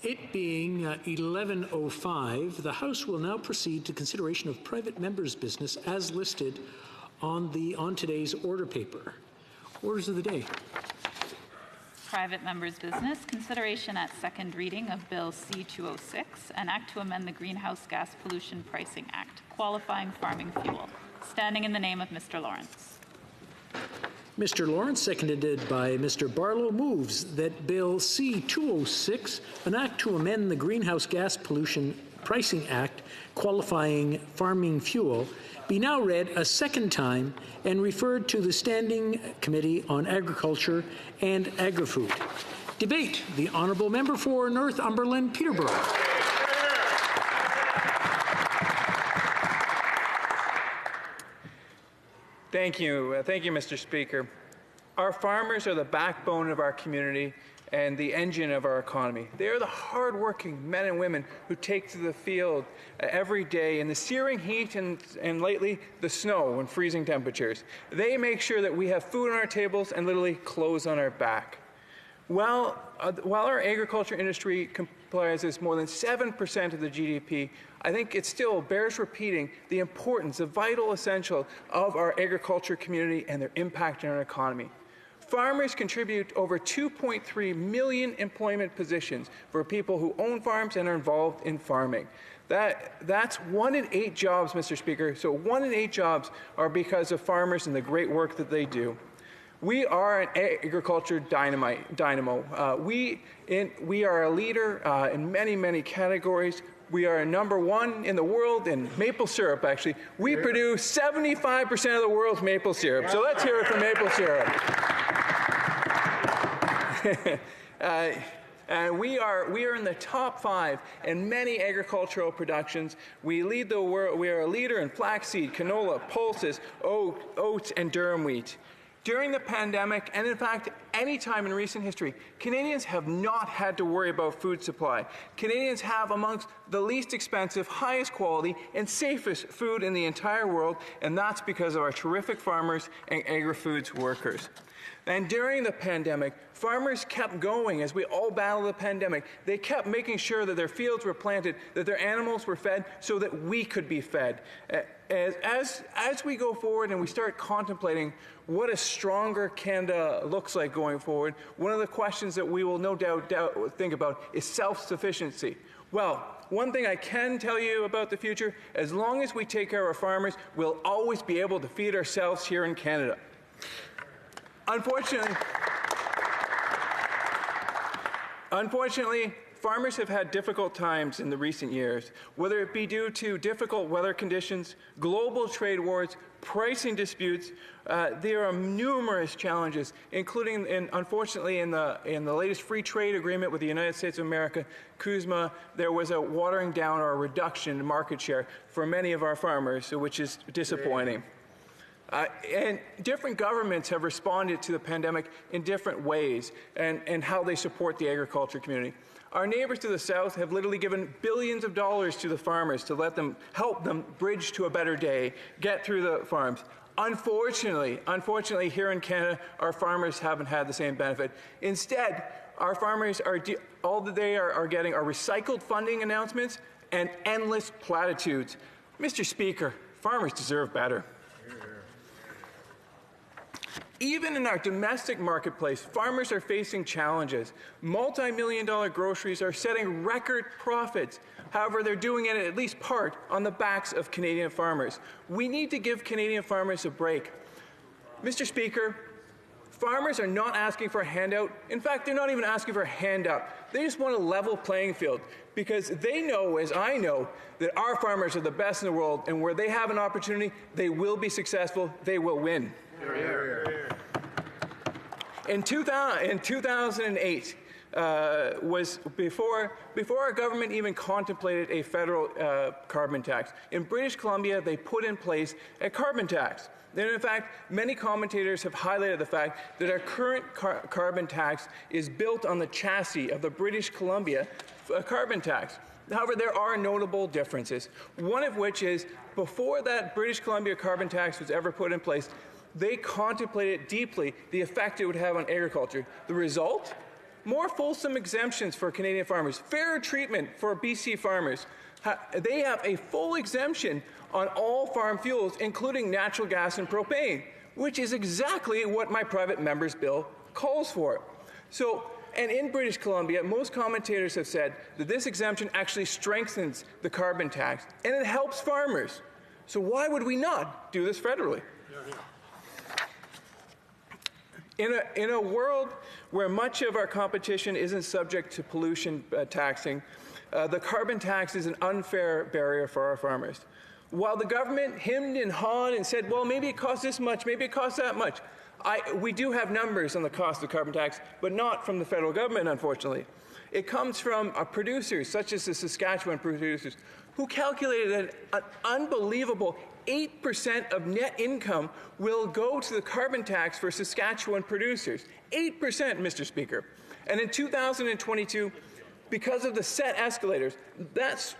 It being 11:05, the House will now proceed to consideration of private members' business as listed on today's order paper. Orders of the day. Private members' business, consideration at second reading of Bill C-206, an act to amend the Greenhouse Gas Pollution Pricing Act, qualifying farming fuel. Standing in the name of Mr. Lawrence. Mr. Lawrence, seconded by Mr. Barlow, moves that Bill C-206, an act to amend the Greenhouse Gas Pollution Pricing Act, qualifying farming fuel, be now read a second time and referred to the Standing Committee on Agriculture and Agri-Food. Debate. The Honourable Member for Northumberland, Peterborough. Thank you, Mr. Speaker. Our farmers are the backbone of our community and the engine of our economy. They are the hard-working men and women who take to the field every day in the searing heat and lately the snow and freezing temperatures. They make sure that we have food on our tables and literally clothes on our back. While our agriculture industry comprises more than 7% of the GDP, I think it still bears repeating the importance, the vital essential of our agriculture community and their impact on our economy. Farmers contribute over 2.3 million employment positions for people who own farms and are involved in farming. That's 1 in 8 jobs, Mr. Speaker. So 1 in 8 jobs are because of farmers and the great work that they do. We are an agriculture dynamo. We are a leader in many, many categories. We are #1 in the world in maple syrup, actually. We produce 75% of the world's maple syrup. So let's hear it for maple syrup. And we are in the top 5 in many agricultural productions. We lead the world. We are a leader in flaxseed, canola, pulses, oats, and durum wheat. During the pandemic, and in fact, any time in recent history, Canadians have not had to worry about food supply. Canadians have amongst the least expensive, highest quality, and safest food in the entire world, and that's because of our terrific farmers and agri-foods workers. And during the pandemic, farmers kept going as we all battled the pandemic. They kept making sure that their fields were planted, that their animals were fed, so that we could be fed. As we go forward and we start contemplating what a stronger Canada looks like going forward, one of the questions that we will no doubt think about is self-sufficiency. Well, one thing I can tell you about the future, as long as we take care of our farmers, we'll always be able to feed ourselves here in Canada. Unfortunately, farmers have had difficult times in the recent years, whether it be due to difficult weather conditions, global trade wars, pricing disputes. There are numerous challenges, including, unfortunately, in the latest free trade agreement with the United States of America, CUSMA, there was a watering down or a reduction in market share for many of our farmers, which is disappointing. And different governments have responded to the pandemic in different ways and how they support the agriculture community. Our neighbors to the south have literally given billions of dollars to the farmers to help them bridge to a better day, get through the farms. Unfortunately, here in Canada, our farmers haven't had the same benefit. Instead, our farmers all that they are getting are recycled funding announcements and endless platitudes. Mr. Speaker, farmers deserve better. Even in our domestic marketplace, farmers are facing challenges. Multi-million-dollar groceries are setting record profits. However, they're doing it at least part on the backs of Canadian farmers. We need to give Canadian farmers a break. Mr. Speaker, farmers are not asking for a handout. In fact, they're not even asking for a handout. They just want a level playing field because they know, as I know, that our farmers are the best in the world, and where they have an opportunity, they will be successful, they will win. In 2008, was before our government even contemplated a federal carbon tax. In British Columbia, they put in place a carbon tax. And in fact, many commentators have highlighted the fact that our current carbon tax is built on the chassis of the British Columbia carbon tax. However, there are notable differences, one of which is before that British Columbia carbon tax was ever put in place, they contemplated deeply the effect it would have on agriculture. The result? more fulsome exemptions for Canadian farmers, fairer treatment for BC farmers. They have a full exemption on all farm fuels, including natural gas and propane, which is exactly what my private member's bill calls for. And in British Columbia, most commentators have said that this exemption actually strengthens the carbon tax and it helps farmers. So why would we not do this federally? In a world where much of our competition isn't subject to pollution taxing, the carbon tax is an unfair barrier for our farmers. While the government hemmed and hawed and said, well, maybe it costs this much, maybe it costs that much, we do have numbers on the cost of carbon tax, but not from the federal government, unfortunately. It comes from producers, such as the Saskatchewan producers, who calculated that an unbelievable 8% of net income will go to the carbon tax for Saskatchewan producers. 8%, Mr. Speaker. And in 2022, because of the set escalators, that's,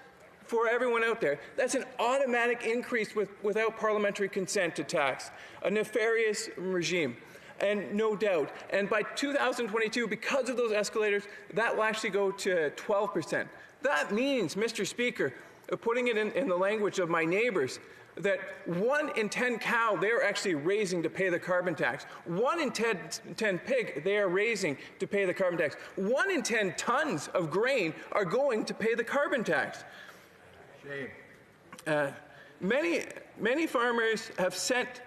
for everyone out there, that's an automatic increase without parliamentary consent to tax, a nefarious regime. And no doubt. And by 2022, because of those escalators, that will actually go to 12%. That means, Mr. Speaker, putting it in the language of my neighbors, that 1 in 10 cow they're actually raising to pay the carbon tax. 1 in 10 pig they are raising to pay the carbon tax. 1 in 10 tons of grain are going to pay the carbon tax. Shame. Many farmers have sent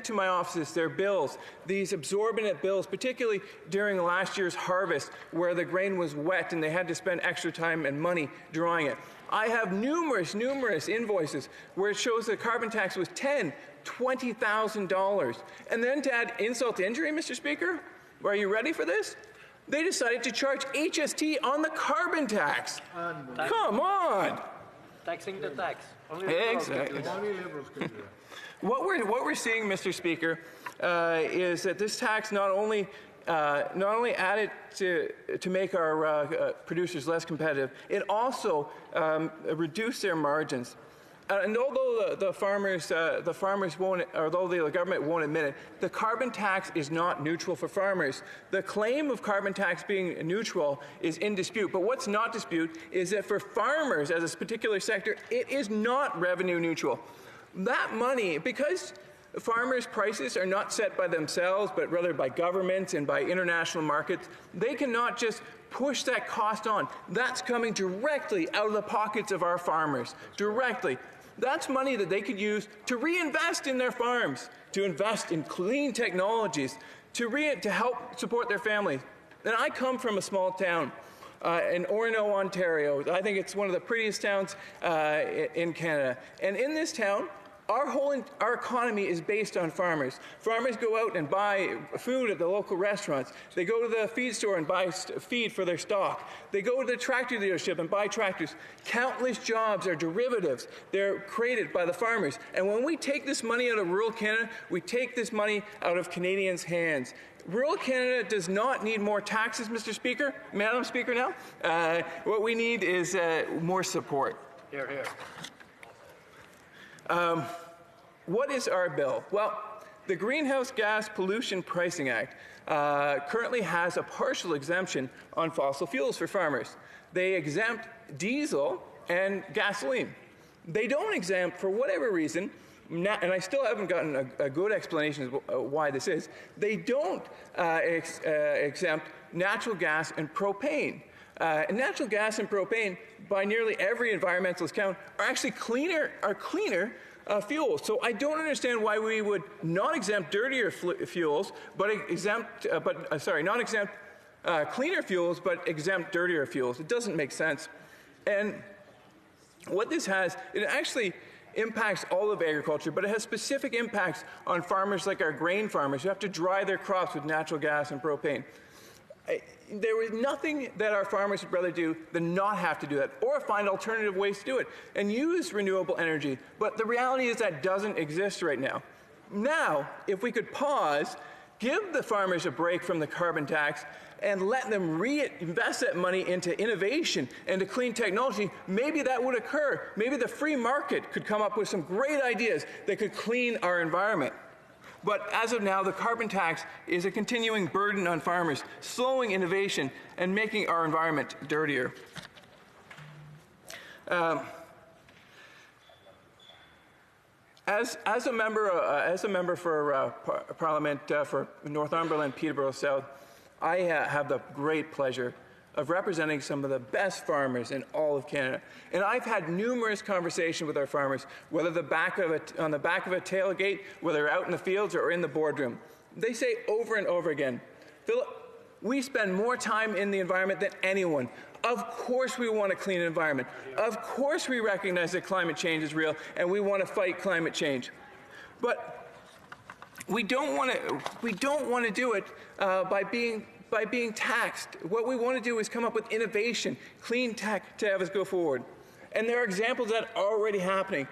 to my offices their bills, these exorbitant bills, particularly during last year's harvest where the grain was wet and they had to spend extra time and money drying it. I have numerous invoices where it shows the carbon tax was $10,000, $20,000. And then to add insult to injury, Mr. Speaker, are you ready for this? They decided to charge HST on the carbon tax. Come on! Taxing the tax. Exactly. What we're seeing, Mr. Speaker, is that this tax not only added to make our producers less competitive, it also reduced their margins. And although the farmers won't, although the government won't admit it, the carbon tax is not neutral for farmers. The claim of carbon tax being neutral is in dispute. But what's not dispute is that for farmers as a particular sector, it is not revenue neutral. That money, because farmers' prices are not set by themselves, but rather by governments and by international markets, they cannot just push that cost on. That's coming directly out of the pockets of our farmers, directly. That's money that they could use to reinvest in their farms, to invest in clean technologies, to help support their families. And I come from a small town in Orono, Ontario. I think it's one of the prettiest towns in Canada. And in this town, our economy is based on farmers. Farmers go out and buy food at the local restaurants. They go to the feed store and buy feed for their stock. They go to the tractor dealership and buy tractors. Countless jobs are derivatives. They're created by the farmers. And when we take this money out of rural Canada, we take this money out of Canadians' hands. Rural Canada does not need more taxes, Mr. Speaker, Madam Speaker now. What we need is more support. Hear, hear. What is our bill? Well, the Greenhouse Gas Pollution Pricing Act currently has a partial exemption on fossil fuels for farmers. They exempt diesel and gasoline. They don't exempt, for whatever reason, and I still haven't gotten a good explanation of why this is, they don't exempt natural gas and propane. And natural gas and propane, by nearly every environmentalist count, are actually cleaner fuels. So I don't understand why we would not exempt dirtier fuels, but not exempt cleaner fuels, but exempt dirtier fuels. It doesn't make sense. And what this has, it actually impacts all of agriculture, but it has specific impacts on farmers like our grain farmers who have to dry their crops with natural gas and propane. There is nothing that our farmers would rather do than not have to do that, or find alternative ways to do it and use renewable energy. But the reality is that doesn't exist right now. Now, if we could pause, give the farmers a break from the carbon tax, and let them reinvest that money into innovation and to clean technology, maybe that would occur. Maybe the free market could come up with some great ideas that could clean our environment. But as of now, the carbon tax is a continuing burden on farmers, slowing innovation and making our environment dirtier. As a member for Parliament for Northumberland, Peterborough South, I have the great pleasure of representing some of the best farmers in all of Canada. And I've had numerous conversations with our farmers, whether on the back of a tailgate, whether out in the fields or in the boardroom. They say over and over again, Philip, we spend more time in the environment than anyone. Of course we want a clean environment. Of course we recognize that climate change is real and we want to fight climate change. But we don't want to do it by being taxed. What we want to do is come up with innovation, clean tech to have us go forward. And there are examples of that already happening.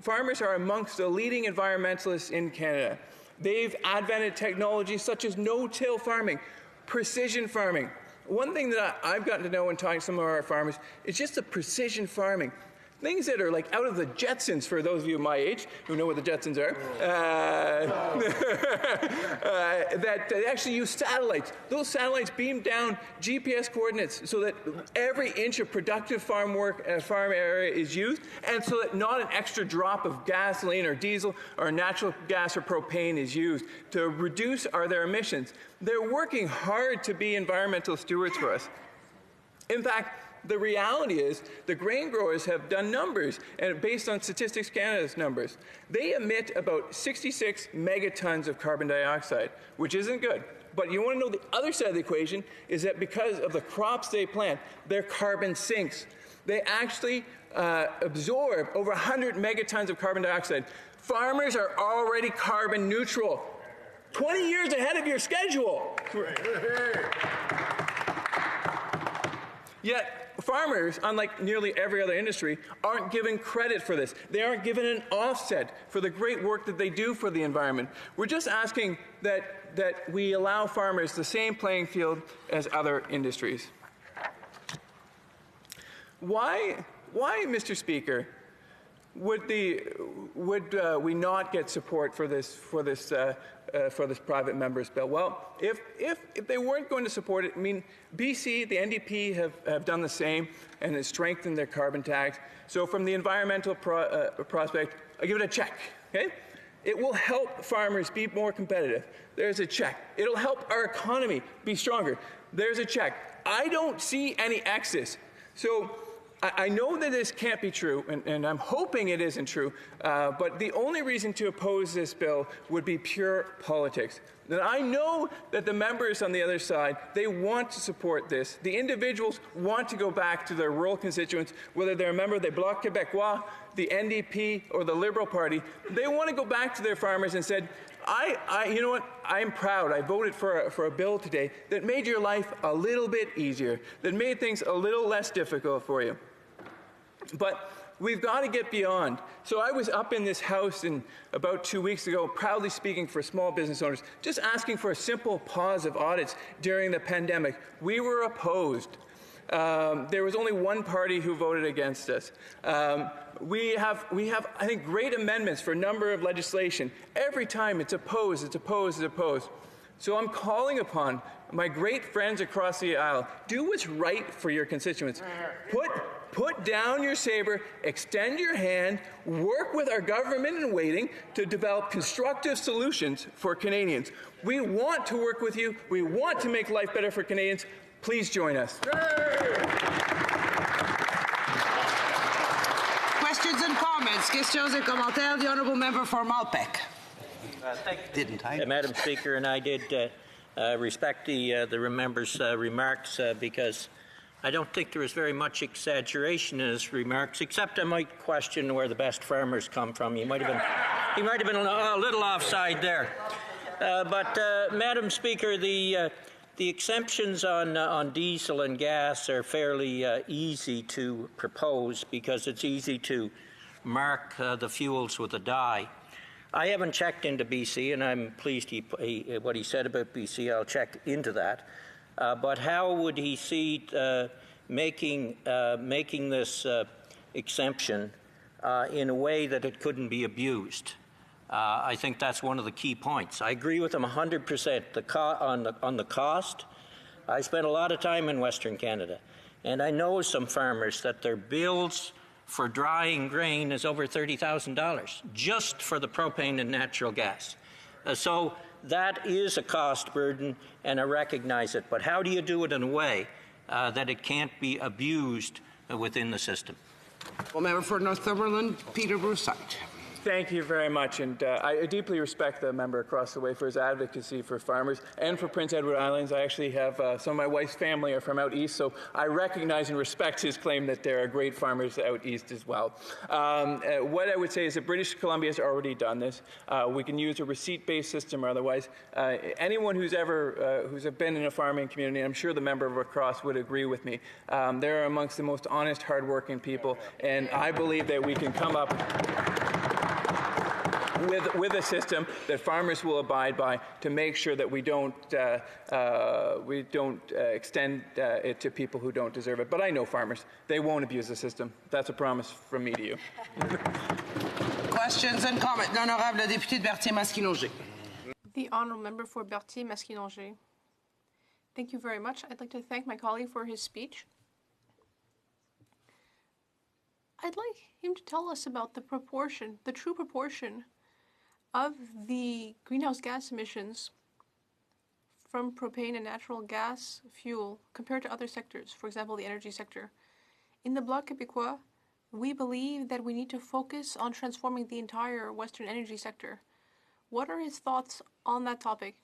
Farmers are amongst the leading environmentalists in Canada. They've advented technologies such as no-till farming, precision farming. One thing that I've gotten to know in talking to some of our farmers is just the precision farming. Things that are like out of the Jetsons, for those of you my age who know what the Jetsons are, that they actually use satellites. Those satellites beam down GPS coordinates so that every inch of productive farm area is used, and so that not an extra drop of gasoline or diesel or natural gas or propane is used to reduce their emissions. They're working hard to be environmental stewards for us. In fact, the reality is the grain growers have done numbers, and based on Statistics Canada's numbers, they emit about 66 megatons of carbon dioxide, which isn't good. But you want to know the other side of the equation is that because of the crops they plant, their carbon sinks. They actually absorb over 100 megatons of carbon dioxide. Farmers are already carbon neutral, 20 years ahead of your schedule. Yet, farmers, unlike nearly every other industry, aren't given credit for this. They aren't given an offset for the great work that they do for the environment. We're just asking that we allow farmers the same playing field as other industries. Why, Mr. Speaker, would we not get support for this private member's bill? Well, if they weren't going to support it, I mean, BC, the NDP have done the same and has strengthened their carbon tax. So from the environmental prospect, I give it a check, okay? It will help farmers be more competitive. There's a check. It'll help our economy be stronger. There's a check. I don't see any excess. So I know that this can't be true, and I'm hoping it isn't true, but the only reason to oppose this bill would be pure politics. That I know that the members on the other side, they want to support this. The individuals want to go back to their rural constituents, whether they're a member of the Bloc Québécois, the NDP, or the Liberal Party. They want to go back to their farmers and said, you know what, I'm proud. I voted for a bill today that made your life a little bit easier, that made things a little less difficult for you. But we've got to get beyond. So I was up in this House about 2 weeks ago, proudly speaking for small business owners, just asking for a simple pause of audits during the pandemic. We were opposed. There was only one party who voted against us. We have, I think, great amendments for a number of legislation. Every time it's opposed, it's opposed, it's opposed. So I'm calling upon my great friends across the aisle, do what's right for your constituents. Put down your saber, extend your hand, work with our government in waiting to develop constructive solutions for Canadians. We want to work with you. We want to make life better for Canadians. Please join us. Questions and comments. Questions et commentaires. The Honourable Member for Malpeque. Didn't I? Madam Speaker, and I did respect the member's remarks because I don't think there was very much exaggeration in his remarks, except I might question where the best farmers come from. He might have been a little offside there. But Madam Speaker, the exemptions on diesel and gas are fairly easy to propose because it's easy to mark the fuels with a die. I haven't checked into BC, and I'm pleased what he said about BC. I'll check into that. But how would he see making this exemption in a way that it couldn't be abused? I think that's one of the key points. I agree with him 100% on the cost. I spent a lot of time in Western Canada, and I know some farmers that their bills for drying grain is over $30,000 just for the propane and natural gas. So that is a cost burden, and I recognize it. But how do you do it in a way that it can't be abused within the system? Well, member for Northumberland, Peterborough South. Thank you very much, and I deeply respect the member across the way for his advocacy for farmers and for Prince Edward Islands. I actually have some of my wife's family are from out east, so I recognize and respect his claim that there are great farmers out east as well. What I would say is that British Columbia has already done this. We can use a receipt-based system or otherwise. Anyone who's been in a farming community, I'm sure the member across would agree with me, they're amongst the most honest, hardworking people, and I believe that we can come up with a system that farmers will abide by to make sure that we don't extend it to people who don't deserve it. But I know farmers; they won't abuse the system. That's a promise from me to you. Questions and comments. L'honorable député de Berthier-Masquinongé. The honourable member for Berthier-Masquinongé. Thank you very much. I'd like to thank my colleague for his speech. I'd like him to tell us about the proportion, the true proportion of the greenhouse gas emissions from propane and natural gas fuel compared to other sectors, for example, the energy sector. In the Bloc Québécois, we believe that we need to focus on transforming the entire Western energy sector. What are his thoughts on that topic?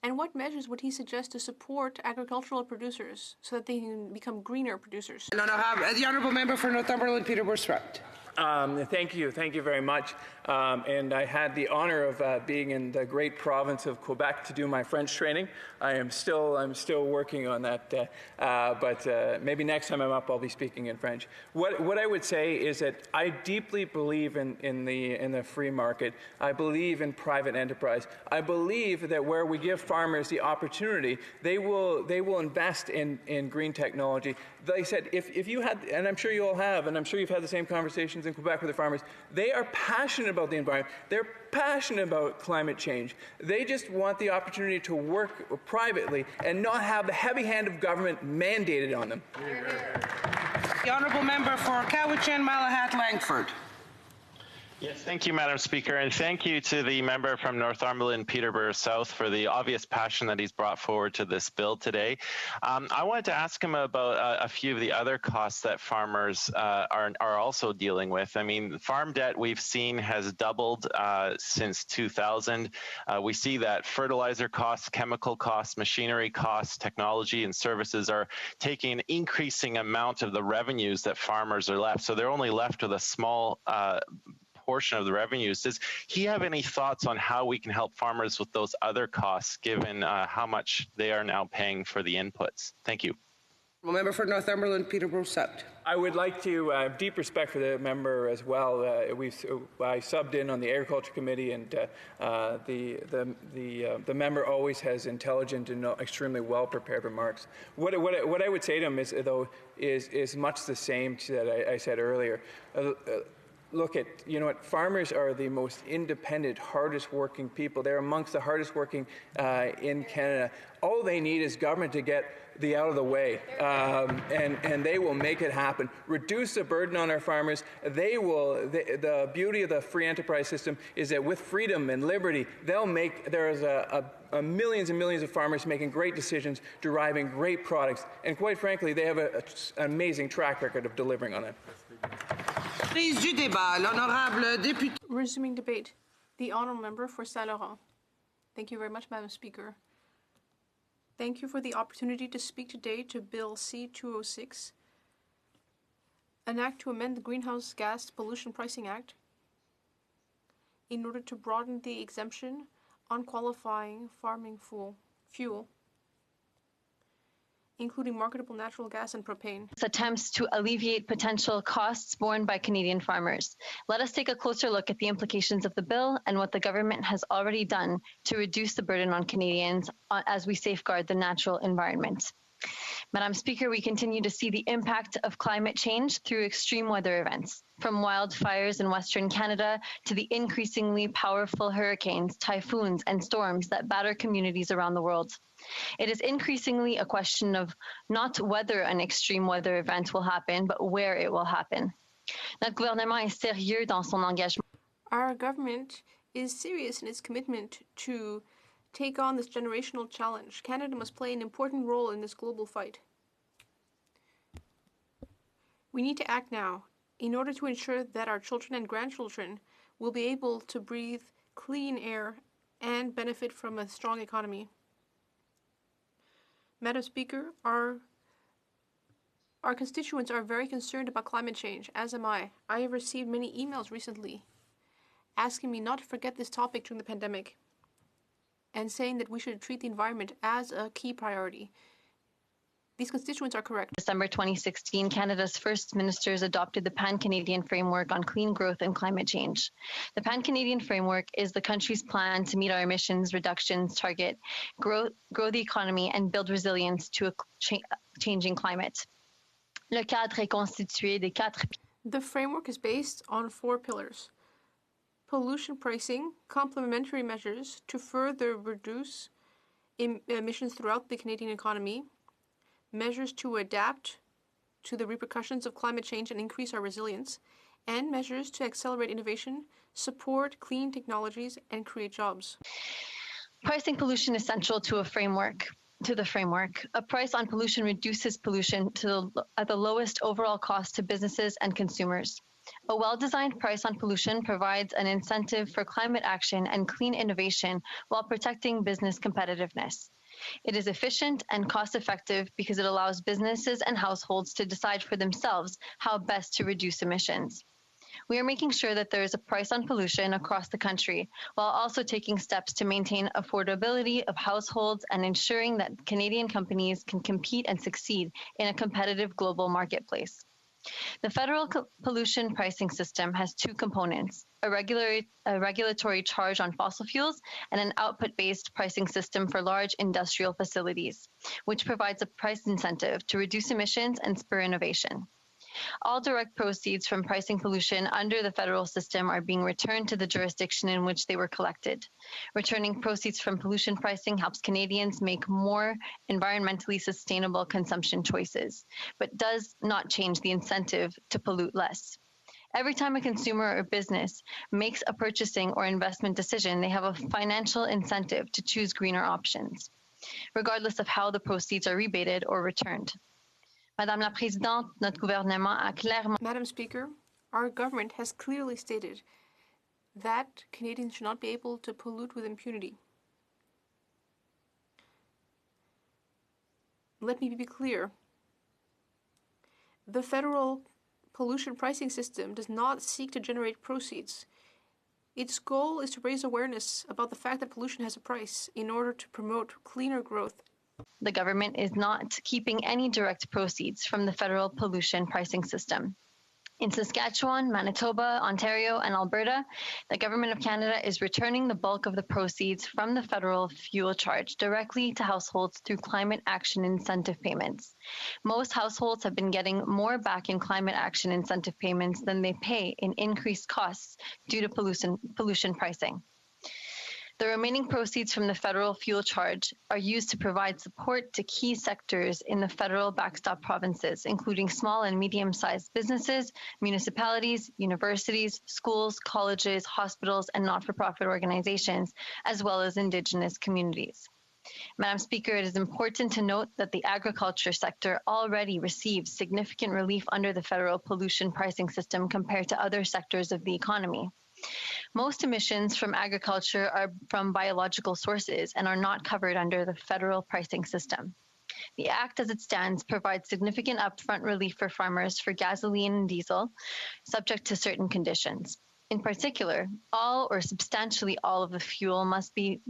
And what measures would he suggest to support agricultural producers so that they can become greener producers? The honourable member for Northumberland, Peterborough South. Thank you very much. And I had the honor of being in the great province of Quebec to do my French training. I'm still working on that, but maybe next time I'm up, I'll be speaking in French. What I would say is that I deeply believe in the free market. I believe in private enterprise. I believe that where we give farmers the opportunity, they will invest in green technology. They said, if you had, and I'm sure you all have, and I'm sure you've had the same conversations in Quebec with the farmers, they are passionate about the environment. They're passionate about climate change. They just want the opportunity to work privately and not have the heavy hand of government mandated on them. The honourable member for Cowichan, Malahat, Langford. Yes, thank you, Madam Speaker, and thank you to the member from Northumberland, Peterborough South, for the obvious passion that he's brought forward to this bill today. I wanted to ask him about a few of the other costs that farmers are also dealing with. I mean, farm debt we've seen has doubled since 2000. We see that fertilizer costs, chemical costs, machinery costs, technology and services are taking an increasing amount of the revenues that farmers are left. So they're only left with a small portion of the revenues. Does he have any thoughts on how we can help farmers with those other costs, given how much they are now paying for the inputs? Thank you. Member for Northumberland, Peterborough South. I would like to have deep respect for the member as well. I subbed in on the Agriculture Committee, and the member always has intelligent and extremely well prepared remarks. What I would say to him is much the same that I said earlier. Look at, farmers are the most independent, hardest working people. They're amongst the hardest working in Canada. All they need is government to get out of the way, and they will make it happen. Reduce the burden on our farmers. The beauty of the free enterprise system is that with freedom and liberty, there's millions and millions of farmers making great decisions, deriving great products, and quite frankly, they have an amazing track record of delivering on it. Resuming debate. The honourable member for Saint-Laurent. Thank you very much, Madam Speaker. Thank you for the opportunity to speak today to Bill C-206, an act to amend the Greenhouse Gas Pollution Pricing Act in order to broaden the exemption on qualifying farming fuel, including marketable natural gas and propane. Attempts to alleviate potential costs borne by Canadian farmers. Let us take a closer look at the implications of the bill and what the government has already done to reduce the burden on Canadians as we safeguard the natural environment. Madam Speaker, we continue to see the impact of climate change through extreme weather events, from wildfires in Western Canada to the increasingly powerful hurricanes, typhoons, and storms that batter communities around the world. It is increasingly a question of not whether an extreme weather event will happen, but where it will happen. Notre gouvernement est sérieux dans son engagement. Our government is serious in its commitment to take on this generational challenge. Canada must play an important role in this global fight. We need to act now in order to ensure that our children and grandchildren will be able to breathe clean air and benefit from a strong economy. Madam Speaker, our constituents are very concerned about climate change, as am I. I have received many emails recently asking me not to forget this topic during the pandemic and saying that we should treat the environment as a key priority. These constituents are correct. December 2016, Canada's First Ministers adopted the Pan-Canadian Framework on Clean Growth and Climate Change. The Pan-Canadian Framework is the country's plan to meet our emissions reductions target, grow the economy, and build resilience to a changing climate. Le cadre est constitué de 4. The framework is based on 4 pillars: pollution pricing, complementary measures to further reduce emissions throughout the Canadian economy, measures to adapt to the repercussions of climate change and increase our resilience, and measures to accelerate innovation, support clean technologies, and create jobs. Pricing pollution is central to the framework. A price on pollution reduces pollution at the lowest overall cost to businesses and consumers. A well-designed price on pollution provides an incentive for climate action and clean innovation while protecting business competitiveness. It is efficient and cost-effective because it allows businesses and households to decide for themselves how best to reduce emissions. We are making sure that there is a price on pollution across the country, while also taking steps to maintain affordability of households and ensuring that Canadian companies can compete and succeed in a competitive global marketplace. The federal pollution pricing system has 2 components: a regulatory charge on fossil fuels and an output-based pricing system for large industrial facilities, which provides a price incentive to reduce emissions and spur innovation. All direct proceeds from pricing pollution under the federal system are being returned to the jurisdiction in which they were collected. Returning proceeds from pollution pricing helps Canadians make more environmentally sustainable consumption choices, but does not change the incentive to pollute less. Every time a consumer or business makes a purchasing or investment decision, they have a financial incentive to choose greener options, regardless of how the proceeds are rebated or returned. Madame la Présidente, notre gouvernement a clairement... Madam Speaker, our government has clearly stated that Canadians should not be able to pollute with impunity. Let me be clear. The federal pollution pricing system does not seek to generate proceeds. Its goal is to raise awareness about the fact that pollution has a price in order to promote cleaner growth. The government is not keeping any direct proceeds from the federal pollution pricing system. In Saskatchewan, Manitoba, Ontario, and Alberta, the Government of Canada is returning the bulk of the proceeds from the federal fuel charge directly to households through climate action incentive payments. Most households have been getting more back in climate action incentive payments than they pay in increased costs due to pollution pricing. The remaining proceeds from the federal fuel charge are used to provide support to key sectors in the federal backstop provinces, including small and medium-sized businesses, municipalities, universities, schools, colleges, hospitals, and not-for-profit organizations, as well as Indigenous communities. Madam Speaker, it is important to note that the agriculture sector already receives significant relief under the federal pollution pricing system compared to other sectors of the economy. Most emissions from agriculture are from biological sources and are not covered under the federal pricing system. The Act as it stands provides significant upfront relief for farmers for gasoline and diesel, subject to certain conditions. In particular, all or substantially all of the fuel must be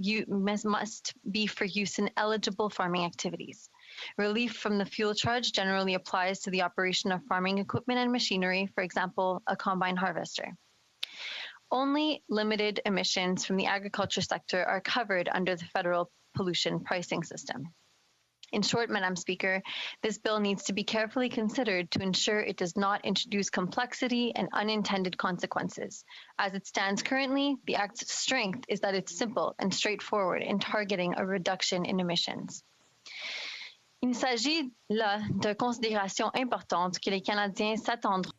for use in eligible farming activities. Relief from the fuel charge generally applies to the operation of farming equipment and machinery, for example, a combine harvester. Only limited emissions from the agriculture sector are covered under the federal pollution pricing system. In short, Madam Speaker, this bill needs to be carefully considered to ensure it does not introduce complexity and unintended consequences. As it stands currently, the Act's strength is that it's simple and straightforward in targeting a reduction in emissions. Il s'agit là de considérations importantes que les Canadiens s'attendront.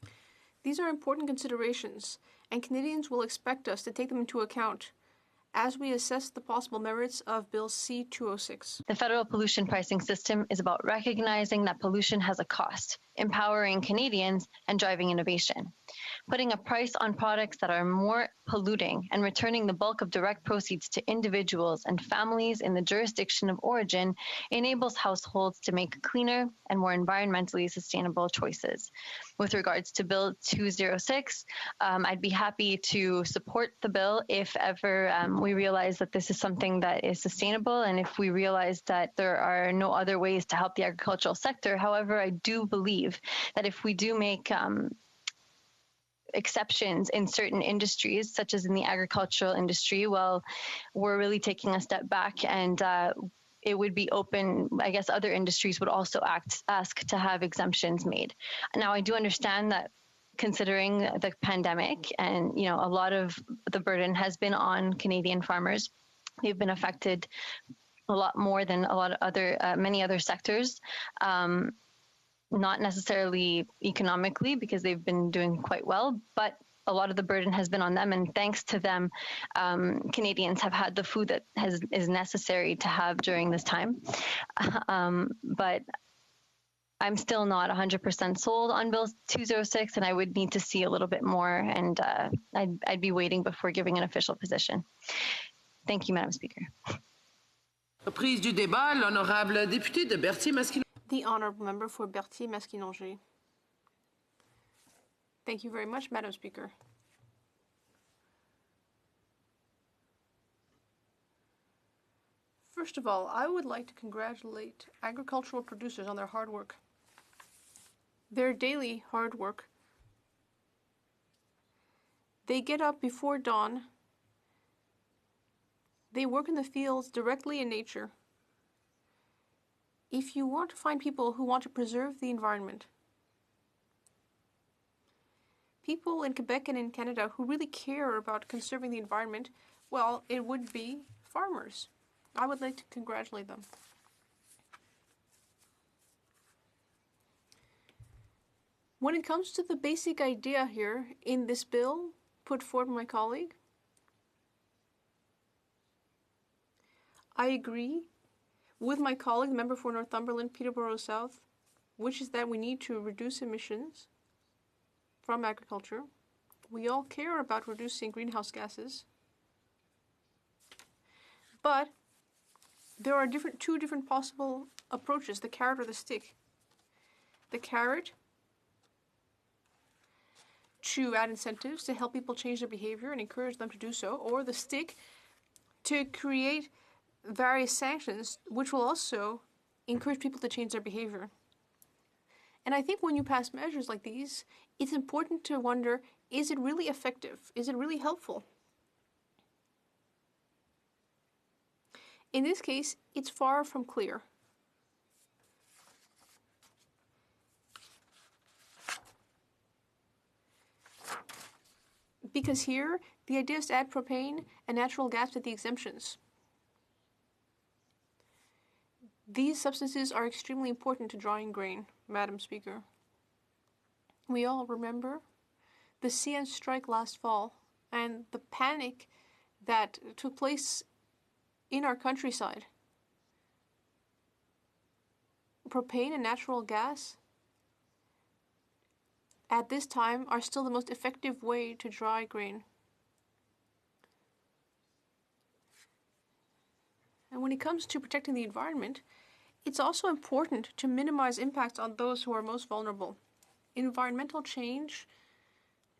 These are important considerations, and Canadians will expect us to take them into account as we assess the possible merits of Bill C-206. The federal pollution pricing system is about recognizing that pollution has a cost, empowering Canadians, and driving innovation. Putting a price on products that are more polluting and returning the bulk of direct proceeds to individuals and families in the jurisdiction of origin enables households to make cleaner and more environmentally sustainable choices. With regards to Bill 206, I'd be happy to support the bill if ever we realize that this is something that is sustainable and if we realize that there are no other ways to help the agricultural sector. However, I do believe that if we do make exceptions in certain industries, such as in the agricultural industry, well, we're really taking a step back, and it would be open. I guess other industries would also ask to have exemptions made. Now, I do understand that considering the pandemic and, a lot of the burden has been on Canadian farmers. They've been affected a lot more than a lot of many other sectors. Not necessarily economically, because they've been doing quite well, but a lot of the burden has been on them, and thanks to them, Canadians have had the food that is necessary to have during this time. But I'm still not 100% sold on Bill 206, and I would need to see a little bit more, and I'd be waiting before giving an official position. Thank you, Madam Speaker. Reprise du débat, l'honorable député de Berthier-Masquinongé. The honourable member for Berthier-Masquinongé. Thank you very much, Madam Speaker. First of all, I would like to congratulate agricultural producers on their hard work. Their daily hard work. They get up before dawn. They work in the fields directly in nature. If you want to find people who want to preserve the environment, people in Quebec and in Canada who really care about conserving the environment, well, it would be farmers. I would like to congratulate them. When it comes to the basic idea here in this bill put forward by my colleague, I agree with my colleague, the member for Northumberland, Peterborough South, which is that we need to reduce emissions from agriculture. We all care about reducing greenhouse gases. But there are two different possible approaches, the carrot or the stick. The carrot, to add incentives to help people change their behavior and encourage them to do so, or the stick, to create various sanctions which will also encourage people to change their behavior. And I think when you pass measures like these, it's important to wonder, is it really effective? Is it really helpful? In this case, it's far from clear. Because here, the idea is to add propane and natural gas to the exemptions. These substances are extremely important to drying grain, Madam Speaker. We all remember the CN strike last fall and the panic that took place in our countryside. Propane and natural gas at this time are still the most effective way to dry grain. And when it comes to protecting the environment, it's also important to minimize impacts on those who are most vulnerable. Environmental change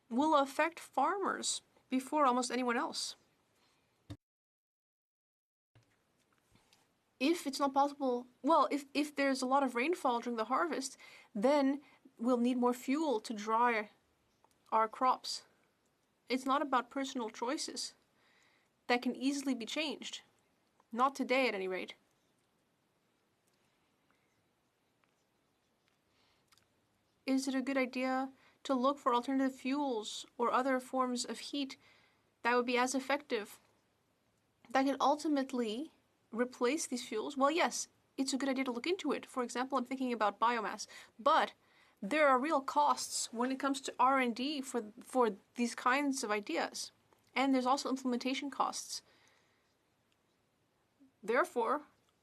will affect farmers before almost anyone else. If it's not possible, well, if there's a lot of rainfall during the harvest, then we'll need more fuel to dry our crops. It's not about personal choices that can easily be changed. Not today, at any rate. is it a good idea to look for alternative fuels or other forms of heat that would be as effective, that could ultimately replace these fuels? Well, yes, it's a good idea to look into it. For example, I'm thinking about biomass, but there are real costs when it comes to R&D for these kinds of ideas, and there's also implementation costs. Therefore,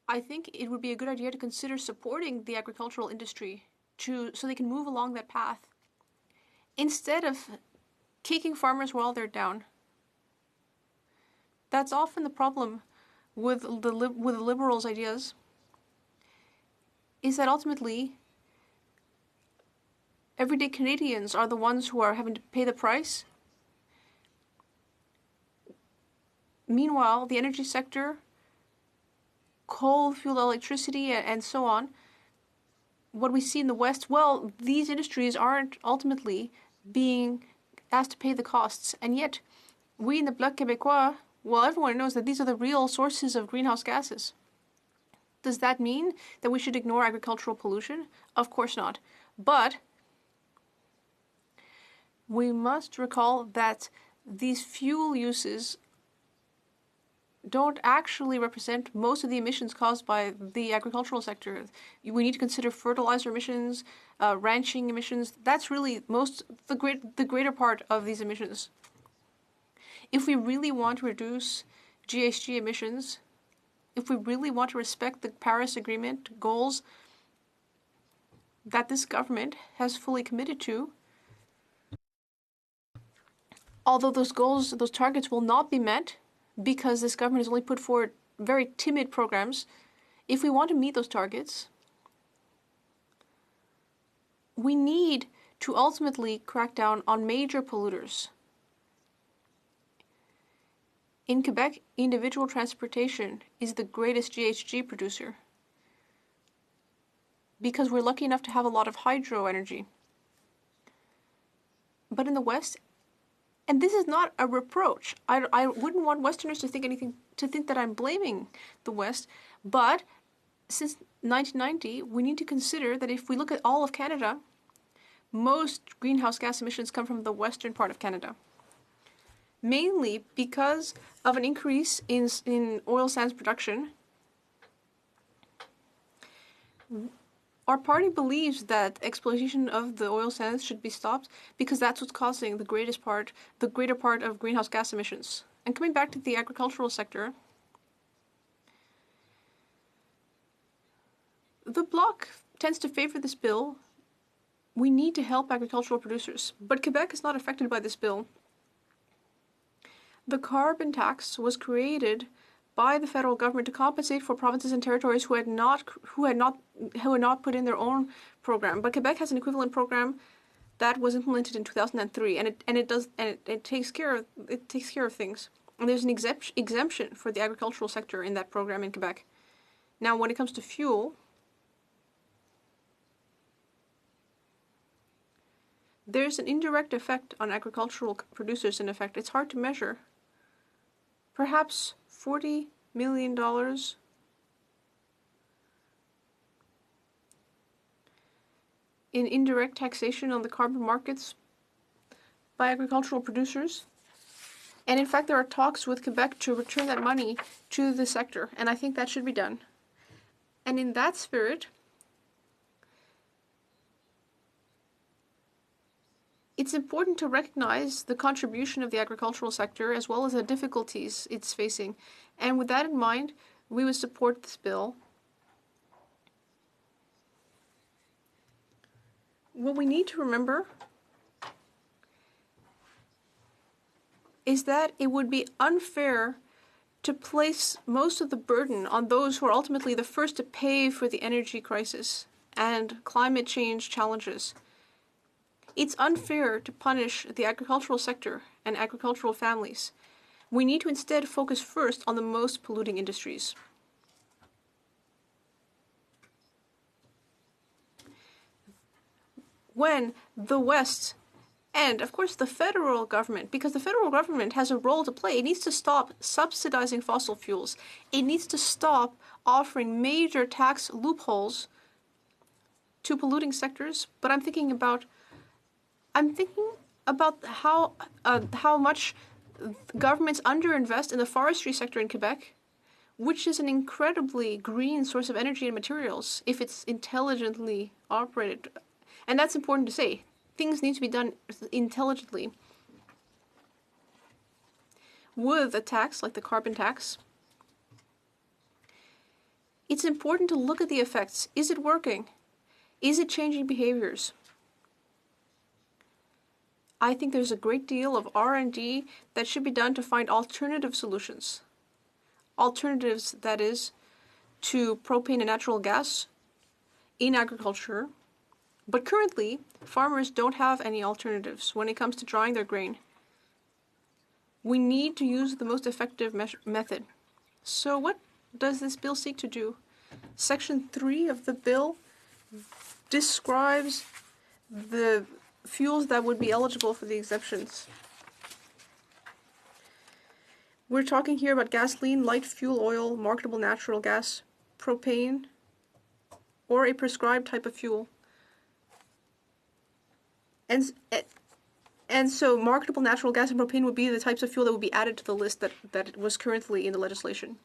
I think it would be a good idea to consider supporting the agricultural industry so they can move along that path, instead of kicking farmers while they're down. That's often the problem with the liberals' ideas, is that ultimately everyday Canadians are the ones who are having to pay the price. Meanwhile, the energy sector, coal-fueled electricity, and so on, what we see in the West, well, these industries aren't ultimately being asked to pay the costs. And yet, we in the Bloc Québécois, well, everyone knows that these are the real sources of greenhouse gases. Does that mean that we should ignore agricultural pollution? Of course not. But we must recall that these fuel uses don't actually represent most of the emissions caused by the agricultural sector. We need to consider fertilizer emissions, ranching emissions. That's really the greater part of these emissions. If we really want to reduce GHG emissions, if we really want to respect the Paris Agreement goals that this government has fully committed to, although those goals, those targets will not be met because this government has only put forward very timid programs, if we want to meet those targets, we need to ultimately crack down on major polluters. In Quebec, individual transportation is the greatest GHG producer because we're lucky enough to have a lot of hydro energy. But in the West, and this is not a reproach, I wouldn't want Westerners to think that I'm blaming the West, but since 1990, we need to consider that if we look at all of Canada, most greenhouse gas emissions come from the western part of Canada, mainly because of an increase in oil sands production. Our party believes that exploitation of the oil sands should be stopped because that's what's causing the greater part of greenhouse gas emissions. And coming back to the agricultural sector, the Bloc tends to favor this bill. We need to help agricultural producers, but Quebec is not affected by this bill. The carbon tax was created by the federal government to compensate for provinces and territories who had not put in their own program. But Quebec has an equivalent program that was implemented in 2003, and it takes care of things. And there's an exemption for the agricultural sector in that program in Quebec. Now, when it comes to fuel, there's an indirect effect on agricultural producers. In effect, it's hard to measure. Perhaps $40 million in indirect taxation on the carbon markets by agricultural producers. And in fact, there are talks with Quebec to return that money to the sector, and I think that should be done. And in that spirit, it's important to recognize the contribution of the agricultural sector as well as the difficulties it's facing. And with that in mind, we would support this bill. What we need to remember is that it would be unfair to place most of the burden on those who are ultimately the first to pay for the energy crisis and climate change challenges. It's unfair to punish the agricultural sector and agricultural families. We need to instead focus first on the most polluting industries. When the West, and of course the federal government, because the federal government has a role to play, it needs to stop subsidizing fossil fuels. It needs to stop offering major tax loopholes to polluting sectors, but I'm thinking about how much governments underinvest in the forestry sector in Quebec, which is an incredibly green source of energy and materials if it's intelligently operated. And that's important to say. Things need to be done intelligently. With a tax like the carbon tax, it's important to look at the effects. Is it working? Is it changing behaviors? I think there's a great deal of R&D that should be done to find alternative solutions. Alternatives, that is, to propane and natural gas in agriculture. But currently, farmers don't have any alternatives when it comes to drying their grain. We need to use the most effective method. So what does this bill seek to do? Section 3 of the bill describes the fuels that would be eligible for the exemptions. We're talking here about gasoline, light fuel oil, marketable natural gas, propane, or a prescribed type of fuel. And so marketable natural gas and propane would be the types of fuel that would be added to the list that was currently in the legislation.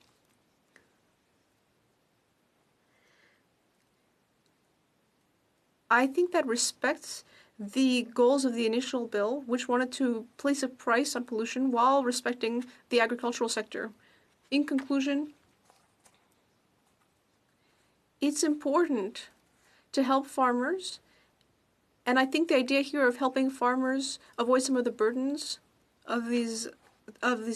I think that respects the goals of the initial bill, which wanted to place a price on pollution while respecting the agricultural sector. In conclusion, it's important to help farmers, and I think the idea here of helping farmers avoid some of the burdens of these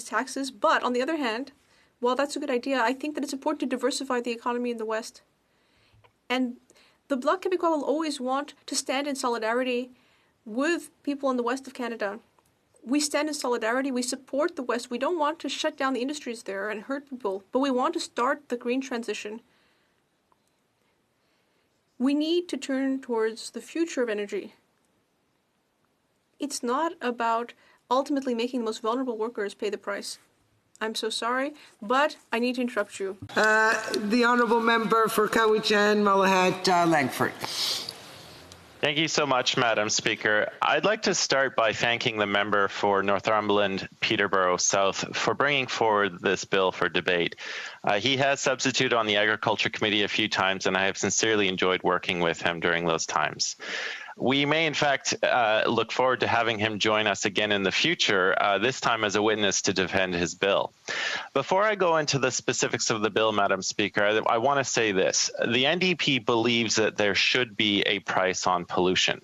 taxes, but on the other hand, while that's a good idea, I think that it's important to diversify the economy in the West. And the Bloc Québécois will always want to stand in solidarity with people in the west of Canada. We stand in solidarity, we support the West. We don't want to shut down the industries there and hurt people, but we want to start the green transition. We need to turn towards the future of energy. It's not about ultimately making the most vulnerable workers pay the price. I'm so sorry, but I need to interrupt you. The Honourable Member for Cowichan, Malahat, Langford. Thank you so much, Madam Speaker. I'd like to start by thanking the member for Northumberland, Peterborough South for bringing forward this bill for debate. He has substituted on the Agriculture Committee a few times, and I have sincerely enjoyed working with him during those times. We may, in fact, look forward to having him join us again in the future, this time as a witness to defend his bill. Before I go into the specifics of the bill, Madam Speaker, I want to say this. The NDP believes that there should be a price on pollution.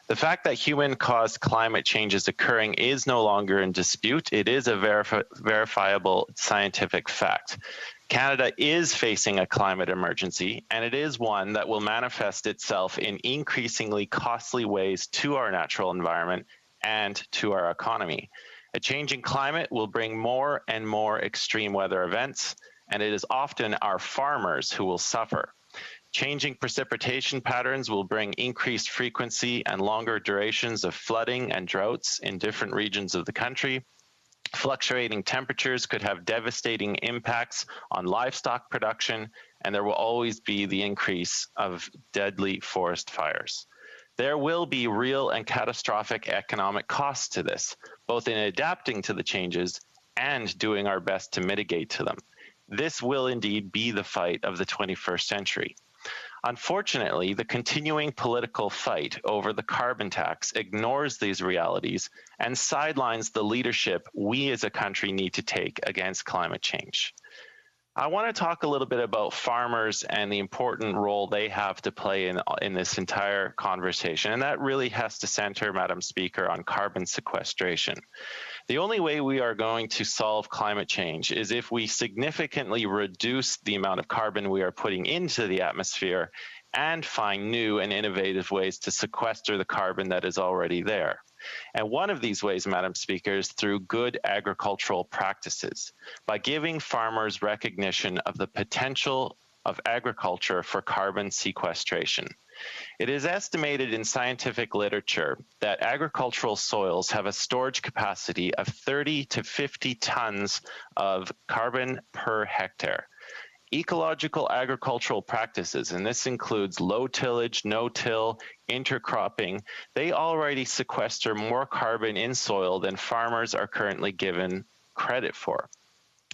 The fact that human-caused climate change is occurring is no longer in dispute. It is a verifiable scientific fact. Canada is facing a climate emergency, and it is one that will manifest itself in increasingly costly ways to our natural environment and to our economy. A changing climate will bring more and more extreme weather events, and it is often our farmers who will suffer. Changing precipitation patterns will bring increased frequency and longer durations of flooding and droughts in different regions of the country. Fluctuating temperatures could have devastating impacts on livestock production, and there will always be the increase of deadly forest fires. There will be real and catastrophic economic costs to this, both in adapting to the changes and doing our best to mitigate to them. This will indeed be the fight of the 21st century. Unfortunately, the continuing political fight over the carbon tax ignores these realities and sidelines the leadership we as a country need to take against climate change. I want to talk a little bit about farmers and the important role they have to play in this entire conversation, and that really has to center, Madam Speaker, on carbon sequestration. The only way we are going to solve climate change is if we significantly reduce the amount of carbon we are putting into the atmosphere and find new and innovative ways to sequester the carbon that is already there. And one of these ways, Madam Speaker, is through good agricultural practices, by giving farmers recognition of the potential of agriculture for carbon sequestration. It is estimated in scientific literature that agricultural soils have a storage capacity of 30 to 50 tons of carbon per hectare. Ecological agricultural practices, and this includes low tillage, no-till, intercropping, they already sequester more carbon in soil than farmers are currently given credit for.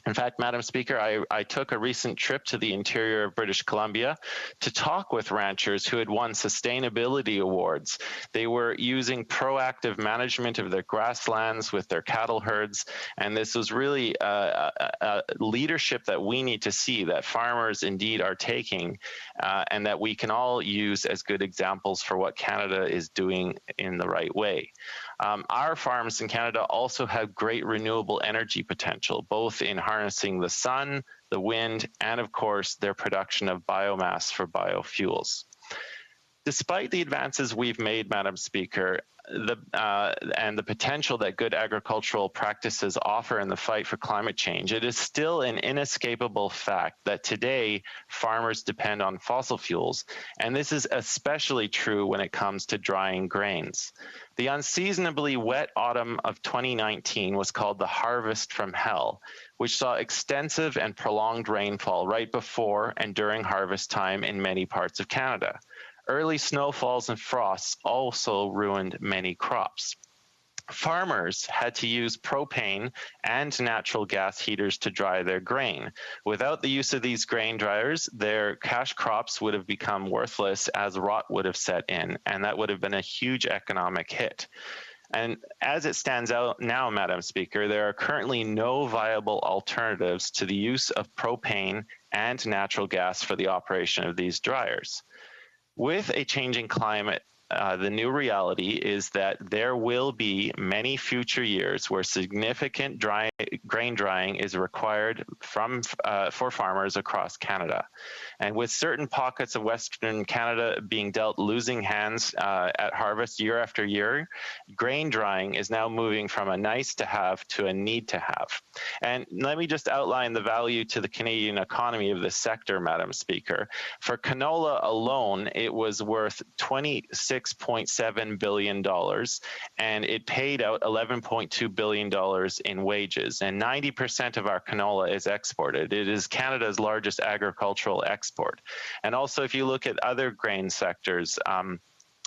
In fact, Madam Speaker, I took a recent trip to the interior of British Columbia to talk with ranchers who had won sustainability awards. They were using proactive management of their grasslands with their cattle herds, and this was really a leadership that we need to see, that farmers indeed are taking, and that we can all use as good examples for what Canada is doing in the right way. Our farms in Canada also have great renewable energy potential, both in harnessing the sun, the wind, and of course, their production of biomass for biofuels. Despite the advances we've made, Madam Speaker, and the potential that good agricultural practices offer in the fight for climate change, it is still an inescapable fact that today farmers depend on fossil fuels, and this is especially true when it comes to drying grains. The unseasonably wet autumn of 2019 was called the harvest from hell, which saw extensive and prolonged rainfall right before and during harvest time in many parts of Canada. Early snowfalls and frosts also ruined many crops. Farmers had to use propane and natural gas heaters to dry their grain. Without the use of these grain dryers, their cash crops would have become worthless as rot would have set in, and that would have been a huge economic hit. And as it stands out now, Madam Speaker, there are currently no viable alternatives to the use of propane and natural gas for the operation of these dryers. With a changing climate, the new reality is that there will be many future years where significant grain drying is required for farmers across Canada. And with certain pockets of Western Canada being dealt losing hands at harvest year after year, grain drying is now moving from a nice to have to a need to have. And let me just outline the value to the Canadian economy of this sector, Madam Speaker. For canola alone, it was worth $26.7 billion, and it paid out $11.2 billion in wages. And 90% of our canola is exported. It is Canada's largest agricultural export. And also, if you look at other grain sectors,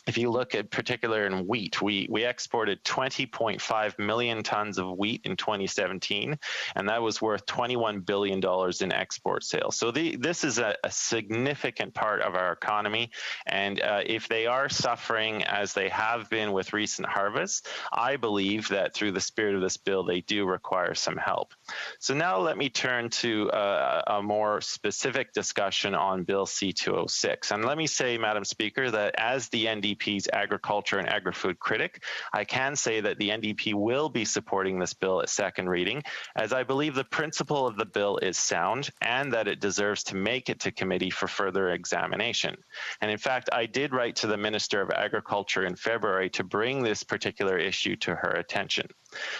if you look at particular in wheat, we exported 20.5 million tons of wheat in 2017, and that was worth $21 billion in export sales. So this is a significant part of our economy, and if they are suffering as they have been with recent harvests, I believe that through the spirit of this bill, they do require some help. So now let me turn to a more specific discussion on Bill C-206. And let me say, Madam Speaker, that as the NDP's agriculture and agri-food critic, I can say that the NDP will be supporting this bill at second reading, as I believe the principle of the bill is sound and that it deserves to make it to committee for further examination. And in fact, I did write to the Minister of Agriculture in February to bring this particular issue to her attention.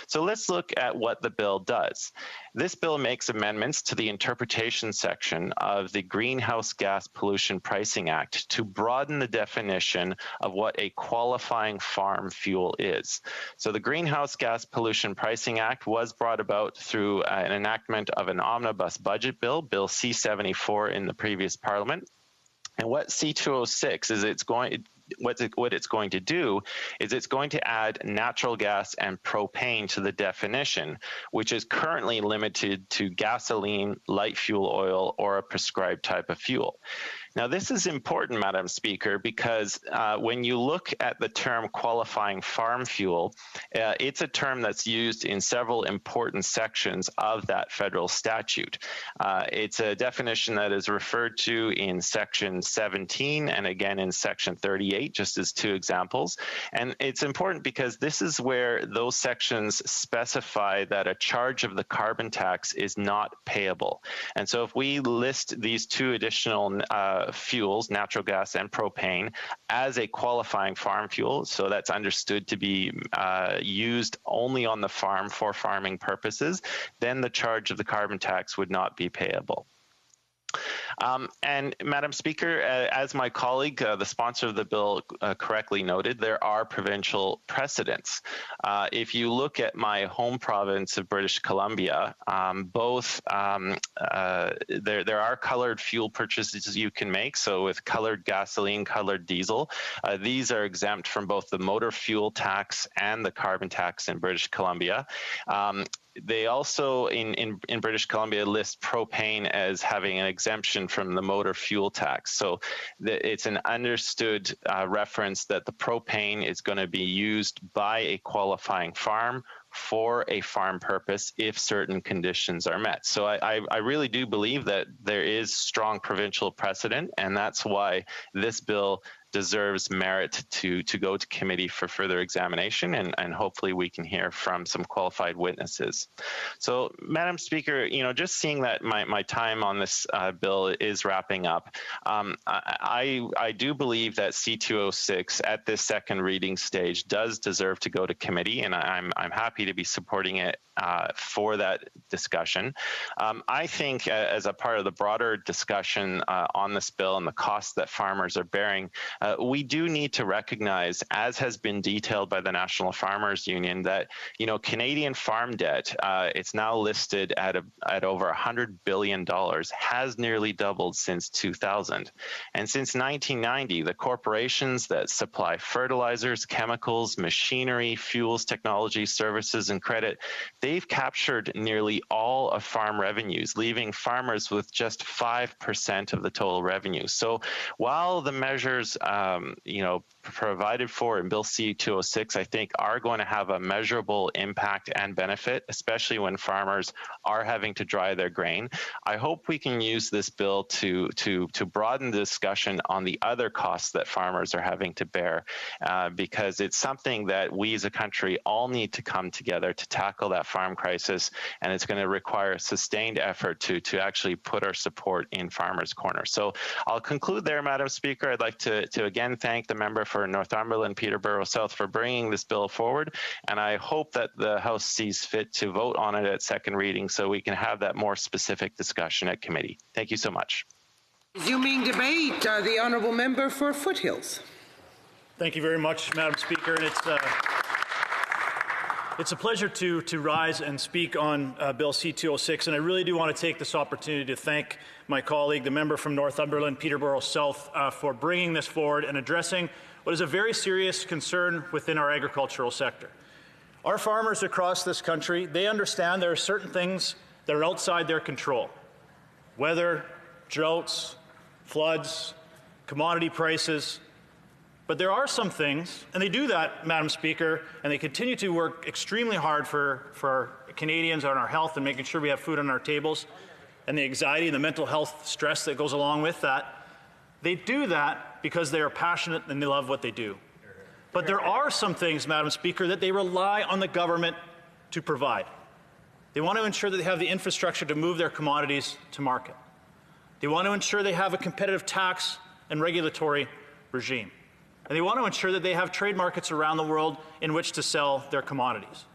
So let's look at what the bill does. This bill makes amendments to the interpretation section of the Greenhouse Gas Pollution Pricing Act to broaden the definition of what a qualifying farm fuel is. So the Greenhouse Gas Pollution Pricing Act was brought about through an enactment of an omnibus budget bill, Bill C-74 in the previous Parliament. And what C-206 is what it's going to do is it's going to add natural gas and propane to the definition, which is currently limited to gasoline, light fuel oil, or a prescribed type of fuel. Now, this is important, Madam Speaker, because when you look at the term qualifying farm fuel, it's a term that's used in several important sections of that federal statute. It's a definition that is referred to in Section 17 and again in Section 38, just as two examples. And it's important because this is where those sections specify that a charge of the carbon tax is not payable. And so if we list these two additional fuels, natural gas and propane, as a qualifying farm fuel, so that's understood to be used only on the farm for farming purposes, then the charge of the carbon tax would not be payable. And Madam Speaker, as my colleague, the sponsor of the bill, correctly noted, there are provincial precedents. If you look at my home province of British Columbia, there are colored fuel purchases you can make. So with colored gasoline, colored diesel, these are exempt from both the motor fuel tax and the carbon tax in British Columbia. They also, in British Columbia, list propane as having an exemption from the motor fuel tax. So it's an understood reference that the propane is going to be used by a qualifying farm for a farm purpose if certain conditions are met. So I really do believe that there is strong provincial precedent, and that's why this bill deserves merit to go to committee for further examination, and hopefully we can hear from some qualified witnesses. So, Madam Speaker, just seeing that my time on this bill is wrapping up, I do believe that C206 at this second reading stage does deserve to go to committee, and I'm happy to be supporting it for that discussion. I think as a part of the broader discussion on this bill and the costs that farmers are bearing, we do need to recognize, as has been detailed by the National Farmers Union, that Canadian farm debt, it's now listed at over $100 billion, has nearly doubled since 2000. And since 1990, the corporations that supply fertilizers, chemicals, machinery, fuels, technology, services, and credit, they've captured nearly all of farm revenues, leaving farmers with just 5% of the total revenue. So while the measures provided for in Bill C-206, I think are going to have a measurable impact and benefit, especially when farmers are having to dry their grain, I hope we can use this bill to broaden the discussion on the other costs that farmers are having to bear, because it's something that we as a country all need to come together to tackle that farm crisis, and it's going to require a sustained effort to actually put our support in Farmers' Corner. So I'll conclude there, Madam Speaker. I'd like to again thank the member for Northumberland Peterborough South for bringing this bill forward, and I hope that the House sees fit to vote on it at second reading so we can have that more specific discussion at committee. Thank you so much. Resuming debate, the honourable member for Foothills. Thank you very much, Madam Speaker. And it's a pleasure to rise and speak on Bill C-206, and I really do want to take this opportunity to thank my colleague, the member from Northumberland Peterborough South, for bringing this forward and addressing what is a very serious concern within our agricultural sector. Our farmers across this country, they understand there are certain things that are outside their control. Weather, droughts, floods, commodity prices. But there are some things, and they do that, Madam Speaker, and they continue to work extremely hard for Canadians on our health and making sure we have food on our tables, and the anxiety and the mental health stress that goes along with that. They do that because they are passionate and they love what they do. But there are some things, Madam Speaker, that they rely on the government to provide. They want to ensure that they have the infrastructure to move their commodities to market. They want to ensure they have a competitive tax and regulatory regime. And they want to ensure that they have trade markets around the world in which to sell their commodities.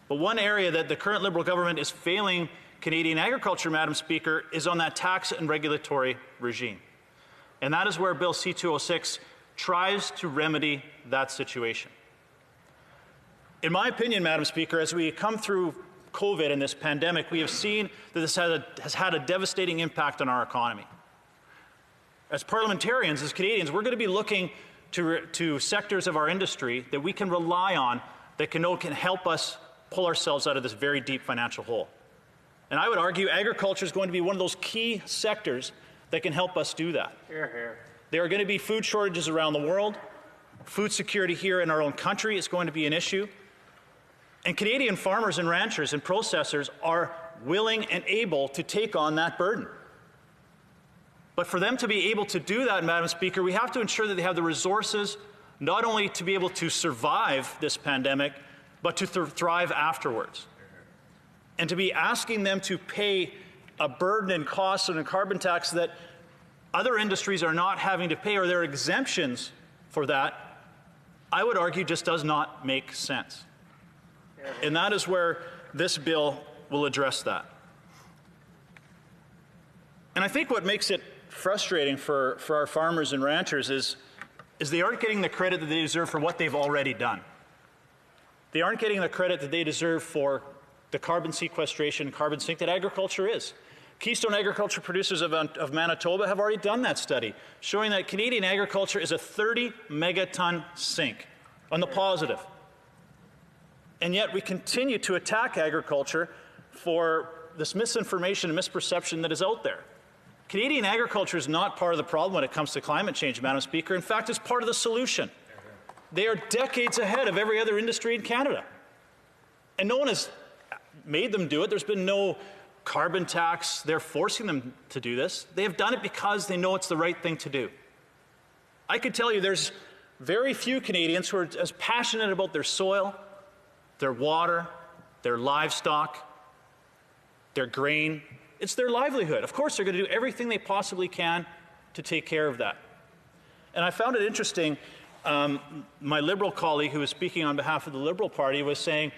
But one area that the current Liberal government is failing Canadian agriculture, Madam Speaker, is on that tax and regulatory regime. And that is where Bill C-206 tries to remedy that situation. In my opinion, Madam Speaker, as we come through COVID and this pandemic, we have seen that this has had a devastating impact on our economy. As parliamentarians, as Canadians, we're going to be looking to sectors of our industry that we can rely on that can help us pull ourselves out of this very deep financial hole. And I would argue agriculture is going to be one of those key sectors that can help us do that. Hear, hear. There are going to be food shortages around the world. Food security here in our own country is going to be an issue. And Canadian farmers and ranchers and processors are willing and able to take on that burden. But for them to be able to do that, Madam Speaker, we have to ensure that they have the resources not only to be able to survive this pandemic, but to thrive afterwards. And to be asking them to pay a burden and costs and a carbon tax that other industries are not having to pay, or there are exemptions for that, I would argue just does not make sense. And that is where this bill will address that. And I think what makes it frustrating for our farmers and ranchers is they aren't getting the credit that they deserve for what they've already done. They aren't getting the credit that they deserve for the carbon sequestration, carbon sink that agriculture is. Keystone Agriculture Producers of Manitoba have already done that study, showing that Canadian agriculture is a 30 megaton sink on the positive. And yet we continue to attack agriculture for this misinformation and misperception that is out there. Canadian agriculture is not part of the problem when it comes to climate change, Madam Speaker. In fact, it's part of the solution. They are decades ahead of every other industry in Canada. And no one has made them do it. There's been no carbon tax. They're forcing them to do this. They have done it because they know it's the right thing to do. I could tell you there's very few Canadians who are as passionate about their soil, their water, their livestock, their grain. It's their livelihood. Of course, they're going to do everything they possibly can to take care of that. And I found it interesting, my Liberal colleague who was speaking on behalf of the Liberal Party was saying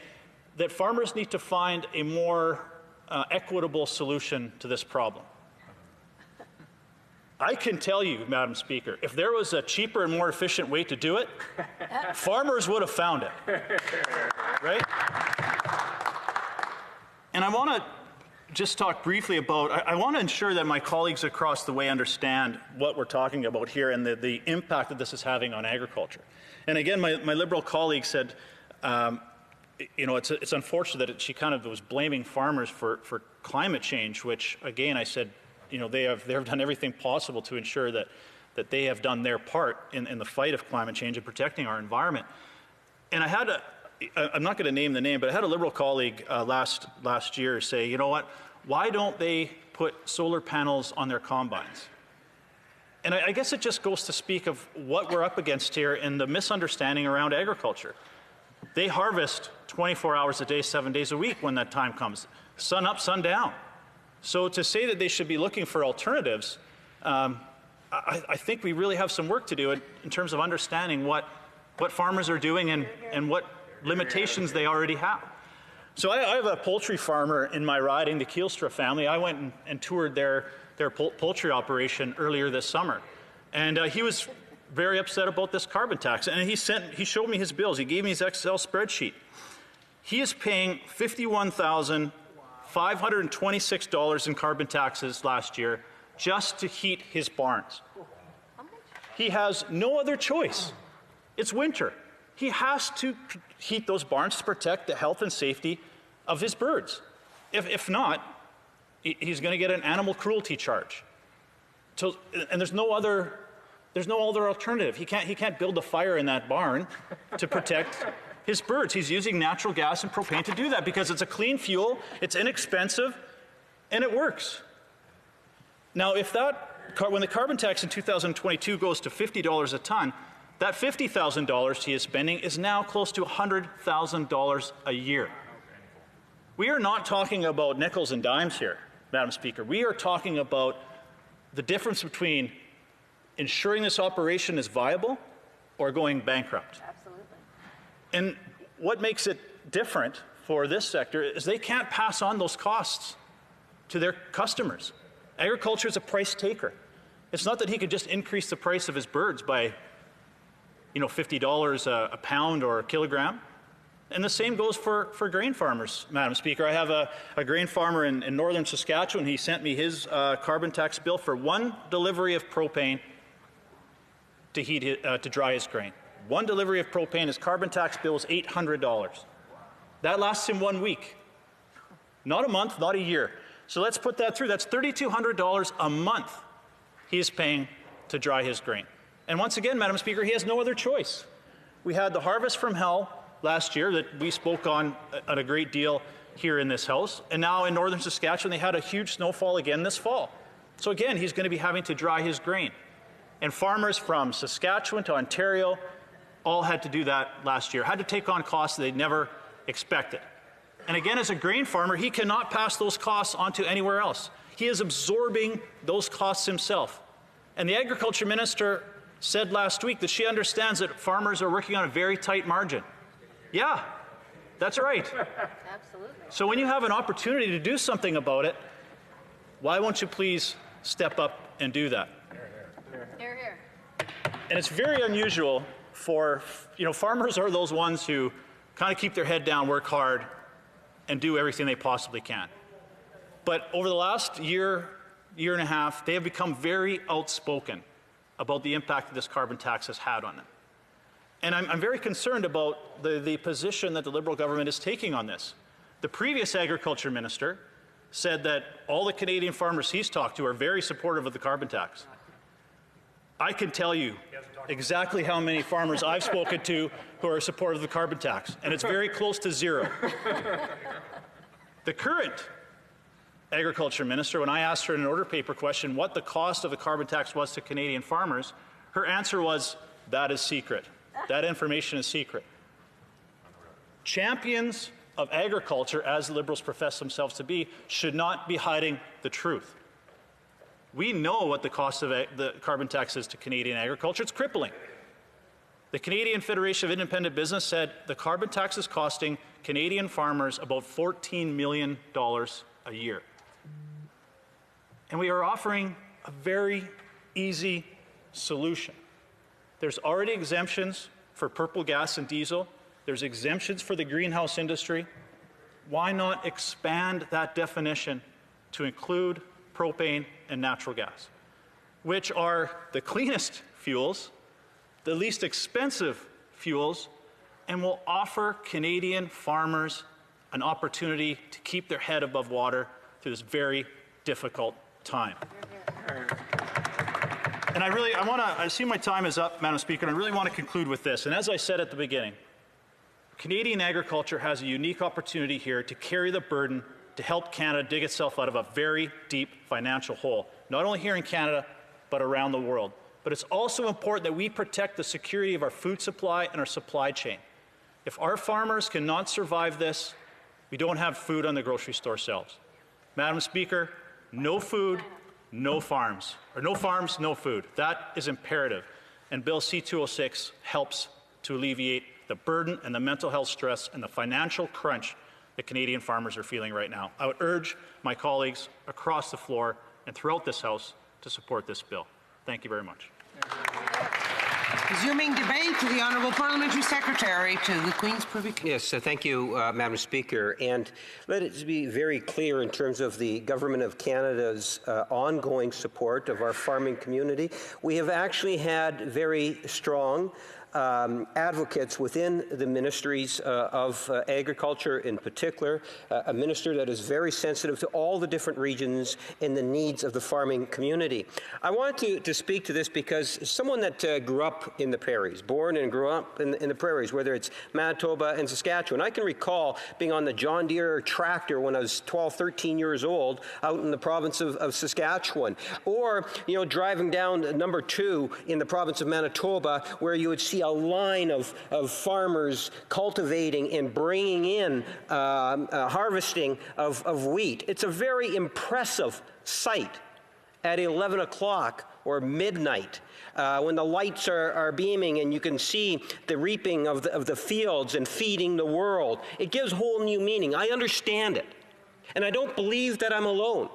that farmers need to find a more equitable solution to this problem. I can tell you, Madam Speaker, if there was a cheaper and more efficient way to do it, farmers would have found it, right? And I want to just talk briefly about, I want to ensure that my colleagues across the way understand what we're talking about here and the impact that this is having on agriculture. And again, my Liberal colleague said, you know, it's unfortunate that she kind of was blaming farmers for climate change, which again, I said, you know, they have done everything possible to ensure that they have done their part in the fight of climate change and protecting our environment. And I'm not going to name the name, but I had a Liberal colleague last year say, you know what, why don't they put solar panels on their combines? And I guess it just goes to speak of what we're up against here and the misunderstanding around agriculture. They harvest 24 hours a day, 7 days a week when that time comes, sun up, sun down. So to say that they should be looking for alternatives, I think we really have some work to do in terms of understanding what farmers are doing and what limitations they already have. So I have a poultry farmer in my riding, the Kielstra family. I went and toured their poultry operation earlier this summer. And he was very upset about this carbon tax. And he showed me his bills. He gave me his Excel spreadsheet. He is paying $51,526 in carbon taxes last year just to heat his barns. He has no other choice. It's winter. He has to heat those barns to protect the health and safety of his birds. If not, he's going to get an animal cruelty charge. So, and there's no other alternative. He can't build a fire in that barn to protect his birds. He's using natural gas and propane to do that because it's a clean fuel, it's inexpensive, and it works. Now, when the carbon tax in 2022 goes to $50 a ton, that $50,000 he is spending is now close to $100,000 a year. We are not talking about nickels and dimes here, Madam Speaker. We are talking about the difference between ensuring this operation is viable or going bankrupt. Absolutely. And what makes it different for this sector is they can't pass on those costs to their customers. Agriculture is a price taker. It's not that he could just increase the price of his birds by, you know, $50 a pound or a kilogram. And the same goes for grain farmers, Madam Speaker. I have a grain farmer in northern Saskatchewan. He sent me his carbon tax bill for one delivery of propane to dry his grain. One delivery of propane, his carbon tax bill is $800. That lasts him 1 week. Not a month, not a year. So let's put that through. That's $3,200 a month he is paying to dry his grain. And once again, Madam Speaker, he has no other choice. We had the Harvest from Hell last year that we spoke on a great deal here in this House. And now in northern Saskatchewan, they had a huge snowfall again this fall. So again, he's going to be having to dry his grain. And farmers from Saskatchewan to Ontario all had to do that last year, had to take on costs they'd never expected. And again, as a grain farmer, he cannot pass those costs on to anywhere else. He is absorbing those costs himself. And the Agriculture Minister said last week that she understands that farmers are working on a very tight margin. Yeah, that's right. Absolutely. So when you have an opportunity to do something about it, why won't you please step up and do that. And it's very unusual for, farmers are those ones who kind of keep their head down, work hard, and do everything they possibly can. But over the last year and a half, they have become very outspoken about the impact that this carbon tax has had on them. And I'm very concerned about the position that the Liberal government is taking on this. The previous agriculture minister said that all the Canadian farmers he's talked to are very supportive of the carbon tax. I can tell you exactly how many farmers I've spoken to who are supportive of the carbon tax, and it's very close to zero. The current agriculture minister, when I asked her in an order paper question what the cost of the carbon tax was to Canadian farmers, her answer was, that is secret. That information is secret. Champions of agriculture, as the Liberals profess themselves to be, should not be hiding the truth. We know what the cost of the carbon tax is to Canadian agriculture. It's crippling. The Canadian Federation of Independent Business said the carbon tax is costing Canadian farmers about $14 million a year. And we are offering a very easy solution. There's already exemptions for purple gas and diesel. There's exemptions for the greenhouse industry. Why not expand that definition to include propane and natural gas, which are the cleanest fuels, the least expensive fuels, and will offer Canadian farmers an opportunity to keep their head above water through this very difficult time. And I see my time is up, Madam Speaker, and I really want to conclude with this. And as I said at the beginning, Canadian agriculture has a unique opportunity here to carry the burden to help Canada dig itself out of a very deep financial hole, not only here in Canada, but around the world. But it's also important that we protect the security of our food supply and our supply chain. If our farmers cannot survive this, we don't have food on the grocery store shelves. Madam Speaker, no food, no farms. Or no farms, no food. That is imperative. And Bill C-206 helps to alleviate the burden and the mental health stress and the financial crunch that Canadian farmers are feeling right now. I would urge my colleagues across the floor and throughout this House to support this bill. Thank you very much. Resuming debate, to the Honourable Parliamentary Secretary to the Queen's Privy Council. Yes, thank you, Madam Speaker. And let it be very clear in terms of the Government of Canada's ongoing support of our farming community. We have actually had very strong advocates within the ministries of agriculture in particular, a minister that is very sensitive to all the different regions and the needs of the farming community. I wanted to speak to this because someone that grew up in the prairies, born and grew up in the prairies, whether it's Manitoba and Saskatchewan, I can recall being on the John Deere tractor when I was 12, 13 years old out in the province of Saskatchewan, or driving down number 2 in the province of Manitoba, where you would see a line of farmers cultivating and bringing in harvesting of wheat. It's a very impressive sight at 11 o'clock or midnight when the lights are beaming and you can see the reaping of the fields and feeding the world. It gives whole new meaning. I understand it. And I don't believe that I'm alone.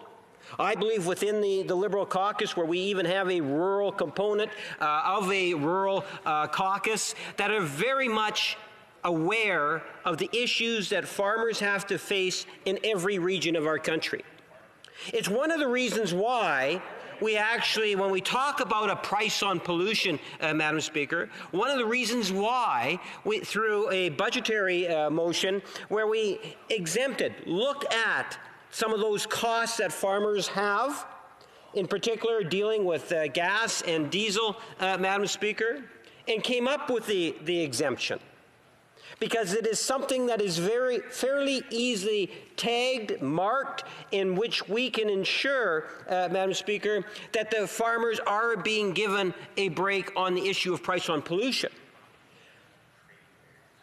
I believe within the Liberal caucus, where we even have a rural component of a rural caucus, that are very much aware of the issues that farmers have to face in every region of our country. It's one of the reasons why we actually, when we talk about a price on pollution, Madam Speaker, one of the reasons why we, through a budgetary motion where we look at some of those costs that farmers have, in particular dealing with gas and diesel, Madam Speaker, and came up with the exemption. Because it is something that is fairly easily tagged, marked, in which we can ensure, Madam Speaker, that the farmers are being given a break on the issue of price on pollution.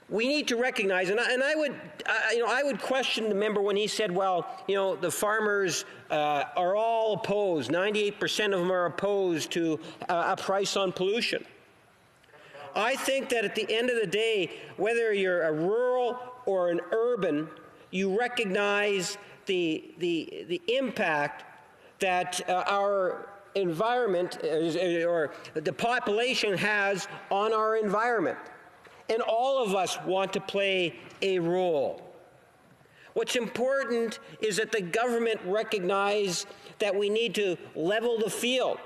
We need to recognize, and I would question the member when he said, well, the farmers are all opposed. 98% of them are opposed to a price on pollution. I think that at the end of the day, whether you're a rural or an urban, you recognize the impact that our environment or the population has on our environment. And all of us want to play a role. What's important is that the government recognize that we need to level the field,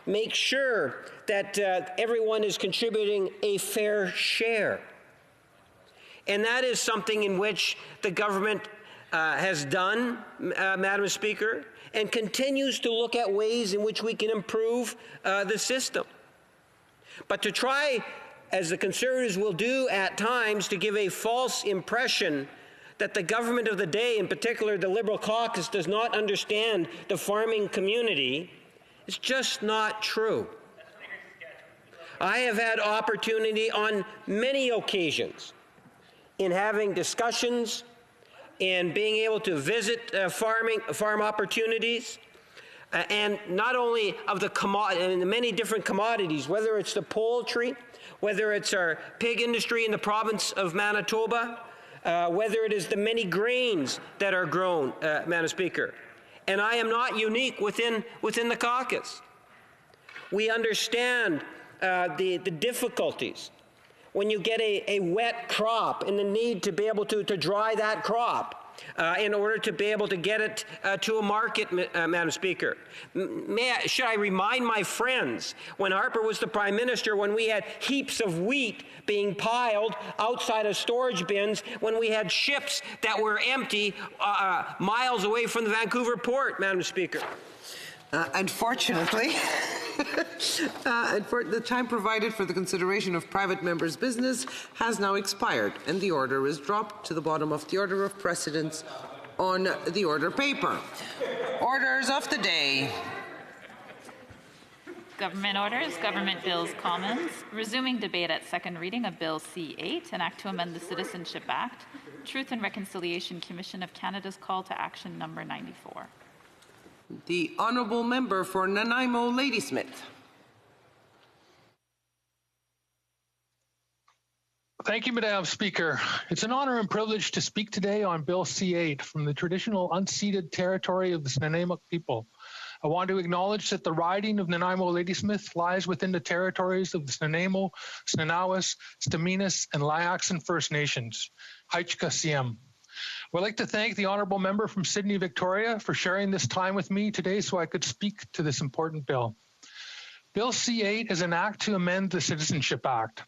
make sure that everyone is contributing a fair share. And that is something in which the government has done, Madam Speaker, and continues to look at ways in which we can improve the system. But to try, as the Conservatives will do at times, to give a false impression that the government of the day, in particular the Liberal caucus, does not understand the farming community, is just not true. I have had opportunity on many occasions in having discussions and being able to visit farm opportunities, and not only of the many different commodities, whether it's the poultry, whether it's our pig industry in the province of Manitoba, whether it is the many grains that are grown, Madam Speaker. And I am not unique within the caucus. We understand the difficulties when you get a wet crop and the need to be able to dry that crop in order to be able to get it to a market, Madam Speaker. Should I remind my friends, when Harper was the Prime Minister, when we had heaps of wheat being piled outside of storage bins, when we had ships that were empty miles away from the Vancouver port, Madam Speaker? Unfortunately, the time provided for the consideration of private members' business has now expired, and the order is dropped to the bottom of the order of precedence on the order paper. Orders of the day. Government orders, government bills, commons. Resuming debate at second reading of Bill C-8, an act to amend the Citizenship Act. Truth and Reconciliation Commission of Canada's call to action number 94. The honourable member for Nanaimo Ladysmith. Thank you, Madam Speaker. It's an honor and privilege to speak today on Bill C-8 from the traditional unceded territory of the Snuneymuxw people. I want to acknowledge that the riding of Nanaimo Ladysmith lies within the territories of the Snuneymuxw, Snuneymuxw, Staminas, and Layaxon First Nations. Haichka Siem. I would like to thank the honourable member from Sydney, Victoria, for sharing this time with me today so I could speak to this important bill. Bill C-8 is an act to amend the Citizenship Act.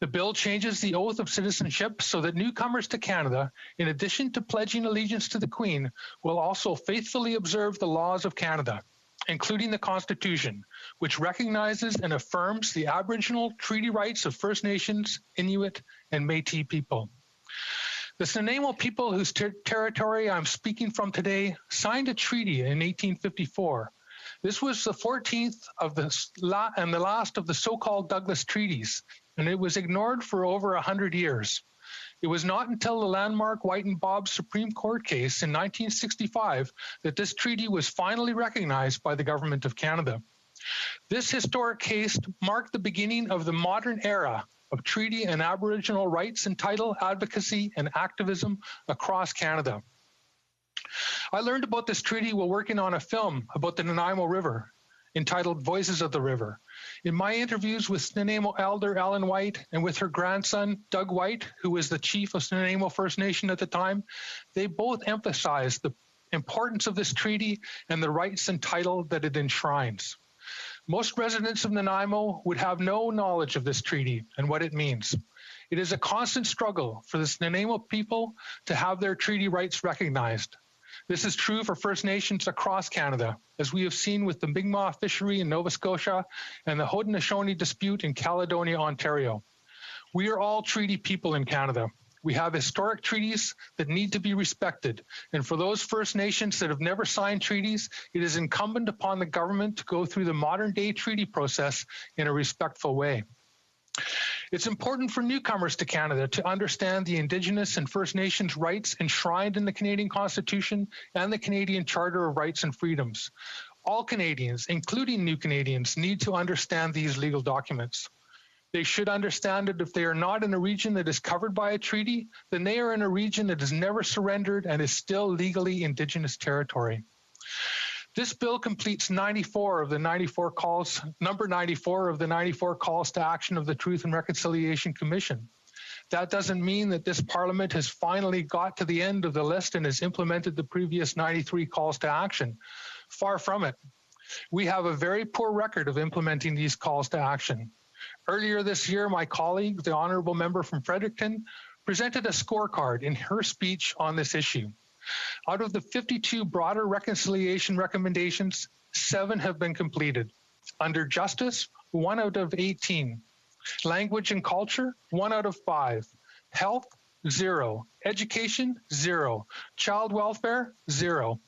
The bill changes the oath of citizenship so that newcomers to Canada, in addition to pledging allegiance to the Queen, will also faithfully observe the laws of Canada, including the Constitution, which recognizes and affirms the Aboriginal treaty rights of First Nations, Inuit, and Métis people. The Snuneymuxw people whose territory I'm speaking from today signed a treaty in 1854. This was the 14th of and the last of the so-called Douglas Treaties, and it was ignored for over 100 years. It was not until the landmark White and Bob's Supreme Court case in 1965 that this treaty was finally recognized by the Government of Canada. This historic case marked the beginning of the modern era of treaty and Aboriginal rights and title advocacy and activism across Canada. I learned about this treaty while working on a film about the Nanaimo River entitled Voices of the River. In my interviews with Snuneymuxw elder Ellen White and with her grandson Doug White, who was the chief of Snuneymuxw First Nation at the time, they both emphasized the importance of this treaty and the rights and title that it enshrines. Most residents of Nanaimo would have no knowledge of this treaty and what it means. It is a constant struggle for the Snuneymuxw people to have their treaty rights recognized. This is true for First Nations across Canada, as we have seen with the Mi'kmaq fishery in Nova Scotia and the Haudenosaunee dispute in Caledonia, Ontario. We are all treaty people in Canada. We have historic treaties that need to be respected. And for those First Nations that have never signed treaties, it is incumbent upon the government to go through the modern day treaty process in a respectful way. It's important for newcomers to Canada to understand the Indigenous and First Nations rights enshrined in the Canadian Constitution and the Canadian Charter of Rights and Freedoms. All Canadians, including new Canadians, need to understand these legal documents. They should understand that if they are not in a region that is covered by a treaty, then they are in a region that has never surrendered and is still legally Indigenous territory. This bill completes 94 of the 94 calls, number 94 of the 94 calls to action of the Truth and Reconciliation Commission. That doesn't mean that this Parliament has finally got to the end of the list and has implemented the previous 93 calls to action. Far from it. We have a very poor record of implementing these calls to action. Earlier this year, my colleague, the Honourable Member from Fredericton, presented a scorecard in her speech on this issue. Out of the 52 broader reconciliation recommendations, 7 have been completed. Under justice, 1 out of 18. Language and culture, 1 out of 5. Health, 0. Education, 0. Child welfare, 0.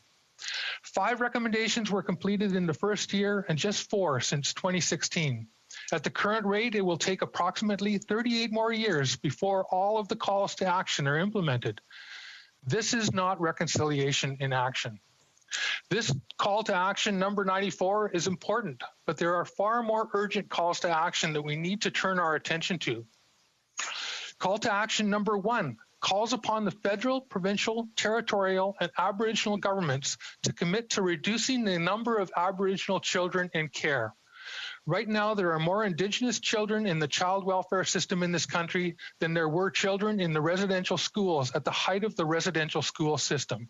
5 recommendations were completed in the first year and just 4 since 2016. At the current rate, it will take approximately 38 more years before all of the calls to action are implemented. This is not reconciliation in action. This call to action number 94 is important, but there are far more urgent calls to action that we need to turn our attention to. Call to action number 1 calls upon the federal, provincial, territorial, and Aboriginal governments to commit to reducing the number of Aboriginal children in care. Right now, there are more Indigenous children in the child welfare system in this country than there were children in the residential schools at the height of the residential school system.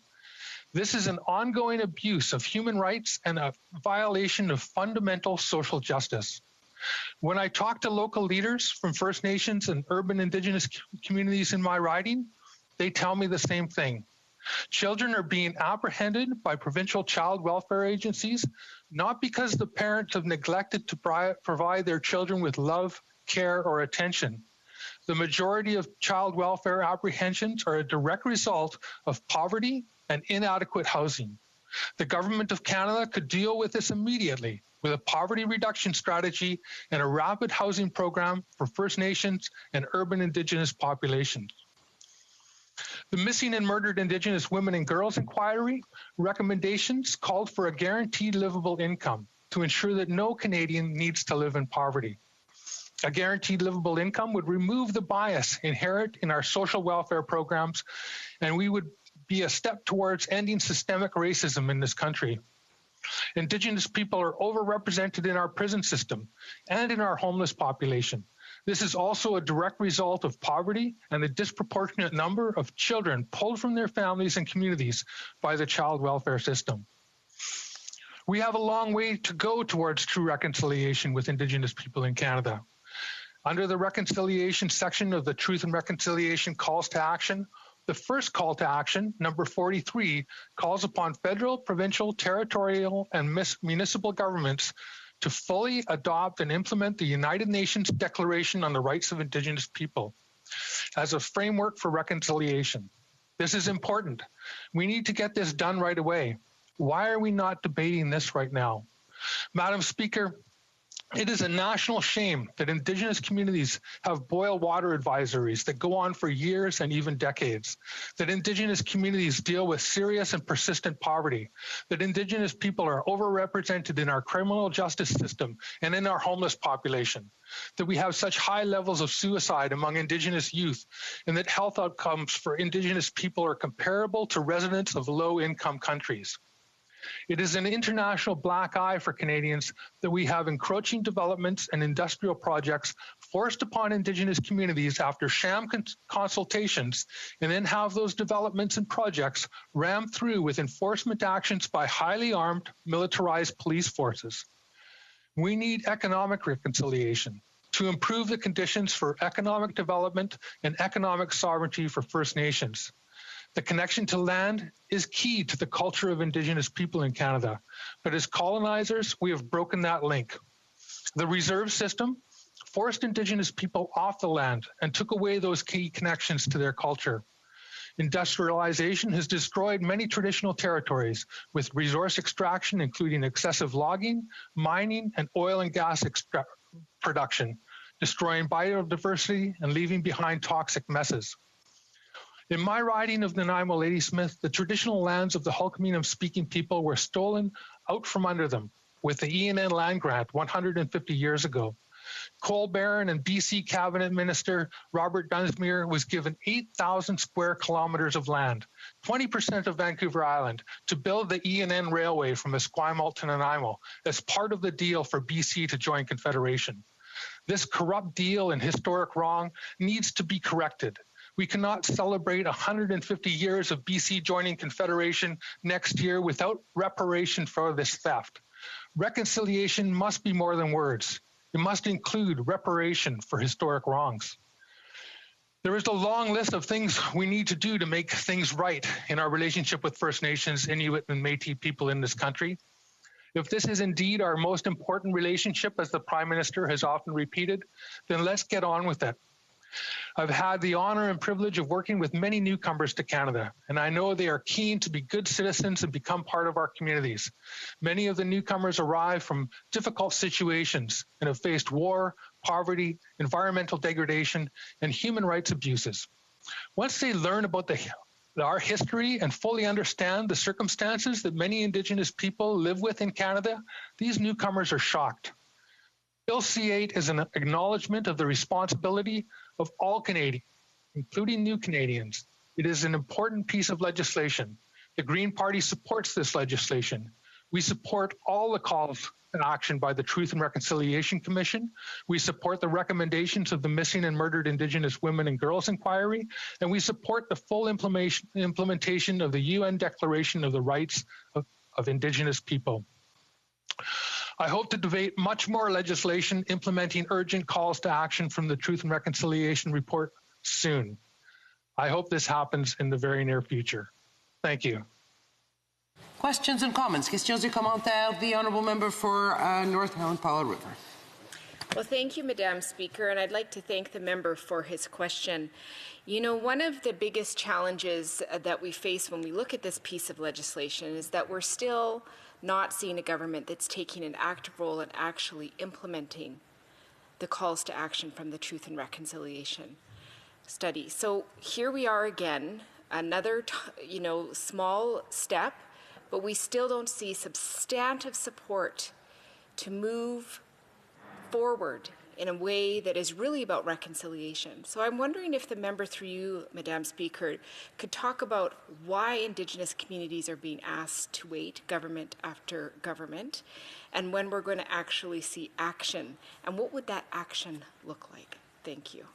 This is an ongoing abuse of human rights and a violation of fundamental social justice. When I talk to local leaders from First Nations and urban Indigenous communities in my riding, they tell me the same thing. Children are being apprehended by provincial child welfare agencies, not because the parents have neglected to provide their children with love, care, or attention. The majority of child welfare apprehensions are a direct result of poverty and inadequate housing. The Government of Canada could deal with this immediately with a poverty reduction strategy and a rapid housing program for First Nations and urban Indigenous populations. The Missing and Murdered Indigenous Women and Girls Inquiry recommendations called for a guaranteed livable income to ensure that no Canadian needs to live in poverty. A guaranteed livable income would remove the bias inherent in our social welfare programs, and we would be a step towards ending systemic racism in this country. Indigenous people are overrepresented in our prison system and in our homeless population. This is also a direct result of poverty and the disproportionate number of children pulled from their families and communities by the child welfare system. We have a long way to go towards true reconciliation with Indigenous people in Canada. Under the reconciliation section of the Truth and Reconciliation Calls to Action, the first call to action, number 43, calls upon federal, provincial, territorial, and municipal governments to fully adopt and implement the United Nations Declaration on the Rights of Indigenous People as a framework for reconciliation. This is important. We need to get this done right away. Why are we not debating this right now? Madam Speaker, it is a national shame that Indigenous communities have boil water advisories that go on for years and even decades, that Indigenous communities deal with serious and persistent poverty, that Indigenous people are overrepresented in our criminal justice system and in our homeless population, that we have such high levels of suicide among Indigenous youth, and that health outcomes for Indigenous people are comparable to residents of low-income countries. It is an international black eye for Canadians that we have encroaching developments and industrial projects forced upon Indigenous communities after sham consultations, and then have those developments and projects rammed through with enforcement actions by highly armed, militarized police forces. We need economic reconciliation to improve the conditions for economic development and economic sovereignty for First Nations. The connection to land is key to the culture of Indigenous people in Canada, but as colonizers, we have broken that link. The reserve system forced Indigenous people off the land and took away those key connections to their culture. Industrialization has destroyed many traditional territories with resource extraction, including excessive logging, mining, and oil and gas production, destroying biodiversity and leaving behind toxic messes. In my riding of Nanaimo Ladysmith, the traditional lands of the Hulkaminam-speaking people were stolen out from under them with the ENN land grant 150 years ago. Coal Baron and BC Cabinet Minister Robert Dunsmuir was given 8,000 square kilometers of land, 20% of Vancouver Island, to build the ENN Railway from Esquimalt to Nanaimo as part of the deal for BC to join Confederation. This corrupt deal and historic wrong needs to be corrected. We cannot celebrate 150 years of BC joining Confederation next year without reparation for this theft. Reconciliation must be more than words. It must include reparation for historic wrongs. There is a long list of things we need to do to make things right in our relationship with First Nations, Inuit, and Métis people in this country. If this is indeed our most important relationship, as the Prime Minister has often repeated, then let's get on with it. I've had the honor and privilege of working with many newcomers to Canada, and I know they are keen to be good citizens and become part of our communities. Many of the newcomers arrive from difficult situations and have faced war, poverty, environmental degradation, and human rights abuses. Once they learn about our history and fully understand the circumstances that many Indigenous people live with in Canada, these newcomers are shocked. Bill C-8 is an acknowledgement of the responsibility of all Canadians, including new Canadians. It is an important piece of legislation. The Green Party supports this legislation. We support all the calls to action by the Truth and Reconciliation Commission. We support the recommendations of the Missing and Murdered Indigenous Women and Girls Inquiry, and we support the full implementation of the UN Declaration of the Rights of Indigenous People. I hope to debate much more legislation implementing urgent calls to action from the Truth and Reconciliation Report soon. I hope this happens in the very near future. Thank you. Questions and comments? Questions et commentaires. The Honourable Member for North Island, Powell River. Well, thank you, Madam Speaker, and I'd like to thank the member for his question. You know, one of the biggest challenges that we face when we look at this piece of legislation is that we're still not seeing a government that's taking an active role in actually implementing the calls to action from the Truth and Reconciliation study. So here we are again, another small step, but we still don't see substantive support to move forward in a way that is really about reconciliation. So I'm wondering if the member through you, Madam Speaker, could talk about why Indigenous communities are being asked to wait government after government, and when we're going to actually see action, and what would that action look like? Thank you.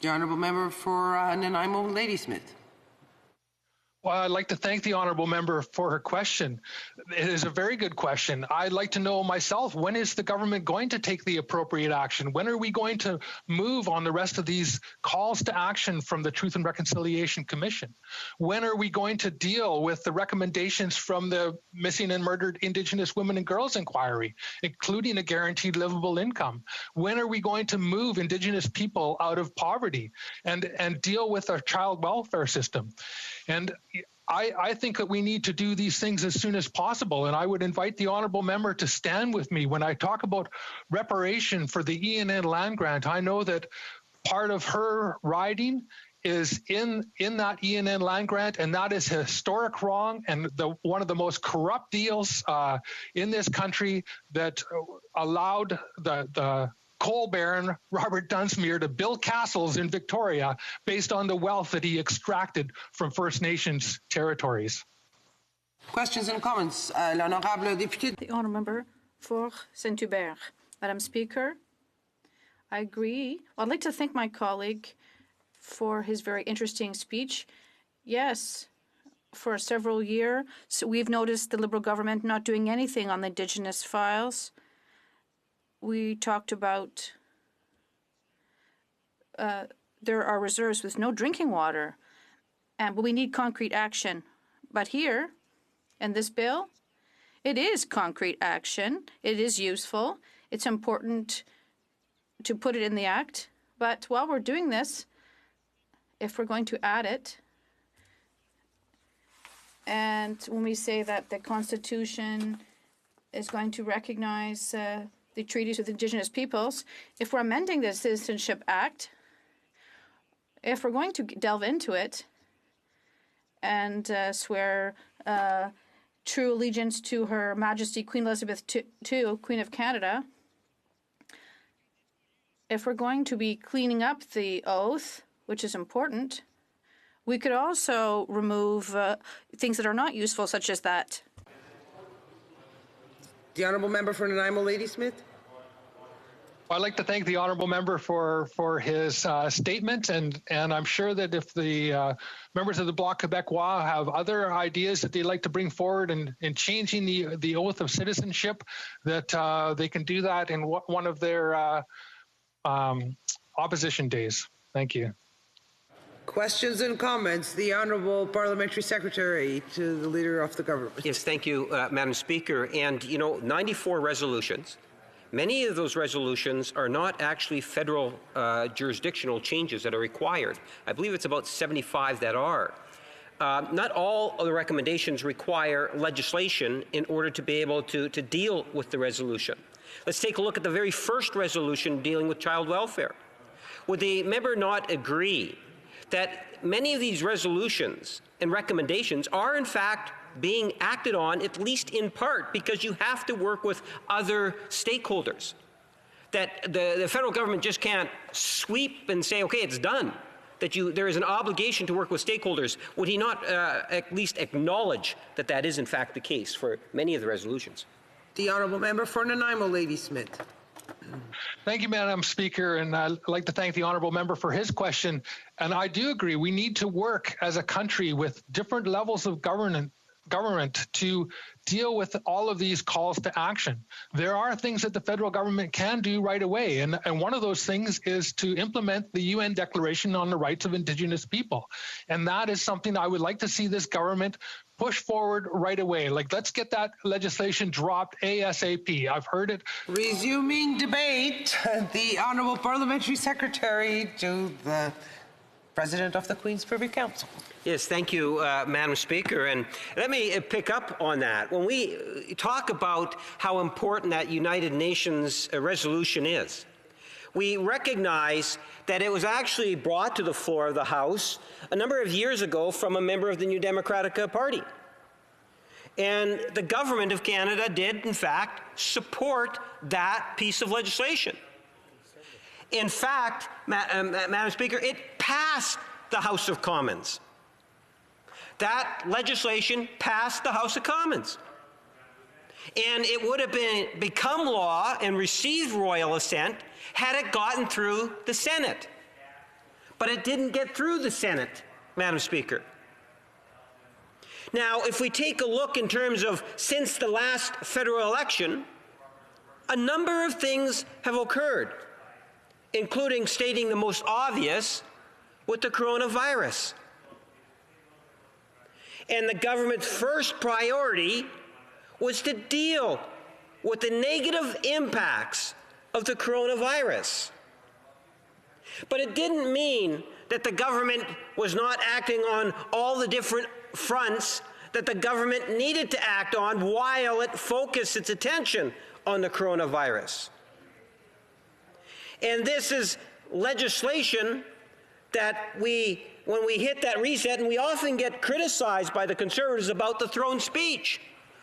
The Honourable Member for Nanaimo, Ladysmith. Well, I'd like to thank the Honourable Member for her question. It is a very good question. I'd like to know myself, when is the government going to take the appropriate action? When are we going to move on the rest of these calls to action from the Truth and Reconciliation Commission? When are we going to deal with the recommendations from the Missing and Murdered Indigenous Women and Girls Inquiry, including a guaranteed livable income? When are we going to move Indigenous people out of poverty and deal with our child welfare system? And I think that we need to do these things as soon as possible, and I would invite the Honourable Member to stand with me when I talk about reparation for the ENN land grant. I know that part of her riding is in that ENN land grant, and that is historic wrong and one of the most corrupt deals in this country that allowed the coal baron Robert Dunsmuir to build castles in Victoria based on the wealth that he extracted from First Nations territories. Questions and comments. L'honorable député. The honourable member for Saint-Hubert. Madam Speaker, I agree. I'd like to thank my colleague for his very interesting speech. Yes, for several years, we've noticed the Liberal government not doing anything on the Indigenous files. We talked about there are reserves with no drinking water, but we need concrete action. But here, in this bill, it is concrete action. It is useful. It's important to put it in the Act. But while we're doing this, if we're going to add it, and when we say that the Constitution is going to recognize the treaties with Indigenous peoples, if we're amending the Citizenship Act, if we're going to delve into it and swear true allegiance to Her Majesty Queen Elizabeth II, Queen of Canada, if we're going to be cleaning up the oath, which is important, we could also remove things that are not useful, such as that. The honourable member for Nanaimo, Ladysmith. I'd like to thank the honourable member for his statement, and I'm sure that if the members of the Bloc Québécois have other ideas that they'd like to bring forward in changing the oath of citizenship, that they can do that in one of their opposition days. Thank you. Questions and comments. The Honourable Parliamentary Secretary to the Leader of the Government. Yes, thank you, Madam Speaker. And, 94 resolutions. Many of those resolutions are not actually federal jurisdictional changes that are required. I believe it's about 75 that are. Not all of the recommendations require legislation in order to be able to deal with the resolution. Let's take a look at the very first resolution dealing with child welfare. Would the member not agree that many of these resolutions and recommendations are in fact being acted on, at least in part, because you have to work with other stakeholders? That the federal government just can't sweep and say, okay, it's done. That there is an obligation to work with stakeholders. Would he not at least acknowledge that that is in fact the case for many of the resolutions? The Honourable Member for Nanaimo, Ladysmith. Thank you, Madam Speaker, and I'd like to thank the honourable member for his question. And I do agree, we need to work as a country with different levels of government to deal with all of these calls to action. There are things that the federal government can do right away, and one of those things is to implement the UN Declaration on the Rights of Indigenous People. And that is something I would like to see this government push forward right away. Like, let's get that legislation dropped ASAP. I've heard it. Resuming debate, the Honourable Parliamentary Secretary to the President of the Queen's Privy Council. Yes, thank you, Madam Speaker. And let me pick up on that. When we talk about how important that United Nations resolution is, we recognize that it was actually brought to the floor of the House a number of years ago from a member of the New Democratic Party. And the Government of Canada did, in fact, support that piece of legislation. In fact, Madam Speaker, it passed the House of Commons. That legislation passed the House of Commons. And it would have become law and received royal assent had it gotten through the Senate. But it didn't get through the Senate, Madam Speaker. Now, if we take a look in terms of since the last federal election, a number of things have occurred, including stating the most obvious with the coronavirus. And the government's first priority was to deal with the negative impacts of the coronavirus. But it didn't mean that the government was not acting on all the different fronts that the government needed to act on while it focused its attention on the coronavirus. And this is legislation that when we hit that reset, and we often get criticized by the Conservatives about the throne speech.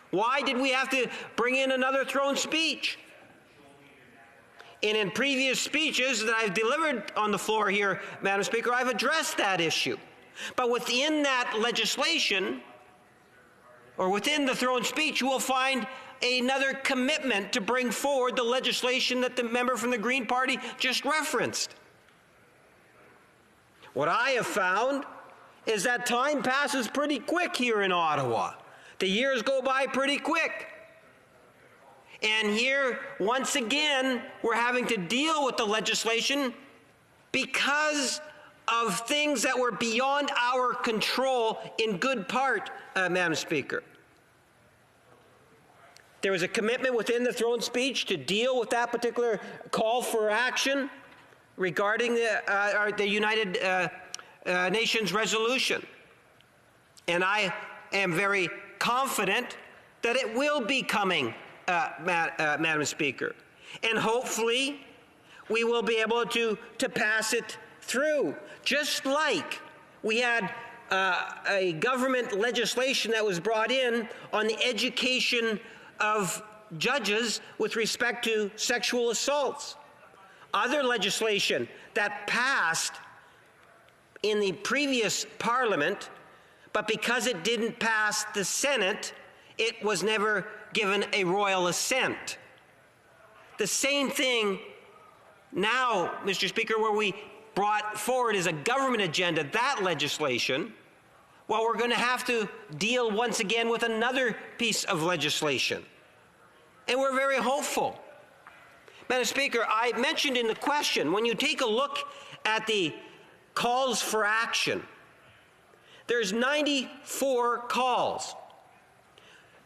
Why did we have to bring in another throne speech? And in previous speeches that I've delivered on the floor here, Madam Speaker, I've addressed that issue. But within that legislation, or within the throne speech, you will find another commitment to bring forward the legislation that the member from the Green Party just referenced. What I have found is that time passes pretty quick here in Ottawa. The years go by pretty quick. And here, once again, we're having to deal with the legislation because of things that were beyond our control in good part, Madam Speaker. There was a commitment within the throne speech to deal with that particular call for action regarding the United Nations resolution. And I am very confident that it will be coming, Madam Speaker. And hopefully we will be able to pass it through, just like we had a government legislation that was brought in on the education of judges with respect to sexual assaults. other legislation that passed in the previous Parliament, but because it didn't pass the Senate, it was never given a royal assent. The same thing now, Mr. Speaker, where we brought forward as a government agenda that legislation, well, we're going to have to deal once again with another piece of legislation. And we're very hopeful. Madam Speaker, I mentioned in the question, when you take a look at the calls for action, there's 94 calls.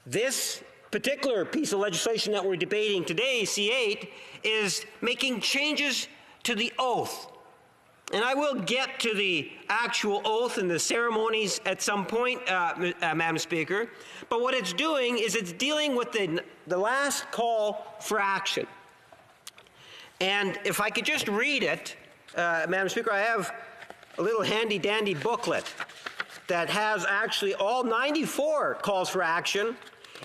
This particular piece of legislation that we're debating today, C8, is making changes to the oath. And I will get to the actual oath and the ceremonies at some point, Madam Speaker. But what it's doing is it's dealing with the last call for action. And if I could just read it, Madam Speaker, I have a little handy-dandy booklet that has actually all 94 calls for action.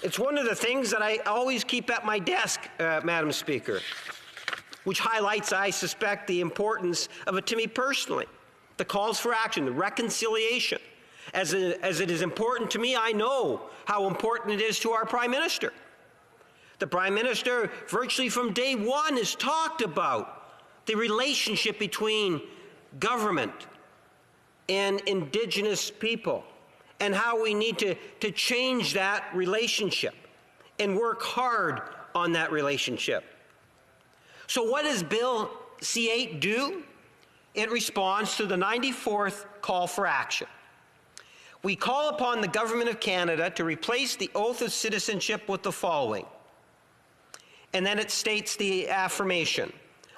It's one of the things that I always keep at my desk, Madam Speaker, which highlights, I suspect, the importance of it to me personally. The calls for action, the reconciliation. As it is important to me, I know how important it is to our Prime Minister. The Prime Minister, virtually from day one, has talked about the relationship between government and Indigenous people and how we need to change that relationship and work hard on that relationship. So what does Bill C8 do? It responds to the 94th call for action. We call upon the Government of Canada to replace the oath of citizenship with the following. And then it states the affirmation.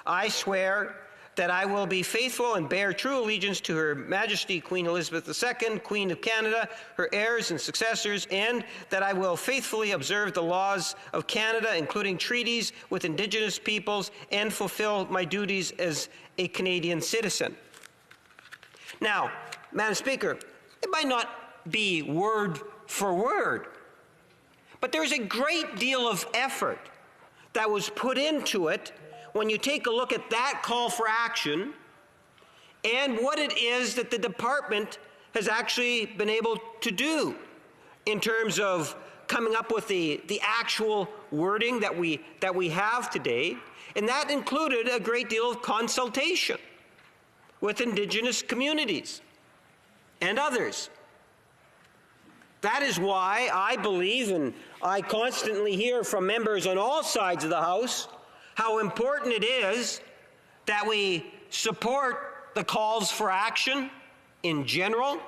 I swear that I will be faithful and bear true allegiance to Her Majesty Queen Elizabeth II, Queen of Canada, her heirs and successors, and that I will faithfully observe the laws of Canada, including treaties with Indigenous peoples, and fulfill my duties as a Canadian citizen. Now, Madam Speaker, it might not be word for word, but there's a great deal of effort that was put into it when you take a look at that call for action and what it is that the department has actually been able to do in terms of coming up with the actual wording that we have today. And that included a great deal of consultation with Indigenous communities and others. That is why I believe, and I constantly hear from members on all sides of the House, how important it is that we support the calls for action in general,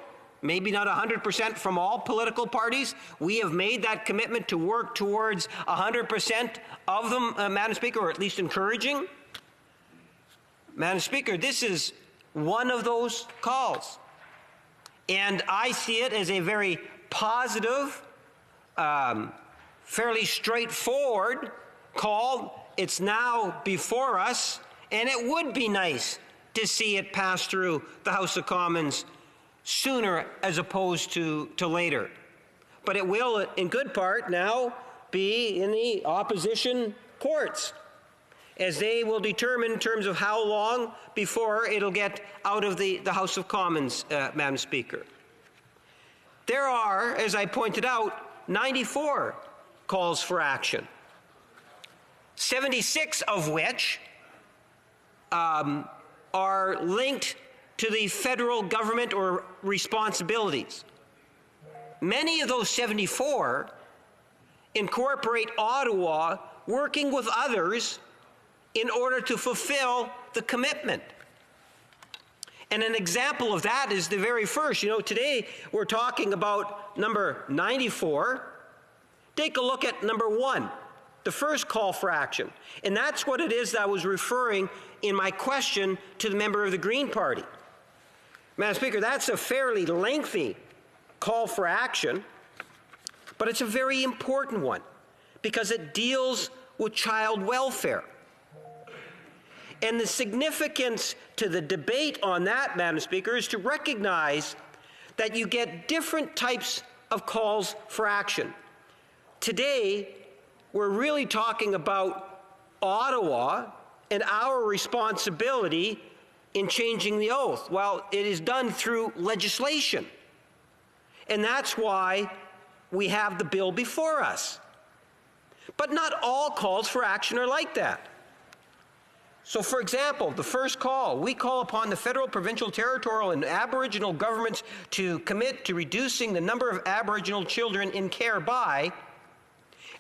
maybe not 100% from all political parties. We have made that commitment to work towards 100% of them, Madam Speaker, or at least encouraging. Madam Speaker, this is one of those calls. And I see it as a very positive, fairly straightforward call. It's now before us, and it would be nice to see it pass through the House of Commons sooner as opposed to later. But it will, in good part, now be in the opposition courts, as they will determine in terms of how long before it'll get out of the House of Commons, Madam Speaker. There are, as I pointed out, 94 calls for action, 76 of which are linked to the federal government or responsibilities. Many of those 74 incorporate Ottawa working with others in order to fulfill the commitment. And an example of that is the very first. You know, today we're talking about number 94. Take a look at number 1. The first call for action. And that's what it is that I was referring in my question to the member of the Green Party. Madam Speaker, that's a fairly lengthy call for action, but it's a very important one because it deals with child welfare. And the significance to the debate on that, Madam Speaker, is to recognize that you get different types of calls for action. Today, we're really talking about Ottawa and our responsibility in changing the oath? Well, it is done through legislation. And that's why we have the bill before us. But not all calls for action are like that. So, for example, the first call, we call upon the federal, provincial, territorial, and Aboriginal governments to commit to reducing the number of Aboriginal children in care by,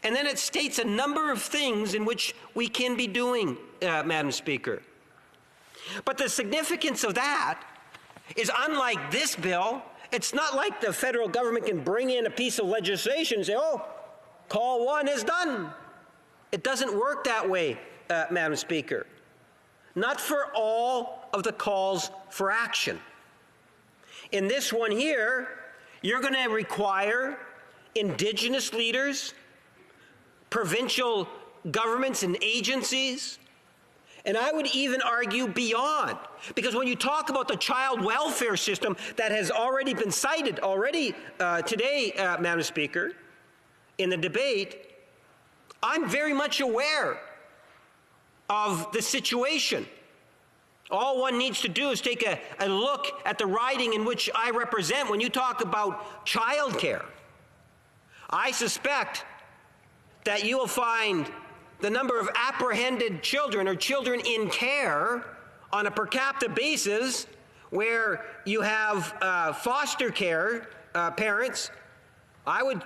and then it states a number of things in which we can be doing, Madam Speaker. But the significance of that is, unlike this bill, it's not like the federal government can bring in a piece of legislation and say, oh, call 1 is done. It doesn't work that way, Madam Speaker. Not for all of the calls for action. In this one here, you're going to require Indigenous leaders, provincial governments and agencies, and I would even argue beyond. Because when you talk about the child welfare system that has already been cited today, Madam Speaker, in the debate, I'm very much aware of the situation. All one needs to do is take a look at the riding in which I represent when you talk about childcare. I suspect that you will find the number of apprehended children or children in care on a per capita basis where you have foster care parents. I would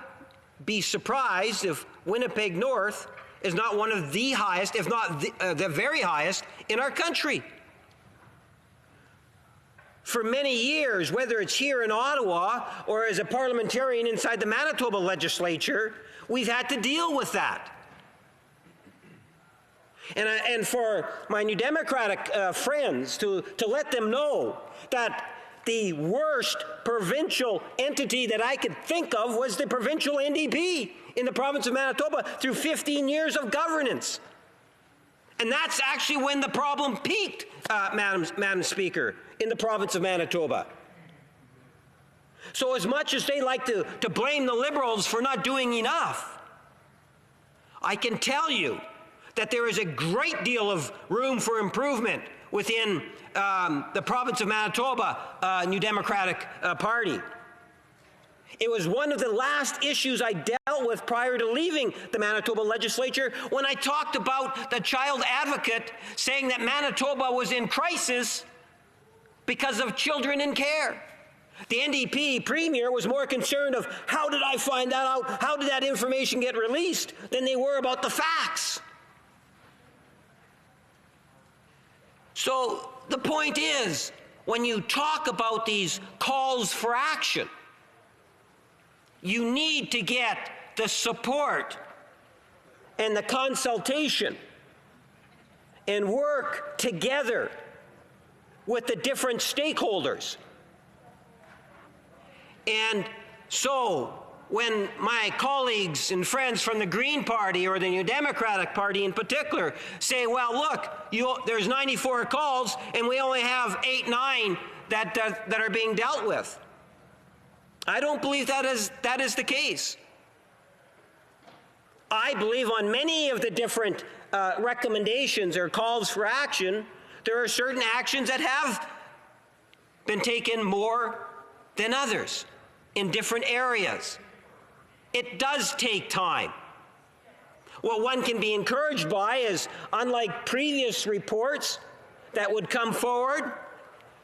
be surprised if Winnipeg North is not one of the highest, if not the very highest, in our country. For many years, whether it's here in Ottawa or as a parliamentarian inside the Manitoba legislature, we've had to deal with that. And for my New Democratic friends to let them know that the worst provincial entity that I could think of was the provincial NDP in the province of Manitoba through 15 years of governance. And that's actually when the problem peaked, Madam Speaker, in the province of Manitoba. So as much as they like to blame the Liberals for not doing enough, I can tell you that there is a great deal of room for improvement within the province of Manitoba New Democratic Party. It was one of the last issues I dealt with prior to leaving the Manitoba legislature when I talked about the child advocate saying that Manitoba was in crisis because of children in care. The NDP premier was more concerned of how did I find that out, how did that information get released, than they were about the facts. So the point is, when you talk about these calls for action, you need to get the support and the consultation and work together with the different stakeholders. And so when my colleagues and friends from the Green Party or the New Democratic Party in particular say, well, look, there's 94 calls and we only have 8, 9 that are being dealt with. I don't believe that is the case. I believe on many of the different recommendations or calls for action, there are certain actions that have been taken more than others in different areas. It does take time. What one can be encouraged by is, unlike previous reports that would come forward,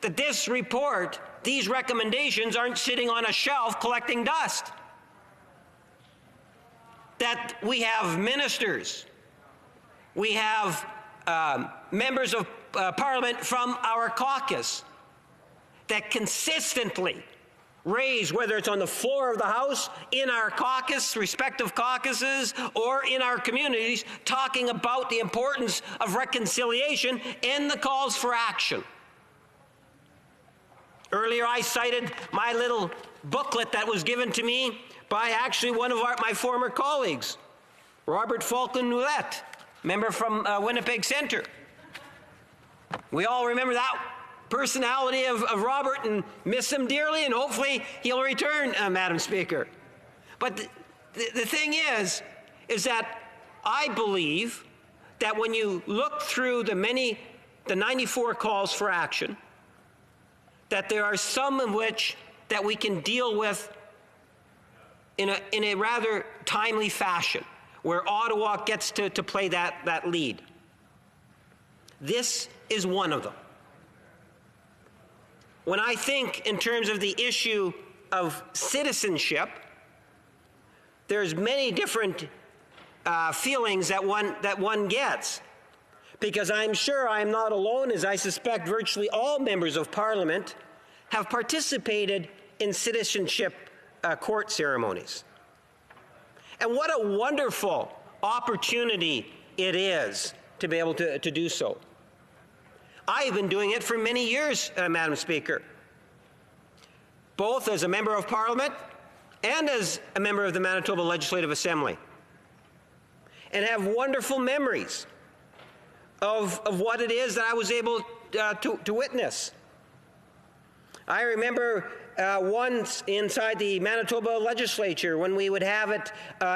that this report, these recommendations aren't sitting on a shelf collecting dust. That we have ministers, we have members of Parliament from our caucus that consistently raise, whether it's on the floor of the House, in our caucus, respective caucuses, or in our communities, talking about the importance of reconciliation and the calls for action. Earlier I cited my little booklet that was given to me by actually one of my former colleagues, Robert Falcon-Ouellette, member from Winnipeg Centre. We all remember that personality of Robert and miss him dearly, and hopefully he'll return, Madam Speaker. But the thing is that I believe that when you look through the 94 calls for action, that there are some in which that we can deal with in a rather timely fashion, where Ottawa gets to play that lead. This is one of them. When I think in terms of the issue of citizenship, there's many different feelings that one gets, because I'm sure I'm not alone, as I suspect virtually all members of Parliament have participated in citizenship court ceremonies. And what a wonderful opportunity it is to be able to do so. I've been doing it for many years, Madam Speaker, both as a member of Parliament and as a member of the Manitoba Legislative Assembly, and have wonderful memories of what it is that I was able to witness. I remember once inside the Manitoba legislature when we would have it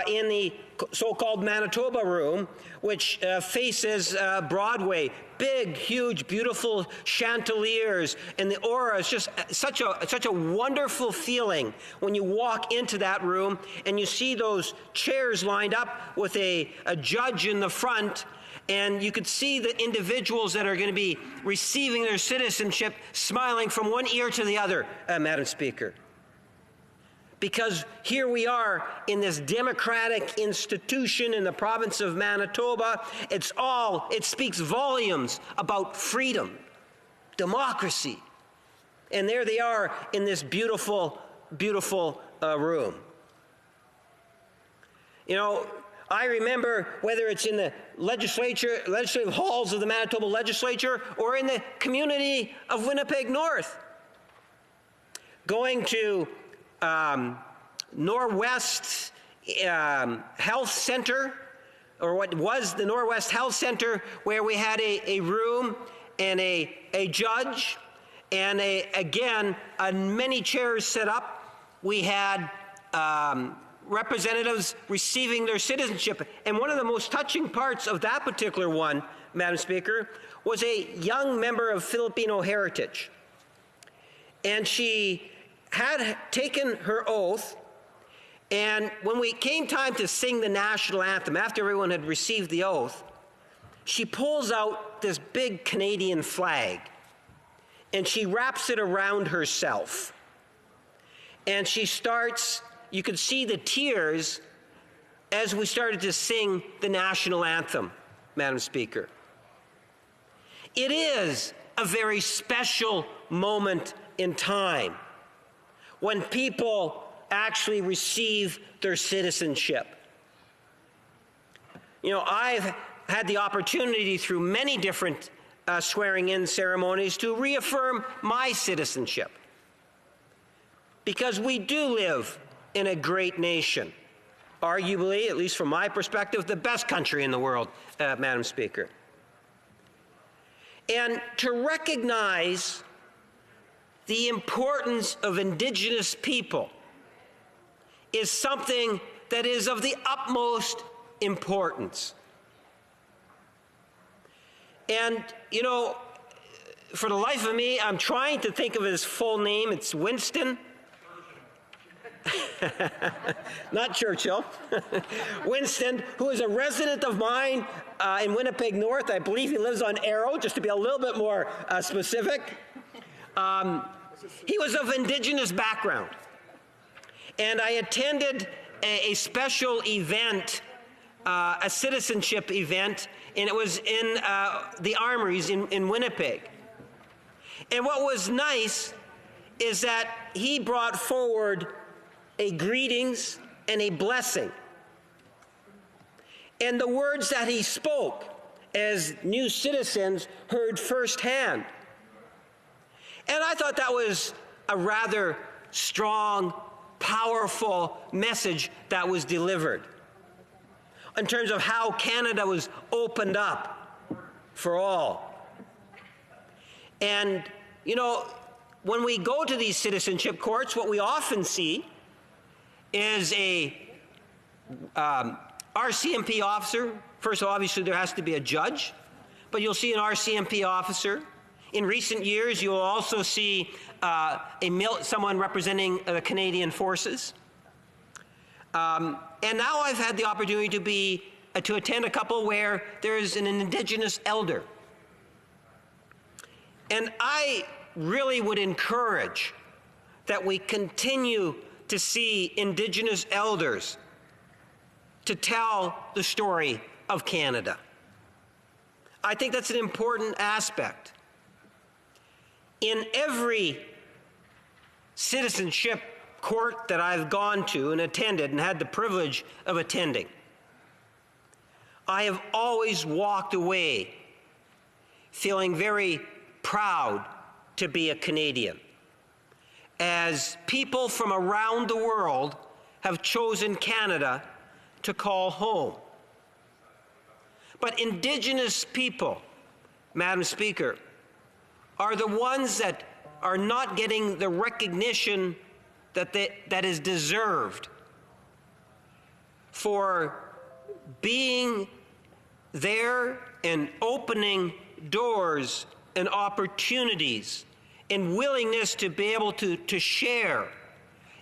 in the so-called Manitoba room, which faces Broadway. Big, huge, beautiful chandeliers, and the aura is just such a wonderful feeling when you walk into that room and you see those chairs lined up with a judge in the front, and you could see the individuals that are going to be receiving their citizenship smiling from one ear to the other, Madam Speaker. Because here we are in this democratic institution in the province of Manitoba. It speaks volumes about freedom, democracy. And there they are in this beautiful, beautiful room. You know, I remember, whether it's in the legislative halls of the Manitoba Legislature or in the community of Winnipeg North, going to Norwest Health Center, or what was the Norwest Health Center, where we had a room and a judge and again many chairs set up. We had representatives receiving their citizenship. And one of the most touching parts of that particular one, Madam Speaker, was a young member of Filipino heritage. And she had taken her oath, and when we came time to sing the national anthem, after everyone had received the oath, she pulls out this big Canadian flag, and she wraps it around herself. And she starts, you could see the tears as we started to sing the national anthem, Madam Speaker. It is a very special moment in time when people actually receive their citizenship. You know, I've had the opportunity through many different swearing-in ceremonies to reaffirm my citizenship, because we do live in a great nation, arguably, at least from my perspective, the best country in the world, Madam Speaker. And to recognize the importance of Indigenous people is something that is of the utmost importance. And, you know, for the life of me, I'm trying to think of his full name. It's Winston. Not Churchill. Winston, who is a resident of mine in Winnipeg North. I believe he lives on Arrow, just to be a little bit more specific. He was of Indigenous background. And I attended a special event, a citizenship event, and it was in the Armories in Winnipeg. And what was nice is that he brought forward a greetings and a blessing. And the words that he spoke, as new citizens heard firsthand. And I thought that was a rather strong, powerful message that was delivered in terms of how Canada was opened up for all. And, you know, when we go to these citizenship courts, what we often see is a RCMP officer First, obviously, there has to be a judge, but you'll see an RCMP officer. In recent years, you'll also see someone representing the Canadian Forces. And now I've had the opportunity to attend a couple where there's an Indigenous elder. And I really would encourage that we continue to see Indigenous elders to tell the story of Canada. I think that's an important aspect. In every citizenship court that I've gone to and attended and had the privilege of attending, I have always walked away feeling very proud to be a Canadian, as people from around the world have chosen Canada to call home. But Indigenous people, Madam Speaker, are the ones that are not getting the recognition that is deserved for being there and opening doors and opportunities and willingness to be able to share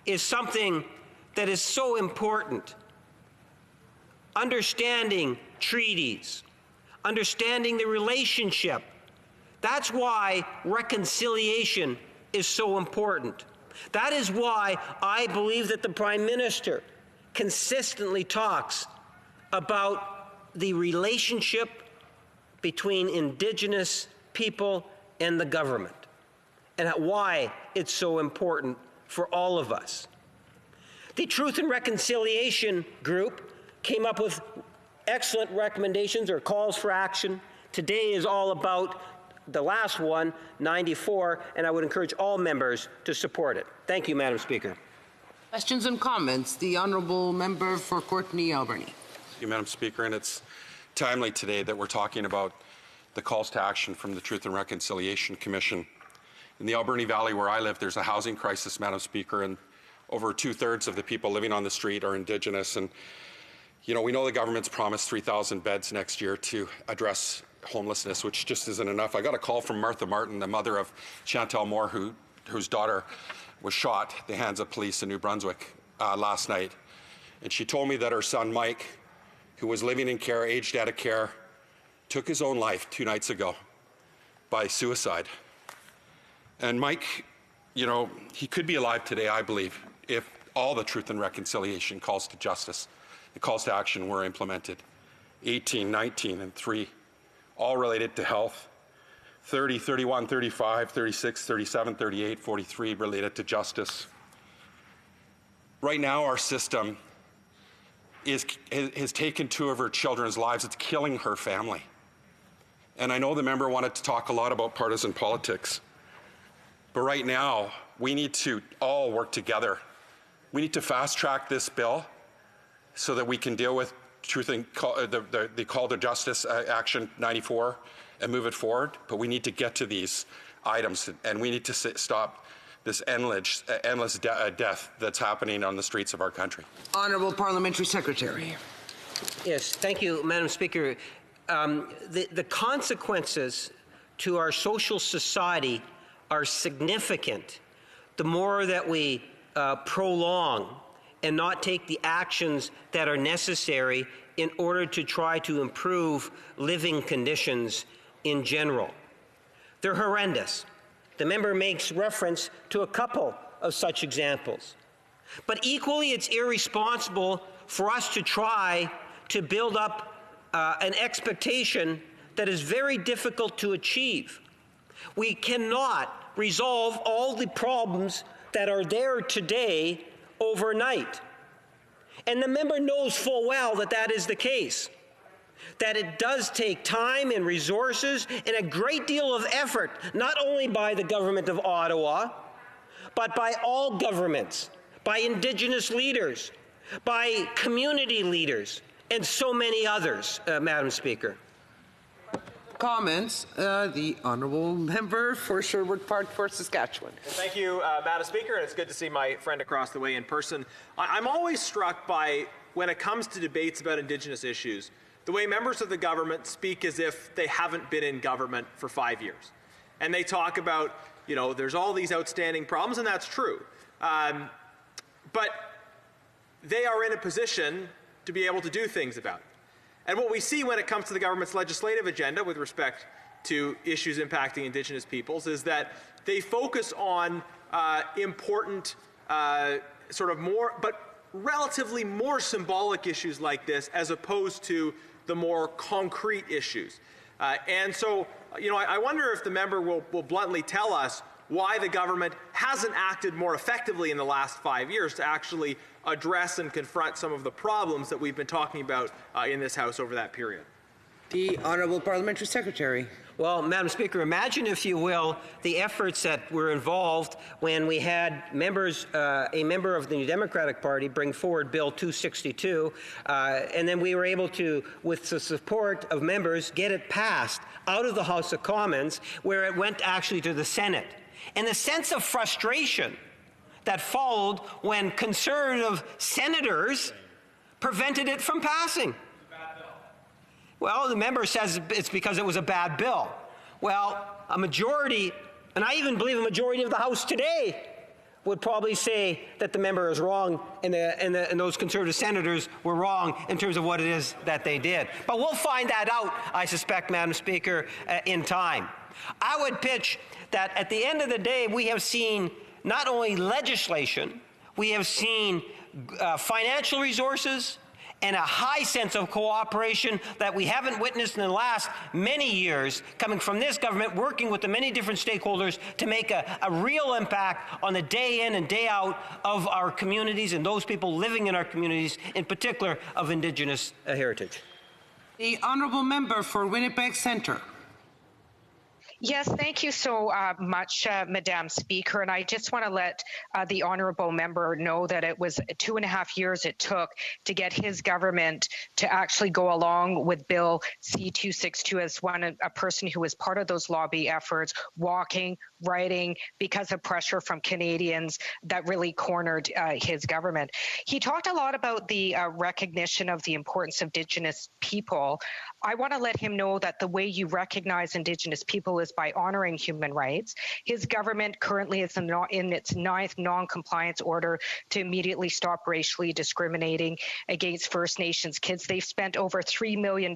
is something that is so important. Understanding treaties, understanding the relationship. That's why reconciliation is so important. That is why I believe that the Prime Minister consistently talks about the relationship between Indigenous people and the government, and why it's so important for all of us. The Truth and Reconciliation Group came up with excellent recommendations or calls for action. Today is all about the last one, 94, and I would encourage all members to support it. Thank you, Madam Speaker. Questions and comments? The Honourable Member for Courtenay Alberni. Thank you, Madam Speaker, and it's timely today that we're talking about the calls to action from the Truth and Reconciliation Commission. In the Alberni Valley where I live, there's a housing crisis, Madam Speaker, and over 2/3 of the people living on the street are Indigenous. And, you know, we know the government's promised 3,000 beds next year to address homelessness, which just isn't enough. I got a call from Martha Martin, the mother of Chantel Moore, whose daughter was shot at the hands of police in New Brunswick last night. And she told me that her son, Mike, who was living in care, aged out of care, took his own life 2 nights ago by suicide. And Mike, you know, he could be alive today, I believe, if all the Truth and Reconciliation calls to justice, the calls to action were implemented. 18, 19, and 3, all related to health. 30, 31, 35, 36, 37, 38, 43 related to justice. Right now, our system has taken 2 of her children's lives. It's killing her family. And I know the member wanted to talk a lot about partisan politics. But right now, we need to all work together. We need to fast track this bill so that we can deal with the call to justice action 94 and move it forward. But we need to get to these items, and we need to stop this endless death that's happening on the streets of our country. Honourable Parliamentary Secretary. Yes, thank you, Madam Speaker. The consequences to our social society are significant the more that we prolong and not take the actions that are necessary in order to try to improve living conditions in general. They're horrendous. The member makes reference to a couple of such examples. But equally, it's irresponsible for us to try to build up an expectation that is very difficult to achieve. We cannot resolve all the problems that are there today overnight. And the member knows full well that that is the case, that it does take time and resources and a great deal of effort, not only by the government of Ottawa, but by all governments, by Indigenous leaders, by community leaders, and so many others, Madam Speaker. Comments? The Honourable Member for Sherwood Park for Saskatchewan. Thank you, Madam Speaker, and it's good to see my friend across the way in person. I'm always struck by, when it comes to debates about Indigenous issues, the way members of the government speak as if they haven't been in government for 5 years. And they talk about, there's all these outstanding problems, and that's true. But they are in a position to be able to do things about it. And what we see when it comes to the government's legislative agenda with respect to issues impacting Indigenous peoples is that they focus on important, sort of more, but relatively more symbolic issues like this as opposed to the more concrete issues. And so, I wonder if the member will bluntly tell us why the government hasn't acted more effectively in the last 5 years to actually address and confront some of the problems that we've been talking about in this House over that period. The Honourable Parliamentary Secretary. Well, Madam Speaker, imagine, if you will, the efforts that were involved when we had members, a member of the New Democratic Party bring forward Bill 262, and then we were able to, with the support of members, get it passed out of the House of Commons, where it went actually to the Senate. And the sense of frustration that followed when Conservative senators prevented it from passing. Well, the member says it's because it was a bad bill. Well, a majority, and I even believe a majority of the House today, would probably say that the member is wrong and those Conservative senators were wrong in terms of what it is that they did. But we'll find that out, I suspect, Madam Speaker, in time. I would pitch that at the end of the day, we have seen not only legislation, we have seen financial resources, and a high sense of cooperation that we haven't witnessed in the last many years coming from this government, working with the many different stakeholders to make a real impact on the day in and day out of our communities and those people living in our communities, in particular of Indigenous heritage. The Honourable Member for Winnipeg Centre. Yes, thank you so much, Madam Speaker. And I just want to let the honourable member know that it was 2.5 years it took to get his government to actually go along with Bill C-262 as a person who was part of those lobby efforts, walking, writing, because of pressure from Canadians that really cornered his government. He talked a lot about the recognition of the importance of Indigenous people. I want to let him know that the way you recognize Indigenous people is by honoring human rights. His government currently is in its 9th non-compliance order to immediately stop racially discriminating against First Nations kids. They've spent over $3 million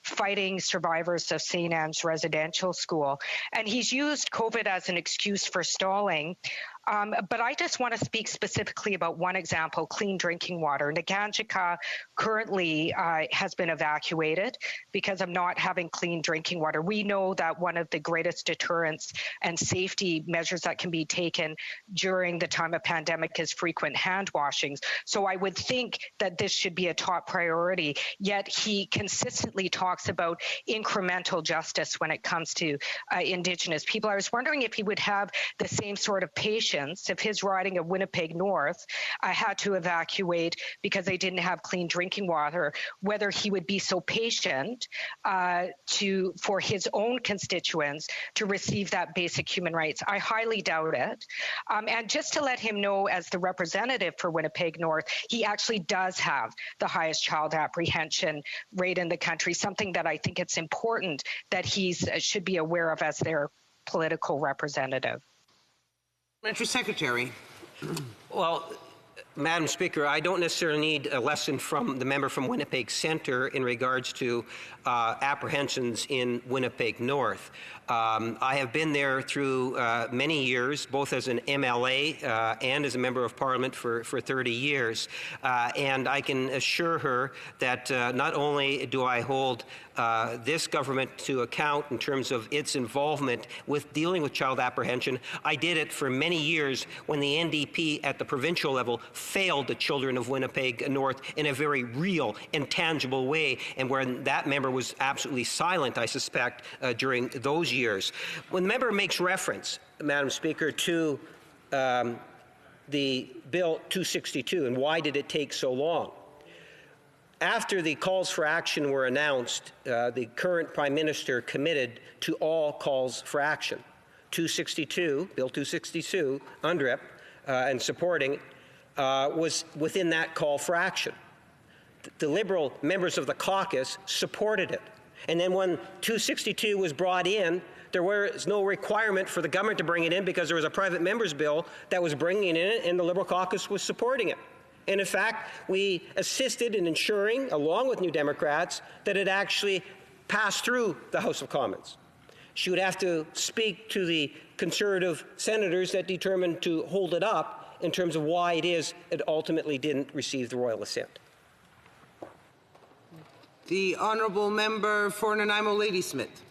fighting survivors of St. Anne's Residential School. And he's used COVID as an excuse for stalling. But I just want to speak specifically about one example, clean drinking water. Nagantchika currently has been evacuated because of not having clean drinking water. We know that one of the greatest deterrence and safety measures that can be taken during the time of pandemic is frequent hand washings. So I would think that this should be a top priority, yet he consistently talks about incremental justice when it comes to Indigenous people. I was wondering if he would have the same sort of patience if his riding of Winnipeg North had to evacuate because they didn't have clean drinking water, whether he would be so patient for his own constituents to receive that basic human rights. I highly doubt it. And just to let him know, as the representative for Winnipeg North, he actually does have the highest child apprehension rate in the country, something that I think it's important that he should be aware of as their political representative. Parliamentary Secretary. Well, Madam Speaker, I don't necessarily need a lesson from the member from Winnipeg Centre in regards to apprehensions in Winnipeg North. I have been there through many years, both as an MLA and as a member of Parliament for 30 years. And I can assure her that not only do I hold this government to account in terms of its involvement with dealing with child apprehension, I did it for many years when the NDP at the provincial level failed the children of Winnipeg North in a very real and tangible way, and where that member was absolutely silent, I suspect, during those years. When the member makes reference, Madam Speaker, to the Bill 262 and why did it take so long, after the calls for action were announced, the current Prime Minister committed to all calls for action. 262, Bill 262, UNDRIP, and supporting, was within that call for action. the Liberal members of the caucus supported it. And then when 262 was brought in, there was no requirement for the government to bring it in because there was a private member's bill that was bringing it in, and the Liberal caucus was supporting it. And in fact, we assisted in ensuring, along with New Democrats, that it actually passed through the House of Commons. She would have to speak to the Conservative senators that determined to hold it up in terms of why it is it ultimately didn't receive the royal assent. The honourable member for Nanaimo Ladysmith.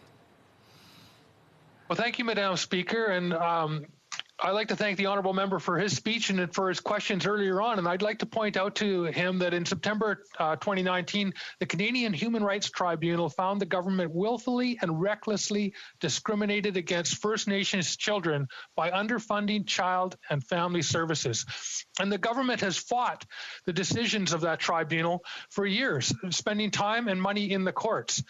Well, thank you, Madam Speaker, and I'd like to thank the honourable member for his speech and for his questions earlier on. And I'd like to point out to him that in September 2019, the Canadian Human Rights Tribunal found the government willfully and recklessly discriminated against First Nations children by underfunding child and family services. And the government has fought the decisions of that tribunal for years, spending time and money in the courts.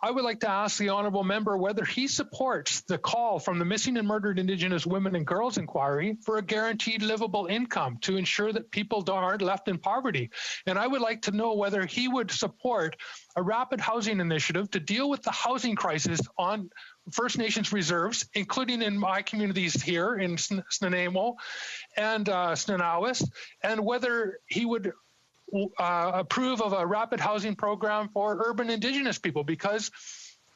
I would like to ask the honourable member whether he supports the call from the Missing and Murdered Indigenous Women and Girls Inquiry for a guaranteed livable income to ensure that people aren't left in poverty. And I would like to know whether he would support a rapid housing initiative to deal with the housing crisis on First Nations reserves, including in my communities here in Snuneymuxw and Snuneymuxw, and whether he would approve of a rapid housing program for urban Indigenous people, because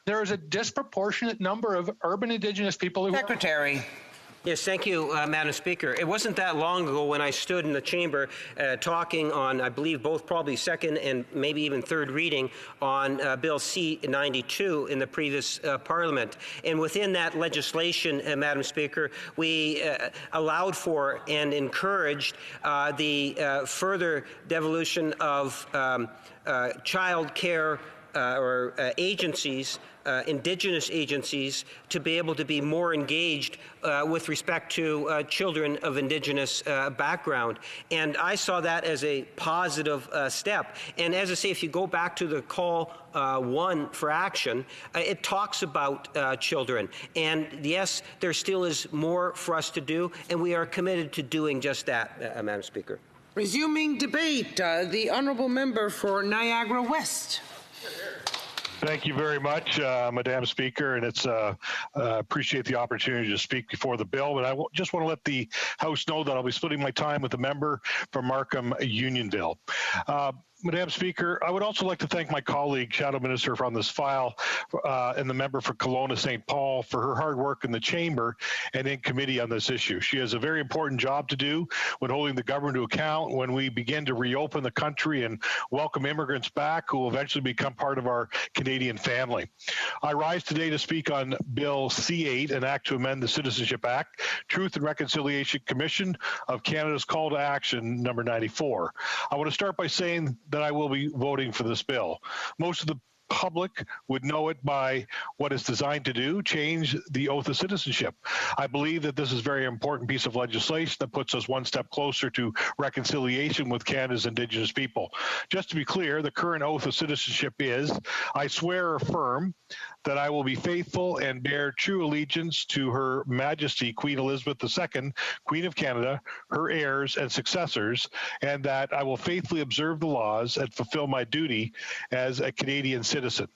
there is a disproportionate number of urban Indigenous people who... Secretary. Yes, thank you, Madam Speaker. It wasn't that long ago when I stood in the chamber talking on, I believe, both probably second and maybe even third reading on Bill C-92 in the previous Parliament. And within that legislation, Madam Speaker, we allowed for and encouraged the further devolution of child care or agencies, Indigenous agencies, to be able to be more engaged with respect to children of Indigenous background. And I saw that as a positive step. And as I say, if you go back to the call 1 for action, it talks about children. And yes, there still is more for us to do, and we are committed to doing just that, Madam Speaker. Resuming debate, the honourable member for Niagara West. Thank you very much, Madam Speaker, and it's appreciate the opportunity to speak before the bill. But I just want to let the House know that I'll be splitting my time with the member from Markham Unionville. Madam Speaker, I would also like to thank my colleague, Shadow Minister, on this file, and the member for Kelowna St. Paul for her hard work in the chamber and in committee on this issue. She has a very important job to do when holding the government to account when we begin to reopen the country and welcome immigrants back who will eventually become part of our Canadian family. I rise today to speak on Bill C-8, an act to amend the Citizenship Act, Truth and Reconciliation Commission of Canada's Call to Action, number 94. I want to start by saying that I will be voting for this bill. Most of the public would know it by what it's designed to do, change the oath of citizenship. I believe that this is a very important piece of legislation that puts us one step closer to reconciliation with Canada's Indigenous people. Just to be clear, the current oath of citizenship is, I swear or affirm that I will be faithful and bear true allegiance to Her Majesty Queen Elizabeth II, Queen of Canada, her heirs and successors, and that I will faithfully observe the laws and fulfill my duty as a Canadian citizen.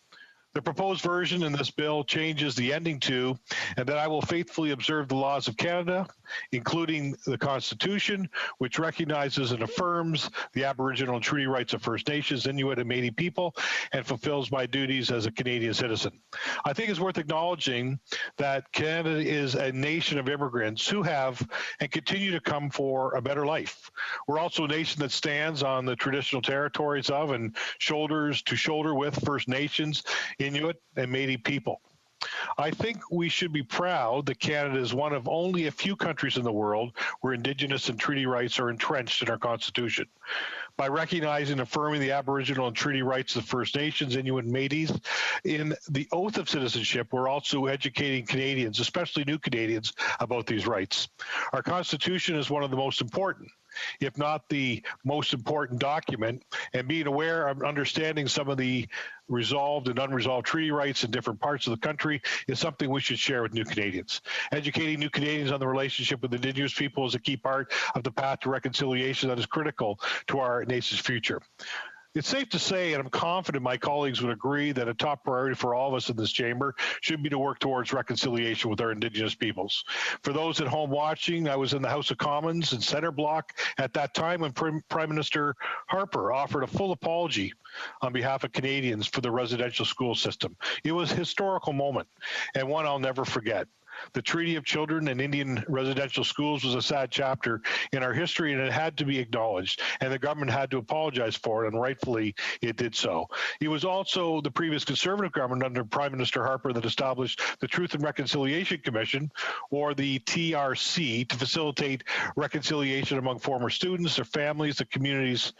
The proposed version in this bill changes the ending to, and that I will faithfully observe the laws of Canada, including the Constitution, which recognizes and affirms the Aboriginal and treaty rights of First Nations, Inuit, and Métis people, and fulfills my duties as a Canadian citizen. I think it's worth acknowledging that Canada is a nation of immigrants who have and continue to come for a better life. We're also a nation that stands on the traditional territories of and shoulders to shoulder with First Nations, Inuit, and Métis people. I think we should be proud that Canada is one of only a few countries in the world where Indigenous and treaty rights are entrenched in our Constitution. By recognizing and affirming the Aboriginal and treaty rights of First Nations, Inuit, and Métis in the oath of citizenship, we're also educating Canadians, especially new Canadians, about these rights. Our Constitution is one of the most important, if not the most important document, and being aware of understanding some of the resolved and unresolved treaty rights in different parts of the country is something we should share with new Canadians. Educating new Canadians on the relationship with Indigenous people is a key part of the path to reconciliation that is critical to our nation's future. It's safe to say, and I'm confident my colleagues would agree, that a top priority for all of us in this chamber should be to work towards reconciliation with our Indigenous peoples. For those at home watching, I was in the House of Commons in Centre Block at that time when Prime Minister Harper offered a full apology on behalf of Canadians for the residential school system. It was a historical moment and one I'll never forget. The Treaty of Children and Indian Residential Schools was a sad chapter in our history, and it had to be acknowledged, and the government had to apologize for it, and rightfully it did so. It was also the previous Conservative government under Prime Minister Harper that established the Truth and Reconciliation Commission, or the TRC, to facilitate reconciliation among former students, their families, the communities,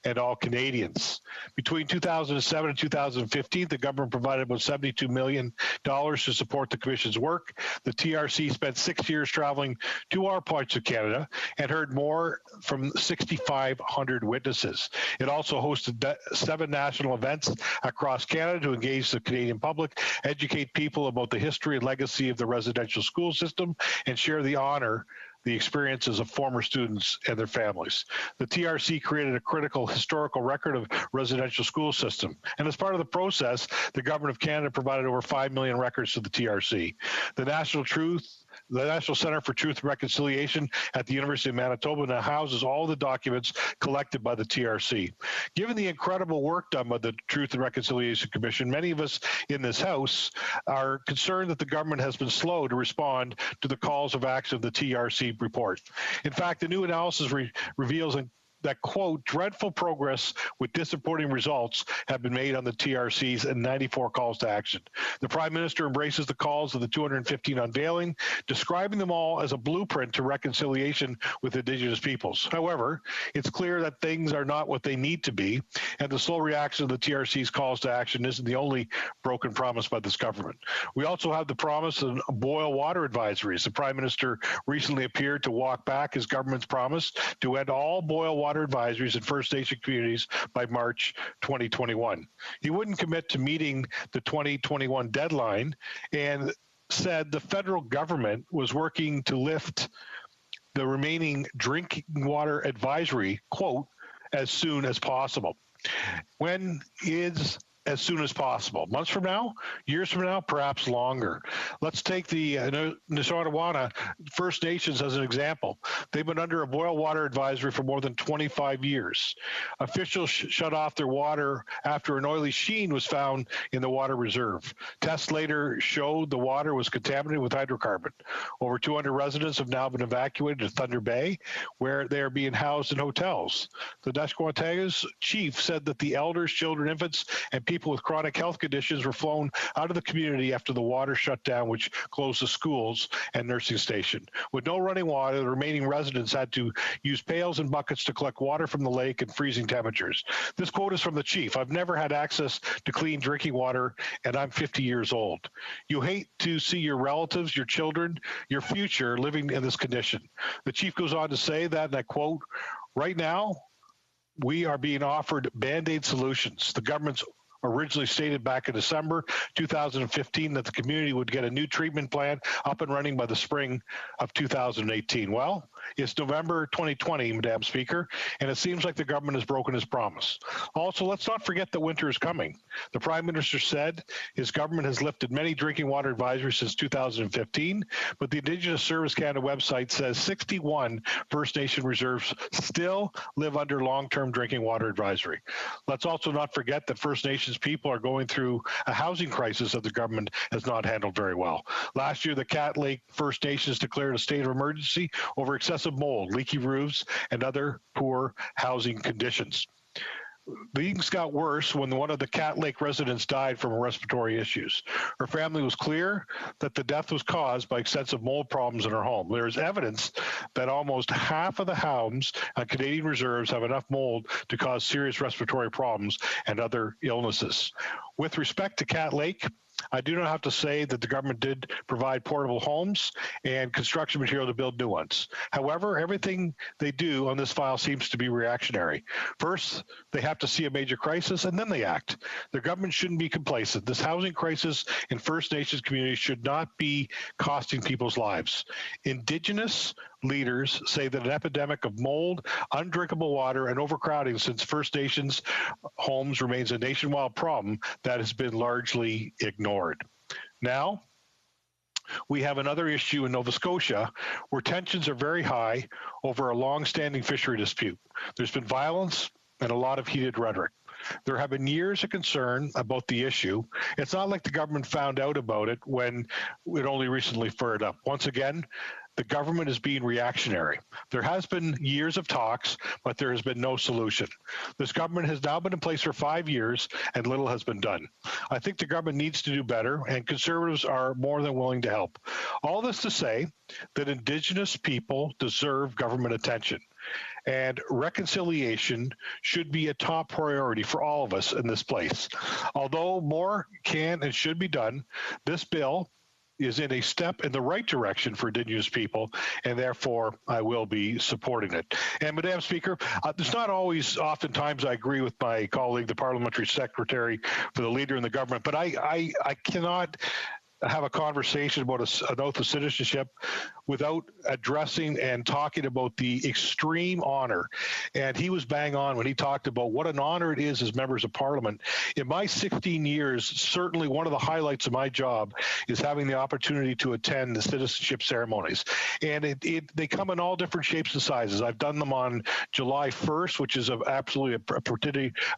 and all Canadians. Between 2007 and 2015, the government provided about $72 million to support the Commission's work. The TRC spent 6 years traveling to our parts of Canada and heard more from 6,500 witnesses. It also hosted 7 national events across Canada to engage the Canadian public, educate people about the history and legacy of the residential school system, and share the experiences of former students and their families. The TRC created a critical historical record of residential school system. And as part of the process, the Government of Canada provided over 5 million records to the TRC. The National Centre for Truth and Reconciliation at the University of Manitoba now houses all the documents collected by the TRC. Given the incredible work done by the Truth and Reconciliation Commission, many of us in this House are concerned that the government has been slow to respond to the calls of action of the TRC report. In fact, the new analysis reveals that, quote, dreadful progress with disappointing results have been made on the TRC's and 94 calls to action. The Prime Minister embraces the calls of the 215 unveiling, describing them all as a blueprint to reconciliation with Indigenous peoples. However, it's clear that things are not what they need to be, and the slow reaction of the TRC's calls to action isn't the only broken promise by this government. We also have the promise of boil water advisories. The Prime Minister recently appeared to walk back his government's promise to end all boil water advisories in First Nation communities by March 2021. He wouldn't commit to meeting the 2021 deadline and said the federal government was working to lift the remaining drinking water advisory, quote, as soon as possible. When is as soon as possible? Months from now? Years from now? Perhaps longer. Let's take the Nishnawbe First Nations as an example. They've been under a boil water advisory for more than 25 years. Officials shut off their water after an oily sheen was found in the water reserve. Tests later showed the water was contaminated with hydrocarbon. Over 200 residents have now been evacuated to Thunder Bay, where they are being housed in hotels. The Nishnawbe chief said that the elders, children, infants, and people with chronic health conditions were flown out of the community after the water shut down, which closed the schools and nursing station. With no running water, the remaining residents had to use pails and buckets to collect water from the lake in freezing temperatures. This quote is from the chief. I've never had access to clean drinking water, and I'm 50 years old. You hate to see your relatives, your children, your future living in this condition. The chief goes on to say that, and I quote, right now, we are being offered Band-Aid solutions. The government's originally stated back in December 2015 that the community would get a new treatment plan up and running by the spring of 2018. Well, it's November 2020, Madam Speaker, and it seems like the government has broken his promise. Also, let's not forget that winter is coming. The Prime Minister said his government has lifted many drinking water advisories since 2015, but the Indigenous Service Canada website says 61 First Nation reserves still live under long-term drinking water advisory. Let's also not forget that First Nations people are going through a housing crisis that the government has not handled very well. Last year, the Cat Lake First Nations declared a state of emergency over excessive mold, leaky roofs, and other poor housing conditions. Things got worse when one of the Cat Lake residents died from respiratory issues. Her family was clear that the death was caused by extensive mold problems in her home. There is evidence that almost half of the homes on Canadian reserves have enough mold to cause serious respiratory problems and other illnesses. With respect to Cat Lake, I do not have to say that the government did provide portable homes and construction material to build new ones. However, everything they do on this file seems to be reactionary. First, they have to see a major crisis and then they act. The government shouldn't be complacent. This housing crisis in First Nations communities should not be costing people's lives. Indigenous, leaders say that an epidemic of mold, undrinkable water, and overcrowding since First Nations homes remains a nationwide problem that has been largely ignored. Now, we have another issue in Nova Scotia where tensions are very high over a long-standing fishery dispute. There's been violence and a lot of heated rhetoric. There have been years of concern about the issue. It's not like the government found out about it when it only recently flared up. Once again, the government is being reactionary. There has been years of talks, but there has been no solution. This government has now been in place for 5 years, and little has been done. I think the government needs to do better, and Conservatives are more than willing to help. All this to say that Indigenous people deserve government attention, and reconciliation should be a top priority for all of us in this place. Although more can and should be done, this bill is in a step in the right direction for Indigenous people, and therefore I will be supporting it. And Madam Speaker, there's not always, oftentimes I agree with my colleague, the Parliamentary Secretary for the Leader in the government, but I cannot have a conversation about an oath of citizenship without addressing and talking about the extreme honor. And he was bang on when he talked about what an honor it is as members of Parliament. In my 16 years, certainly one of the highlights of my job is having the opportunity to attend the citizenship ceremonies. And they come in all different shapes and sizes. I've done them on July 1st, which is absolutely a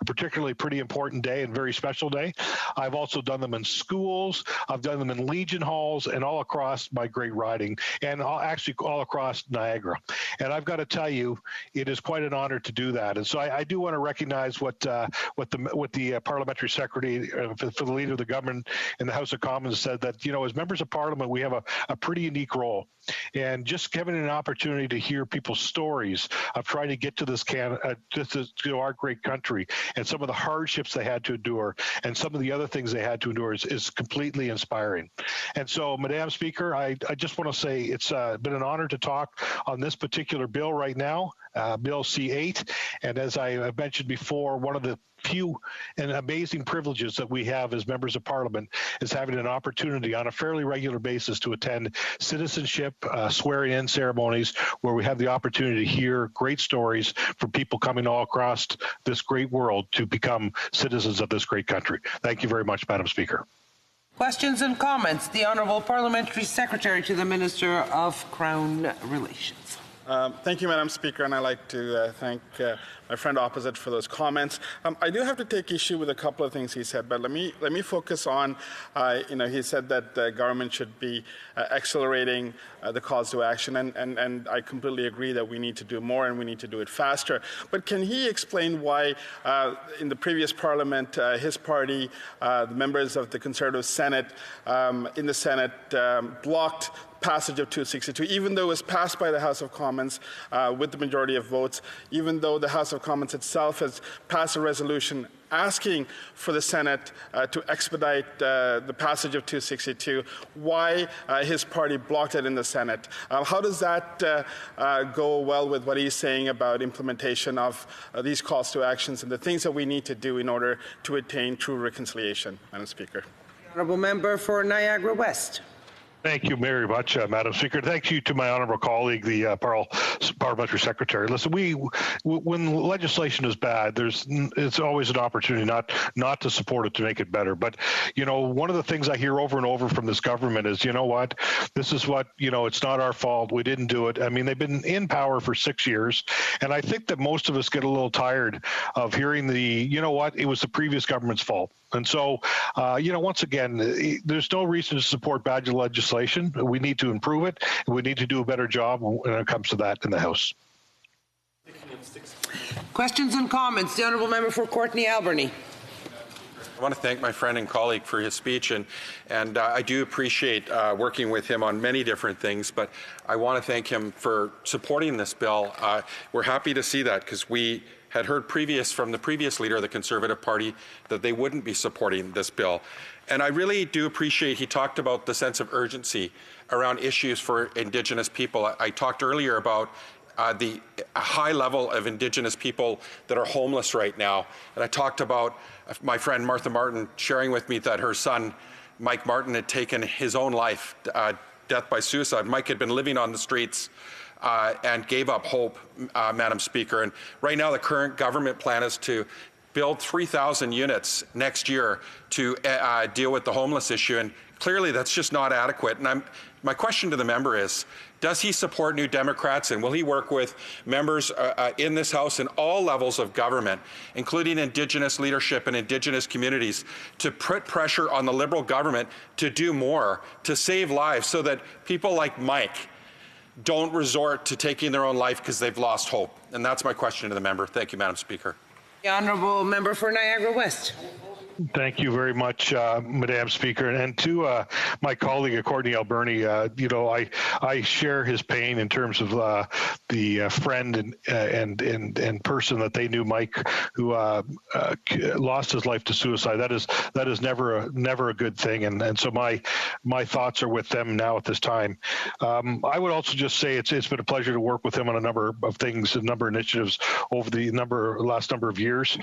particularly pretty important day and very special day. I've also done them in schools. I've done them in Legion halls and all across my great riding, and actually all across Niagara. And I've got to tell you, it is quite an honor to do that. And so I do want to recognize what the Parliamentary Secretary for the Leader of the Government in the House of Commons said, that, you know, as members of Parliament, we have a pretty unique role. And just given an opportunity to hear people's stories of trying to get to this to our great country, and some of the hardships they had to endure, and some of the other things they had to endure is completely inspiring. And so, Madam Speaker, I just want to say it's been an honor to talk on this particular bill right now, Bill C-8. And as I have mentioned before, one of the few and amazing privileges that we have as members of Parliament is having an opportunity on a fairly regular basis to attend citizenship swearing-in ceremonies where we have the opportunity to hear great stories from people coming all across this great world to become citizens of this great country. Thank you very much, Madam Speaker. Questions and comments? The Honourable Parliamentary Secretary to the Minister of Crown Relations. Thank you, Madam Speaker, and I'd like to thank my friend opposite for those comments. I do have to take issue with a couple of things he said, but let me focus on, he said that the government should be accelerating the calls to action, and I completely agree that we need to do more and we need to do it faster. But can he explain why in the previous Parliament, his party, the members of the Conservative Senate, in the Senate, blocked passage of 262, even though it was passed by the House of Commons with the majority of votes, even though the House of Commons itself has passed a resolution asking for the Senate to expedite the passage of 262, why his party blocked it in the Senate. How does that go well with what he's saying about implementation of these calls to actions and the things that we need to do in order to attain true reconciliation, Madam Speaker? Honourable Member for Niagara West. Thank you very much, Madam Speaker. Thank you to my honourable colleague, the Parliamentary Secretary. Listen, when legislation is bad, it's always an opportunity not to support it to make it better. But, you know, one of the things I hear over and over from this government is, you know what, this is what, you know, it's not our fault. We didn't do it. I mean, they've been in power for 6 years. And I think that most of us get a little tired of hearing you know what, it was the previous government's fault. And so, once again, there's no reason to support bad legislation. We need to improve it, and we need to do a better job when it comes to that in the House. Questions and comments? The Honourable Member for Courtenay Alberni. I want to thank my friend and colleague for his speech, and I do appreciate working with him on many different things, but I want to thank him for supporting this bill. We're happy to see that, because we had heard from the previous leader of the Conservative Party that they wouldn't be supporting this bill. And I really do appreciate he talked about the sense of urgency around issues for Indigenous people. I talked earlier about the high level of Indigenous people that are homeless right now. And I talked about my friend Martha Martin sharing with me that her son, Mike Martin, had taken his own life, death by suicide. Mike had been living on the streets and gave up hope, Madam Speaker. And right now, the current government plan is to build 3,000 units next year to deal with the homeless issue. And clearly, that's just not adequate. And my question to the member is, does he support New Democrats, and will he work with members in this House and all levels of government, including Indigenous leadership and Indigenous communities, to put pressure on the Liberal government to do more, to save lives, so that people like Mike don't resort to taking their own life because they've lost hope? And that's my question to the member. Thank you, Madam Speaker. The honourable member for Niagara West. Thank you very much, Madam Speaker. And to my colleague, Courtney Alberni, I share his pain in terms of the friend and person that they knew, Mike, who lost his life to suicide. That is never a good thing. And so my thoughts are with them now at this time. I would also just say it's been a pleasure to work with him on a number of things, a number of initiatives over the last number of years.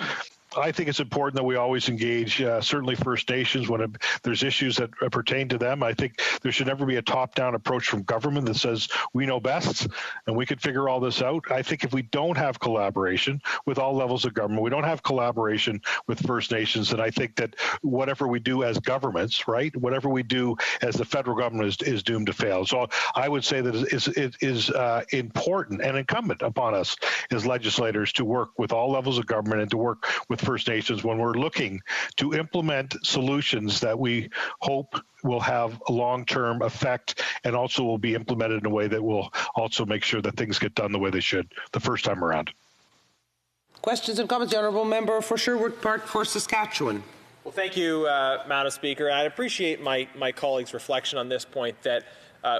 I think it's important that we always engage, certainly First Nations, when there's issues that pertain to them. I think there should never be a top-down approach from government that says we know best and we could figure all this out. I think if we don't have collaboration with all levels of government, we don't have collaboration with First Nations, then I think that whatever we do as governments, right, whatever we do as the federal government is doomed to fail. So I would say that it is important and incumbent upon us as legislators to work with all levels of government and to work with First Nations when we're looking to implement solutions that we hope will have a long-term effect and also will be implemented in a way that will also make sure that things get done the way they should the first time around. Questions and comments? The honourable member for Sherwood Park for Saskatchewan. Well, thank you, Madam Speaker. I appreciate my colleague's reflection on this point that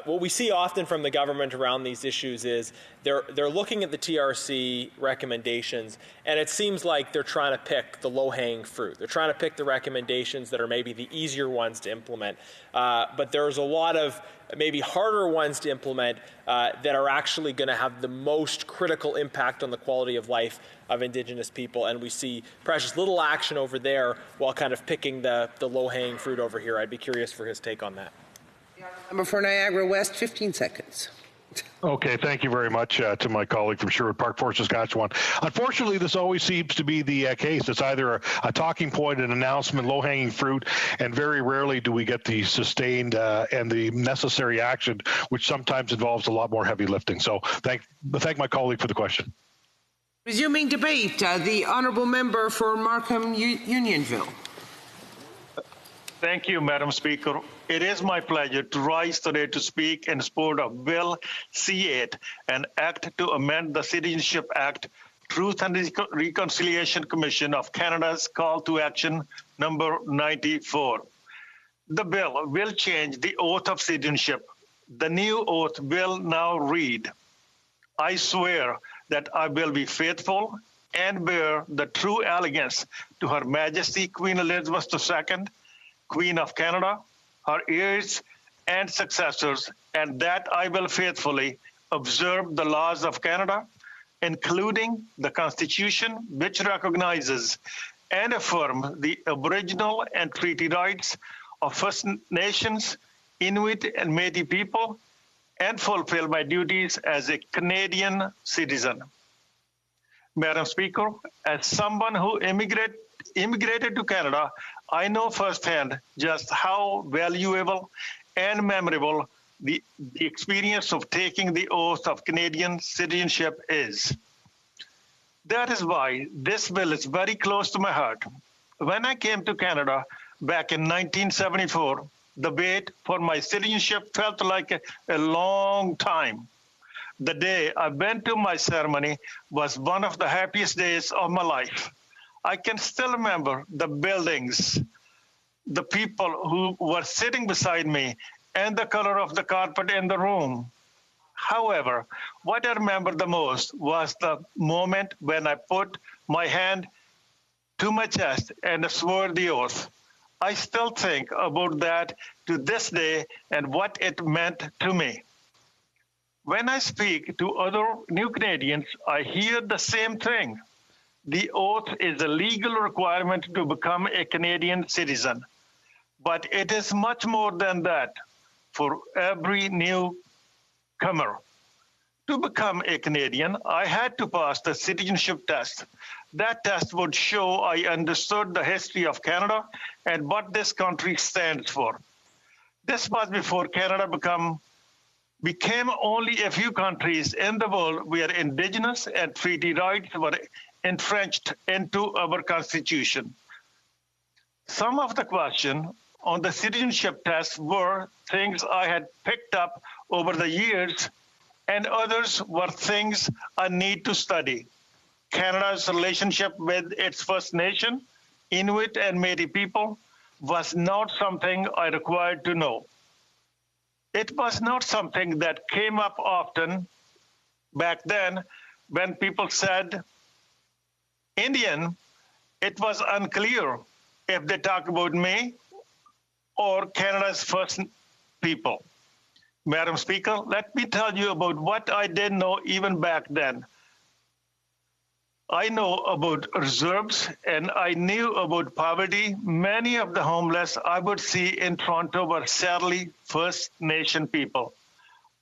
what we see often from the government around these issues is they're looking at the TRC recommendations, and it seems like they're trying to pick the low-hanging fruit. They're trying to pick the recommendations that are maybe the easier ones to implement. But there's a lot of maybe harder ones to implement that are actually going to have the most critical impact on the quality of life of Indigenous people. And we see precious little action over there while kind of picking the low-hanging fruit over here. I'd be curious for his take on that. Member for Niagara West, 15 seconds. Okay, thank you very much to my colleague from Sherwood Park for Saskatchewan. Unfortunately, this always seems to be the case. It's either a talking point, an announcement, low-hanging fruit, and very rarely do we get the sustained and the necessary action, which sometimes involves a lot more heavy lifting. So thank my colleague for the question. Resuming debate, the honourable member for Markham Unionville. Thank you, Madam Speaker. It is my pleasure to rise today to speak in support of Bill C-8, an act to amend the Citizenship Act, Truth and Reconciliation Commission of Canada's Call to Action number 94. The bill will change the oath of citizenship. The new oath will now read, I swear that I will be faithful and bear the true allegiance to Her Majesty Queen Elizabeth II, Queen of Canada, her heirs and successors, and that I will faithfully observe the laws of Canada, including the Constitution, which recognizes and affirms the Aboriginal and treaty rights of First Nations, Inuit and Métis people, and fulfill my duties as a Canadian citizen. Madam Speaker, as someone who immigrated to Canada, I know firsthand just how valuable and memorable the experience of taking the oath of Canadian citizenship is. That is why this bill is very close to my heart. When I came to Canada back in 1974, the wait for my citizenship felt like a long time. The day I went to my ceremony was one of the happiest days of my life. I can still remember the buildings, the people who were sitting beside me, and the color of the carpet in the room. However, what I remember the most was the moment when I put my hand to my chest and swore the oath. I still think about that to this day and what it meant to me. When I speak to other new Canadians, I hear the same thing. The oath is a legal requirement to become a Canadian citizen. But it is much more than that for every newcomer. To become a Canadian, I had to pass the citizenship test. That test would show I understood the history of Canada and what this country stands for. This was before Canada became only a few countries in the world where Indigenous and treaty rights were entrenched into our Constitution. Some of the questions on the citizenship test were things I had picked up over the years, and others were things I need to study. Canada's relationship with its First Nation, Inuit and Métis people was not something I required to know. It was not something that came up often back then when people said Indian. It was unclear if they talk about me or Canada's First People. Madam Speaker, let me tell you about what I didn't know even back then. I know about reserves and I knew about poverty. Many of the homeless I would see in Toronto were sadly First Nation people.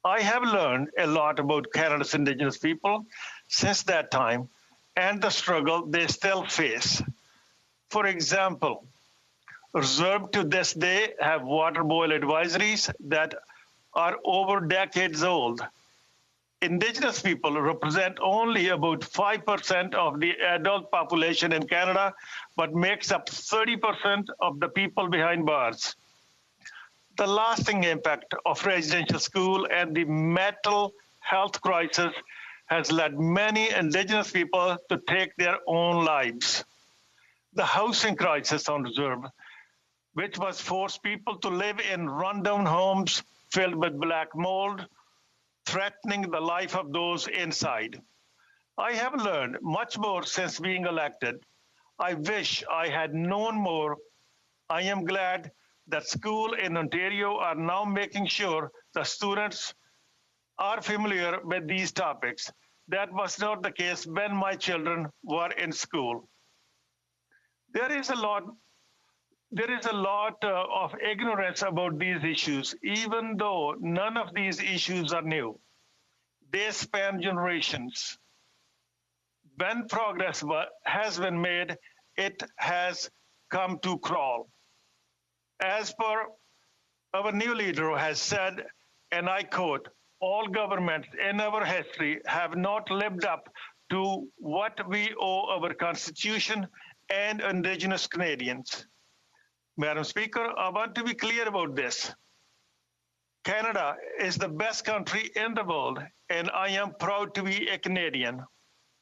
I have learned a lot about Canada's Indigenous people since that time and the struggle they still face. For example, reserves to this day have water boil advisories that are over decades old. Indigenous people represent only about 5% of the adult population in Canada, but makes up 30% of the people behind bars. The lasting impact of residential school and the mental health crisis has led many Indigenous people to take their own lives. The housing crisis on reserve, which was forced people to live in rundown homes filled with black mold, threatening the life of those inside. I have learned much more since being elected. I wish I had known more. I am glad that schools in Ontario are now making sure the students are familiar with these topics. That was not the case when my children were in school. There is a lot of ignorance about these issues, even though none of these issues are new. They span generations. When progress has been made, it has come to crawl. As per our new leader has said, and I quote, all governments in our history have not lived up to what we owe our Constitution and Indigenous Canadians. Madam Speaker, I want to be clear about this. Canada is the best country in the world, and I am proud to be a Canadian.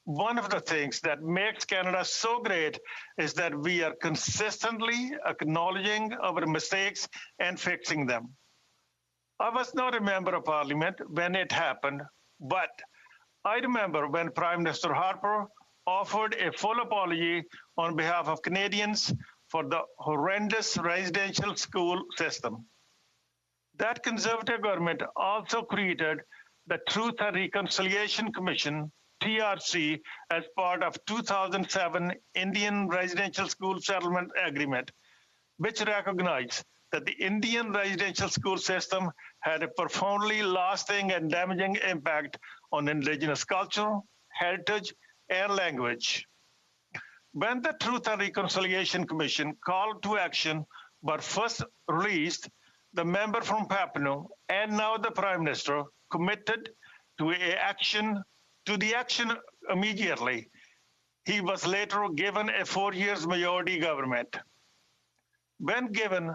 One of the things that makes Canada so great is that we are consistently acknowledging our mistakes and fixing them. I was not a member of Parliament when it happened, but I remember when Prime Minister Harper offered a full apology on behalf of Canadians for the horrendous residential school system. That Conservative government also created the Truth and Reconciliation Commission, TRC, as part of 2007 Indian Residential School Settlement Agreement, which recognized that the Indian residential school system had a profoundly lasting and damaging impact on Indigenous culture, heritage, and language. When the Truth and Reconciliation Commission called to action were first released, the member from Papineau and now the Prime Minister committed to the action immediately. He was later given a 4-year majority government. When given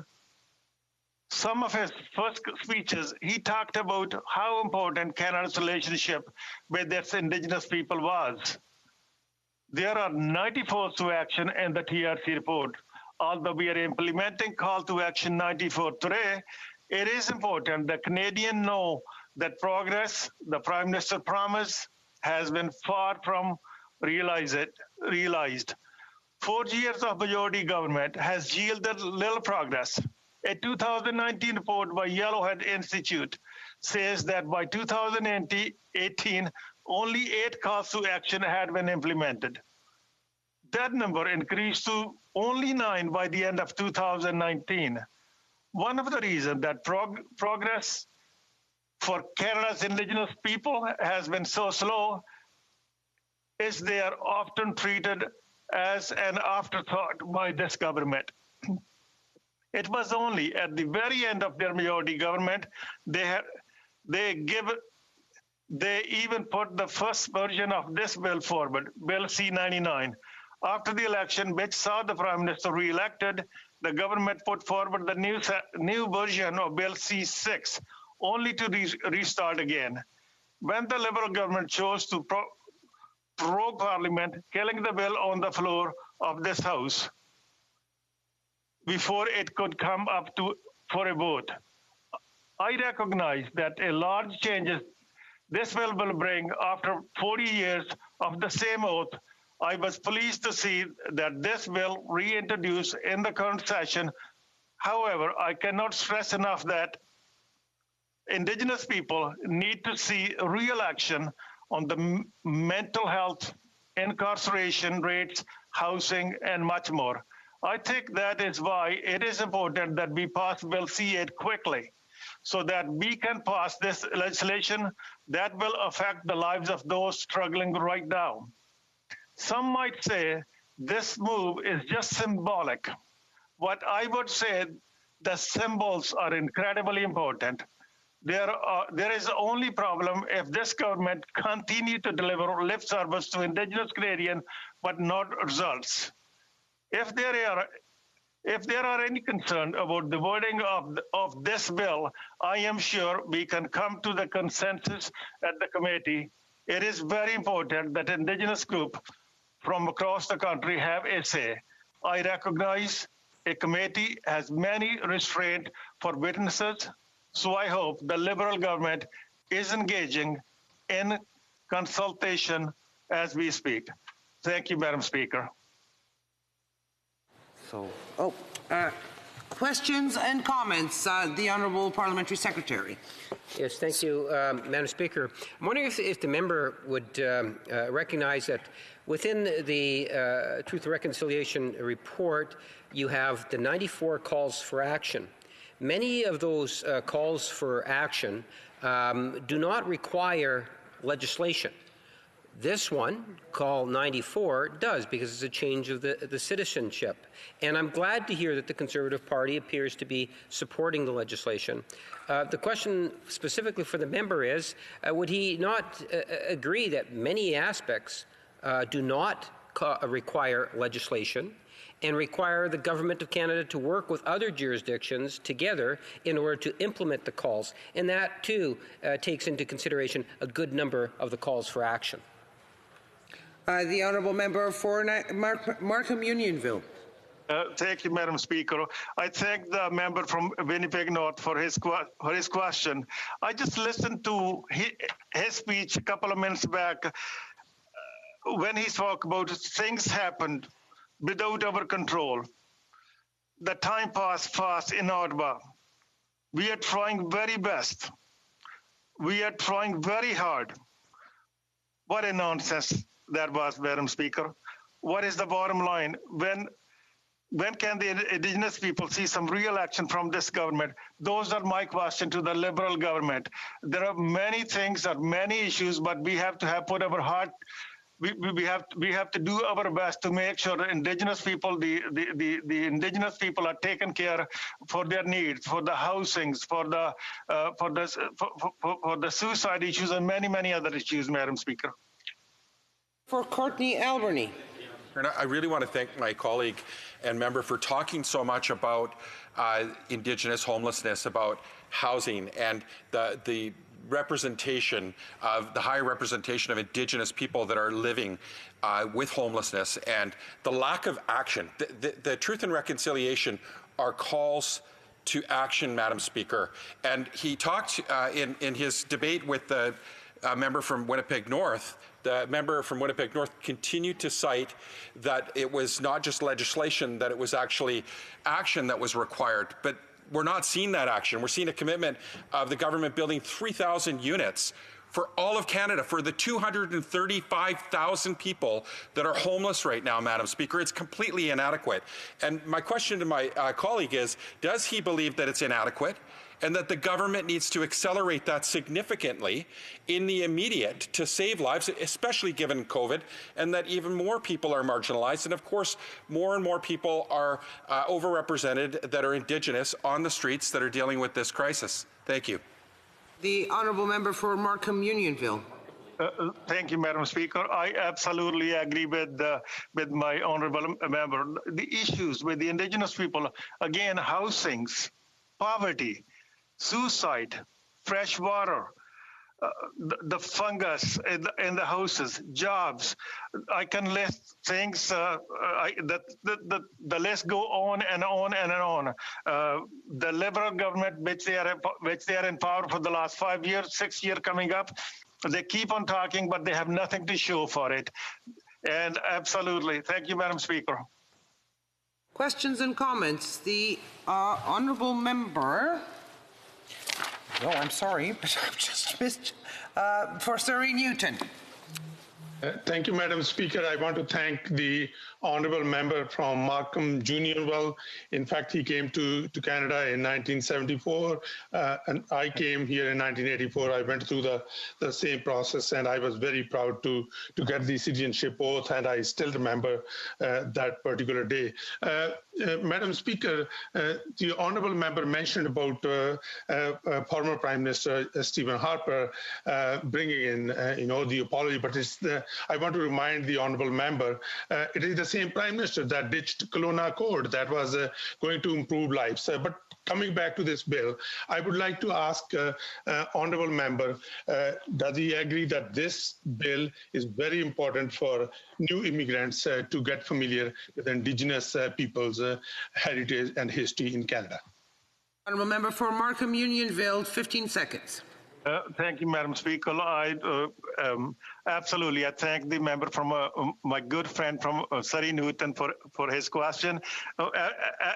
some of his first speeches, he talked about how important Canada's relationship with its Indigenous people was. There are 94 to action in the TRC report. Although we are implementing Call to Action 94 today, it is important that Canadians know that progress the Prime Minister promised has been far from realized. 4 years of majority government has yielded little progress. A 2019 report by Yellowhead Institute says that by 2018, only 8 calls to action had been implemented. That number increased to only 9 by the end of 2019. One of the reasons that progress for Canada's Indigenous people has been so slow is they are often treated as an afterthought by this government. It was only at the very end of their majority government they even put the first version of this bill forward, Bill C-99. After the election, which saw the Prime Minister re-elected, the government put forward the new version of Bill C-6, only to restart again. When the Liberal government chose to prorogue Parliament, killing the bill on the floor of this House before it could come up for a vote. I recognize that a large changes this bill will bring after 40 years of the same oath. I was pleased to see that this bill reintroduced in the current session. However, I cannot stress enough that Indigenous people need to see real action on the mental health, incarceration rates, housing, and much more. I think that is why it is important that we pass Bill C-8 quickly, so that we can pass this legislation that will affect the lives of those struggling right now. Some might say this move is just symbolic. What I would say, the symbols are incredibly important. There is the only problem if this government continue to deliver lip service to Indigenous Canadians, but not results. If there are any concern about the wording of this bill, I am sure we can come to the consensus at the committee. It is very important that Indigenous groups from across the country have a say. I recognize a committee has many restraints for witnesses, so I hope the Liberal government is engaging in consultation as we speak. Thank you, Madam Speaker. Questions and comments? The Honourable Parliamentary Secretary. Yes, thank you, Madam Speaker. I'm wondering if the member would recognize that within the Truth and Reconciliation report, you have the 94 calls for action. Many of those calls for action do not require legislation. This one, Call 94, does, because it's a change of the citizenship. And I'm glad to hear that the Conservative Party appears to be supporting the legislation. The question specifically for the member is, would he not agree that many aspects do not require legislation and require the Government of Canada to work with other jurisdictions together in order to implement the calls? And that, too, takes into consideration a good number of the calls for action. The Honourable Member for Markham Unionville. Thank you, Madam Speaker. I thank the member from Winnipeg North for his question. I just listened to his speech a couple of minutes back when he spoke about things happened without our control. The time passed fast in Ottawa. We are trying very best. We are trying very hard. What a nonsense that was, Madam Speaker. What is the bottom line? When can the Indigenous people see some real action from this government? Those are my question to the Liberal government. There are many things, many issues, but we have to put our heart. We have to do our best to make sure the Indigenous people, the Indigenous people are taken care for their needs, for the housings, for the suicide issues, and many other issues, Madam Speaker. For Courtney Alberni. I really want to thank my colleague and member for talking so much about Indigenous homelessness, about housing, and the representation of the high representation of Indigenous people that are living with homelessness, and the lack of action. The Truth and Reconciliation are calls to action, Madam Speaker. And he talked in his debate with the member from Winnipeg North. The member from Winnipeg North continued to cite that it was not just legislation, that it was actually action that was required. But we're not seeing that action. We're seeing a commitment of the government building 3,000 units for all of Canada, for the 235,000 people that are homeless right now, Madam Speaker. It's completely inadequate. And my question to my colleague is, does he believe that it's inadequate? and that the government needs to accelerate that significantly in the immediate to save lives, especially given COVID, and that even more people are marginalized. And of course, more and more people are overrepresented that are Indigenous on the streets that are dealing with this crisis. Thank you. The honourable member for Markham Unionville. Thank you, Madam Speaker. I absolutely agree with my honourable member. The issues with the Indigenous people, again, housings, poverty, suicide, fresh water, the fungus in the houses, jobs. I can list things. The list go on and on and on. The Liberal government, which they are in power for the last 5 years, 6 years coming up, they keep on talking, but they have nothing to show for it. And absolutely, thank you, Madam Speaker. Questions and comments. The honourable member. Oh, I'm sorry, but I've just missed. For Surrey Newton. Thank you, Madam Speaker. I want to thank the honourable member from Markham Unionville. In fact, he came to Canada in 1974, and I came here in 1984. I went through the same process, and I was very proud to get the citizenship oath, and I still remember that particular day. Madam Speaker, the honourable member mentioned about former Prime Minister Stephen Harper bringing in, the apology, but I want to remind the honourable member, it is the same Prime Minister that ditched Kelowna Accord that was going to improve lives. But coming back to this bill, I would like to ask honourable member, does he agree that this bill is very important for new immigrants to get familiar with Indigenous people's heritage and history in Canada? Honourable member for Markham Unionville, 15 seconds. Thank you, Madam Speaker. Absolutely. I thank the member from my good friend from Surrey Newton for his question.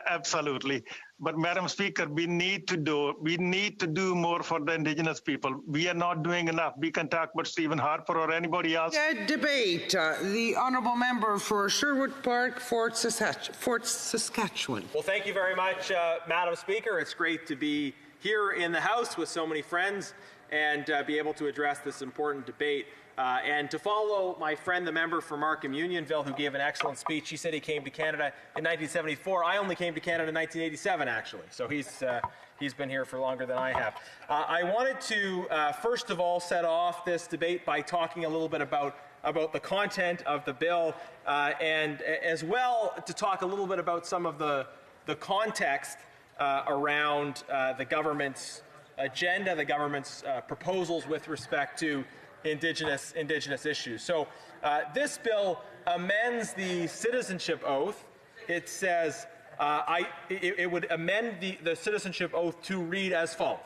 Absolutely. But Madam Speaker, we need to do more for the Indigenous people. We are not doing enough. We can talk about Stephen Harper or anybody else. Debate. The honourable member for Sherwood Park, Fort Saskatchewan. Well, thank you very much, Madam Speaker. It's great to be here in the House with so many friends and be able to address this important debate. And to follow my friend, the member for Markham Unionville, who gave an excellent speech. He said he came to Canada in 1974. I only came to Canada in 1987, actually. So he's been here for longer than I have. I wanted to, first of all, set off this debate by talking a little bit about the content of the bill, and as well to talk a little bit about some of the context around the government's agenda, the government's proposals with respect to Indigenous issues. So this bill amends the citizenship oath. It says it would amend the citizenship oath to read as follows: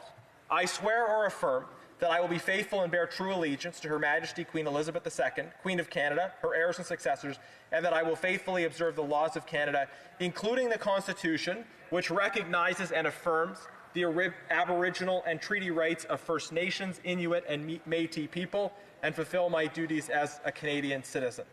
I swear or affirm that I will be faithful and bear true allegiance to Her Majesty Queen Elizabeth II, Queen of Canada, her heirs and successors, and that I will faithfully observe the laws of Canada, including the Constitution, which recognizes and affirms the Aboriginal and treaty rights of First Nations, Inuit, and Métis people, and fulfill my duties as a Canadian citizen.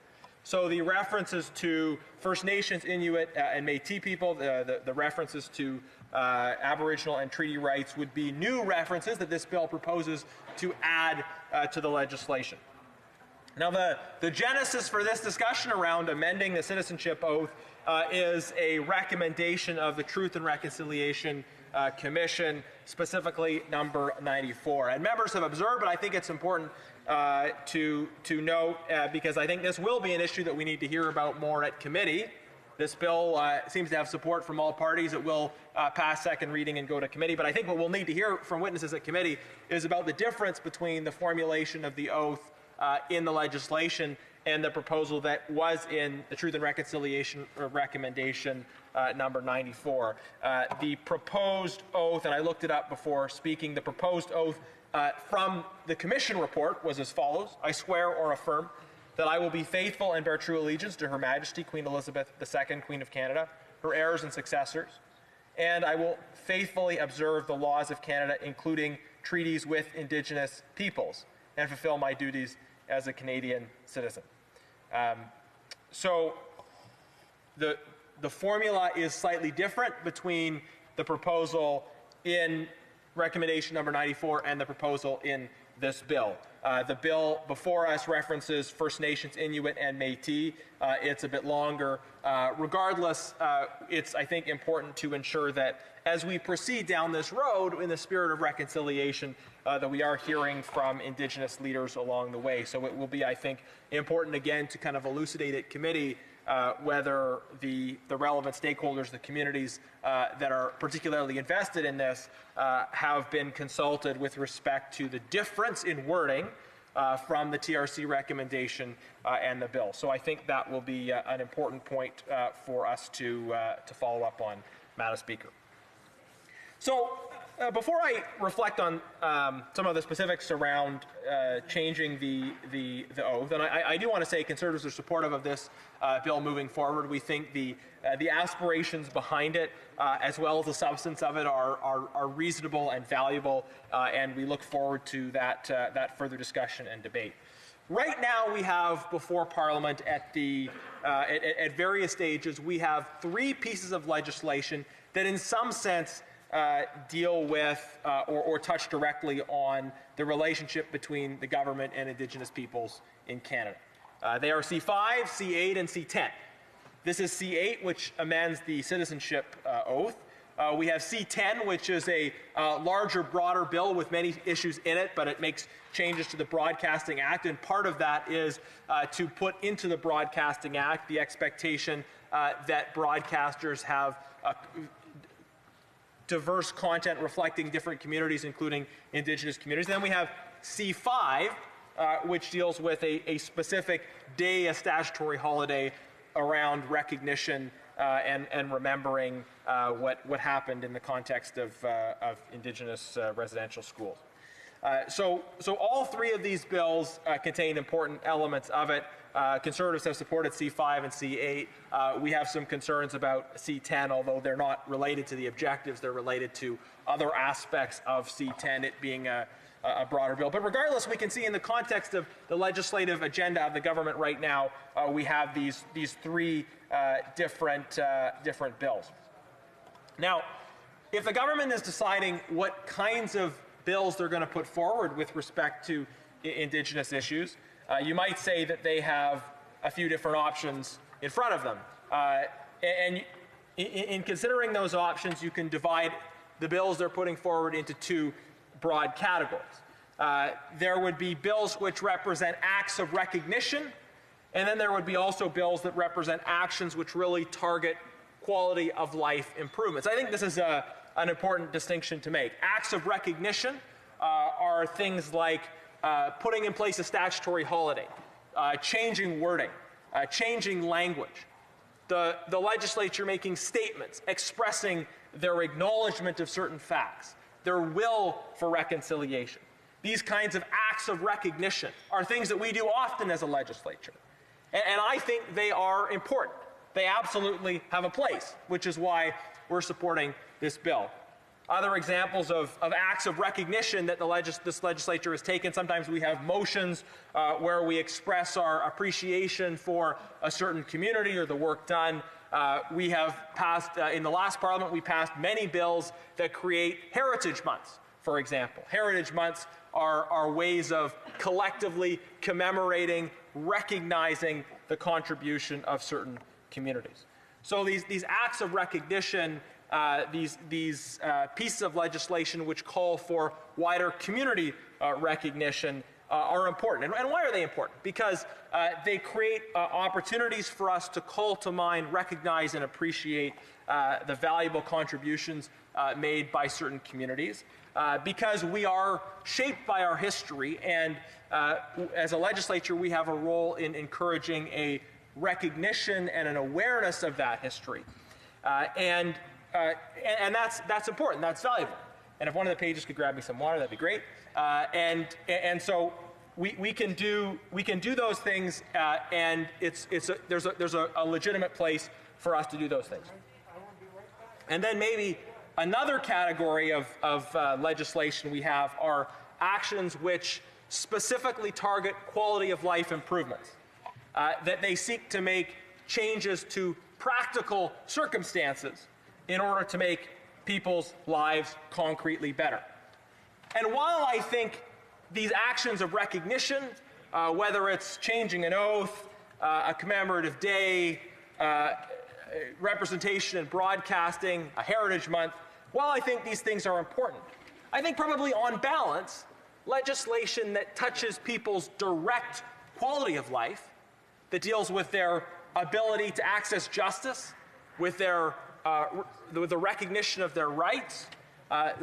So the references to First Nations, Inuit, and Métis people, the references to Aboriginal and treaty rights would be new references that this bill proposes to add to the legislation. Now, the genesis for this discussion around amending the citizenship oath is a recommendation of the Truth and Reconciliation Commission, specifically number 94. And members have observed, but I think it's important to note, because I think this will be an issue that we need to hear about more at committee. This bill seems to have support from all parties. It will pass second reading and go to committee. But I think what we'll need to hear from witnesses at committee is about the difference between the formulation of the oath in the legislation and the proposal that was in the Truth and Reconciliation recommendation number 94. The proposed oath, and I looked it up before speaking, the proposed oath from the Commission report was as follows: I swear or affirm that I will be faithful and bear true allegiance to Her Majesty Queen Elizabeth II, Queen of Canada, her heirs and successors, and I will faithfully observe the laws of Canada, including treaties with Indigenous peoples, and fulfill my duties as a Canadian citizen. So the formula is slightly different between the proposal in recommendation number 94 and the proposal in this bill. The bill before us references First Nations, Inuit, and Métis. It's a bit longer. Regardless, it's, I think, important to ensure that as we proceed down this road in the spirit of reconciliation, that we are hearing from Indigenous leaders along the way. So it will be, I think, important again to kind of elucidate at committee whether the relevant stakeholders, the communities that are particularly invested in this, have been consulted with respect to the difference in wording from the TRC recommendation and the bill. So I think that will be an important point for us to follow up on, Madam Speaker. So before I reflect on some of the specifics around changing the oath, and I do want to say Conservatives are supportive of this bill moving forward. We think the aspirations behind it, as well as the substance of it, are reasonable and valuable, and we look forward to that further discussion and debate. Right now, we have before Parliament at various stages, we have 3 pieces of legislation that, in some sense, deal with or touch directly on the relationship between the government and Indigenous peoples in Canada. They are C5, C8, and C10. This is C8, which amends the citizenship oath. We have C10, which is a larger, broader bill with many issues in it, but it makes changes to the Broadcasting Act, and part of that is to put into the Broadcasting Act the expectation that broadcasters have diverse content reflecting different communities, including Indigenous communities. Then we have C5, which deals with a specific day, a statutory holiday around recognition and remembering what happened in the context of Indigenous residential schools. So all 3 of these bills contain important elements of it. Conservatives have supported C5 and C8. We have some concerns about C10, although they're not related to the objectives. They're related to other aspects of C10, it being a broader bill. But regardless, we can see in the context of the legislative agenda of the government right now, we have these 3 different bills. Now, if the government is deciding what kinds of bills they're going to put forward with respect to Indigenous issues, you might say that they have a few different options in front of them. And in considering those options, you can divide the bills they're putting forward into 2 broad categories. There would be bills which represent acts of recognition, and then there would be also bills that represent actions which really target quality of life improvements. I think this is an important distinction to make. Acts of recognition are things like putting in place a statutory holiday, changing wording, changing language, the legislature making statements expressing their acknowledgement of certain facts, their will for reconciliation. These kinds of acts of recognition are things that we do often as a legislature. And I think they are important. They absolutely have a place, which is why we're supporting this bill. Other examples of acts of recognition that this legislature has taken, sometimes we have motions where we express our appreciation for a certain community or the work done. We have passed, in the last Parliament, we passed many bills that create heritage months, for example. Heritage months are ways of collectively commemorating, recognizing the contribution of certain communities. So these acts of recognition, these pieces of legislation which call for wider community recognition are important. And why are they important? Because they create opportunities for us to call to mind, recognize, and appreciate the valuable contributions made by certain communities. Because we are shaped by our history, and as a legislature, we have a role in encouraging a recognition and an awareness of that history. And that's important, that's valuable. And if one of the pages could grab me some water, that'd be great. And so we can do those things, and there's a legitimate place for us to do those things. And then maybe another category of legislation we have are actions which specifically target quality of life improvements, that they seek to make changes to practical circumstances in order to make people's lives concretely better. And while I think these actions of recognition, whether it's changing an oath, a commemorative day, representation and broadcasting, a Heritage Month, while I think these things are important, I think probably on balance, legislation that touches people's direct quality of life, that deals with their ability to access justice, with their with the recognition of their rights,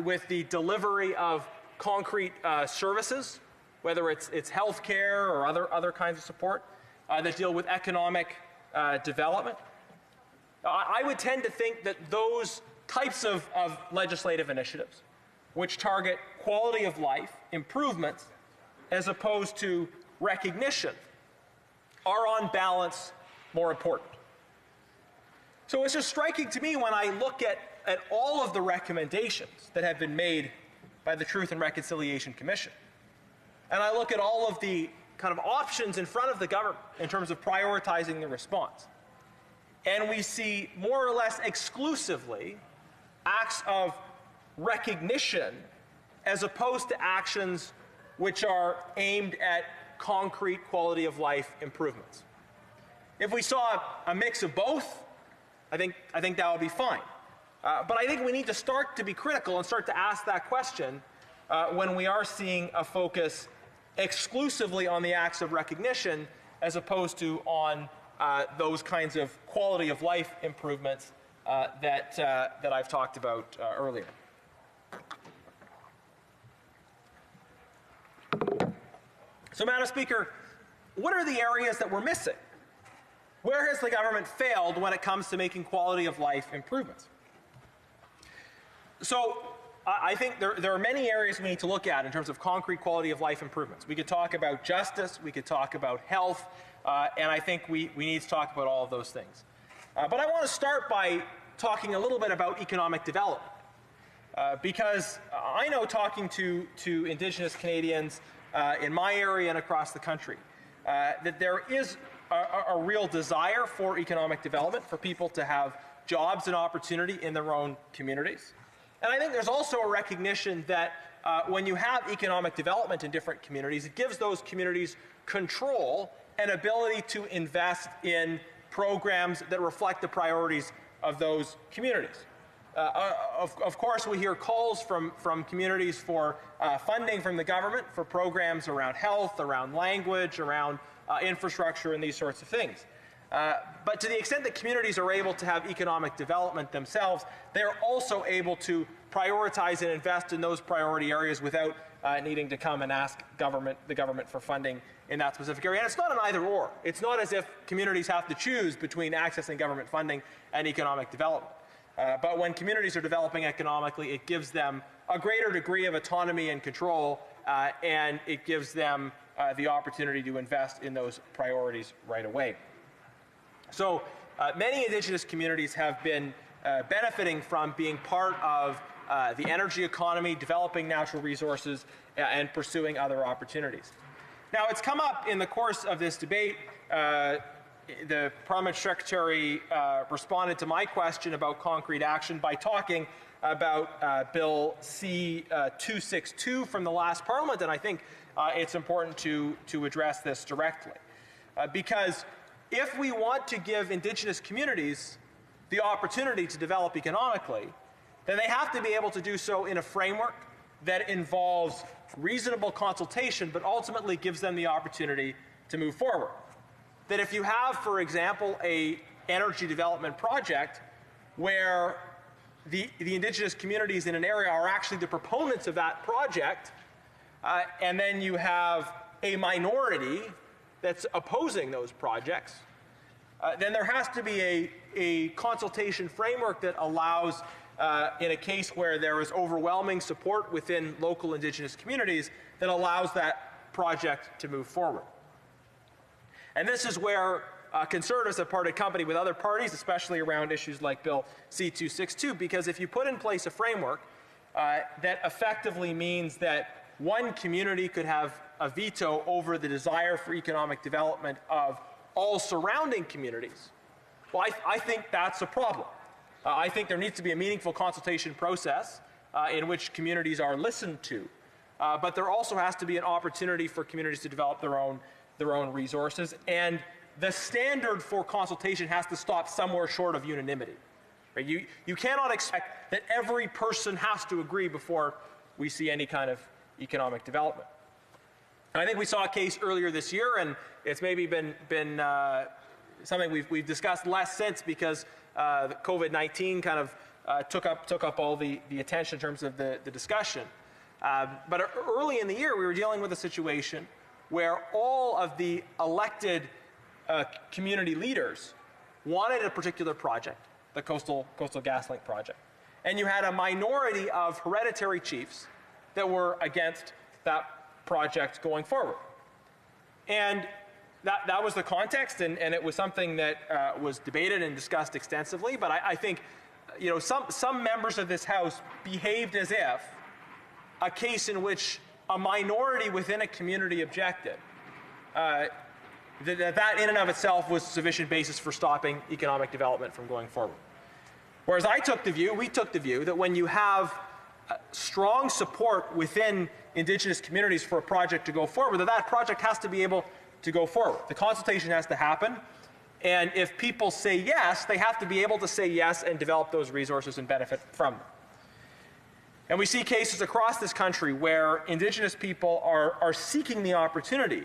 with the delivery of concrete services, whether it's health care or other kinds of support, that deal with economic development. I would tend to think that those types of legislative initiatives, which target quality of life improvements as opposed to recognition, are on balance more important. So it's just striking to me when I look at all of the recommendations that have been made by the Truth and Reconciliation Commission, and I look at all of the kind of options in front of the government in terms of prioritizing the response, and we see more or less exclusively acts of recognition as opposed to actions which are aimed at concrete quality of life improvements. If we saw a mix of both, I think that would be fine. But I think we need to start to be critical and start to ask that question when we are seeing a focus exclusively on the acts of recognition as opposed to on those kinds of quality of life improvements that I've talked about earlier. So, Madam Speaker, what are the areas that we're missing? Where has the government failed when it comes to making quality of life improvements? So, I think there are many areas we need to look at in terms of concrete quality of life improvements. We could talk about justice, we could talk about health, and I think we need to talk about all of those things. But I want to start by talking a little bit about economic development, because I know, talking to Indigenous Canadians in my area and across the country, that there is a real desire for economic development, for people to have jobs and opportunity in their own communities. And I think there's also a recognition that when you have economic development in different communities, it gives those communities control and ability to invest in programs that reflect the priorities of those communities. Of course, we hear calls from communities for funding from the government for programs around health, around language, around infrastructure, and these sorts of things. But to the extent that communities are able to have economic development themselves, they're also able to prioritize and invest in those priority areas without needing to come and ask the government for funding in that specific area. And it's not an either-or. It's not as if communities have to choose between accessing government funding and economic development. But when communities are developing economically, it gives them a greater degree of autonomy and control, and it gives them the opportunity to invest in those priorities right away. So many Indigenous communities have been benefiting from being part of the energy economy, developing natural resources, and pursuing other opportunities. Now, it's come up in the course of this debate. The Parliamentary Secretary responded to my question about concrete action by talking about Bill C-262 from the last Parliament, and I think it's important to address this directly. Because if we want to give Indigenous communities the opportunity to develop economically, then they have to be able to do so in a framework that involves reasonable consultation, but ultimately gives them the opportunity to move forward. That if you have, for example, an energy development project where the Indigenous communities in an area are actually the proponents of that project, and then you have a minority that's opposing those projects, then there has to be a consultation framework that allows, in a case where there is overwhelming support within local Indigenous communities, that allows that project to move forward. And this is where Conservatives have parted company with other parties, especially around issues like Bill C-262, because if you put in place a framework that effectively means that one community could have a veto over the desire for economic development of all surrounding communities, well, I think that's a problem. I think there needs to be a meaningful consultation process in which communities are listened to but there also has to be an opportunity for communities to develop their own resources. And the standard for consultation has to stop somewhere short of unanimity. Right? You cannot expect that every person has to agree before we see any kind of economic development. And I think we saw a case earlier this year, and it's maybe been something we've discussed less since because COVID-19 kind of took up all the attention in terms of the discussion. But early in the year, we were dealing with a situation where all of the elected community leaders wanted a particular project, the Coastal GasLink project. And you had a minority of hereditary chiefs that were against that project going forward. And that was the context, and it was something that was debated and discussed extensively. But I think, some members of this House behaved as if a case in which a minority within a community objected, that in and of itself was sufficient basis for stopping economic development from going forward. Whereas we took the view that when you have strong support within Indigenous communities for a project to go forward, that project has to be able to go forward. The consultation has to happen, and if people say yes, they have to be able to say yes and develop those resources and benefit from them. And we see cases across this country where Indigenous people are seeking the opportunity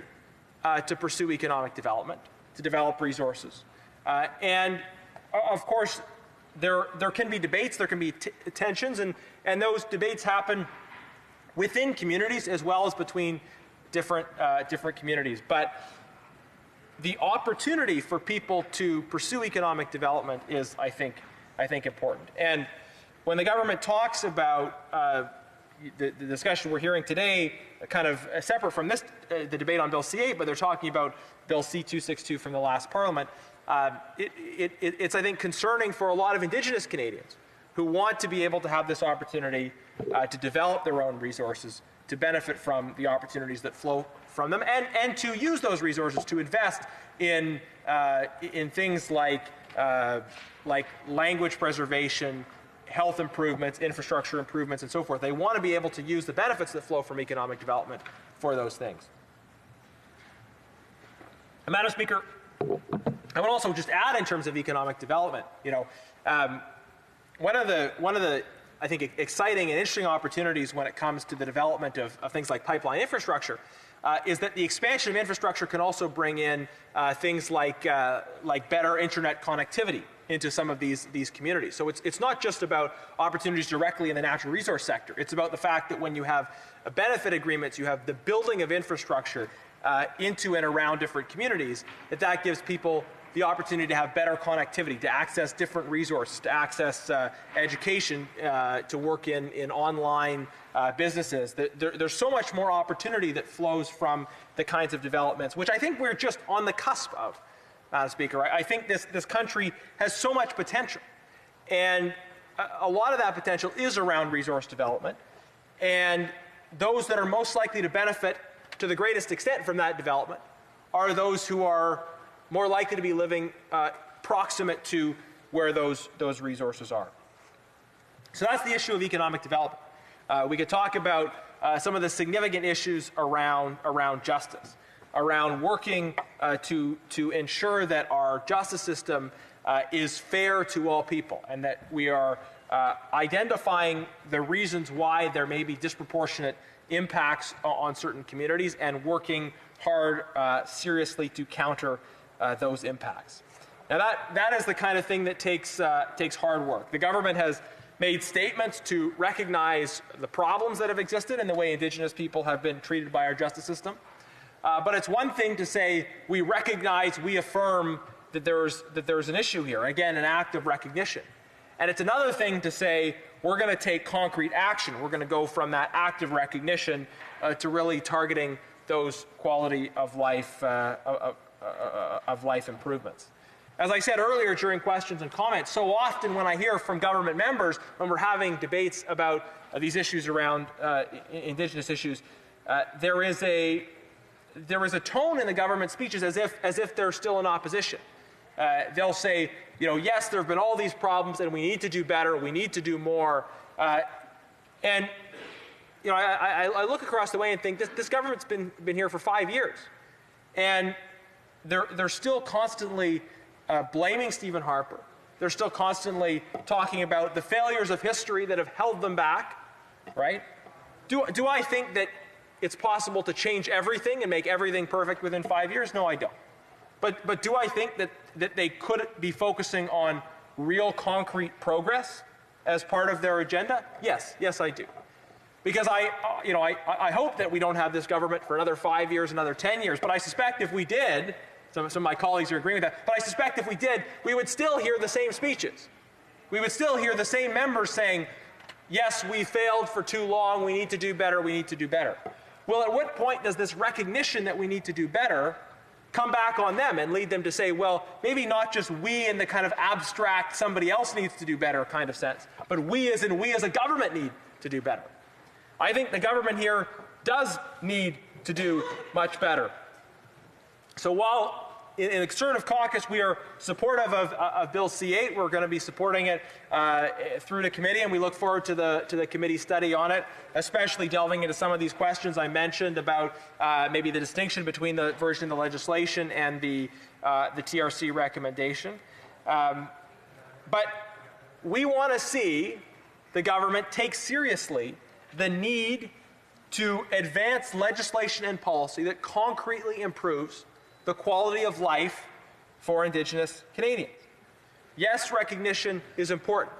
to pursue economic development, to develop resources. And of course, there can be debates, there can be tensions, and those debates happen within communities as well as between different communities. But the opportunity for people to pursue economic development is, I think important. And when the government talks about the discussion we're hearing today, kind of separate from this, the debate on Bill C-8, but they're talking about Bill C-262 from the last Parliament, it's, I think, concerning for a lot of Indigenous Canadians who want to be able to have this opportunity to develop their own resources, to benefit from the opportunities that flow from them, and to use those resources to invest in things like language preservation, health improvements, infrastructure improvements, and so forth. They want to be able to use the benefits that flow from economic development for those things. And Madam Speaker, I would also just add in terms of economic development, one of the I think exciting and interesting opportunities when it comes to the development of things like pipeline infrastructure is that the expansion of infrastructure can also bring in things like better internet connectivity into some of these communities. So it's not just about opportunities directly in the natural resource sector. It's about the fact that when you have benefit agreements, you have the building of infrastructure into and around different communities, that gives people the opportunity to have better connectivity, to access different resources, to access education, to work in online businesses. There's so much more opportunity that flows from the kinds of developments, which I think we're just on the cusp of, Madam Speaker. I think this country has so much potential, and a lot of that potential is around resource development, and those that are most likely to benefit to the greatest extent from that development are those who are more likely to be living proximate to where those resources are. So that's the issue of economic development. We could talk about some of the significant issues around justice, around working to ensure that our justice system is fair to all people, and that we are identifying the reasons why there may be disproportionate impacts on certain communities and working hard, seriously to counter those impacts. Now that is the kind of thing that takes hard work. The government has made statements to recognize the problems that have existed and the way Indigenous people have been treated by our justice system. But it's one thing to say we recognize, we affirm that there's an issue here. Again, an act of recognition. And it's another thing to say we're going to take concrete action. We're going to go from that act of recognition to really targeting those quality of life improvements. As I said earlier during questions and comments, so often when I hear from government members when we're having debates about these issues around Indigenous issues, there is a tone in the government speeches as if they're still in opposition. They'll say, yes, there have been all these problems and we need to do better, we need to do more. And I look across the way and think this government's been here for 5 years, and they're still constantly blaming Stephen Harper. They're still constantly talking about the failures of history that have held them back, right? Do I think that it's possible to change everything and make everything perfect within 5 years? No, I don't. But do I think that they could be focusing on real concrete progress as part of their agenda? Yes, I do. Because I hope that we don't have this government for another 5 years, another 10 years. But I suspect if we did, some of my colleagues are agreeing with that, but I suspect if we did, we would still hear the same speeches. We would still hear the same members saying, yes, we failed for too long, we need to do better, we need to do better. Well, at what point does this recognition that we need to do better come back on them and lead them to say, well, maybe not just we in the kind of abstract somebody else needs to do better kind of sense, but we as a government need to do better. I think the government here does need to do much better. So while in the Conservative Caucus we are supportive of Bill C-8, we're going to be supporting it through the committee, and we look forward to the committee study on it, especially delving into some of these questions I mentioned about maybe the distinction between the version of the legislation and the TRC recommendation. But we want to see the government take seriously the need to advance legislation and policy that concretely improves the quality of life for Indigenous Canadians. Yes, recognition is important,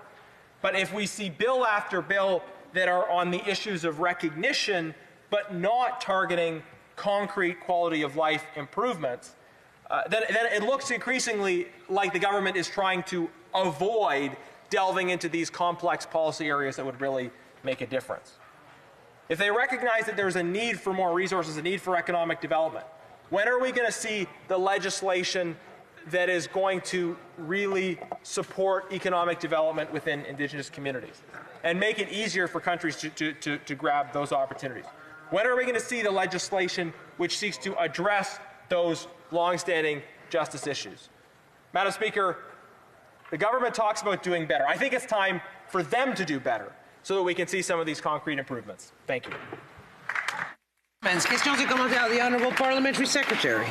but if we see bill after bill that are on the issues of recognition but not targeting concrete quality of life improvements, then it looks increasingly like the government is trying to avoid delving into these complex policy areas that would really make a difference. If they recognize that there's a need for more resources, a need for economic development, when are we going to see the legislation that is going to really support economic development within Indigenous communities and make it easier for countries to grab those opportunities? When are we going to see the legislation which seeks to address those long-standing justice issues? Madam Speaker, the government talks about doing better. I think it's time for them to do better so that we can see some of these concrete improvements. Thank you. Questions et commentaires. The Honourable Parliamentary Secretary.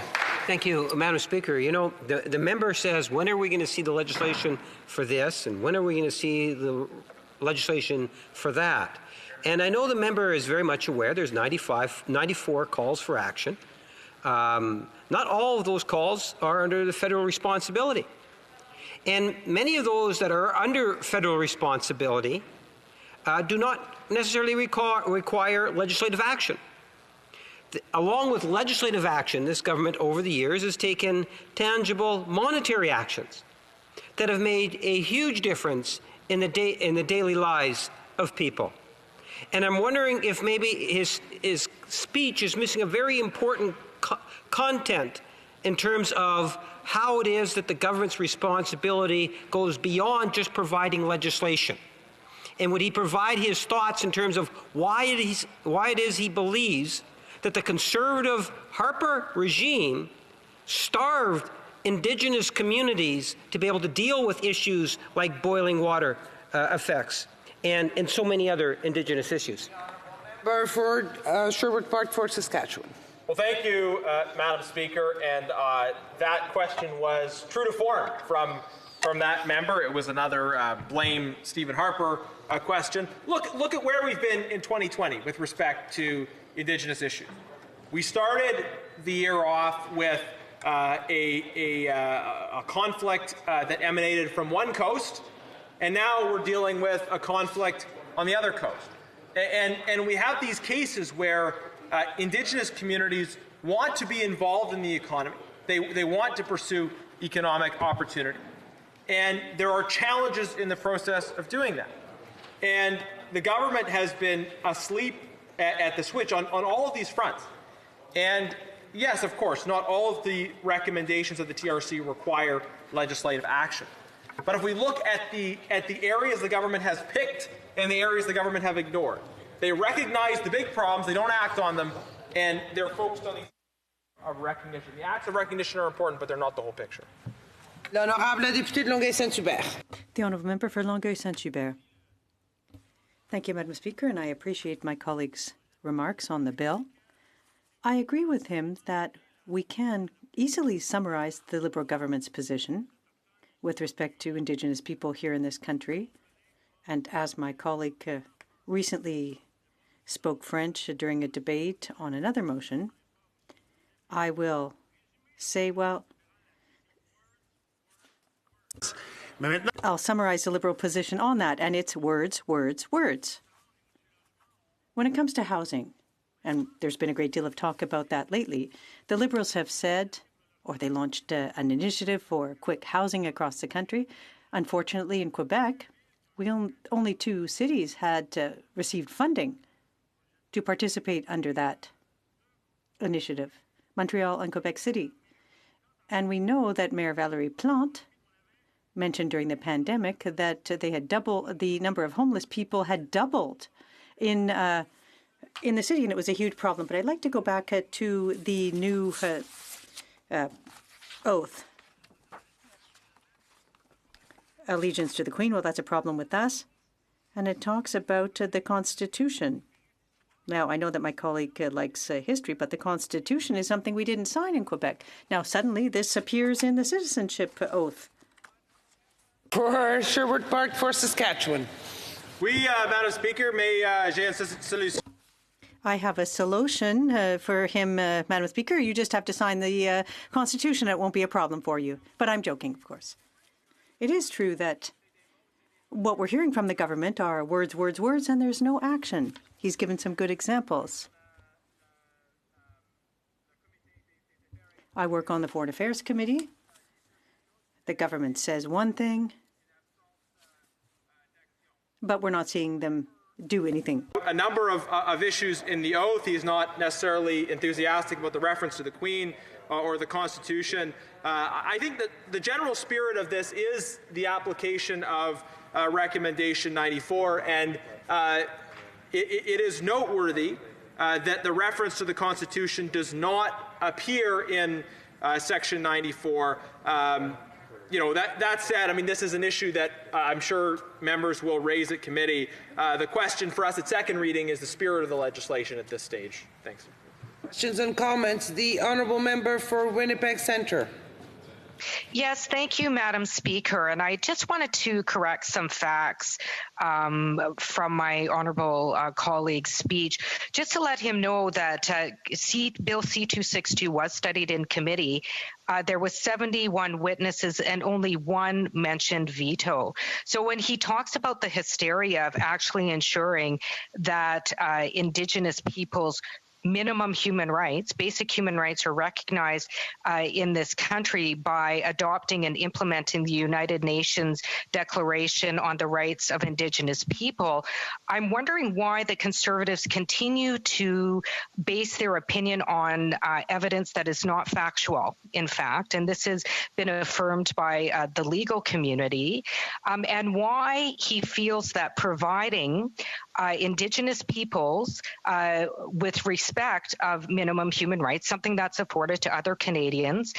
Thank you, Madam Speaker. You know, the member says, when are we going to see the legislation for this, and when are we going to see the legislation for that? And I know the member is very much aware there's 94 calls for action. Not all of those calls are under the federal responsibility. And many of those that are under federal responsibility do not necessarily require legislative action. Along with legislative action, this government over the years has taken tangible monetary actions that have made a huge difference in the daily lives of people. And I'm wondering if maybe his speech is missing a very important content in terms of how it is that the government's responsibility goes beyond just providing legislation. And would he provide his thoughts in terms of why it is he believes that the Conservative Harper regime starved Indigenous communities to be able to deal with issues like boiling water effects and so many other Indigenous issues? For Sherwood Park, Fort Saskatchewan. Well, thank you, Madam Speaker. And that question was true to form from that member. It was another blame Stephen Harper question. Look at where we've been in 2020 with respect to Indigenous issues. We started the year off with a conflict that emanated from one coast, and now we're dealing with a conflict on the other coast. And we have these cases where Indigenous communities want to be involved in the economy. They want to pursue economic opportunity. And there are challenges in the process of doing that. And the government has been asleep at the switch on all of these fronts. And yes, of course, not all of the recommendations of the TRC require legislative action. But if we look at the areas the government has picked and the areas the government have ignored, they recognize the big problems, they don't act on them, and they're focused on these of recognition. The acts of recognition are important, but they're not the whole picture. L'honorable député de Longueuil-Saint-Hubert. The honourable member for Longueuil-Saint-Hubert. Thank you, Madam Speaker, and I appreciate my colleague's remarks on the bill. I agree with him that we can easily summarize the Liberal government's position with respect to Indigenous people here in this country. And as my colleague recently spoke French during a debate on another motion, I will say, well, I'll summarize the Liberal position on that, and it's words, words, words. When it comes to housing, and there's been a great deal of talk about that lately, the Liberals have said, or they launched an initiative for quick housing across the country. Unfortunately, in Quebec, only 2 cities had received funding to participate under that initiative, Montreal and Quebec City. And we know that Mayor Valérie Plante mentioned during the pandemic that they had the number of homeless people had doubled in the city, and it was a huge problem. But I'd like to go back to the new oath. Allegiance to the Queen, well, that's a problem with us. And it talks about the Constitution. Now, I know that my colleague likes history, but the Constitution is something we didn't sign in Quebec. Now, suddenly, this appears in the citizenship oath. For Sherwood Park for Saskatchewan. Oui, Madam Speaker, j'ai une solution. I have a solution for him, Madam Speaker. You just have to sign the Constitution. It won't be a problem for you. But I'm joking, of course. It is true that what we're hearing from the government are words, words, words, and there's no action. He's given some good examples. I work on the Foreign Affairs Committee. The government says one thing, but we're not seeing them do anything. A number of issues in the oath. He's not necessarily enthusiastic about the reference to the Queen or the Constitution. I think that the general spirit of this is the application of Recommendation 94, and it is noteworthy that the reference to the Constitution does not appear in Section 94. That said, I mean, this is an issue that I'm sure members will raise at committee. The question for us at second reading is the spirit of the legislation at this stage. Thanks. Questions and comments. The honourable member for Winnipeg Centre. Yes, thank you, Madam Speaker. And I just wanted to correct some facts from my honourable colleague's speech, just to let him know that Bill C-262 was studied in committee. There was 71 witnesses and only 1 mentioned veto. So when he talks about the hysteria of actually ensuring that Indigenous peoples minimum human rights, basic human rights are recognized in this country by adopting and implementing the United Nations Declaration on the Rights of Indigenous People. I'm wondering why the Conservatives continue to base their opinion on evidence that is not factual, in fact, and this has been affirmed by the legal community, and why he feels that providing Indigenous peoples with respect of minimum human rights, something that's afforded to other Canadians,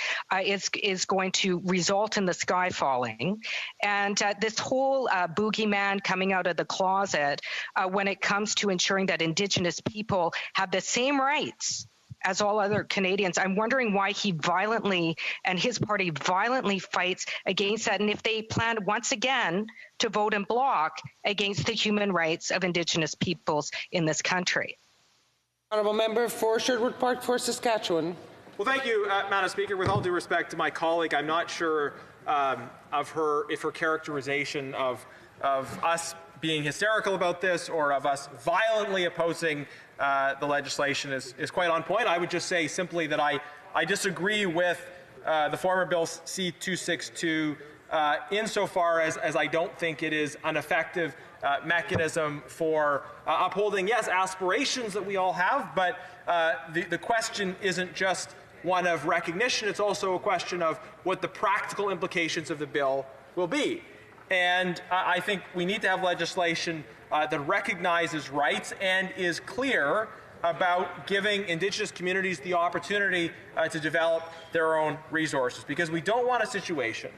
is going to result in the sky falling. And this whole boogeyman coming out of the closet when it comes to ensuring that Indigenous people have the same rights as all other Canadians, I'm wondering why he violently and his party violently fights against that, and if they plan once again to vote in bloc against the human rights of Indigenous peoples in this country. Honourable member for Sherwood Park for Saskatchewan. Well, thank you, Madam Speaker. With all due respect to my colleague, I'm not sure if her characterization of us being hysterical about this or of us violently opposing the legislation is quite on point. I would just say simply that I disagree with the former Bill C-262 insofar as I don't think it is an effective mechanism for upholding, yes, aspirations that we all have, but the question isn't just one of recognition, it's also a question of what the practical implications of the bill will be. And I think we need to have legislation that recognizes rights and is clear about giving Indigenous communities the opportunity to develop their own resources, because we don't want a situation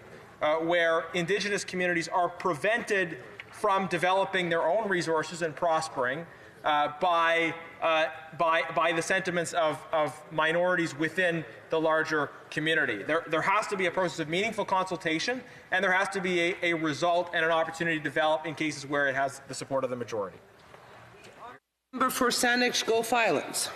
where Indigenous communities are prevented from developing their own resources and prospering by the sentiments of minorities within the larger community. There has to be a process of meaningful consultation, and there has to be a result and an opportunity to develop in cases where it has the support of the majority. Member for Saanich Gulf Islands.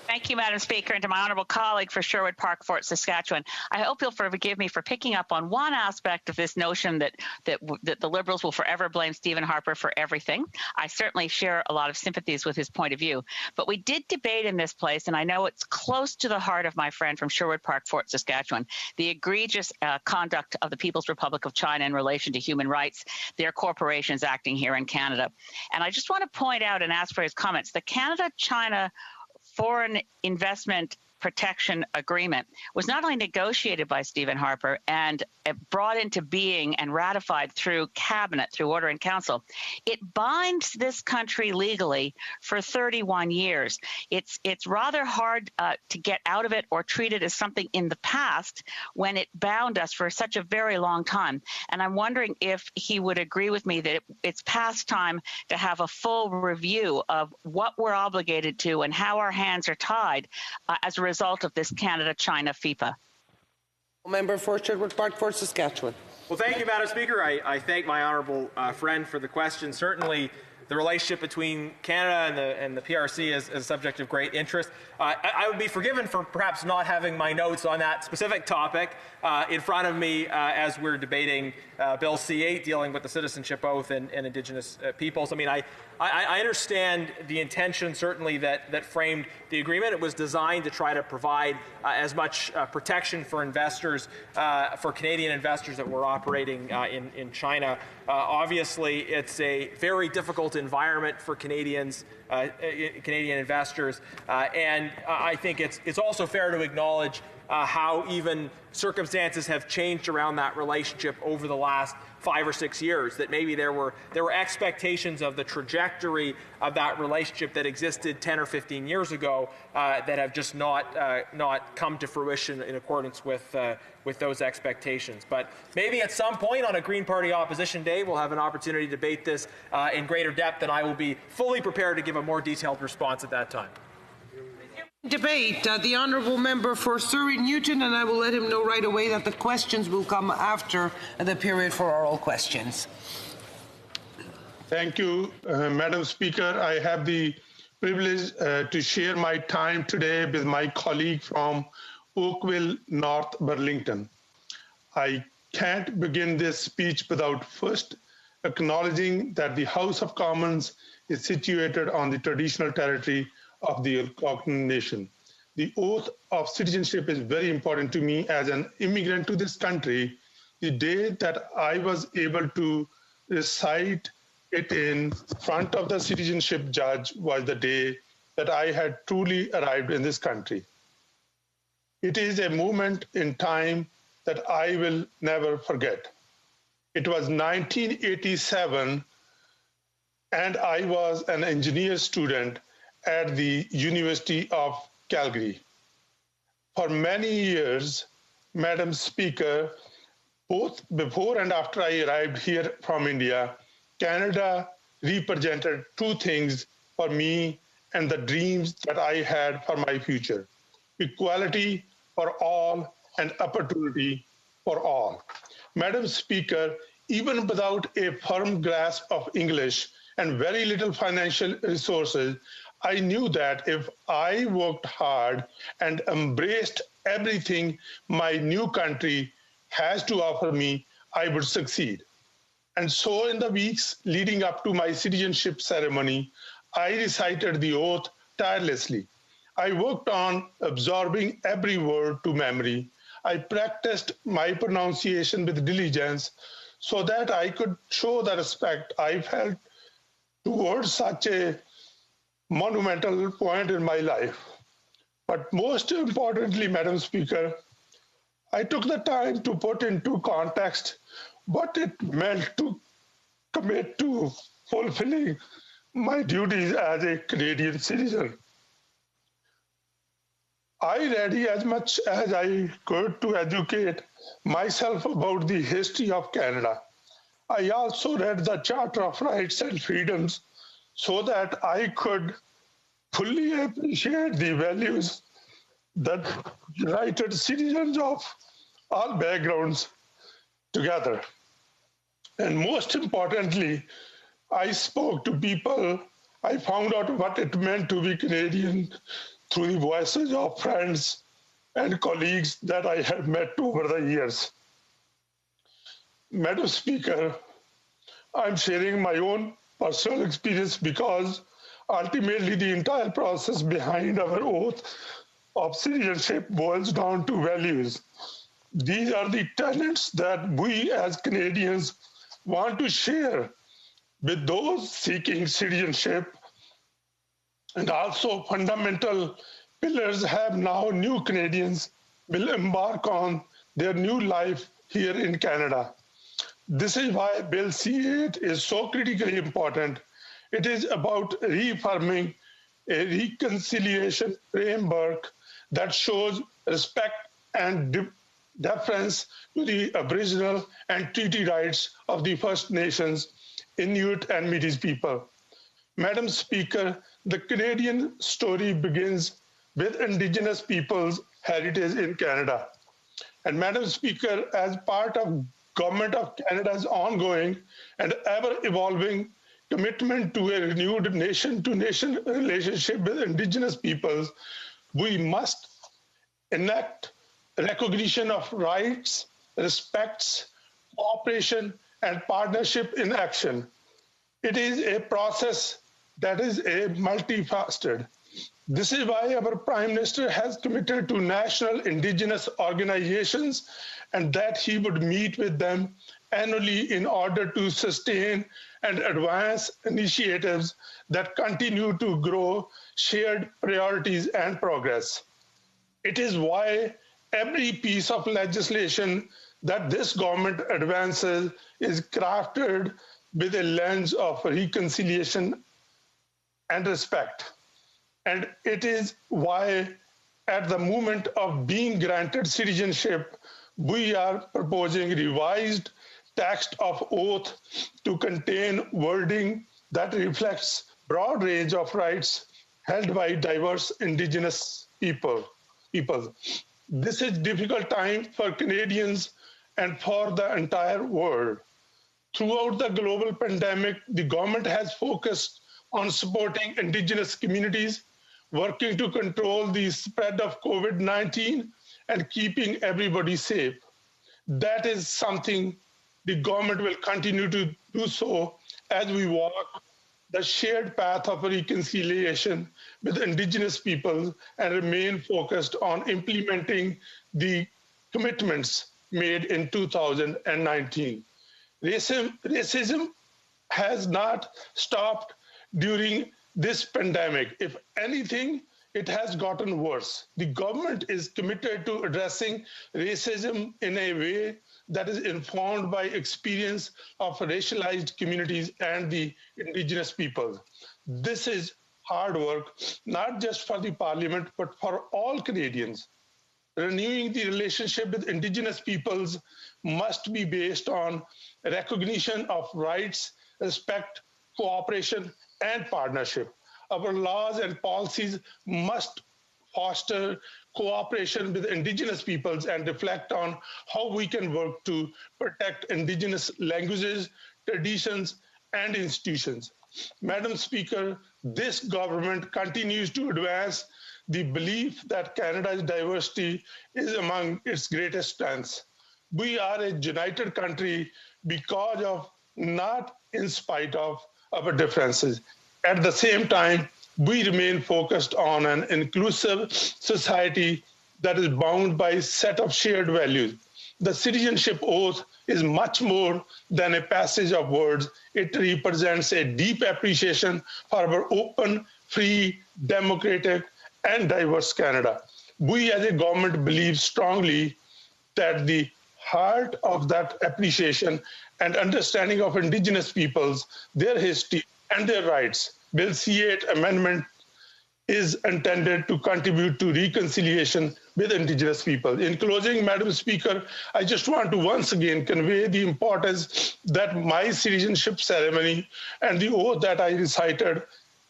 Thank you, Madam Speaker, and to my honourable colleague for Sherwood Park, Fort Saskatchewan. I hope you'll forgive me for picking up on one aspect of this notion that the Liberals will forever blame Stephen Harper for everything. I certainly share a lot of sympathies with his point of view. But we did debate in this place, and I know it's close to the heart of my friend from Sherwood Park, Fort Saskatchewan, the egregious conduct of the People's Republic of China in relation to human rights, their corporations acting here in Canada. And I just want to point out and ask for his comments. The Canada-China Foreign Investment Protection Agreement was not only negotiated by Stephen Harper and brought into being and ratified through Cabinet, through Order in Council, it binds this country legally for 31 years. It's rather hard to get out of it or treat it as something in the past when it bound us for such a very long time. And I'm wondering if he would agree with me that it's past time to have a full review of what we're obligated to and how our hands are tied as a result of this Canada-China FIPA. Member for Sherwood Park, Fort Saskatchewan. Well, thank you, Madam Speaker. I thank my honourable friend for the question. Certainly, the relationship between Canada and the PRC is a subject of great interest. I would be forgiven for perhaps not having my notes on that specific topic in front of me as we're debating Bill C-8 dealing with the citizenship oath and Indigenous peoples. I mean, I understand the intention, certainly, that framed the agreement. It was designed to try to provide as much protection for investors, for Canadian investors that were operating in China. Obviously, it's a very difficult environment for Canadian investors, and I think it's also fair to acknowledge how even circumstances have changed around that relationship over the last 5 or 6 years, that maybe there were expectations of the trajectory of that relationship that existed 10 or 15 years ago that have just not come to fruition in accordance with those expectations. But maybe at some point on a Green Party Opposition Day, we'll have an opportunity to debate this in greater depth, and I will be fully prepared to give a more detailed response at that time. Debate, the honourable member for Surrey Newton, and I will let him know right away that the questions will come after the period for oral questions. Thank you, Madam Speaker. I have the privilege to share my time today with my colleague from Oakville, North Burlington. I can't begin this speech without first acknowledging that the House of Commons is situated on the traditional territory of the Algonquin Nation. The oath of citizenship is very important to me as an immigrant to this country. The day that I was able to recite it in front of the citizenship judge was the day that I had truly arrived in this country. It is a moment in time that I will never forget. It was 1987, and I was an engineer student at the University of Calgary. For many years, Madam Speaker, both before and after I arrived here from India, Canada represented two things for me and the dreams that I had for my future: equality for all and opportunity for all. Madam Speaker, even without a firm grasp of English and very little financial resources, I knew that if I worked hard and embraced everything my new country has to offer me, I would succeed. And so in the weeks leading up to my citizenship ceremony, I recited the oath tirelessly. I worked on absorbing every word to memory. I practiced my pronunciation with diligence so that I could show the respect I felt towards such a monumental point in my life. But most importantly, Madam Speaker, I took the time to put into context what it meant to commit to fulfilling my duties as a Canadian citizen. I read as much as I could to educate myself about the history of Canada. I also read the Charter of Rights and Freedoms so that I could fully appreciate the values that united citizens of all backgrounds together. And most importantly, I spoke to people. I found out what it meant to be Canadian through the voices of friends and colleagues that I had met over the years. Madam Speaker, I'm sharing my own personal experience because ultimately the entire process behind our oath of citizenship boils down to values. These are the tenets that we as Canadians want to share with those seeking citizenship, and also fundamental pillars have now new Canadians will embark on their new life here in Canada. This is why Bill C-8 is so critically important. It is about reaffirming a reconciliation framework that shows respect and deference to the Aboriginal and treaty rights of the First Nations, Inuit and Métis people. Madam Speaker, the Canadian story begins with Indigenous peoples' heritage in Canada. And Madam Speaker, as part of Government of Canada's ongoing and ever-evolving commitment to a renewed nation-to-nation relationship with Indigenous peoples, we must enact recognition of rights, respects, cooperation, and partnership in action. It is a process that is multifaceted. This is why our Prime Minister has committed to national Indigenous organizations and that he would meet with them annually in order to sustain and advance initiatives that continue to grow shared priorities and progress. It is why every piece of legislation that this government advances is crafted with a lens of reconciliation and respect. And it is why at the moment of being granted citizenship, we are proposing revised text of oath to contain wording that reflects broad range of rights held by diverse Indigenous people. This is a difficult time for Canadians and for the entire world. Throughout the global pandemic, the government has focused on supporting Indigenous communities, working to control the spread of COVID-19 and keeping everybody safe. That is something the government will continue to do so as we walk the shared path of reconciliation with Indigenous peoples and remain focused on implementing the commitments made in 2019. Racism has not stopped during this pandemic. If anything, it has gotten worse. The government is committed to addressing racism in a way that is informed by experience of racialized communities and the Indigenous people. This is hard work, not just for the Parliament, but for all Canadians. Renewing the relationship with Indigenous peoples must be based on recognition of rights, respect, cooperation, and partnership. Our laws and policies must foster cooperation with Indigenous peoples and reflect on how we can work to protect Indigenous languages, traditions, and institutions. Madam Speaker, this government continues to advance the belief that Canada's diversity is among its greatest strengths. We are a united country because of, not in spite of, our differences. At the same time, we remain focused on an inclusive society that is bound by a set of shared values. The citizenship oath is much more than a passage of words. It represents a deep appreciation for our open, free, democratic, and diverse Canada. We as a government believe strongly that the heart of that appreciation and understanding of Indigenous peoples, their history, and their rights, Bill C-8 Amendment is intended to contribute to reconciliation with Indigenous people. In closing, Madam Speaker, I just want to once again convey the importance that my citizenship ceremony and the oath that I recited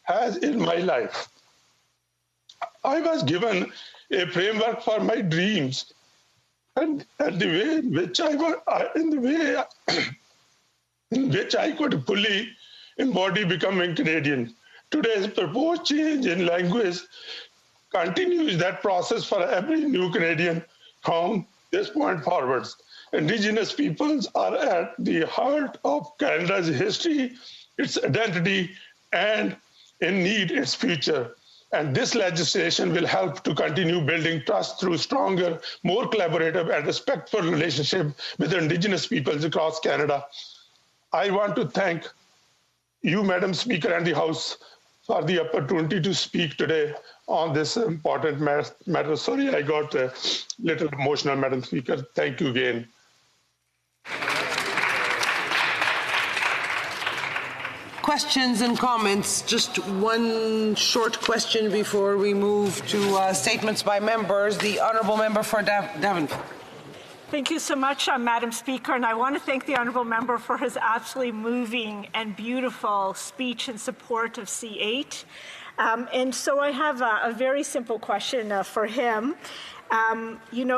has in my life. I was given a framework for my dreams, and the way in which in which I could fully embody becoming Canadian. Today's proposed change in language continues that process for every new Canadian from this point forwards. Indigenous peoples are at the heart of Canada's history, its identity, and in need its future. And this legislation will help to continue building trust through stronger, more collaborative and respectful relationship with Indigenous peoples across Canada. I want to thank you, Madam Speaker, and the House for the opportunity to speak today on this important matter. Sorry, I got a little emotional, Madam Speaker. Thank you again. Questions and comments. Just one short question before we move to statements by members. The Honourable Member for Davenport. Thank you so much, Madam Speaker, and I want to thank the Honourable Member for his absolutely moving and beautiful speech in support of C8. And so I have a very simple question for him.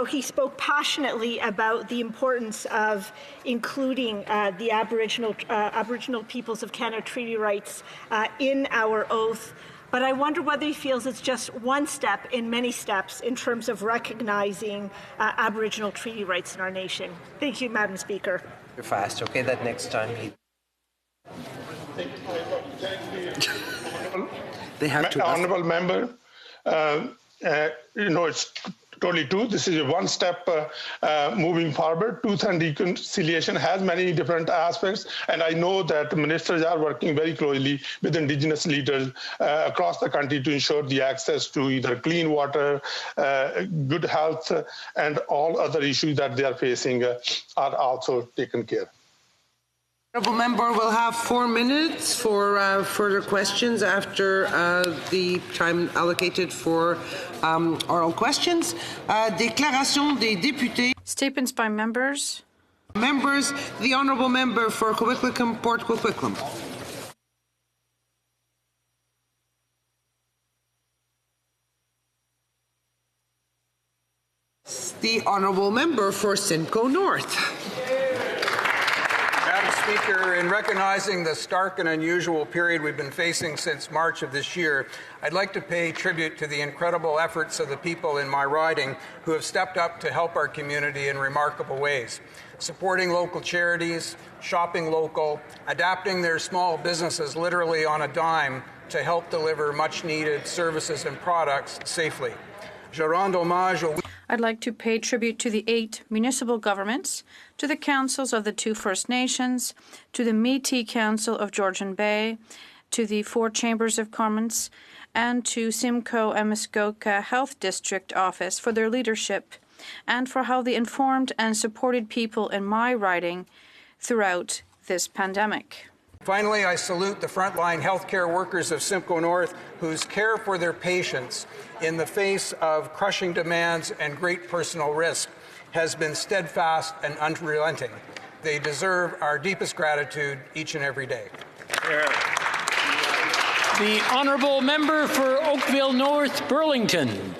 He spoke passionately about the importance of including the Aboriginal peoples of Canada treaty rights in our oath. But I wonder whether he feels it's just one step in many steps in terms of recognizing Aboriginal treaty rights in our nation. Thank you, Madam Speaker. You're fast. Okay, that next time. They have to. Honourable Member, it's totally true. This is a one step moving forward. Truth and reconciliation has many different aspects, and I know that ministers are working very closely with Indigenous leaders across the country to ensure the access to either clean water, good health, and all other issues that they are facing are also taken care of. The Honourable Member will have 4 minutes for further questions after the time allocated for oral questions. Déclaration des députés. Statements by members. Members, the Honourable Member for Coquitlam, Port Coquitlam. The Honourable Member for Simcoe North. Speaker, in recognizing the stark and unusual period we've been facing since March of this year, I'd like to pay tribute to the incredible efforts of the people in my riding who have stepped up to help our community in remarkable ways, supporting local charities, shopping local, adapting their small businesses literally on a dime to help deliver much-needed services and products safely. Je rends hommage au... I'd like to pay tribute to the 8 municipal governments, to the councils of the 2 First Nations, to the Métis Council of Georgian Bay, to the 4 Chambers of Commerce, and to Simcoe and Muskoka Health District Office for their leadership and for how they informed and supported people in my riding throughout this pandemic. Finally, I salute the frontline healthcare workers of Simcoe North whose care for their patients in the face of crushing demands and great personal risk has been steadfast and unrelenting. They deserve our deepest gratitude each and every day. The Honourable Member for Oakville North Burlington.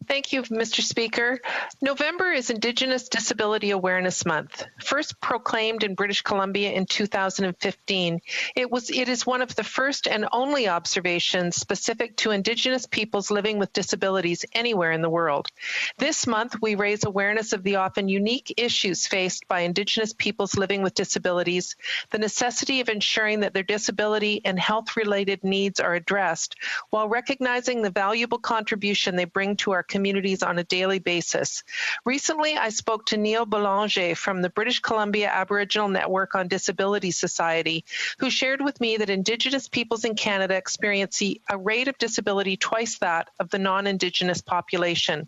Thank you, Mr. Speaker. November is Indigenous Disability Awareness Month. First proclaimed in British Columbia in 2015, it is one of the first and only observations specific to Indigenous peoples living with disabilities anywhere in the world. This month, we raise awareness of the often unique issues faced by Indigenous peoples living with disabilities, the necessity of ensuring that their disability and health-related needs are addressed, while recognizing the valuable contribution they bring to our community communities on a daily basis. Recently, I spoke to Neil Belanger from the British Columbia Aboriginal Network on Disability Society, who shared with me that Indigenous peoples in Canada experience a rate of disability twice that of the non-Indigenous population.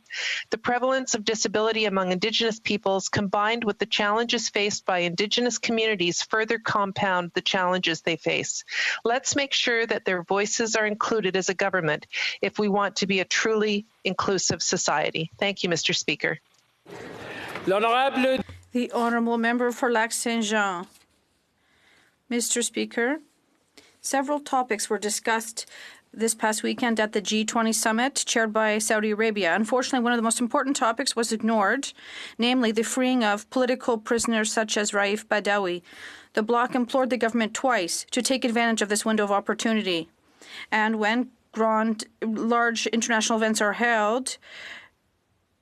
The prevalence of disability among Indigenous peoples combined with the challenges faced by Indigenous communities further compound the challenges they face. Let's make sure that their voices are included as a government if we want to be a truly inclusive society. Thank you, Mr. Speaker. The Honourable Member for Lac Saint-Jean. Mr. Speaker, several topics were discussed this past weekend at the G20 summit chaired by Saudi Arabia. Unfortunately, one of the most important topics was ignored, namely the freeing of political prisoners such as Raif Badawi. The bloc implored the government twice to take advantage of this window of opportunity. And when large international events are held,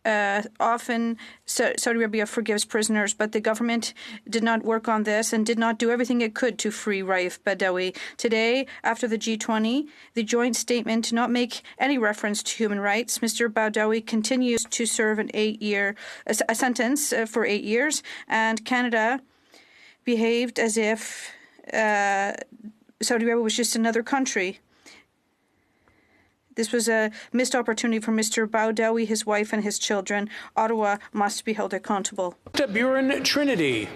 often Saudi Arabia forgives prisoners, but the government did not work on this and did not do everything it could to free Raif Badawi. Today, after the G20, the joint statement did not make any reference to human rights. Mr. Badawi continues to serve a sentence for 8 years, and Canada behaved as if Saudi Arabia was just another country. This was a missed opportunity for Mr. Badawi, his wife, and his children. Ottawa must be held accountable. Buren Trinity.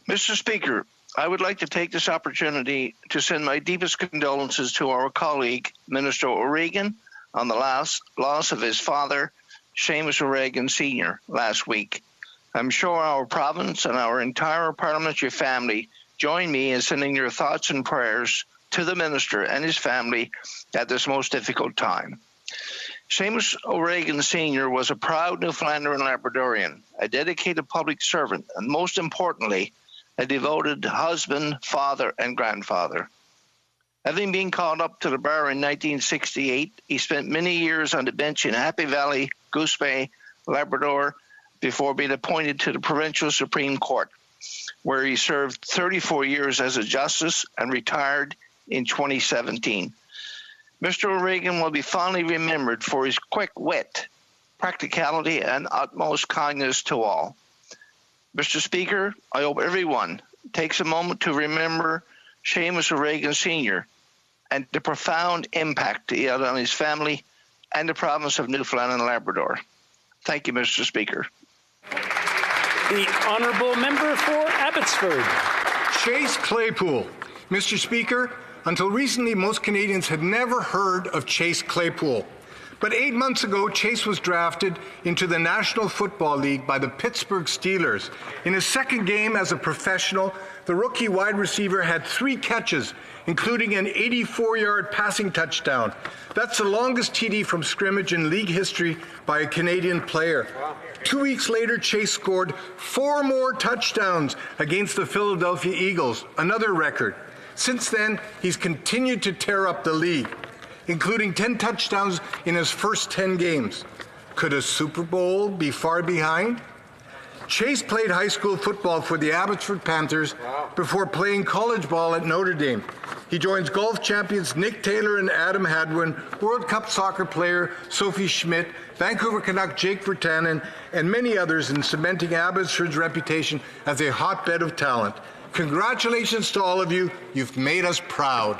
Mr. Speaker, I would like to take this opportunity to send my deepest condolences to our colleague, Minister O'Regan, on the loss of his father, Seamus O'Regan Sr., last week. I'm sure our province and our entire parliamentary family join me in sending your thoughts and prayers to the minister and his family at this most difficult time. Seamus O'Regan Sr. was a proud Newfoundlander and Labradorian, a dedicated public servant, and most importantly, a devoted husband, father, and grandfather. Having been called up to the bar in 1968, he spent many years on the bench in Happy Valley, Goose Bay, Labrador, before being appointed to the Provincial Supreme Court, where he served 34 years as a justice and retired in 2017. Mr. O'Regan will be fondly remembered for his quick wit, practicality, and utmost kindness to all. Mr. Speaker, I hope everyone takes a moment to remember Seamus O'Regan Sr. and the profound impact he had on his family and the province of Newfoundland and Labrador. Thank you, Mr. Speaker. The Honourable Member for Abbotsford. Chase Claypool. Mr. Speaker, until recently, most Canadians had never heard of Chase Claypool. But 8 months ago, Chase was drafted into the National Football League by the Pittsburgh Steelers. In his second game as a professional, the rookie wide receiver had 3 catches, including an 84-yard passing touchdown. That's the longest TD from scrimmage in league history by a Canadian player. 2 weeks later, Chase scored 4 more touchdowns against the Philadelphia Eagles, another record. Since then, he's continued to tear up the league, including 10 touchdowns in his first 10 games. Could a Super Bowl be far behind? Chase played high school football for the Abbotsford Panthers before playing college ball at Notre Dame. He joins golf champions Nick Taylor and Adam Hadwin, World Cup soccer player Sophie Schmidt, Vancouver Canuck Jake Virtanen, and many others in cementing Abbotsford's reputation as a hotbed of talent. Congratulations to all of you. You've made us proud.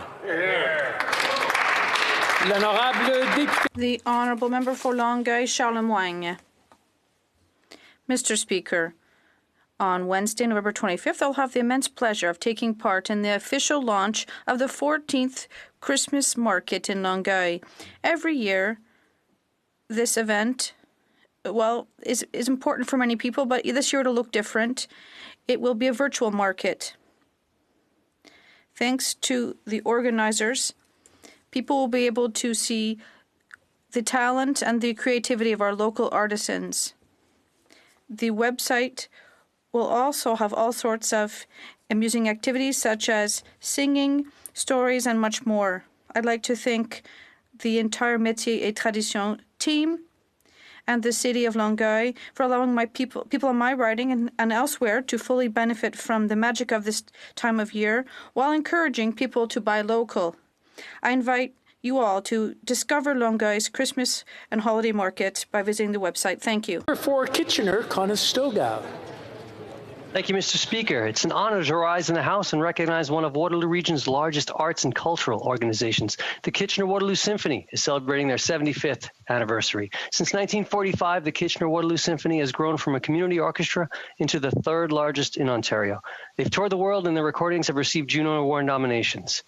The Honourable Member for Longueuil, Charlemagne. Mr. Speaker, on Wednesday, November 25th, I'll have the immense pleasure of taking part in the official launch of the 14th Christmas Market in Longueuil. Every year, this event, is important for many people, but this year it'll look different. It will be a virtual market. Thanks to the organizers, people will be able to see the talent and the creativity of our local artisans. The website will also have all sorts of amusing activities such as singing, stories, and much more. I'd like to thank the entire Métiers et Traditions team and the city of Longueuil for allowing my people in my riding and elsewhere to fully benefit from the magic of this time of year while encouraging people to buy local. I invite you all to discover Longuy's Christmas and holiday market by visiting the website. Thank you. For Kitchener, Conestoga. Thank you, Mr. Speaker. It's an honor to rise in the House and recognize one of Waterloo Region's largest arts and cultural organizations. The Kitchener-Waterloo Symphony is celebrating their 75th anniversary. Since 1945, the Kitchener-Waterloo Symphony has grown from a community orchestra into the third largest in Ontario. They've toured the world and their recordings have received Juno Award nominations.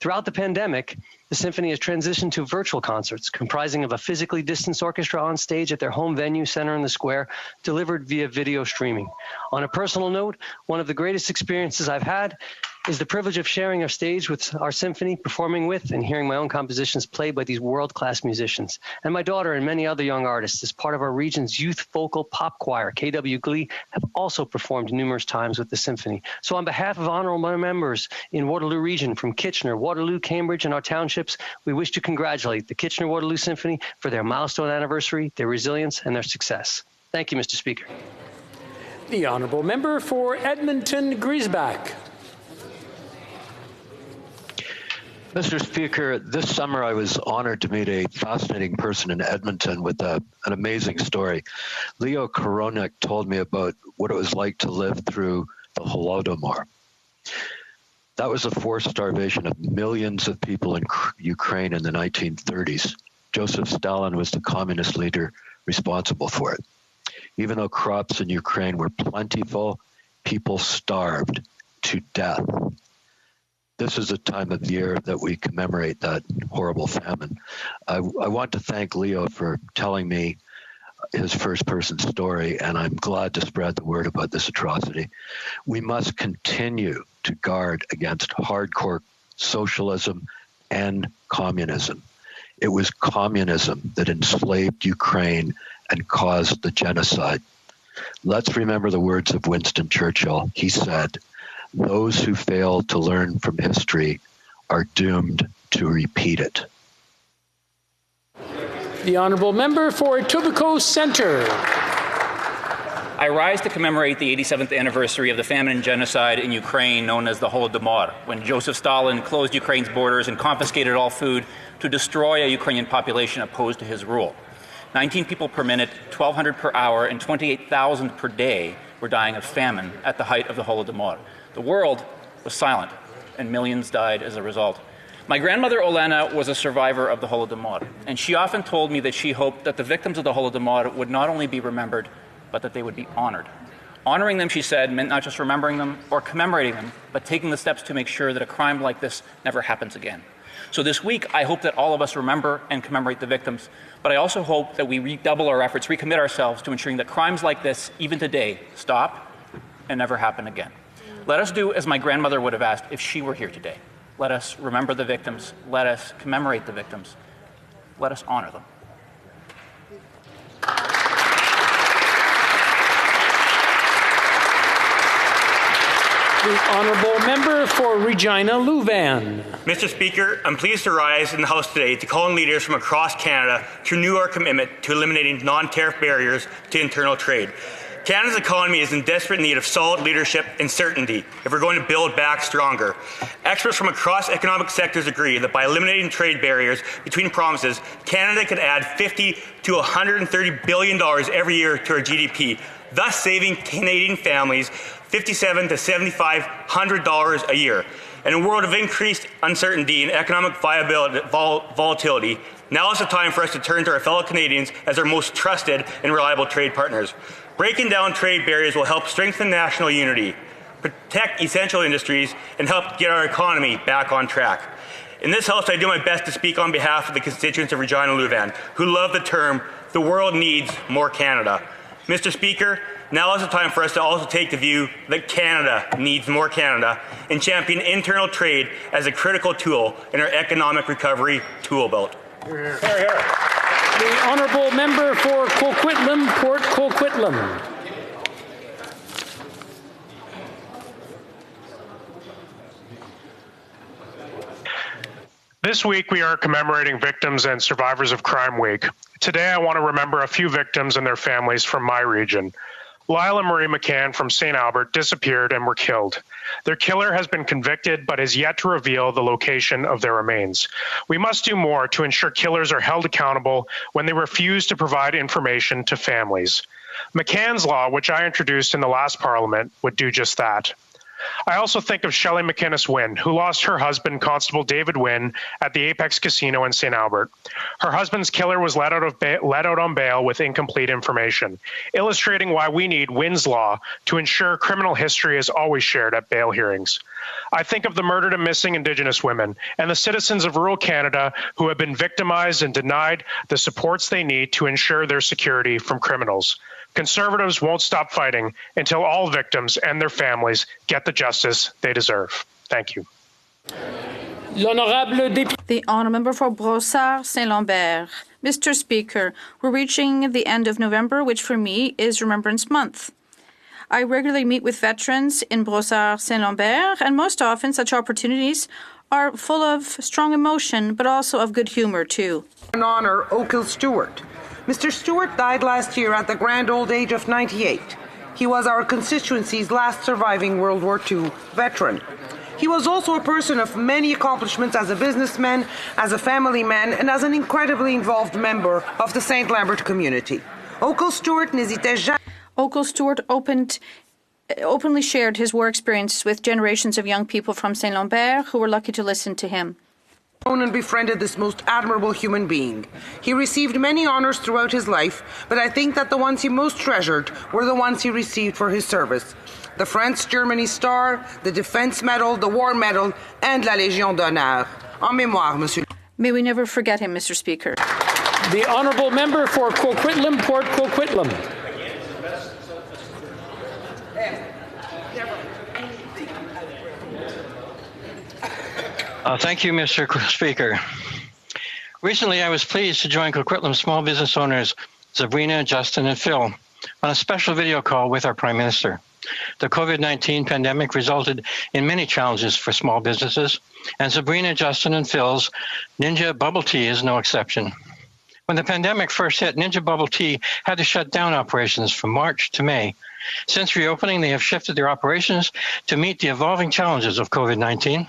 Throughout the pandemic, the Symphony has transitioned to virtual concerts comprising of a physically distanced orchestra on stage at their home venue, Center in the Square, delivered via video streaming. On a personal note, one of the greatest experiences I've had is the privilege of sharing a stage with our symphony, performing with and hearing my own compositions played by these world-class musicians. And my daughter and many other young artists, as part of our region's youth vocal pop choir, KW Glee, have also performed numerous times with the symphony. So on behalf of honorable members in Waterloo Region from Kitchener, Waterloo, Cambridge, and our townships, we wish to congratulate the Kitchener-Waterloo Symphony for their milestone anniversary, their resilience, and their success. Thank you, Mr. Speaker. The honourable member for Edmonton-Griesbach. Mr. Speaker, this summer I was honored to meet a fascinating person in Edmonton with an amazing story. Leo Koronek told me about what it was like to live through the Holodomor. That was the forced starvation of millions of people in Ukraine in the 1930s. Joseph Stalin was the communist leader responsible for it. Even though crops in Ukraine were plentiful, people starved to death. This is a time of year that we commemorate that horrible famine. I want to thank Leo for telling me his first-person story, and I'm glad to spread the word about this atrocity. We must continue to guard against hardcore socialism and communism. It was communism that enslaved Ukraine and caused the genocide. Let's remember the words of Winston Churchill. He said, "Those who fail to learn from history are doomed to repeat it." The honourable member for Etobicoke Centre. I rise to commemorate the 87th anniversary of the famine and genocide in Ukraine known as the Holodomor, when Joseph Stalin closed Ukraine's borders and confiscated all food to destroy a Ukrainian population opposed to his rule. 19 people per minute, 1,200 per hour, and 28,000 per day were dying of famine at the height of the Holodomor. The world was silent, and millions died as a result. My grandmother Olena was a survivor of the Holodomor, and she often told me that she hoped that the victims of the Holodomor would not only be remembered, but that they would be honored. Honoring them, she said, meant not just remembering them or commemorating them, but taking the steps to make sure that a crime like this never happens again. So this week, I hope that all of us remember and commemorate the victims, but I also hope that we redouble our efforts, recommit ourselves to ensuring that crimes like this, even today, stop and never happen again. Let us do as my grandmother would have asked if she were here today. Let us remember the victims. Let us commemorate the victims. Let us honor them. The honourable member for Regina Louvain. Mr. Speaker, I'm pleased to rise in the House today to call on leaders from across Canada to renew our commitment to eliminating non-tariff barriers to internal trade. Canada's economy is in desperate need of solid leadership and certainty if we're going to build back stronger. Experts from across economic sectors agree that by eliminating trade barriers between provinces, Canada could add $50 to $130 billion every year to our GDP, thus saving Canadian families $5,700 to $7,500 a year. In a world of increased uncertainty and economic volatility, now is the time for us to turn to our fellow Canadians as our most trusted and reliable trade partners. Breaking down trade barriers will help strengthen national unity, protect essential industries, and help get our economy back on track. In this House, I do my best to speak on behalf of the constituents of Regina Louvain, who love the term, "The world needs more Canada." Mr. Speaker, now is the time for us to also take the view that Canada needs more Canada and champion internal trade as a critical tool in our economic recovery tool belt. Here, here. The honourable member for Coquitlam, Port Coquitlam. This week we are commemorating victims and survivors of Crime Week. Today I want to remember a few victims and their families from my region. Lyle and Marie McCann from St. Albert disappeared and were killed. Their killer has been convicted but is yet to reveal the location of their remains. We must do more to ensure killers are held accountable when they refuse to provide information to families. McCann's Law, which I introduced in the last Parliament, would do just that. I also think of Shelley McInnes Wynn, who lost her husband, Constable David Wynn, at the Apex Casino in St. Albert. Her husband's killer was let out on bail with incomplete information, illustrating why we need Wynn's Law to ensure criminal history is always shared at bail hearings. I think of the murdered and missing Indigenous women and the citizens of rural Canada who have been victimized and denied the supports they need to ensure their security from criminals. Conservatives won't stop fighting until all victims and their families get the justice they deserve. Thank you. The honourable member for Brossard Saint-Lambert. Mr. Speaker, we're reaching the end of November, which for me is Remembrance Month. I regularly meet with veterans in Brossard Saint-Lambert, and most often such opportunities are full of strong emotion, but also of good humour too. An honour Oakhill Stewart. Mr. Stewart died last year at the grand old age of 98. He was our constituency's last surviving World War II veteran. He was also a person of many accomplishments as a businessman, as a family man, and as an incredibly involved member of the St. Lambert community. Oakhill Stewart n'hésitait jamais. Oakhill Stewart openly shared his war experiences with generations of young people from St. Lambert who were lucky to listen to him. And befriended this most admirable human being. He received many honors throughout his life, but I think that the ones he most treasured were the ones he received for his service. The France-Germany Star, the Defense Medal, the War Medal, and la Légion d'honneur. En mémoire, Monsieur. May we never forget him, Mr. Speaker. The honourable member for Coquitlam, Port Coquitlam. Thank you, Mr. Speaker. Recently, I was pleased to join Coquitlam small business owners Sabrina, Justin, and Phil on a special video call with our Prime Minister. The COVID-19 pandemic resulted in many challenges for small businesses, and Sabrina, Justin, and Phil's Ninja Bubble Tea is no exception. When the pandemic first hit, Ninja Bubble Tea had to shut down operations from March to May. Since reopening, they have shifted their operations to meet the evolving challenges of COVID-19.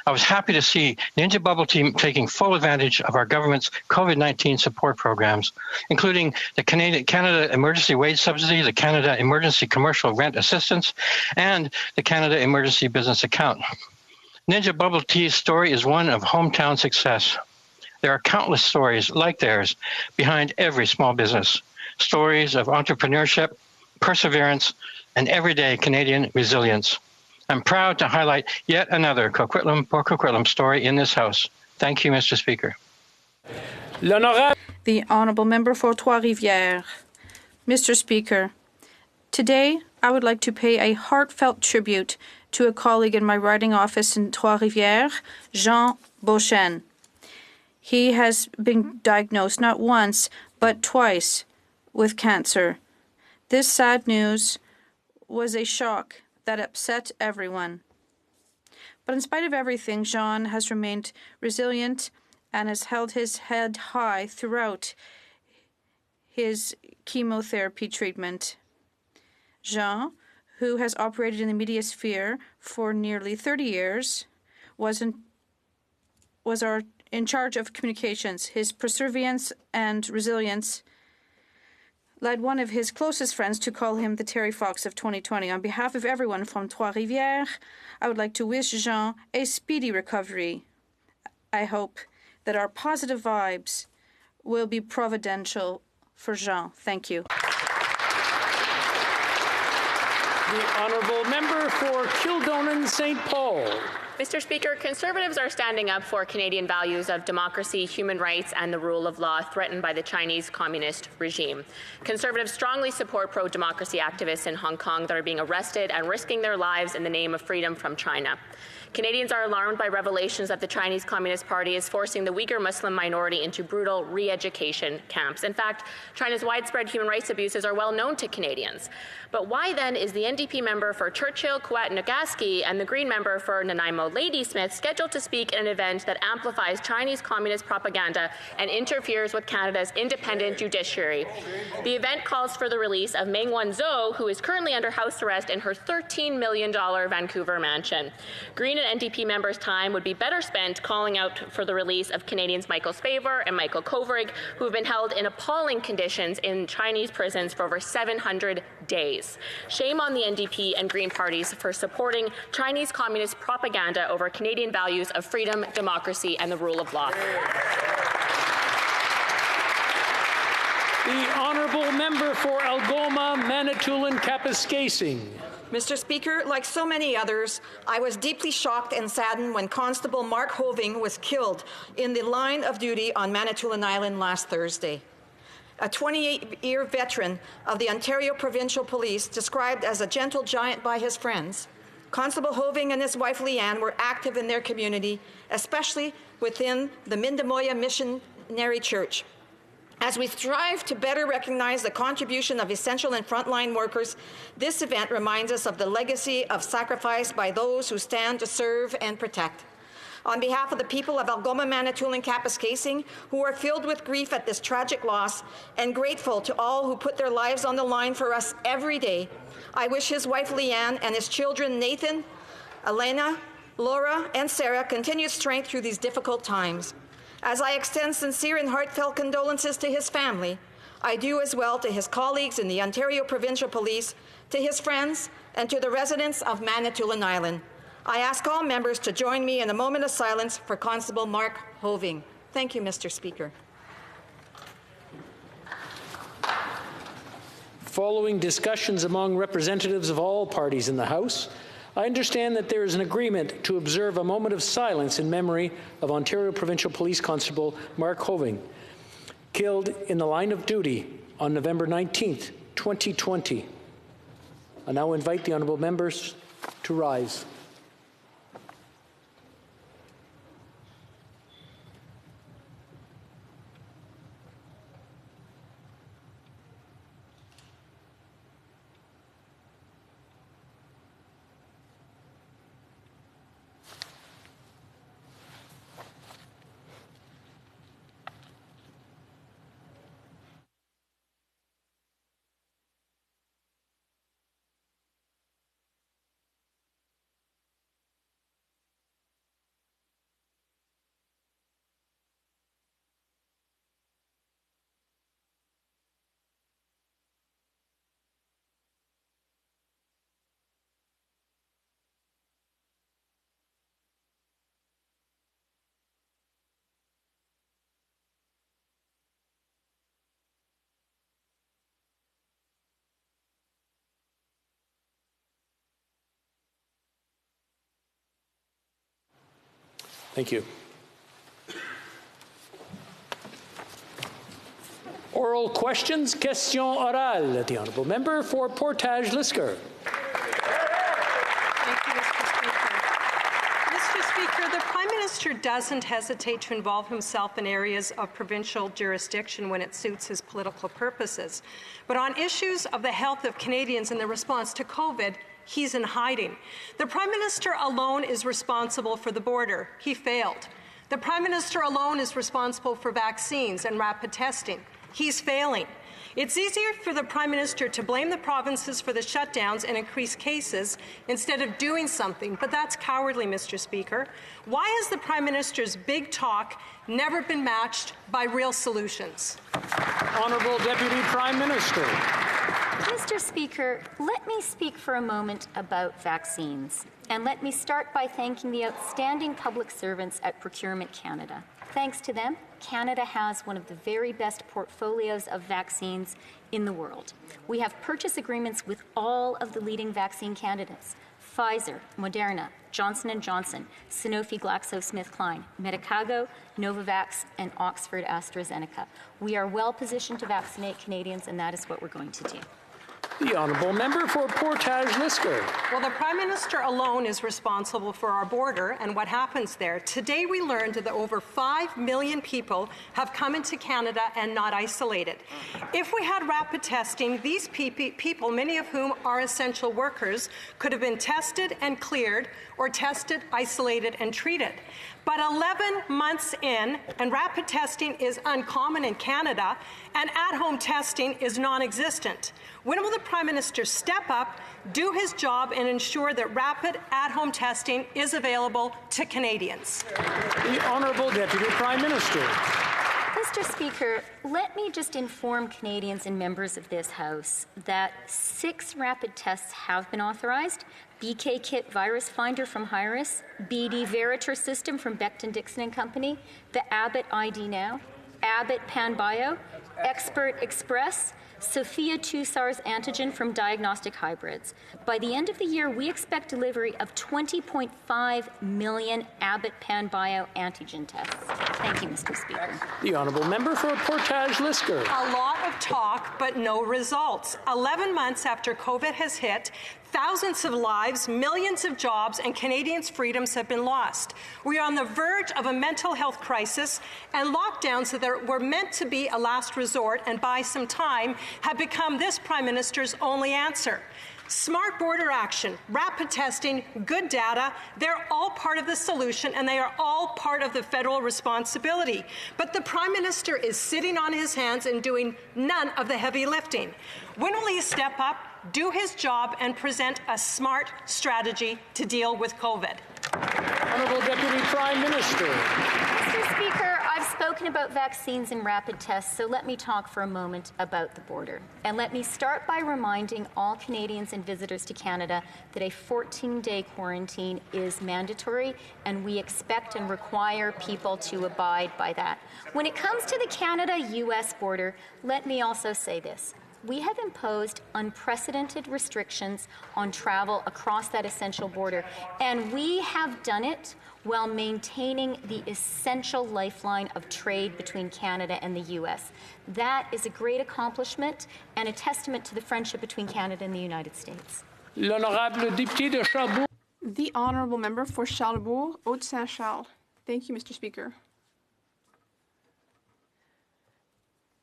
I was happy to see Ninja Bubble Tea taking full advantage of our government's COVID-19 support programs, including the Canada Emergency Wage Subsidy, the Canada Emergency Commercial Rent Assistance, and the Canada Emergency Business Account. Ninja Bubble Tea's story is one of hometown success. There are countless stories like theirs behind every small business, stories of entrepreneurship, perseverance, and everyday Canadian resilience. I'm proud to highlight yet another Coquitlam, Port Coquitlam story in this House. Thank you, Mr. Speaker. The honourable member for Trois-Rivières. Mr. Speaker, today I would like to pay a heartfelt tribute to a colleague in my riding office in Trois-Rivières, Jean Beauchesne. He has been diagnosed not once, but twice with cancer. This sad news was a shock that upset everyone. But in spite of everything, Jean has remained resilient and has held his head high throughout his chemotherapy treatment. Jean, who has operated in the media sphere for nearly 30 years, was in charge of communications. His perseverance and resilience led one of his closest friends to call him the Terry Fox of 2020. On behalf of everyone from Trois-Rivières, I would like to wish Jean a speedy recovery. I hope that our positive vibes will be providential for Jean. Thank you. The honourable member for Kildonan St. Paul. Mr. Speaker, Conservatives are standing up for Canadian values of democracy, human rights, and the rule of law threatened by the Chinese Communist regime. Conservatives strongly support pro-democracy activists in Hong Kong that are being arrested and risking their lives in the name of freedom from China. Canadians are alarmed by revelations that the Chinese Communist Party is forcing the Uyghur Muslim minority into brutal re-education camps. In fact, China's widespread human rights abuses are well known to Canadians. But why then is the NDP member for Churchill, Quat, Nagaski and the Green member for Nanaimo, Ladysmith, scheduled to speak at an event that amplifies Chinese communist propaganda and interferes with Canada's independent judiciary? The event calls for the release of Meng Wanzhou, who is currently under house arrest in her $13 million Vancouver mansion. Green and NDP members' time would be better spent calling out for the release of Canadians Michael Spavor and Michael Kovrig, who have been held in appalling conditions in Chinese prisons for over 700 days. Shame on the NDP and Green parties for supporting Chinese communist propaganda over Canadian values of freedom, democracy, and the rule of law. The honourable member for Algoma, Manitoulin, Kapuskasing. Mr. Speaker, like so many others, I was deeply shocked and saddened when Constable Mark Hoving was killed in the line of duty on Manitoulin Island last Thursday. A 28-year veteran of the Ontario Provincial Police, described as a gentle giant by his friends, Constable Hoving and his wife Leanne were active in their community, especially within the Mindamoya Missionary Church. As we strive to better recognize the contribution of essential and frontline workers, this event reminds us of the legacy of sacrifice by those who stand to serve and protect. On behalf of the people of Algoma, Manitoulin, Kapuskasing, who are filled with grief at this tragic loss and grateful to all who put their lives on the line for us every day, I wish his wife Leanne and his children Nathan, Elena, Laura, and Sarah continued strength through these difficult times. As I extend sincere and heartfelt condolences to his family, I do as well to his colleagues in the Ontario Provincial Police, to his friends, and to the residents of Manitoulin Island. I ask all members to join me in a moment of silence for Constable Mark Hoving. Thank you, Mr. Speaker. Following discussions among representatives of all parties in the House, I understand that there is an agreement to observe a moment of silence in memory of Ontario Provincial Police Constable Mark Hoving, killed in the line of duty on November 19th, 2020. I now invite the honourable members to rise. Thank you. Oral questions, question orale. The honourable member for Portage-Lisgar. Thank you, Mr. Speaker. Mr. Speaker, the Prime Minister doesn't hesitate to involve himself in areas of provincial jurisdiction when it suits his political purposes. But on issues of the health of Canadians and the response to COVID, he's in hiding. The Prime Minister alone is responsible for the border. He failed. The Prime Minister alone is responsible for vaccines and rapid testing. He's failing. It's easier for the Prime Minister to blame the provinces for the shutdowns and increased cases instead of doing something, but that's cowardly, Mr. Speaker. Why has the Prime Minister's big talk never been matched by real solutions? Honourable Deputy Prime Minister. Mr. Speaker, let me speak for a moment about vaccines. And let me start by thanking the outstanding public servants at Procurement Canada. Thanks to them, Canada has one of the very best portfolios of vaccines in the world. We have purchase agreements with all of the leading vaccine candidates: Pfizer, Moderna, Johnson & Johnson, Sanofi GlaxoSmithKline, Medicago, Novavax, and Oxford AstraZeneca. We are well positioned to vaccinate Canadians, and that is what we're going to do. The honourable member for Portage-Lisgar. Well, the Prime Minister alone is responsible for our border and what happens there. Today we learned that over 5 million people have come into Canada and not isolated. If we had rapid testing, these people, many of whom are essential workers, could have been tested and cleared, or tested, isolated, and treated. But 11 months in, and rapid testing is uncommon in Canada, and at-home testing is non-existent. When will the Prime Minister step up, do his job, and ensure that rapid at-home testing is available to Canadians? The Honourable Deputy Prime Minister. Mr. Speaker, let me just inform Canadians and members of this House that 6 rapid tests have been authorized: BK Kit Virus Finder from Hiris, BD Veritor System from Becton Dixon & Company, the Abbott ID Now, Abbott PanBio, Expert Express, Sophia 2 SARS antigen from Diagnostic Hybrids. By the end of the year, we expect delivery of 20.5 million Abbott PanBio antigen tests. Thank you, Mr. Speaker. The honourable member for Portage-Lisgar. A lot of talk, but no results. 11 months after COVID has hit, thousands of lives, millions of jobs, and Canadians' freedoms have been lost. We are on the verge of a mental health crisis, and lockdowns that were meant to be a last resort and buy some time have become this Prime Minister's only answer. Smart border action, rapid testing, good data, they're all part of the solution, and they are all part of the federal responsibility. But the Prime Minister is sitting on his hands and doing none of the heavy lifting. When will he step up, do his job, and present a smart strategy to deal with COVID? Honourable Deputy Prime Minister. Mr. Speaker, I've spoken about vaccines and rapid tests, so let me talk for a moment about the border. And let me start by reminding all Canadians and visitors to Canada that a 14-day quarantine is mandatory, and we expect and require people to abide by that. When it comes to the Canada-US border, let me also say this. We have imposed unprecedented restrictions on travel across that essential border, and we have done it while maintaining the essential lifeline of trade between Canada and the U.S. That is a great accomplishment and a testament to the friendship between Canada and the United States. L'honorable député de Charlebourg. The honourable member for Charlebourg, Haute-Saint-Charles. Thank you, Mr. Speaker.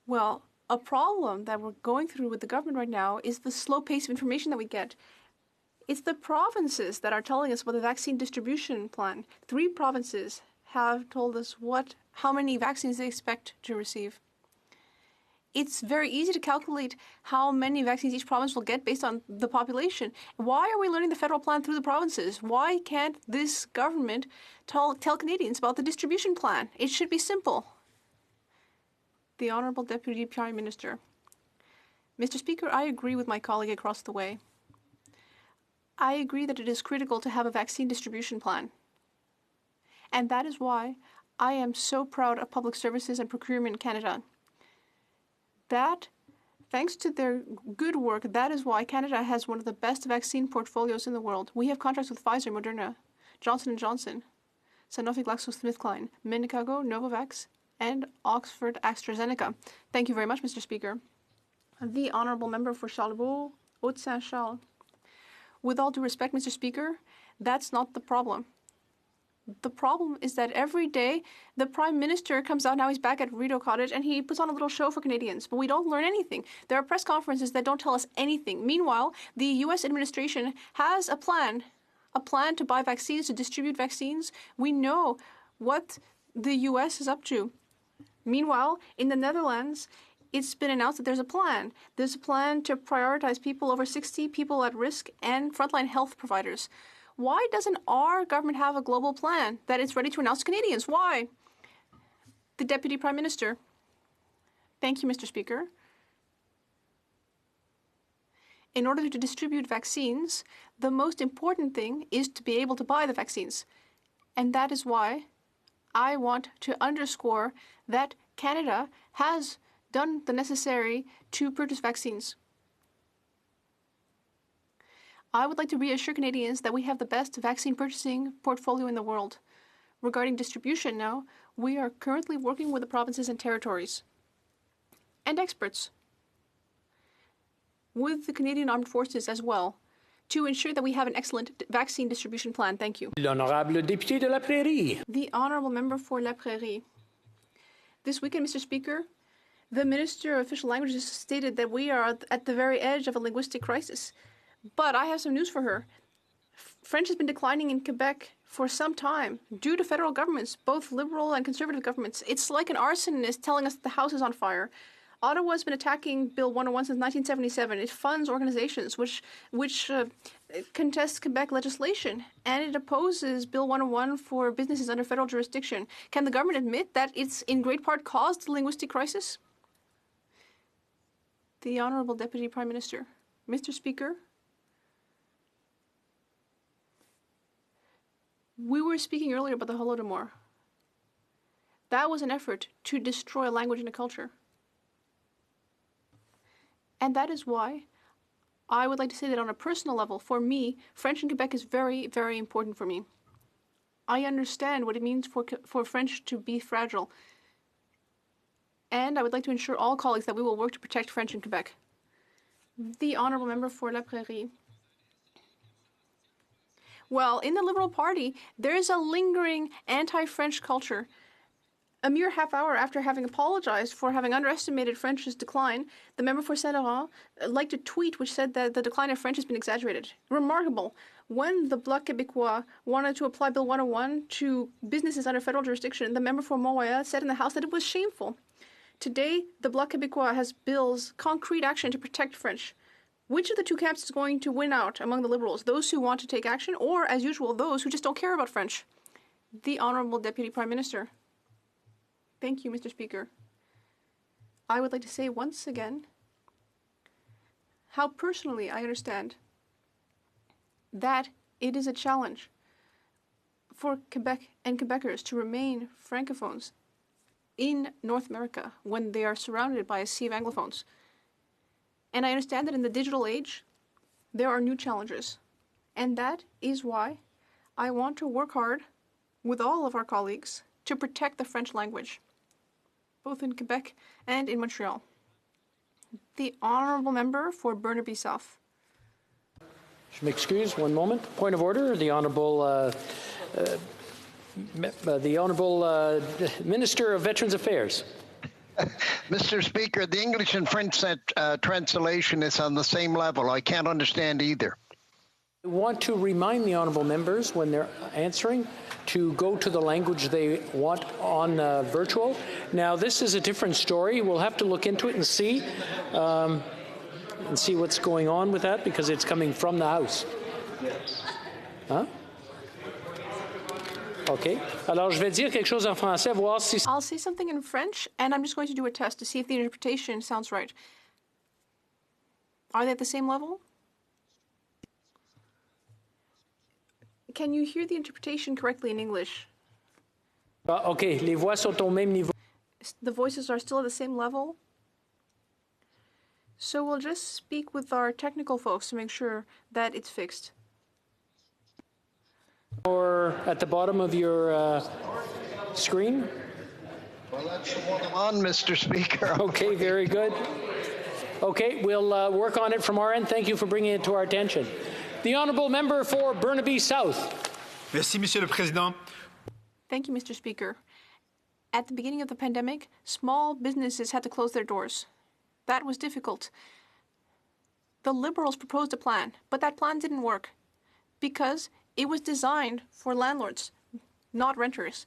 Well, a problem that we're going through with the government right now is the slow pace of information that we get. It's the provinces that are telling us about the vaccine distribution plan. 3 provinces have told us how many vaccines they expect to receive. It's very easy to calculate how many vaccines each province will get based on the population. Why are we learning the federal plan through the provinces? Why can't this government tell Canadians about the distribution plan? It should be simple. The Honourable Deputy Prime Minister. Mr. Speaker, I agree with my colleague across the way. I agree that it is critical to have a vaccine distribution plan. And that is why I am so proud of Public Services and Procurement Canada. That, thanks to their good work, that is why Canada has one of the best vaccine portfolios in the world. We have contracts with Pfizer, Moderna, Johnson & Johnson, Sanofi GlaxoSmithKline, Medicago, Novavax, and Oxford AstraZeneca. Thank you very much, Mr. Speaker. The honourable member for Charlebourg, Haute-Saint-Charles. With all due respect, Mr. Speaker, that's not the problem. The problem is that every day the Prime Minister comes out, now he's back at Rideau Cottage, and he puts on a little show for Canadians, but we don't learn anything. There are press conferences that don't tell us anything. Meanwhile, the U.S. administration has a plan to buy vaccines, to distribute vaccines. We know what the U.S. is up to. Meanwhile, in the Netherlands, it's been announced that there's a plan. There's a plan to prioritize people over 60, people at risk, and frontline health providers. Why doesn't our government have a global plan that it's ready to announce to Canadians? Why? The Deputy Prime Minister. Thank you, Mr. Speaker. In order to distribute vaccines, the most important thing is to be able to buy the vaccines. And that is why I want to underscore that Canada has done the necessary to purchase vaccines. I would like to reassure Canadians that we have the best vaccine purchasing portfolio in the world. Regarding distribution now, we are currently working with the provinces and territories and experts. with the Canadian Armed Forces as well to ensure that we have an excellent vaccine distribution plan. Thank you. L'honorable député de La Prairie. The honourable member for La Prairie. This weekend, Mr. Speaker, the Minister of Official Languages stated that we are at the very edge of a linguistic crisis. But I have some news for her. French has been declining in Quebec for some time due to federal governments, both liberal and conservative governments. It's like an arsonist telling us that the house is on fire. Ottawa has been attacking Bill 101 since 1977. It funds organizations which contest Quebec legislation, and it opposes Bill 101 for businesses under federal jurisdiction. Can the government admit that it's in great part caused the linguistic crisis? The Honourable Deputy Prime Minister. Mr. Speaker, we were speaking earlier about the Holodomor. That was an effort to destroy a language and a culture. And that is why I would like to say that on a personal level, for me, French in Quebec is very, very important for me. I understand what it means for French to be fragile. And I would like to ensure all colleagues that we will work to protect French in Quebec. The Honourable Member for La Prairie. Well, in the Liberal Party, there is a lingering anti-French culture. A mere half hour after having apologized for having underestimated French's decline, the member for Saint-Laurent liked a tweet which said that the decline of French has been exaggerated. Remarkable. When the Bloc Québécois wanted to apply Bill 101 to businesses under federal jurisdiction, the member for Montréal said in the House that it was shameful. Today, the Bloc Québécois has bills, concrete action to protect French. Which of the two camps is going to win out among the Liberals? Those who want to take action, or, as usual, those who just don't care about French? The Honourable Deputy Prime Minister. Thank you, Mr. Speaker. I would like to say once again how personally I understand that it is a challenge for Quebec and Quebecers to remain francophones in North America when they are surrounded by a sea of anglophones. And I understand that in the digital age, there are new challenges. And that is why I want to work hard with all of our colleagues to protect the French language, both in Quebec and in Montreal. The Honourable Member for Burnaby South. Je m'excuse, one moment. Point of order. The Honourable Minister of Veterans Affairs. Mr. Speaker, the English and French translation is on the same level. I can't understand either. I want to remind the honourable members when they're answering to go to the language they want on virtual. Now, this is a different story. We'll have to look into it and see what's going on with that because it's coming from the House. Huh? Okay. Alors, je vais dire quelque chose en français, voir si... I'll say something in French, and I'm just going to do a test to see if the interpretation sounds right. Are they at the same level? Can you hear the interpretation correctly in English? Okay, les voix sont au même niveau. The voices are still at the same level? So we'll just speak with our technical folks to make sure that it's fixed. Or at the bottom of your screen? Well, that's the one I'm on, Mr. Speaker. Okay, very good. Okay, we'll work on it from our end. Thank you for bringing it to our attention. The Honourable Member for Burnaby South. Merci, Monsieur le Président. Thank you, Mr. Speaker. At the beginning of the pandemic, small businesses had to close their doors. That was difficult. The Liberals proposed a plan, but that plan didn't work because it was designed for landlords, not renters.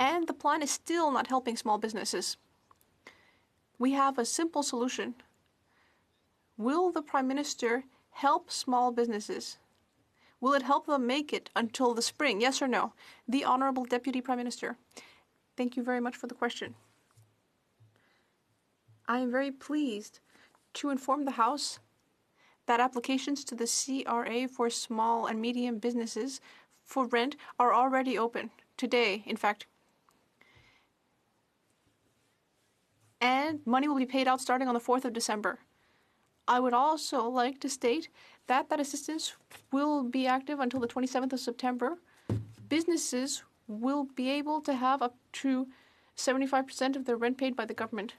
And the plan is still not helping small businesses. We have a simple solution. Will the Prime Minister help small businesses? Will it help them make it until the spring, yes or no? The Honourable Deputy Prime Minister. Thank you very much for the question. I am very pleased to inform the House that applications to the CRA for small and medium businesses for rent are already open today, in fact. And money will be paid out starting on the 4th of December. I would also like to state that assistance will be active until the 27th of September. Businesses will be able to have up to 75% of their rent paid by the government.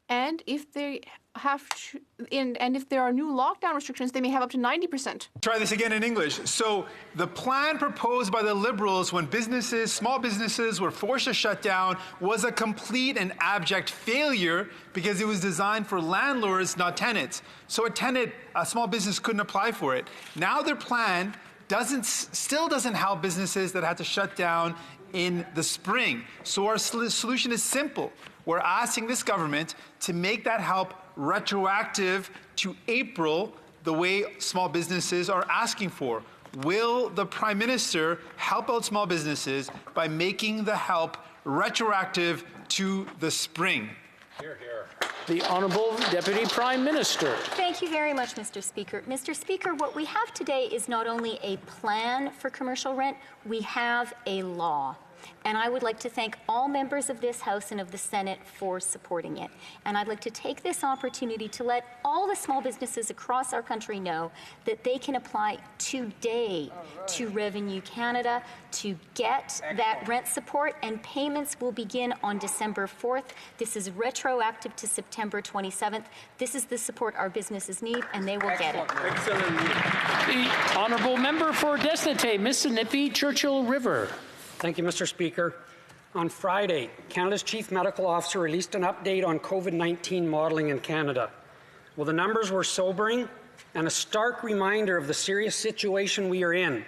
And if they have to, and if there are new lockdown restrictions, they may have up to 90%. Try this again in English. So the plan proposed by the Liberals when businesses, small businesses, were forced to shut down was a complete and abject failure because it was designed for landlords, not tenants. So a small business couldn't apply for it. Now their plan still doesn't help businesses that had to shut down in the spring. So our solution is simple. We're asking this government to make that help retroactive to April, the way small businesses are asking for. Will the Prime Minister help out small businesses by making the help retroactive to the spring? Hear, hear. The Honourable Deputy Prime Minister. Thank you very much, Mr. Speaker. Mr. Speaker, what we have today is not only a plan for commercial rent, we have a law. And I would like to thank all members of this House and of the Senate for supporting it. And I'd like to take this opportunity to let all the small businesses across our country know that they can apply today to Revenue Canada to get that rent support, and payments will begin on December 4th. This is retroactive to September 27th. This is the support our businesses need, and they will get it. Excellent. The Honourable Member for Desnete, Mississippi Churchill River. Thank you, Mr. Speaker. On Friday, Canada's Chief Medical Officer released an update on COVID-19 modelling in Canada. Well, the numbers were sobering and a stark reminder of the serious situation we are in.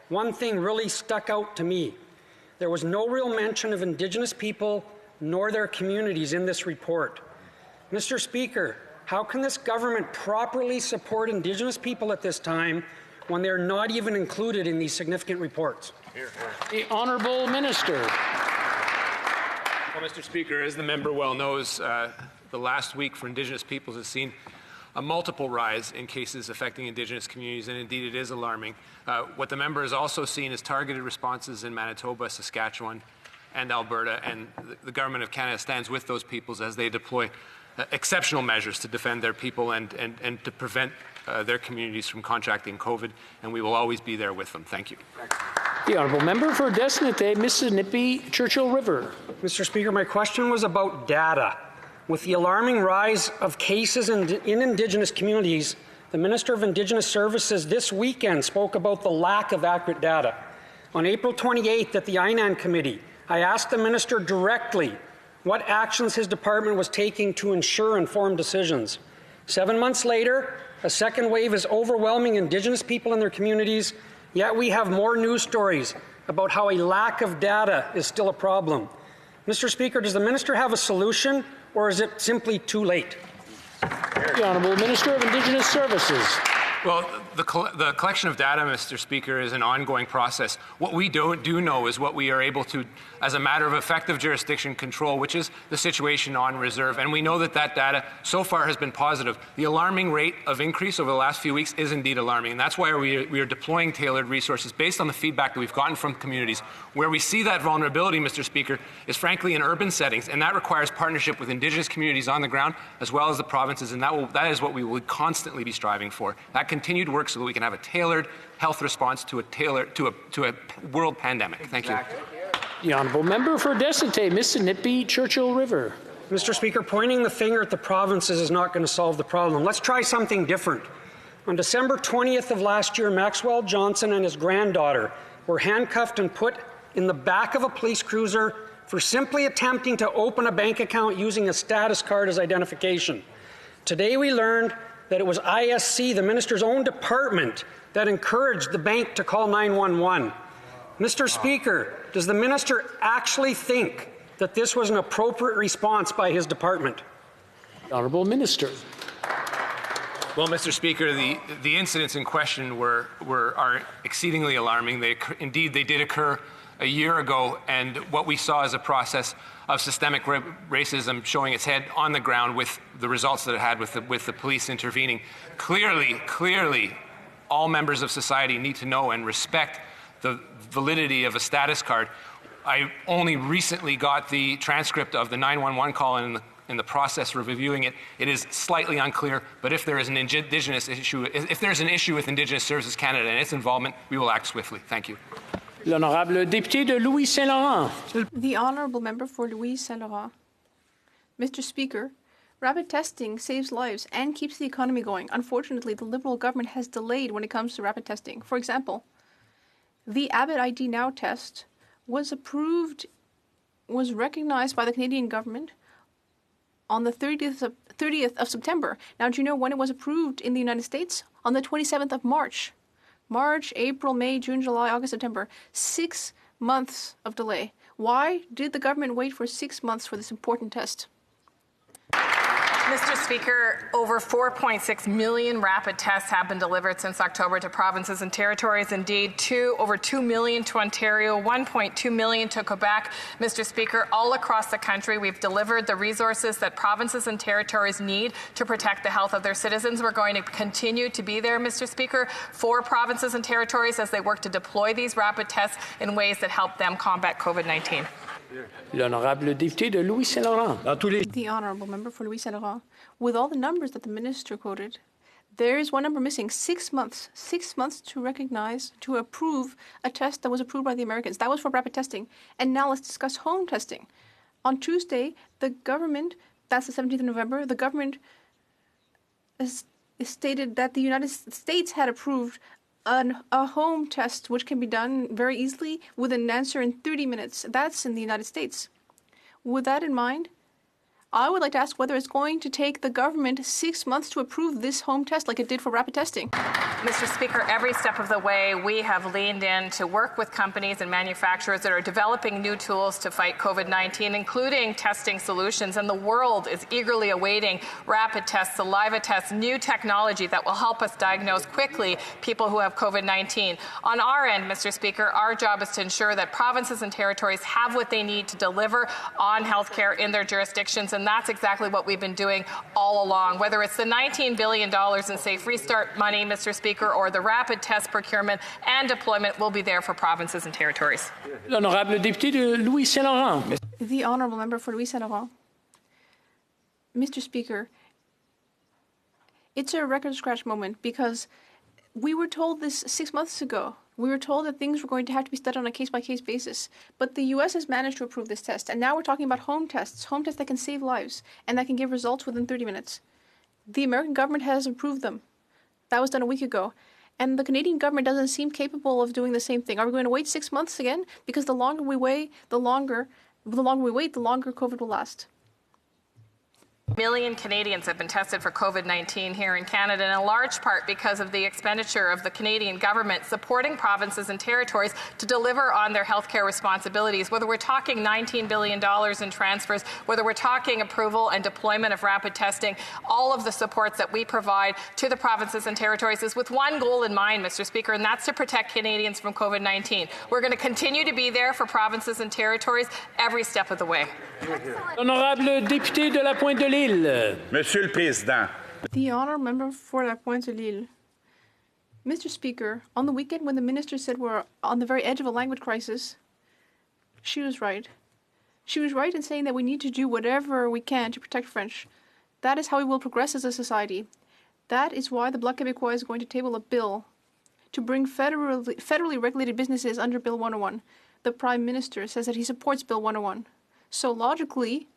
One thing really stuck out to me. There was no real mention of Indigenous people nor their communities in this report. Mr. Speaker, how can this government properly support Indigenous people at this time when they're not even included in these significant reports? Here, here. The Honourable Minister. Well, Mr. Speaker, as the member well knows, the last week for Indigenous peoples has seen a multiple rise in cases affecting Indigenous communities, and indeed it is alarming. What the member has also seen is targeted responses in Manitoba, Saskatchewan, and Alberta, and the Government of Canada stands with those peoples as they deploy exceptional measures to defend their people and to prevent their communities from contracting COVID, and we will always be there with them. Thank you. The Honourable Member for Desnete, Mississippi Churchill River. Mr. Speaker, my question was about data. With the alarming rise of cases in Indigenous communities, the Minister of Indigenous Services this weekend spoke about the lack of accurate data. On April 28th at the INAN Committee, I asked the Minister directly what actions his department was taking to ensure informed decisions. 7 months later, a second wave is overwhelming Indigenous people in their communities, yet we have more news stories about how a lack of data is still a problem. Mr. Speaker, does the Minister have a solution, or is it simply too late? The Honourable Minister of Indigenous Services. Well, the collection of data, Mr. Speaker, is an ongoing process. What we do know is what we are able to, as a matter of effective jurisdiction control, which is the situation on reserve. And we know that that data so far has been positive. The alarming rate of increase over the last few weeks is indeed alarming. And that's why we are deploying tailored resources based on the feedback that we've gotten from communities. Where we see that vulnerability, Mr. Speaker, is frankly in urban settings. And that requires partnership with Indigenous communities on the ground as well as the provinces. And that is what we will constantly be striving for. That continued work so that we can have a tailored health response to a world pandemic. Thank you. The Honourable Member for Desnete, Mississippi Churchill River. Mr. Speaker, pointing the finger at the provinces is not going to solve the problem. Let's try something different. On December 20th of last year, Maxwell Johnson and his granddaughter were handcuffed and put in the back of a police cruiser for simply attempting to open a bank account using a status card as identification. Today we learned that it was ISC, the minister's own department, that encouraged the bank to call 911. Mr. Speaker, does the minister actually think that this was an appropriate response by his department? Honourable Minister. Well, Mr. Speaker, the incidents in question are exceedingly alarming. Indeed, they did occur a year ago, and what we saw is a process of systemic racism showing its head on the ground with the results that it had with the police intervening. Clearly, all members of society need to know and respect the validity of a status card. I only recently got the transcript of the 911 call, and in the process of reviewing it, it is slightly unclear, but if there is an Indigenous issue, if there's an issue with Indigenous Services Canada and its involvement, we will act swiftly. Thank you. L'honorable député de Louis Saint-Laurent. The Honourable Member for Louis Saint-Laurent. Mr. Speaker, Rapid testing saves lives and keeps the economy going. Unfortunately, the Liberal government has delayed when it comes to rapid testing. For example, the Abbott ID Now test was recognized by the Canadian government on the 30th of September. Now, do you know when it was approved in the United States? On the 27th of March. March, April, May, June, July, August, September. 6 months of delay. Why did the government wait for 6 months for this important test? Mr. Speaker, over 4.6 million rapid tests have been delivered since October to provinces and territories. Indeed, over 2 million to Ontario, 1.2 million to Quebec. Mr. Speaker, all across the country, we've delivered the resources that provinces and territories need to protect the health of their citizens. We're going to continue to be there, Mr. Speaker, for provinces and territories as they work to deploy these rapid tests in ways that help them combat COVID-19. L'honorable député de Louis Saint-Laurent. The honourable member for Louis Saint-Laurent. With all the numbers that the minister quoted, there is one number missing. 6 months. 6 months to approve a test that was approved by the Americans. That was for rapid testing. And now let's discuss home testing. On Tuesday, the government, that's the 17th of November, the government has stated that the United States had approved a home test which can be done very easily with an answer in 30 minutes. That's in the United States. With that in mind, I would like to ask whether it's going to take the government 6 months to approve this home test like it did for rapid testing. Mr. Speaker, every step of the way, we have leaned in to work with companies and manufacturers that are developing new tools to fight COVID-19, including testing solutions. And the world is eagerly awaiting rapid tests, saliva tests, new technology that will help us diagnose quickly people who have COVID-19. On our end, Mr. Speaker, our job is to ensure that provinces and territories have what they need to deliver on healthcare in their jurisdictions. And that's exactly what we've been doing all along. Whether it's the $19 billion in Safe Restart money, Mr. Speaker, or the rapid test procurement and deployment will be there for provinces and territories. L'honorable député de Louis Saint-Laurent. The honourable member for Louis Saint-Laurent. Mr. Speaker, it's a record scratch moment because we were told this 6 months ago. We were told that things were going to have to be studied on a case-by-case basis. But the U.S. has managed to approve this test. And now we're talking about home tests that can save lives and that can give results within 30 minutes. The American government has approved them. That was done a week ago. And the Canadian government doesn't seem capable of doing the same thing. Are we going to wait 6 months again? Because the longer we wait, the longer COVID will last. Million Canadians have been tested for COVID-19 here in Canada, in a large part because of the expenditure of the Canadian government supporting provinces and territories to deliver on their healthcare responsibilities. Whether we're talking $19 billion in transfers, whether we're talking approval and deployment of rapid testing, all of the supports that we provide to the provinces and territories is with one goal in mind, Mr. Speaker, and that's to protect Canadians from COVID-19. We're going to continue to be there for provinces and territories every step of the way. Honorable député de la Pointe-de-l'Île. Monsieur le Président. The honourable member for La Pointe-de-l'Île. Mr. Speaker, on the weekend when the minister said we're on the very edge of a language crisis, she was right. She was right in saying that we need to do whatever we can to protect French. That is how we will progress as a society. That is why the Bloc Québécois is going to table a bill to bring federally regulated businesses under Bill 101. The Prime Minister says that he supports Bill 101. So logically,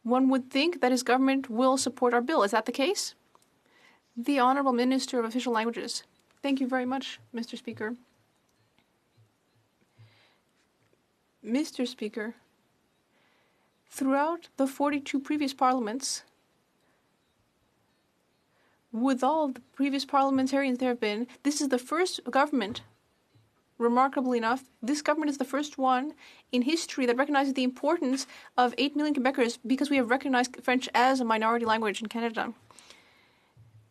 one would think that his government will support our bill. Is that the case? The Honourable Minister of Official Languages. Thank you very much, Mr. Speaker. Mr. Speaker, throughout the 42 previous parliaments, with all the previous parliamentarians there have been, this is the first government. Remarkably enough, this government is the first one in history that recognizes the importance of 8 million Quebecers because we have recognized French as a minority language in Canada.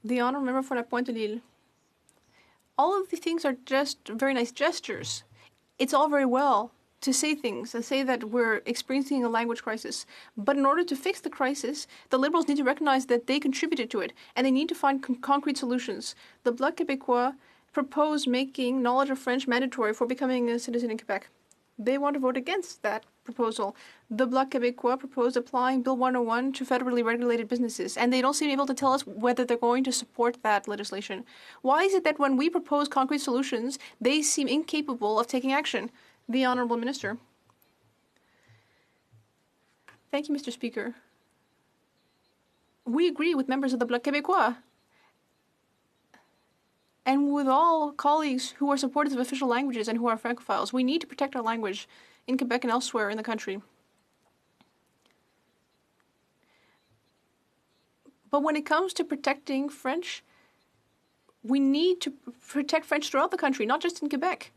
The honourable member for La Pointe-de-l'Île. All of these things are just very nice gestures. It's all very well to say things and say that we're experiencing a language crisis. But in order to fix the crisis, the Liberals need to recognize that they contributed to it and they need to find concrete solutions. The Bloc Québécois proposed making knowledge of French mandatory for becoming a citizen in Quebec. They want to vote against that proposal. The Bloc Québécois proposed applying Bill 101 to federally regulated businesses, and they don't seem able to tell us whether they're going to support that legislation. Why is it that when we propose concrete solutions, they seem incapable of taking action? The Honourable Minister. Thank you, Mr. Speaker. we agree with members of the Bloc Québécois and with all colleagues who are supporters of official languages and who are Francophiles. We need to protect our language in Quebec and elsewhere in the country. But when it comes to protecting French, we need to protect French throughout the country, not just in Quebec.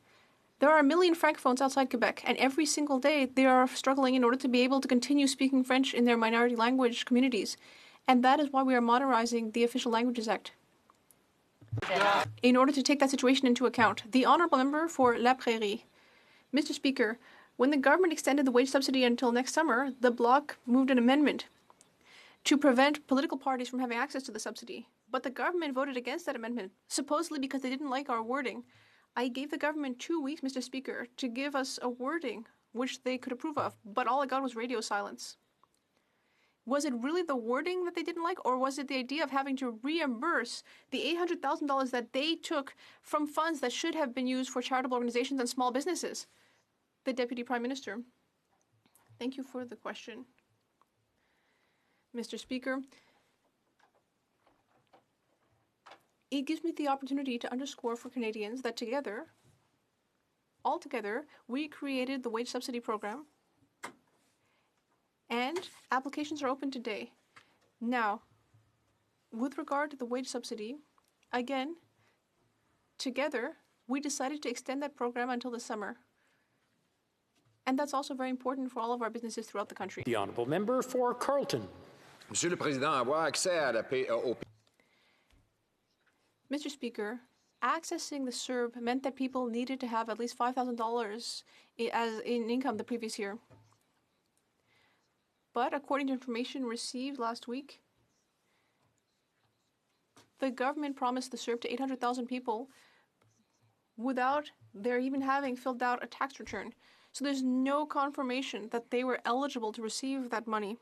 There are 1 million Francophones outside Quebec, and every single day they are struggling in order to be able to continue speaking French in their minority language communities. And that is why we are modernizing the Official Languages Act, in order to take that situation into account. The Honourable Member for La Prairie. Mr. Speaker, when the government extended the wage subsidy until next summer, the Bloc moved an amendment to prevent political parties from having access to the subsidy. But the government voted against that amendment, supposedly because they didn't like our wording. I gave the government 2 weeks, Mr. Speaker, to give us a wording which they could approve of, but all I got was radio silence. Was it really the wording that they didn't like, or was it the idea of having to reimburse the $800,000 that they took from funds that should have been used for charitable organizations and small businesses? The Deputy Prime Minister. Thank you for the question. Mr. Speaker, it gives me the opportunity to underscore for Canadians that together, all together, we created the wage subsidy program, and applications are open today. Now, with regard to the wage subsidy, again, together, we decided to extend that program until the summer. And that's also very important for all of our businesses throughout the country. The Honourable Member for Carleton. Monsieur le Président, avoir accès à au... Mr. Speaker, accessing the CERB meant that people needed to have at least $5,000 in income the previous year. But according to information received last week, the government promised the CERB to 800,000 people without their even having filled out a tax return. So there's no confirmation that they were eligible to receive that money.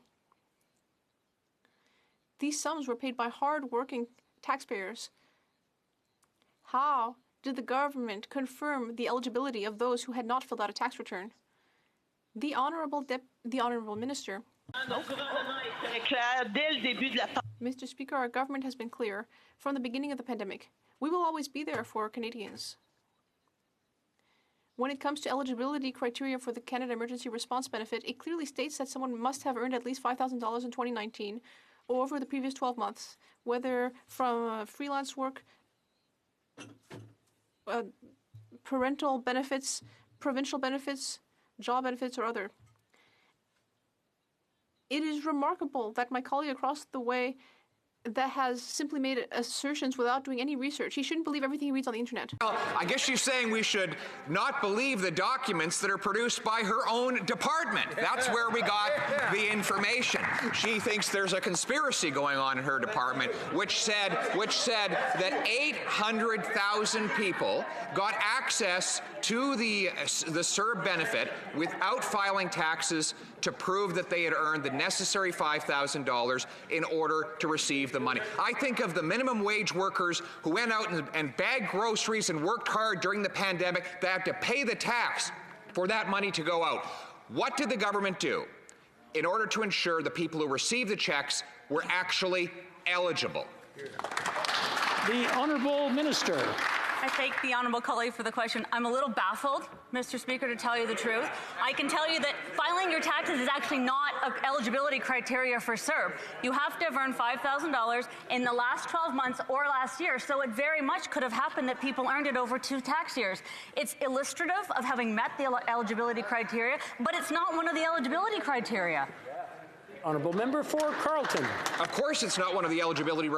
These sums were paid by hard-working taxpayers. How did the government confirm the eligibility of those who had not filled out a tax return? The Honourable Minister. Mr. Speaker, our government has been clear from the beginning of the pandemic. We will always be there for Canadians. When it comes to eligibility criteria for the Canada Emergency Response Benefit, it clearly states that someone must have earned at least $5,000 in 2019 over the previous 12 months, whether from freelance work, parental benefits, provincial benefits, job benefits, or other. It is remarkable that my colleague across the way that has simply made assertions without doing any research. He shouldn't believe everything he reads on the internet. Well, I guess she's saying we should not believe the documents that are produced by her own department. That's where we got the information. She thinks there's a conspiracy going on in her department, which said that 800,000 people got access to the CERB benefit without filing taxes to prove that they had earned the necessary $5,000 in order to receive the money. I think of the minimum wage workers who went out and bagged groceries and worked hard during the pandemic that had to pay the tax for that money to go out. What did the government do in order to ensure the people who received the checks were actually eligible? The Honourable Minister. I thank the honourable colleague for the question. I'm a little baffled, Mr. Speaker, to tell you the truth. I can tell you that filing your taxes is actually not an eligibility criteria for CERB. You have to have earned $5,000 in the last 12 months or last year, so it very much could have happened that people earned it over 2 tax years. It's illustrative of having met the eligibility criteria, but it's not one of the eligibility criteria. Honourable Member for Carleton. Of course it's not one of the eligibility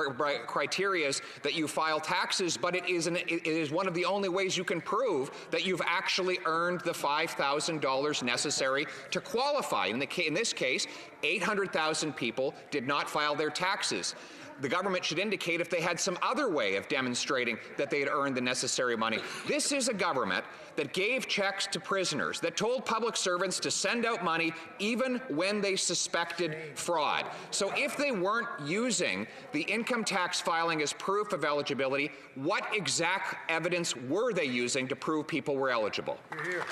criteria that you file taxes, but it is one of the only ways you can prove that you've actually earned the $5,000 necessary to qualify. In this case, 800,000 people did not file their taxes. the government should indicate if they had some other way of demonstrating that they had earned the necessary money. This is a government that gave checks to prisoners, that told public servants to send out money even when they suspected fraud. So if they weren't using the income tax filing as proof of eligibility, what exact evidence were they using to prove people were eligible?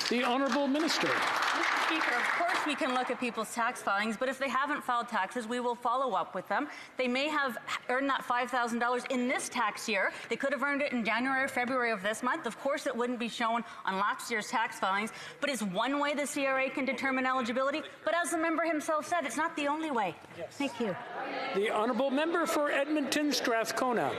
The Honourable Minister. Mr. Speaker, of course we can look at people's tax filings, but if they haven't filed taxes, we will follow up with them. They may have earned that $5,000 in this tax year. They could have earned it in January or February of this month. Of course, it wouldn't be shown on last year's tax filings, but it's one way the CRA can determine eligibility. But as the member himself said, it's not the only way. Yes. Thank you. The Honourable Member for Edmonton Strathcona.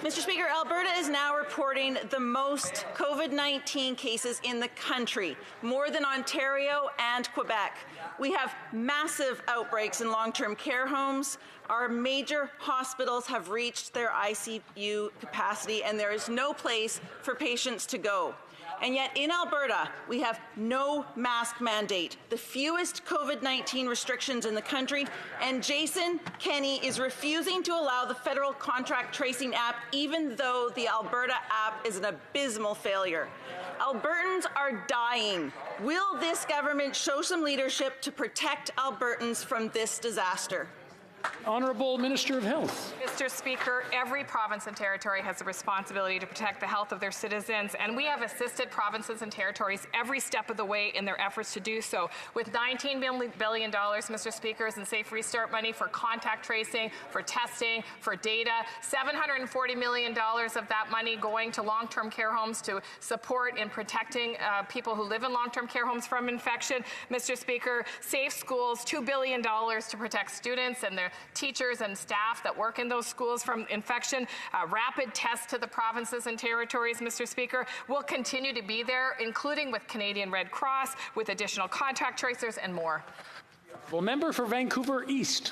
Mr. Speaker, Alberta is now reporting the most COVID-19 cases in the country, more than Ontario and Quebec. We have massive outbreaks in long-term care homes. Our major hospitals have reached their ICU capacity, and there is no place for patients to go. And yet in Alberta, we have no mask mandate, the fewest COVID-19 restrictions in the country, and Jason Kenney is refusing to allow the federal contract tracing app, even though the Alberta app is an abysmal failure. Albertans are dying. Will this government show some leadership to protect Albertans from this disaster? Honourable Minister of Health. Mr. Speaker, every province and territory has a responsibility to protect the health of their citizens, and we have assisted provinces and territories every step of the way in their efforts to do so. With $19 billion, Mr. Speaker, in Safe Restart money for contact tracing, for testing, for data, $740 million of that money going to long-term care homes to support in protecting people who live in long-term care homes from infection. Mr. Speaker, Safe Schools, $2 billion to protect students and their teachers and staff that work in those schools from infection. Rapid tests to the provinces and territories, Mr. Speaker, will continue to be there, including with Canadian Red Cross, with additional contact tracers and more. Well, member for Vancouver East.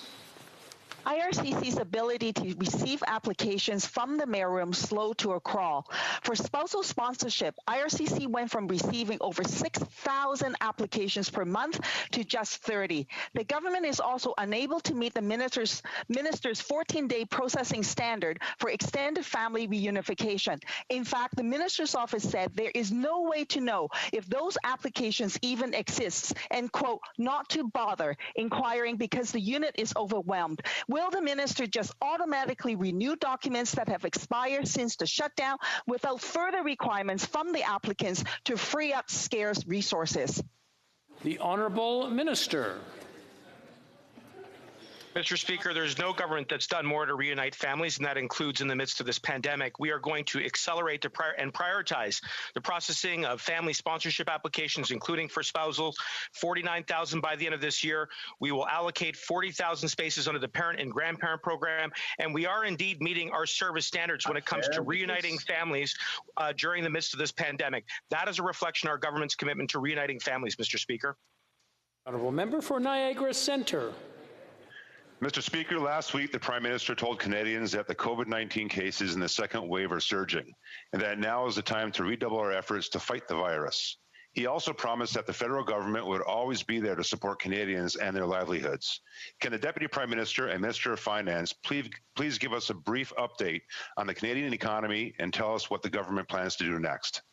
IRCC's ability to receive applications from the mailroom slowed to a crawl. For spousal sponsorship, IRCC went from receiving over 6,000 applications per month to just 30. The government is also unable to meet the minister's 14-day processing standard for extended family reunification. In fact, the minister's office said there is no way to know if those applications even exist and, quote, not to bother inquiring because the unit is overwhelmed. Will the minister just automatically renew documents that have expired since the shutdown without further requirements from the applicants to free up scarce resources? The Honourable Minister. Mr. Speaker, there's no government that's done more to reunite families, and that includes in the midst of this pandemic. We are going to accelerate and prioritize the processing of family sponsorship applications, including for spousals, 49,000 by the end of this year. We will allocate 40,000 spaces under the parent and grandparent program, and we are indeed meeting our service standards when it comes to reuniting families during the midst of this pandemic. That is a reflection of our government's commitment to reuniting families, Mr. Speaker. Honourable member for Niagara Centre. Mr. Speaker, last week the Prime Minister told Canadians that the COVID-19 cases in the second wave are surging and that now is the time to redouble our efforts to fight the virus. He also promised that the federal government would always be there to support Canadians and their livelihoods. Can the Deputy Prime Minister and Minister of Finance please give us a brief update on the Canadian economy and tell us what the government plans to do next?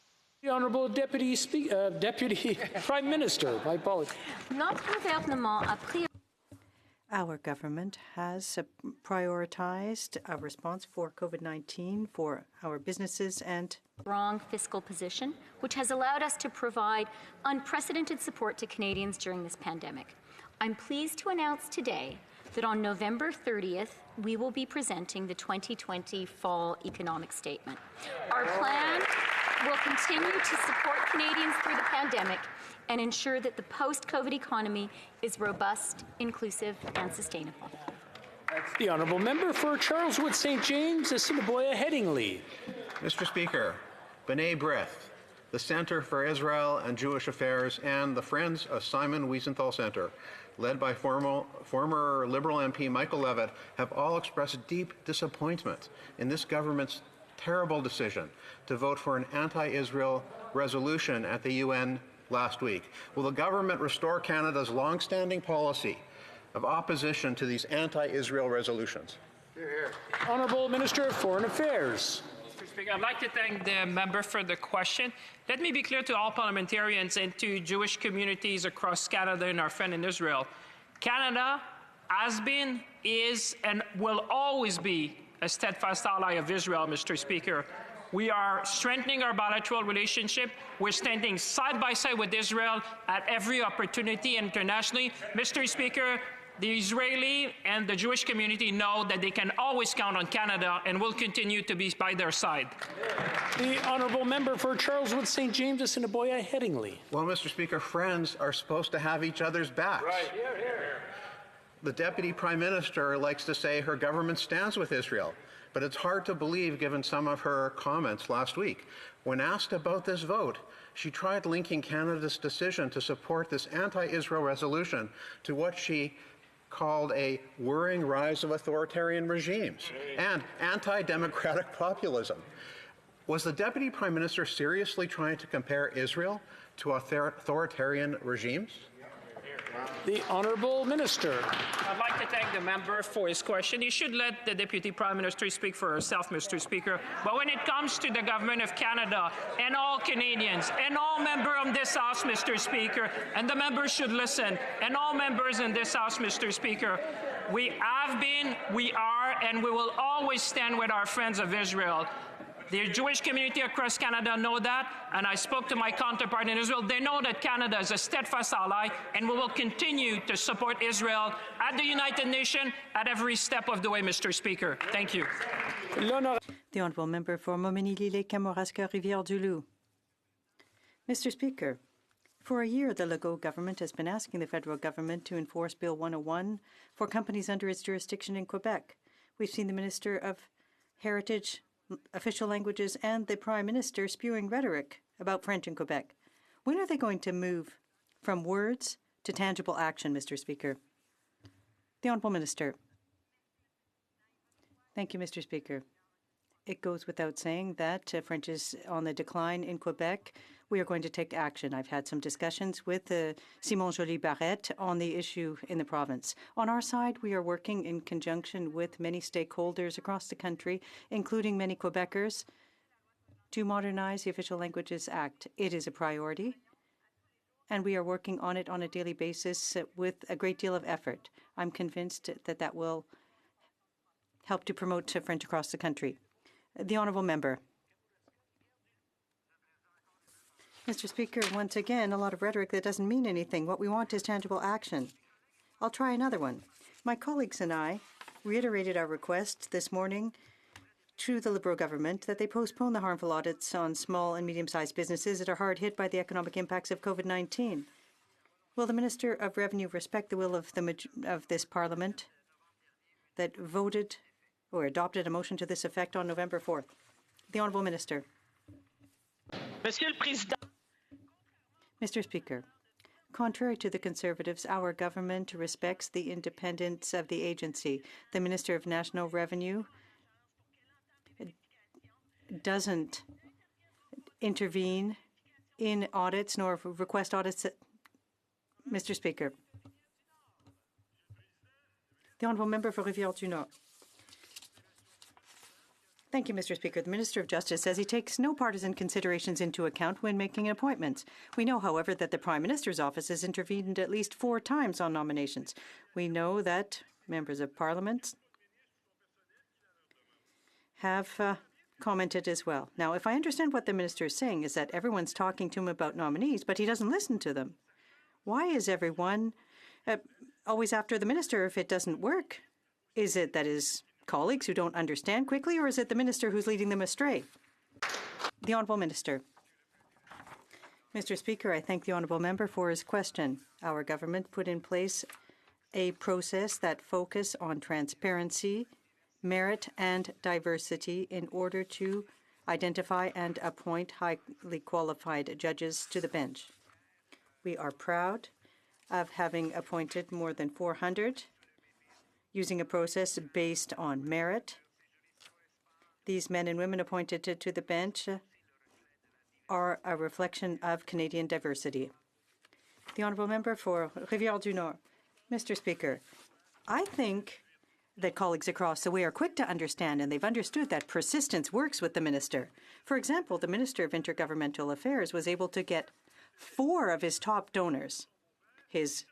The Honourable Deputy Prime Minister, my apologies. Our government has prioritized a response for COVID-19 for our businesses and strong fiscal position, which has allowed us to provide unprecedented support to Canadians during this pandemic. I'm pleased to announce today that on November 30th, we will be presenting the 2020 Fall Economic Statement. Our plan will continue to support Canadians through the pandemic and ensure that the post-COVID economy is robust, inclusive, and sustainable. The Honourable Member for Charleswood St. James, Assiniboia Headingley. Mr. Speaker, B'nai B'rith, the Centre for Israel and Jewish Affairs, and the Friends of Simon Wiesenthal Centre, led by former Liberal MP Michael Levitt, have all expressed deep disappointment in this government's terrible decision to vote for an anti-Israel resolution at the UN last week. Will the government restore Canada's long-standing policy of opposition to these anti-Israel resolutions? Honourable Minister of Foreign Affairs. Mr. Speaker, I'd like to thank the member for the question. Let me be clear to all parliamentarians and to Jewish communities across Canada and our friend in Israel. Canada has been, is, and will always be a steadfast ally of Israel, Mr. Speaker. We are strengthening our bilateral relationship. We're standing side by side with Israel at every opportunity internationally. Mr. Speaker, the Israeli and the Jewish community know that they can always count on Canada and will continue to be by their side. The honourable member for Charleswood, St. James, Assiniboia, Headingley. Well, Mr. Speaker, friends are supposed to have each other's backs. Right. The Deputy Prime Minister likes to say her government stands with Israel, but it's hard to believe given some of her comments last week. When asked about this vote, she tried linking Canada's decision to support this anti-Israel resolution to what she called a worrying rise of authoritarian regimes and anti-democratic populism. Was the Deputy Prime Minister seriously trying to compare Israel to authoritarian regimes? The Honourable Minister. I'd like to thank the member for his question. You should let the Deputy Prime Minister speak for herself, Mr. Speaker. But when it comes to the Government of Canada and all Canadians and all members of this House, Mr. Speaker, and the members should listen, and all members in this House, Mr. Speaker, we have been, we are, and we will always stand with our friends of Israel. The Jewish community across Canada know that, and I spoke to my counterpart in Israel. They know that Canada is a steadfast ally, and we will continue to support Israel at the United Nations at every step of the way, Mr. Speaker. Thank you. The Honourable Member for Montmagny-Lilley, Kamouraska, Rivière-du-Loup. Mr. Speaker, for a year, the Legault government has been asking the federal government to enforce Bill 101 for companies under its jurisdiction in Quebec. We've seen the Minister of Heritage, Official Languages, and the Prime Minister spewing rhetoric about French in Quebec. When are they going to move from words to tangible action, Mr. Speaker? The Honourable Minister. Thank you, Mr. Speaker. It goes without saying that French is on the decline in Quebec. We are going to take action. I've had some discussions with Simon Joly-Barrette on the issue in the province. On our side, we are working in conjunction with many stakeholders across the country, including many Quebecers, to modernize the Official Languages Act. It is a priority, and we are working on it on a daily basis with a great deal of effort. I'm convinced that that will help to promote French across the country. The Honourable Member. Mr. Speaker, once again, a lot of rhetoric that doesn't mean anything. What we want is tangible action. I'll try another one. My colleagues and I reiterated our request this morning to the Liberal government that they postpone the harmful audits on small and medium-sized businesses that are hard hit by the economic impacts of COVID-19. Will the Minister of Revenue respect the will of this Parliament that voted or adopted a motion to this effect on November 4th? The Honourable Minister. Monsieur le Président. Mr. Speaker, contrary to the Conservatives, our government respects the independence of the agency. The Minister of National Revenue doesn't intervene in audits nor request audits. Mr. Speaker. The Honourable Member for Rivière-du-Nord. Thank you, Mr. Speaker. The Minister of Justice says he takes no partisan considerations into account when making appointments. We know, however, that the Prime Minister's office has intervened at least 4 times on nominations. We know that members of Parliament have commented as well. Now, if I understand what the Minister is saying is that everyone's talking to him about nominees, but he doesn't listen to them. Why is everyone always after the Minister if it doesn't work? Is it that his colleagues who don't understand quickly, or is it the Minister who's leading them astray? The Honourable Minister. Mr. Speaker, I thank the Honourable Member for his question. Our government put in place a process that focuses on transparency, merit, and diversity in order to identify and appoint highly qualified judges to the bench. We are proud of having appointed more than 400 using a process based on merit. These men and women appointed to the bench are a reflection of Canadian diversity. The Honourable Member for Rivière-du-Nord. Mr. Speaker, I think that colleagues across the way are quick to understand, and they've understood that persistence works with the minister. For example, the Minister of Intergovernmental Affairs was able to get 4 of his top donors, his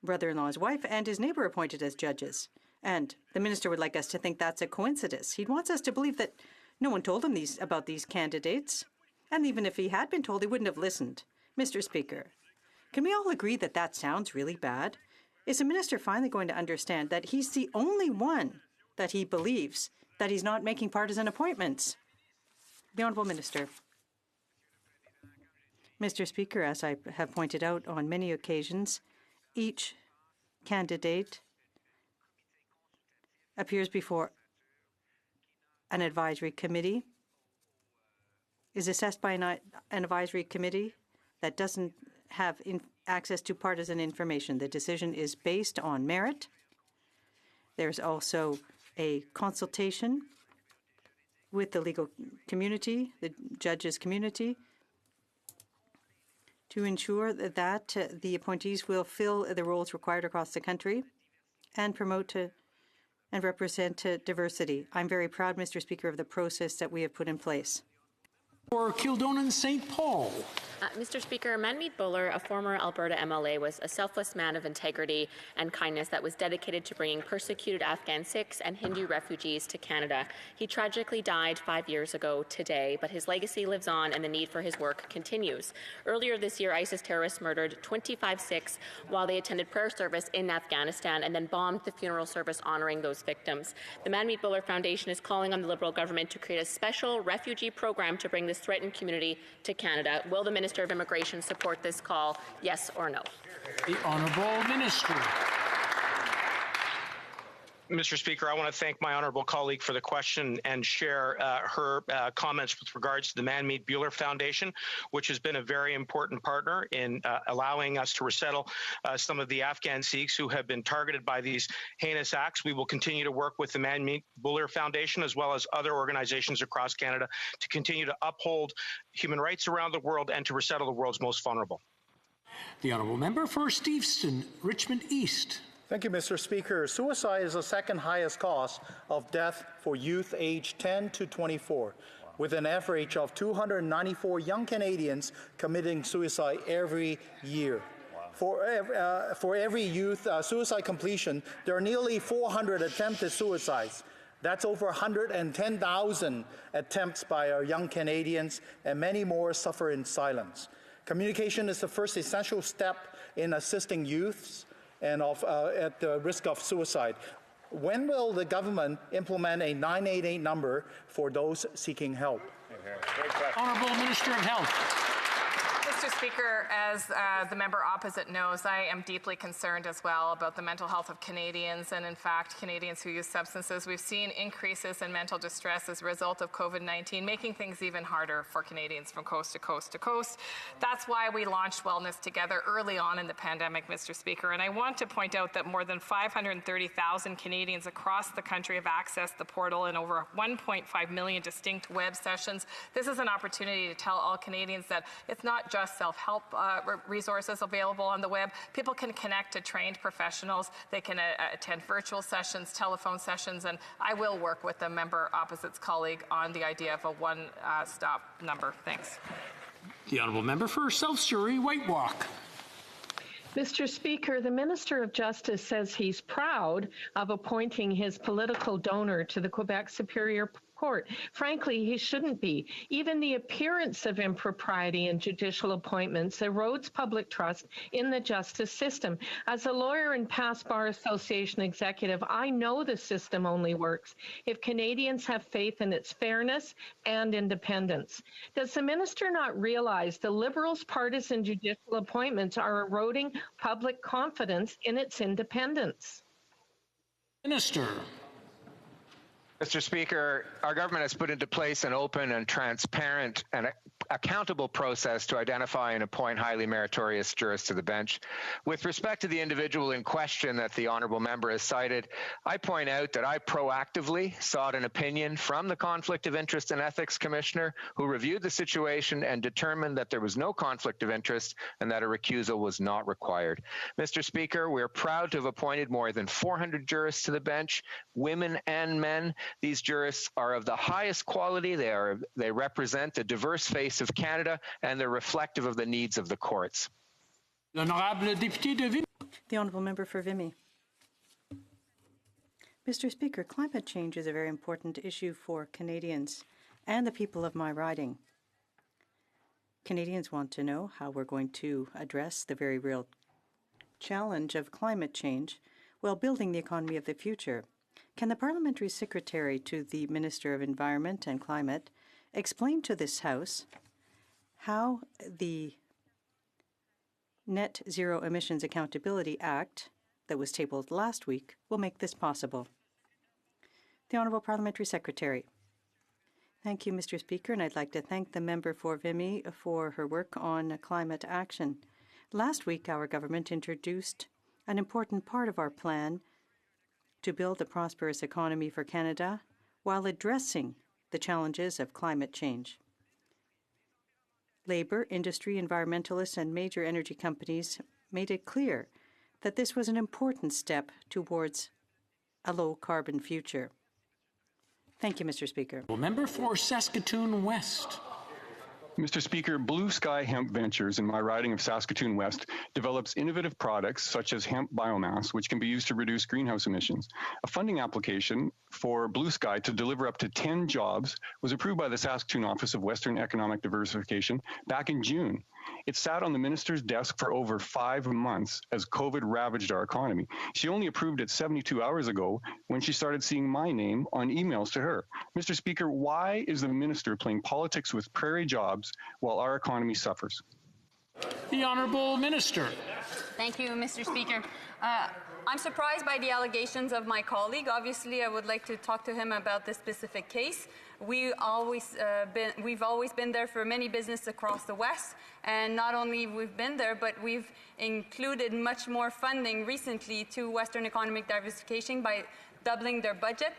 brother-in-law's wife and his neighbor, appointed as judges. And the minister would like us to think that's a coincidence. He wants us to believe that no one told him about these candidates. And even if he had been told, he wouldn't have listened. Mr. Speaker, can we all agree that that sounds really bad? Is the minister finally going to understand that he's the only one that he believes that he's not making partisan appointments? The Honourable Minister. Mr. Speaker, as I have pointed out on many occasions, each candidate appears before an advisory committee, is assessed by an advisory committee that doesn't have access to partisan information. The decision is based on merit. There's also a consultation with the legal community, the judges community, to ensure that the appointees will fill the roles required across the country and promote and represent diversity. I'm very proud, Mr. Speaker, of the process that we have put in place. For Kildonan St. Paul. Mr. Speaker, Manmeet Bhullar, a former Alberta MLA, was a selfless man of integrity and kindness that was dedicated to bringing persecuted Afghan Sikhs and Hindu refugees to Canada. He tragically died 5 years ago today, but his legacy lives on and the need for his work continues. Earlier this year, ISIS terrorists murdered 25 Sikhs while they attended prayer service in Afghanistan and then bombed the funeral service honoring those victims. The Manmeet Bhullar Foundation is calling on the Liberal government to create a special refugee program to bring this threatened community to Canada. Will the Minister of Immigration support this call, yes or no? The Honourable Minister. Mr. Speaker, I want to thank my honourable colleague for the question and share her comments with regards to the Manmeet Bhullar Foundation, which has been a very important partner in allowing us to resettle some of the Afghan Sikhs who have been targeted by these heinous acts. We will continue to work with the Manmeet Bhullar Foundation as well as other organizations across Canada to continue to uphold human rights around the world and to resettle the world's most vulnerable. The Honourable Member for Steveston, Richmond East. Thank you, Mr. Speaker. Suicide is the second highest cause of death for youth aged 10 to 24, with an average of 294 young Canadians committing suicide every year. For every youth suicide completion, there are nearly 400 attempted suicides. That's over 110,000 attempts by our young Canadians, and many more suffer in silence. Communication is the first essential step in assisting youths and at the risk of suicide. When will the government implement a 988 number for those seeking help? Honourable Minister of Health. Mr. Speaker, as the member opposite knows, I am deeply concerned as well about the mental health of Canadians and, in fact, Canadians who use substances. We've seen increases in mental distress as a result of COVID-19, making things even harder for Canadians from coast to coast to coast. That's why we launched Wellness Together early on in the pandemic, Mr. Speaker. And I want to point out that more than 530,000 Canadians across the country have accessed the portal in over 1.5 million distinct web sessions. This is an opportunity to tell all Canadians that it's not just self-help resources available on the web. People can connect to trained professionals. They can attend virtual sessions, telephone sessions, and I will work with the member opposite's colleague on the idea of a one-stop number. Thanks. The Honourable Member for South Surrey, Whitewalk. Mr. Speaker, the Minister of Justice says he's proud of appointing his political donor to the Quebec Superior Court. Frankly, he shouldn't be. Even the appearance of impropriety in judicial appointments erodes public trust in the justice system. As a lawyer and past Bar Association executive, I know the system only works if Canadians have faith in its fairness and independence. Does the minister not realize the Liberals' partisan judicial appointments are eroding public confidence in its independence? Minister. Mr. Speaker, our government has put into place an open and transparent and accountable process to identify and appoint highly meritorious jurists to the bench. With respect to the individual in question that the honourable member has cited, I point out that I proactively sought an opinion from the Conflict of Interest and Ethics Commissioner, who reviewed the situation and determined that there was no conflict of interest and that a recusal was not required. Mr. Speaker, we're proud to have appointed more than 400 jurists to the bench, women and men. These jurists are of the highest quality. They represent the diverse face of Canada, and they're reflective of the needs of the courts. The Honourable Member for Vimy. Mr. Speaker, climate change is a very important issue for Canadians and the people of my riding. Canadians want to know how we're going to address the very real challenge of climate change while building the economy of the future. Can the Parliamentary Secretary to the Minister of Environment and Climate explain to this House how the Net Zero Emissions Accountability Act that was tabled last week will make this possible? The Honourable Parliamentary Secretary. Thank you, Mr. Speaker, and I'd like to thank the member for Vimy for her work on climate action. Last week, our government introduced an important part of our plan to build a prosperous economy for Canada while addressing the challenges of climate change. Labour, industry, environmentalists, and major energy companies made it clear that this was an important step towards a low-carbon future. Thank you, Mr. Speaker. Member for Saskatoon West. Mr. Speaker, Blue Sky Hemp Ventures in my riding of Saskatoon West develops innovative products such as hemp biomass, which can be used to reduce greenhouse emissions. A funding application for Blue Sky to deliver up to 10 jobs was approved by the Saskatoon Office of Western Economic Diversification back in June. It sat on the minister's desk for over 5 months as COVID ravaged our economy. She only approved it 72 hours ago when she started seeing my name on emails to her. Mr. Speaker, why is the minister playing politics with prairie jobs while our economy suffers? The Honourable Minister. Thank you, Mr. Speaker. I'm surprised by the allegations of my colleague. Obviously, I would like to talk to him about this specific case. We've always been there for many businesses across the West, and not only we've been there, but we've included much more funding recently to Western economic diversification by doubling their budget.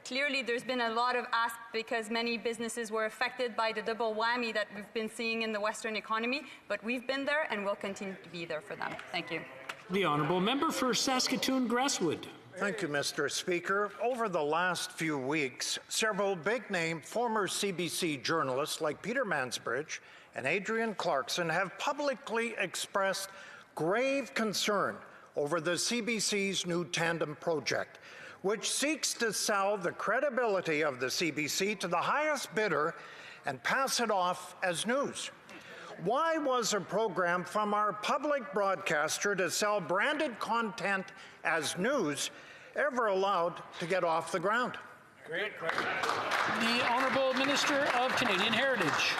Clearly, there's been a lot of ask because many businesses were affected by the double whammy that we've been seeing in the Western economy, but we've been there and will continue to be there for them. Thank you. The Honourable Member for Saskatoon-Grasswood. Thank you, Mr. Speaker. Over the last few weeks, several big-name former CBC journalists like Peter Mansbridge and Adrian Clarkson have publicly expressed grave concern over the CBC's new Tandem project, which seeks to sell the credibility of the CBC to the highest bidder and pass it off as news. Why was a program from our public broadcaster to sell branded content as news ever allowed to get off the ground? Great question. The Honourable Minister of Canadian Heritage.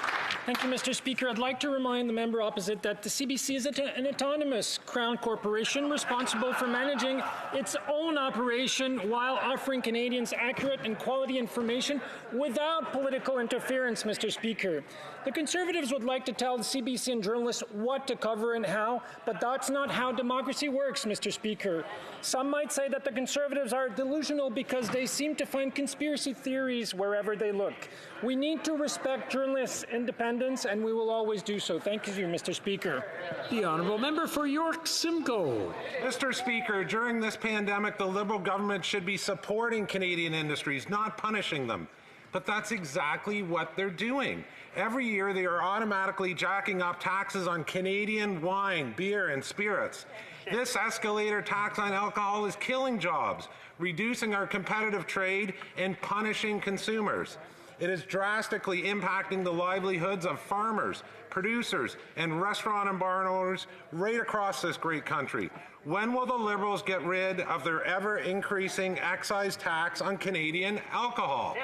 Thank you, Mr. Speaker. I'd like to remind the member opposite that the CBC is an autonomous Crown corporation responsible for managing its own operation while offering Canadians accurate and quality information without political interference, Mr. Speaker. The Conservatives would like to tell the CBC and journalists what to cover and how, but that's not how democracy works, Mr. Speaker. Some might say that the Conservatives are delusional because they seem to find conspiracy theories wherever they look. We need to respect journalists' independence, and we will always do so. Thank you, Mr. Speaker. The Honourable Member for York Simcoe. Mr. Speaker, during this pandemic, the Liberal government should be supporting Canadian industries, not punishing them. But that's exactly what they're doing. Every year, they are automatically jacking up taxes on Canadian wine, beer, and spirits. This escalator tax on alcohol is killing jobs, reducing our competitive trade, and punishing consumers. It is drastically impacting the livelihoods of farmers, producers, and restaurant and bar owners right across this great country. When will the Liberals get rid of their ever-increasing excise tax on Canadian alcohol?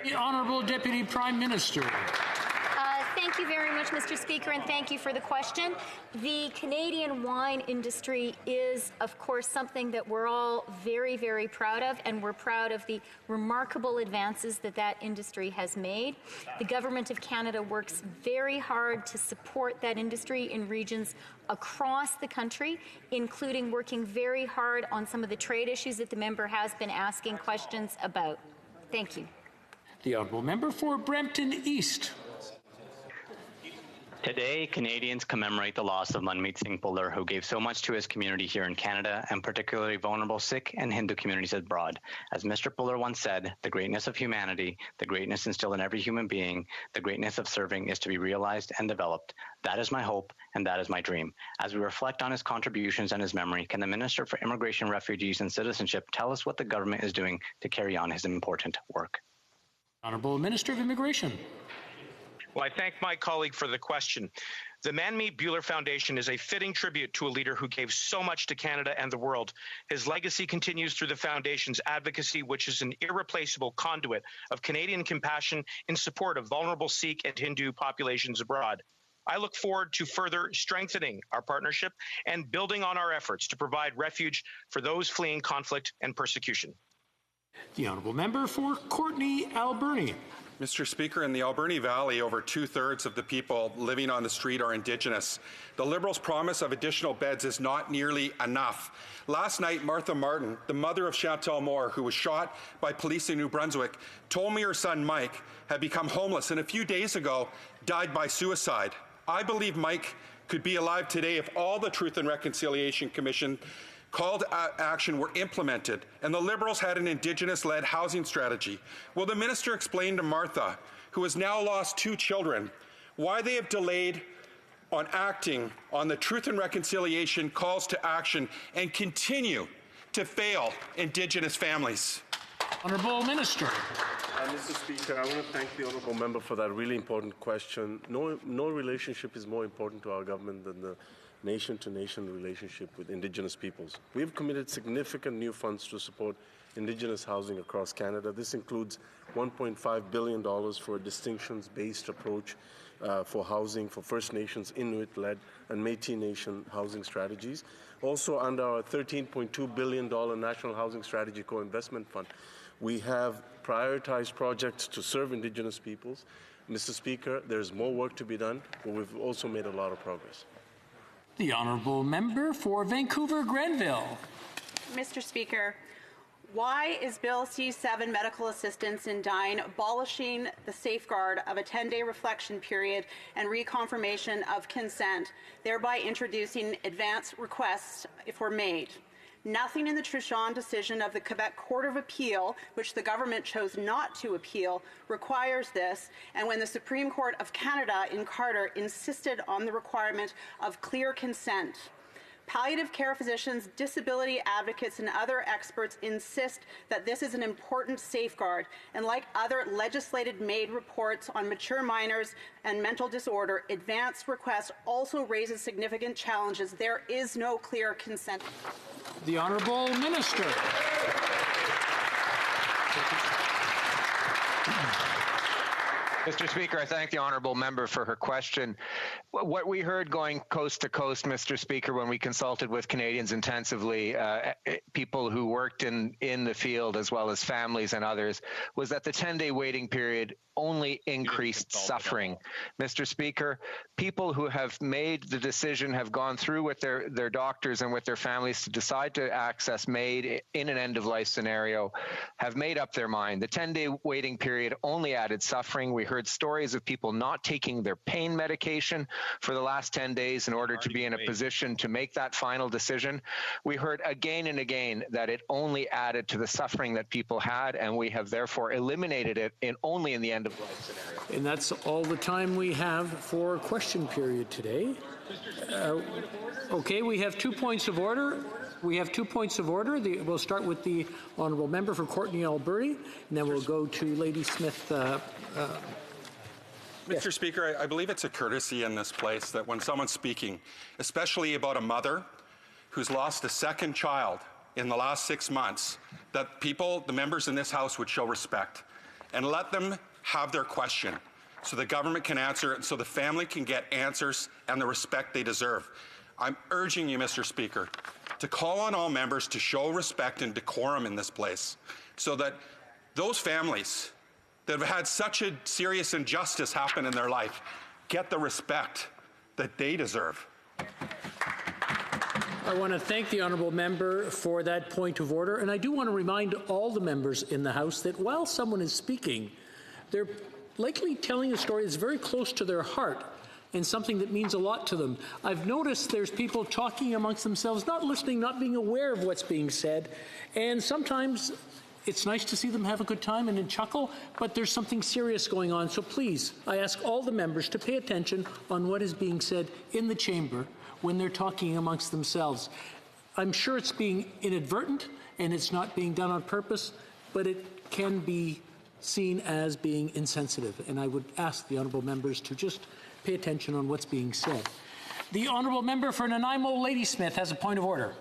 The Honourable Deputy Prime Minister. Thank you very much, Mr. Speaker, and thank you for the question. The Canadian wine industry is, of course, something that we're all very, very proud of, and we're proud of the remarkable advances that that industry has made. The Government of Canada works very hard to support that industry in regions across the country, including working very hard on some of the trade issues that the member has been asking questions about. Thank you. The honourable member for Brampton East. Today, Canadians commemorate the loss of Manmeet Singh Bhullar, who gave so much to his community here in Canada and particularly vulnerable Sikh and Hindu communities abroad. As Mr. Bhullar once said, the greatness of humanity, the greatness instilled in every human being, the greatness of serving is to be realized and developed. That is my hope and that is my dream. As we reflect on his contributions and his memory, can the Minister for Immigration, Refugees and Citizenship tell us what the government is doing to carry on his important work? Honourable Minister of Immigration. Well, I thank my colleague for the question. The Manmeet Bhullar Foundation is a fitting tribute to a leader who gave so much to Canada and the world. His legacy continues through the foundation's advocacy, which is an irreplaceable conduit of Canadian compassion in support of vulnerable Sikh and Hindu populations abroad. I look forward to further strengthening our partnership and building on our efforts to provide refuge for those fleeing conflict and persecution. The honourable member for Courtenay Alberni. Mr. Speaker, in the Alberni Valley, over 2/3 of the people living on the street are Indigenous. The Liberals' promise of additional beds is not nearly enough. Last night, Martha Martin, the mother of Chantel Moore, who was shot by police in New Brunswick, told me her son Mike had become homeless and a few days ago died by suicide. I believe Mike could be alive today if all the Truth and Reconciliation Commission call to action were implemented and the Liberals had an Indigenous-led housing strategy. Will the minister explain to Martha, who has now lost 2 children, why they have delayed on acting on the Truth and Reconciliation calls to action and continue to fail Indigenous families? Honourable Minister. Mr. Speaker, I want to thank the honourable member for that really important question. No relationship is more important to our government than the nation-to-nation relationship with Indigenous peoples. We have committed significant new funds to support Indigenous housing across Canada. This includes $1.5 billion for a distinctions-based approach for housing for First Nations, Inuit-led, and Métis Nation housing strategies. Also, under our $13.2 billion National Housing Strategy Co-Investment Fund, we have prioritized projects to serve Indigenous peoples. Mr. Speaker, there's more work to be done, but we've also made a lot of progress. The honourable member for Vancouver Grenville. Mr. Speaker, why is Bill C-7 medical assistance in dying abolishing the safeguard of a 10-day reflection period and reconfirmation of consent, thereby introducing advance requests if were made? Nothing in the Truchon decision of the Quebec Court of Appeal, which the government chose not to appeal, requires this, and when the Supreme Court of Canada in Carter insisted on the requirement of clear consent. Palliative care physicians, disability advocates, and other experts insist that this is an important safeguard, and like other legislated-made reports on mature minors and mental disorder, advance request also raises significant challenges. There is no clear consent. The Honourable Minister. Mr. Speaker, I thank the honourable member for her question. What we heard going coast to coast, Mr. Speaker, when we consulted with Canadians intensively, people who worked in the field as well as families and others, was that the 10-day waiting period only increased suffering. Mr. Speaker, people who have made the decision, have gone through with their doctors and with their families to decide to access MAID in an end-of-life scenario, have made up their mind. The 10-day waiting period only added suffering. We heard stories of people not taking their pain medication for the last 10 days in order to be in a position to make that final decision. We heard again and again that it only added to the suffering that people had, and we have therefore eliminated it only in the end-of-life scenario. And that's all the time we have for question period today. Okay, we have 2 points of order. We'll start with the honourable member for Courtenay Alberni, and then we'll go to Lady Smith. Mr. Speaker, I believe it's a courtesy in this place that when someone's speaking, especially about a mother who's lost a second child in the last 6 months, that the members in this House would show respect and let them have their question. so the government can answer it, so the family can get answers and the respect they deserve. I'm urging you, Mr. Speaker, to call on all members to show respect and decorum in this place so that those families that have had such a serious injustice happen in their life get the respect that they deserve. I want to thank the honourable member for that point of order, and I do want to remind all the members in the House that while someone is speaking, they're likely telling a story that's very close to their heart and something that means a lot to them. I've noticed there's people talking amongst themselves, not listening, not being aware of what's being said, and sometimes it's nice to see them have a good time and chuckle, but there's something serious going on. So please, I ask all the members to pay attention on what is being said in the chamber when they're talking amongst themselves. I'm sure it's being inadvertent and it's not being done on purpose, but it can be seen as being insensitive. And I would ask the honourable members to just pay attention on what's being said. The honourable member for Nanaimo Ladysmith has a point of order.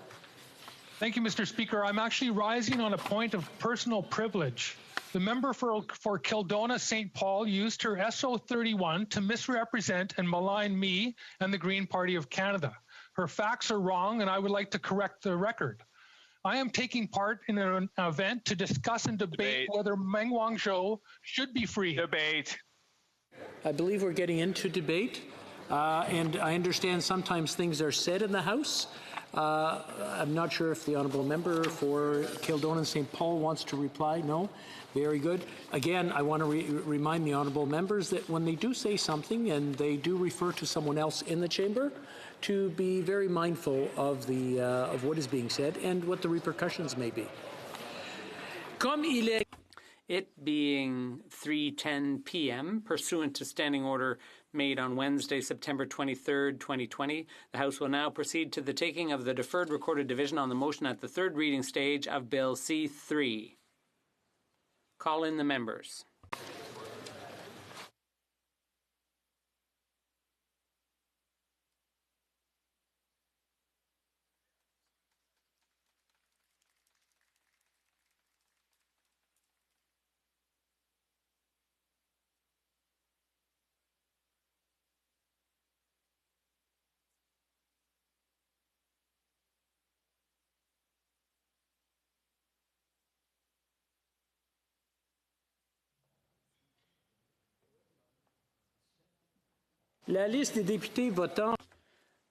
Thank you, Mr. Speaker. I'm actually rising on a point of personal privilege. The member for Kildona St. Paul used her SO31 to misrepresent and malign me and the Green Party of Canada. Her facts are wrong, and I would like to correct the record. I am taking part in an event to discuss and debate whether Meng Wanzhou should be free. Debate. I believe we're getting into debate, and I understand sometimes things are said in the House. I'm not sure if the honourable member for Kildona and St. Paul wants to reply. No? Very good. Again, I want to remind the honourable members that when they do say something and they do refer to someone else in the chamber, to be very mindful of what is being said and what the repercussions may be. It being 3:10 p.m., pursuant to Standing Order made on Wednesday, September 23, 2020, the House will now proceed to the taking of the deferred recorded division on the motion at the third reading stage of Bill C-3. Call in the members. La liste des députés votant.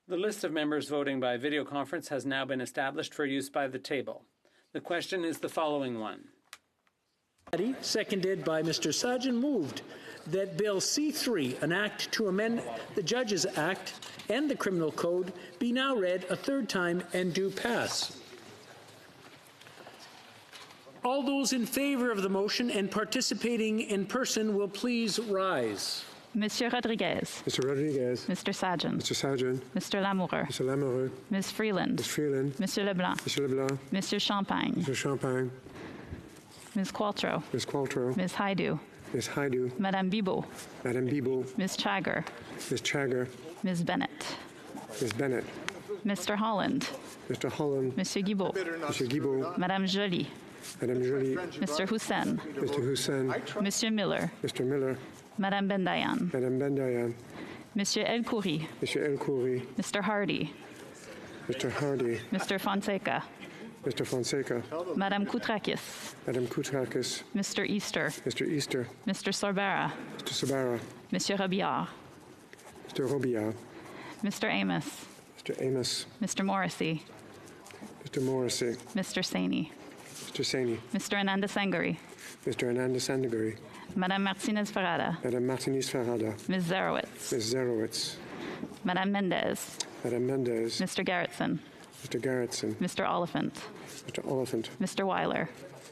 The list of members voting by video conference has now been established for use by the table. The question is the following one. Seconded by Mr. Sajjan, moved that Bill C-3, an act to amend the Judges Act and the Criminal Code, be now read a third time and do pass. All those in favour of the motion and participating in person will please rise. Monsieur Rodriguez. Mr. Rodriguez. Mr. Sajjan. Mr. Sajjan. Mr. Lamoureux. Mr. Lamoureux. Ms. Freeland. Ms. Freeland. Monsieur Leblanc. Mr. Leblanc. Monsieur Champagne. Mr. Champagne. Ms. Qualtrough. Ms. Qualtrough. Ms. Haidu. Ms. Haidu. Madame Bibeau. Madame Bibeau. Ms. Chagger. Ms. Chagger. Ms. Bennett. Ms. Bennett. Mr. Holland. Mr. Holland. Monsieur Guibault. Monsieur Guibault. Madame Joly. Madame Joly. Mr. Hussein. Mr. Hussein. Monsieur Miller. Mr. Miller. Madame Bendayan. Madame Bendayan. Monsieur El Khoury. Monsieur El Khoury. Mr. Hardy. Mr. Hardy. Mr. Fonseca. Mr. Fonseca. Madame Koutrakis. Madame Koutrakis. Mr. Easter. Mr. Easter. Mr. Sorbara. Mr. Sorbara. Monsieur Robillard. Mr. Robillard. Mr. Amos. Mr. Amos. Mr. Morrissey. Mr. Morrissey. Mr. Saini. Mr. Saini. Mr. Ananda Sangari. Mr. Ananda Sangari. Madame Martinez Ferrada. Madame Martinez Ferrada. Ms. Zarowitz. Ms. Zarowitz. Madame Mendez. Madame Mendez. Mr. Garretson. Mr. Garretson. Mr. Oliphant. Mr. Oliphant. Mr. Weiler.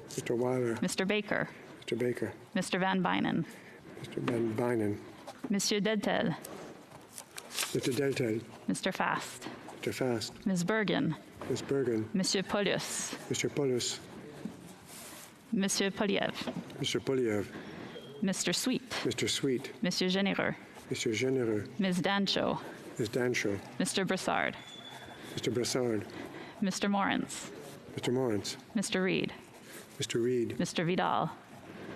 Mr. Weiler. Mr. Baker. Mr. Baker. Mr. Van Bynen. Mr. Van Bynen. Monsieur Deltel. Mr. Deltel. Mr. Fast. Mr. Fast. Ms. Bergen. Ms. Bergen. Monsieur Polius. Mr. Polius. Monsieur Poliev. Mr. Poliev. Mr. Sweet. Mr. Sweet. Monsieur Généreux. Mr. Généreux. Ms. Dancho. Ms. Dancho. Mr. Brassard. Mr. Brassard. Mr. Morans. Mr. Morans. Mr. Reid. Mr. Reid. Mr. Vidal.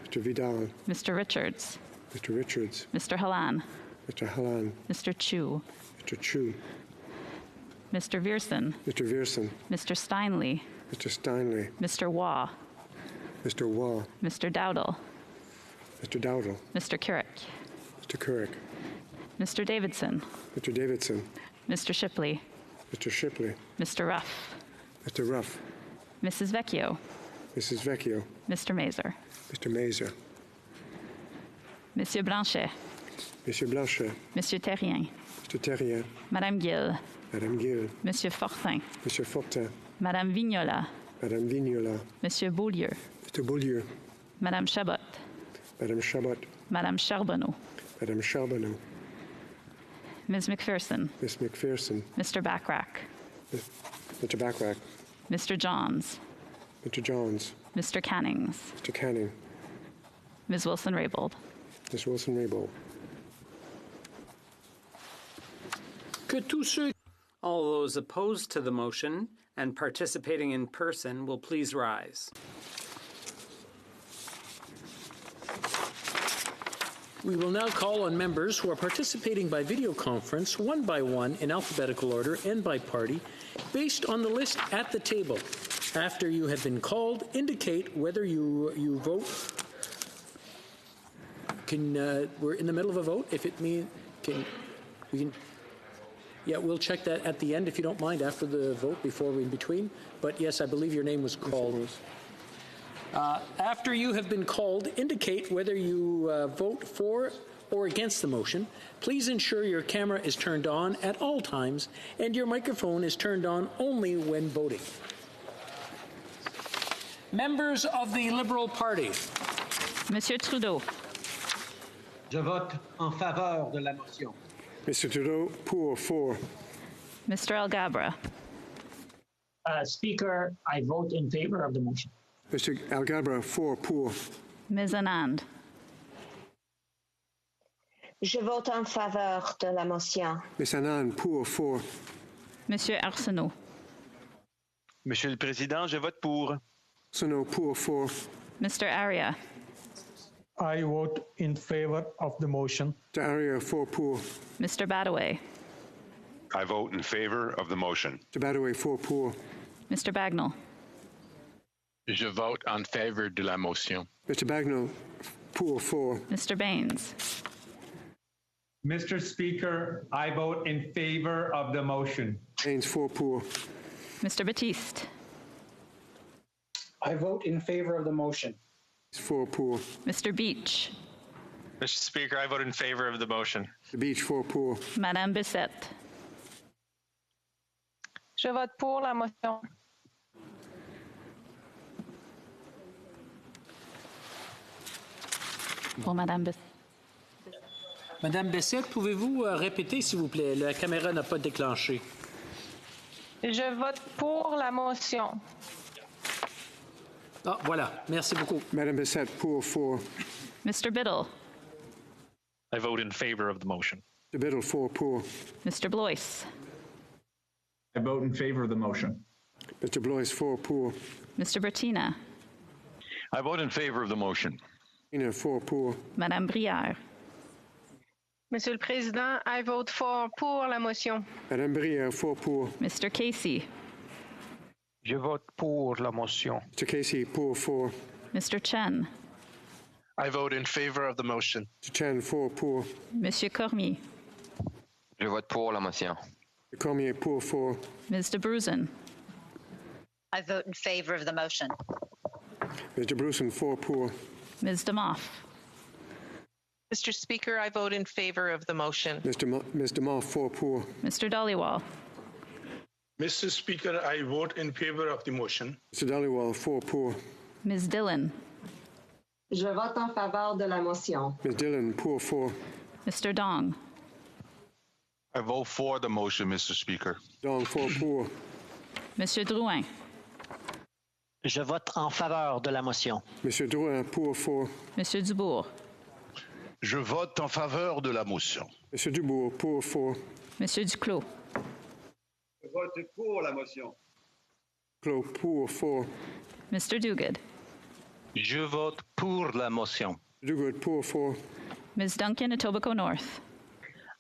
Mr. Vidal. Mr. Richards. Mr. Richards. Mr. Halan. Mr. Halan. Mr. Chu. Mr. Chu. Mr. Viersen. Mr. Viersen. Mr. Steinley. Mr. Steinley. Mr. Waugh. Mr. Waugh. Mr. Dowdle. Mr. Dowdle. Mr. Carrick. Mr. Carrick. Mr. Davidson. Mr. Davidson. Mr. Shipley. Mr. Shipley. Mr. Ruff. Mr. Ruff. Mrs. Vecchio. Mrs. Vecchio. Mr. Mazer. Mr. Mazer. Monsieur Blanchet. Monsieur Blanchet. Monsieur Terrien. Mr. Terrien. Madame Gill. Madame Gill. Monsieur Fortin. Monsieur Fortin. Madame Vignola. Madame Vignola. Monsieur Beaulieu. Mr. Beaulieu. Madame Chabot. Madame Chabot. Madame Charbonneau. Madame Charbonneau. Ms. McPherson. Miss McPherson. Mr. Backrack. Mr. Backrack. Mr. Johns. Mr. Johns. Mr. Cannings. Mr. Canning. Ms. Wilson-Raybould. Ms. Wilson-Raybould. All those opposed to the motion and participating in person will please rise. We will now call on members who are participating by video conference, one by one, in alphabetical order and by party, based on the list at the table. After you have been called, indicate whether you vote. We're in the middle of a vote. If it means, yeah, we'll check that at the end if you don't mind, after the vote, before we're in between. But yes, I believe your name was called. After you have been called, indicate whether you vote for or against the motion. Please ensure your camera is turned on at all times and your microphone is turned on only when voting. Members of the Liberal Party. Monsieur Trudeau. Je vote en faveur de la motion. Mr. Trudeau, for. Mr. Alghabra. Speaker, I vote in favor of the motion. Mr. Alghabra, pour. Ms. Anand. Je vote en faveur de la motion. Ms. Anand, for. Monsieur Arsenault. Monsieur le Président, je vote pour. Arsenault, for. Mr. Aria. I vote in favor of the motion. Mr. Aria, pour. Mr. Badaway. I vote in favor of the motion. Mr. Badaway, pour. Mr. Bagnall. Je vote en faveur de la motion. Mr. Bagnall, for. Mr. Baines. Mr. Speaker, I vote in favor of the motion. Baines, pour. Mr. Batiste. I vote in favor of the motion. For. Mr. Beach. Mr. Speaker, I vote in favor of the motion. Mr. Beach, pour. Madame Bissette. Je vote pour la motion. Pour Madame Bissette. Madame Bessette, pouvez-vous répéter, s'il vous plaît? La caméra n'a pas déclenché. Je vote pour la motion. Ah, voilà. Merci beaucoup. Madame Bessette, for. Mr. Biddle. I vote in favor of the motion. Mr. Biddle, pour. Mr. Blois. I vote in favor of the motion. Mr. Blois, pour. Mr. Bertina. I vote in favor of the motion. Pour. Madame Brière. Monsieur le Président, I vote pour la motion. Madame Brière, pour. Mr. Casey. Je vote pour la motion. Mr. Casey, pour. Mr. Chen. I vote in favor of the motion. Mr. Chen, pour. Monsieur Cormier. Je vote pour la motion. Mr. Cormier, pour. Ms. de Bruzen. I vote in favor of the motion. Mr. Brusen, pour. Ms. DeMoff. Mr. Speaker, I vote in favor of the motion. Ms. DeMoff, pour. Mr. Dhaliwal. Mr. Speaker, I vote in favor of the motion. Mr. Dhaliwal, pour. Ms. Dillon. Je vote en faveur de la motion. Ms. Dillon, pour. Mr. Dong. I vote for the motion, Mr. Speaker. Dong, pour. Monsieur Drouin. Je vote en faveur de la motion. Monsieur Drouin, pour. Monsieur Dubourg. Je vote en faveur de la motion. Monsieur Dubourg, pour. Monsieur Duclos. Je vote pour la motion. Clos, pour. Mr. Dougad. Je vote pour la motion. Dougad, pour. Ms. Duncan, Etobicoke North.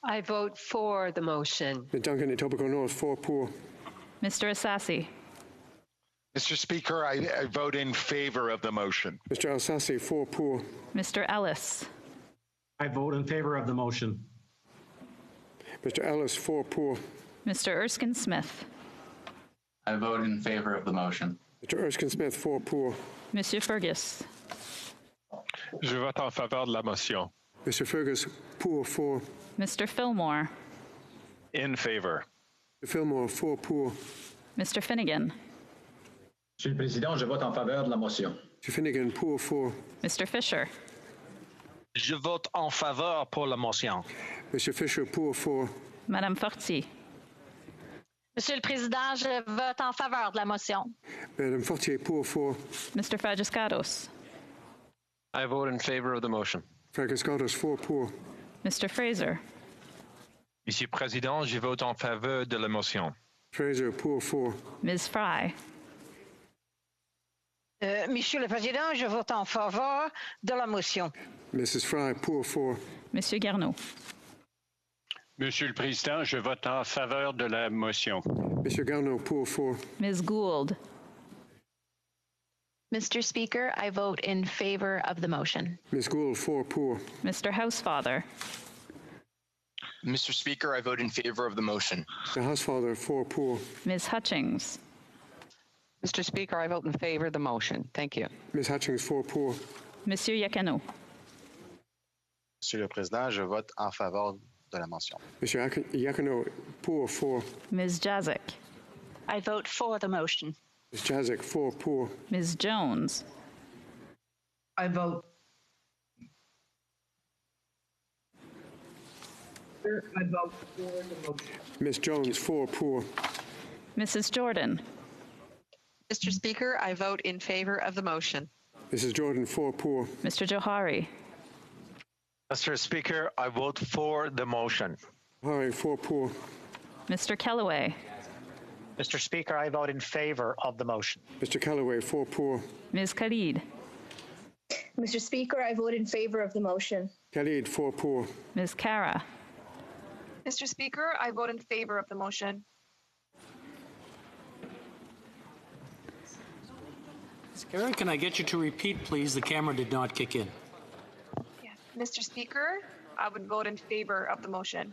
I vote for the motion. Ms. Duncan, Etobicoke North, 4 poor. Mr. Assassi. Mr. Speaker, I vote in favor of the motion. Mr. Alsassi, 4 poor. Mr. Ellis. I vote in favor of the motion. Mr. Ellis, 4 poor. Mr. Erskine Smith. I vote in favor of the motion. Mr. Erskine Smith, 4 poor. Monsieur Fergus. Je vote en faveur de la motion. Mr. Fergus, poor, 4. Mr. Fillmore. In favor. Mr. Fillmore, 4 poor. Mr. Finnegan. Monsieur le Président, je vote en faveur de la motion. Mr. Finnegan, poor, 4. Mr. Fisher. Je vote en faveur pour la motion. Mr. Fisher, poor, 4. Madame Fortier. Monsieur le Président, je vote en faveur de la motion. Madame Fortier, poor, 4. Mr. Fragiscatos. I vote in favor of the motion. Fragiscatos, 4 poor. Mr. Fraser. Monsieur le Président, je vote en faveur de la motion. Fraser, poor, 4. Ms. Fry. Monsieur le Président, je vote en faveur de la motion. Mrs. Fry, poor, 4. Monsieur Garneau. Monsieur le Président, je vote en faveur de la motion. Monsieur Garneau, poor, 4. Ms. Gould. Mr. Speaker, I vote in favor of the motion. Ms. Gould, 4 poor. Mr. Housefather. Mr. Speaker, I vote in favor of the motion. The Housefather, 4 poor. Ms. Hutchings. Mr. Speaker, I vote in favor of the motion. Thank you. Ms. Hutchings, 4 poor. Monsieur Yakano. Monsieur le Président, je vote en faveur de la motion. Monsieur Yakano, poor, 4. Ms. Jazik. I vote for the motion. Ms. Jazik, 4 poor. Ms. Jones. I vote. I vote for the motion. Ms. Jones, 4 poor. Mrs. Jordan. Mr. Speaker, I vote in favor of the motion. Mrs. Jordan, 4 poor. Mr. Johari. Mr. Speaker, I vote for the motion. Johari, 4 poor. Mr. Kellaway. Mr. Speaker, I vote in favor of the motion. Mr. Callaway, 4 poor. Ms. Khalid. Mr. Speaker, I vote in favor of the motion. Khalid, 4 poor. Ms. Kara. Mr. Speaker, I vote in favor of the motion. Ms. Kara, can I get you to repeat, please? The camera did not kick in. Yes. Mr. Speaker, I would vote in favor of the motion.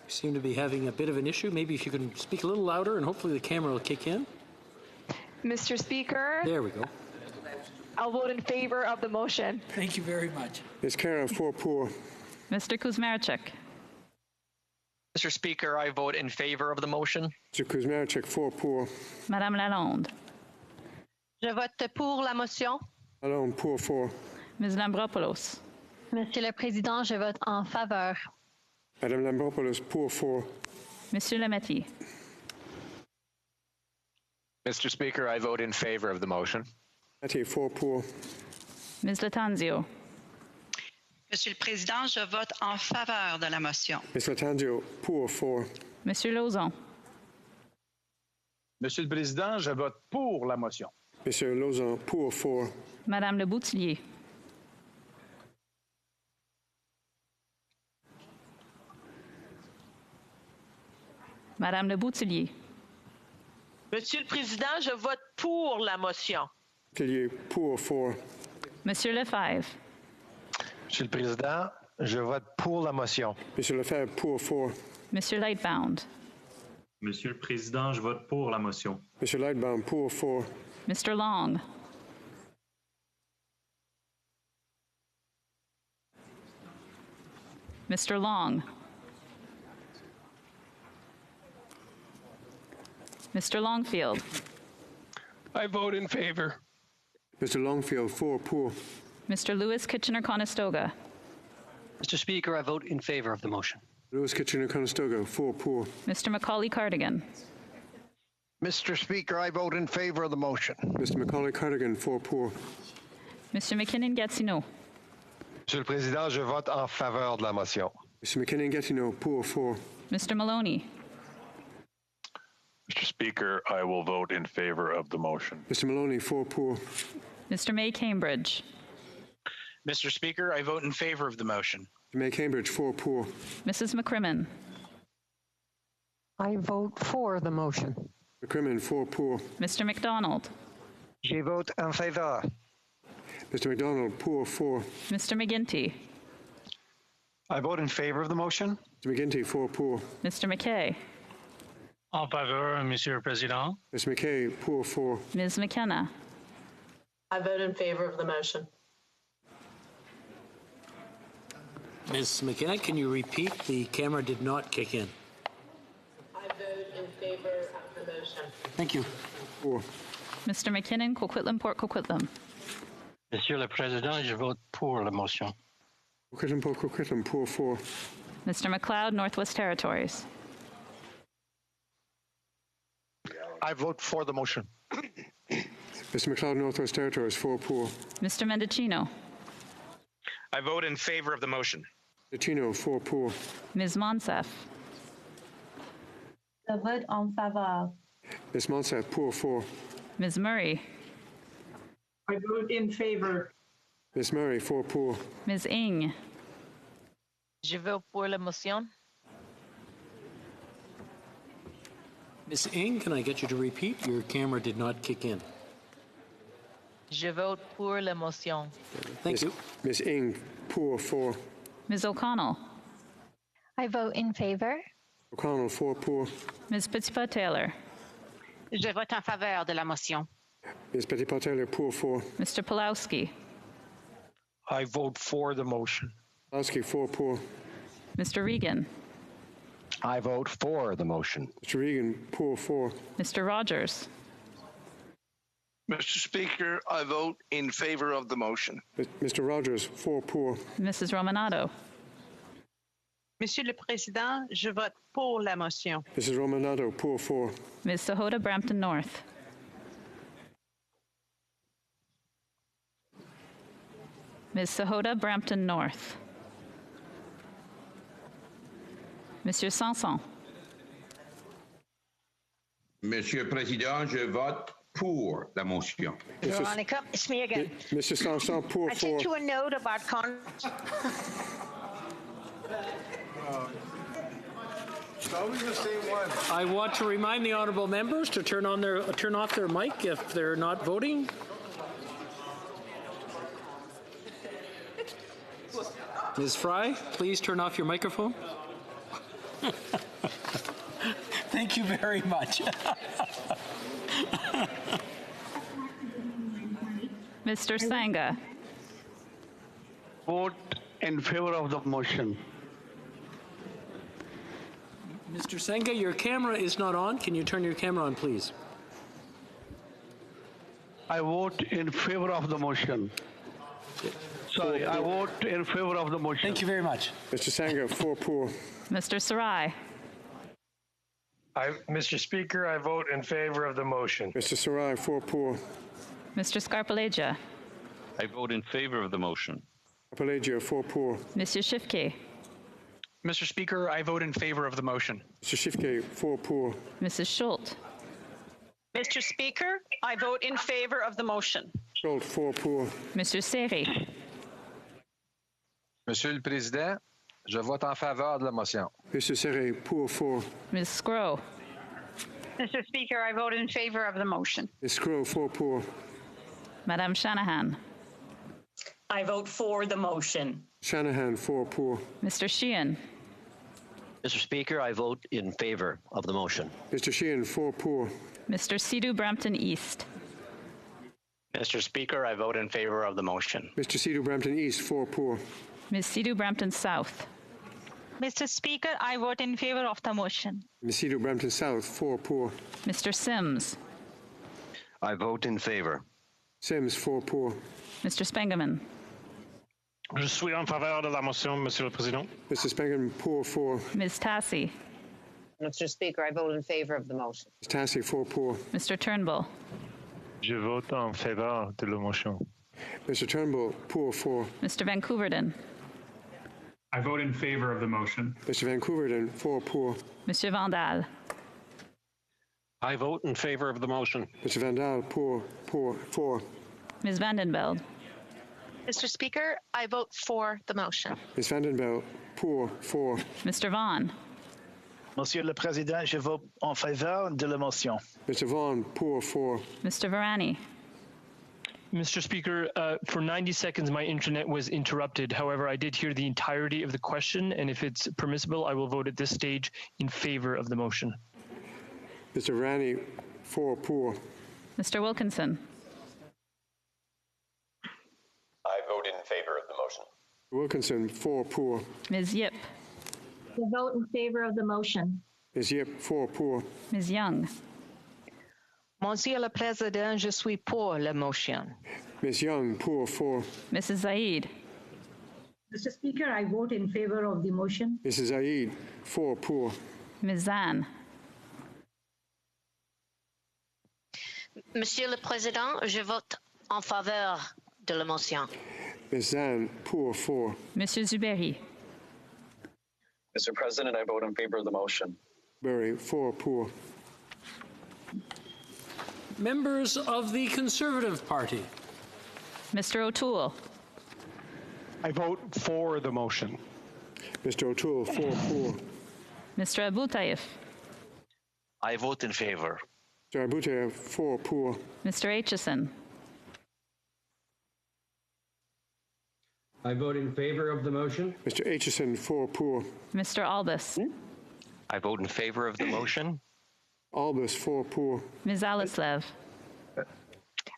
You seem to be having a bit of an issue. Maybe if you can speak a little louder and hopefully the camera will kick in. Mr. Speaker. There we go. I'll vote in favor of the motion. Thank you very much. Ms. Kara, 4 poor. Mr. Kuzmarchuk. Mr. Speaker, I vote in favor of the motion. Mr. Kuzmarchuk, 4 poor. Madame Lalonde. Je vote pour la motion. Lalonde, poor, 4. Ms. Lambropoulos. Monsieur le Président, je vote en faveur. Madame Lambropoulos, poor, 4. Monsieur Lametti. Mr. Speaker, I vote in favor of the motion. Lametti, 4 poor. Ms. Latanzio. Monsieur le Président, je vote en faveur de la motion. Ms. Latanzio, poor, 4. Monsieur Lauzon. Monsieur le Président, je vote pour la motion. Monsieur Lauzon, poor, 4. Madame Le Boutillier. Madame Le Boutillier. Monsieur le Président, je vote pour la motion. Boutillier, poor, 4. Monsieur Lefebvre. Monsieur le Président, je vote pour la motion. Monsieur Lefebvre, poor, 4. Monsieur Lightbound. Monsieur le Président, je vote pour la motion. Monsieur Lightbound, poor, 4. Mr. Long. Mr. Long. Mr. Longfield. I vote in favor. Mr. Longfield, 4 poor. Mr. Lewis Kitchener-Conestoga. Mr. Speaker, I vote in favor of the motion. Lewis Kitchener-Conestoga, 4 poor. Mr. Macaulay Cardigan. Mr. Speaker, I vote in favor of the motion. Mr. Macaulay Cardigan, 4 poor. Mr. McKinnon-Gatineau. Monsieur le Président, je vote en faveur de la motion. Mr. McKinnon-Gatineau, poor, 4. Mr. Maloney. Mr. Speaker, I will vote in favor of the motion. Mr. Maloney, 4 poor. Mr. May Cambridge. Mr. Speaker, I vote in favor of the motion. May Cambridge, 4 pour. Mrs. McCrimmon. I vote for the motion. McCrimmon, 4 pour. Mr. McDonald. Je vote en faveur. Mr. McDonald, pour 4. Mr. McGinty. I vote in favor of the motion. Mr. McGinty, 4 pour. Mr. McKay. En faveur, Monsieur le Président. Ms. McKay, pour 4. Ms. McKenna. I vote in favor of the motion. Ms. McKenna, can you repeat? The camera did not kick in. I vote in favor of the motion. Thank you. 4. Mr. McKinnon, Coquitlam, Port Coquitlam. Monsieur le Président, je vote pour la motion. Coquitlam, Port Coquitlam, pour 4. Mr. McLeod, Northwest Territories. I vote for the motion. Mr. McLeod, Northwest Territories, 4 pour. Mr. Mendocino. I vote in favor of the motion. Mendocino, 4 pour. Ms. Monsef. Je vote en faveur. Ms. Monsef, pour 4. Ms. Murray. I vote in favor. Ms. Murray, 4 pour. Ms. Ng. Je vote pour la motion. Ms. Ng, can I get you to repeat? Your camera did not kick in. Je vote pour la motion. Thank you. Ms. Ng, pour 4. Ms. O'Connell. I vote in favor. O'Connell, 4 pour. Ms. Petitpas-Taylor. Je vote en faveur de la motion. Ms. Petitpas-Taylor, pour 4. Mr. Pulowski. I vote for the motion. Pulowski, 4 pour. Mr. Regan. I vote for the motion. Mr. Regan, pour 4. Mr. Rogers. Mr. Speaker, I vote in favor of the motion. Mr. Rogers, 4 pour. Mrs. Romanado. Monsieur le Président, je vote pour la motion. Mrs. Romanado, pour 4. Ms. Sahota, Brampton North. Ms. Sahota, Brampton North. Monsieur Sanson. Monsieur le Président, je vote pour la motion. Veronica, it's me again. Mr. Sanson, pour 4. I sent you a note about I want to remind the honourable members to turn off their mic if they're not voting. Ms. Fry, please turn off your microphone. Thank you very much. Mr. Sanga. Vote in favor of the motion. Mr. Senga, your camera is not on. Can you turn your camera on, please? I vote in favor of the motion. Sorry, I vote in favor of the motion. Thank you very much. Mr. Sanga, 4 pour. Mr. Sarai. Mr. Speaker, I vote in favor of the motion. Mr. Sarai, 4 pour. Mr. Scarpalegia. I vote in favor of the motion. Scarpalegia, 4 pour. Monsieur Shifke. Mr. Speaker, I vote in favor of the motion. Mr. Shifke, 4 pour. Mrs. Schultz. Mr. Speaker, I vote in favor of the motion. Schultz, 4 pour. Monsieur Seri. Monsieur le Président, je vote en faveur de la motion. Mr. Serre, pour 4. Ms. Scrow. Mr. Speaker, I vote in favor of the motion. Ms. Scrow, 4 pour. Madame Shanahan. I vote for the motion. Shanahan, 4 pour. Mr. Sheehan. Mr. Speaker, I vote in favor of the motion. Mr. Sheehan, 4 pour. Mr. Sidhu, Brampton East. Mr. Speaker, I vote in favor of the motion. Mr. Sidhu, Brampton East, 4 pour. Ms. Sidhu, Brampton South. Mr. Speaker, I vote in favor of the motion. Ms. Sidhu, Brampton South, 4 pour. Mr. Sims. I vote in favor. Sims, 4 pour. Mr. Spengeman. Je suis en faveur de la motion, Monsieur le Président. Mr. Spengeman, pour 4. Ms. Tassi. Mr. Speaker, I vote in favor of the motion. Ms. Tassi, 4 pour. Mr. Turnbull. Je vote en faveur de la motion. Mr. Turnbull, pour 4. Mr. Vancouverden. I vote in favor of the motion. Mr. Vancouverden, 4 pour. Monsieur Vandal. I vote in favor of the motion. Mr. Vandal, pour 4. Ms. Vandenbeld. Mr. Speaker, I vote for the motion. Ms. Vandenbelt, pour 4. Mr. Vaughn. Monsieur le Président, je vote en faveur de la motion. Mr. Vaughan, pour 4. Mr. Varani. Mr. Speaker, for 90 seconds, my internet was interrupted. However, I did hear the entirety of the question, and if it's permissible, I will vote at this stage in favor of the motion. Mr. Rani, 4 pour. Mr. Wilkinson. I vote in favor of the motion. Wilkinson, 4 pour. Ms. Yip. I vote in favor of the motion. Ms. Yip, 4 pour. Ms. Young. Monsieur le Président, je suis pour la motion. Ms. Young, pour 4. Mrs. Zaid. Mr. Speaker, I vote in favor of the motion. Mrs. Zaid, 4 pour. Ms. Zan. Monsieur le Président, je vote en faveur de la motion. Ms. Zan, pour 4. Monsieur Zuberi. Mr. President, I vote in favor of the motion. Berry, 4 pour. Members of the Conservative Party. Mr. O'Toole. I vote for the motion. Mr. O'Toole, 4 pour. Mr. Abu Taif. I vote in favor. Mr. Abute, 4 pour. Mr. Aitchison. I vote in favor of the motion. Mr. Aitchison, 4 pour. Mr. Albus. I vote in favor of the motion. Albus, 4 pour. Ms. Alislev.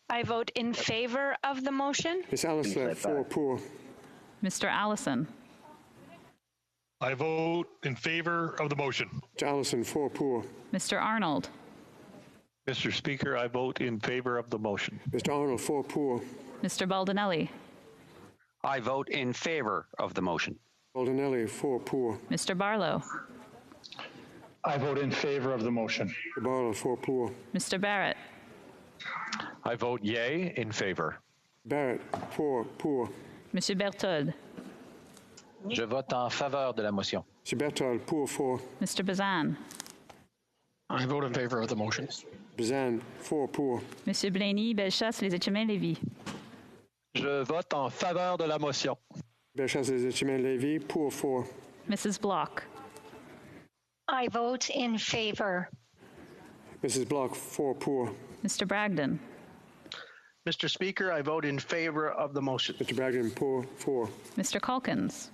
I vote in favor of the motion. Ms. Alislev, 4 pour. Mr. Allison. I vote in favor of the motion. Mr. Allison, 4 pour. Mr. Arnold. Mr. Speaker, I vote in favor of the motion. Mr. Arnold, 4 pour. Mr. Baldinelli. I vote in favor of the motion. Baldinelli, 4 pour. Mr. Barlow. I vote in favor of the motion. Mr. Barlow, 4 pour. Mr. Barrett. I vote yea in favor. Barrett, 4 pour. Monsieur Berthold. Je vote en faveur de la motion. Mr. Berthold, pour 4. Mr. Bazan. I vote in favor of the motion. Bazan, 4 pour. Monsieur Blaney, Bellechasse, Les Etchemins-Lévis. Je vote en faveur de la motion. Bellechasse, Les Etchemins-Lévis, pour 4. Mrs. Block. I vote in favor. Mrs. Block, 4 pour. Mr. Bragdon. Mr. Speaker, I vote in favor of the motion. Mr. Bragdon, pour 4. Mr. Calkins.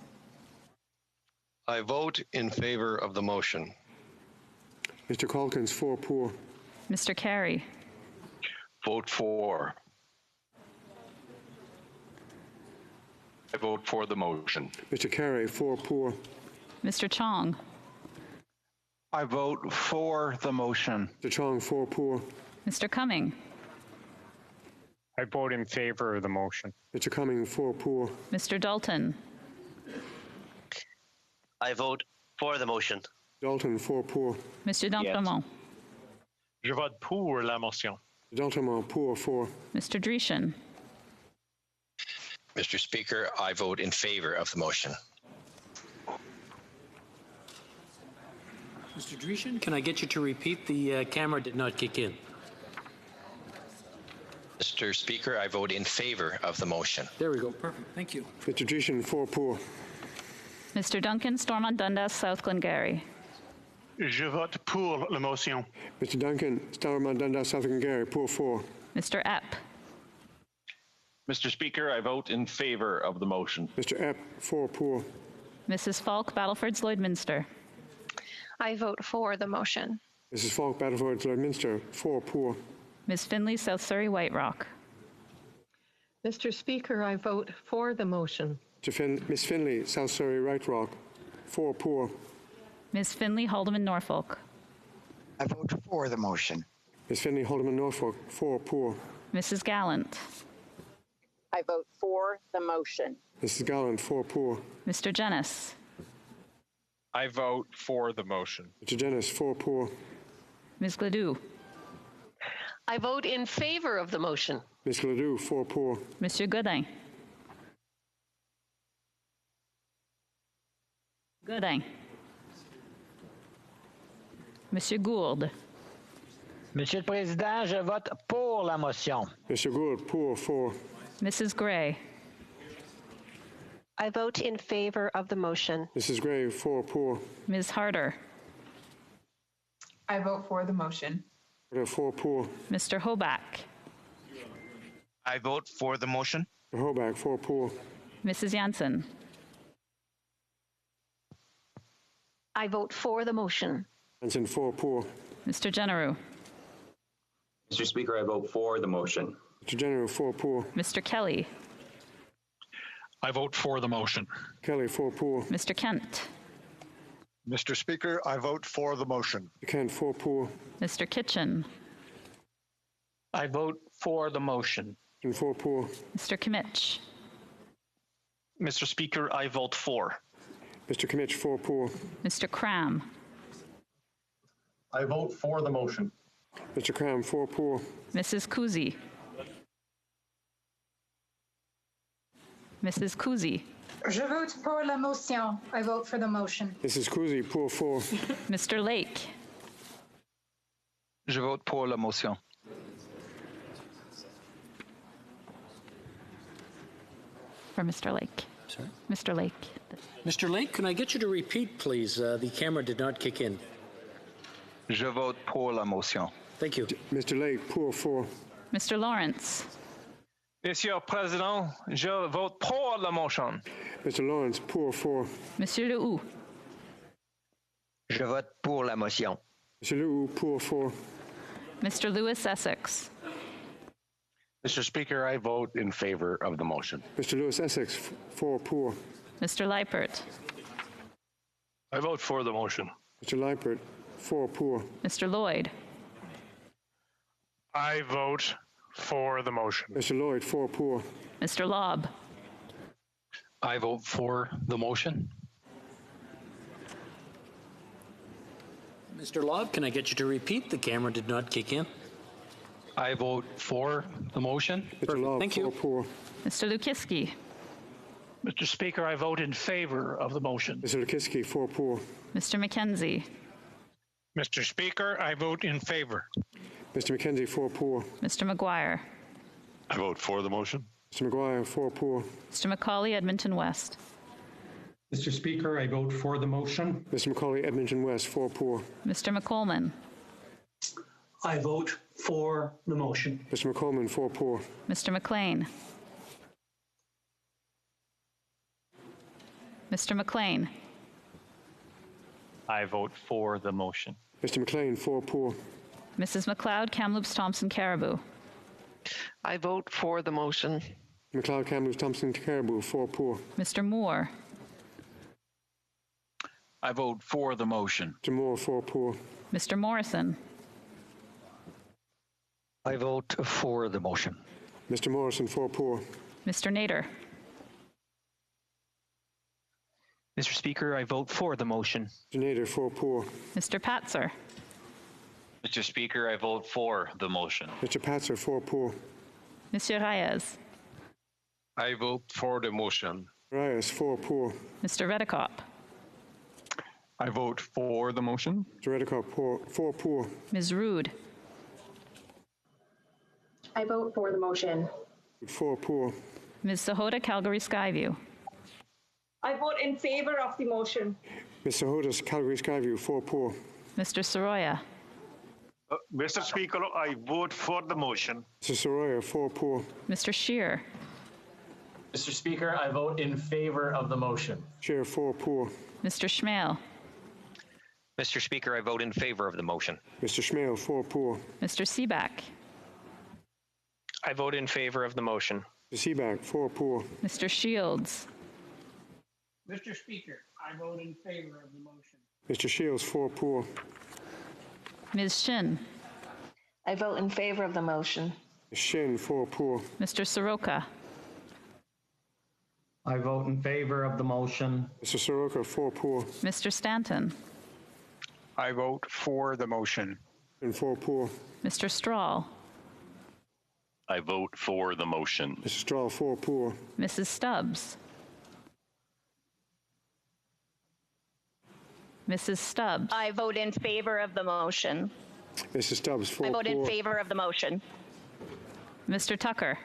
I vote in favor of the motion. Mr. Calkins, 4 pour. Mr. Carey. Vote for. I vote for the motion. Mr. Carey, 4 pour. Mr. Chong. I vote for the motion. Mr. Chong, 4 pour. Mr. Cumming. I vote in favor of the motion. Mr. Cumming, 4 pour. Mr. Dalton. I vote for the motion. Dalton, 4 pour. Monsieur d'Entremont. Je vote pour la motion. D'Entremont, pour 4. Mr. Dreeshen. Mr. Speaker, I vote in favor of the motion. Mr. Dreeshen, can I get you to repeat? The camera did not kick in. Mr. Speaker, I vote in favor of the motion. There we go. Perfect. Thank you. Mr. Dreeshen, 4 pour. Mr. Duncan, Stormont Dundas, South Glengarry. Je vote pour la motion. Mr. Duncan, Stormont Dundas, South Glengarry, pour 4. Mr. Epp. Mr. Speaker, I vote in favor of the motion. Mr. Epp, 4 pour. Mrs. Falk, Battlefords, Lloydminster. I vote for the motion. Mrs. Falk, Battlefords, Lloydminster, 4 pour. Ms. Finley, South Surrey, White Rock. Mr. Speaker, I vote for the motion. Miss Finley, South Surrey, Right Rock, 4 pour. Ms. Finley, Haldeman, Norfolk. I vote for the motion. Miss Finley, Haldeman, Norfolk, 4 pour. Mrs. Gallant. I vote for the motion. Mrs. Gallant, 4 pour. Mr. Jennis. I vote for the motion. Mr. Jennis, 4 pour. Ms. Gladue. I vote in favor of the motion. Ms. Gladue, 4 pour. Monsieur Godin. Godin. Monsieur Gourde. Monsieur le Président, je vote pour la motion. Monsieur Gourde, pour 4. Mrs. Gray. I vote in favor of the motion. Mrs. Gray, 4 poor. Ms. Harder. I vote for the motion. 4 poor. Mr. Hoback. I vote for the motion. Hoback, 4 poor. Mrs. Jansen. I vote for the motion. Jansen, 4 poor. Mr. Genereux. Mr. Speaker, I vote for the motion. Mr. Genereux, 4 poor. Mr. Kelly. I vote for the motion. Kelly, 4 poor. Mr. Kent. Mr. Speaker, I vote for the motion. Kent, 4 poor. Mr. Kitchen. I vote for the motion. And 4 poor. Mr. Kimmich. Mr. Speaker, I vote for. Mr. Kimmich, 4 poor. Mr. Cram. I vote for the motion. Mr. Cram, 4 poor. Mrs. Kuzi. Mrs. Kuzi. Je vote pour la motion. I vote for the motion. Mrs. Kuzi, pour 4. Mr. Lake. Je vote pour la motion. For Mr. Lake. Sorry? Mr. Lake. Mr. Lake, can I get you to repeat, please? The camera did not kick in. Je vote pour la motion. Thank you. Mr. Lake, pour 4. Mr. Lawrence. Monsieur Président, je vote pour la motion. Mr. Lawrence, pour 4. Monsieur Lehoux. Je vote pour la motion. Mr. Lehoux, pour 4. Mr. Lewis Essex. Mr. Speaker, I vote in favor of the motion. Mr. Lewis Essex, 4 poor. Mr. Leipert. I vote for the motion. Mr. Leipert, 4 poor. Mr. Lloyd. I vote for the motion. Mr. Lloyd, 4 poor. Mr. Lobb. I vote for the motion. Mr. Lobb, can I get you to repeat? The camera did not kick in. I vote for the motion. Mr. Lobb, Thank 4 you. poor. Mr. Lukiski. Mr. Speaker, I vote in favor of the motion. Mr. Lukiski, 4 poor. Mr. McKenzie. Mr. Speaker, I vote in favor. Mr. McKenzie, 4 poor. Mr. McGuire. I vote for the motion. Mr. McGuire, 4 poor. Mr. McCauley, Edmonton West. Mr. Speaker, I vote for the motion. Mr. McCauley, Edmonton West, 4 poor. Mr. McColman. I vote for the motion. Mr. McColman, 4 poor. Mr. McLean. Mr. McLean. I vote for the motion. Mr. McLean, 4 poor. Mrs. McLeod, Kamloops, Thompson, Caribou. I vote for the motion. McLeod, Kamloops, Thompson, Caribou, 4 poor. Mr. Moore. I vote for the motion. Mr. Moore, 4 poor. Mr. Morrison. I vote for the motion. Mr. Morrison, 4 poor. Mr. Nader. Mr. Speaker, I vote for the motion. Mr. Nader, 4 poor. Mr. Patzer. Mr. Speaker, I vote for the motion. Mr. Patzer, 4 poor. Monsieur Reyes. I vote for the motion. Reyes, 4 poor. Mr. Redekop. I vote for the motion. Mr. Redekop, 4 poor. Ms. Rood. I vote for the motion. 4 poor. Ms. Sahota, Calgary Skyview. I vote in favor of the motion. Mr. Hodas, Calgary Skyview, 4 poor. Mr. Soroya. Mr. Speaker, I vote for the motion. Mr. Soroya, 4 poor. Mr. Shear. Mr. Speaker, I vote in favor of the motion. Chair, 4 poor. Mr. Schmale. Mr. Speaker, I vote in favor of the motion. Mr. Schmale, 4 poor. Mr. Seaback. I vote in favor of the motion. Mr. Seaback, 4 poor. Mr. Shields. Mr. Speaker, I vote in favor of the motion. Mr. Shields, 4 poor. Ms. Shin. I vote in favor of the motion. Ms. Shin, 4 poor. Mr. Soroka. I vote in favor of the motion. Mr. Soroka, 4 poor. Mr. Stanton. I vote for the motion. And 4 poor. Mr. Strahl. I vote for the motion. Mr. Strahl, 4 poor. Mrs. Stubbs. Mrs. Stubbs. I vote in favor of the motion. Mrs. Stubbs, 4 I poor. vote in favor of the motion. Mr. Tucker.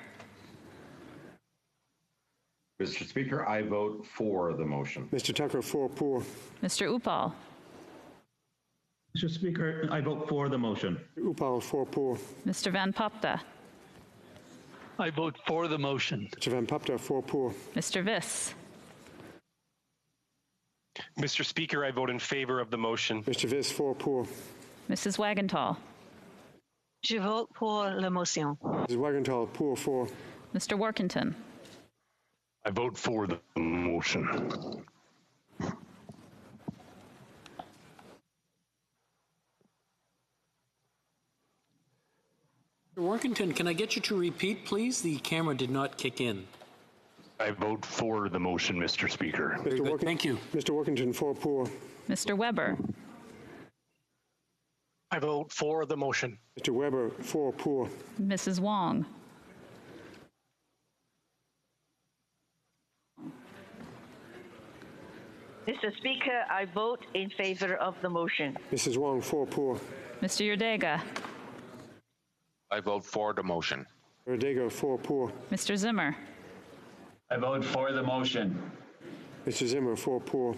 Mr. Speaker, I vote for the motion. Mr. Tucker, 4 pour. Mr. Upal. Mr. Speaker, I vote for the motion. Upal, 4 pour. Mr. Van Popta. I vote for the motion. Mr. Van Popta, 4 pour. Mr. Viss. Mr. Speaker, I vote in favor of the motion. Mr. Viss, 4 pour. Mrs. Wagenthal. Je vote pour la motion. Mrs. Wagenthal, pour 4. Mr. Workington. I vote for the motion. Mr. Workington, can I get you to repeat, please? The camera did not kick in. I vote for the motion, Mr. Speaker. Thank you. Mr. Workington, 4 pour. Mr. Weber. I vote for the motion. Mr. Weber, 4 pour. Mrs. Wong. Mr. Speaker, I vote in favor of the motion. Mrs. Wong, 4 pour. Mr. Yurdega. I vote for the motion. Yurdega, 4 pour. Mr. Zimmer. I vote for the motion. Mr. Zimmer, 4 pour.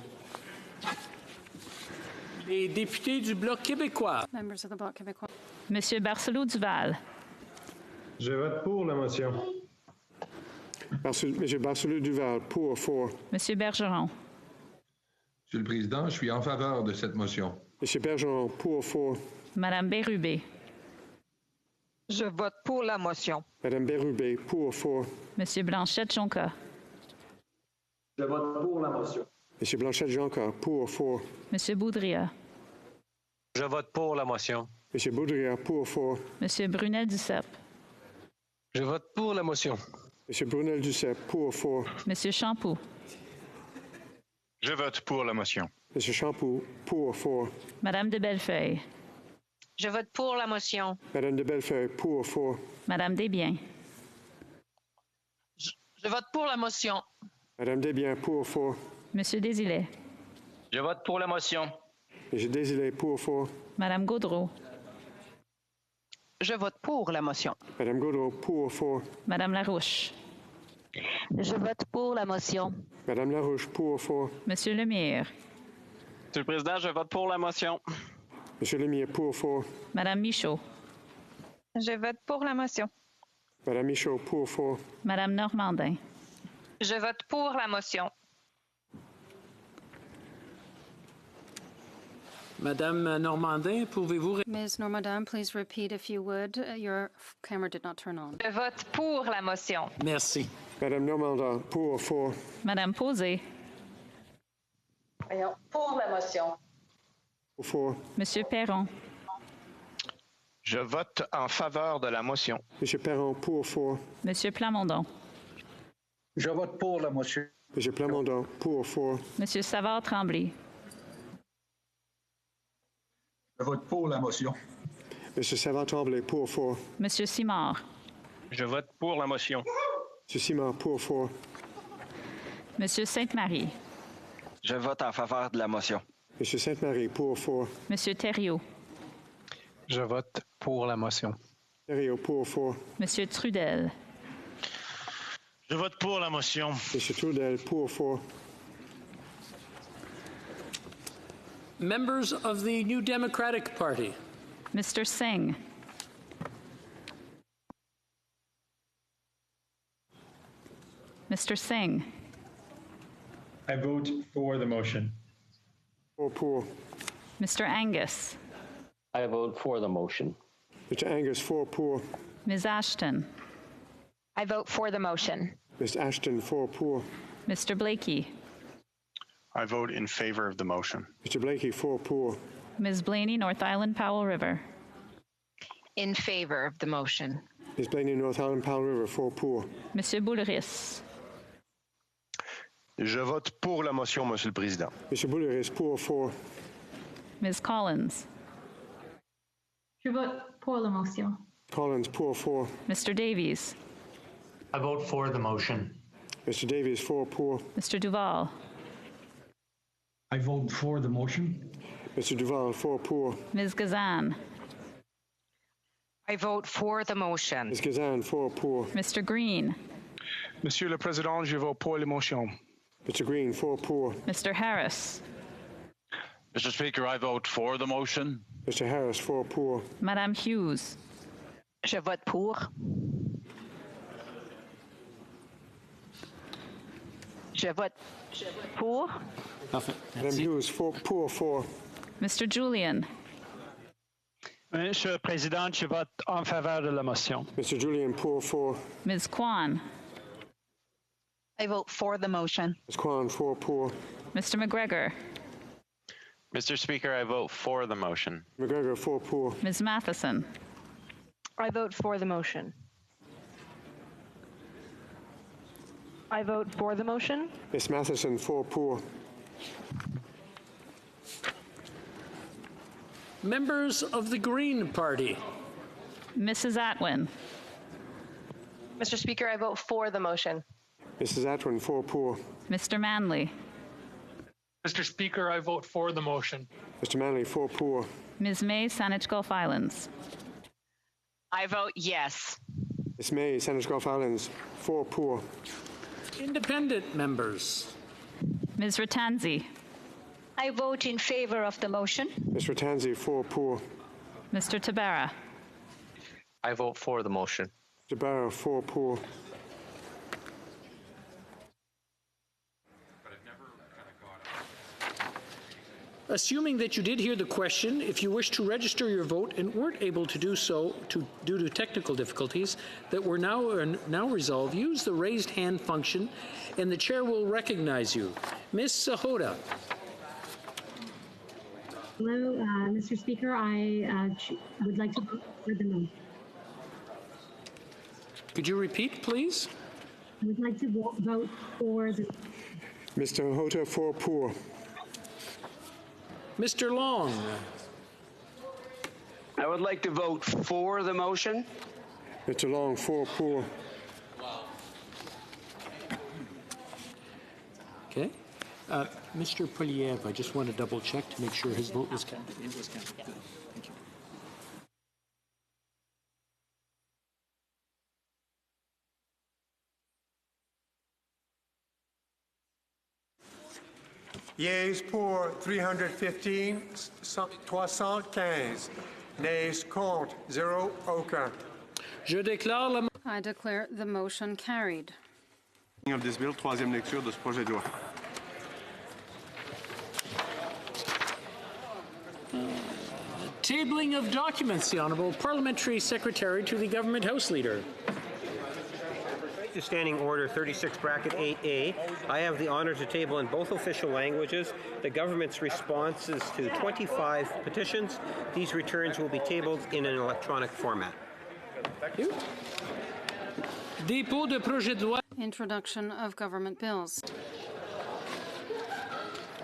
Les députés du Bloc québécois. Members of the Bloc québécois. Monsieur Barcelou-Duval. Je vote pour la motion. Monsieur Barcelou-Duval, pour 4. Monsieur Bergeron. Monsieur le Président, je suis en faveur de cette motion. Monsieur Bergeron, pour 4. Madame Bérubé. Je vote pour la motion. Madame Bérubé, pour 4. Monsieur Blanchette-Jonca. Je vote pour la motion. Monsieur Blanchette-Jonca, pour 4. Monsieur Boudria. Je vote pour la motion. Monsieur Boudria, pour 4. Monsieur Brunel-Duceppe. Je vote pour la motion. Monsieur Brunel-Duceppe, pour 4. Monsieur Champoux. Je vote pour la motion. Monsieur Champoux, pour 4. Madame de Bellefeuille. Je vote pour la motion. Madame de Bellefeuille, pour 4. Madame Desbiens. Je vote pour la motion. Madame Desbiens, pour 4. Monsieur Désilet. Je vote pour la motion. Monsieur Désilet, pour 4. Madame Gaudreau. Je vote pour la motion. Madame Gaudreau, pour 4. Madame Larouche. Je vote pour la motion. Madame Larouche, pour 4. Monsieur Lemire. Monsieur le Président, je vote pour la motion. Monsieur Lemire, pour 4. Madame Michaud. Je vote pour la motion. Madame Michaud, pour 4. Madame Normandin. Je vote pour la motion. Madame Normandin, pouvez-vous... Ms. Normandin, please repeat if you would. Your camera did not turn on. Je vote pour la motion. Merci. Madame Normandin, pour 4. Madame Posé. Pour la motion. Pour 4. Monsieur Perron. Je vote en faveur de la motion. Monsieur Perron, pour 4. Monsieur Plamondon. Je vote pour la motion. Monsieur Plamondon, pour 4. Monsieur Savard-Tremblay. Je vote pour la motion. Monsieur Savard-Tremblay, pour 4. Monsieur Simard. Je vote pour la motion. Monsieur Simard, pour 4. Monsieur Sainte-Marie. Je vote en faveur de la motion. Monsieur Sainte-Marie, pour 4. Monsieur Thériault. Je vote pour la motion. Thériault, pour 4. Monsieur Trudel. Je vote pour la motion. Monsieur Trudel, pour 4. Members of the New Democratic Party. Mr. Singh. Mr. Singh. I vote for the motion. 4 pour. Mr. Angus. I vote for the motion. Mr. Angus, 4 pour. Ms. Ashton. I vote for the motion. Ms. Ashton, 4 pour. Mr. Blakey. I vote in favor of the motion. Mr. Blakey, 4 pour. Ms. Blaney, North Island, Powell River. In favor of the motion. Ms. Blaney, North Island, Powell River, 4 pour. Monsieur Boulris. Je vote pour la motion, Monsieur le Président. Monsieur Boulris, pour 4. Ms. Collins. Je vote pour la motion. Collins, pour 4. Mr. Davies. I vote for the motion. Mr. Davies, 4 pour. Mr. Duval. I vote for the motion. Mr. Duval, 4 pour. Ms. Gazan. I vote for the motion. Ms. Gazan, 4 pour. Mr. Green. Monsieur le Président, je vote pour la motion. Mr. Green, 4 pour. Mr. Harris. Mr. Speaker, I vote for the motion. Mr. Harris, 4 pour. Madame Hughes. Je vote pour. Je vote pour. Madame Hughes, 4 pour 4. Mr. Julian. Monsieur le Président, je vote en faveur de la motion. Mr. Julian, pour 4. Ms. Kwan. I vote for the motion. Ms. Kwan, 4 pour. Mr. McGregor. Mr. Speaker, I vote for the motion. McGregor, 4 pour. Ms. Matheson. I vote for the motion. I vote for the motion. Ms. Matheson, 4 pour. Members of the Green Party. Mrs. Atwin. Mr. Speaker, I vote for the motion. Mrs. Atwin, 4 pour. Mr. Manley. Mr. Speaker, I vote for the motion. Mr. Manley, 4 pour. Ms. May, Saanich Gulf Islands. I vote yes. Ms. May, Saanich Gulf Islands, 4 pour. Independent members. Ms. Ratanzi. I vote in favor of the motion. Ms. Ratanzi, 4 pour. Mr. Tabara. I vote for the motion. Tabara, 4 pour. Assuming that you did hear the question, if you wish to register your vote and weren't able to do so due to technical difficulties that were now resolved, use the raised hand function and the chair will recognize you. Ms. Sahota. Hello, Mr. Speaker. I would like to vote for the motion. Could you repeat, please? I would like to vote for the... Mr. Hota, 4 pour. Mr. Long. I would like to vote for the motion. Mr. Long, 4 pour. Okay. Mr. Poliev, I just want to double check to make sure his vote was counted. It was counted. Thank you. Yeas pour 315, 315. Nays contre, 0, aucun. I declare the motion carried. Of this bill, troisième lecture de ce projet de loi. Tabling of documents, the Honourable Parliamentary Secretary to the Government House Leader. Standing Order 36 bracket 8A, I have the honor to table in both official languages the government's responses to 25 petitions. These returns will be tabled in an electronic format. Thank you. Dépôt de projet de loi. Introduction of government bills.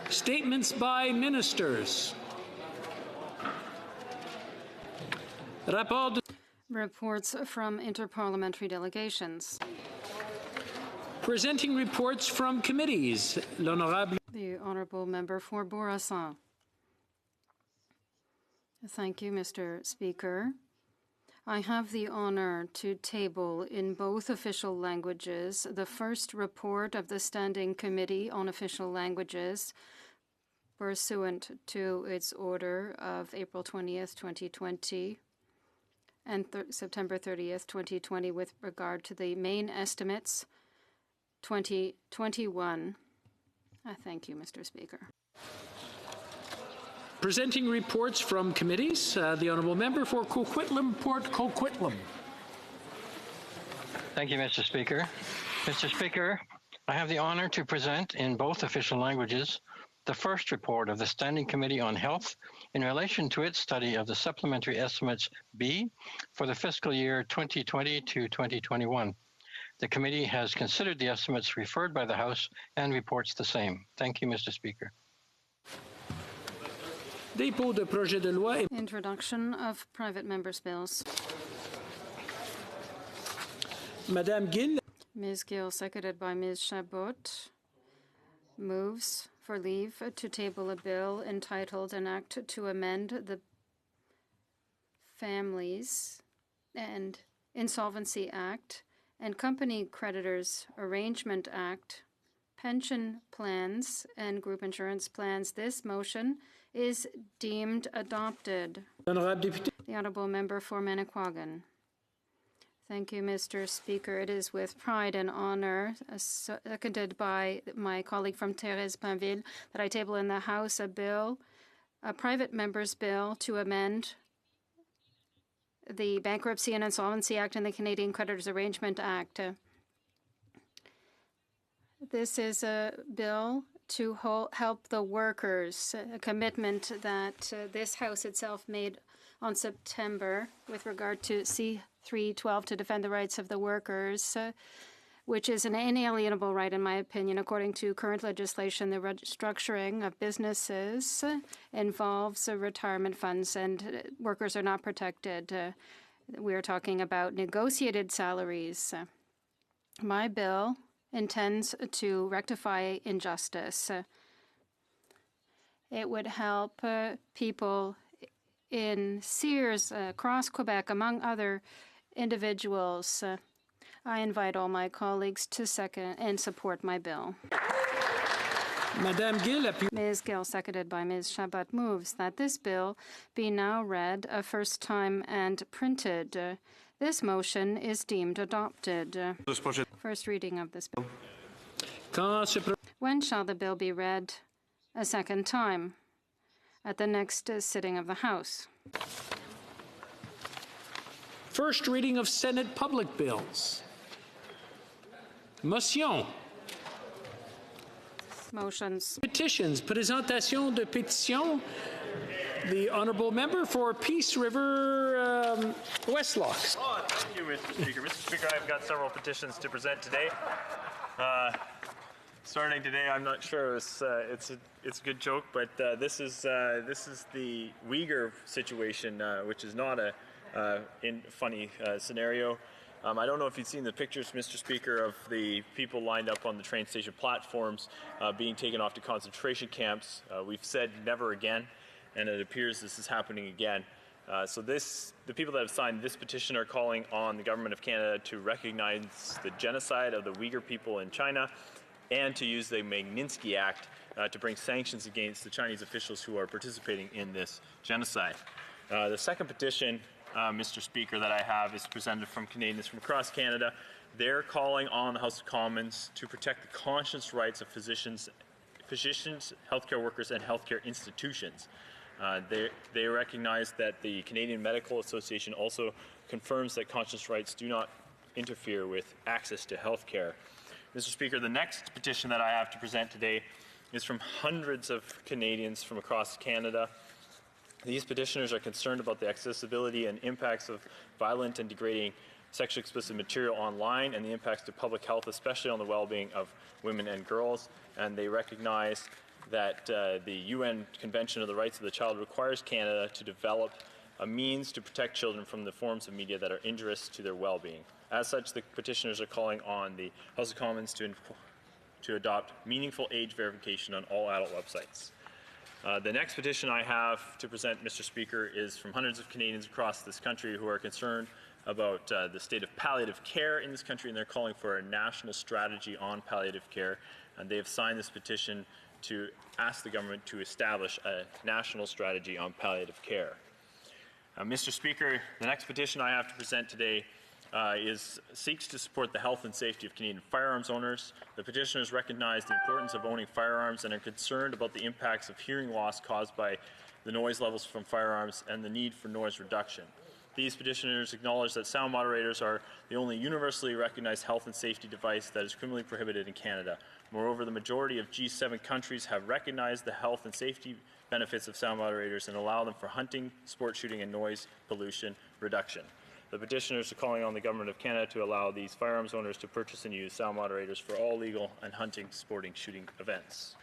Statements by ministers. Rapport de... Reports from interparliamentary delegations. Presenting reports from committees. L'honorable. The Honourable Member for Bourassa. Thank you, Mr. Speaker. I have the honour to table in both official languages the first report of the Standing Committee on Official Languages pursuant to its order of April 20th, 2020 and September 30th, 2020 with regard to the main estimates 2021. Thank you, Mr. Speaker. Presenting reports from committees, the Honourable Member for Coquitlam, Port Coquitlam. Thank you, Mr. Speaker. Mr. Speaker, I have the honour to present in both official languages the first report of the Standing Committee on Health in relation to its study of the Supplementary Estimates B for the fiscal year 2020 to 2021. The committee has considered the estimates referred by the House and reports the same. Thank you, Mr. Speaker. Dépôt de projet de loi. Introduction of private members' bills. Madame Gill. Ms. Gill, seconded by Ms. Chabot, moves for leave to table a bill entitled An Act to Amend the Families and Insolvency Act and Company Creditors Arrangement Act, pension plans and group insurance plans. This motion is deemed adopted. The Honourable Member for Manicouagan. Thank you, Mr. Speaker. It is with pride and honor, seconded by my colleague from Thérèse Pinville, that I table in the House a private member's bill to amend the Bankruptcy and Insolvency Act and the Canadian Creditors Arrangement Act. This is a bill to help the workers, a commitment that this House itself made on September with regard to C-312 to defend the rights of the workers, which is an inalienable right, in my opinion. According to current legislation, the restructuring of businesses involves retirement funds, and workers are not protected. We are talking about negotiated salaries. My bill intends to rectify injustice. It would help people in Sears, across Quebec, among other individuals. I invite all my colleagues to second and support my bill. Madame Gill, Ms. Gill, seconded by Ms. Chabot, moves that this bill be now read a first time and printed. This motion is deemed adopted. First reading of this bill. When shall the bill be read a second time? At the next sitting of the House. First reading of Senate public bills. Motion. Motions. Petitions. Présentation de pétitions. The Honourable Member for Peace River Westlock. Oh, thank you, Mr. Speaker. Mr. Speaker, I've got several petitions to present today. Starting today, I'm not sure it's a good joke, but this is the Uyghur situation, which is not a funny scenario. I don't know if you've seen the pictures, Mr. Speaker, of the people lined up on the train station platforms being taken off to concentration camps. We've said never again, and it appears this is happening again. So the people that have signed this petition are calling on the Government of Canada to recognize the genocide of the Uyghur people in China and to use the Magnitsky Act to bring sanctions against the Chinese officials who are participating in this genocide. The second petition, Mr. Speaker, that I have is presented from Canadians from across Canada. They're calling on the House of Commons to protect the conscience rights of physicians, healthcare workers, and healthcare institutions. They recognize that the Canadian Medical Association also confirms that conscience rights do not interfere with access to healthcare. Mr. Speaker, the next petition that I have to present today is from hundreds of Canadians from across Canada. These petitioners are concerned about the accessibility and impacts of violent and degrading sexually explicit material online and the impacts to public health, especially on the well-being of women and girls. And they recognize that the UN Convention of the Rights of the Child requires Canada to develop a means to protect children from the forms of media that are injurious to their well-being. As such, the petitioners are calling on the House of Commons to adopt meaningful age verification on all adult websites. The next petition I have to present, Mr. Speaker, is from hundreds of Canadians across this country who are concerned about the state of palliative care in this country, and they're calling for a national strategy on palliative care. And they have signed this petition to ask the government to establish a national strategy on palliative care. Mr. Speaker, the next petition I have to present today seeks to support the health and safety of Canadian firearms owners. The petitioners recognize the importance of owning firearms and are concerned about the impacts of hearing loss caused by the noise levels from firearms and the need for noise reduction. These petitioners acknowledge that sound moderators are the only universally recognized health and safety device that is criminally prohibited in Canada. Moreover, the majority of G7 countries have recognized the health and safety benefits of sound moderators and allow them for hunting, sport shooting, and noise pollution reduction. The petitioners are calling on the Government of Canada to allow these firearms owners to purchase and use sound moderators for all legal and hunting, sporting, shooting events.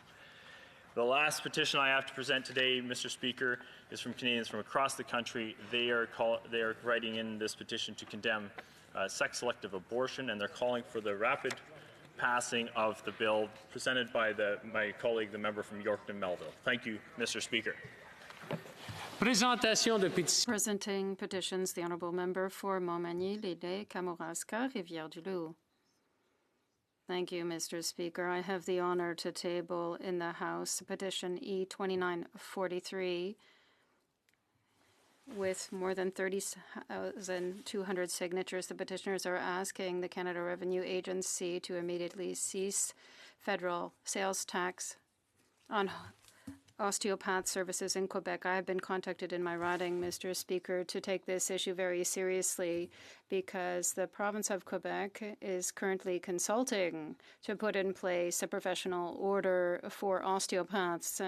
The last petition I have to present today, Mr. Speaker, is from Canadians from across the country. They are writing in this petition to condemn sex-selective abortion, and they're calling for the rapid passing of the bill presented by my colleague, the member from Yorkton Melville. Thank you, Mr. Speaker. Présentation de pétitions. Presenting petitions, the Honourable Member for Montmagny, Lille, Kamouraska, Rivière-du-Loup. Thank you, Mr. Speaker. I have the honour to table in the House petition E2943 with more than 30,200 signatures. The petitioners are asking the Canada Revenue Agency to immediately cease federal sales tax on osteopath services in Quebec. I have been contacted in my writing, Mr. Speaker, to take this issue very seriously because the province of Quebec is currently consulting to put in place a professional order for osteopaths.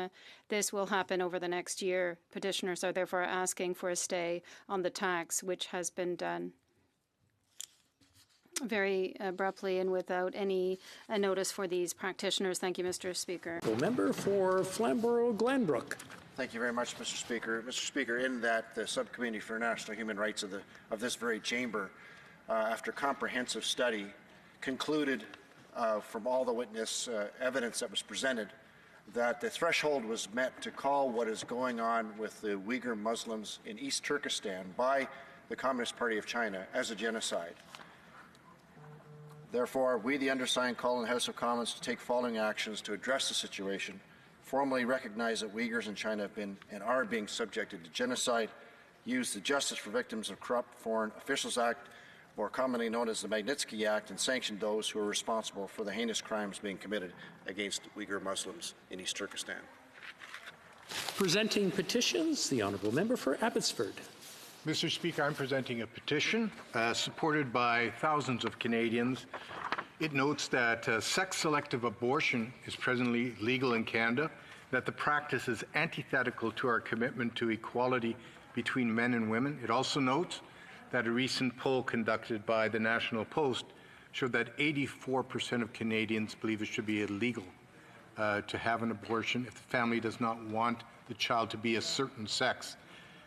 This will happen over the next year. Petitioners are therefore asking for a stay on the tax, which has been done very abruptly and without any notice for these practitioners. Thank you, Mr. Speaker. Member for Flamborough-Glanbrook. Thank you very much, Mr. Speaker. Mr. Speaker, in that the Subcommittee for National Human Rights of this very chamber, after comprehensive study, concluded from all the witness evidence that was presented that the threshold was met to call what is going on with the Uyghur Muslims in East Turkestan by the Communist Party of China as a genocide. Therefore, we, the undersigned, call on the House of Commons to take following actions to address the situation, formally recognize that Uyghurs in China have been and are being subjected to genocide, use the Justice for Victims of Corrupt Foreign Officials Act, more commonly known as the Magnitsky Act, and sanction those who are responsible for the heinous crimes being committed against Uyghur Muslims in East Turkestan. Presenting petitions, the Honourable Member for Abbotsford. Mr. Speaker, I'm presenting a petition supported by thousands of Canadians. It notes that sex-selective abortion is presently legal in Canada, that the practice is antithetical to our commitment to equality between men and women. It also notes that a recent poll conducted by the National Post showed that 84% of Canadians believe it should be illegal to have an abortion if the family does not want the child to be a certain sex.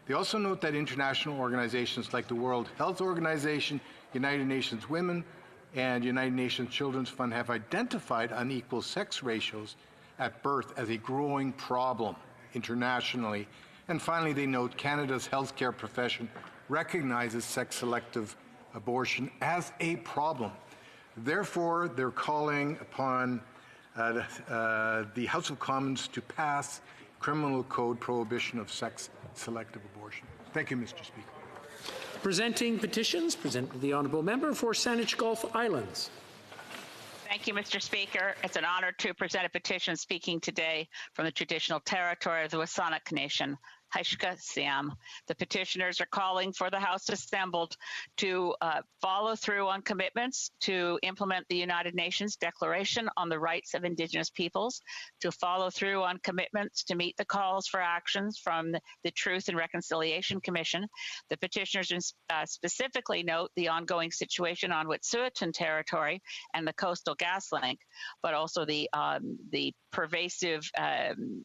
They also note that international organizations like the World Health Organization, United Nations Women, and United Nations Children's Fund have identified unequal sex ratios at birth as a growing problem internationally. And finally, they note Canada's healthcare profession recognizes sex-selective abortion as a problem. Therefore, they're calling upon the House of Commons to pass criminal code prohibition of sex-selective abortion. Thank you, Mr. Speaker. Presenting petitions, present the Honourable Member for Saanich Gulf Islands. Thank you, Mr. Speaker. It's an honor to present a petition speaking today from the traditional territory of the WSÁNEĆ Nation, Haishka Siam. The petitioners are calling for the House assembled to follow through on commitments to implement the United Nations Declaration on the Rights of Indigenous Peoples, to follow through on commitments to meet the calls for actions from the Truth and Reconciliation Commission. The petitioners specifically note the ongoing situation on Wet'suwet'en territory and the Coastal GasLink, but also the pervasive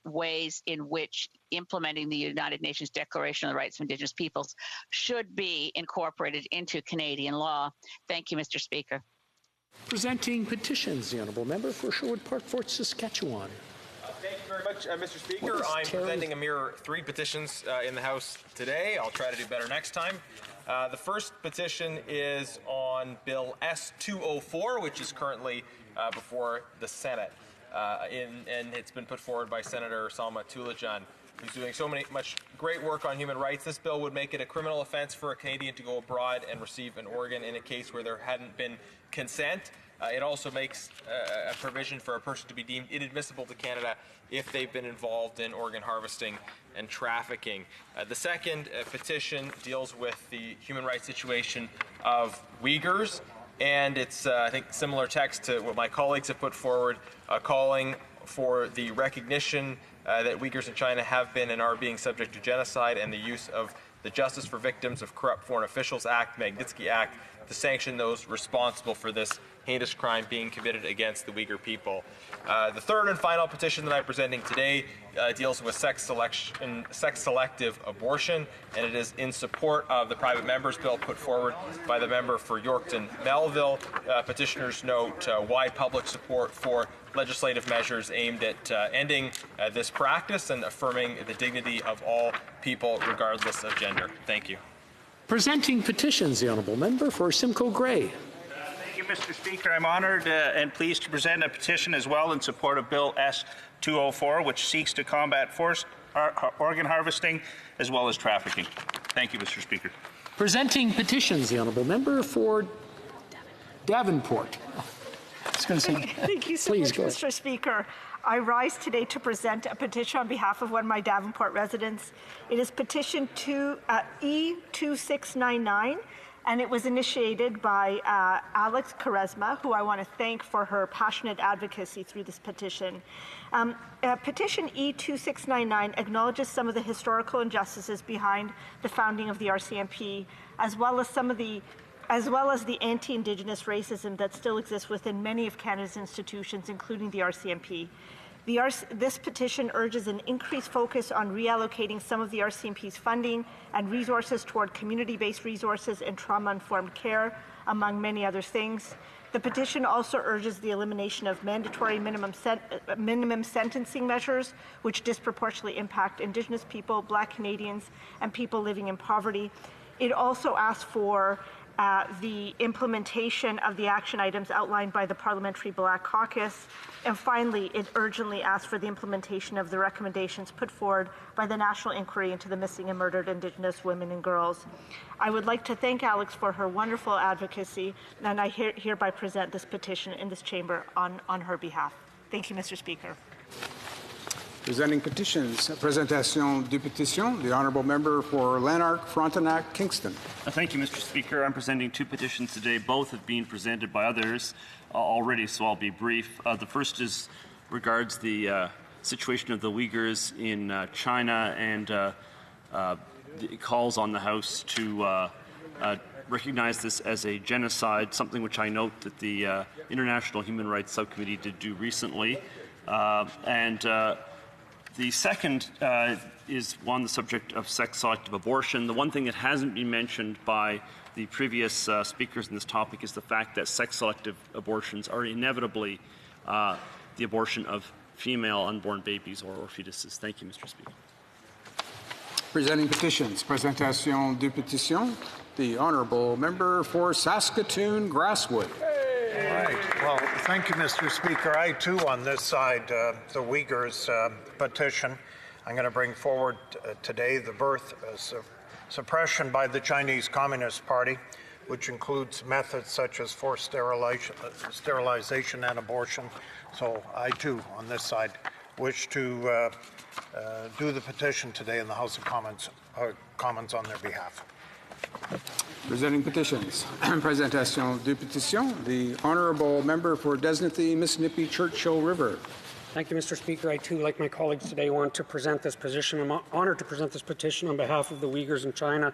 ways in which implementing the United Nations Declaration on the Rights of Indigenous Peoples should be incorporated into Canadian law. Thank you, Mr. Speaker. Presenting petitions, the Honourable Member for Sherwood Park, Fort Saskatchewan. Thank you very much, Mr. Speaker. I'm presenting a mere 3 petitions in the House today. I'll try to do better next time. The first petition is on Bill S-204, which is currently before the Senate. And it's been put forward by Senator Salma Tulajan, who's doing much great work on human rights. This bill would make it a criminal offense for a Canadian to go abroad and receive an organ in a case where there hadn't been consent. It also makes a provision for a person to be deemed inadmissible to Canada if they've been involved in organ harvesting and trafficking. The second petition deals with the human rights situation of Uyghurs, and it's, I think, similar text to what my colleagues have put forward, calling for the recognition that Uyghurs in China have been and are being subject to genocide, and the use of the Justice for Victims of Corrupt Foreign Officials Act, Magnitsky Act, to sanction those responsible for this heinous crime being committed against the Uyghur people. The third and final petition that I'm presenting today deals with sex-selective abortion, and it is in support of the private member's bill put forward by the member for Yorkton Melville. Petitioners note why public support for legislative measures aimed at ending this practice and affirming the dignity of all people regardless of gender. Thank you. Presenting petitions, the Honourable Member for Simcoe Grey. Thank you, Mr. Speaker. I'm honoured and pleased to present a petition as well in support of Bill S-204, which seeks to combat forced organ harvesting as well as trafficking. Thank you, Mr. Speaker. Presenting petitions, the Honourable Member for Davenport. Thank you so much, Mr. Speaker. I rise today to present a petition on behalf of one of my Davenport residents. It is petition E2699, and it was initiated by Alex Quaresma, who I want to thank for her passionate advocacy through this petition. Petition E2699 acknowledges some of the historical injustices behind the founding of the RCMP, as well as the anti-Indigenous racism that still exists within many of Canada's institutions, including the RCMP. This petition urges an increased focus on reallocating some of the RCMP's funding and resources toward community-based resources and trauma-informed care, among many other things. The petition also urges the elimination of mandatory minimum sentencing measures, which disproportionately impact Indigenous people, Black Canadians, and people living in poverty. It also asks for the implementation of the action items outlined by the Parliamentary Black Caucus. And finally, it urgently asks for the implementation of the recommendations put forward by the National Inquiry into the Missing and Murdered Indigenous Women and Girls. I would like to thank Alex for her wonderful advocacy, and I hereby present this petition in this chamber on her behalf. Thank you, Mr. Speaker. Presenting petitions, Presentation du Petition, the Honourable Member for Lanark, Frontenac, Kingston. Thank you, Mr. Speaker. I'm presenting two petitions today. Both have been presented by others already, so I'll be brief. The first regards the situation of the Uyghurs in China, and it calls on the House to recognize this as a genocide, something which I note that the International Human Rights Subcommittee did do recently. The second is on the subject of sex-selective abortion. The one thing that hasn't been mentioned by the previous speakers in this topic is the fact that sex-selective abortions are inevitably the abortion of female unborn babies or fetuses. Thank you, Mr. Speaker. Presenting petitions, Presentation du Petition, the Honourable Member for Saskatoon, Grasswood. All right. Well, thank you, Mr. Speaker. I, too, on this side, the Uyghurs petition, I'm going to bring forward today the birth suppression by the Chinese Communist Party, which includes methods such as forced sterilization and abortion. So I, too, on this side, wish to do the petition today in the House of Commons on their behalf. Presenting petitions, Presentation du Petition, the Honourable Member for Desnathy, Mississippi, Churchill River. Thank you, Mr. Speaker. I, too, like my colleagues today, want to present this petition. I'm honored to present this petition on behalf of the Uyghurs in China.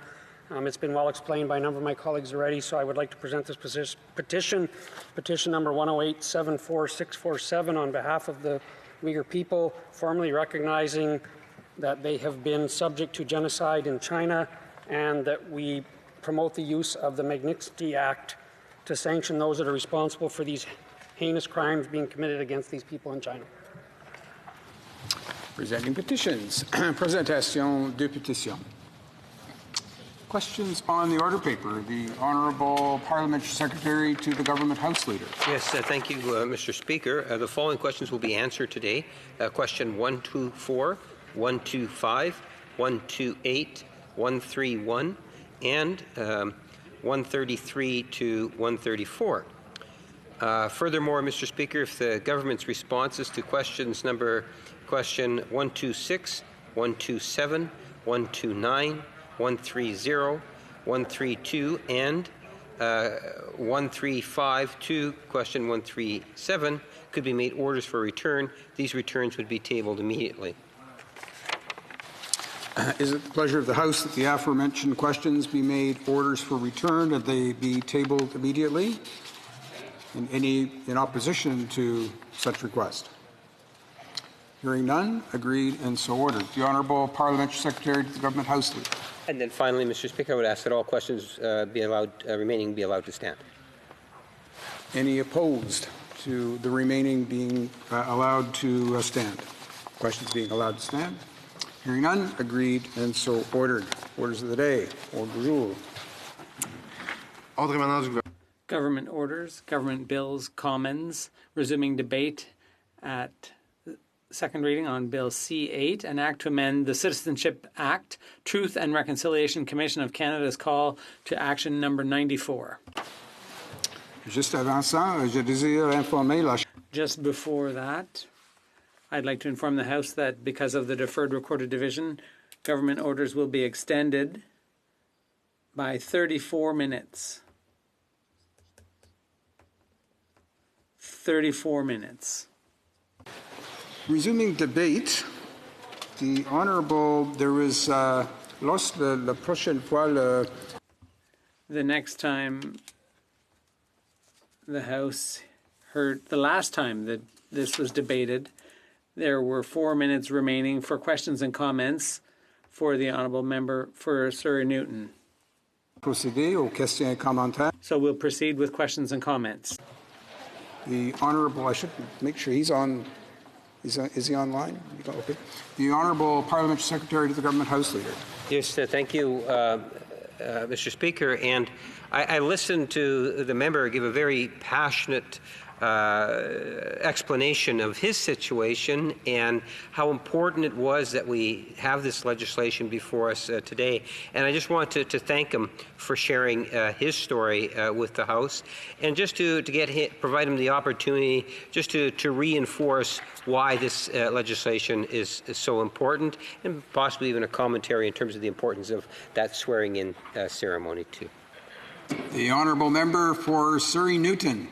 It's been well explained by a number of my colleagues already, so I would like to present this petition number 108-74647 on behalf of the Uyghur people, formally recognizing that they have been subject to genocide in China, and that we promote the use of the Magnitsky Act to sanction those that are responsible for these heinous crimes being committed against these people in China. Presenting petitions, Presentation du Petition. Questions on the order paper. The Honourable Parliamentary Secretary to the Government House Leader. Yes, thank you, Mr. Speaker. The following questions will be answered today. Question 124, 125, 128, 131, and 133 to 134. Furthermore, Mr. Speaker, if the government's responses to question 126, 127, 129, 130, 132, and 135 to question 137 could be made orders for return. These returns would be tabled immediately. Is it the pleasure of the House that the aforementioned questions be made orders for return, that they be tabled immediately? And any in opposition to such request? Hearing none, agreed and so ordered. The Honourable Parliamentary Secretary to the Government House Leader. And then finally, Mr. Speaker, I would ask that all questions remaining be allowed to stand. Any opposed to the remaining being allowed to stand. Questions being allowed to stand. Hearing none, agreed and so ordered. Orders of the day. Ordre du jour. Government orders, government bills, commons, resuming debate at second reading on Bill C-8, an act to amend the Citizenship Act, Truth and Reconciliation Commission of Canada's call to action number 94. Just before that, I'd like to inform the House that because of the deferred recorded division, government orders will be extended by 34 minutes. 34 minutes. Resuming debate, the Honourable, there is, la prochaine fois, the next time the House heard, the last time that this was debated, there were 4 minutes remaining for questions and comments for the Honourable Member for Surrey Newton. Procéder aux questions et commentaires. So we'll proceed with questions and comments. The Honourable, I should make sure he's on. Is he online? Okay. The Honourable Parliamentary Secretary to the Government House Leader. Yes, thank you, Mr. Speaker. And I listened to the member give a very passionate explanation of his situation and how important it was that we have this legislation before us today. And I just want to thank him for sharing his story with the House, and just to provide him the opportunity just to reinforce why this legislation is so important, and possibly even a commentary in terms of the importance of that swearing-in ceremony too. The Honourable Member for Surrey Newton.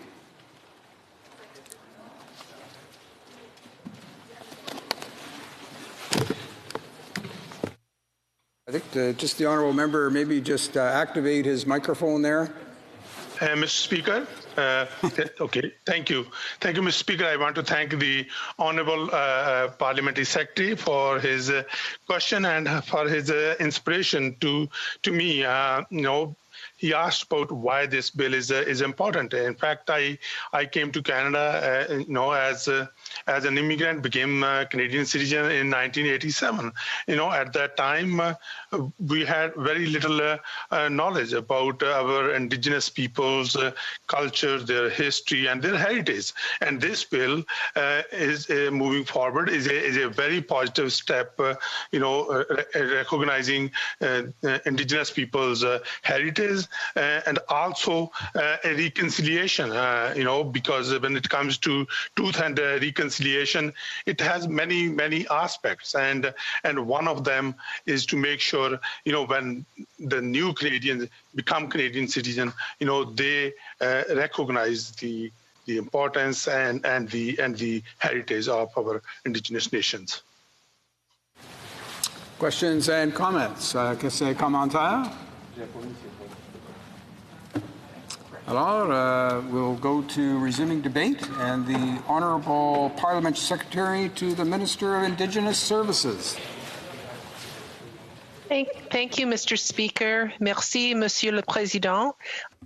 I think just the Honourable Member maybe just activate his microphone there. Mr. Speaker, okay, thank you. Thank you, Mr. Speaker. I want to thank the Honourable Parliamentary Secretary for his question and for his inspiration to me. He asked about why this bill is important. In fact, I came to Canada, as an immigrant, became a Canadian citizen in 1987. At that time, we had very little knowledge about our Indigenous people's culture, their history, and their heritage. And this bill is moving forward is a very positive step. Recognizing Indigenous people's heritage. And also a reconciliation, because when it comes to truth and reconciliation, it has many, many aspects. And one of them is to make sure, when the new Canadians become Canadian citizens, they recognize the importance and the heritage of our Indigenous nations. Questions and comments? Questions et commentaires? Alors, we'll go to resuming debate, and the Honourable Parliamentary Secretary to the Minister of Indigenous Services. Thank you, Mr. Speaker. Merci, Monsieur le Président.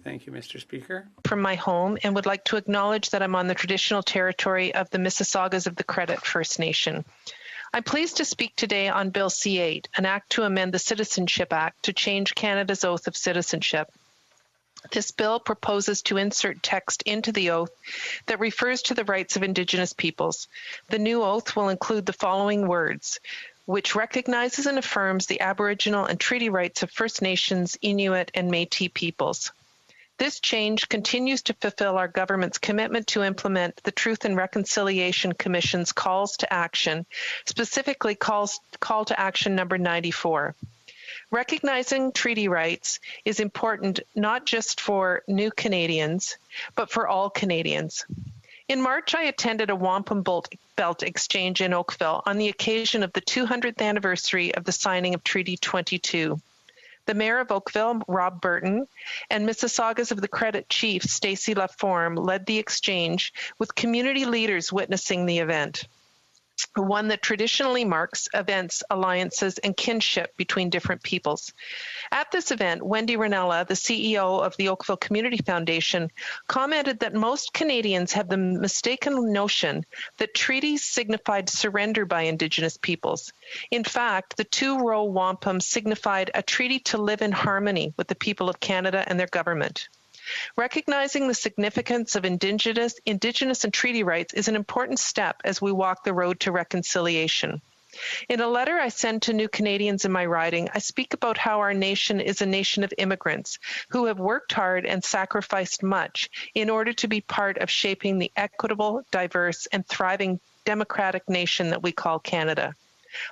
Thank you, Mr. Speaker. From my home, and would like to acknowledge that I'm on the traditional territory of the Mississaugas of the Credit First Nation. I'm pleased to speak today on Bill C-8, an act to amend the Citizenship Act to change Canada's oath of citizenship. This bill proposes to insert text into the oath that refers to the rights of Indigenous peoples. The new oath will include the following words, which recognizes and affirms the Aboriginal and treaty rights of First Nations, Inuit, and Métis peoples. This change continues to fulfill our government's commitment to implement the Truth and Reconciliation Commission's calls to action, specifically call to action number 94. Recognizing treaty rights is important not just for new Canadians, but for all Canadians. In March, I attended a wampum belt exchange in Oakville on the occasion of the 200th anniversary of the signing of Treaty 22. The Mayor of Oakville, Rob Burton, and Mississaugas of the Credit Chief, Stacey Laforme, led the exchange, with community leaders witnessing the event. one that traditionally marks events, alliances, and kinship between different peoples. At this event, Wendy Ranella, the CEO of the Oakville Community Foundation, commented that most Canadians have the mistaken notion that treaties signified surrender by Indigenous peoples. In fact, the two-row wampum signified a treaty to live in harmony with the people of Canada and their government. Recognizing the significance of Indigenous and treaty rights is an important step as we walk the road to reconciliation. In a letter I send to new Canadians in my riding, I speak about how our nation is a nation of immigrants who have worked hard and sacrificed much in order to be part of shaping the equitable, diverse, and thriving democratic nation that we call Canada.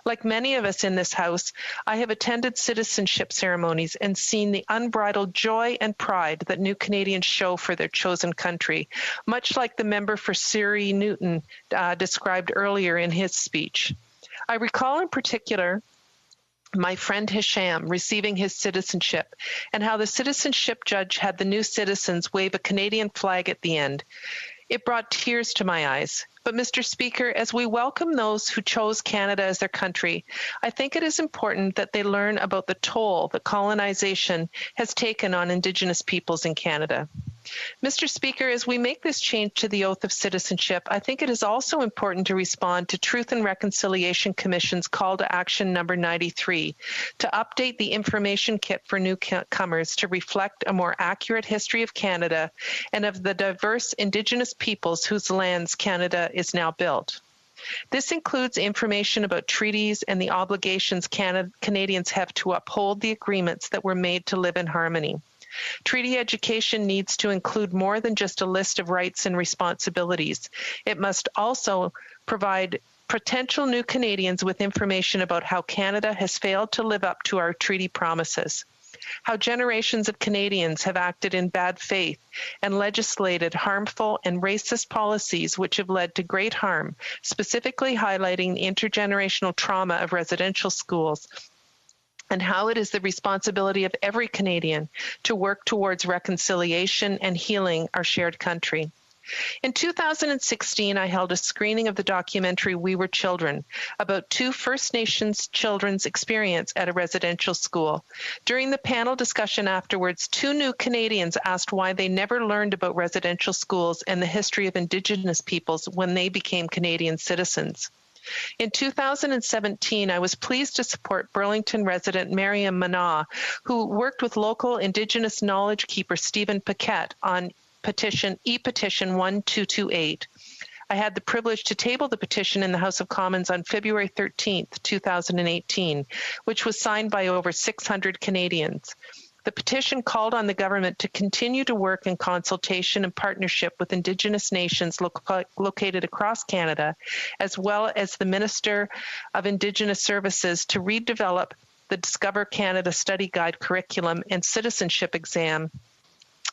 Like many of us in this House, I have attended citizenship ceremonies and seen the unbridled joy and pride that new Canadians show for their chosen country, much like the member for Surrey Newton described earlier in his speech. I recall in particular my friend Hisham receiving his citizenship and how the citizenship judge had the new citizens wave a Canadian flag at the end. It brought tears to my eyes. But, Mr. Speaker, as we welcome those who chose Canada as their country, I think it is important that they learn about the toll that colonization has taken on Indigenous peoples in Canada. Mr. Speaker, as we make this change to the oath of citizenship, I think it is also important to respond to Truth and Reconciliation Commission's call to action number 93 to update the information kit for newcomers to reflect a more accurate history of Canada and of the diverse Indigenous peoples whose lands Canada is now built. This includes information about treaties and the obligations Canadians have to uphold the agreements that were made to live in harmony. Treaty education needs to include more than just a list of rights and responsibilities. It must also provide potential new Canadians with information about how Canada has failed to live up to our treaty promises, how generations of Canadians have acted in bad faith and legislated harmful and racist policies which have led to great harm, specifically highlighting the intergenerational trauma of residential schools, and how it is the responsibility of every Canadian to work towards reconciliation and healing our shared country. In 2016, I held a screening of the documentary We Were Children about two First Nations children's experience at a residential school. During the panel discussion afterwards, two new Canadians asked why they never learned about residential schools and the history of Indigenous peoples when they became Canadian citizens. In 2017, I was pleased to support Burlington resident Miriam Mana, who worked with local Indigenous knowledge keeper Stephen Paquette on e-petition 1228. I had the privilege to table the petition in the House of Commons on February 13, 2018, which was signed by over 600 Canadians. The petition called on the government to continue to work in consultation and partnership with Indigenous nations located across Canada, as well as the Minister of Indigenous Services to redevelop the Discover Canada Study Guide curriculum and citizenship exam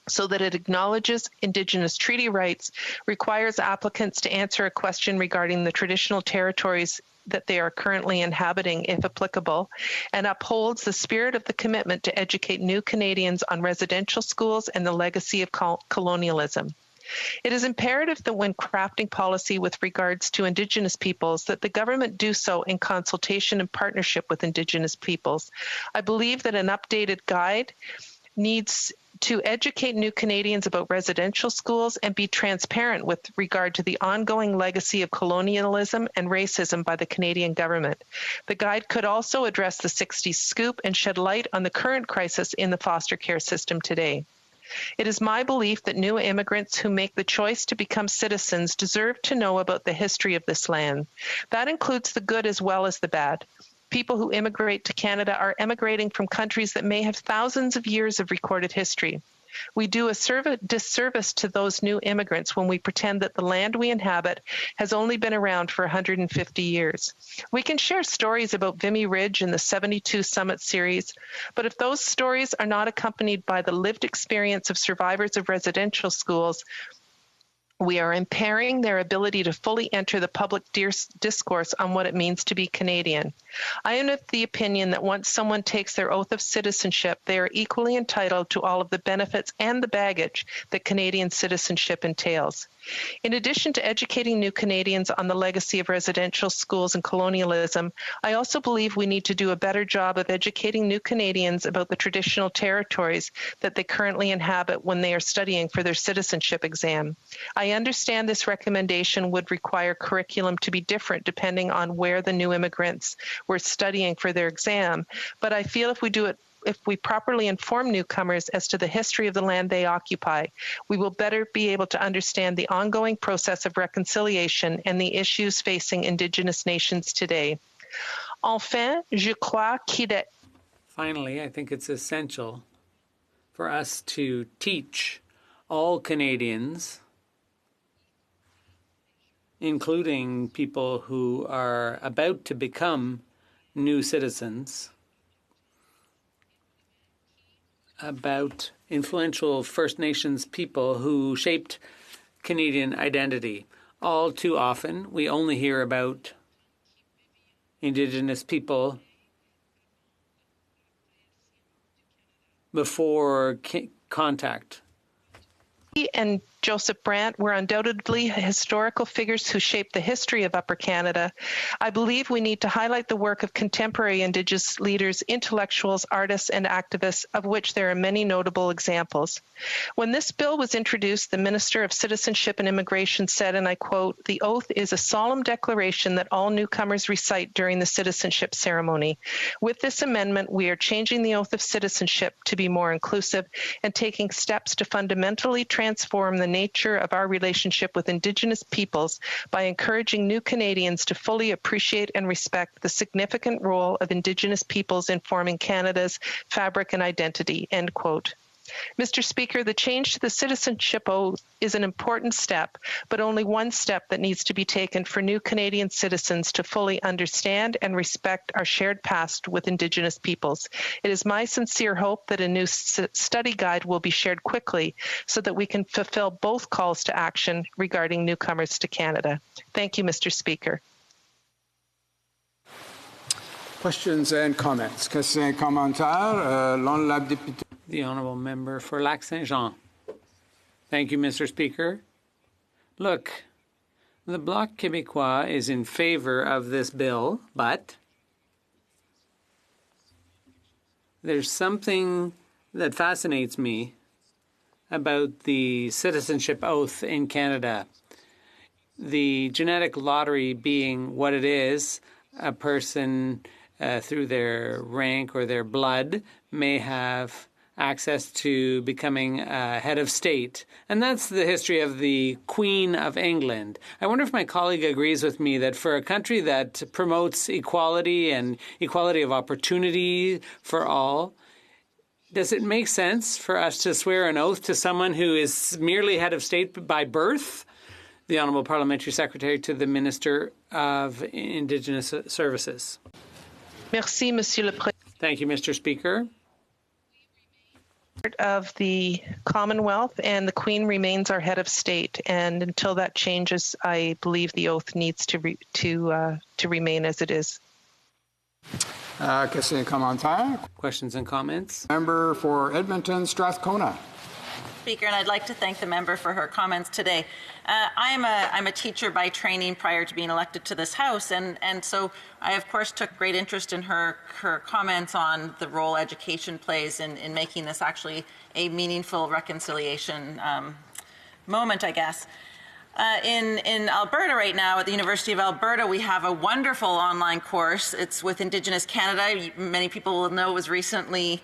so that it acknowledges Indigenous treaty rights, requires applicants to answer a question regarding the traditional territories that they are currently inhabiting, if applicable, and upholds the spirit of the commitment to educate new Canadians on residential schools and the legacy of colonialism. It is imperative that when crafting policy with regards to Indigenous peoples, that the government do so in consultation and partnership with Indigenous peoples. I believe that an updated guide needs to educate new Canadians about residential schools and be transparent with regard to the ongoing legacy of colonialism and racism by the Canadian government. The guide could also address the 60s scoop and shed light on the current crisis in the foster care system today. It is my belief that new immigrants who make the choice to become citizens deserve to know about the history of this land. That includes the good as well as the bad. People who immigrate to Canada are emigrating from countries that may have thousands of years of recorded history. We do a disservice to those new immigrants when we pretend that the land we inhabit has only been around for 150 years. We can share stories about Vimy Ridge and the 72 Summit series, but if those stories are not accompanied by the lived experience of survivors of residential schools, we are impairing their ability to fully enter the public discourse on what it means to be Canadian. I am of the opinion that once someone takes their oath of citizenship, they are equally entitled to all of the benefits and the baggage that Canadian citizenship entails. In addition to educating new Canadians on the legacy of residential schools and colonialism, I also believe we need to do a better job of educating new Canadians about the traditional territories that they currently inhabit when they are studying for their citizenship exam. I understand this recommendation would require curriculum to be different depending on where the new immigrants were studying for their exam, but I feel if we properly inform newcomers as to the history of the land they occupy, we will better be able to understand the ongoing process of reconciliation and the issues facing Indigenous nations today. Enfin, je crois qu'il est... Finally, I think it's essential for us to teach all Canadians, including people who are about to become new citizens, about influential First Nations people who shaped Canadian identity. All too often, we only hear about Indigenous people before contact. And Joseph Brant were undoubtedly historical figures who shaped the history of Upper Canada. I believe we need to highlight the work of contemporary Indigenous leaders, intellectuals, artists, and activists, of which there are many notable examples. When this bill was introduced, the Minister of Citizenship and Immigration said, and I quote, "The oath is a solemn declaration that all newcomers recite during the citizenship ceremony. With this amendment, we are changing the oath of citizenship to be more inclusive and taking steps to fundamentally transform the nature of our relationship with Indigenous peoples by encouraging new Canadians to fully appreciate and respect the significant role of Indigenous peoples in forming Canada's fabric and identity," end quote. Mr. Speaker, the change to the citizenship oath is an important step, but only one step that needs to be taken for new Canadian citizens to fully understand and respect our shared past with Indigenous peoples. It is my sincere hope that a new study guide will be shared quickly so that we can fulfill both calls to action regarding newcomers to Canada. Thank you, Mr. Speaker. Questions and comments. Questions et commentaires. L'honorable député. The Honourable Member for Lac-Saint-Jean. Thank you, Mr. Speaker. Look, the Bloc Québécois is in favour of this bill, but there's something that fascinates me about the citizenship oath in Canada. The genetic lottery being what it is, a person through their rank or their blood may have access to becoming head of state. And that's the history of the Queen of England. I wonder if my colleague agrees with me that for a country that promotes equality and equality of opportunity for all, does it make sense for us to swear an oath to someone who is merely head of state by birth? The Honourable Parliamentary Secretary to the Minister of Indigenous Services. Merci, Monsieur le Président. Thank you, Mr. Speaker. Of the Commonwealth, and the Queen remains our head of state. And until that changes, I believe the oath needs to remain as it is. Questions and commentaires. Questions and comments. Member for Edmonton, Strathcona. Speaker, and I'd like to thank the member for her comments today. I'm a teacher by training prior to being elected to this House, and so I, of course, took great interest in her comments on the role education plays in making this actually a meaningful reconciliation moment, I guess. In Alberta right now, at the University of Alberta, we have a wonderful online course. It's with Indigenous Canada. Many people will know it was recently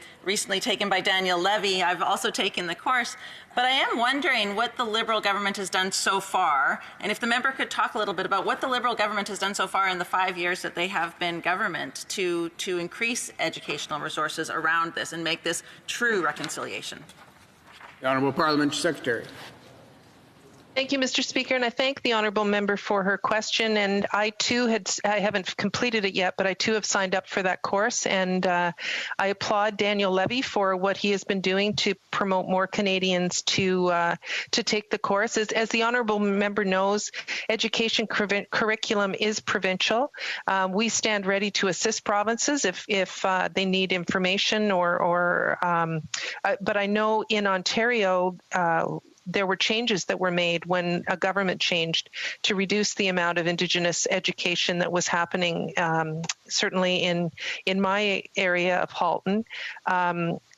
taken by Daniel Levy. I've also taken the course. But I am wondering what the Liberal government has done so far, and if the member could talk a little bit about what the Liberal government has done so far in the 5 years that they have been government to increase educational resources around this and make this true reconciliation. The Honourable Parliamentary Secretary. Thank you, Mr. Speaker, and I thank the honourable member for her question. And I too I haven't completed it yet, but I too have signed up for that course. And I applaud Daniel Levy for what he has been doing to promote more Canadians to take the course. As the honourable member knows, education curriculum is provincial. We stand ready to assist provinces if they need information but I know in Ontario, there were changes that were made when a government changed to reduce the amount of Indigenous education that was happening, certainly in my area of Halton.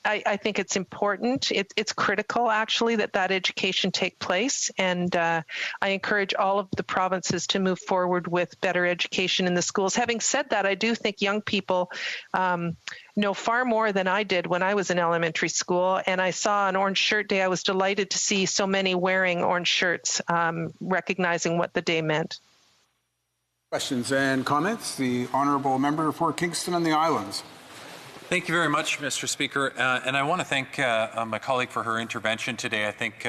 I think it's important. It's critical, actually, that education take place. And I encourage all of the provinces to move forward with better education in the schools. Having said that, I do think young people know far more than I did when I was in elementary school. And I saw on Orange Shirt Day, I was delighted to see so many wearing orange shirts, recognizing what the day meant. Questions and comments? The honourable member for Kingston and the Islands. Thank you very much, Mr. Speaker. And I want to thank my colleague for her intervention today. I think,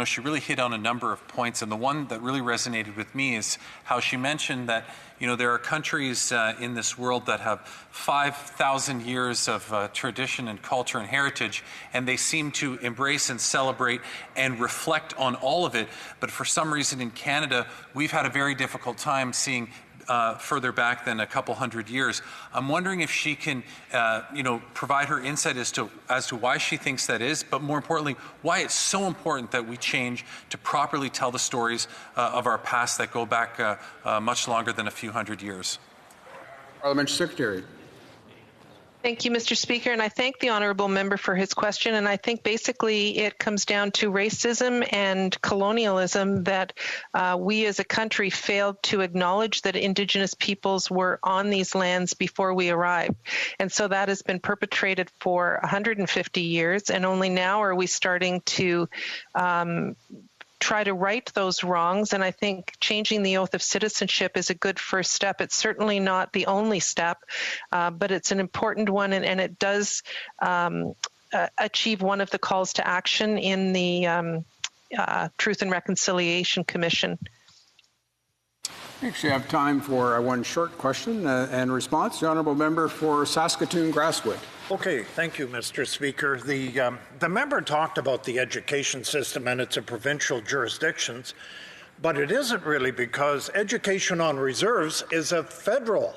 she really hit on a number of points. And the one that really resonated with me is how she mentioned that, there are countries in this world that have 5,000 years of tradition and culture and heritage, and they seem to embrace and celebrate and reflect on all of it. But for some reason in Canada, we've had a very difficult time seeing further back than a couple hundred years. I'm wondering if she can, provide her insight as to why she thinks that is, but more importantly, why it's so important that we change to properly tell the stories of our past that go back much longer than a few hundred years. Parliamentary Secretary. Thank you, Mr. Speaker, and I thank the honourable member for his question. And I think basically it comes down to racism and colonialism, that we as a country failed to acknowledge that Indigenous peoples were on these lands before we arrived. And so that has been perpetrated for 150 years, and only now are we starting to try to right those wrongs. And I think changing the oath of citizenship is a good first step. It's certainly not the only step, but it's an important one, and it does achieve one of the calls to action in the Truth and Reconciliation Commission. We actually have time for one short question and response. The honourable member for Saskatoon Grasswood. Okay, thank you, Mr. Speaker. The member talked about the education system and its provincial jurisdictions, but it isn't really, because education on reserves is a federal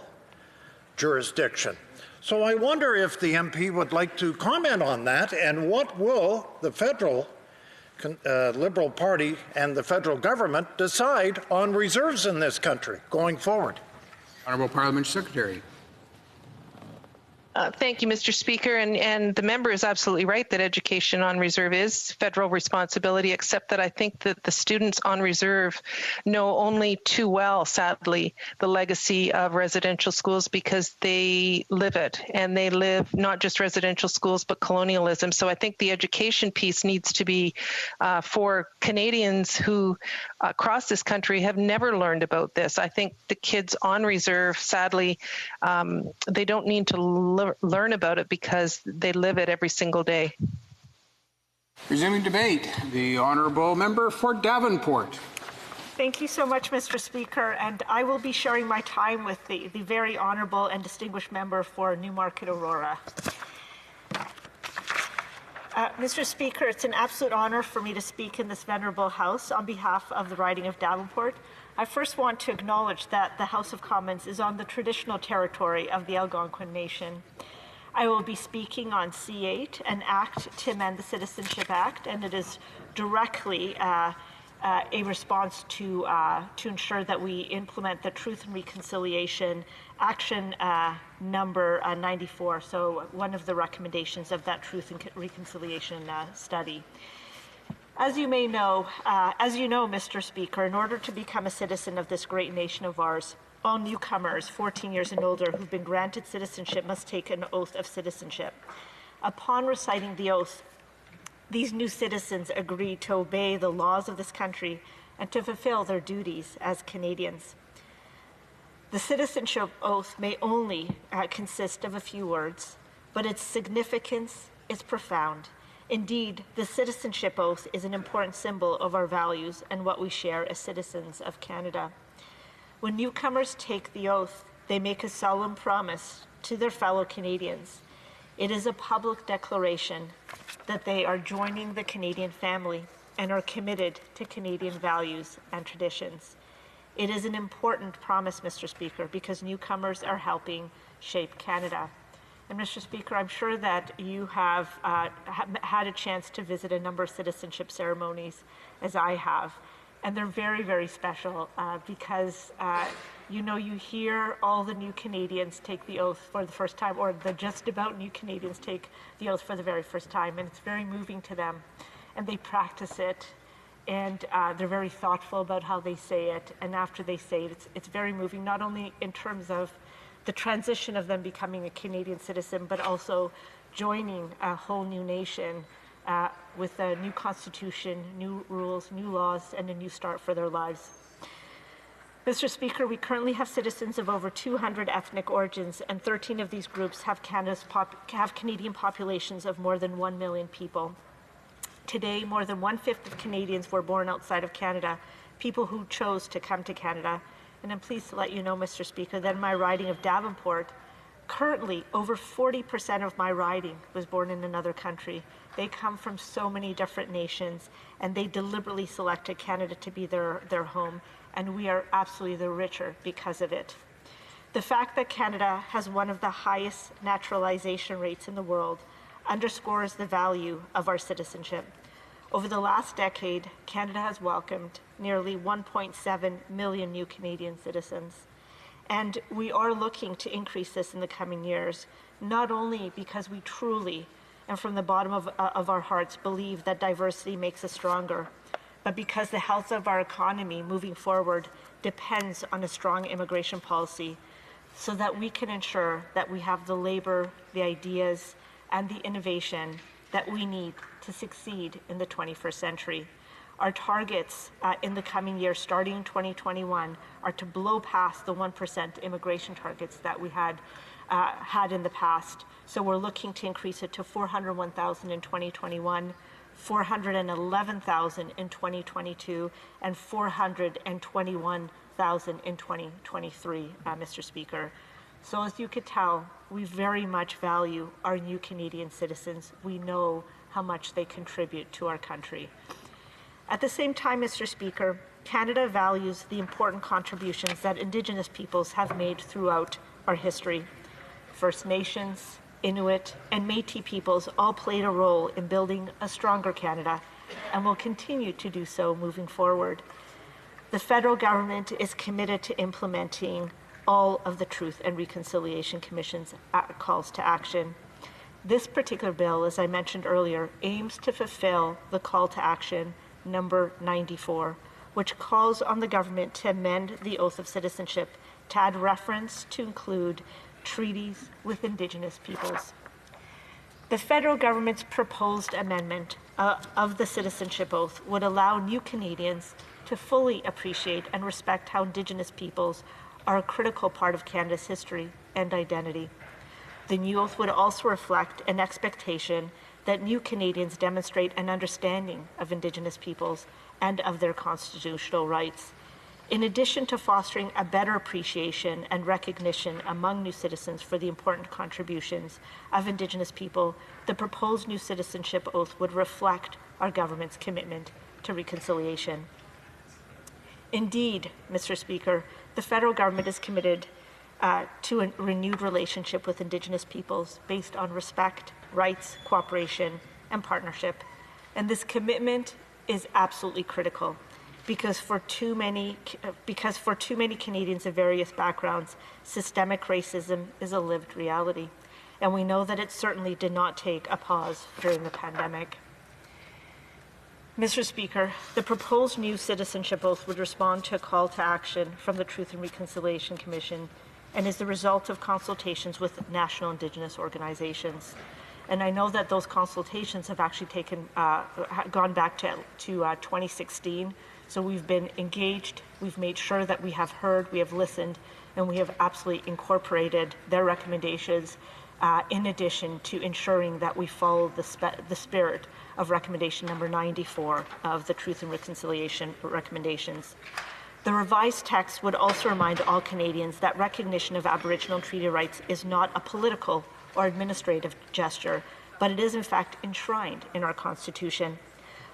jurisdiction. So I wonder if the MP would like to comment on that, and what will the federal Liberal Party and the federal government decide on reserves in this country going forward? Honourable Parliamentary Secretary. Thank you, Mr. Speaker. And the member is absolutely right that education on reserve is federal responsibility, except that I think that the students on reserve know only too well, sadly, the legacy of residential schools, because they live it. And they live not just residential schools, but colonialism. So I think the education piece needs to be for Canadians who across this country have never learned about this. I think the kids on reserve, sadly, they don't need to learn about it because they live it every single day. Resuming debate, the honourable member for Davenport. Thank you so much, Mr. Speaker, and I will be sharing my time with the very honourable and distinguished member for Newmarket Aurora. Mr. Speaker, it's an absolute honour for me to speak in this venerable House on behalf of the riding of Davenport. I first want to acknowledge that the House of Commons is on the traditional territory of the Algonquin Nation. I will be speaking on C8, an act to amend the Citizenship Act, and it is directly a response to ensure that we implement the Truth and Reconciliation Action number 94, so one of the recommendations of that Truth and Reconciliation study. As you know, Mr. Speaker, in order to become a citizen of this great nation of ours, all newcomers 14 years and older who've been granted citizenship must take an oath of citizenship. Upon reciting the oath, these new citizens agree to obey the laws of this country and to fulfill their duties as Canadians. The citizenship oath may only consist of a few words, but its significance is profound. Indeed, the citizenship oath is an important symbol of our values and what we share as citizens of Canada. When newcomers take the oath, they make a solemn promise to their fellow Canadians. It is a public declaration that they are joining the Canadian family and are committed to Canadian values and traditions. It is an important promise, Mr. Speaker, because newcomers are helping shape Canada. And Mr. Speaker, I'm sure that you have had a chance to visit a number of citizenship ceremonies, as I have. And they're very, very special because, you hear all the new Canadians take the oath for the first time, or the just about new Canadians take the oath for the very first time, and it's very moving to them. And they practice it, and they're very thoughtful about how they say it. And after they say it, it's very moving, not only in terms of the transition of them becoming a Canadian citizen, but also joining a whole new nation with a new constitution, new rules, new laws, and a new start for their lives. Mr. Speaker, we currently have citizens of over 200 ethnic origins, and 13 of these groups have Canadian populations of more than 1 million people. Today, more than 1/5 of Canadians were born outside of Canada, people who chose to come to Canada. And I'm pleased to let you know, Mr. Speaker, that in my riding of Davenport, currently over 40% of my riding was born in another country. They come from so many different nations, and they deliberately selected Canada to be their home, and we are absolutely the richer because of it. The fact that Canada has one of the highest naturalization rates in the world underscores the value of our citizenship. Over the last decade, Canada has welcomed nearly 1.7 million new Canadian citizens. And we are looking to increase this in the coming years, not only because we truly, and from the bottom of our hearts, believe that diversity makes us stronger, but because the health of our economy moving forward depends on a strong immigration policy, so that we can ensure that we have the labor, the ideas, and the innovation that we need to succeed in the 21st century. Our targets in the coming year, starting in 2021, are to blow past the 1% immigration targets that we had in the past. So we're looking to increase it to 401,000 in 2021, 411,000 in 2022, and 421,000 in 2023, Mr. Speaker. So as you could tell, we very much value our new Canadian citizens. We know how much they contribute to our country. At the same time, Mr. Speaker, Canada values the important contributions that Indigenous peoples have made throughout our history. First Nations, Inuit, and Métis peoples all played a role in building a stronger Canada and will continue to do so moving forward. The federal government is committed to implementing all of the Truth and Reconciliation Commission's calls to action. This particular bill, as I mentioned earlier, aims to fulfill the call to action number 94, which calls on the government to amend the Oath of Citizenship to add reference to include treaties with Indigenous peoples. The federal government's proposed amendment of the Citizenship Oath would allow new Canadians to fully appreciate and respect how Indigenous peoples are a critical part of Canada's history and identity. The new oath would also reflect an expectation that new Canadians demonstrate an understanding of Indigenous peoples and of their constitutional rights. In addition to fostering a better appreciation and recognition among new citizens for the important contributions of Indigenous people, the proposed new citizenship oath would reflect our government's commitment to reconciliation. Indeed, Mr. Speaker, the federal government is committed to a renewed relationship with Indigenous peoples based on respect, rights, cooperation, and partnership. And this commitment is absolutely critical because for too many Canadians of various backgrounds, systemic racism is a lived reality. And we know that it certainly did not take a pause during the pandemic. Mr. Speaker, the proposed new citizenship oath would respond to a call to action from the Truth and Reconciliation Commission and is the result of consultations with national Indigenous organizations. And I know that those consultations have actually gone back to 2016. So we've been engaged, we've made sure that we have heard, we have listened, and we have absolutely incorporated their recommendations in addition to ensuring that we follow the spirit of recommendation number 94 of the Truth and Reconciliation recommendations. The revised text would also remind all Canadians that recognition of Aboriginal treaty rights is not a political or administrative gesture, but it is in fact enshrined in our Constitution.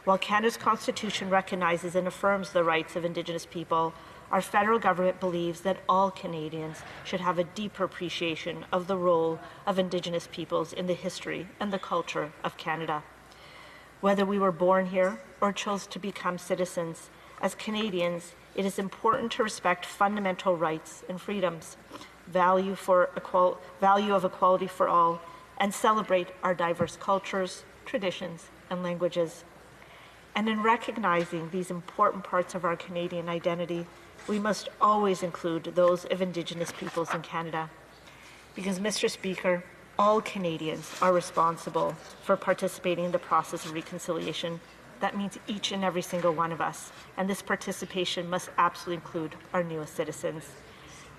While Canada's Constitution recognizes and affirms the rights of Indigenous people, our federal government believes that all Canadians should have a deeper appreciation of the role of Indigenous peoples in the history and the culture of Canada. Whether we were born here or chose to become citizens, as Canadians, it is important to respect fundamental rights and freedoms, value of equality for all, and celebrate our diverse cultures, traditions, and languages. And in recognizing these important parts of our Canadian identity, we must always include those of Indigenous peoples in Canada. Because, Mr. Speaker, all Canadians are responsible for participating in the process of reconciliation. That means each and every single one of us. And this participation must absolutely include our newest citizens.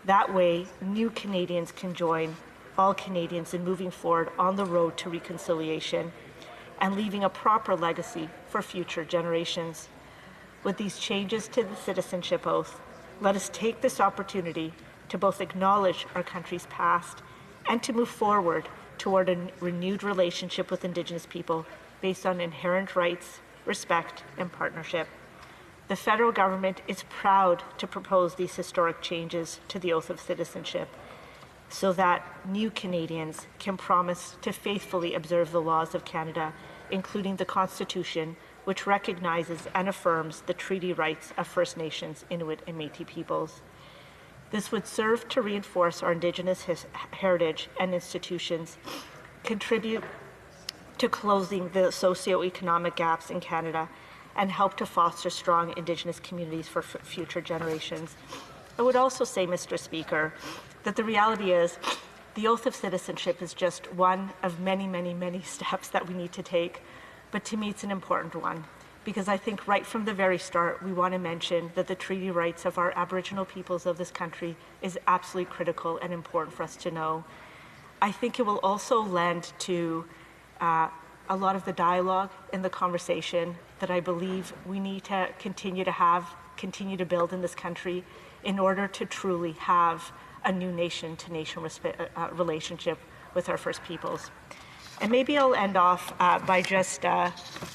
That way, new Canadians can join all Canadians in moving forward on the road to reconciliation and leaving a proper legacy for future generations. With these changes to the citizenship oath, let us take this opportunity to both acknowledge our country's past and to move forward toward a renewed relationship with Indigenous people based on inherent rights, respect, and partnership. The federal government is proud to propose these historic changes to the Oath of Citizenship so that new Canadians can promise to faithfully observe the laws of Canada, including the Constitution, which recognizes and affirms the treaty rights of First Nations, Inuit, and Métis peoples. This would serve to reinforce our Indigenous heritage and institutions, contribute to closing the socioeconomic gaps in Canada, and help to foster strong Indigenous communities for future generations. I would also say, Mr. Speaker, that the reality is the Oath of Citizenship is just one of many, many, many steps that we need to take, but to me it's an important one, because I think right from the very start we want to mention that the treaty rights of our Aboriginal peoples of this country is absolutely critical and important for us to know. I think it will also lend to a lot of the dialogue and the conversation that I believe we need to continue to build in this country in order to truly have a new nation-to-nation relationship with our First Peoples. And maybe I'll end off by just,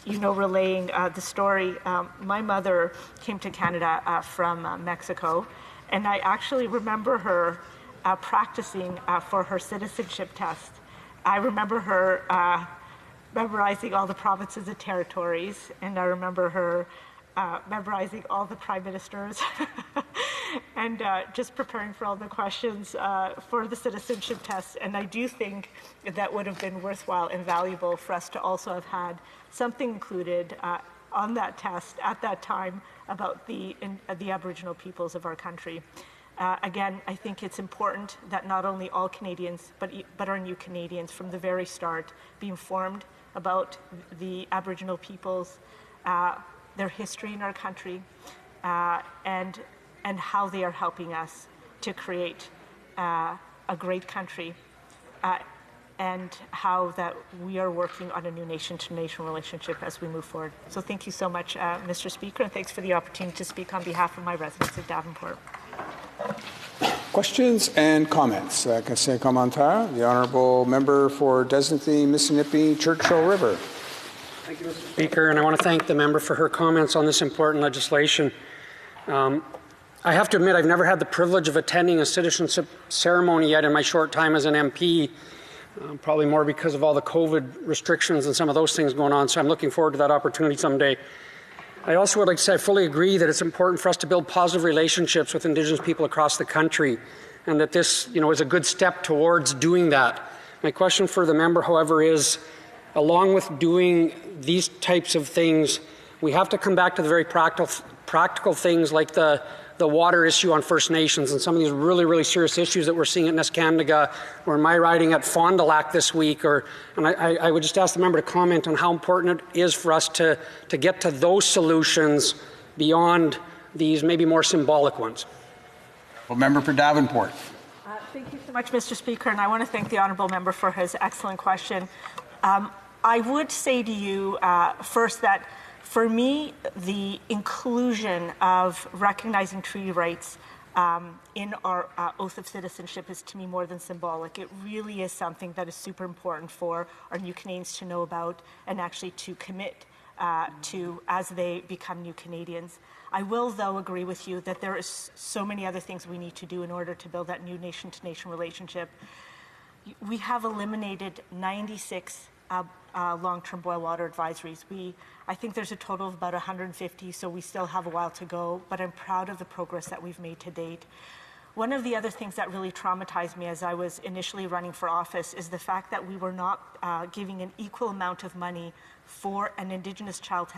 relaying the story. My mother came to Canada from Mexico, and I actually remember her practicing for her citizenship test. I remember her memorizing all the provinces and territories, and I remember her memorizing all the prime ministers and just preparing for all the questions for the citizenship test. And I do think that would have been worthwhile and valuable for us to also have had something included on that test at that time about the Aboriginal peoples of our country. Again, I think it's important that not only all Canadians, but our new Canadians from the very start be informed about the Aboriginal peoples, their history in our country, and how they are helping us to create a great country, and how that we are working on a new nation-to-nation relationship as we move forward. So thank you so much, Mr. Speaker, and thanks for the opportunity to speak on behalf of my residents of Davenport. Questions and comments? Question commentaire. The honourable member for Desnathy, Mississippi, Churchill River. Thank you, Mr. Speaker, and I want to thank the member for her comments on this important legislation. I have to admit I've never had the privilege of attending a citizenship ceremony yet in my short time as an MP, probably more because of all the COVID restrictions and some of those things going on, so I'm looking forward to that opportunity someday. I also would like to say I fully agree that it's important for us to build positive relationships with Indigenous people across the country, and that this, is a good step towards doing that. My question for the member, however, is, along with doing these types of things, we have to come back to the very practical things like the water issue on First Nations and some of these really, really serious issues that we're seeing at Neskantaga or in my riding at Fond du Lac this week. And I would just ask the member to comment on how important it is for us to get to those solutions beyond these maybe more symbolic ones. Well, member for Davenport. Thank you for much, Mr. Speaker, and I want to thank the honourable member for his excellent question. I would say to you first that for me, the inclusion of recognizing treaty rights in our oath of citizenship is to me more than symbolic. It really is something that is super important for our new Canadians to know about and actually to commit to as they become new Canadians. I will, though, agree with you that there is so many other things we need to do in order to build that new nation-to-nation relationship. We have eliminated 96 long-term boil water advisories. I think there's a total of about 150, so we still have a while to go, but I'm proud of the progress that we've made to date. One of the other things that really traumatized me as I was initially running for office is the fact that we were not giving an equal amount of money for an Indigenous child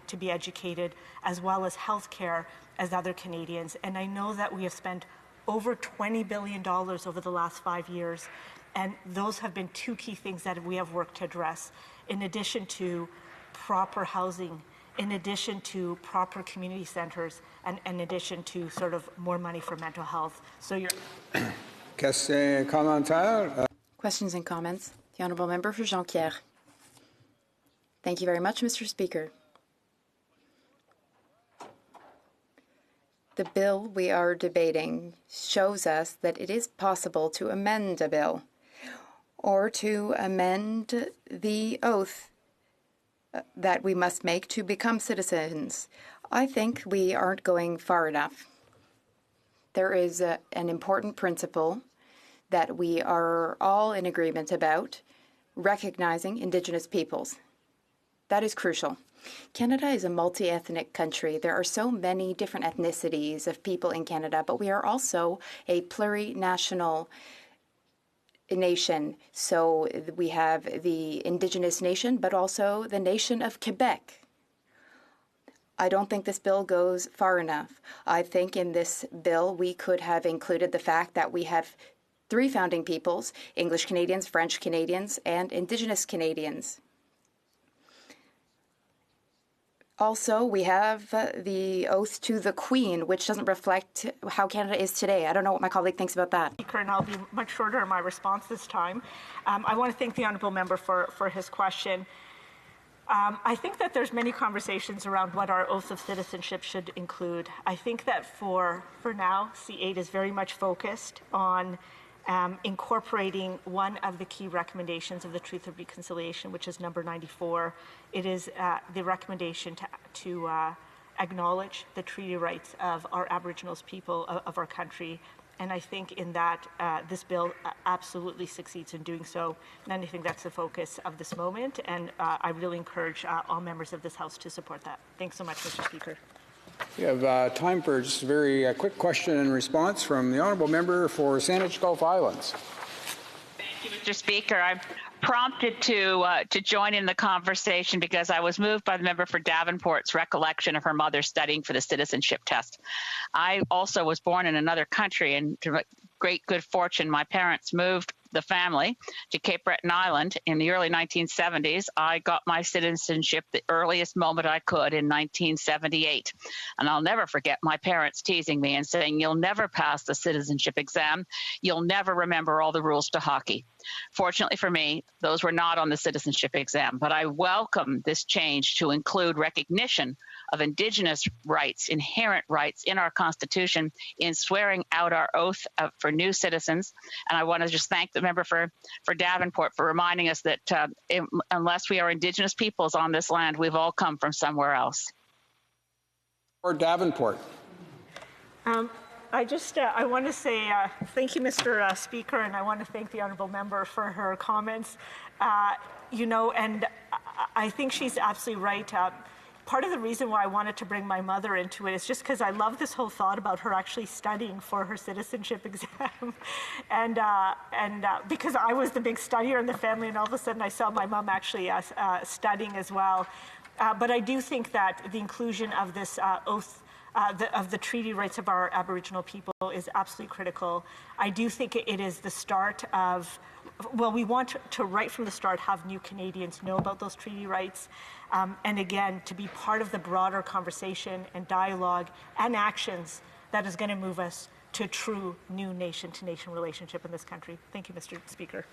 to be educated, as well as health care as other Canadians. And I know that we have spent over $20 billion over the last 5 years, and those have been two key things that we have worked to address, in addition to proper housing, in addition to proper community centres, and in addition to sort of more money for mental health. So you're... Questions, commentaires? Questions and comments. The Honourable Member for Jonquière. Thank you very much, Mr. Speaker. The bill we are debating shows us that it is possible to amend a bill or to amend the oath that we must make to become citizens. I think we aren't going far enough. There is an important principle that we are all in agreement about, recognizing Indigenous peoples. That is crucial. Canada is a multi-ethnic country. There are so many different ethnicities of people in Canada, but we are also a plurinational nation. So we have the Indigenous nation, but also the nation of Quebec. I don't think this bill goes far enough. I think in this bill we could have included the fact that we have 3 founding peoples: English Canadians, French Canadians, and Indigenous Canadians. Also, we have the oath to the Queen, which doesn't reflect how Canada is today. I don't know what my colleague thinks about that. Speaker, and I'll be much shorter in my response this time. I want to thank the honourable member for his question. I think that there's many conversations around what our oath of citizenship should include. I think that for now, C8 is very much focused on incorporating one of the key recommendations of the Truth and Reconciliation, which is number 94. It is the recommendation to acknowledge the treaty rights of our Aboriginals people of our country. And I think in that, this bill absolutely succeeds in doing so. And I think that's the focus of this moment. And I really encourage all members of this House to support that. Thanks so much, Mr. Speaker. We have time for just a very quick question and response from the honourable member for Saanich Gulf Islands. Thank you, Mr. Speaker. I'm prompted to join in the conversation because I was moved by the member for Davenport's recollection of her mother studying for the citizenship test. I also was born in another country, and to great good fortune, my parents moved the family to Cape Breton Island in the early 1970s. I got my citizenship the earliest moment I could in 1978. And I'll never forget my parents teasing me and saying, "You'll never pass the citizenship exam. You'll never remember all the rules to hockey." Fortunately for me, those were not on the citizenship exam, but I welcome this change to include recognition of Indigenous rights, inherent rights in our Constitution in swearing out our oath for new citizens. And I want to just thank the member for Davenport for reminding us that unless we are Indigenous peoples on this land, we've all come from somewhere else. Or Davenport. I want to say thank you, Mr. Speaker, and I want to thank the honourable member for her comments. And I think she's absolutely right. Part of the reason why I wanted to bring my mother into it is just because I love this whole thought about her actually studying for her citizenship exam. and because I was the big studier in the family, and all of a sudden I saw my mom actually studying as well. But I do think that the inclusion of this oath of the treaty rights of our Aboriginal people is absolutely critical. I do think it is the start of, well, we want to right from the start have new Canadians know about those treaty rights. And again, to be part of the broader conversation and dialogue and actions that is going to move us to true new nation-to-nation relationship in this country. Thank you, Mr. Speaker.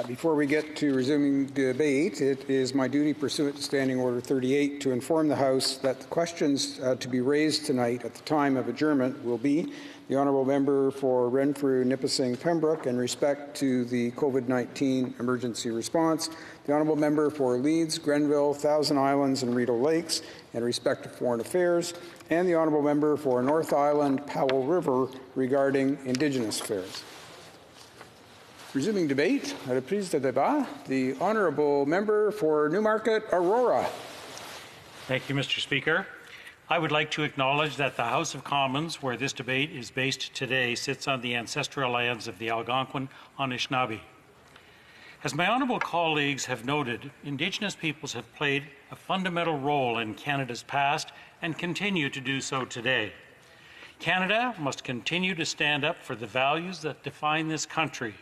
Before we get to resuming debate, it is my duty pursuant to Standing Order 38 to inform the House that the questions to be raised tonight at the time of adjournment will be the Honourable Member for Renfrew, Nipissing, Pembroke in respect to the COVID-19 emergency response, the Honourable Member for Leeds, Grenville, Thousand Islands and Rideau Lakes in respect to foreign affairs, and the Honourable Member for North Island, Powell River regarding Indigenous affairs. Resuming debate, à la prise de débat, the Honourable Member for Newmarket, Aurora. Thank you, Mr. Speaker. I would like to acknowledge that the House of Commons, where this debate is based today, sits on the ancestral lands of the Algonquin Anishinaabe. As my honourable colleagues have noted, Indigenous peoples have played a fundamental role in Canada's past and continue to do so today. Canada must continue to stand up for the values that define this country,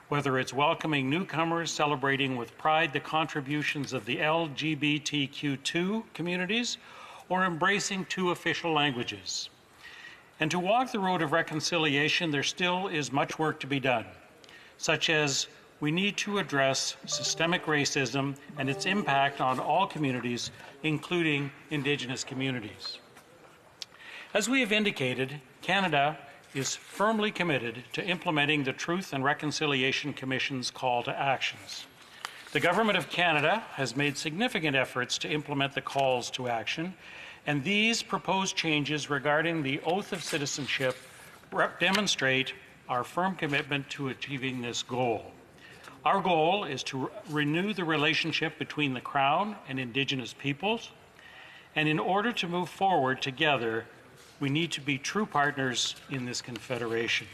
whether it's welcoming newcomers, celebrating with pride the contributions of the LGBTQ2 communities, or embracing 2 official languages. And to walk the road of reconciliation, there still is much work to be done, such as we need to address systemic racism and its impact on all communities, including Indigenous communities. As we have indicated, Canada is firmly committed to implementing the Truth and Reconciliation Commission's call to actions. The Government of Canada has made significant efforts to implement the calls to action, and these proposed changes regarding the oath of citizenship demonstrate our firm commitment to achieving this goal. Our goal is to renew the relationship between the Crown and Indigenous peoples, and in order to move forward together, we need to be true partners in this confederation.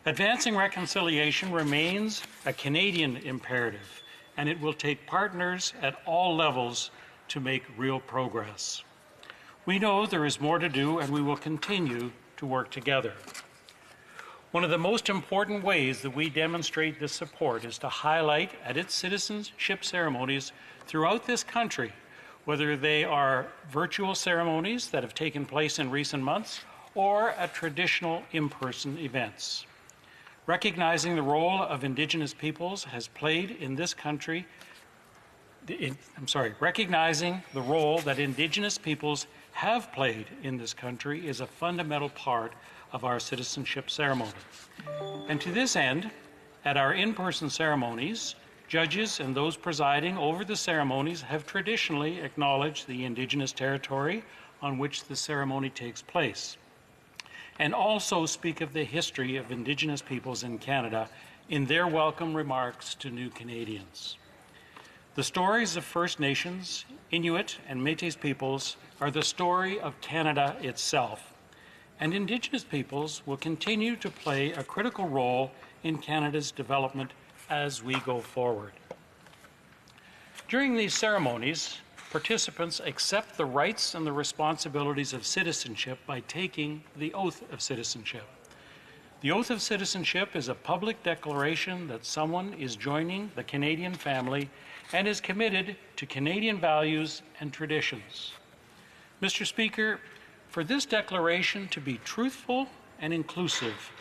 Advancing reconciliation remains a Canadian imperative, and it will take partners at all levels to make real progress. We know there is more to do, and we will continue to work together. One of the most important ways that we demonstrate this support is to highlight at its citizenship ceremonies throughout this country, whether they are virtual ceremonies that have taken place in recent months or at traditional in-person events. Recognizing the role of Indigenous peoples has played in this country, recognizing the role that Indigenous peoples have played in this country is a fundamental part of our citizenship ceremony. And to this end, at our in-person ceremonies, judges and those presiding over the ceremonies have traditionally acknowledged the Indigenous territory on which the ceremony takes place, and also speak of the history of Indigenous peoples in Canada in their welcome remarks to new Canadians. The stories of First Nations, Inuit, and Métis peoples are the story of Canada itself, and Indigenous peoples will continue to play a critical role in Canada's development as we go forward. During these ceremonies, participants accept the rights and the responsibilities of citizenship by taking the oath of citizenship. The oath of citizenship is a public declaration that someone is joining the Canadian family and is committed to Canadian values and traditions. Mr. Speaker, for this declaration to be truthful and inclusive,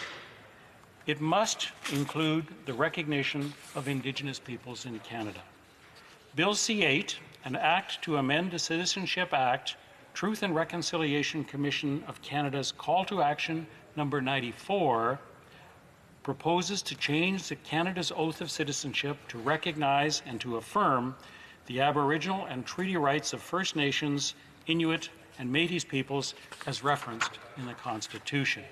it must include the recognition of Indigenous peoples in Canada. Bill C-8, an act to amend the Citizenship Act, Truth and Reconciliation Commission of Canada's Call to Action number 94, proposes to change Canada's oath of citizenship to recognize and to affirm the Aboriginal and treaty rights of First Nations, Inuit, and Métis peoples as referenced in the Constitution.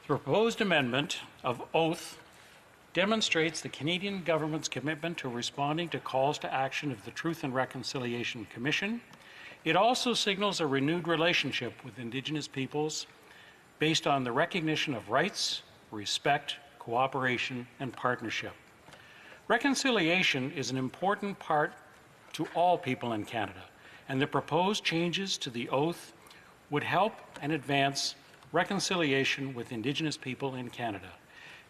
The proposed amendment of oath demonstrates the Canadian government's commitment to responding to calls to action of the Truth and Reconciliation Commission. It also signals a renewed relationship with Indigenous peoples based on the recognition of rights, respect, cooperation, and partnership. Reconciliation is an important part to all people in Canada, and the proposed changes to the oath would help and advance reconciliation with Indigenous people in Canada.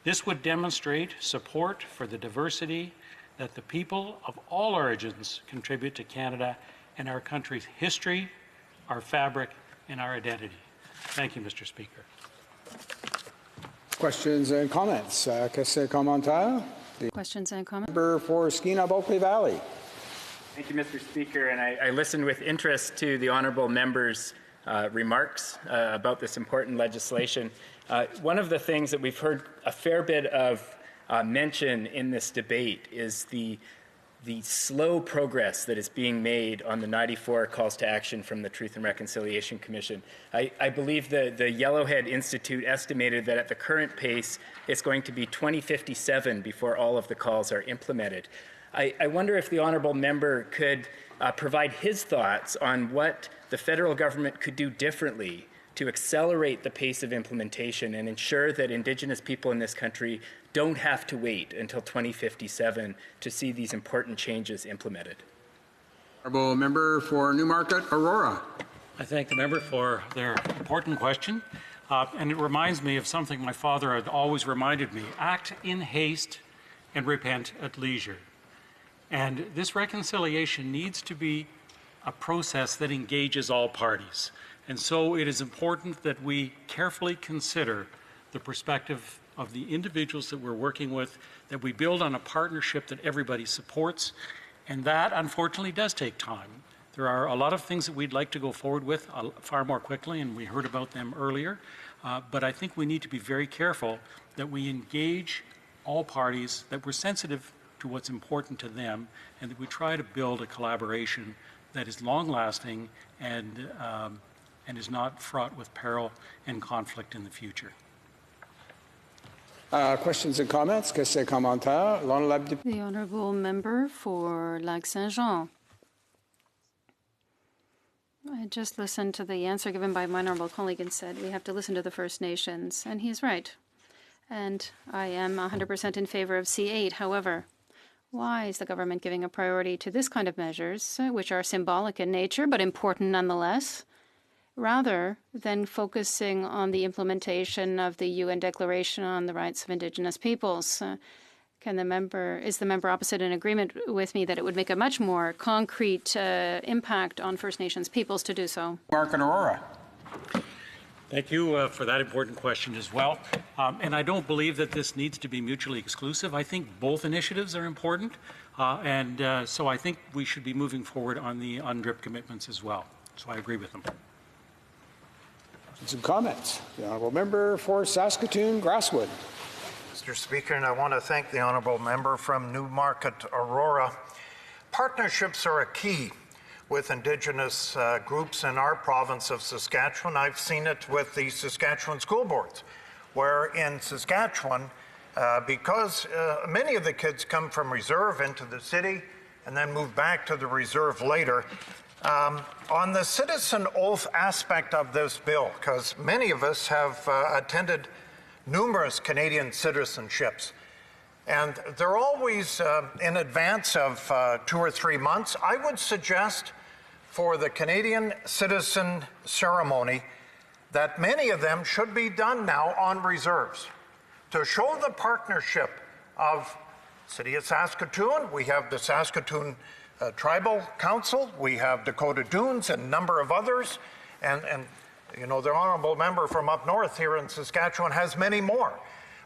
This would demonstrate support for the diversity that the people of all origins contribute to Canada and our country's history, our fabric, and our identity. Thank you, Mr. Speaker. Questions and comments? Qu'est-ce commentaire? Questions and comments? Member for Skeena-Bulkley Valley. Thank you, Mr. Speaker, and I listened with interest to the honourable member's remarks about this important legislation. One of the things that we've heard a fair bit of mention in this debate is the slow progress that is being made on the 94 calls to action from the Truth and Reconciliation Commission. I believe the Yellowhead Institute estimated that at the current pace, it's going to be 2057 before all of the calls are implemented. I wonder if the honourable member could provide his thoughts on what the federal government could do differently to accelerate the pace of implementation and ensure that Indigenous people in this country don't have to wait until 2057 to see these important changes implemented. Honourable member for Newmarket Aurora. I thank the member for their important question. And it reminds me of something my father had always reminded me: act in haste and repent at leisure. And this reconciliation needs to be a process that engages all parties. And so it is important that we carefully consider the perspective of the individuals that we're working with, that we build on a partnership that everybody supports, and that unfortunately does take time. There are a lot of things that we'd like to go forward with far more quickly, and we heard about them earlier, but I think we need to be very careful that we engage all parties, that we're sensitive to what's important to them, and that we try to build a collaboration that is long-lasting and is not fraught with peril and conflict in the future. Questions and comments? Qu'est-ce commentaire? The honourable member for Lac-Saint-Jean. I just listened to the answer given by my honourable colleague and said we have to listen to the First Nations, and he's right. And I am 100% in favour of C8. However, why is the government giving a priority to this kind of measures, which are symbolic in nature but important nonetheless, rather than focusing on the implementation of the UN Declaration on the Rights of Indigenous Peoples? Is the member opposite in agreement with me that it would make a much more concrete impact on First Nations peoples to do so? Mark and Aurora. Thank you for that important question as well. And I don't believe that this needs to be mutually exclusive. I think both initiatives are important. So I think we should be moving forward on the UNDRIP commitments as well. So I agree with them. Some comments. The honourable member for Saskatoon Grasswood. Mr. Speaker, and I want to thank the honourable member from Newmarket Aurora. Partnerships are a key with Indigenous groups in our province of Saskatchewan. I've seen it with the Saskatchewan school boards, where in Saskatchewan, because many of the kids come from reserve into the city and then move back to the reserve later, on the citizen oath aspect of this bill, because many of us have attended numerous Canadian citizenships, and they're always in advance of 2 or 3 months. I would suggest for the Canadian citizen ceremony that many of them should be done now on reserves to show the partnership of City of Saskatoon. We have the Saskatoon Tribal Council, we have Dakota Dunes and a number of others, and you know, the honourable member from up north here in Saskatchewan has many more.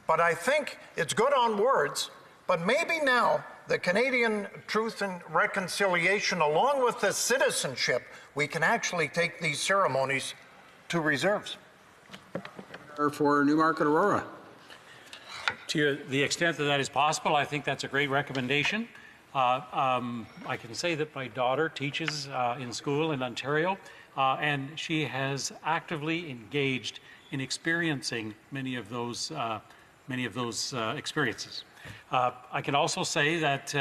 But I think it's good on words, but maybe now the Canadian Truth and Reconciliation, along with the citizenship, we can actually take these ceremonies to reserves. For Newmarket Aurora. To the extent that that is possible, I think that's a great recommendation. I can say that my daughter teaches in school in Ontario, and she has actively engaged in experiencing many of those experiences. I can also say that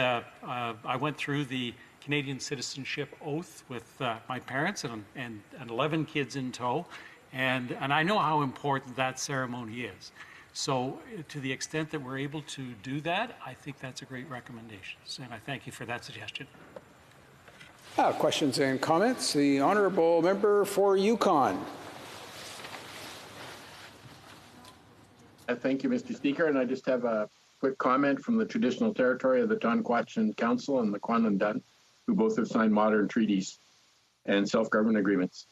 I went through the Canadian citizenship oath with my parents and 11 kids in tow, and I know how important that ceremony is. So to the extent that we're able to do that, I think that's a great recommendation, and I thank you for that suggestion. Questions and comments? The honourable member for Yukon. Thank you, Mr. Speaker, and I just have a quick comment from the traditional territory of the Tonquatchin Council and the Kwanlundun, who both have signed modern treaties and self-government agreements.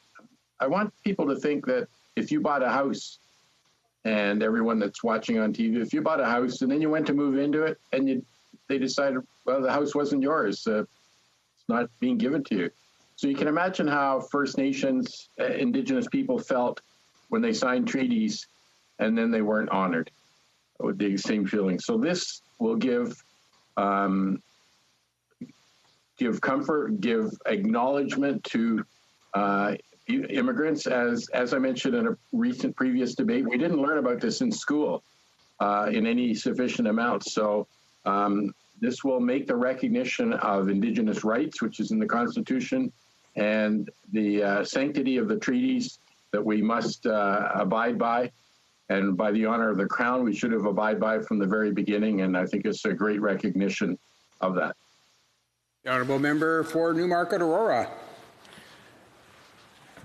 I want people to think that if you bought a house, and everyone that's watching on TV, if you bought a house and then you went to move into it and they decided, well, the house wasn't yours, it's not being given to you. So you can imagine how First Nations, Indigenous people felt when they signed treaties and then they weren't honored with the same feeling. So this will give comfort, give acknowledgement to immigrants. As I mentioned in a recent previous debate, we didn't learn about this in school in any sufficient amount. So this will make the recognition of Indigenous rights, which is in the Constitution, and the sanctity of the treaties that we must abide by. And by the honor of the Crown, we should have abided by from the very beginning. And I think it's a great recognition of that. The honourable member for Newmarket Aurora.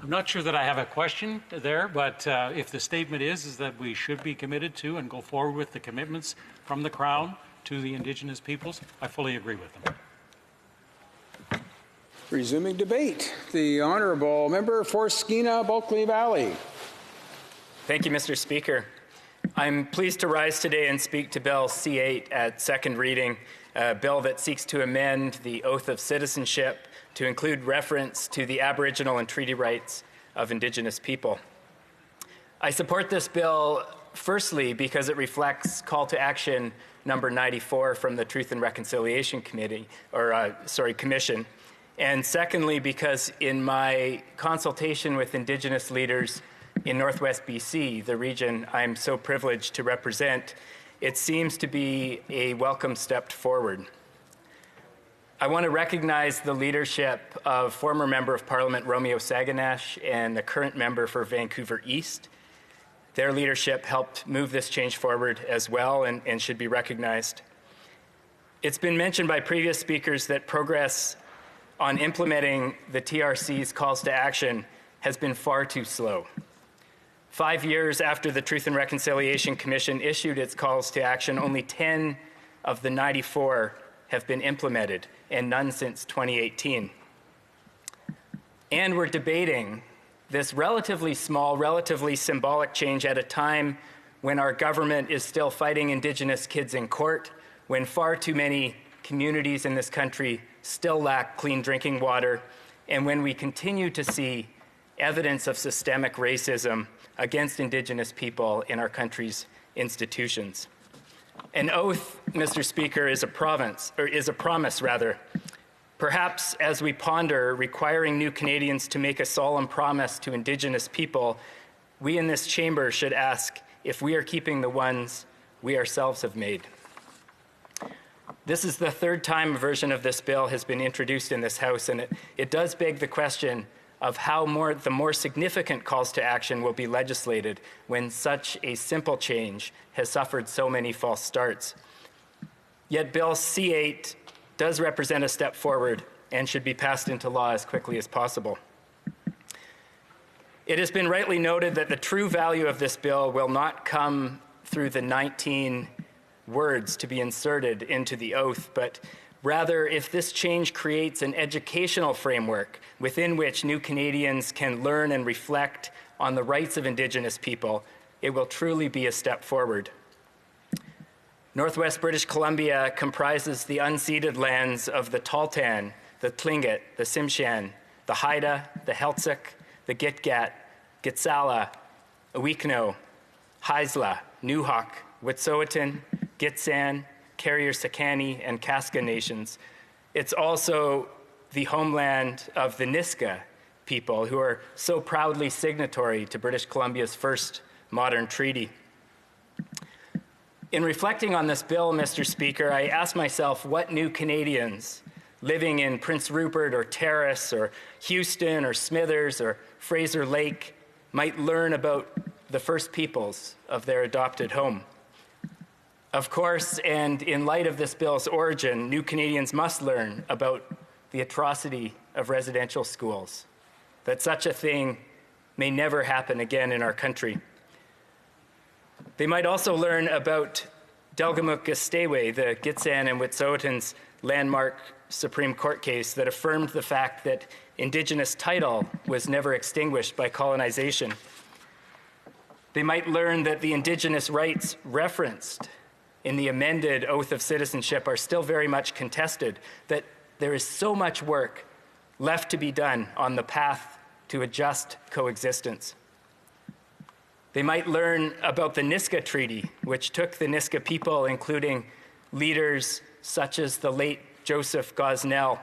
I'm not sure that I have a question there, but if the statement is that we should be committed to and go forward with the commitments from the Crown to the Indigenous peoples, I fully agree with them. Resuming debate, the honourable member for Skeena Bulkley Valley. Thank you, Mr. Speaker. I'm pleased to rise today and speak to Bill C8 at second reading, a bill that seeks to amend the Oath of Citizenship to include reference to the Aboriginal and treaty rights of Indigenous people. I support this bill firstly because it reflects call to action number 94 from the Truth and Reconciliation Commission, and secondly because in my consultation with Indigenous leaders in Northwest BC, the region I'm so privileged to represent, it seems to be a welcome step forward. I want to recognize the leadership of former Member of Parliament Romeo Saganash and the current member for Vancouver East. Their leadership helped move this change forward as well and should be recognized. It's been mentioned by previous speakers that progress on implementing the TRC's calls to action has been far too slow. 5 years after the Truth and Reconciliation Commission issued its calls to action, only 10 of the 94 have been implemented, and none since 2018. And we're debating this relatively small, relatively symbolic change at a time when our government is still fighting Indigenous kids in court, when far too many communities in this country still lack clean drinking water, and when we continue to see evidence of systemic racism against Indigenous people in our country's institutions. An oath, Mr. Speaker, is a promise. Perhaps as we ponder requiring new Canadians to make a solemn promise to Indigenous people, we in this chamber should ask if we are keeping the ones we ourselves have made. This is the third time a version of this bill has been introduced in this House, and it does beg the question of how the more significant calls to action will be legislated when such a simple change has suffered so many false starts. Yet Bill C8 does represent a step forward and should be passed into law as quickly as possible. It has been rightly noted that the true value of this bill will not come through the 19 words to be inserted into the oath, but rather, if this change creates an educational framework within which new Canadians can learn and reflect on the rights of Indigenous people, it will truly be a step forward. Northwest British Columbia comprises the unceded lands of the Tahltan, the Tlingit, the Tsimshian, the Haida, the Heiltsuk, the Gitgat, Gitsala, Awikno, Haisla, Newhak, Wet'suwet'en, Gitxsan, Carrier-Sakani, and Kaska nations. It's also the homeland of the Niska people, who are so proudly signatory to British Columbia's first modern treaty. In reflecting on this bill, Mr. Speaker, I ask myself what new Canadians living in Prince Rupert or Terrace or Houston or Smithers or Fraser Lake might learn about the First Peoples of their adopted home. Of course, and in light of this bill's origin, new Canadians must learn about the atrocity of residential schools, that such a thing may never happen again in our country. They might also learn about Delgamuukw-Gisdewe, the Gitxsan and Wet'suwet'en's landmark Supreme Court case that affirmed the fact that Indigenous title was never extinguished by colonization. They might learn that the Indigenous rights referenced in the amended Oath of Citizenship are still very much contested, that there is so much work left to be done on the path to a just coexistence. They might learn about the Nisga'a Treaty, which took the Nisga'a people, including leaders such as the late Joseph Gosnell,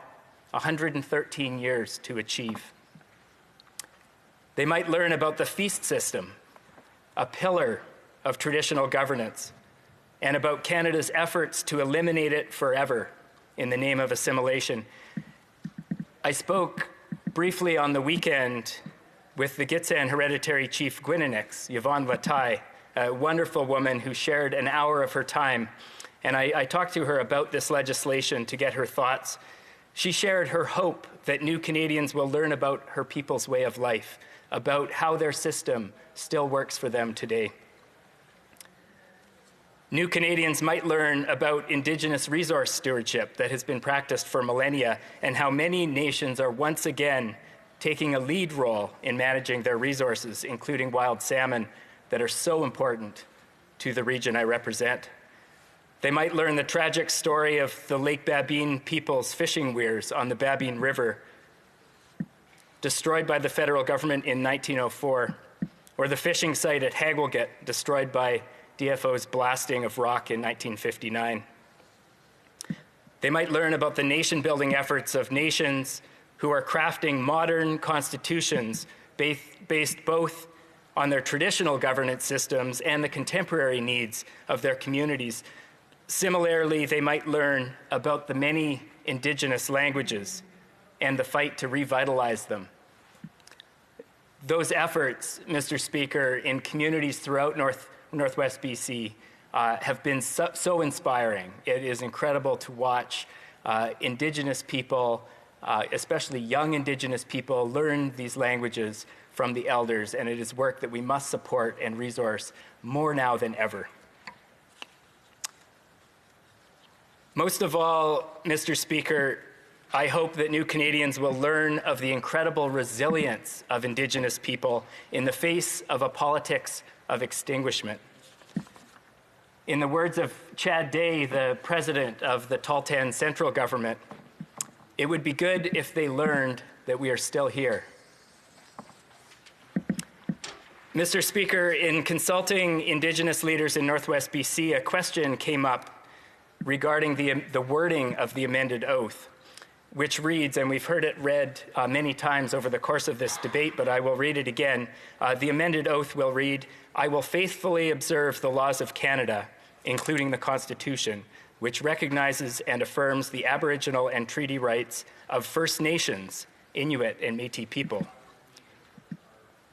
113 years to achieve. They might learn about the feast system, a pillar of traditional governance, and about Canada's efforts to eliminate it forever in the name of assimilation. I spoke briefly on the weekend with the Gitxsan hereditary chief Gwinnenix, Yvonne Latai, a wonderful woman who shared an hour of her time. And I talked to her about this legislation to get her thoughts. She shared her hope that new Canadians will learn about her people's way of life, about how their system still works for them today. New Canadians might learn about Indigenous resource stewardship that has been practiced for millennia and how many nations are once again taking a lead role in managing their resources, including wild salmon that are so important to the region I represent. They might learn the tragic story of the Lake Babine people's fishing weirs on the Babine River, destroyed by the federal government in 1904, or the fishing site at Hagelget, destroyed by DFO's blasting of rock in 1959. They might learn about the nation-building efforts of nations who are crafting modern constitutions based both on their traditional governance systems and the contemporary needs of their communities. Similarly, they might learn about the many Indigenous languages and the fight to revitalize them. Those efforts, Mr. Speaker, in communities throughout Northwest BC have been so inspiring. It is incredible to watch Indigenous people, especially young Indigenous people, learn these languages from the elders, and it is work that we must support and resource more now than ever. Most of all, Mr. Speaker, I hope that new Canadians will learn of the incredible resilience of Indigenous people in the face of a politics of extinguishment. In the words of Chad Day, the president of the Tahltan Central Government, it would be good if they learned that we are still here. Mr. Speaker, in consulting Indigenous leaders in Northwest BC, a question came up regarding the wording of the amended oath, which reads, and we've heard it read many times over the course of this debate, but I will read it again. The amended oath will read, "I will faithfully observe the laws of Canada, including the Constitution, which recognizes and affirms the Aboriginal and treaty rights of First Nations, Inuit, and Métis people."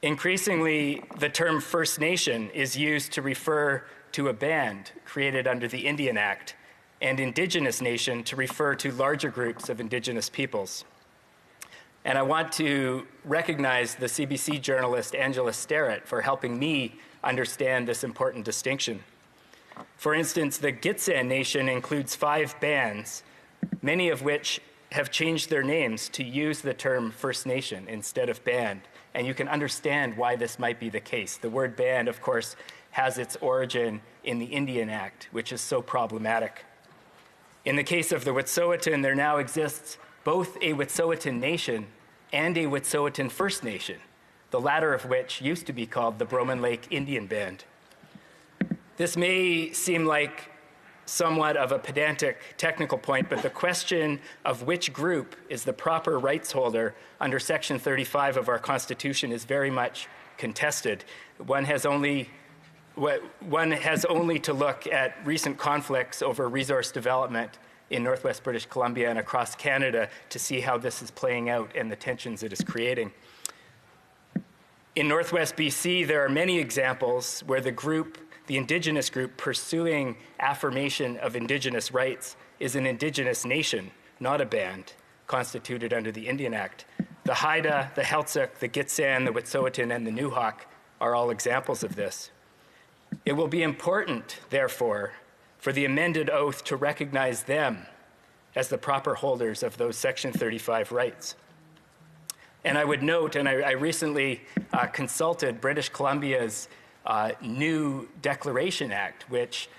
Increasingly, the term First Nation is used to refer to a band created under the Indian Act, and Indigenous nation to refer to larger groups of Indigenous peoples. And I want to recognize the CBC journalist Angela Sterrett for helping me understand this important distinction. For instance, the Gitxsan Nation includes 5 bands, many of which have changed their names to use the term First Nation instead of band. And you can understand why this might be the case. The word band, of course, has its origin in the Indian Act, which is so problematic. In the case of the Wet'suwet'en, there now exists both a Wet'suwet'en Nation and a Wet'suwet'en First Nation, the latter of which used to be called the Broman Lake Indian Band. This may seem like somewhat of a pedantic technical point, but the question of which group is the proper rights holder under Section 35 of our Constitution is very much contested. One has only to look at recent conflicts over resource development in Northwest British Columbia and across Canada to see how this is playing out and the tensions it is creating. In Northwest BC, there are many examples where the Indigenous group pursuing affirmation of Indigenous rights is an Indigenous nation, not a band, constituted under the Indian Act. The Haida, the Heiltsuk, the Gitxsan, the Wet'suwet'en, and the Newhawk are all examples of this. It will be important, therefore, for the amended oath to recognize them as the proper holders of those Section 35 rights. And I would note, and I recently consulted British Columbia's new Declaration Act, which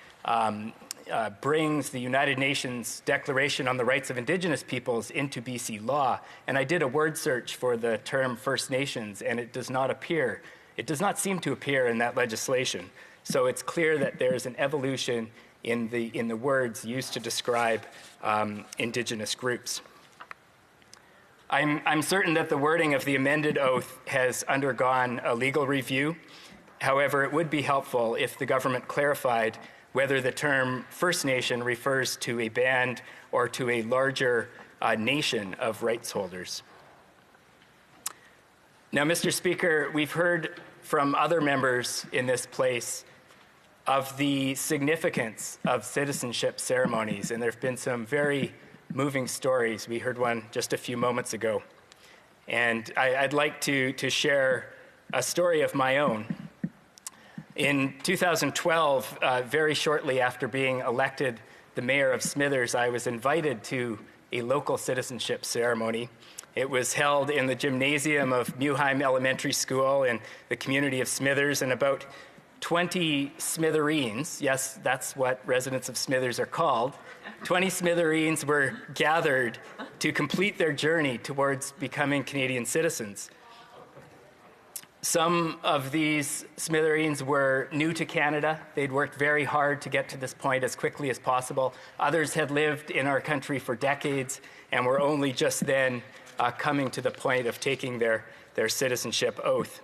brings the United Nations Declaration on the Rights of Indigenous Peoples into BC law. And I did a word search for the term First Nations, and it does not appear. It does not seem to appear in that legislation. So it's clear that there's an evolution in the words used to describe Indigenous groups. I'm certain that the wording of the amended oath has undergone a legal review. However, it would be helpful if the government clarified whether the term First Nation refers to a band or to a larger nation of rights holders. Now, Mr. Speaker, we've heard from other members in this place of the significance of citizenship ceremonies, and there have been some very moving stories. We heard one just a few moments ago. And I'd like to share a story of my own. In 2012, very shortly after being elected the mayor of Smithers, I was invited to a local citizenship ceremony. It was held in the gymnasium of Muheim Elementary School in the community of Smithers, and about 20 Smithereens, yes, that's what residents of Smithers are called, 20 Smithereens were gathered to complete their journey towards becoming Canadian citizens. Some of these Smithereens were new to Canada. They'd worked very hard to get to this point as quickly as possible. Others had lived in our country for decades and were only just then coming to the point of taking their citizenship oath.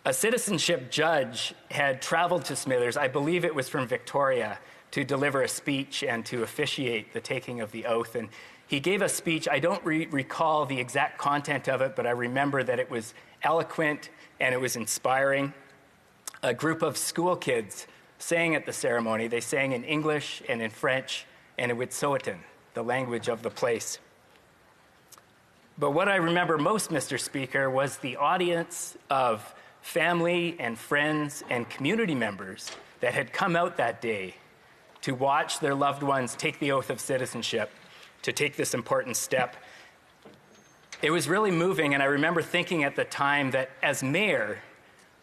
A citizenship judge had traveled to Smithers, I believe it was from Victoria, to deliver a speech and to officiate the taking of the oath. And he gave a speech. I don't recall the exact content of it, but I remember that it was eloquent and it was inspiring. A group of school kids sang at the ceremony. They sang in English and in French and in Wet'suwet'en, the language of the place. But what I remember most, Mr. Speaker, was the audience of family and friends and community members that had come out that day to watch their loved ones take the oath of citizenship, to take this important step. It was really moving, and I remember thinking at the time that as mayor,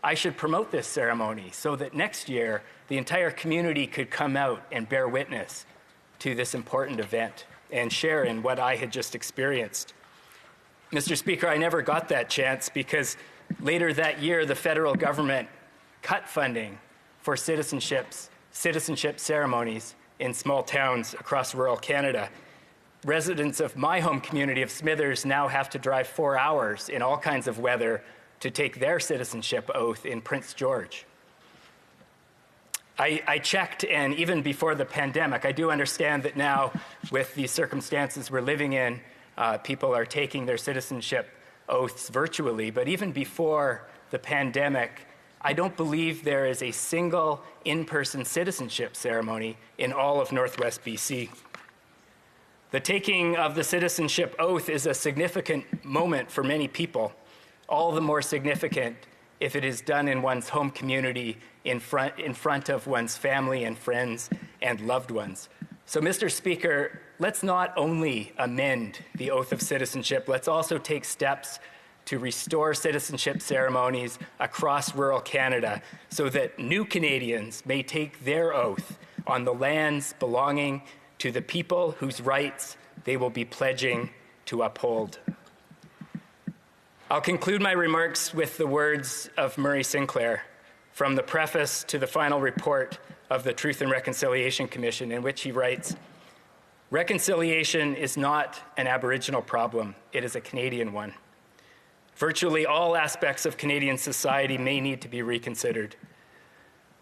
I should promote this ceremony so that next year the entire community could come out and bear witness to this important event and share in what I had just experienced. Mr. Speaker, I never got that chance because later that year, the federal government cut funding for citizenship ceremonies in small towns across rural Canada. Residents of my home community of Smithers now have to drive 4 hours in all kinds of weather to take their citizenship oath in Prince George. I checked, and even before the pandemic, I do understand that now with the circumstances we're living in, people are taking their citizenship oaths virtually, but even before the pandemic, I don't believe there is a single in-person citizenship ceremony in all of Northwest BC. The taking of the citizenship oath is a significant moment for many people, all the more significant if it is done in one's home community, in front of one's family and friends and loved ones. So, Mr. Speaker, let's not only amend the oath of citizenship, let's also take steps to restore citizenship ceremonies across rural Canada so that new Canadians may take their oath on the lands belonging to the people whose rights they will be pledging to uphold. I'll conclude my remarks with the words of Murray Sinclair from the preface to the final report of the Truth and Reconciliation Commission, in which he writes, "Reconciliation is not an Aboriginal problem, it is a Canadian one. Virtually all aspects of Canadian society may need to be reconsidered.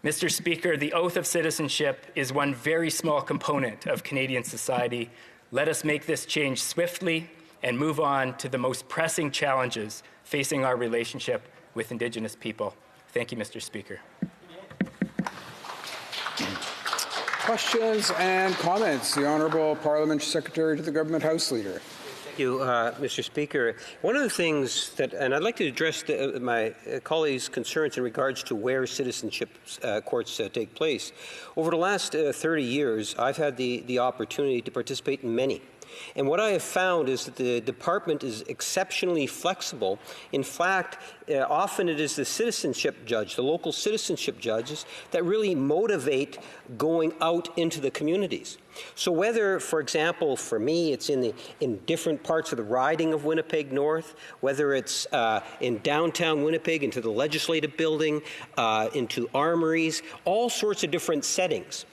Mr. Speaker, the oath of citizenship is one very small component of Canadian society. Let us make this change swiftly and move on to the most pressing challenges facing our relationship with Indigenous people." Thank you, Mr. Speaker. Questions and comments? The Honourable Parliamentary Secretary to the Government House Leader. Thank you, Mr. Speaker. One of the things that, and I'd like to address my colleagues' concerns in regards to where citizenship courts take place. Over the last 30 years, I've had the opportunity to participate in many. And what I have found is that the department is exceptionally flexible. In fact, often it is the citizenship judge, the local citizenship judges, that really motivate going out into the communities. So whether, for example, for me, it's in different parts of the riding of Winnipeg North, whether it's in downtown Winnipeg, into the legislative building, into armories, all sorts of different settings.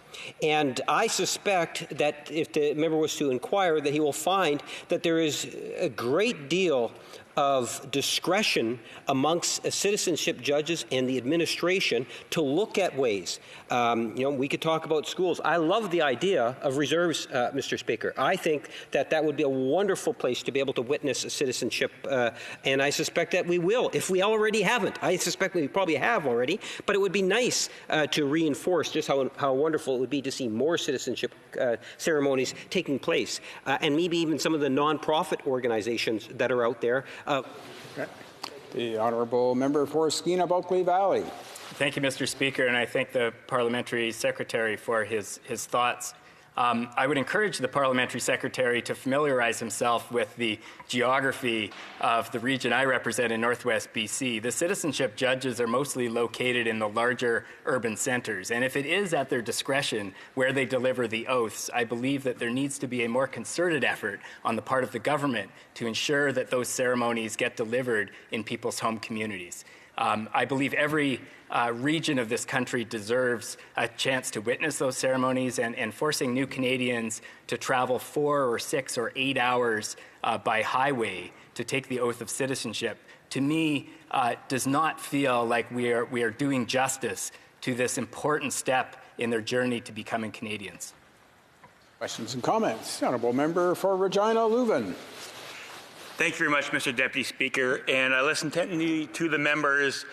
And I suspect that if the member was to inquire, that he will find that there is a great deal of discretion amongst citizenship judges and the administration to look at ways. We could talk about schools. I love the idea of reserves, Mr. Speaker. I think that would be a wonderful place to be able to witness a citizenship, and I suspect that we will, if we already haven't. I suspect we probably have already, but it would be nice to reinforce just how wonderful it would be to see more citizenship ceremonies taking place, and maybe even some of the non-profit organizations that are out there. The Honourable Member for Skeena-Bulkley Valley. Thank you, Mr. Speaker, and I thank the Parliamentary Secretary for his thoughts. I would encourage the Parliamentary Secretary to familiarize himself with the geography of the region I represent in Northwest BC. The citizenship judges are mostly located in the larger urban centres, and if it is at their discretion where they deliver the oaths, I believe that there needs to be a more concerted effort on the part of the government to ensure that those ceremonies get delivered in people's home communities. I believe every region of this country deserves a chance to witness those ceremonies, and forcing new Canadians to travel 4 or 6 or 8 hours by highway to take the oath of citizenship, to me, does not feel like we are doing justice to this important step in their journey to becoming Canadians. Questions and comments? Honourable Member for Regina Leuven. Thank you very much, Mr. Deputy Speaker. And I listened attentively to the member's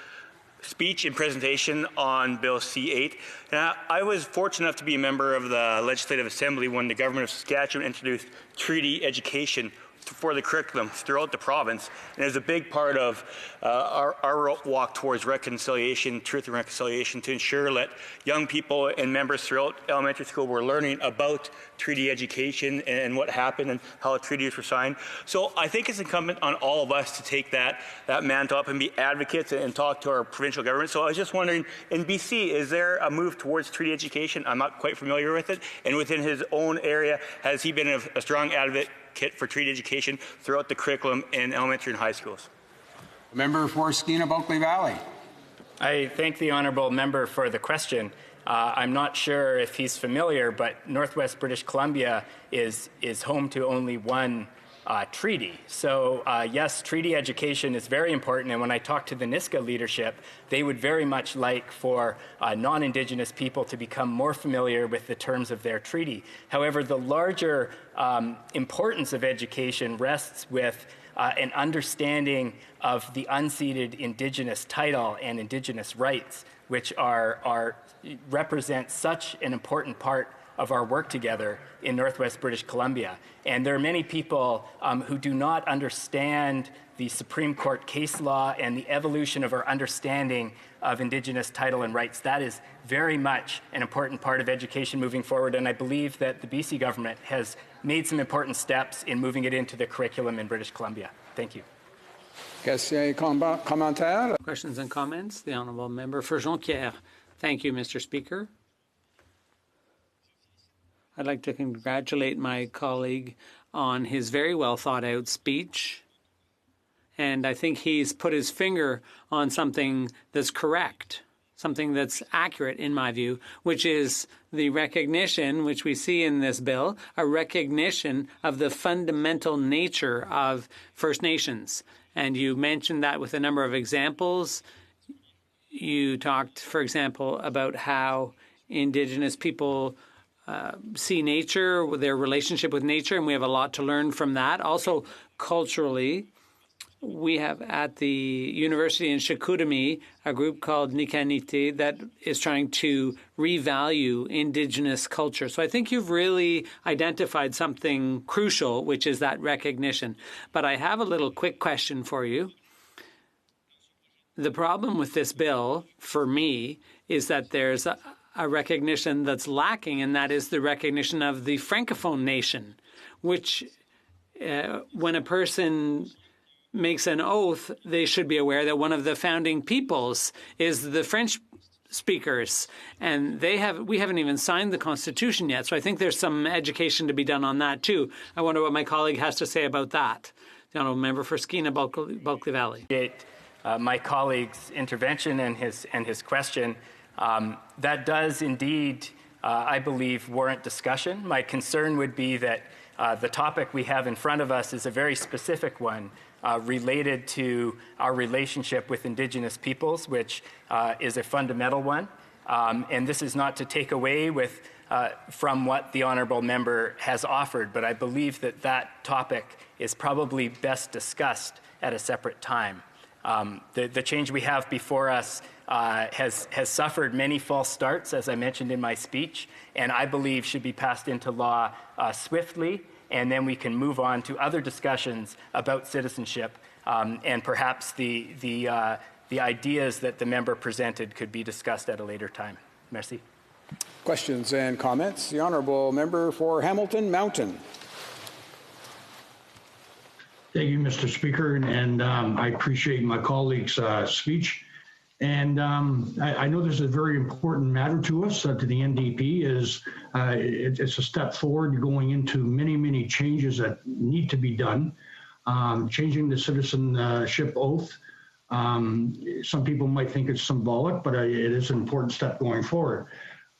speech and presentation on Bill C-8. And I was fortunate enough to be a member of the Legislative Assembly when the Government of Saskatchewan introduced treaty education for the curriculum throughout the province. And it was a big part of our walk towards reconciliation, truth and reconciliation, to ensure that young people and members throughout elementary school were learning about treaty education and what happened and how the treaties were signed. So I think it's incumbent on all of us to take that mantle up and be advocates and talk to our provincial government. So I was just wondering, in BC, is there a move towards treaty education? I'm not quite familiar with it. And within his own area, has he been a strong advocate for treaty education throughout the curriculum in elementary and high schools? Member for Skeena-Bulkley Valley. I thank the honourable member for the question. I'm not sure if he's familiar, but Northwest British Columbia is home to only one treaty. So yes, treaty education is very important, and when I talk to the Nisga'a leadership, they would very much like for non-Indigenous people to become more familiar with the terms of their treaty. However, the larger importance of education rests with an understanding of the unceded Indigenous title and Indigenous rights, which represent such an important part of our work together in Northwest British Columbia. And there are many people who do not understand the Supreme Court case law and the evolution of our understanding of Indigenous title and rights. That is very much an important part of education moving forward, and I believe that the BC government has made some important steps in moving it into the curriculum in British Columbia. Thank you. Questions and comments? The Honourable Member for Jonquière. Thank you, Mr. Speaker. I'd like to congratulate my colleague on his very well thought out speech. And I think he's put his finger on something that's correct, something that's accurate in my view, which is the recognition, which we see in this bill, a recognition of the fundamental nature of First Nations. And you mentioned that with a number of examples. You talked, for example, about how Indigenous people see nature, their relationship with nature, and we have a lot to learn from that. Also, culturally, we have at the university in Chicoutimi a group called Nikanite that is trying to revalue Indigenous culture. So I think you've really identified something crucial, which is that recognition. But I have a little quick question for you. The problem with this bill, for me, is that there's a recognition that's lacking, and that is the recognition of the Francophone nation, which when a person makes an oath, they should be aware that one of the founding peoples is the French speakers, and we haven't even signed the Constitution yet. So I think there's some education to be done on that too. I wonder what my colleague has to say about that. The honourable member for Skeena Bulkley Valley. My colleague's intervention and his question. That does indeed, I believe, warrant discussion. My concern would be that the topic we have in front of us is a very specific one related to our relationship with Indigenous peoples, which is a fundamental one. And this is not to take away from what the honourable member has offered, but I believe that topic is probably best discussed at a separate time. The change we have before us has suffered many false starts, as I mentioned in my speech, and I believe should be passed into law swiftly, and then we can move on to other discussions about citizenship, and perhaps the ideas that the member presented could be discussed at a later time. Merci. Questions and comments? The honourable member for Hamilton Mountain. Thank you, Mr. Speaker, and I appreciate my colleague's speech. And I know this is a very important matter to us, to the NDP. It's a step forward going into many, many changes that need to be done. Changing the citizenship oath. Some people might think it's symbolic, but it is an important step going forward.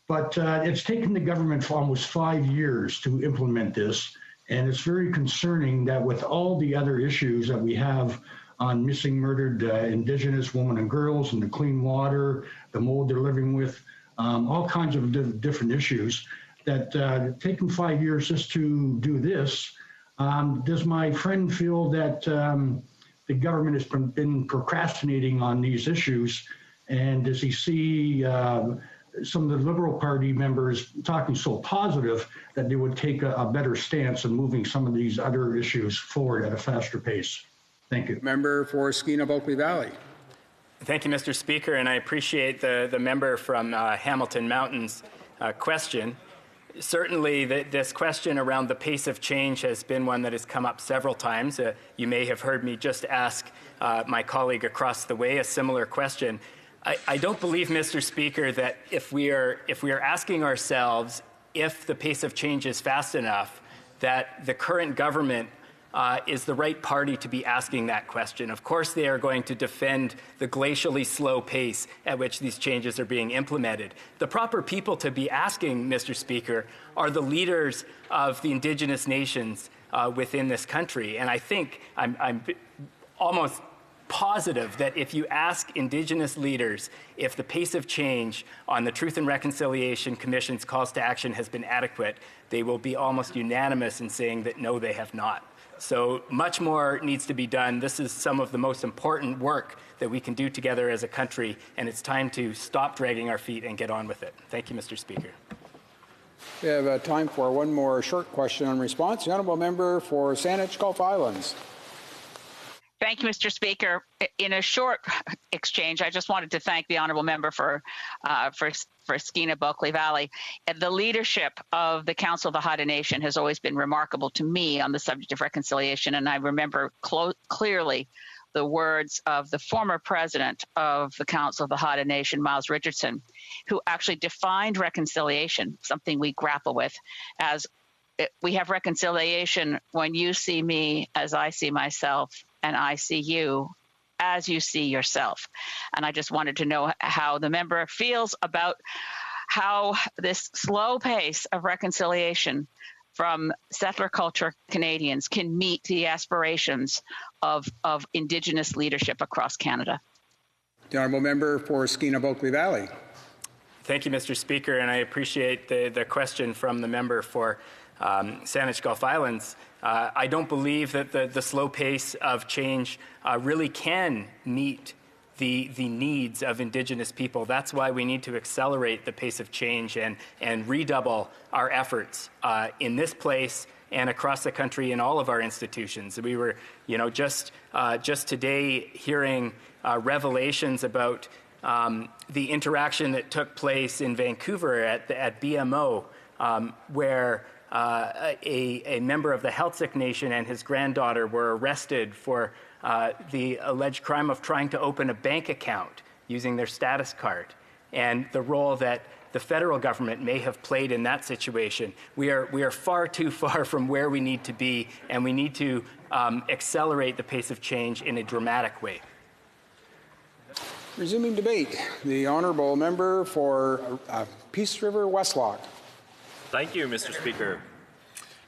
But it's taken the government for almost 5 years to implement this. And it's very concerning that with all the other issues that we have on missing, murdered Indigenous women and girls, and the clean water, the mold they're living with, all kinds of different issues, that taken 5 years just to do this. Does my friend feel that the government has been procrastinating on these issues? And does he see some of the Liberal Party members talking so positive that they would take a better stance in moving some of these other issues forward at a faster pace? Thank you. Member for Skeena Bulkley Valley. Thank you, Mr. Speaker, and I appreciate the member from Hamilton Mountain's question. Certainly, this question around the pace of change has been one that has come up several times. You may have heard me just ask my colleague across the way a similar question. I don't believe, Mr. Speaker, that if we are asking ourselves if the pace of change is fast enough, that the current government is the right party to be asking that question. Of course, they are going to defend the glacially slow pace at which these changes are being implemented. The proper people to be asking, Mr. Speaker, are the leaders of the Indigenous nations within this country. And I think I'm almost positive that if you ask Indigenous leaders if the pace of change on the Truth and Reconciliation Commission's calls to action has been adequate, they will be almost unanimous in saying that no, they have not. So much more needs to be done. This is some of the most important work that we can do together as a country, and it's time to stop dragging our feet and get on with it. Thank you, Mr. Speaker. We have time for one more short question and response. The honourable member for Saanich Gulf Islands. Thank you, Mr. Speaker. In a short exchange, I just wanted to thank the honourable member for Skeena Bulkley Valley. And the leadership of the Council of the Haida Nation has always been remarkable to me on the subject of reconciliation. And I remember clearly the words of the former president of the Council of the Haida Nation, Miles Richardson, who actually defined reconciliation, something we grapple with, as we have reconciliation when you see me as I see myself, and I see you as you see yourself. And I just wanted to know how the member feels about how this slow pace of reconciliation from settler culture Canadians can meet the aspirations of Indigenous leadership across Canada. The honourable member for Skeena Bulkley Valley. Thank you, Mr. Speaker, and I appreciate the question from the member for Saanich Gulf Islands, I don't believe that the slow pace of change really can meet the needs of Indigenous people. That's why we need to accelerate the pace of change and redouble our efforts in this place and across the country in all of our institutions. We were, just today hearing revelations about the interaction that took place in Vancouver at BMO, where a member of the Heiltsuk Nation and his granddaughter were arrested for the alleged crime of trying to open a bank account using their status card, and the role that the federal government may have played in that situation. We are far too far from where we need to be, and we need to accelerate the pace of change in a dramatic way. Resuming debate, the honourable member for Peace River Westlock. Thank you, Mr. Speaker.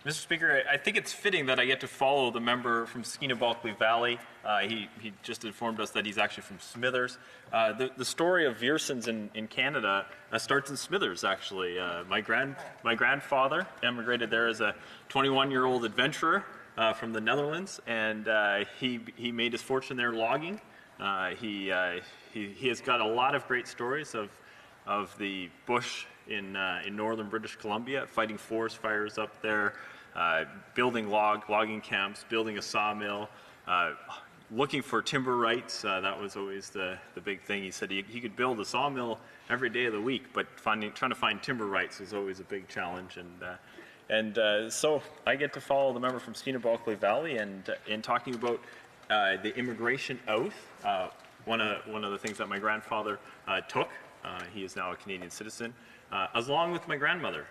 Mr. Speaker, I think it's fitting that I get to follow the member from Skeena-Balkley Valley. He just informed us that he's actually from Smithers. The story of Viersens in Canada starts in Smithers, actually. My grandfather immigrated there as a 21-year-old adventurer from the Netherlands, and he made his fortune there logging. He has got a lot of great stories of the bush in northern British Columbia, fighting forest fires up there, building logging camps, building a sawmill, looking for timber rights. That was always the big thing. He said he could build a sawmill every day of the week, but trying to find timber rights was always a big challenge. And so I get to follow the member from Skeena-Balkley Valley, and in talking about the immigration oath, one of the things that my grandfather took. He is now a Canadian citizen, along with my grandmother.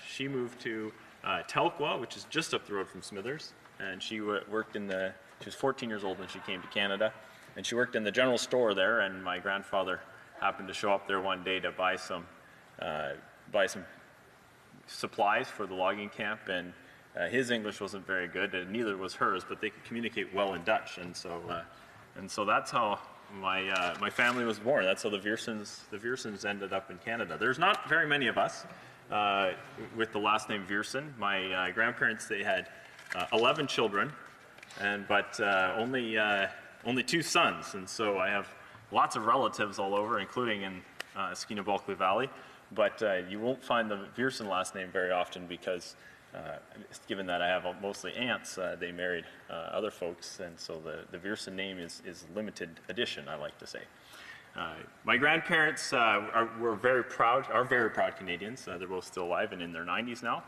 She moved to Telkwa, which is just up the road from Smithers, and she worked she was 14 years old when she came to Canada, and she worked in the general store there, and my grandfather happened to show up there one day to buy some supplies for the logging camp, and his English wasn't very good, and neither was hers, but they could communicate well in Dutch, and so that's how my family was born. That's how the Viersens ended up in Canada. There's not very many of us with the last name Viersen. My grandparents, they had 11 children, but only 2 sons, and so I have lots of relatives all over, including in Skeena-Balkley Valley. But you won't find the Viersen last name very often because, given that I have mostly aunts, they married other folks, and so the Viersen name is limited edition, I like to say. My grandparents are very proud Canadians. They're both still alive and in their 90s now.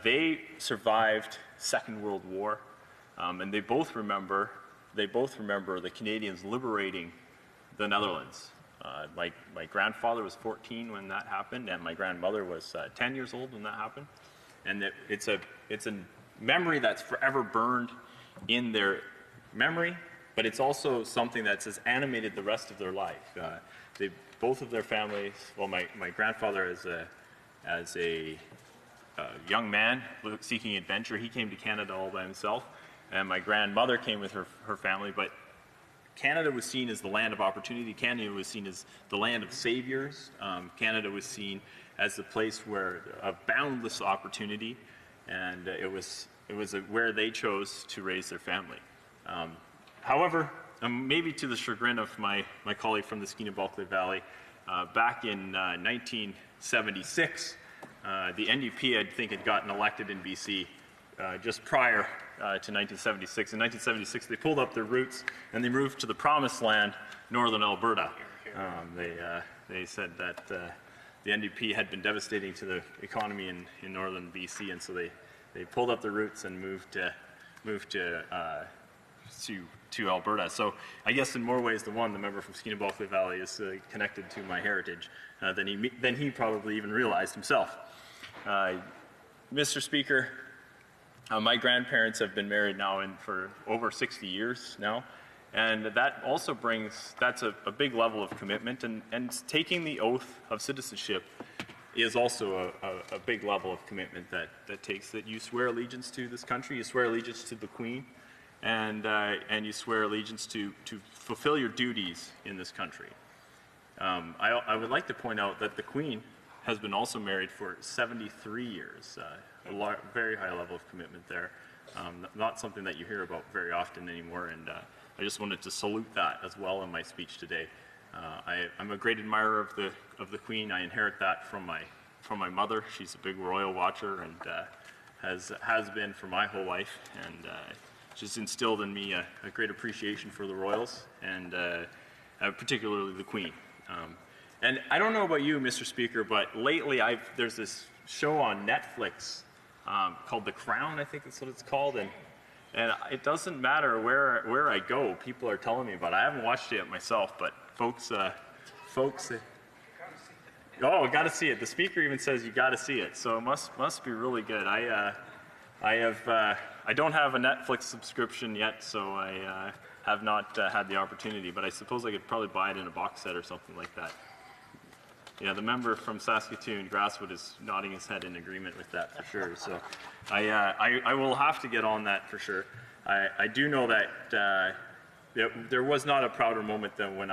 They survived Second World War, and they both remember the Canadians liberating the Netherlands. My grandfather was 14 when that happened, and my grandmother was 10 years old when that happened. And it's a memory that's forever burned in their memory, but it's also something that's has animated the rest of their life. Both of their families, well, my grandfather as a young man seeking adventure, he came to Canada all by himself, and my grandmother came with her family, but Canada was seen as the land of opportunity. Canada was seen as the land of saviors. Canada was seen as the place of boundless opportunity, and it was where they chose to raise their family. However, maybe to the chagrin of my colleague from the Skeena-Balkley Valley, back in 1976, the NDP, I think, had gotten elected in BC just prior to 1976. In 1976, they pulled up their roots and they moved to the promised land, northern Alberta. They said that the NDP had been devastating to the economy in northern BC, and so they pulled up their roots and moved to Alberta. So I guess in more ways than one, the member from Skeena-Balkley Valley is connected to my heritage than he probably even realized himself. Mr. Speaker, my grandparents have been married now for over 60 years now, and that also that's a big level of commitment, and taking the oath of citizenship is also a big level of commitment that takes that you swear allegiance to this country, you swear allegiance to the Queen, and you swear allegiance to fulfill your duties in this country. I would like to point out that the Queen has been also married for 73 years. very high level of commitment there. Not something that you hear about very often anymore, and I just wanted to salute that as well in my speech today. I'm a great admirer of the Queen. I inherit that from my mother. She's a big royal watcher and has been for my whole life, and just instilled in me a great appreciation for the royals, and particularly the Queen. And I don't know about you, Mr. Speaker, but lately there's this show on Netflix called The Crown, I think that's what it's called, and it doesn't matter where I go, people are telling me about it. I haven't watched it yet myself, but folks, oh, got to see it. The Speaker even says you got to see it, so it must be really good. I don't have a Netflix subscription yet, so I have not had the opportunity, but I suppose I could probably buy it in a box set or something like that. Yeah, the member from Saskatoon, Grasswood, is nodding his head in agreement with that for sure. So I will have to get on that for sure. I do know that there was not a prouder moment than when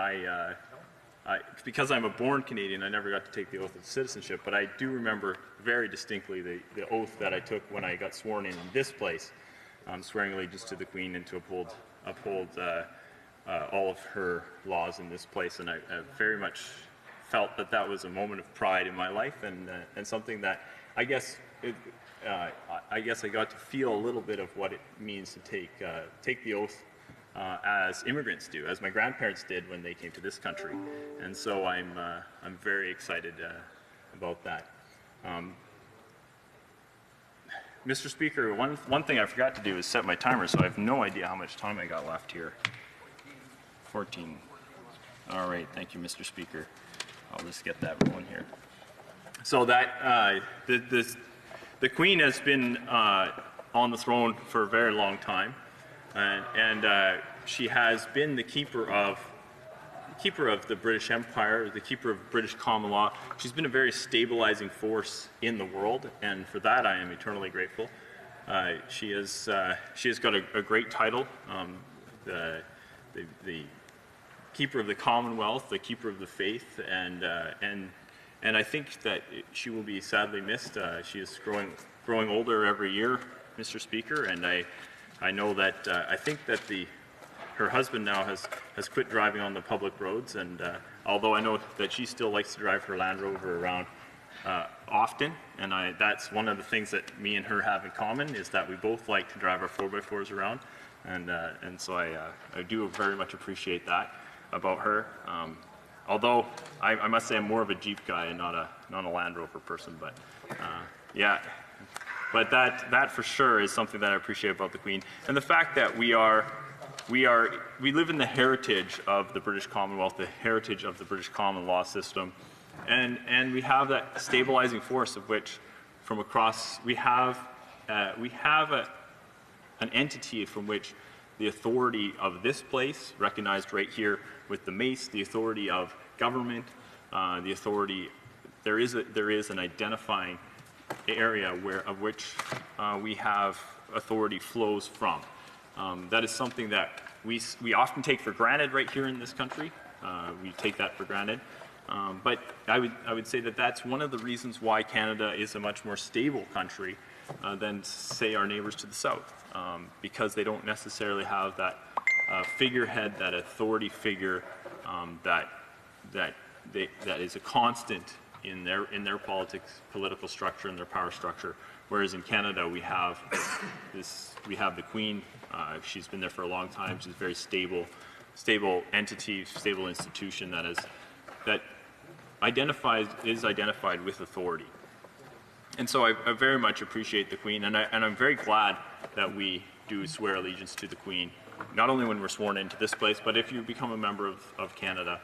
because I'm a born Canadian, I never got to take the oath of citizenship, but I do remember very distinctly the oath that I took when I got sworn in this place, swearing allegiance to the Queen and to uphold all of her laws in this place, and I very much felt that was a moment of pride in my life, and something that I guess I got to feel a little bit of what it means to take the oath as immigrants do, as my grandparents did when they came to this country, and so I'm very excited about that. Mr. Speaker, one thing I forgot to do is set my timer, so I have no idea how much time I got left here. 14. All right, thank you, Mr. Speaker. I'll just get that rolling here. So that the Queen has been on the throne for a very long time, and she has been the keeper of the British Empire, the keeper of British common law. She's been a very stabilizing force in the world, and for that I am eternally grateful. She has got a great title, the keeper of the Commonwealth, the keeper of the faith, and I think that she will be sadly missed. She is growing older every year, Mr. Speaker, and I know that I think that her husband now has quit driving on the public roads, and although I know that she still likes to drive her Land Rover around often, and that's one of the things that me and her have in common, is that we both like to drive our 4x4s around, and so I do very much appreciate that about her. Although I must say I'm more of a Jeep guy and not a Land Rover person, but yeah. But that for sure is something that I appreciate about the Queen, and the fact that we live in the heritage of the British Commonwealth, the heritage of the British common law system, and we have that stabilizing force of which from across we have an entity from which the authority of this place, recognized right here with the mace, the authority of government, the authority, there is an identifying area of which we have authority flows from. That is something that we often take for granted right here in this country. We take that for granted. But I would say that that's one of the reasons why Canada is a much more stable country than, say, our neighbors to the south, because they don't necessarily have that figurehead, that authority figure that is a constant in their political structure and their power structure. Whereas in Canada we have the Queen. She's been there for a long time. She's a very stable entity, stable institution that is identified with authority. And so I very much appreciate the Queen, and I'm very glad that we do swear allegiance to the Queen, not only when we're sworn into this place, but if you become a member of Canada,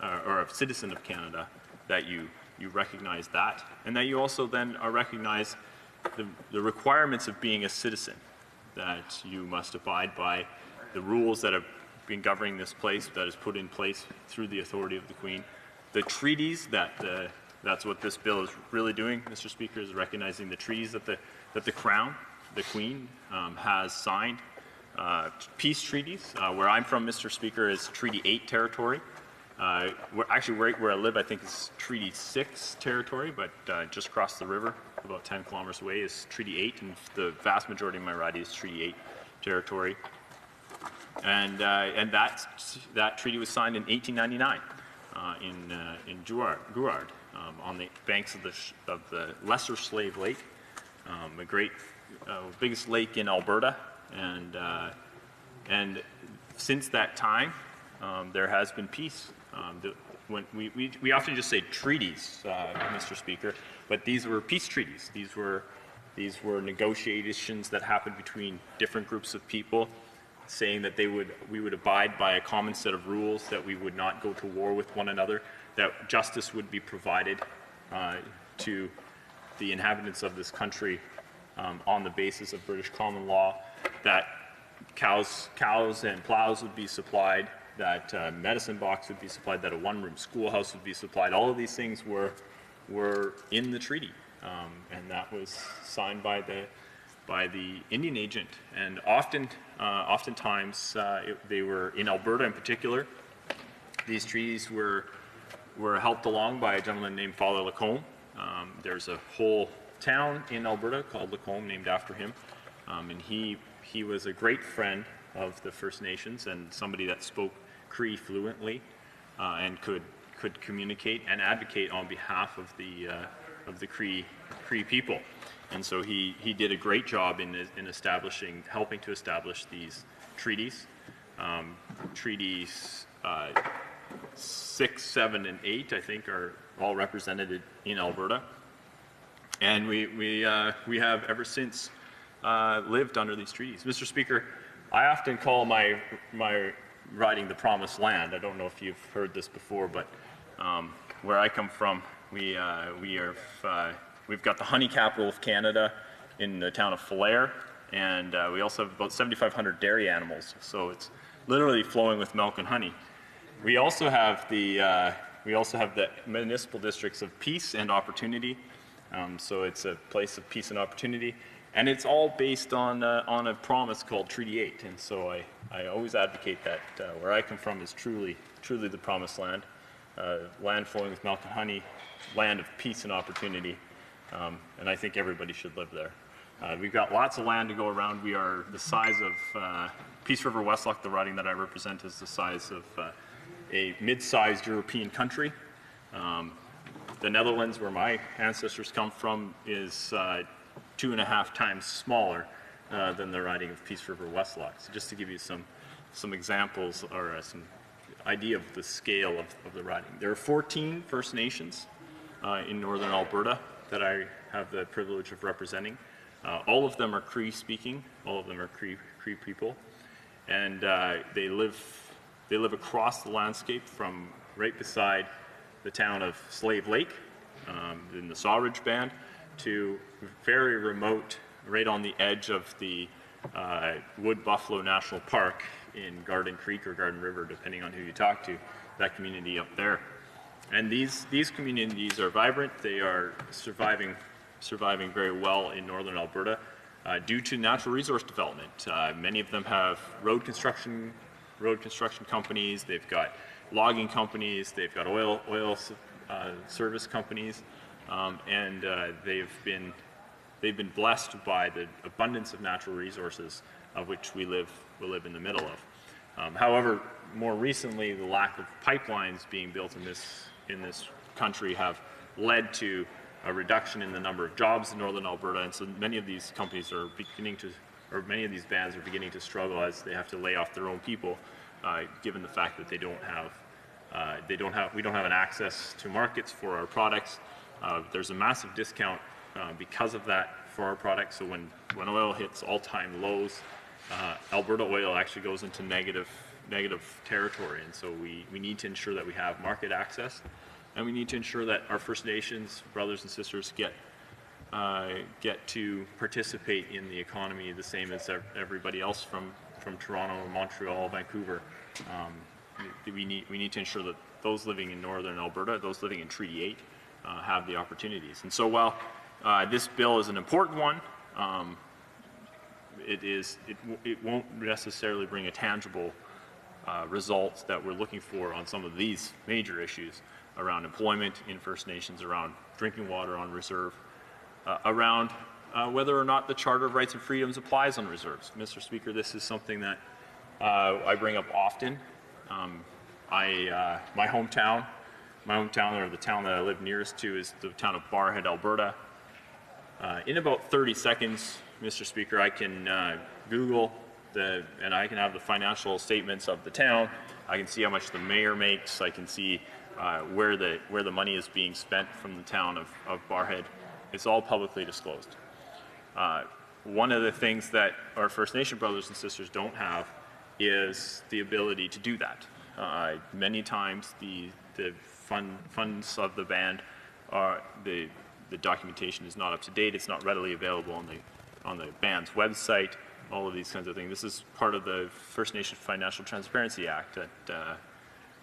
or a citizen of Canada, that you recognize that, and that you also then recognize the requirements of being a citizen, that you must abide by the rules that have been governing this place, that is put in place through the authority of the Queen, the treaties that's what this bill is really doing, Mr. Speaker, is recognizing the treaties that the Crown, the Queen, has signed. Peace treaties. Where I'm from, Mr. Speaker, is Treaty 8 territory. Actually, right where I live, I think is Treaty 6 territory, but just across the river about 10 kilometers away, is Treaty 8, and the vast majority of my riding is Treaty 8 territory. And that treaty was signed in 1899 in Gouard, on the banks of the Lesser Slave Lake, a great biggest lake in Alberta, and since that time there has been peace. When we often just say treaties, Mr. Speaker, but these were peace treaties. These were negotiations that happened between different groups of people, saying that we would abide by a common set of rules, that we would not go to war with one another, that justice would be provided to the inhabitants of this country on the basis of British common law, that cows and plows would be supplied, that medicine box would be supplied, that a one-room schoolhouse would be supplied. All of these things were in the treaty, and that was signed by the Indian agent. And oftentimes they were in Alberta in particular. These treaties were helped along by a gentleman named Father Lacombe. There's a whole town in Alberta called Lacombe named after him, and he was a great friend of the First Nations and somebody that spoke Cree fluently and could communicate and advocate on behalf of the Cree people. And so he did a great job in helping to establish these treaties. Treaties 6, 7, and 8, I think, are all represented in Alberta. And we have ever since lived under these treaties. Mr. Speaker, I often call my riding the Promised Land. I don't know if you've heard this before, but where I come from, we've got the honey capital of Canada in the town of Falher, and we also have about 7,500 dairy animals. So it's literally flowing with milk and honey. We also have the municipal districts of peace and opportunity. So it's a place of peace and opportunity. And it's all based on a promise called Treaty 8. And so I always advocate that where I come from is truly the Promised Land, land flowing with milk and honey, land of peace and opportunity. And I think everybody should live there. We've got lots of land to go around. We are the size of Peace River Westlock, the riding that I represent, is the size of a mid-sized European country. The Netherlands, where my ancestors come from, is 2.5 times smaller than the riding of Peace River Westlock. So just to give you some examples or some idea of the scale of the riding. There are 14 First Nations in northern Alberta that I have the privilege of representing. All of them are Cree speaking, all of them are Cree people, and they live across the landscape from right beside the town of Slave Lake in the Sawridge Band to very remote, right on the edge of the Wood Buffalo National Park in Garden Creek or Garden River, depending on who you talk to, that community up there. And these communities are vibrant. They are surviving very well in northern Alberta due to natural resource development. Many of them have road construction companies. They've got logging companies. They've got oil service companies, and they've been blessed by the abundance of natural resources of which we live in the middle of. However, more recently, the lack of pipelines being built in this country have led to a reduction in the number of jobs in northern Alberta, and so many of these companies are many of these bands are beginning to struggle as they have to lay off their own people, given the fact that we don't have an access to markets for our products. There's a massive discount because of that for our products. So when oil hits all-time lows, Alberta Oil actually goes into negative territory, and so we need to ensure that we have market access, and we need to ensure that our First Nations brothers and sisters get to participate in the economy the same as everybody else from Toronto, Montreal, Vancouver. We need to ensure that those living in northern Alberta, those living in Treaty 8, have the opportunities. And so while this bill is an important one, it won't necessarily bring a tangible results that we're looking for on some of these major issues around employment in First Nations, around drinking water on reserve, around whether or not the Charter of Rights and Freedoms applies on reserves. Mr. Speaker, this is something that I bring up often. My hometown, or the town that I live nearest to, is the town of Barrhead, Alberta. In about 30 seconds, Mr. Speaker, I can Google and I can have the financial statements of the town. I can see how much the mayor makes. I can see where the money is being spent from the town of Barrhead. It's all publicly disclosed. One of the things that our First Nation brothers and sisters don't have is the ability to do that. Many times the funds of the band are the documentation is not up to date. It's not readily available on the band's website. All of these kinds of things. This is part of the First Nation Financial Transparency Act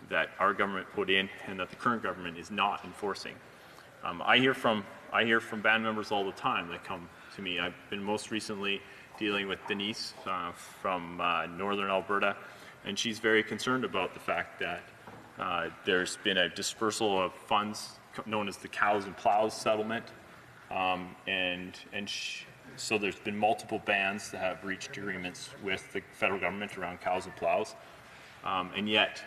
that our government put in and that the current government is not enforcing. I hear from band members all the time that come to me. I've been most recently dealing with Denise from northern Alberta, and she's very concerned about the fact that there's been a dispersal of funds known as the Cows and Plows settlement, so there's been multiple bands that have reached agreements with the federal government around cows and plows, and yet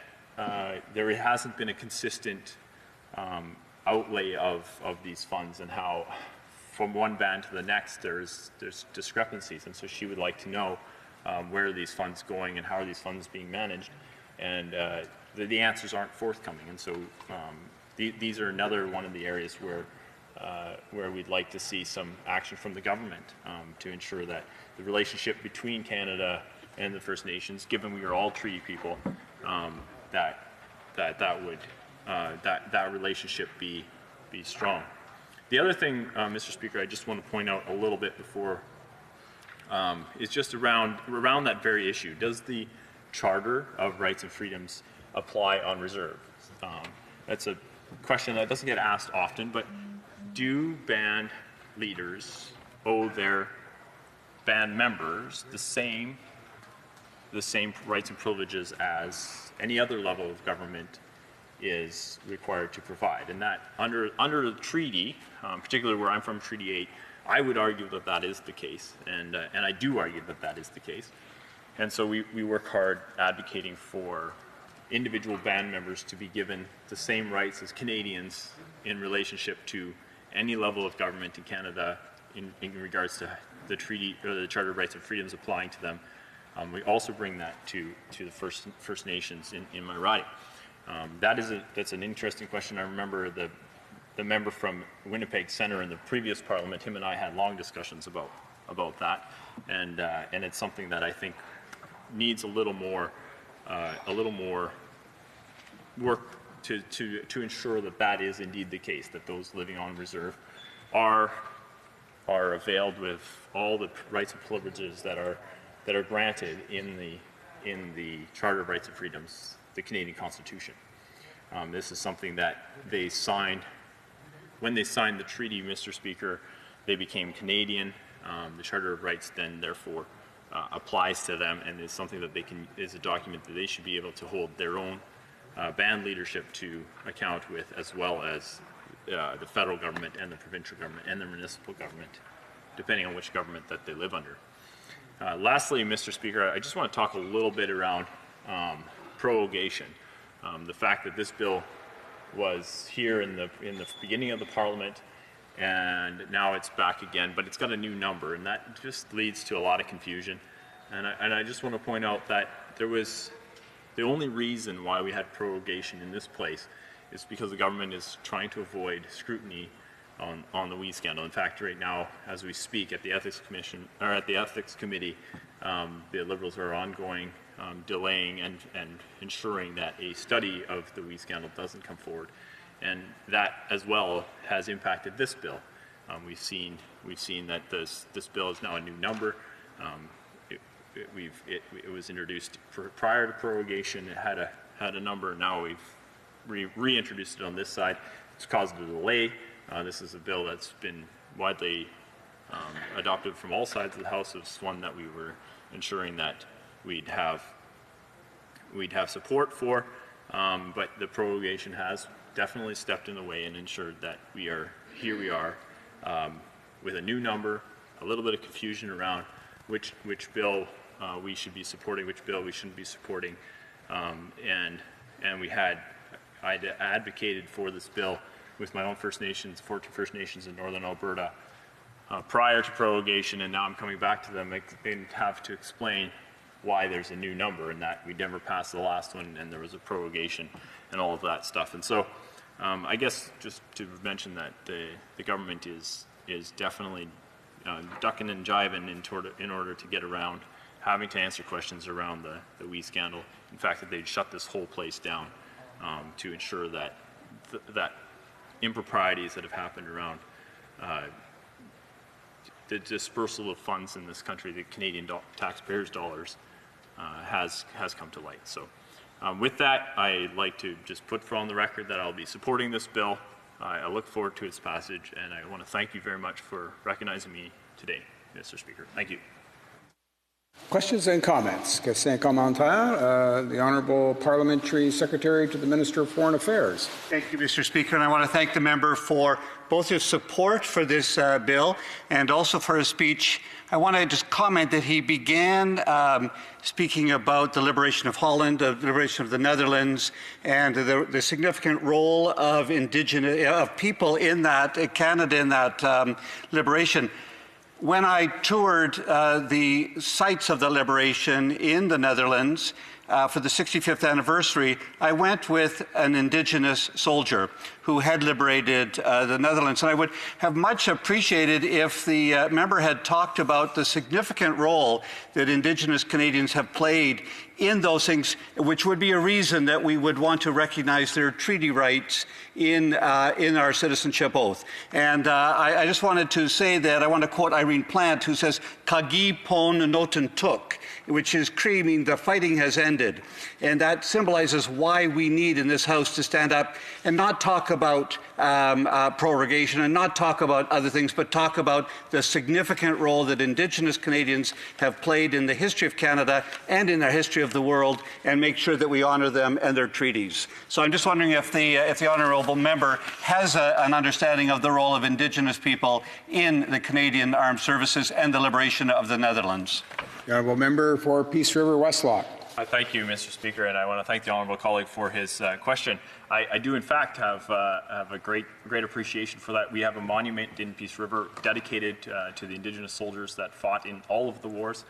there hasn't been a consistent outlay of these funds, and how from one band to the next there's discrepancies. And so she would like to know where are these funds going and how are these funds being managed, and the answers aren't forthcoming. And so these are another one of the areas where we'd like to see some action from the government to ensure that the relationship between Canada and the First Nations, given we are all treaty people, that relationship be strong. The other thing, Mr. Speaker, I just want to point out a little bit before is just around that very issue. Does the Charter of Rights and Freedoms apply on reserve? That's a question that doesn't get asked often, but do band leaders owe their band members the same rights and privileges as any other level of government is required to provide? And that under the treaty, particularly where I'm from, Treaty 8, I would argue that that is the case, and I do argue that that is the case. And so we work hard advocating for individual band members to be given the same rights as Canadians in relationship to any level of government in Canada in regards to the treaty or the Charter of Rights and Freedoms applying to them. We also bring that to the First Nations in my riding. That's an interesting question. I remember the member from Winnipeg Centre in the previous Parliament. Him and I had long discussions about that, and it's something that I think needs a little more work to ensure that that is indeed the case, that those living on reserve are availed with all the rights and privileges that are granted in the Charter of Rights and Freedoms, the Canadian Constitution. This is something that they signed when they signed the treaty, Mr. Speaker. They became Canadian. The Charter of Rights then therefore applies to them, and is something that is a document that they should be able to hold their own band leadership to account with, as well as the federal government and the provincial government and the municipal government, depending on which government that they live under. Lastly, Mr. Speaker, I just want to talk a little bit around prorogation. The fact that this bill was here in the beginning of the Parliament, and now it's back again, but it's got a new number, and that just leads to a lot of confusion. And I just want to point out that the only reason why we had prorogation in this place is because the government is trying to avoid scrutiny on the WE scandal. In fact, right now, as we speak, at the Ethics Commission or at the Ethics Committee, the Liberals are ongoing delaying and ensuring that a study of the WE scandal doesn't come forward, and that as well has impacted this bill. We've seen that this bill is now a new number. It was introduced prior to prorogation. It had a number. Now we've reintroduced it on this side. It's caused a delay. This is a bill that's been widely adopted from all sides of the House. It's one that we were ensuring that we'd have support for, but the prorogation has definitely stepped in the way and ensured that we are with a new number, a little bit of confusion around which bill we should be supporting, which bill we shouldn't be supporting, and I advocated for this bill with my own First Nations, 14 First Nations in Northern Alberta, prior to prorogation, and now I'm coming back to them and have to explain why there's a new number and that we never passed the last one and there was a prorogation and all of that stuff. And so I guess just to mention that the government is definitely ducking and jiving in order to get around having to answer questions around the WE scandal. In fact, that they'd shut this whole place down to ensure that that improprieties that have happened around the dispersal of funds in this country, the Canadian taxpayers' dollars, has come to light. So with that, I'd like to just put on the record that I'll be supporting this bill. I look forward to its passage, and I want to thank you very much for recognizing me today, Mr. Speaker. Thank you. Questions and comments? Question commentaire. The Honourable Parliamentary Secretary to the Minister of Foreign Affairs. Thank you, Mr. Speaker, and I want to thank the member for both his support for this bill and also for his speech. I want to just comment that he began speaking about the liberation of Holland, the liberation of the Netherlands, and the significant role of Indigenous people in that, Canada in that liberation. When I toured the sites of the liberation in the Netherlands for the 65th anniversary, I went with an Indigenous soldier who had liberated the Netherlands. And I would have much appreciated if the member had talked about the significant role that Indigenous Canadians have played in those things, which would be a reason that we would want to recognize their treaty rights in our citizenship oath. And I just wanted to say that I want to quote Irene Plant, who says, "Kagi pon noten tuk," which is meaning the fighting has ended. And that symbolizes why we need in this House to stand up and not talk about prorogation and not talk about other things, but talk about the significant role that Indigenous Canadians have played in the history of Canada and in the history of the world, and make sure that we honour them and their treaties. So I'm just wondering if the honourable member has an understanding of the role of Indigenous people in the Canadian Armed Services and the liberation of the Netherlands. The Honourable Member for Peace River Westlock. Thank you, Mr. Speaker, and I want to thank the honourable colleague for his question. I do, in fact, have a great appreciation for that. We have a monument in Peace River dedicated to the Indigenous soldiers that fought in all of the wars.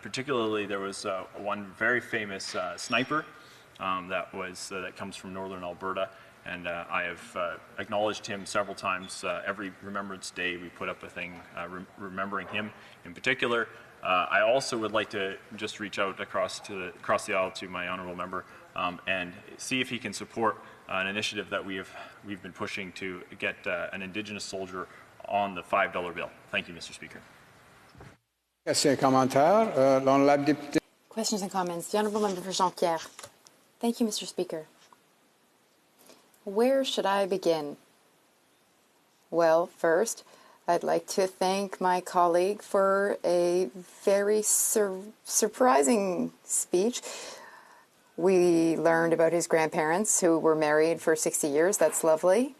Particularly, there was one very famous sniper that comes from Northern Alberta, and I have acknowledged him several times. Every Remembrance Day, we put up a thing remembering him in particular. I also would like to just reach out across the aisle to my honourable member and see if he can support an initiative that we've been pushing to get an Indigenous soldier on the $5 bill. Thank you, Mr. Speaker. Questions and comments. The Honourable Member for Jean-Pierre. Thank you, Mr. Speaker. Where should I begin? Well, first, I'd like to thank my colleague for a very surprising speech. We learned about his grandparents who were married for 60 years. That's lovely.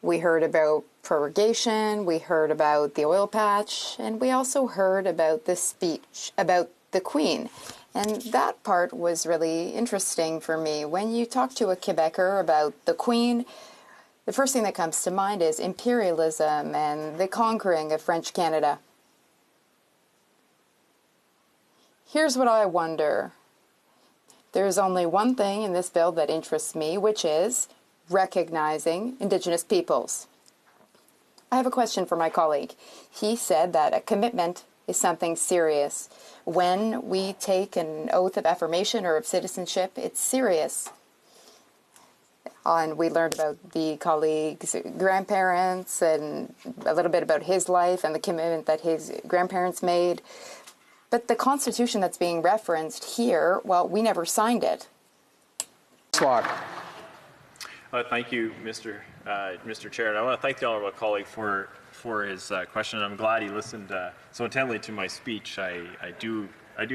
We heard about prorogation, we heard about the oil patch, and we also heard about the speech about the Queen. And that part was really interesting for me. When you talk to a Quebecer about the Queen, the first thing that comes to mind is imperialism and the conquering of French Canada. Here's what I wonder. There's only one thing in this bill that interests me, which is recognizing Indigenous peoples. I have a question for my colleague. He said that a commitment is something serious. When we take an oath of affirmation or of citizenship, it's serious. And we learned about the colleague's grandparents and a little bit about his life and the commitment that his grandparents made. But the Constitution that's being referenced here, well, we never signed it. Thank you, Mr. Chair. And I want to thank the honourable colleague for his question. I'm glad he listened so intently to my speech. I do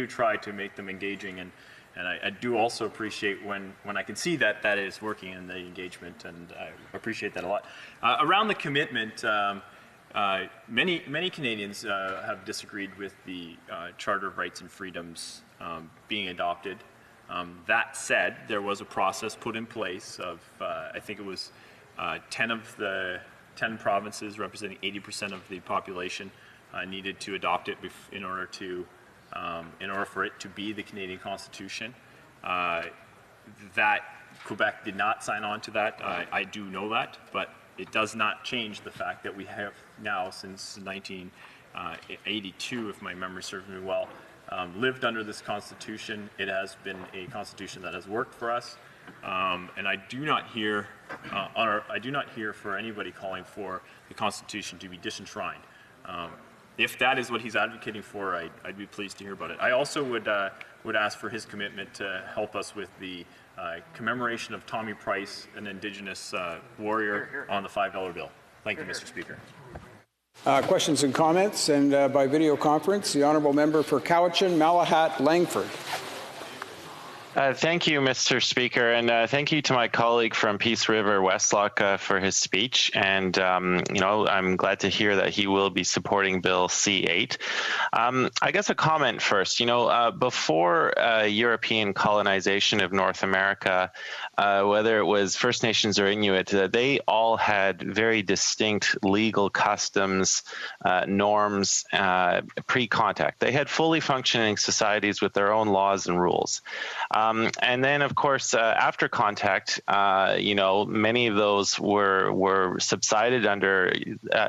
try to make them engaging, and I do also appreciate when I can see that is working in the engagement, and I appreciate that a lot. Around the commitment, Many Canadians have disagreed with the Charter of Rights and Freedoms being adopted. That said, there was a process put in place of, I think it was 10 provinces representing 80% of the population needed to adopt it in order for it to be the Canadian Constitution. That Quebec did not sign on to that. I do know that, but it does not change the fact that we have now, since 1982, if my memory serves me well, lived under this Constitution. It has been a Constitution that has worked for us, and I do not hear for anybody calling for the Constitution to be disenshrined. If that is what he's advocating for, I'd be pleased to hear about it. I also would ask for his commitment to help us with the commemoration of Tommy Price, an Indigenous warrior, on the $5 bill. Thank you, Mr. Speaker. Questions and comments, and by video conference, the honourable member for Cowichan, Malahat, Langford. Thank you, Mr. Speaker, and thank you to my colleague from Peace River, Westlock, for his speech. And, I'm glad to hear that he will be supporting Bill C-8. I guess a comment first. Before European colonization of North America, whether it was First Nations or Inuit, they all had very distinct legal customs, norms, pre-contact. They had fully functioning societies with their own laws and rules. And then, of course, after contact, many of those were subsided under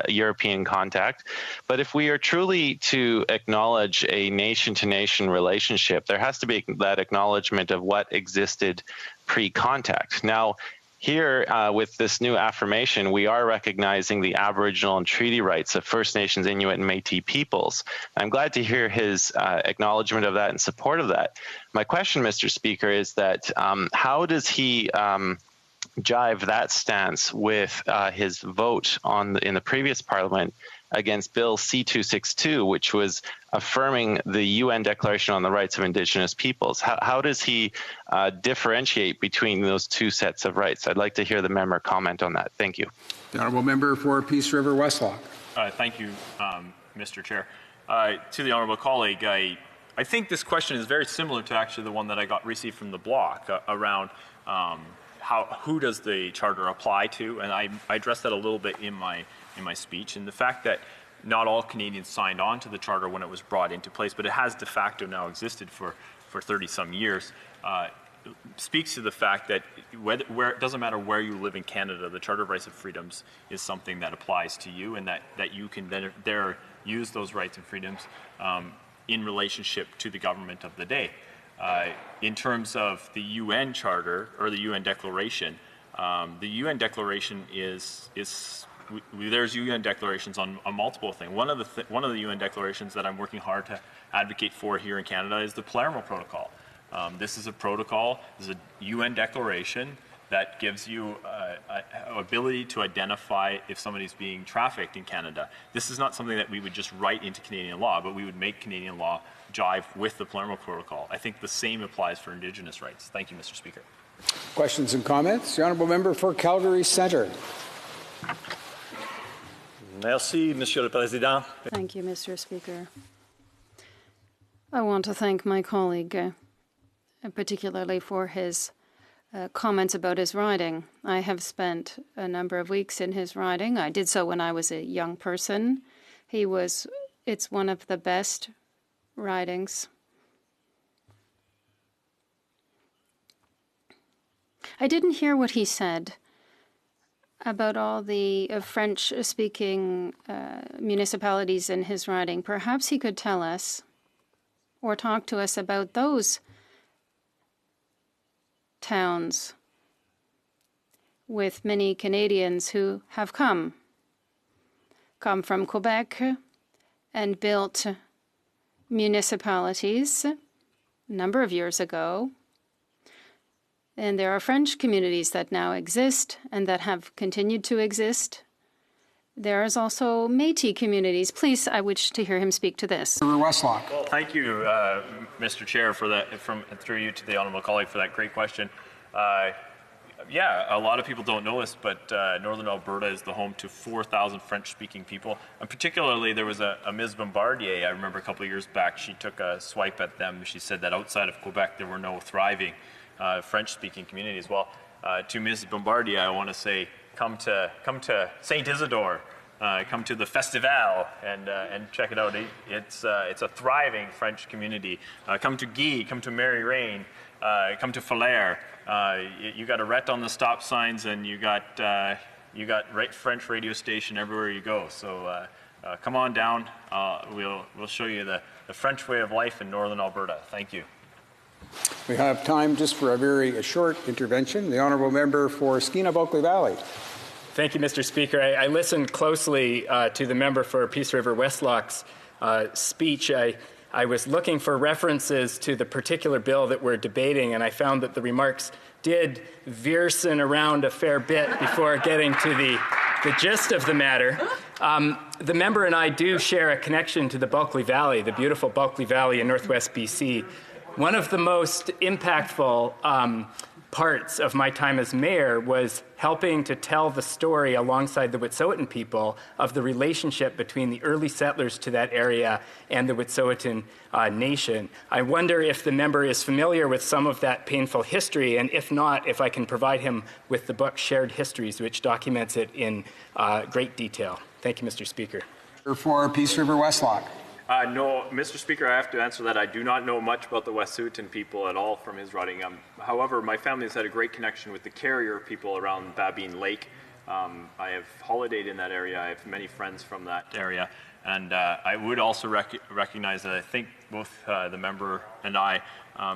European contact. But if we are truly to acknowledge a nation-to-nation relationship, there has to be that acknowledgement of what existed pre-contact. Now, here, with this new affirmation, we are recognizing the Aboriginal and treaty rights of First Nations, Inuit, and Métis peoples. I'm glad to hear his acknowledgement of that and support of that. My question, Mr. Speaker, is that how does he jive that stance with his vote in the previous Parliament against Bill C-262, which was affirming the UN Declaration on the Rights of Indigenous Peoples? How does he differentiate between those two sets of rights? I'd like to hear the member comment on that. Thank you. The honourable member for Peace River, Westlock. Thank you, Mr. Chair. To the honourable colleague, I think this question is very similar to actually the one that I received from the block around who does the Charter apply to, and I addressed that a little bit in my speech, and the fact that not all Canadians signed on to the Charter when it was brought into place, but it has de facto now existed for 30-some years, speaks to the fact that it doesn't matter where you live in Canada, the Charter of Rights and Freedoms is something that applies to you, and that you can then use those rights and freedoms in relationship to the government of the day. In terms of the UN Charter or the UN Declaration, the UN Declaration there's UN declarations on multiple things. One of the UN declarations that I'm working hard to advocate for here in Canada is the Palermo Protocol. This is a protocol, this is a UN declaration that gives you an ability to identify if somebody's being trafficked in Canada. This is not something that we would just write into Canadian law, but we would make Canadian law jive with the Palermo Protocol. I think the same applies for Indigenous rights. Thank you, Mr. Speaker. Questions and comments? The honourable member for Calgary Centre. Merci, Monsieur le Président. Thank you, Mr. Speaker. I want to thank my colleague, particularly for his comments about his riding. I have spent a number of weeks in his riding. I did so when I was a young person. It's one of the best ridings. I didn't hear what he said about all the French-speaking municipalities in his riding. Perhaps he could tell us or talk to us about those towns with many Canadians who have come from Quebec and built municipalities a number of years ago. And there are French communities that now exist and that have continued to exist. There is also Métis communities. Please, I wish to hear him speak to this. Westlock. Well, thank you, Mr. Chair, for that. Through you to the honourable colleague for that great question. Yeah, a lot of people don't know this, but Northern Alberta is the home to 4,000 French-speaking people. And particularly, there was a Ms. Bombardier, I remember a couple of years back, she took a swipe at them. She said that outside of Quebec, there were no thriving French-speaking communities. Well, to Ms. Bombardier, I want to say, come to Saint Isidore, come to the Festival and check it out. It's a thriving French community. Come to Guy, come to Mary Rain, come to Falaire. You got a Rhett on the stop signs, and you got French radio station everywhere you go. So come on down. We'll show you the French way of life in Northern Alberta. Thank you. We have time just for a short intervention. The honourable member for Skeena Bulkley Valley. Thank you, Mr. Speaker. I listened closely to the member for Peace River Westlock's speech. I was looking for references to the particular bill that we're debating, and I found that the remarks did veerson around a fair bit before getting to the gist of the matter. The member and I do share a connection to the Bulkley Valley, the beautiful Bulkley Valley in northwest BC. One of the most impactful parts of my time as mayor was helping to tell the story alongside the Wet'suwet'en people of the relationship between the early settlers to that area and the Wet'suwet'en nation. I wonder if the member is familiar with some of that painful history, and if not, if I can provide him with the book Shared Histories, which documents it in great detail. Thank you, Mr. Speaker. For Peace River Westlock. No, Mr. Speaker, I have to answer that. I do not know much about the Wet'suwet'en people at all from his writing. However, my family has had a great connection with the Carrier people around Babine Lake. I have holidayed in that area. I have many friends from that area. And I would also recognize that I think both the member and I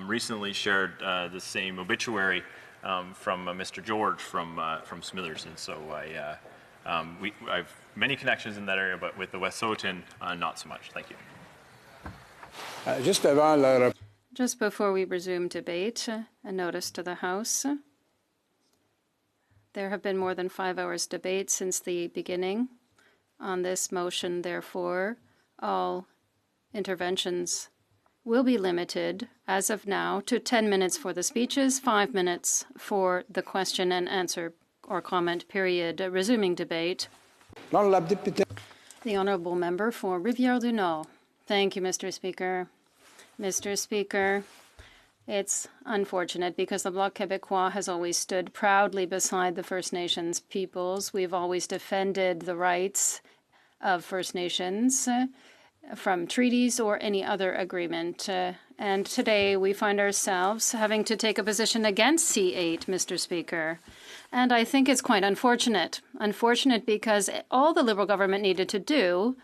recently shared the same obituary from Mr. George from Smithers. And so I've many connections in that area, but with the Wet'suwet'en, not so much. Thank you. Just before we resume debate, a notice to the House. There have been more than 5 hours debate since the beginning. On this motion, therefore, all interventions will be limited, as of now, to 10 minutes for the speeches, 5 minutes for the question and answer or comment period. Resuming debate. The honourable member for Rivière-du-Nord. Thank you, Mr. Speaker. Mr. Speaker, it's unfortunate because the Bloc Québécois has always stood proudly beside the First Nations peoples. We've always defended the rights of First Nations from treaties or any other agreement. And today we find ourselves having to take a position against C8, Mr. Speaker. And I think it's quite unfortunate. Unfortunate because all the Liberal government needed to do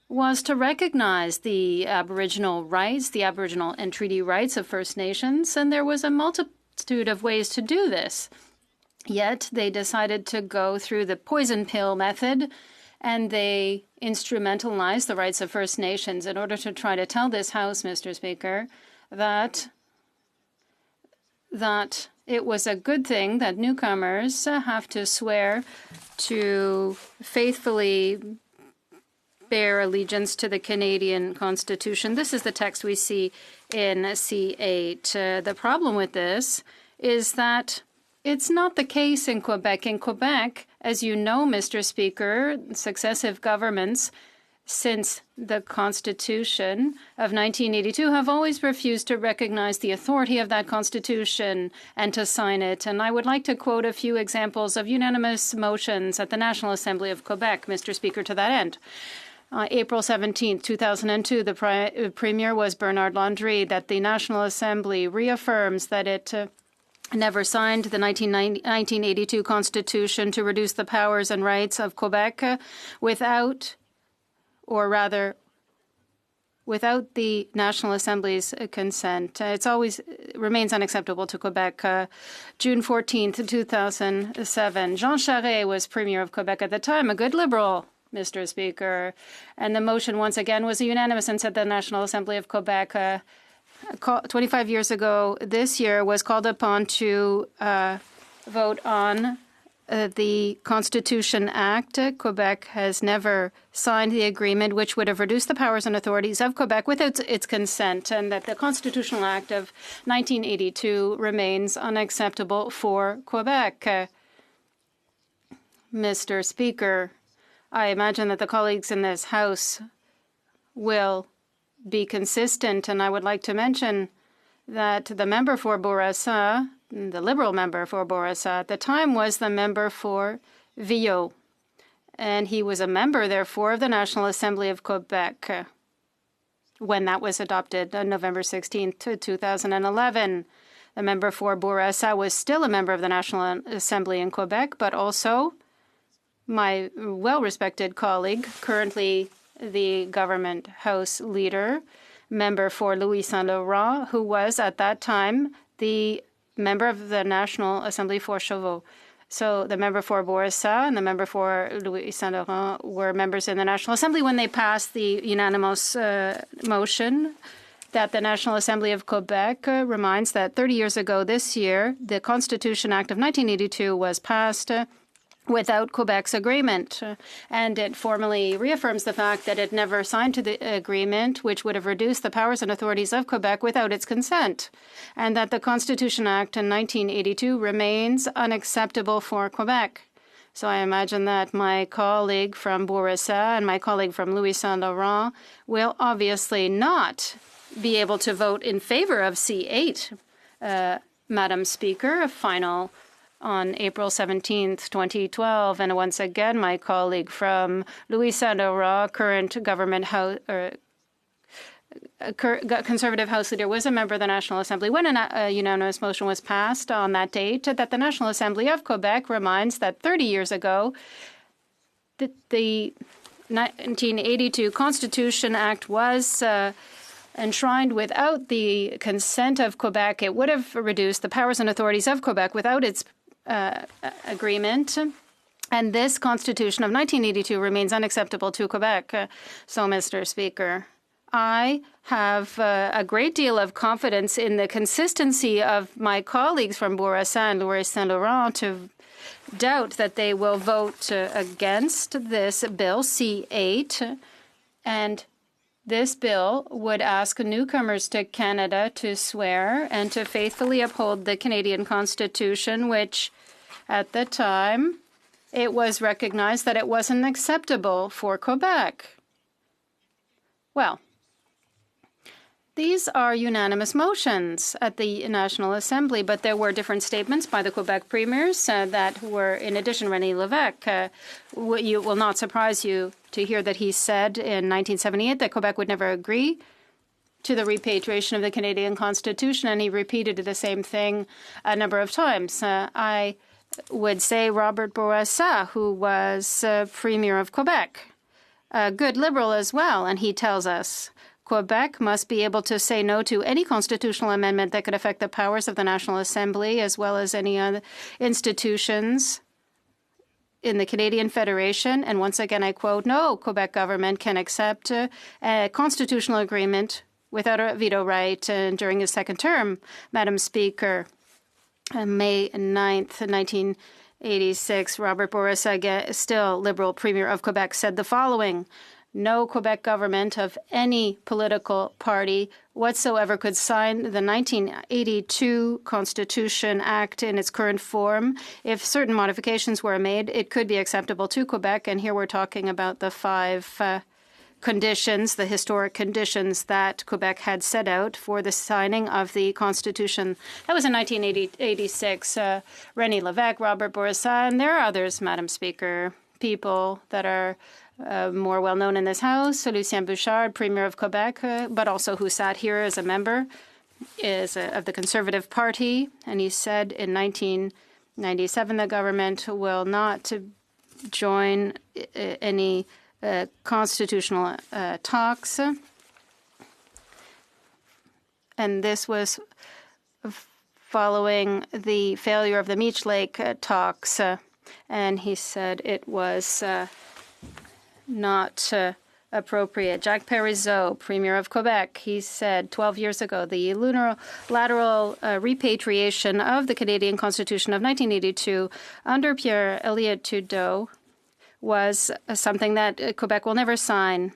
was to recognize the Aboriginal rights, the Aboriginal and treaty rights of First Nations, and there was a multitude of ways to do this. Yet they decided to go through the poison pill method, and they instrumentalized the rights of First Nations in order to try to tell this House, Mr. Speaker, that it was a good thing that newcomers have to swear to faithfully bear allegiance to the Canadian Constitution. This is the text we see in C8. The problem with this is that it's not the case in Quebec. In Quebec, as you know, Mr. Speaker, successive governments since the Constitution of 1982 have always refused to recognize the authority of that Constitution and to sign it. And I would like to quote a few examples of unanimous motions at the National Assembly of Quebec, Mr. Speaker, to that end. April 17, 2002, the Premier was Bernard Landry, that the National Assembly reaffirms that it never signed the 1982 Constitution to reduce the powers and rights of Quebec without the National Assembly's consent. It's always remains unacceptable to Quebec. June 14th, 2007, Jean Charest was Premier of Quebec at the time, a good Liberal, Mr. Speaker. And the motion, once again, was unanimous and said the National Assembly of Quebec 25 years ago this year was called upon to vote on the Constitution Act, Quebec has never signed the agreement which would have reduced the powers and authorities of Quebec without its consent, and that the Constitutional Act of 1982 remains unacceptable for Quebec. Mr. Speaker, I imagine that the colleagues in this House will be consistent, and I would like to mention that the member for Bourassa, the Liberal member for Bourassa at the time, was the member for Viau, and he was a member, therefore, of the National Assembly of Quebec when that was adopted on November 16th, 2011. The member for Bourassa was still a member of the National Assembly in Quebec, but also my well-respected colleague, currently the government House leader, member for Louis Saint-Laurent, who was at that time the member of the National Assembly for Chauveau. So the member for Bourassa and the member for Louis Saint-Laurent were members in the National Assembly when they passed the unanimous motion that the National Assembly of Quebec reminds that 30 years ago this year, the Constitution Act of 1982 was passed without Quebec's agreement, and it formally reaffirms the fact that it never signed to the agreement, which would have reduced the powers and authorities of Quebec without its consent, and that the Constitution Act in 1982 remains unacceptable for Quebec. So I imagine that my colleague from Bourassa and my colleague from Louis Saint-Laurent will obviously not be able to vote in favor of C8, Madam Speaker, a final on April 17th, 2012. And once again, my colleague from Louis Saint-Laurent, current government House, Conservative House leader, was a member of the National Assembly when a unanimous motion was passed on that date that the National Assembly of Quebec reminds that 30 years ago, the 1982 Constitution Act was enshrined without the consent of Quebec. It would have reduced the powers and authorities of Quebec without its agreement, and this Constitution of 1982 remains unacceptable to Quebec. So, Mr. Speaker, I have a great deal of confidence in the consistency of my colleagues from Bourassa and Louis Saint-Laurent to doubt that they will vote against this bill, C8, and this bill would ask newcomers to Canada to swear and to faithfully uphold the Canadian Constitution, which at the time it was recognized that it wasn't acceptable for Quebec. Well, these are unanimous motions at the National Assembly, but there were different statements by the Quebec premiers that were, in addition, René Lévesque. It will not surprise you to hear that he said in 1978 that Quebec would never agree to the repatriation of the Canadian Constitution, and he repeated the same thing a number of times. I would say Robert Bourassa, who was Premier of Quebec, a good Liberal as well, and he tells us Quebec must be able to say no to any constitutional amendment that could affect the powers of the National Assembly as well as any other institutions in the Canadian Federation. And once again, I quote, no Quebec government can accept a constitutional agreement without a veto right during his second term. Madam Speaker, on May 9th, 1986, Robert Bourassa, still Liberal Premier of Quebec, said the following: no Quebec government of any political party whatsoever could sign the 1982 Constitution Act in its current form. If certain modifications were made, it could be acceptable to Quebec. And here we're talking about the 5 conditions, the historic conditions that Quebec had set out for the signing of the Constitution. That was in 1986. René Lévesque, Robert Bourassa, and there are others, Madam Speaker, people that are more well-known in this House, Lucien Bouchard, Premier of Quebec, but also who sat here as a member of the Conservative Party. And he said in 1997 the government will not join any constitutional talks. And this was following the failure of the Meech Lake talks. And he said it was not appropriate. Jacques Parizeau, Premier of Quebec, he said 12 years ago, the unilateral repatriation of the Canadian Constitution of 1982 under Pierre Elliott Trudeau was something that Quebec will never sign.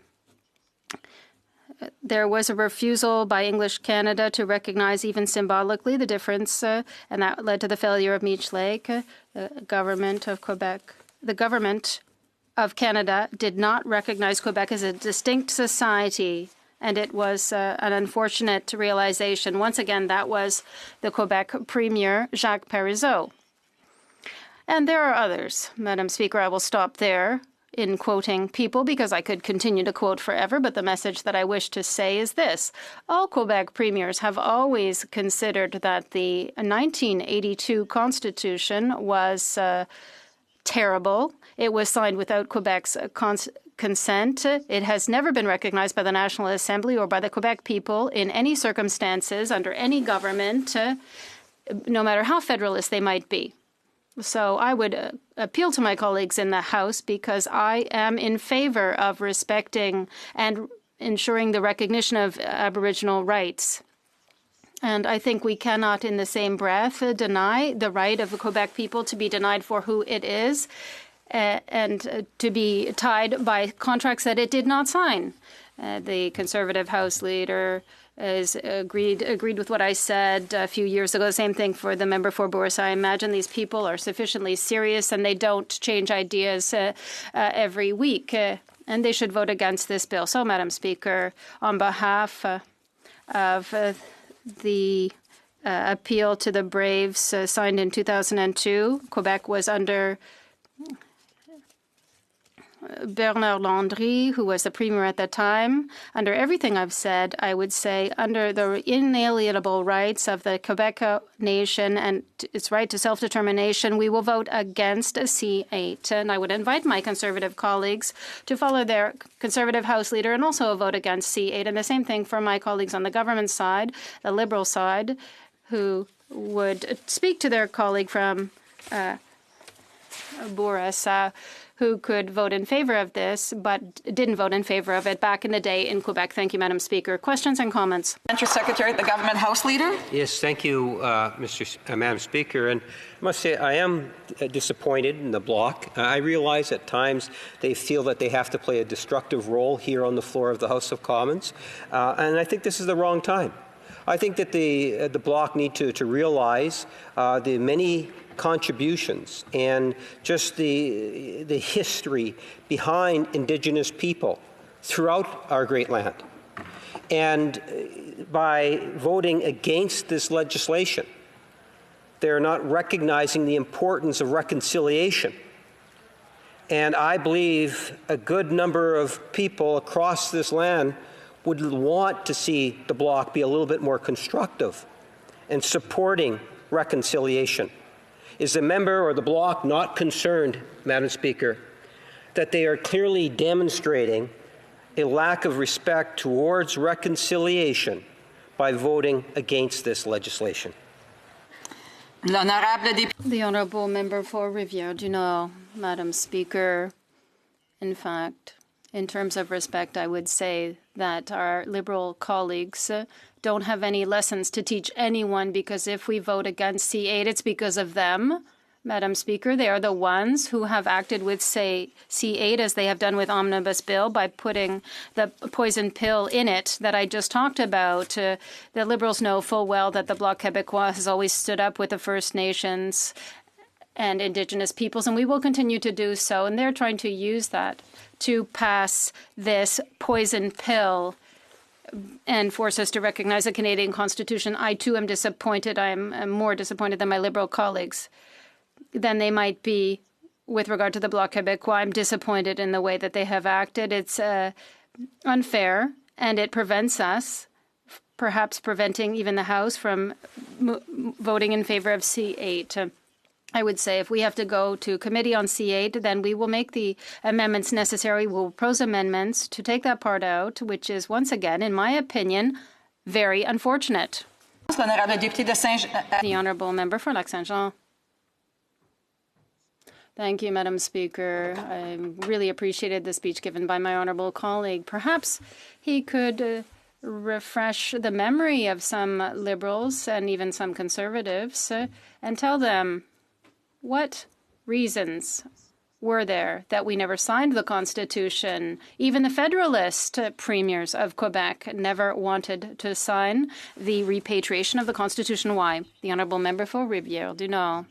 There was a refusal by English Canada to recognize even symbolically the difference, and that led to the failure of Meech Lake. The government of Quebec, the government of Canada did not recognize Quebec as a distinct society, and it was an unfortunate realization. Once again, that was the Quebec Premier, Jacques Parizeau. And there are others. Madam Speaker, I will stop there in quoting people because I could continue to quote forever, but the message that I wish to say is this. All Quebec premiers have always considered that the 1982 Constitution was terrible. It was signed without Quebec's consent. It has never been recognized by the National Assembly or by the Quebec people in any circumstances under any government, no matter how federalist they might be. So I would appeal to my colleagues in the House because I am in favor of respecting and ensuring the recognition of Aboriginal rights. And I think we cannot in the same breath deny the right of the Quebec people to be denied for who it is and to be tied by contracts that it did not sign. The Conservative House Leader is agreed with what I said a few years ago. The same thing for the member for Bourse. I imagine these people are sufficiently serious and they don't change ideas every week. And they should vote against this bill. So, Madam Speaker, on behalf of the appeal to the Braves signed in 2002, Quebec was under Bernard Landry, who was the premier at the time. Under everything I've said, I would say under the inalienable rights of the Quebec nation and its right to self-determination, we will vote against C8. And I would invite my Conservative colleagues to follow their Conservative House Leader and also vote against C8. And the same thing for my colleagues on the government side, the Liberal side, who would speak to their colleague from Bourse, who could vote in favor of this, but didn't vote in favor of it back in the day in Quebec. Thank you, Madam Speaker. Questions and comments? Secretary, the Government House Leader. Yes, thank you, Madam Speaker. And I must say, I am disappointed in the Bloc. I realize at times they feel that they have to play a destructive role here on the floor of the House of Commons, and I think this is the wrong time. I think that the Bloc need to realize the many contributions and just the history behind Indigenous people throughout our great land. And by voting against this legislation, they're not recognizing the importance of reconciliation. And I believe a good number of people across this land would want to see the Bloc be a little bit more constructive and supporting reconciliation. Is the member or the Bloc not concerned, Madam Speaker, that they are clearly demonstrating a lack of respect towards reconciliation by voting against this legislation? The Honourable Member for Rivière-du-Nord, Madam Speaker. In fact, in terms of respect, I would say that our Liberal colleagues don't have any lessons to teach anyone, because if we vote against C8, it's because of them. Madam Speaker, they are the ones who have acted with, say, C8 as they have done with Omnibus Bill by putting the poison pill in it that I just talked about. The Liberals know full well that the Bloc Québécois has always stood up with the First Nations and Indigenous peoples, and we will continue to do so. And they're trying to use that to pass this poison pill and force us to recognize the Canadian Constitution. I, too, am disappointed. I'm more disappointed than my Liberal colleagues than they might be with regard to the Bloc Québécois. I'm disappointed in the way that they have acted. It's unfair, and it prevents us, perhaps preventing even the House from voting in favor of C8. I would say if we have to go to committee on C8, then we will make the amendments necessary. We'll propose amendments to take that part out, which is, once again, in my opinion, very unfortunate. The Honourable Member for Lac-Saint-Jean. Thank you, Madam Speaker. I really appreciated the speech given by my honourable colleague. Perhaps he could refresh the memory of some Liberals and even some Conservatives and tell them what reasons were there that we never signed the Constitution. Even the Federalist premiers of Quebec never wanted to sign the repatriation of the Constitution. Why? The Honourable Member for Rivière-du-Nord.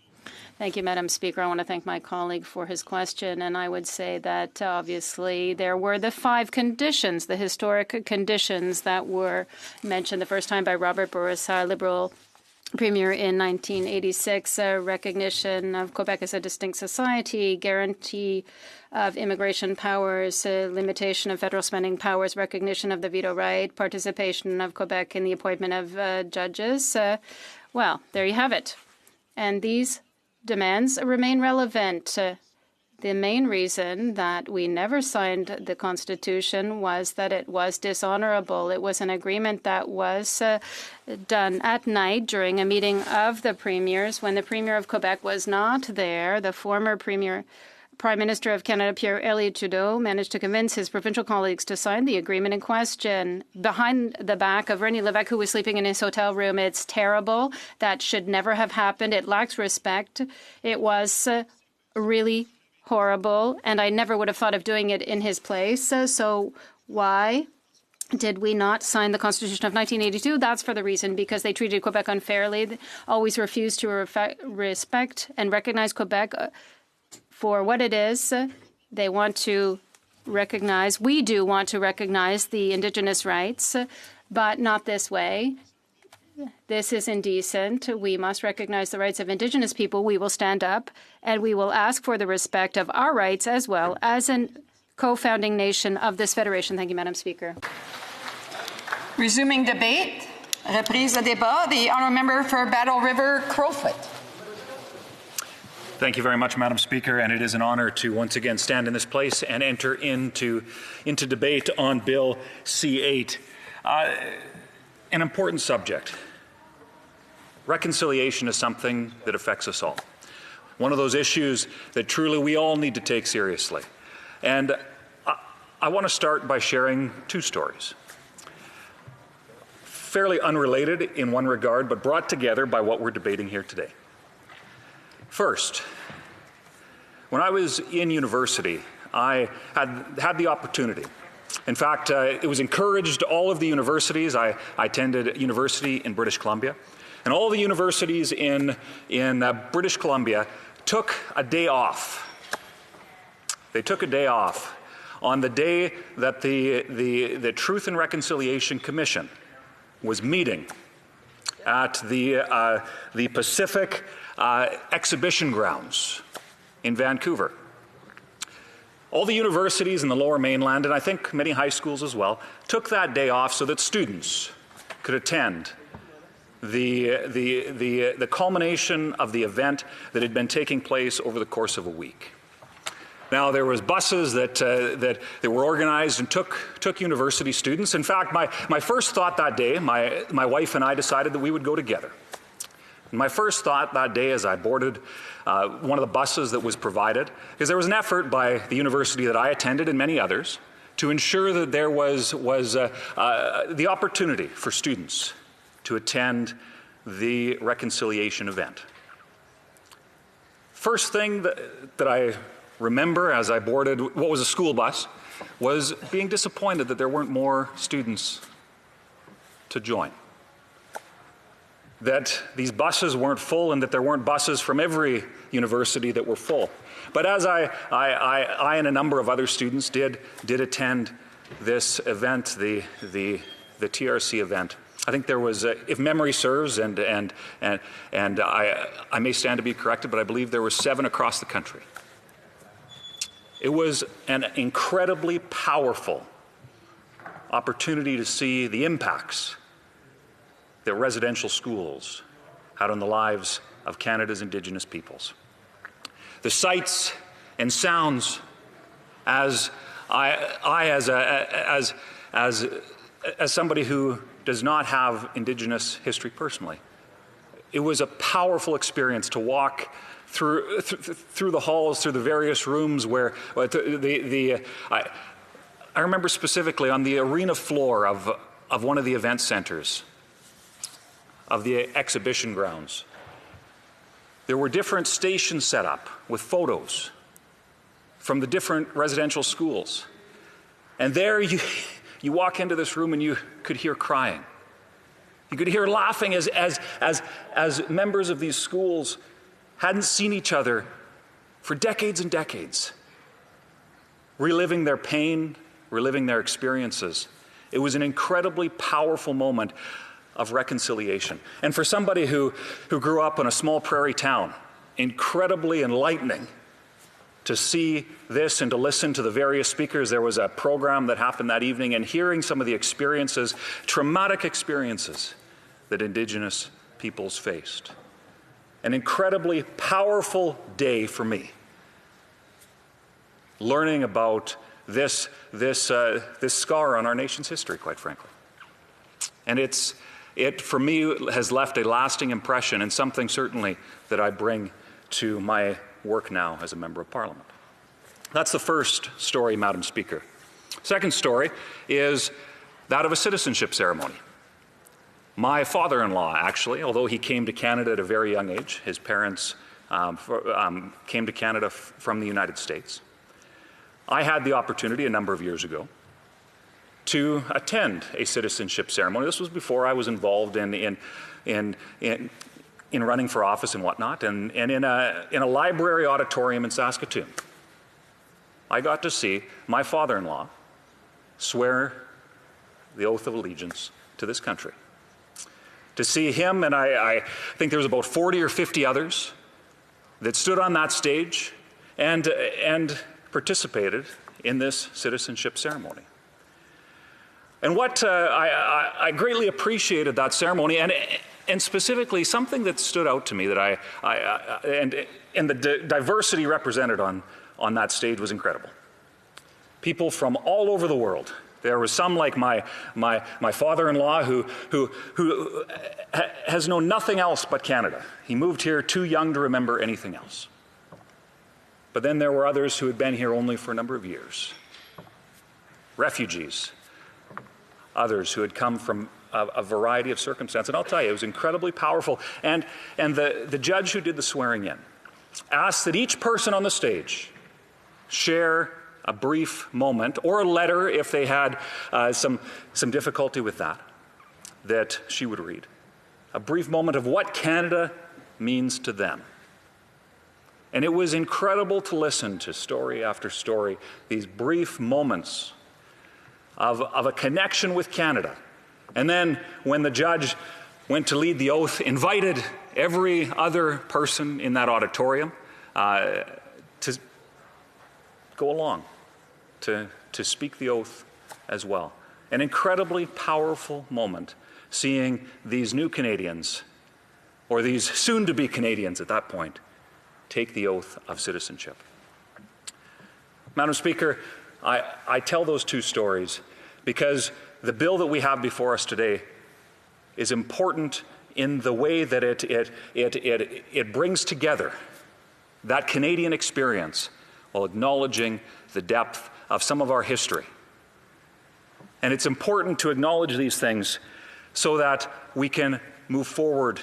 Thank you, Madam Speaker. I want to thank my colleague for his question. And I would say that obviously there were the 5 conditions, the historic conditions that were mentioned the first time by Robert Bourassa, Liberal Premier in 1986, recognition of Quebec as a distinct society, guarantee of immigration powers, limitation of federal spending powers, recognition of the veto right, participation of Quebec in the appointment of judges. Well, there you have it. And these demands remain relevant. The main reason that we never signed the Constitution was that it was dishonorable. It was an agreement that was done at night during a meeting of the premiers when the Premier of Quebec was not there. The former Prime Minister of Canada, Pierre Elliott Trudeau, managed to convince his provincial colleagues to sign the agreement in question behind the back of René Lévesque, who was sleeping in his hotel room. It's terrible. That should never have happened. It lacks respect. It was really horrible, and I never would have thought of doing it in his place. So why did we not sign the Constitution of 1982? That's for the reason because they treated Quebec unfairly. They always refused to respect and recognize Quebec for what it is. They want to recognize, we do want to recognize the Indigenous rights, but not this way. This is indecent. We must recognize the rights of Indigenous people. We will stand up and we will ask for the respect of our rights as well as a co-founding nation of this federation. Thank you, Madam Speaker. Resuming debate. Reprise de débat. The honourable member for Battle River Crowfoot. Thank you very much, Madam Speaker, and it is an honour to once again stand in this place and enter into debate on Bill C-8. An important subject. Reconciliation is something that affects us all. One of those issues that truly we all need to take seriously. And I want to start by sharing 2 stories. Fairly unrelated in one regard, but brought together by what we're debating here today. First, when I was in university, I had the opportunity. In fact, it was encouraged all of the universities. I attended university in British Columbia. And all the universities in British Columbia took a day off. They took a day off on the day that the Truth and Reconciliation Commission was meeting at the Pacific Exhibition Grounds in Vancouver. All the universities in the Lower Mainland, and I think many high schools as well, took that day off so that students could attend the culmination of the event that had been taking place over the course of a week. Now, there was buses that were organized and took university students. In fact, my first thought that day, my wife and I decided that we would go together. And my first thought that day as I boarded one of the buses that was provided, is there was an effort by the university that I attended and many others to ensure that there was the opportunity for students to attend the reconciliation event. First thing that I remember as I boarded what was a school bus was being disappointed that there weren't more students to join. That these buses weren't full and that there weren't buses from every university that were full. But as I and a number of other students did attend this event, the TRC event, I think there was, if memory serves, and I may stand to be corrected, but I believe there were 7 across the country. It was an incredibly powerful opportunity to see the impacts that residential schools had on the lives of Canada's Indigenous peoples. The sights and sounds, as somebody who does not have Indigenous history personally, It was a powerful experience to walk through the halls, through the various rooms where I remember specifically on the arena floor of one of the event centers, of the exhibition grounds. There were different stations set up with photos from the different residential schools. And there you walk into this room and you could hear crying. You could hear laughing as members of these schools hadn't seen each other for decades and decades, reliving their pain, reliving their experiences. It was an incredibly powerful moment of reconciliation. And for somebody who grew up in a small prairie town, incredibly enlightening to see this and to listen to the various speakers. There was a program that happened that evening, and hearing some of the experiences, traumatic experiences that Indigenous peoples faced. An incredibly powerful day for me, learning about this scar on our nation's history, quite frankly. And it for me has left a lasting impression, and something certainly that I bring to my work now as a member of Parliament. That's the first story, Madam Speaker. Second story is that of a citizenship ceremony. My father-in-law, actually, although he came to Canada at a very young age, his parents came to Canada from the United States. I had the opportunity a number of years ago to attend a citizenship ceremony. This was before I was involved in running for office and whatnot, and in a library auditorium in Saskatoon, I got to see my father-in-law swear the oath of allegiance to this country. To see him, and I think there was about 40 or 50 others that stood on that stage and participated in this citizenship ceremony. And what I greatly appreciated that ceremony, and specifically something that stood out to me that and the diversity represented on that stage was incredible. People from all over the world. There was some like my father-in-law who has known nothing else but Canada. He moved here too young to remember anything else. But then there were others who had been here only for a number of years. Refugees. Others who had come from a variety of circumstances. And I'll tell you, it was incredibly powerful. And the judge who did the swearing in asked that each person on the stage share a brief moment, or a letter if they had some difficulty with that she would read. A brief moment of what Canada means to them. And it was incredible to listen to story after story, these brief moments of a connection with Canada. And then when the judge went to lead the oath, invited every other person in that auditorium to go along, to speak the oath as well. An incredibly powerful moment, seeing these new Canadians, or these soon-to-be Canadians at that point, take the oath of citizenship. Madam Speaker, I tell those two stories because the bill that we have before us today is important in the way that it brings together that Canadian experience while acknowledging the depth of some of our history. And it's important to acknowledge these things so that we can move forward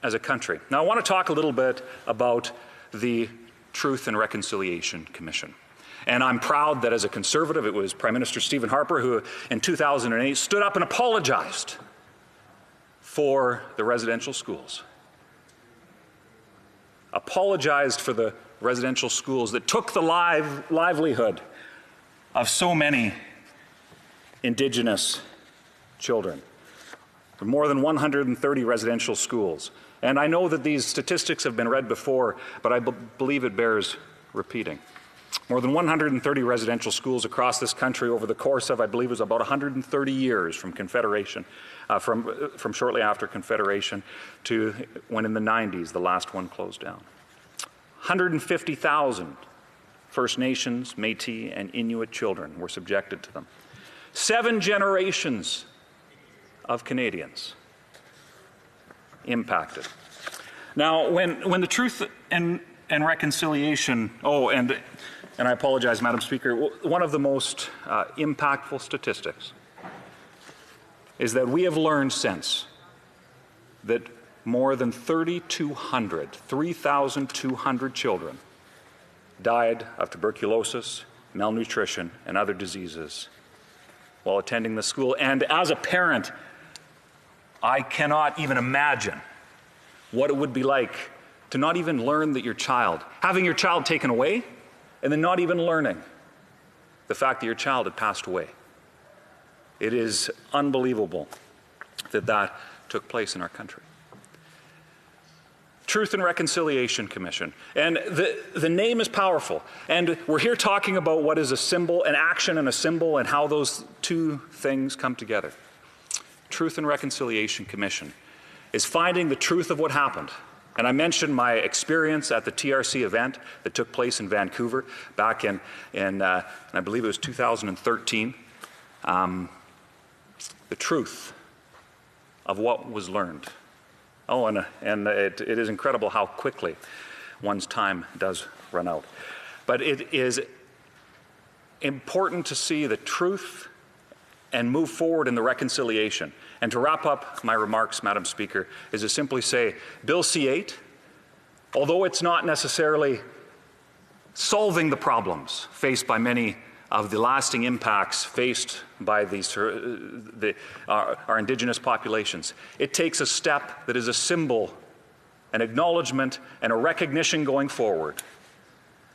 as a country. Now, I want to talk a little bit about the Truth and Reconciliation Commission. And I'm proud that as a Conservative, it was Prime Minister Stephen Harper who in 2008 stood up and apologized for the residential schools. Apologized for the residential schools that took the livelihood of so many Indigenous children. More than 130 residential schools. And I know that these statistics have been read before, but I believe it bears repeating. More than 130 residential schools across this country over the course of, I believe it was about 130 years from Confederation, from shortly after Confederation to when in the 90s the last one closed down. 150,000 First Nations, Métis, and Inuit children were subjected to them. 7 generations of Canadians impacted. Now, when the Truth and Reconciliation, and I apologize, Madam Speaker, one of the most impactful statistics is that we have learned since that more than 3,200 children died of tuberculosis, malnutrition, and other diseases while attending the school. And as a parent, I cannot even imagine what it would be like to not even learn that having your child taken away, and then not even learning the fact that your child had passed away. It is unbelievable that took place in our country. Truth and Reconciliation Commission. And the name is powerful. And we're here talking about what is a symbol, an action and a symbol, and how those two things come together. Truth and Reconciliation Commission is finding the truth of what happened. And I mentioned my experience at the TRC event that took place in Vancouver back in I believe it was 2013. The truth of what was learned. Oh, and it is incredible how quickly one's time does run out. But it is important to see the truth and move forward in the reconciliation. And to wrap up my remarks, Madam Speaker, is to simply say, Bill C-8, although it's not necessarily solving the problems faced by many of the lasting impacts faced by our Indigenous populations, it takes a step that is a symbol, an acknowledgement, and a recognition going forward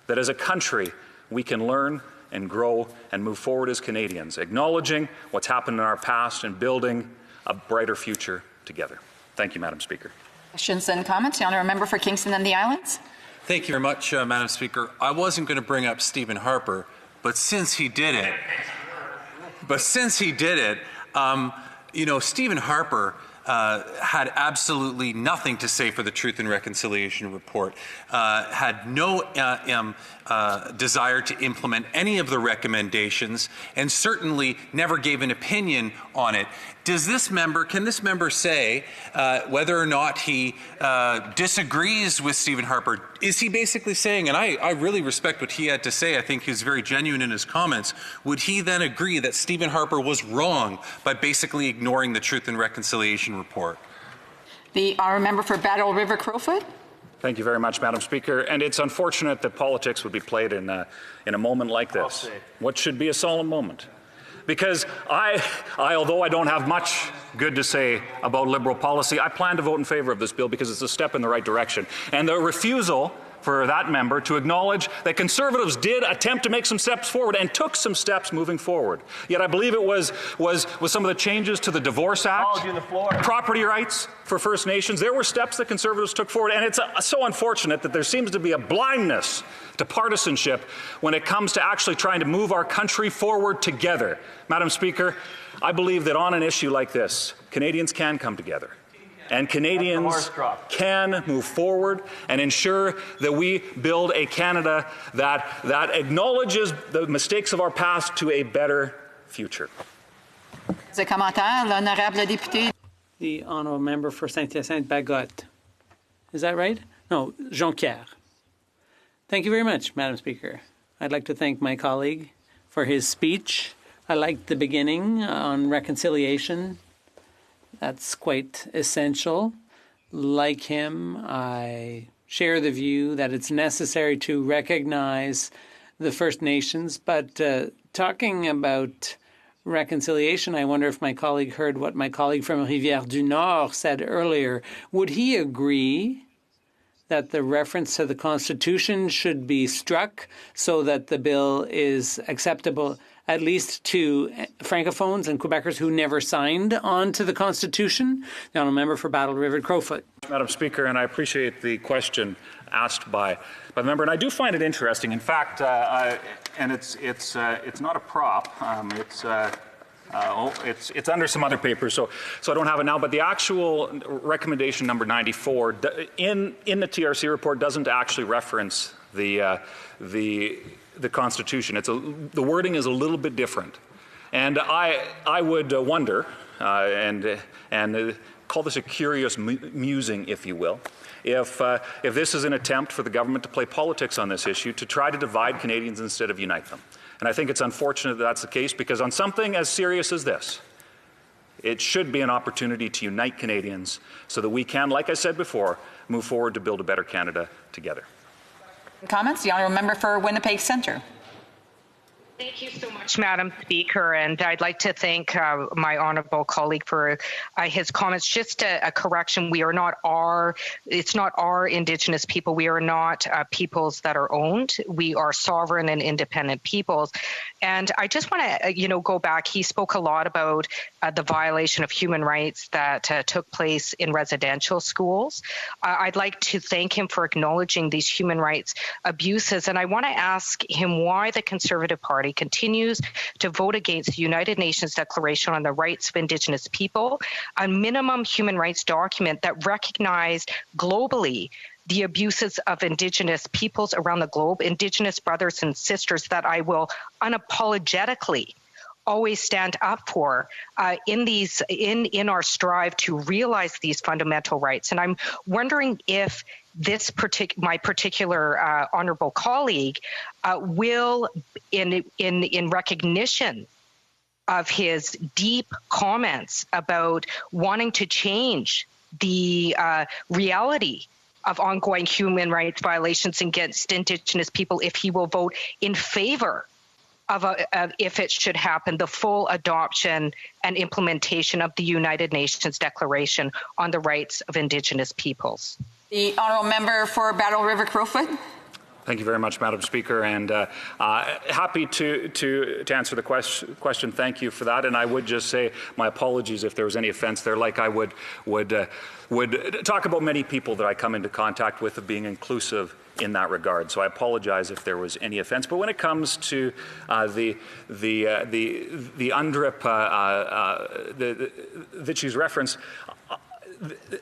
that as a country we can learn and grow and move forward as Canadians, acknowledging what's happened in our past and building a brighter future together. Thank you, Madam Speaker. Questions and comments? The honourable member for Kingston and the Islands. Thank you very much, Madam Speaker. I wasn't going to bring up Stephen Harper, but since he did it, Stephen Harper had absolutely nothing to say for the Truth and Reconciliation report, had no desire to implement any of the recommendations, and certainly never gave an opinion on it. Can this member say whether or not he disagrees with Stephen Harper? Is he basically saying, and I really respect what he had to say, I think he was very genuine in his comments, would he then agree that Stephen Harper was wrong by basically ignoring the Truth and Reconciliation report? The honourable member for Battle River Crowfoot. Thank you very much, Madam Speaker. And it's unfortunate that politics would be played in a moment like this, what should be a solemn moment. Because although I don't have much good to say about Liberal policy, I plan to vote in favour of this bill because it's a step in the right direction. And the refusal for that member to acknowledge that Conservatives did attempt to make some steps forward and took some steps moving forward. Yet I believe it was some of the changes to the Divorce Act, property rights for First Nations. There were steps that Conservatives took forward, and it's so unfortunate that there seems to be a blindness to partisanship when it comes to actually trying to move our country forward together. Madam Speaker, I believe that on an issue like this, Canadians can come together. And Canadians can move forward and ensure that we build a Canada that acknowledges the mistakes of our past to a better future. The honourable member for Saint-Hyacinthe-Bagotte. Is that right? No, Jonquière. Thank you very much, Madam Speaker. I'd like to thank my colleague for his speech. I liked the beginning on reconciliation. That's quite essential. Like him, I share the view that it's necessary to recognize the First Nations. But talking about reconciliation, I wonder if my colleague heard what my colleague from Rivière-du-Nord said earlier. Would he agree that the reference to the Constitution should be struck so that the bill is acceptable at least to Francophones and Quebecers who never signed on to the Constitution? The honourable member for Battle River Crowfoot. Madam Speaker, and I appreciate the question asked by the member, and I do find it interesting. In fact, and it's not a prop. It's under some other papers, so I don't have it now. But the actual recommendation number 94 in the TRC report doesn't actually reference the Constitution. The wording is a little bit different, and I would wonder, and call this a curious musing, if you will, if this is an attempt for the government to play politics on this issue, to try to divide Canadians instead of unite them. And I think it's unfortunate that that's the case, because on something as serious as this, it should be an opportunity to unite Canadians so that we can, like I said before, move forward to build a better Canada together. Comments? The honourable member for Winnipeg Centre. Thank you so much, Madam Speaker, and I'd like to thank my honourable colleague for his comments. Just a correction: it's not our Indigenous people. We are not peoples that are owned. We are sovereign and independent peoples. And I just want to, go back. He spoke a lot about the violation of human rights that took place in residential schools. I'd like to thank him for acknowledging these human rights abuses, and I want to ask him why the Conservative Party continues to vote against the United Nations Declaration on the Rights of Indigenous People, a minimum human rights document that recognized globally the abuses of Indigenous peoples around the globe, Indigenous brothers and sisters that I will unapologetically always stand up for in our strive to realize these fundamental rights. And I'm wondering if my particular honourable colleague will, in recognition of his deep comments about wanting to change the reality of ongoing human rights violations against Indigenous people, if he will vote in favor of if it should happen, the full adoption and implementation of the United Nations Declaration on the Rights of Indigenous Peoples. The honourable member for Battle River Crowfoot. Thank you very much, Madam Speaker, and happy to answer the question. Thank you for that. And I would just say my apologies if there was any offence there. Like I would talk about many people that I come into contact with of being inclusive in that regard. So I apologize if there was any offence. But when it comes to the UNDRIP that she's referenced,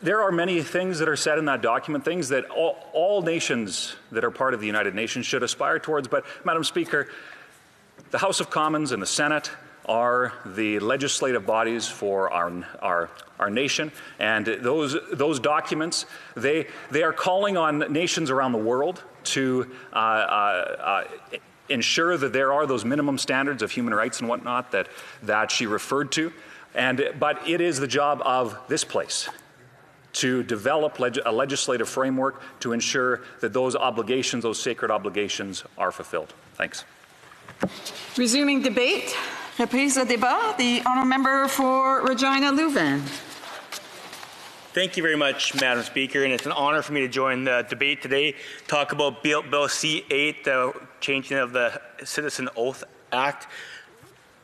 there are many things that are said in that document, things that all nations that are part of the United Nations should aspire towards. But, Madam Speaker, the House of Commons and the Senate are the legislative bodies for our nation, and those documents, they are calling on nations around the world to ensure that there are those minimum standards of human rights and whatnot that she referred to. But it is the job of this place to develop a legislative framework to ensure that those obligations, those sacred obligations, are fulfilled. Thanks. Resuming debate. Reprise de débat. The honourable member for Regina Leuven. Thank you very much, Madam Speaker, and it's an honour for me to join the debate today, talk about Bill C-8, the changing of the Citizen Oath Act.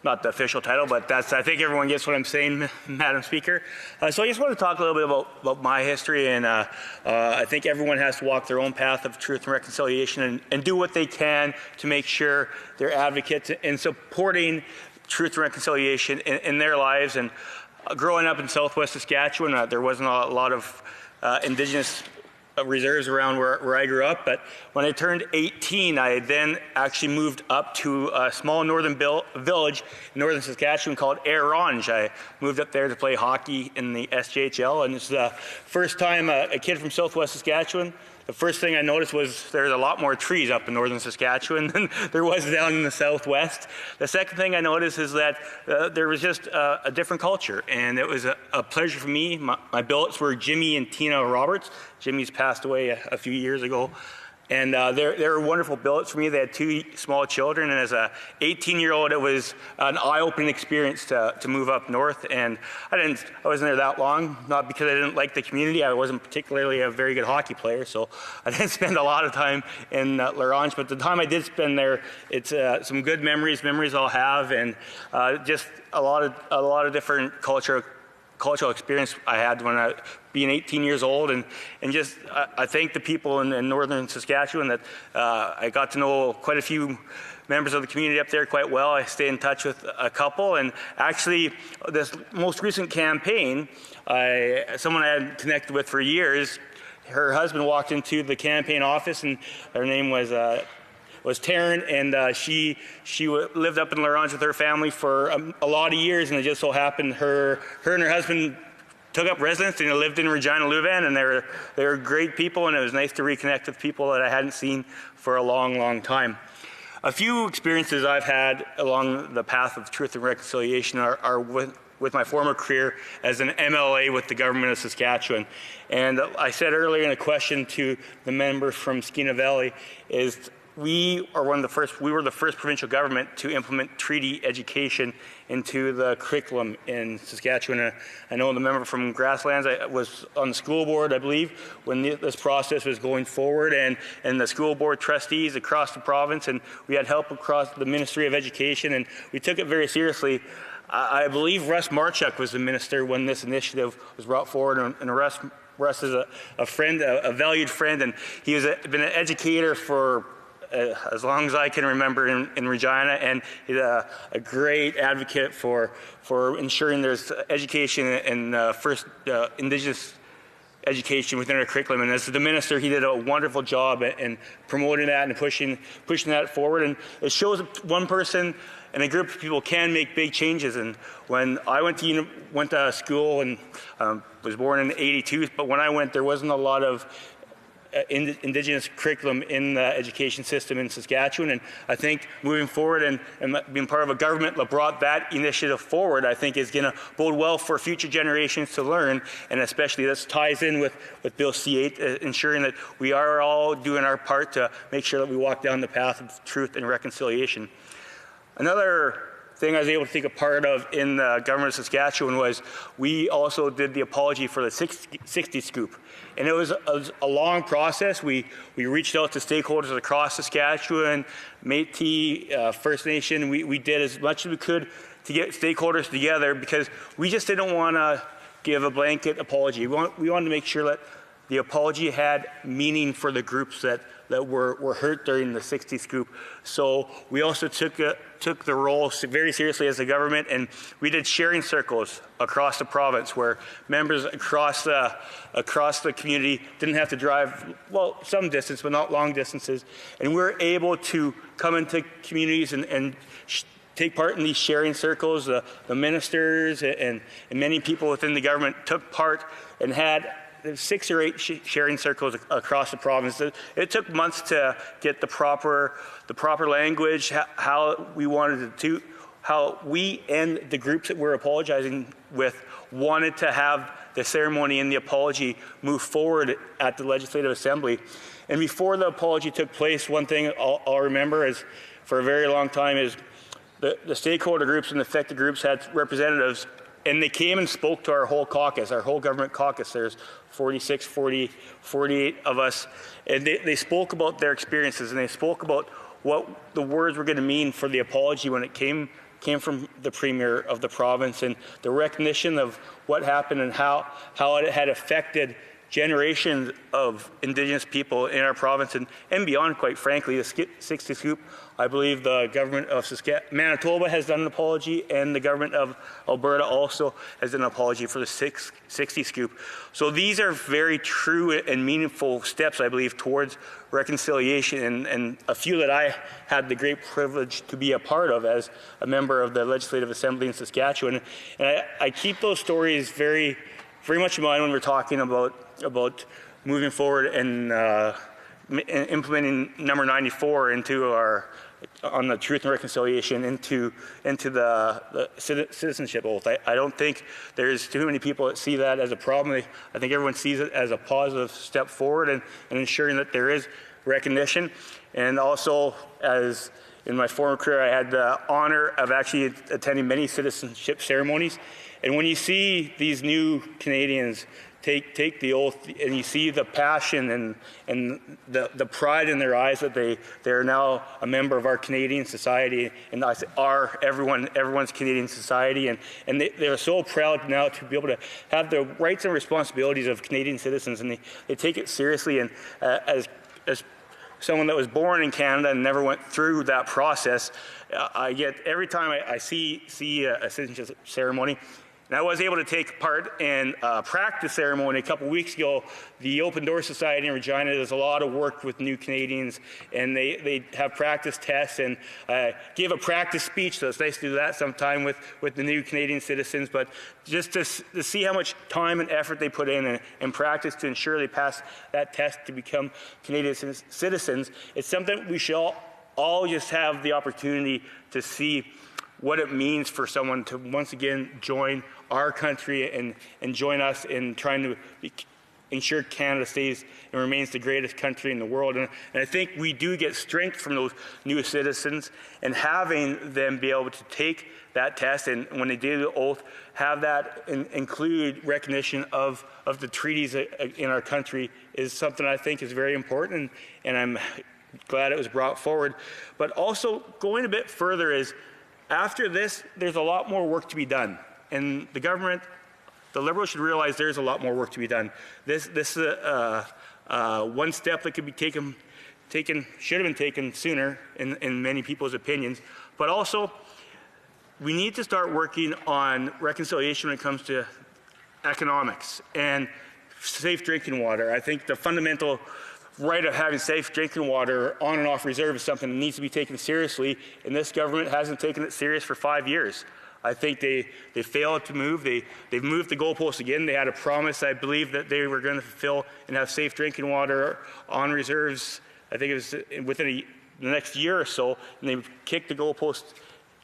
Not the official title, but I think everyone gets what I'm saying, Madam Speaker. So I just want to talk a little bit about my history, and I think everyone has to walk their own path of truth and reconciliation and do what they can to make sure they're advocates in supporting truth and reconciliation in their lives. And growing up in Southwest Saskatchewan, there wasn't a lot of Indigenous reserves around where I grew up, but when I turned 18, I then actually moved up to a small northern village in northern Saskatchewan called Orange. I moved up there to play hockey in the SJHL, and it's the first time a kid from Southwest Saskatchewan. The first thing I noticed was there's a lot more trees up in northern Saskatchewan than there was down in the southwest. The second thing I noticed is that there was just a different culture, and it was a pleasure for me. My billets were Jimmy and Tina Roberts. Jimmy's passed away a few years ago. And they were wonderful billets for me. They had 2 small children, and as a 18-year-old, it was an eye-opening experience to move up north. And I wasn't there that long, not because I didn't like the community. I wasn't particularly a very good hockey player, so I didn't spend a lot of time in L'Orange. But the time I did spend there, it's some good memories I'll have, and just a lot of different cultural experience I had when I being 18 years old, and just I thank the people in northern Saskatchewan that I got to know quite a few members of the community up there quite well. I stay in touch with a couple, and actually this most recent campaign, someone I had connected with for years, her husband walked into the campaign office, and her name was Taryn, and she lived up in L'Orange with her family for a lot of years, and it just so happened her and her husband took up residence and lived in Regina Leuven, and they were great people, and it was nice to reconnect with people that I hadn't seen for a long, long time. A few experiences I've had along the path of truth and reconciliation are with my former career as an MLA with the government of Saskatchewan. And I said earlier in a question to the member from Skeena Valley is we were the first provincial government to implement treaty education into the curriculum in Saskatchewan. I know the member from Grasslands, I was on the school board, I believe, when this process was going forward, and the school board trustees across the province, and we had help across the Ministry of Education, and we took it very seriously. I believe Russ Marchuk was the minister when this initiative was brought forward, and Russ is a friend, a valued friend, and he has been an educator for as long as I can remember in Regina, and he's a great advocate for ensuring there's education and first Indigenous education within our curriculum. And as the minister, he did a wonderful job in promoting that and pushing that forward. And it shows that one person and a group of people can make big changes. And when I went to school and was born in '82, but when I went, there wasn't a lot of Indigenous curriculum in the education system in Saskatchewan, and I think moving forward and being part of a government that brought that initiative forward, I think is going to bode well for future generations to learn, and especially this ties in with Bill C-8, ensuring that we are all doing our part to make sure that we walk down the path of truth and reconciliation. Another thing I was able to take a part of in the government of Saskatchewan was we also did the apology for the 60 Scoop. And it was a long process. We reached out to stakeholders across Saskatchewan, Métis, First Nation. We did as much as we could to get stakeholders together because we just didn't want to give a blanket apology. We wanted to make sure that the apology had meaning for the groups that were hurt during the 60 Scoop. So we also took the role very seriously as a government, and we did sharing circles across the province where members across the community didn't have to drive, well, some distance, but not long distances. And we were able to come into communities and take part in these sharing circles. The ministers and many people within the government took part and had 6 or 8 sharing circles across the province. It took months to get the proper language, how we wanted to, how we and the groups that we're apologizing with wanted to have the ceremony and the apology move forward at the Legislative Assembly. And before the apology took place, one thing I'll remember is for a very long time is the stakeholder groups and the affected groups had representatives, and they came and spoke to our whole caucus, our whole government caucus. There's 46, 48 of us, and they spoke about their experiences, and they spoke about what the words were going to mean for the apology when it came from the Premier of the province, and the recognition of what happened and how it had affected generations of Indigenous people in our province and beyond, quite frankly. The 60 Scoop, I believe the government of Manitoba has done an apology, and the government of Alberta also has done an apology for the 60 Scoop. So these are very true and meaningful steps, I believe, towards reconciliation, and a few that I had the great privilege to be a part of as a member of the Legislative Assembly in Saskatchewan. And I keep those stories very much in mind when we're talking about moving forward and implementing number 94 on the truth and reconciliation into the citizenship oath. I don't think there's too many people that see that as a problem. I think everyone sees it as a positive step forward and ensuring that there is recognition. And also, as in my former career, I had the honor of actually attending many citizenship ceremonies. And when you see these new Canadians take the oath, and you see the passion and the pride in their eyes that they're now a member of our Canadian society, and I say everyone's Canadian society, and they're so proud now to be able to have the rights and responsibilities of Canadian citizens, and they take it seriously. And as someone that was born in Canada and never went through that process, I get every time I see a citizenship ceremony, And I was able to take part in a practice ceremony a couple weeks ago. The Open Door Society in Regina does a lot of work with new Canadians, and they have practice tests and give a practice speech, so it's nice to do that sometime with the new Canadian citizens. But just to see how much time and effort they put in and practice to ensure they pass that test to become Canadian citizens, it's something we should all just have the opportunity to see what it means for someone to once again join our country and join us in trying to ensure Canada stays and remains the greatest country in the world. And I think we do get strength from those new citizens, and having them be able to take that test and when they do the oath, have that include recognition of the treaties in our country is something I think is very important, and I'm glad it was brought forward. But also going a bit further is, after this, there's a lot more work to be done. And the government, the Liberals should realize there's a lot more work to be done. This is one step that could be taken, should have been taken sooner in many people's opinions. But also, we need to start working on reconciliation when it comes to economics and safe drinking water. I think the fundamental right of having safe drinking water on and off reserve is something that needs to be taken seriously, and this government hasn't taken it serious for 5 years. I think they failed to move. They've moved the goalposts again. They had a promise, I believe, that they were going to fulfill and have safe drinking water on reserves. I think it was within the next year or so, and they've kicked the goalpost,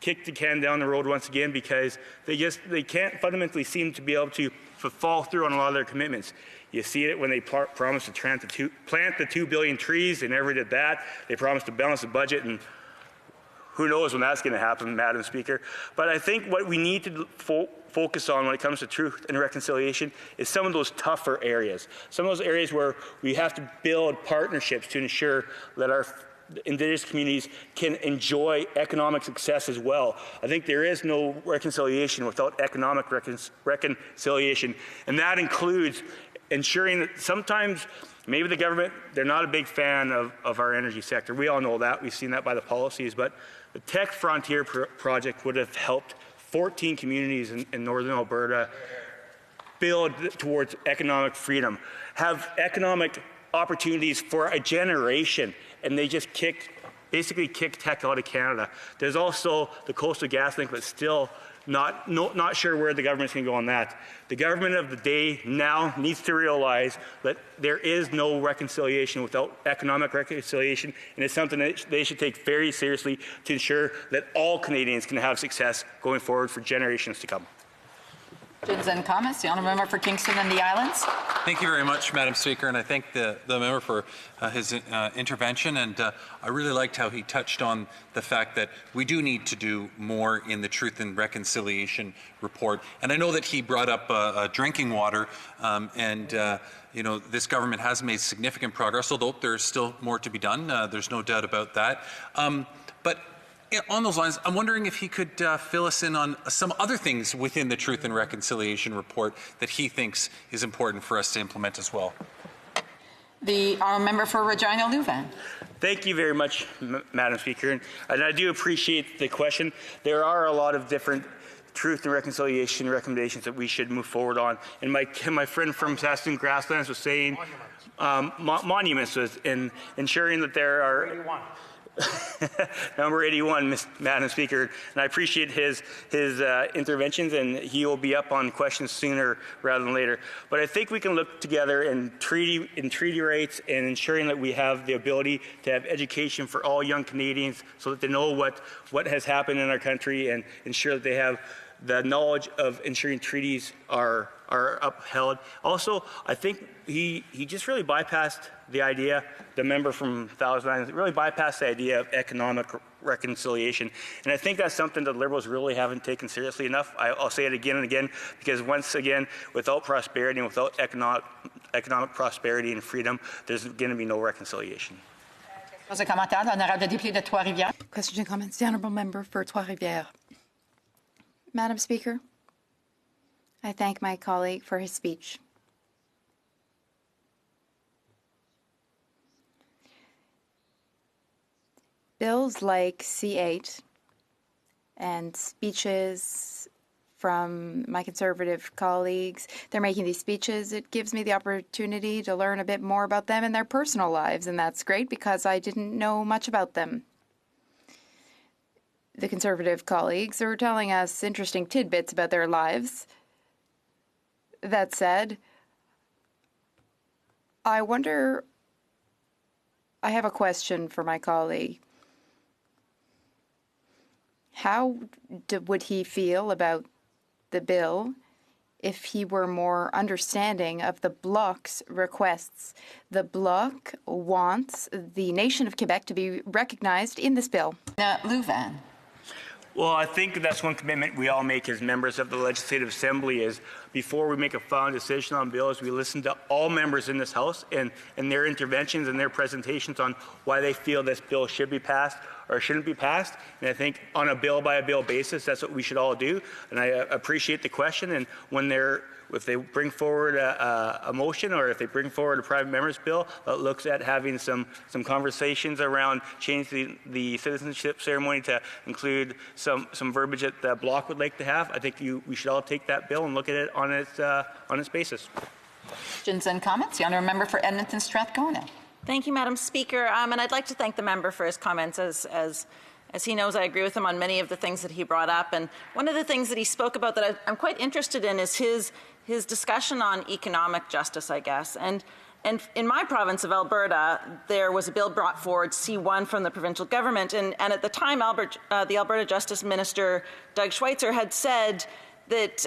kicked the can down the road once again because they can't fundamentally seem to be able to follow through on a lot of their commitments. You see it when they promised to plant the 2 billion trees. They never did that. They promised to balance the budget, and who knows when that's going to happen, Madam Speaker. But I think what we need to focus on when it comes to truth and reconciliation is some of those tougher areas, some of those areas where we have to build partnerships to ensure that our Indigenous communities can enjoy economic success as well. I think there is no reconciliation without economic reconciliation, and that includes ensuring that sometimes maybe the government, they're not a big fan of our energy sector. We all know that. We've seen that by the policies. But the Tech Frontier project would have helped 14 communities in northern Alberta build towards economic freedom, have economic opportunities for a generation, and they just basically kicked tech out of Canada. There's also the Coastal GasLink, but still not sure where the government's going to go on that. The government of the day now needs to realize that there is no reconciliation without economic reconciliation, and it's something that they should take very seriously to ensure that all Canadians can have success going forward for generations to come. Questions and comments? The honourable member for Kingston and the Islands. Thank you very much, Madam Speaker, and I thank the member for his intervention. And I really liked how he touched on the fact that we do need to do more in the Truth and Reconciliation report. And I know that he brought up drinking water, you know, this government has made significant progress, although there's still more to be done. There's no doubt about that. But on those lines, I'm wondering if he could fill us in on some other things within the Truth and Reconciliation report that he thinks is important for us to implement as well. The honourable member for Regina Louvain. Thank you very much, Madam Speaker, and I do appreciate the question. There are a lot of different truth and reconciliation recommendations that we should move forward on. And my friend from Saskatoon Grasslands was saying monuments in ensuring that there are number 81, Madam Speaker, and I appreciate his interventions, and he will be up on questions sooner rather than later. But I think we can look together in treaty rights and ensuring that we have the ability to have education for all young Canadians so that they know what has happened in our country and ensure that they have the knowledge of ensuring treaties are upheld. Also, I think he just really bypassed the idea, the member from Thousand Islands really bypassed the idea of economic reconciliation. And I think that's something that Liberals really haven't taken seriously enough. I'll say it again and again, because once again, without prosperity and without economic prosperity and freedom, there's going to be no reconciliation. Questions and comments? The honourable member for Trois-Rivières. Madam Speaker, I thank my colleague for his speech. Bills like C8 and speeches from my Conservative colleagues. They're making these speeches. It gives me the opportunity to learn a bit more about them and their personal lives, and that's great because I didn't know much about them. The Conservative colleagues are telling us interesting tidbits about their lives. That said, I have a question for my colleague. How would he feel about the bill if he were more understanding of the Bloc's requests? The Bloc wants the nation of Quebec to be recognized in this bill. Louvain. Well, I think that's one commitment we all make as members of the Legislative Assembly is before we make a final decision on bills, we listen to all members in this House and their interventions and their presentations on why they feel this bill should be passed or shouldn't be passed. And I think on a bill-by-bill basis, that's what we should all do. And I appreciate the question. And if they bring forward a motion or if they bring forward a private member's bill that looks at having some conversations around changing the citizenship ceremony to include some verbiage that the Bloc would like to have, I think we should all take that bill and look at it on its basis. Questions and comments? The honourable member for Edmonton Strathcona. Thank you, Madam Speaker. And I'd like to thank the member for his comments. As he knows, I agree with him on many of the things that he brought up. And one of the things that he spoke about that I'm quite interested in is his discussion on economic justice, I guess. And in my province of Alberta, there was a bill brought forward, C1, from the provincial government. And at the time, the Alberta Justice Minister, Doug Schweitzer, had said that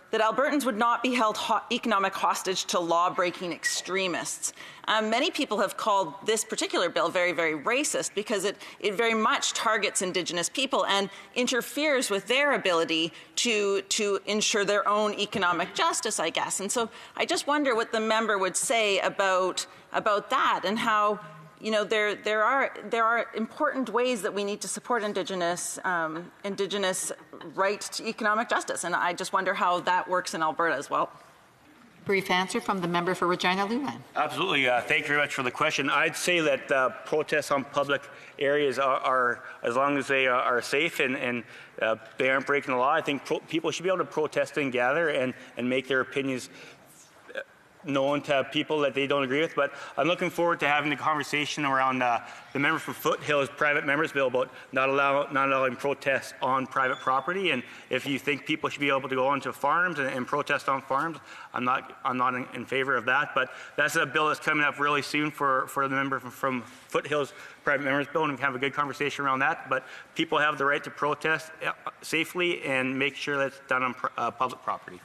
that Albertans would not be held economic hostage to law-breaking extremists. Many people have called this particular bill very, very racist because it very much targets Indigenous people and interferes with their ability to ensure their own economic justice, I guess. And so I just wonder what the member would say about that and how, you know, there are important ways that we need to support Indigenous right to economic justice, and I just wonder how that works in Alberta as well. Brief answer from the member for Regina Louvain. Absolutely. Thank you very much for the question. I'd say that protests on public areas are as long as they are safe and they aren't breaking the law, I think people should be able to protest and gather and make their opinions known to people that they don't agree with. But I'm looking forward to having the conversation around the member for Foothills private members bill about not allowing protests on private property. And if you think people should be able to go onto farms and protest on farms, I'm not in favor of that. But that's a bill that's coming up really soon for the member from Foothills private members bill, and we can have a good conversation around that. But people have the right to protest safely and make sure that it's done on public property.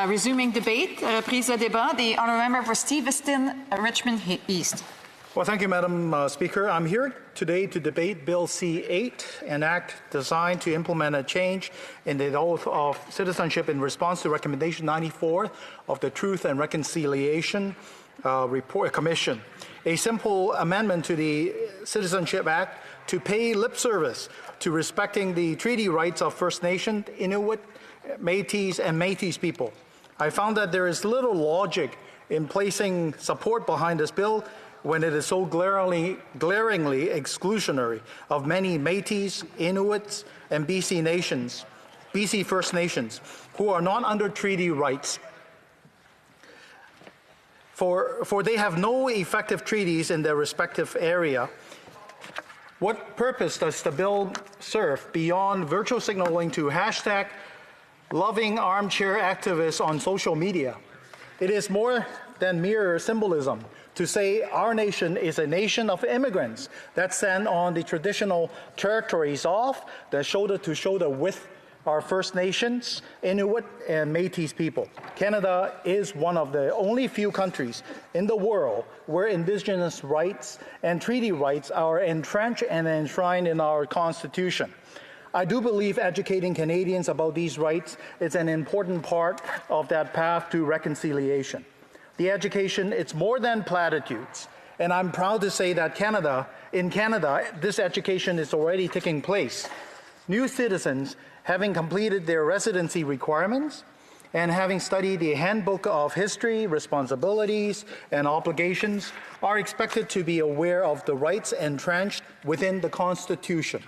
Resuming debate, reprise de débat, the honourable member for Steveston, Richmond East. Well, thank you, Madam Speaker. I'm here today to debate Bill C-8, an act designed to implement a change in the oath of citizenship in response to Recommendation 94 of the Truth and Reconciliation Commission. A simple amendment to the Citizenship Act to pay lip service to respecting the treaty rights of First Nation, Inuit, Métis, and Métis people. I found that there is little logic in placing support behind this bill when it is so glaringly exclusionary of many Métis, Inuits, and BC First Nations, who are not under treaty rights. For they have no effective treaties in their respective area. What purpose does the bill serve beyond virtual signaling to hashtag loving armchair activists on social media? It is more than mere symbolism to say our nation is a nation of immigrants that stand on the traditional territories of the shoulder to shoulder with our First Nations, Inuit, and Métis people. Canada is one of the only few countries in the world where Indigenous rights and treaty rights are entrenched and enshrined in our Constitution. I do believe educating Canadians about these rights is an important part of that path to reconciliation. The education, it's more than platitudes. And I'm proud to say that in Canada, this education is already taking place. New citizens, having completed their residency requirements and having studied the Handbook of History, Responsibilities, and Obligations, are expected to be aware of the rights entrenched within the Constitution.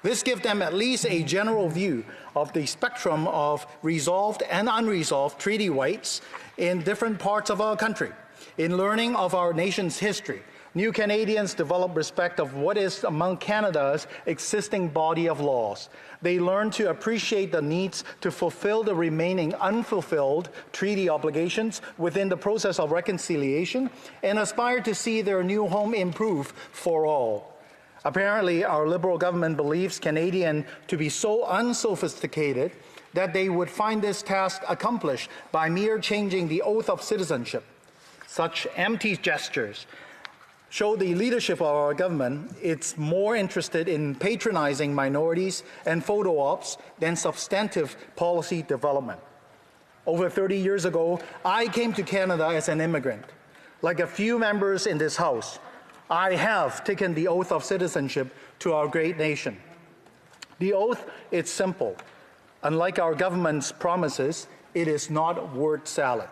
This gives them at least a general view of the spectrum of resolved and unresolved treaty rights in different parts of our country. In learning of our nation's history, new Canadians develop respect of what is among Canada's existing body of laws. They learn to appreciate the needs to fulfill the remaining unfulfilled treaty obligations within the process of reconciliation and aspire to see their new home improve for all. Apparently, our Liberal government believes Canadians to be so unsophisticated that they would find this task accomplished by mere changing the oath of citizenship. Such empty gestures show the leadership of our government it's more interested in patronizing minorities and photo ops than substantive policy development. Over 30 years ago, I came to Canada as an immigrant. Like a few members in this House, I have taken the oath of citizenship to our great nation. The oath is simple. Unlike our government's promises, it is not word salad.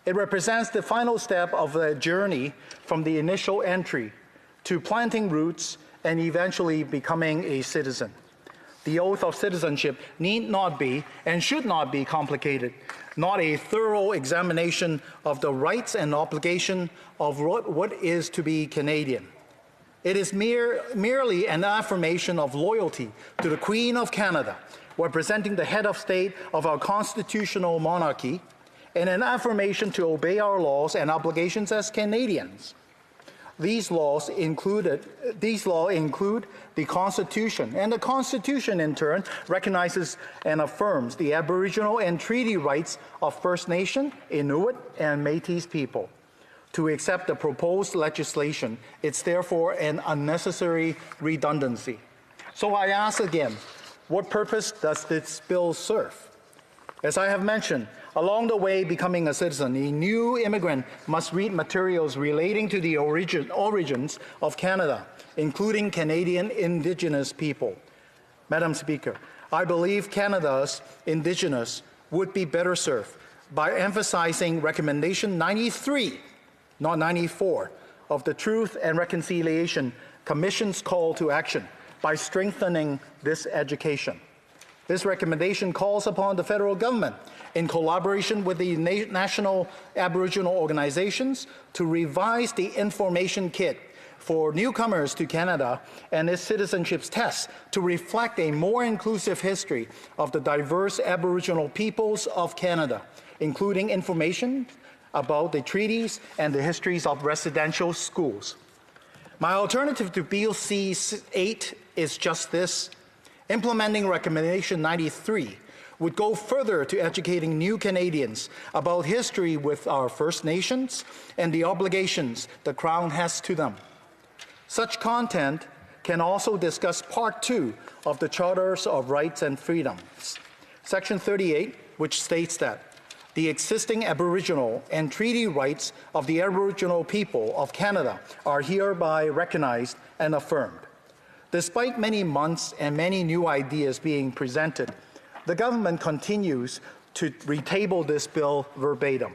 It represents the final step of the journey from the initial entry to planting roots and eventually becoming a citizen. The oath of citizenship need not be and should not be complicated, not a thorough examination of the rights and obligation of what is to be Canadian. It is merely an affirmation of loyalty to the Queen of Canada, representing the head of state of our constitutional monarchy, and an affirmation to obey our laws and obligations as Canadians. These laws include the Constitution, and the Constitution in turn recognizes and affirms the Aboriginal and treaty rights of First Nation, Inuit, and Métis people. To accept the proposed legislation, it's therefore an unnecessary redundancy. So I ask again, what purpose does this bill serve? As I have mentioned, along the way becoming a citizen, a new immigrant must read materials relating to the origins of Canada, including Canadian Indigenous people. Madam Speaker, I believe Canada's Indigenous would be better served by emphasizing Recommendation 93, not 94, of the Truth and Reconciliation Commission's call to action by strengthening this education. This recommendation calls upon the federal government, in collaboration with the national Aboriginal organizations, to revise the information kit for newcomers to Canada and its citizenship tests to reflect a more inclusive history of the diverse Aboriginal peoples of Canada, including information about the treaties and the histories of residential schools. My alternative to Bill C-8 is just this. Implementing Recommendation 93 would go further to educating new Canadians about history with our First Nations and the obligations the Crown has to them. Such content can also discuss Part 2 of the Charters of Rights and Freedoms, Section 38, which states that the existing Aboriginal and treaty rights of the Aboriginal people of Canada are hereby recognized and affirmed. Despite many months and many new ideas being presented, the government continues to retable this bill verbatim.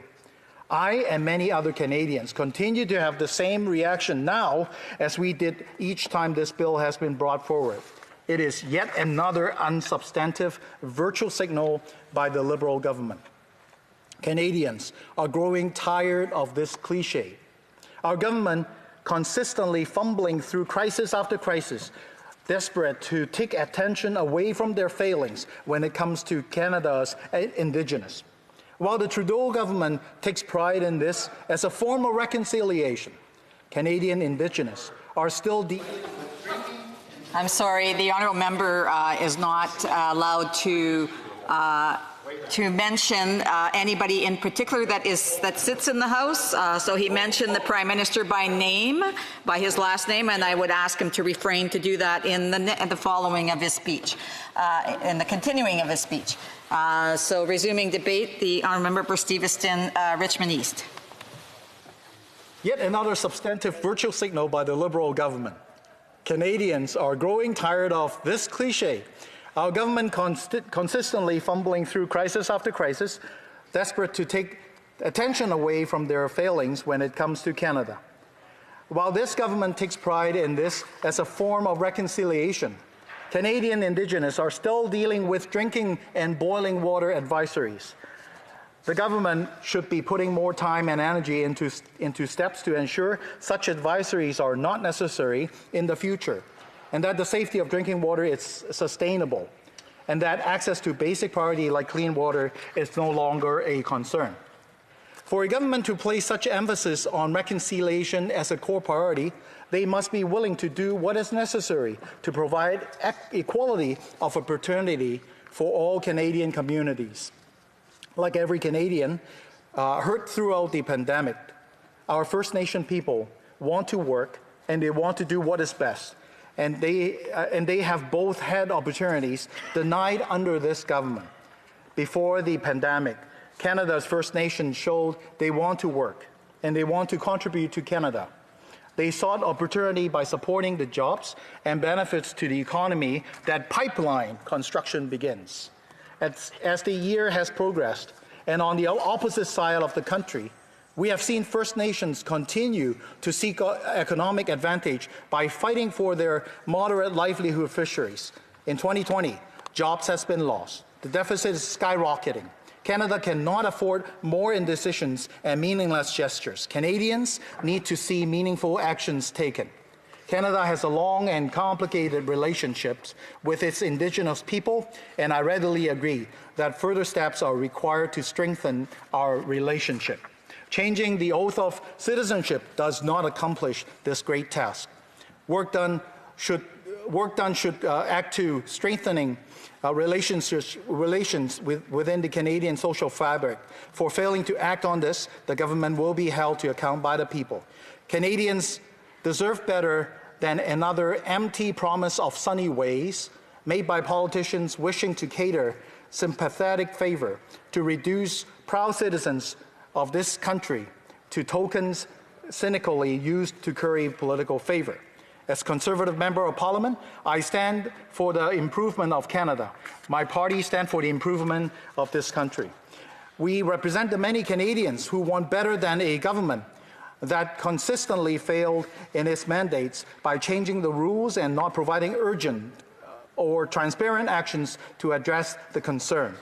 I and many other Canadians continue to have the same reaction now as we did each time this bill has been brought forward. It is yet another unsubstantive virtual signal by the Liberal government. Canadians are growing tired of this cliche. Our government consistently fumbling through crisis after crisis, desperate to take attention away from their failings when it comes to Canada's Indigenous. While the Trudeau government takes pride in this as a form of reconciliation, Canadian Indigenous are still I'm sorry, the honourable member is not allowed to mention anybody in particular that sits in the House. So he mentioned the Prime Minister by name, by his last name, and I would ask him to refrain to do that in the following of his speech, in the continuing of his speech. So resuming debate, the honourable member for Steveston, Richmond East. Yet another substantive virtual signal by the Liberal government. Canadians are growing tired of this cliche. Our government consistently fumbling through crisis after crisis, desperate to take attention away from their failings when it comes to Canada. While this government takes pride in this as a form of reconciliation, Canadian Indigenous are still dealing with drinking and boiling water advisories. The government should be putting more time and energy into steps to ensure such advisories are not necessary in the future, and that the safety of drinking water is sustainable, and that access to basic priority like clean water is no longer a concern. For a government to place such emphasis on reconciliation as a core priority, they must be willing to do what is necessary to provide equality of opportunity for all Canadian communities. Like every Canadian hurt throughout the pandemic, our First Nation people want to work and they want to do what is best. And they have both had opportunities denied under this government. Before the pandemic, Canada's First Nations showed they want to work and they want to contribute to Canada. They sought opportunity by supporting the jobs and benefits to the economy that pipeline construction begins. As the year has progressed, and on the opposite side of the country, we have seen First Nations continue to seek economic advantage by fighting for their moderate livelihood fisheries. In 2020, jobs has been lost. The deficit is skyrocketing. Canada cannot afford more indecisions and meaningless gestures. Canadians need to see meaningful actions taken. Canada has a long and complicated relationships with its Indigenous people, and I readily agree that further steps are required to strengthen our relationship. Changing the oath of citizenship does not accomplish this great task. Work done should act to strengthening relations within the Canadian social fabric. For failing to act on this, the government will be held to account by the people. Canadians deserve better than another empty promise of sunny ways made by politicians wishing to cater sympathetic favor to reduce proud citizens of this country to tokens cynically used to curry political favor. As Conservative Member of Parliament, I stand for the improvement of Canada. My party stands for the improvement of this country. We represent the many Canadians who want better than a government that consistently failed in its mandates by changing the rules and not providing urgent or transparent actions to address the concern.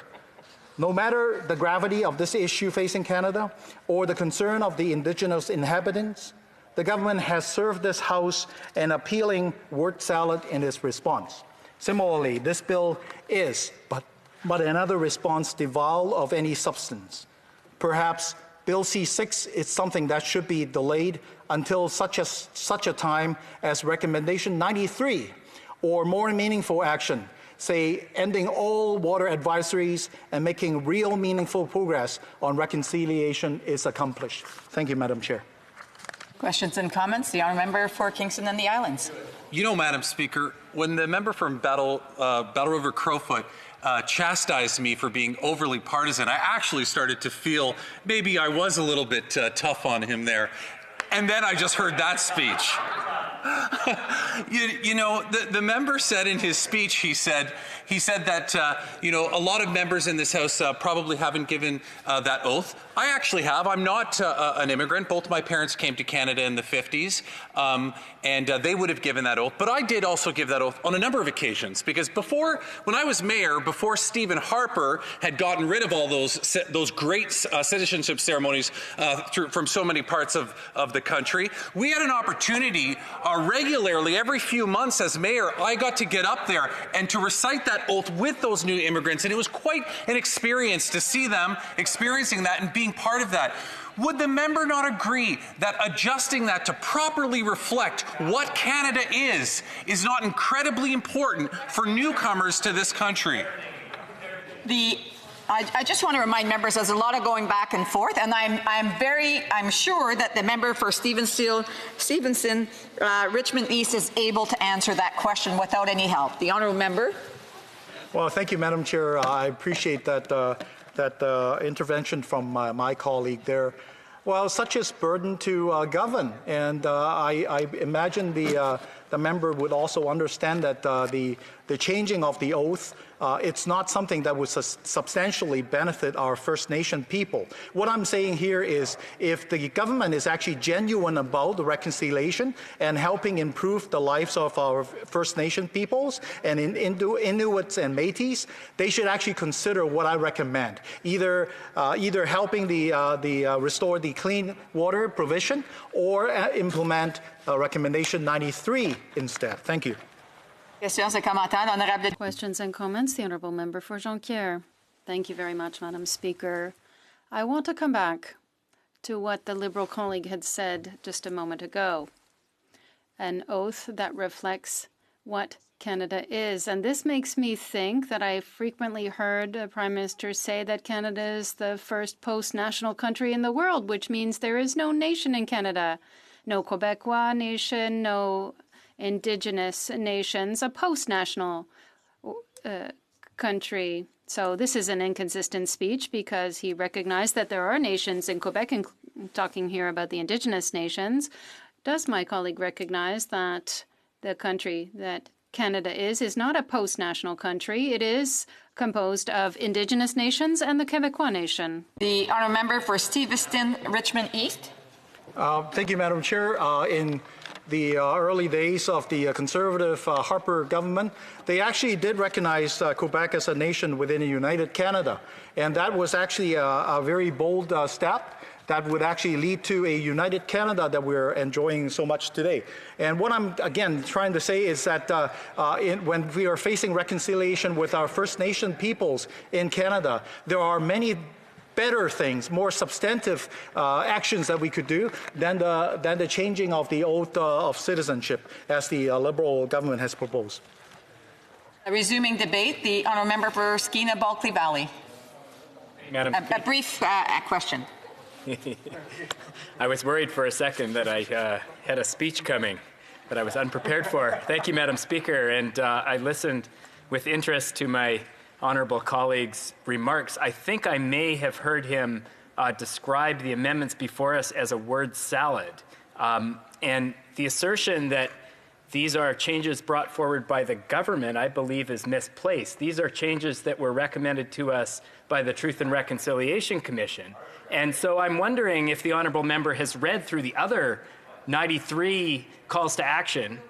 No matter the gravity of this issue facing Canada or the concern of the Indigenous inhabitants, the government has served this House an appealing word salad in its response. Similarly, this bill is but another response devoid of any substance. Perhaps Bill C-6 is something that should be delayed until such a time as Recommendation 93 or more meaningful action, say ending all water advisories and making real meaningful progress on reconciliation is accomplished. Thank you, Madam Chair. Questions and comments? The honourable member for Kingston and the Islands. You know, Madam Speaker, when the member from Battle River Crowfoot chastised me for being overly partisan, I actually started to feel maybe I was a little bit tough on him there. And then I just heard that speech. You know, the member said in his speech, he said that, you know, a lot of members in this House probably haven't given that oath. I actually have. I'm not an immigrant. Both my parents came to Canada in the 50s, and they would have given that oath. But I did also give that oath on a number of occasions, because when I was mayor, before Stephen Harper had gotten rid of all those great citizenship ceremonies from so many parts of the country, we had an opportunity regularly, every few months as mayor, I got to get up there and to recite that oath with those new immigrants, and it was quite an experience to see them experiencing that and being part of that. Would the member not agree that adjusting that to properly reflect what Canada is not incredibly important for newcomers to this country? I just want to remind members there's a lot of going back and forth, and I'm sure that the member for Stevenson, Richmond East is able to answer that question without any help. The honourable member. Well, thank you, Madam Chair. I appreciate that intervention from my colleague there. Well, such is burden to govern, and I imagine the the member would also understand that the changing of the oath, it's not something that would substantially benefit our First Nation people. What I'm saying here is if the government is actually genuine about the reconciliation and helping improve the lives of our First Nation peoples and Inuits and Métis, they should actually consider what I recommend. Either helping restore the clean water provision or implement recommendation 93 instead. Thank you. Questions and comments? The Honourable Member for Jonquière. Thank you very much, Madam Speaker. I want to come back to what the Liberal colleague had said just a moment ago. An oath that reflects what Canada is. And this makes me think that I frequently heard the Prime Minister say that Canada is the first post-national country in the world, which means there is no nation in Canada. No Quebecois nation, no Indigenous nations, a post-national country. So this is an inconsistent speech because he recognized that there are nations in Quebec, and talking here about the Indigenous nations. Does my colleague recognize that the country that Canada is not a post-national country? It is composed of Indigenous nations and the Quebecois nation. The honourable member for Steveston, Richmond East. Thank you, Madam Chair. In the early days of the Conservative Harper government, they actually did recognize Quebec as a nation within a united Canada. And that was actually a very bold step that would actually lead to a united Canada that we're enjoying so much today. And what I'm, again, trying to say is that when we are facing reconciliation with our First Nation peoples in Canada, there are many better things, more substantive actions that we could do than the changing of the oath of citizenship as the Liberal government has proposed. Resuming debate, the honourable member for Skeena Bulkley Valley. Madam A brief question. I was worried for a second that I had a speech coming that I was unprepared for. Thank you, Madam Speaker. And I listened with interest to my honourable colleague's remarks. I think I may have heard him describe the amendments before us as a word salad. And the assertion that these are changes brought forward by the government, I believe, is misplaced. These are changes that were recommended to us by the Truth and Reconciliation Commission. And so I'm wondering if the honourable member has read through the other 93 calls to action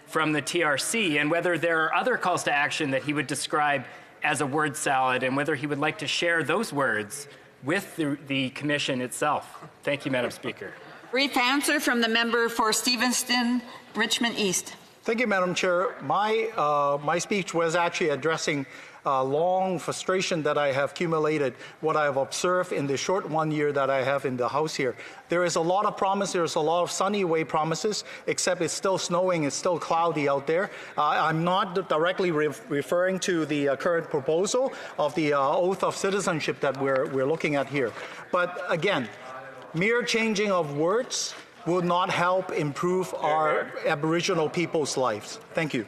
from the TRC and whether there are other calls to action that he would describe as a word salad and whether he would like to share those words with the Commission itself. Thank you, Madam Speaker. Brief answer from the member for Steveston, Richmond East. Thank you, Madam Chair. My speech was actually addressing long frustration that I have accumulated, what I have observed in the short 1 year that I have in the House here. There is a lot of promise, there's a lot of sunny way promises, except it's still snowing, it's still cloudy out there. I'm not directly referring to the current proposal of the oath of citizenship that we're looking at here. But again, mere changing of words will not help improve our Aboriginal people's lives. Thank you.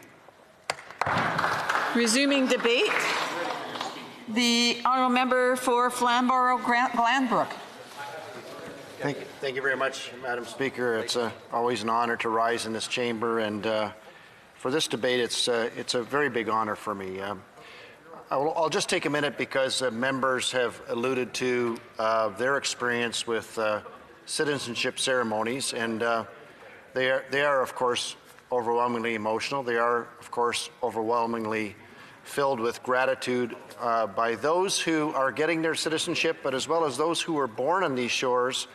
Resuming debate, the honourable member for Flamborough-Glanbrook. Thank you very much, Madam Speaker. It's always an honour to rise in this chamber, and for this debate, it's a very big honour for me. I'll just take a minute because members have alluded to their experience with citizenship ceremonies, and they are, of course, overwhelmingly emotional. They are, of course, overwhelmingly filled with gratitude by those who are getting their citizenship, but as well as those who were born on these shores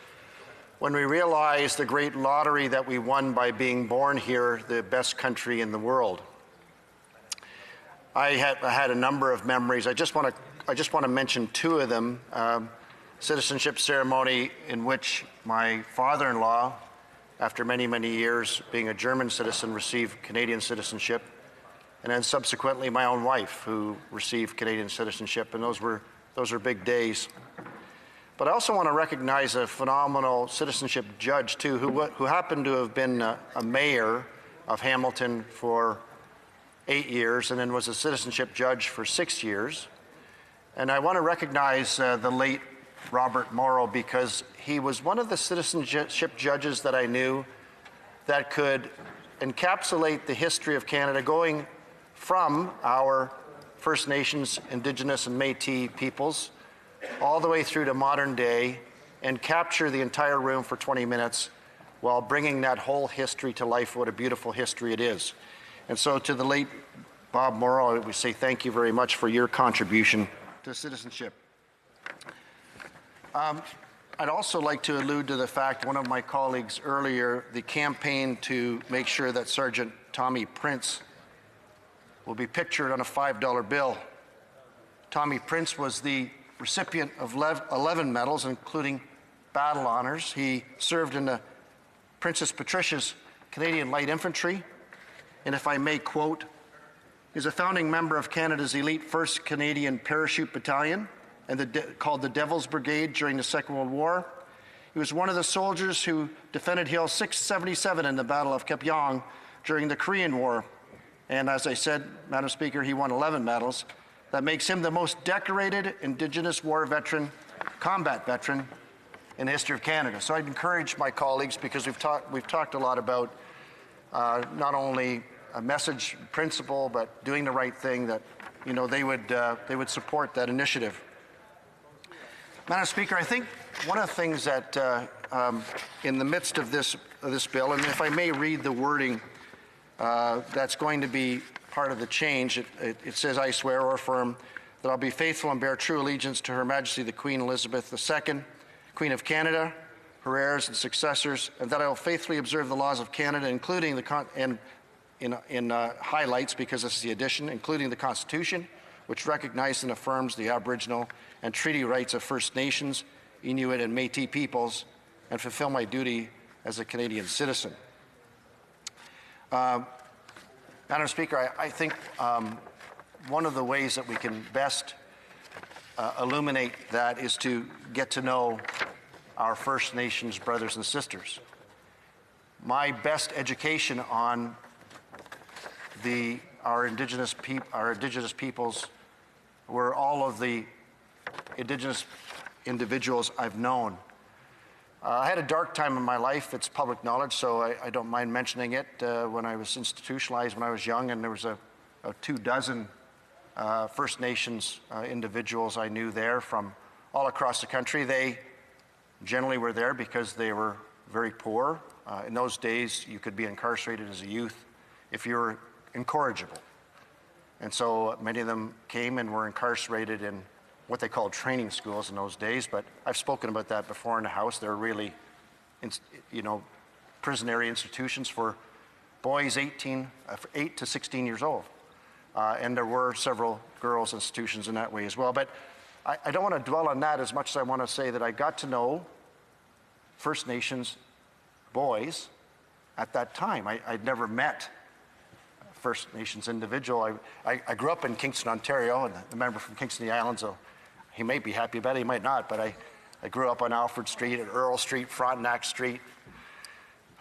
when we realize the great lottery that we won by being born here, the best country in the world. I had a number of memories. I just want to mention two of them. Citizenship ceremony in which my father-in-law, after many, many years being a German citizen, received Canadian citizenship, and then subsequently my own wife, who received Canadian citizenship, and those were big days. But I also want to recognize a phenomenal citizenship judge too, who happened to have been a mayor of Hamilton for 8 years, and then was a citizenship judge for 6 years. And I want to recognize the late Robert Morrow, because he was one of the citizenship judges that I knew that could encapsulate the history of Canada going from our First Nations, Indigenous, and Métis peoples all the way through to modern day and capture the entire room for 20 minutes while bringing that whole history to life, what a beautiful history it is. And so to the late Bob Morrow, we say thank you very much for your contribution to citizenship. I'd also like to allude to the fact, one of my colleagues earlier, the campaign to make sure that Sergeant Tommy Prince will be pictured on a $5 bill. Tommy Prince was the recipient of 11 medals, including battle honors. He served in the Princess Patricia's Canadian Light Infantry, and if I may quote, he's a founding member of Canada's elite 1st Canadian Parachute Battalion, and called the Devil's Brigade during the Second World War. He was one of the soldiers who defended Hill 677 in the Battle of Kapyong during the Korean War. And as I said, Madam Speaker, he won 11 medals. That makes him the most decorated Indigenous war veteran, combat veteran in the history of Canada. So I'd encourage my colleagues, because we've talked a lot about not only a message principle, but doing the right thing, that they would support that initiative. Madam Speaker, I think one of the things that in the midst of this bill, and if I may read the wording that's going to be part of the change, it says, I swear or affirm that I'll be faithful and bear true allegiance to Her Majesty the Queen Elizabeth II, Queen of Canada, her heirs and successors, and that I will faithfully observe the laws of Canada, including in highlights, because this is the addition, including the Constitution, which recognizes and affirms the Aboriginal and treaty rights of First Nations, Inuit, and Métis peoples, and fulfill my duty as a Canadian citizen. Madam Speaker, I think one of the ways that we can best illuminate that is to get to know our First Nations brothers and sisters. My best education on our indigenous peoples were all of the Indigenous individuals I've known. I had a dark time in my life. It's public knowledge, so I don't mind mentioning it. When I was institutionalized when I was young, and there was 24 First Nations individuals I knew there from all across the country. They generally were there because they were very poor. In those days, you could be incarcerated as a youth if you were incorrigible. And so many of them came and were incarcerated in what they called training schools in those days, but I've spoken about that before in the House. They're really, prison area institutions for boys 8 to 16 years old. And there were several girls' institutions in that way as well. But I don't want to dwell on that as much as I want to say that I got to know First Nations boys at that time. I'd never met First Nations individual. I grew up in Kingston, Ontario, and the member from Kingston, the Islands, so he may be happy about it, he might not, but I grew up on Alfred Street, at Earl Street, Frontenac Street.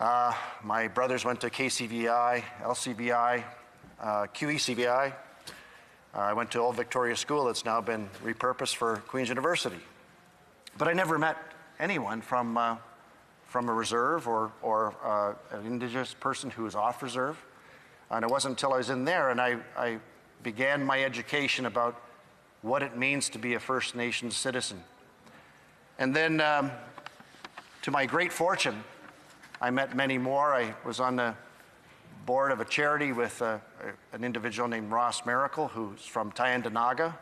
My brothers went to KCVI, LCVI, QECVI. I went to Old Victoria School that's now been repurposed for Queen's University. But I never met anyone from a reserve or an Indigenous person who was off reserve. And it wasn't until I was in there and I began my education about what it means to be a First Nations citizen. And then, to my great fortune, I met many more. I was on the board of a charity with an individual named Ross Miracle, who's from Tyendinaga,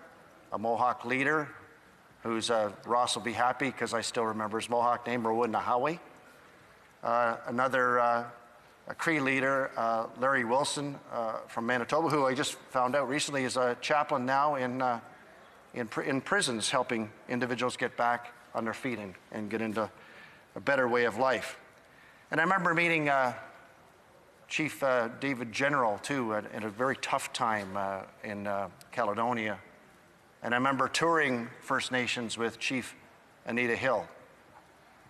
a Mohawk leader, Ross will be happy because I still remember his Mohawk name, Rowan Nahawi. Another a Cree leader, Larry Wilson from Manitoba, who I just found out recently is a chaplain now in prisons, helping individuals get back on their feet and get into a better way of life. And I remember meeting Chief David General, too, at a very tough time in Caledonia. And I remember touring First Nations with Chief Anita Hill.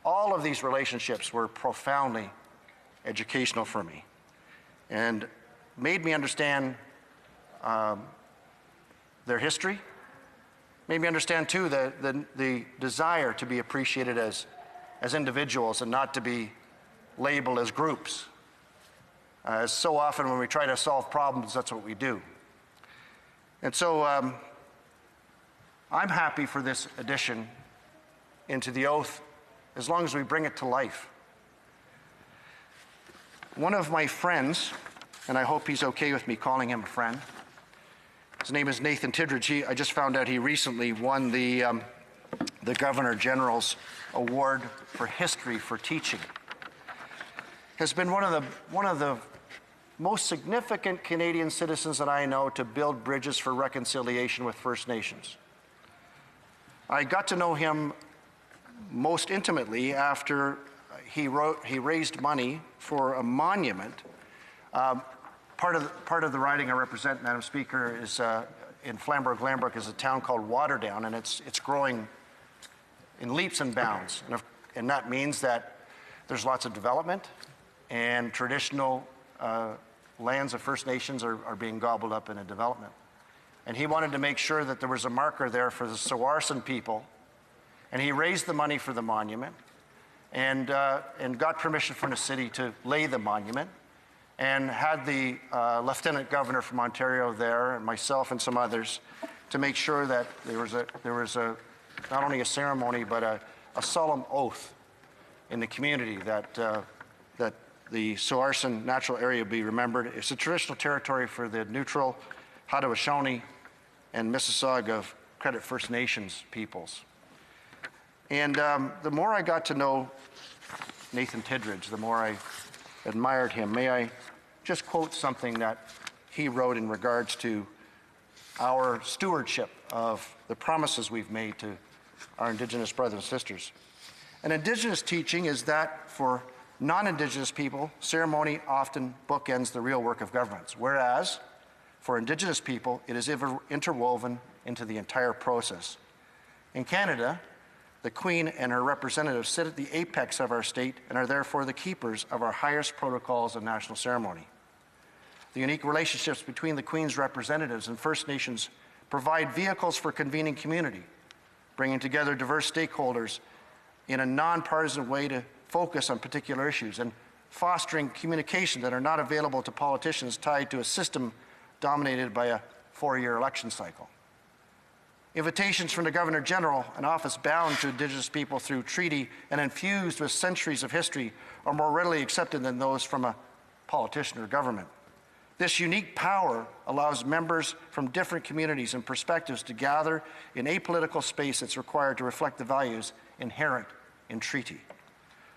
All of these relationships were profoundly educational for me and made me understand their history, made me understand, too, the desire to be appreciated as individuals and not to be labeled as groups. As so often when we try to solve problems, that's what we do. And so I'm happy for this addition into the oath as long as we bring it to life. One of my friends, and I hope he's okay with me calling him a friend, his name is Nathan Tidridge. I just found out he recently won the Governor General's Award for History for Teaching. Has been one of the most significant Canadian citizens that I know to build bridges for reconciliation with First Nations. I got to know him most intimately after he raised money for a monument. Part of the riding I represent, Madam Speaker, is in Flamborough-Glanbrook is a town called Waterdown, and it's growing in leaps and bounds. And that means that there's lots of development, and traditional lands of First Nations are being gobbled up in a development. And he wanted to make sure that there was a marker there for the Tsawarsan people, and he raised the money for the monument and got permission from the city to lay the monument, and had the Lieutenant Governor from Ontario there, and myself and some others, to make sure that there was not only a ceremony but a solemn oath in the community that the Tsawarsan natural area be remembered. It's a traditional territory for the neutral Haudenosaunee and Mississauga of Credit First Nations peoples. And the more I got to know Nathan Tidridge, the more I admired him. May I just quote something that he wrote in regards to our stewardship of the promises we've made to our Indigenous brothers and sisters. An Indigenous teaching is that for non-Indigenous people, ceremony often bookends the real work of governments, whereas for Indigenous people, it is interwoven into the entire process. In Canada, the Queen and her representatives sit at the apex of our state and are therefore the keepers of our highest protocols of national ceremony. The unique relationships between the Queen's representatives and First Nations provide vehicles for convening community, bringing together diverse stakeholders in a nonpartisan way to focus on particular issues, and fostering communication that are not available to politicians tied to a system dominated by a 4-year election cycle. Invitations from the Governor General, an office bound to Indigenous people through treaty and infused with centuries of history, are more readily accepted than those from a politician or government. This unique power allows members from different communities and perspectives to gather in apolitical space that's required to reflect the values inherent in treaty.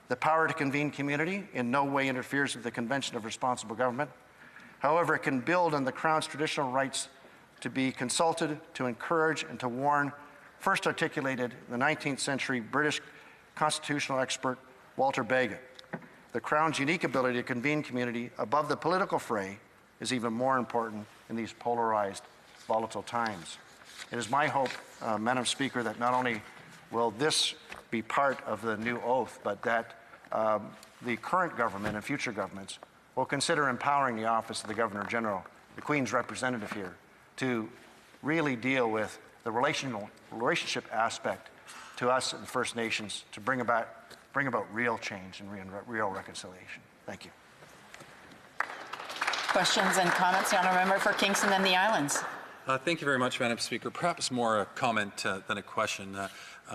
The power to convene community in no way interferes with the Convention of Responsible Government. However, it can build on the Crown's traditional rights to be consulted, to encourage, and to warn, first articulated in the 19th century British constitutional expert Walter Bagot. The Crown's unique ability to convene community above the political fray is even more important in these polarized, volatile times. It is my hope, Madam Speaker, that not only will this be part of the new oath, but that the current government and future governments will consider empowering the office of the Governor General, the Queen's representative here, to really deal with the relationship aspect to us and First Nations to bring about real change and real reconciliation. Thank you. Questions and comments? The honourable member for Kingston and the Islands. Thank you very much, Madam Speaker. Perhaps more a comment than a question.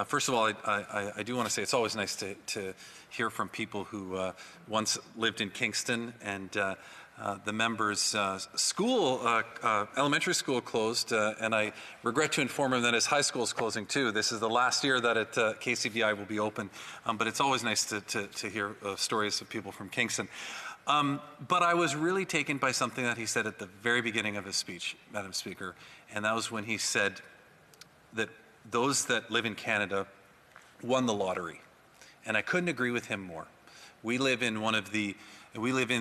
First of all, I do want to say it's always nice to hear from people who once lived in Kingston, and the member's elementary school closed, and I regret to inform him that his high school is closing too. This is the last year that at KCBI will be open, but it's always nice to hear stories of people from Kingston. But I was really taken by something that he said at the very beginning of his speech, Madam Speaker, and that was when he said that those that live in Canada won the lottery. And I couldn't agree with him more. We live in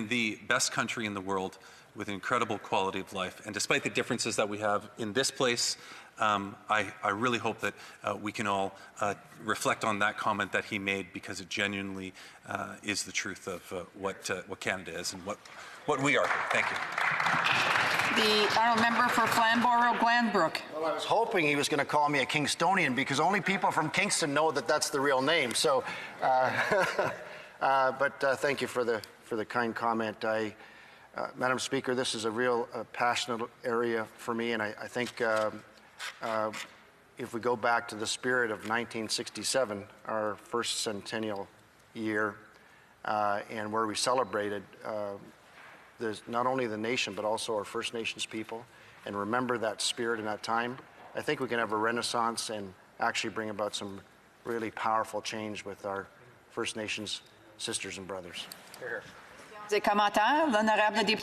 the best country in the world with incredible quality of life. And despite the differences that we have in this place, I really hope that we can all reflect on that comment that he made, because it genuinely is the truth of what Canada is and what we are. Thank you. The honourable member for Flamborough-Glanbrook. Well, I was hoping he was going to call me a Kingstonian, because only people from Kingston know that that's the real name. So, but thank you for the kind comment. Madam Speaker, this is a real passionate area for me, and I think if we go back to the spirit of 1967, our first centennial year, and where we celebrated not only the nation but also our First Nations people, and remember that spirit in that time, I think we can have a renaissance and actually bring about some really powerful change with our First Nations sisters and brothers.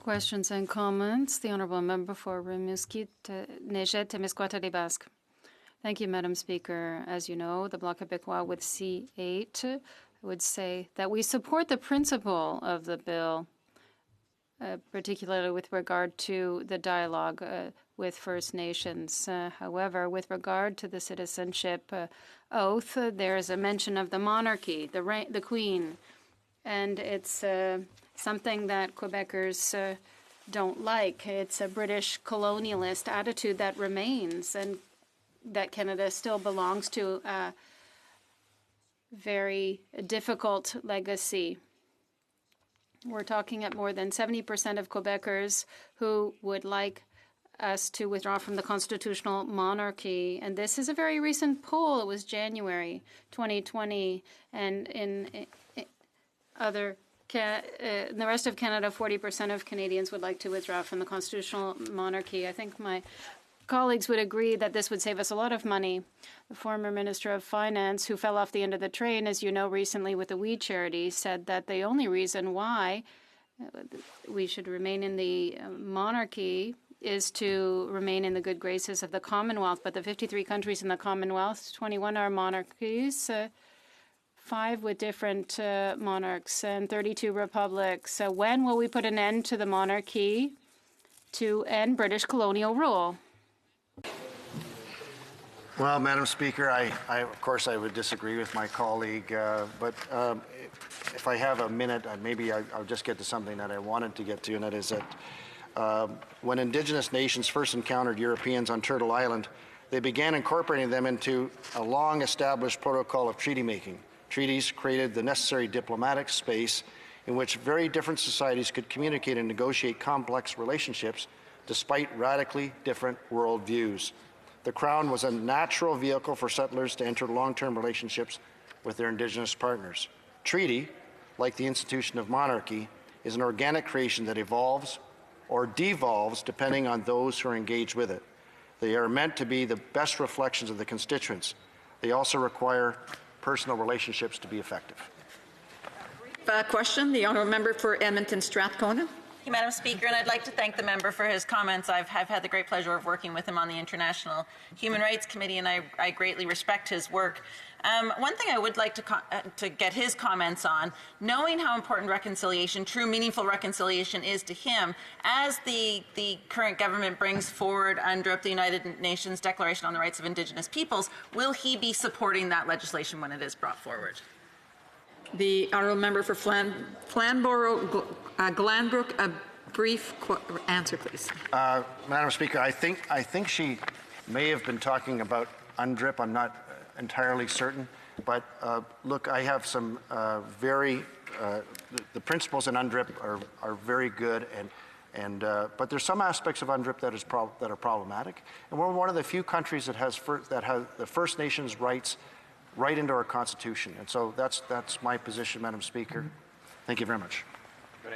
Questions and comments. The Honourable Member for Rimouski, Neigette, Témiscouata-des-Basques. Thank you, Madam Speaker. As you know, the Bloc Québécois with C8 would say that we support the principle of the bill, particularly with regard to the dialogue with First Nations. However, with regard to the citizenship oath, there is a mention of the monarchy, the Queen, and it's something that Quebecers don't like. It's a British colonialist attitude that remains, and that Canada still belongs to a very difficult legacy. We're talking at more than 70% of Quebecers who would like us to withdraw from the constitutional monarchy. And this is a very recent poll. It was January 2020. And in the rest of Canada, 40% of Canadians would like to withdraw from the constitutional monarchy. I think my colleagues would agree that this would save us a lot of money. The former Minister of Finance, who fell off the end of the train, as you know, recently with the We Charity, said that the only reason why we should remain in the monarchy is to remain in the good graces of the Commonwealth. But the 53 countries in the Commonwealth, 21 are monarchies, 5 with different monarchs, and 32 republics. So when will we put an end to the monarchy to end British colonial rule? Well, Madam Speaker, of course I would disagree with my colleague, but if I have a minute, maybe I'll just get to something that I wanted to get to, and that is that when Indigenous nations first encountered Europeans on Turtle Island, they began incorporating them into a long-established protocol of treaty making. Treaties created the necessary diplomatic space in which very different societies could communicate and negotiate complex relationships despite radically different worldviews. The Crown was a natural vehicle for settlers to enter long-term relationships with their Indigenous partners. Treaty, like the institution of monarchy, is an organic creation that evolves or devolves depending on those who are engaged with it. They are meant to be the best reflections of the constituents. They also require personal relationships to be effective. Question, the Honourable Member for Edmonton Strathcona. Thank you, Madam Speaker, and I'd like to thank the member for his comments. I've had the great pleasure of working with him on the International Human Rights Committee, and I greatly respect his work. One thing I would like to get his comments on, knowing how important reconciliation, true meaningful reconciliation is to him, as the current government brings forward UNDRIP, the United Nations Declaration on the Rights of Indigenous Peoples, will he be supporting that legislation when it is brought forward? The Honourable Member for Glanbrook, a brief answer, please. Madam Speaker, I think she may have been talking about UNDRIP. I'm not entirely certain, but look, I have some the principles in UNDRIP are very good, but there's some aspects of UNDRIP that are problematic, and we're one of the few countries that has the First Nations rights right into our Constitution. And so that's my position, Madam Speaker. Thank you very much. Good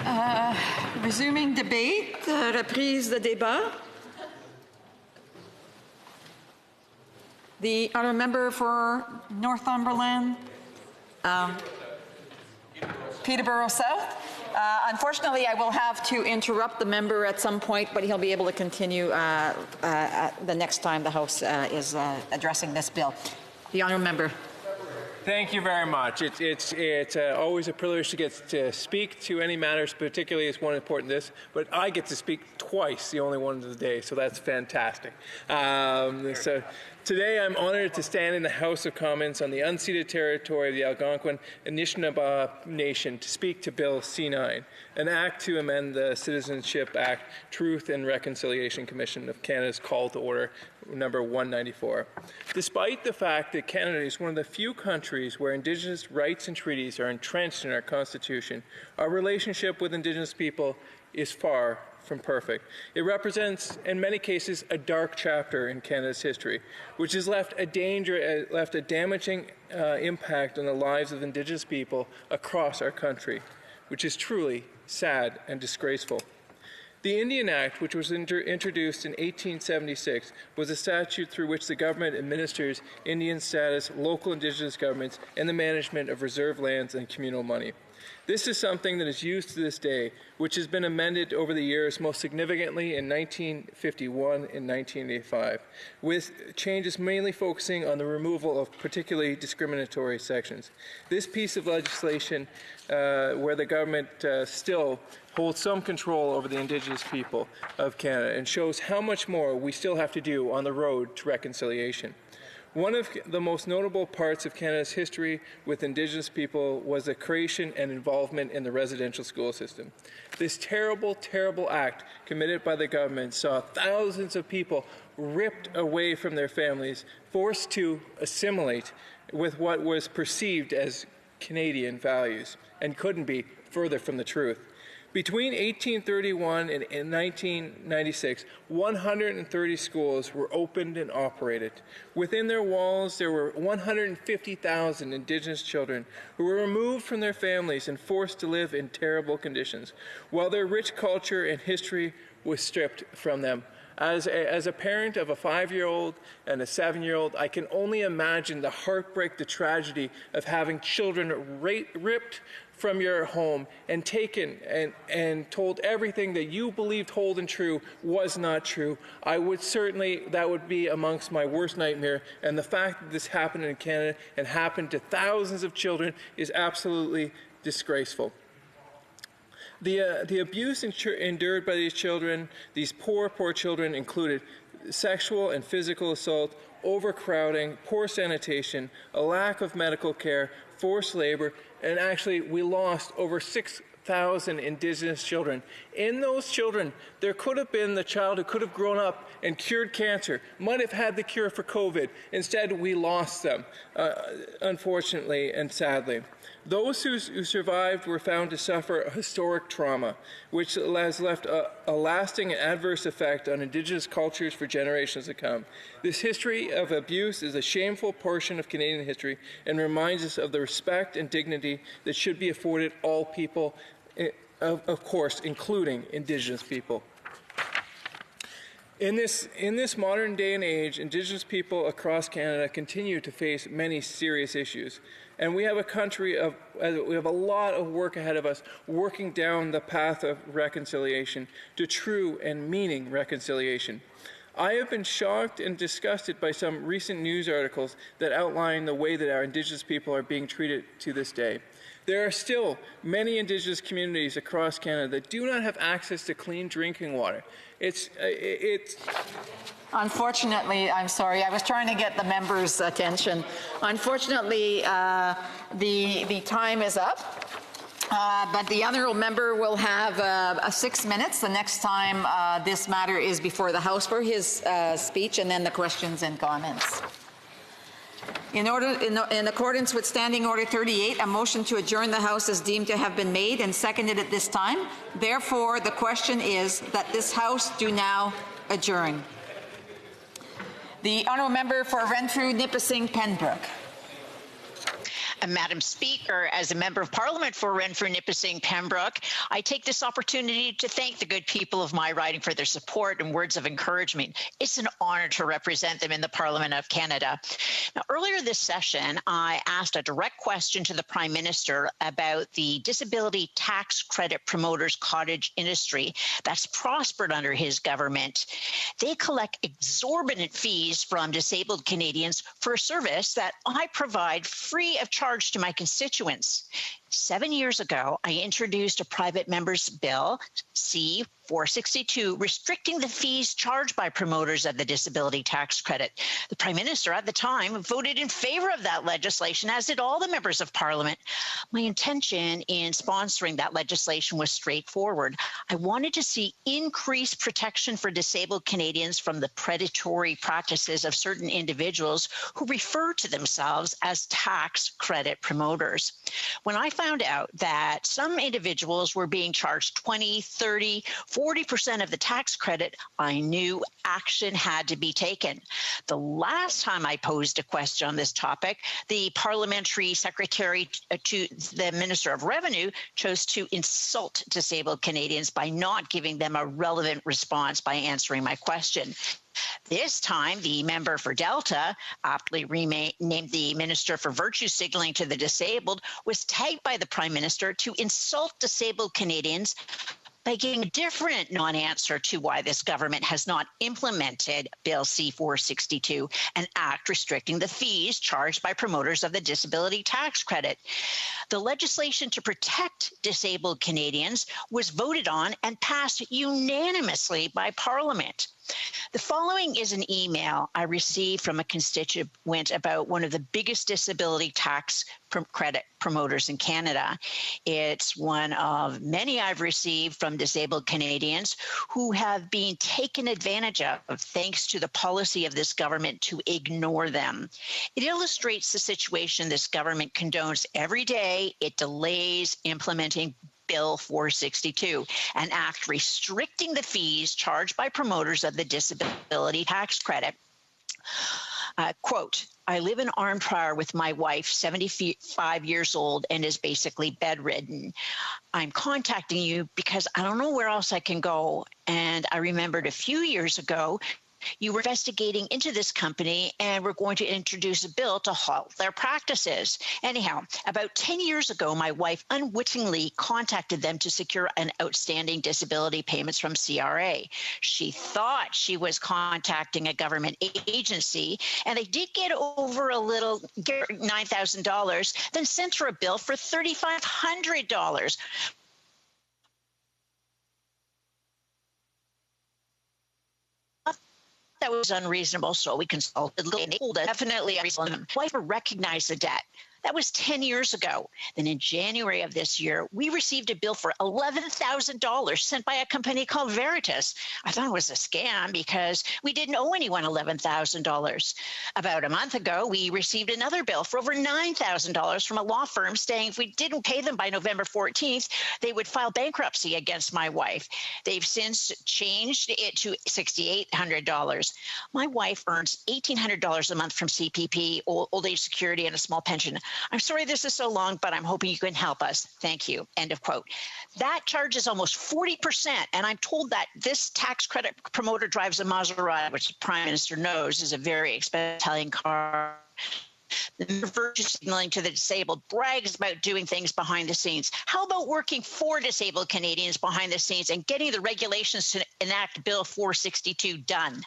answer. Resuming debate, reprise de débat. The Honourable Member for Northumberland, Peterborough South. Unfortunately, I will have to interrupt the member at some point, but he'll be able to continue the next time the House is addressing this bill. The Honourable Member. Thank you very much. It's always a privilege to get to speak to any matters, particularly as one important this, but I get to speak twice, the only one of the day, so that's fantastic. So today I'm honored to stand in the House of Commons on the unceded territory of the Algonquin Anishinaabe Nation to speak to Bill C9, an act to amend the Citizenship Act Truth and Reconciliation Commission of Canada's call to order, number 194. Despite the fact that Canada is one of the few countries where Indigenous rights and treaties are entrenched in our Constitution, our relationship with Indigenous people is far from perfect. It represents, in many cases, a dark chapter in Canada's history, which has left a damaging impact on the lives of Indigenous people across our country, which is truly sad and disgraceful. The Indian Act, which was introduced in 1876, was a statute through which the government administers Indian status, local Indigenous governments, and the management of reserve lands and communal money. This is something that is used to this day, which has been amended over the years, most significantly in 1951 and 1985, with changes mainly focusing on the removal of particularly discriminatory sections. This piece of legislation, where the government still holds some control over the Indigenous people of Canada, and shows how much more we still have to do on the road to reconciliation. One of the most notable parts of Canada's history with Indigenous people was the creation and involvement in the residential school system. This terrible, terrible act committed by the government saw thousands of people ripped away from their families, forced to assimilate with what was perceived as Canadian values, and couldn't be further from the truth. Between 1831 and 1996, 130 schools were opened and operated. Within their walls, there were 150,000 Indigenous children who were removed from their families and forced to live in terrible conditions, while their rich culture and history was stripped from them. As a parent of a 5-year-old and a 7-year-old, I can only imagine the heartbreak, the tragedy of having children ripped from your home and taken and told everything that you believed hold and true was not true. That would be amongst my worst nightmare. And the fact that this happened in Canada and happened to thousands of children is absolutely disgraceful. The abuse endured by these children, these poor children, included sexual and physical assault, overcrowding, poor sanitation, a lack of medical care, forced labor, and actually we lost over 6,000 Indigenous children. In those children, there could have been the child who could have grown up and cured cancer, might have had the cure for COVID. Instead, we lost them, unfortunately and sadly. Those who survived were found to suffer a historic trauma, which has left a lasting and adverse effect on Indigenous cultures for generations to come. This history of abuse is a shameful portion of Canadian history and reminds us of the respect and dignity that should be afforded all people, of course, including Indigenous people. In this modern day and age, Indigenous people across Canada continue to face many serious issues. And we have we have a lot of work ahead of us, working down the path of reconciliation to true and meaning reconciliation. I have been shocked and disgusted by some recent news articles that outline the way that our Indigenous people are being treated to this day. There are still many Indigenous communities across Canada that do not have access to clean drinking water. Unfortunately, I'm sorry, I was trying to get the members' attention. Unfortunately, the time is up. But the honourable member will have 6 minutes the next time this matter is before the House for his speech, and then the questions and comments. In accordance with Standing Order 38, a motion to adjourn the House is deemed to have been made and seconded at this time. Therefore, the question is that this House do now adjourn. The honourable member for Renfrew, Nipissing, Pembroke. Madam Speaker, as a Member of Parliament for Renfrew, Nipissing, Pembroke, I take this opportunity to thank the good people of my riding for their support and words of encouragement. It's an honour to represent them in the Parliament of Canada. Now, earlier this session, I asked a direct question to the Prime Minister about the disability tax credit promoters' cottage industry that's prospered under his government. They collect exorbitant fees from disabled Canadians for a service that I provide free of charge to my constituents. 7 years ago, I introduced a private member's bill, C-462, restricting the fees charged by promoters of the disability tax credit. The Prime Minister at the time voted in favor of that legislation, as did all the members of Parliament. My intention in sponsoring that legislation was straightforward. I wanted to see increased protection for disabled Canadians from the predatory practices of certain individuals who refer to themselves as tax credit promoters. When I found out that some individuals were being charged 20, 30, 40% of the tax credit, I knew action had to be taken. The last time I posed a question on this topic, the parliamentary secretary to the Minister of Revenue chose to insult disabled Canadians by not giving them a relevant response by answering my question. This time, the member for Delta, aptly named the Minister for Virtue Signaling to the Disabled, was tagged by the Prime Minister to insult disabled Canadians by giving a different non-answer to why this government has not implemented Bill C-462, an act restricting the fees charged by promoters of the disability tax credit. The legislation to protect disabled Canadians was voted on and passed unanimously by Parliament. The following is an email I received from a constituent about one of the biggest disability tax credit promoters in Canada. It's one of many I've received from disabled Canadians who have been taken advantage of thanks to the policy of this government to ignore them. It illustrates the situation this government condones every day. It delays implementing Bill 462, an act restricting the fees charged by promoters of the disability tax credit. Quote, I live in Arnprior with my wife, 75 years old, and is basically bedridden. I'm contacting you because I don't know where else I can go. And I remembered a few years ago, you were investigating into this company and were going to introduce a bill to halt their practices. Anyhow, about 10 years ago, my wife unwittingly contacted them to secure an outstanding disability payments from CRA. She thought she was contacting a government agency, and they did get over a little $9,000, then sent her a bill for $3,500. That was unreasonable, so we consulted legal. Definitely unreasonable. My wife recognized the debt. That was 10 years ago. Then in January of this year, we received a bill for $11,000 sent by a company called Veritas. I thought it was a scam because we didn't owe anyone $11,000. About a month ago, we received another bill for over $9,000 from a law firm saying if we didn't pay them by November 14th, they would file bankruptcy against my wife. They've since changed it to $6,800. My wife earns $1,800 a month from CPP, old age security, and a small pension. I'm sorry this is so long, but I'm hoping you can help us. Thank you. End of quote. That charge is almost 40%, and I'm told that this tax credit promoter drives a Maserati, which the Prime Minister knows is a very expensive Italian car. The virtue signaling to the disabled brags about doing things behind the scenes. How about working for disabled Canadians behind the scenes and getting the regulations to enact Bill 462 done?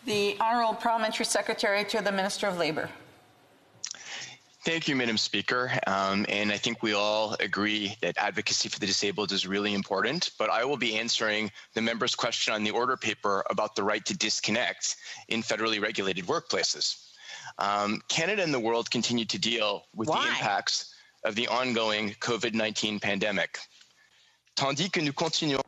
The Honourable Parliamentary Secretary to the Minister of Labour. Thank you, Madam Speaker. And I think we all agree that advocacy for the disabled is really important, but I will be answering the member's question on the order paper about the right to disconnect in federally regulated workplaces. Canada and the world continue to deal with the impacts of the ongoing COVID-19 pandemic. Tandis que nous continuons.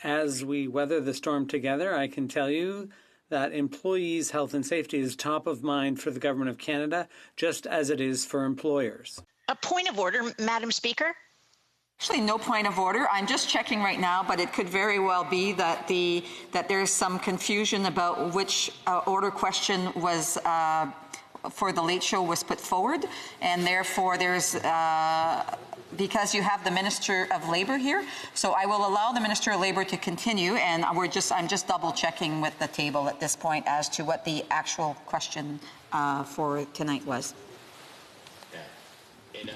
As we weather the storm together, I can tell you that employees' health and safety is top of mind for the Government of Canada, just as it is for employers. A point of order, Madam Speaker. Actually, no point of order. I'm just checking right now, but it could very well be that there's some confusion about which order question was for the late show was put forward, and therefore there's because you have the Minister of Labour here. So I will allow the Minister of Labour to continue, and I'm just double checking with the table at this point as to what the actual question for tonight was. And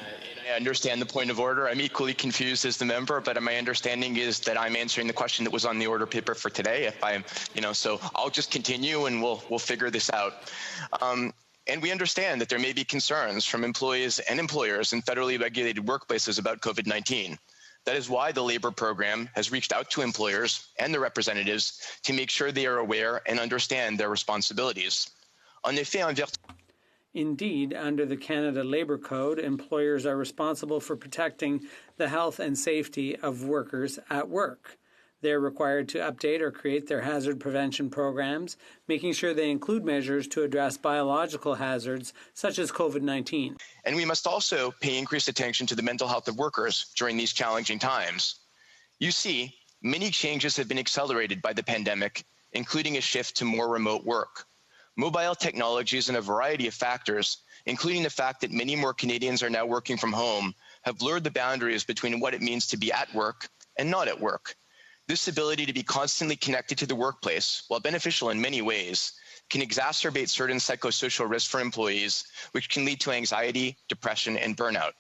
I understand the point of order. I'm equally confused as the member, but my understanding is that I'm answering the question that was on the order paper for today. If I'm, so I'll just continue and we'll figure this out. And we understand that there may be concerns from employees and employers in federally regulated workplaces about COVID-19. That is why the labor program has reached out to employers and their representatives to make sure they are aware and understand their responsibilities. Indeed, under the Canada Labour Code, employers are responsible for protecting the health and safety of workers at work. They're required to update or create their hazard prevention programs, making sure they include measures to address biological hazards such as COVID-19. And we must also pay increased attention to the mental health of workers during these challenging times. You see, many changes have been accelerated by the pandemic, including a shift to more remote work. Mobile technologies and a variety of factors, including the fact that many more Canadians are now working from home, have blurred the boundaries between what it means to be at work and not at work. This ability to be constantly connected to the workplace, while beneficial in many ways, can exacerbate certain psychosocial risks for employees, which can lead to anxiety, depression, and burnout.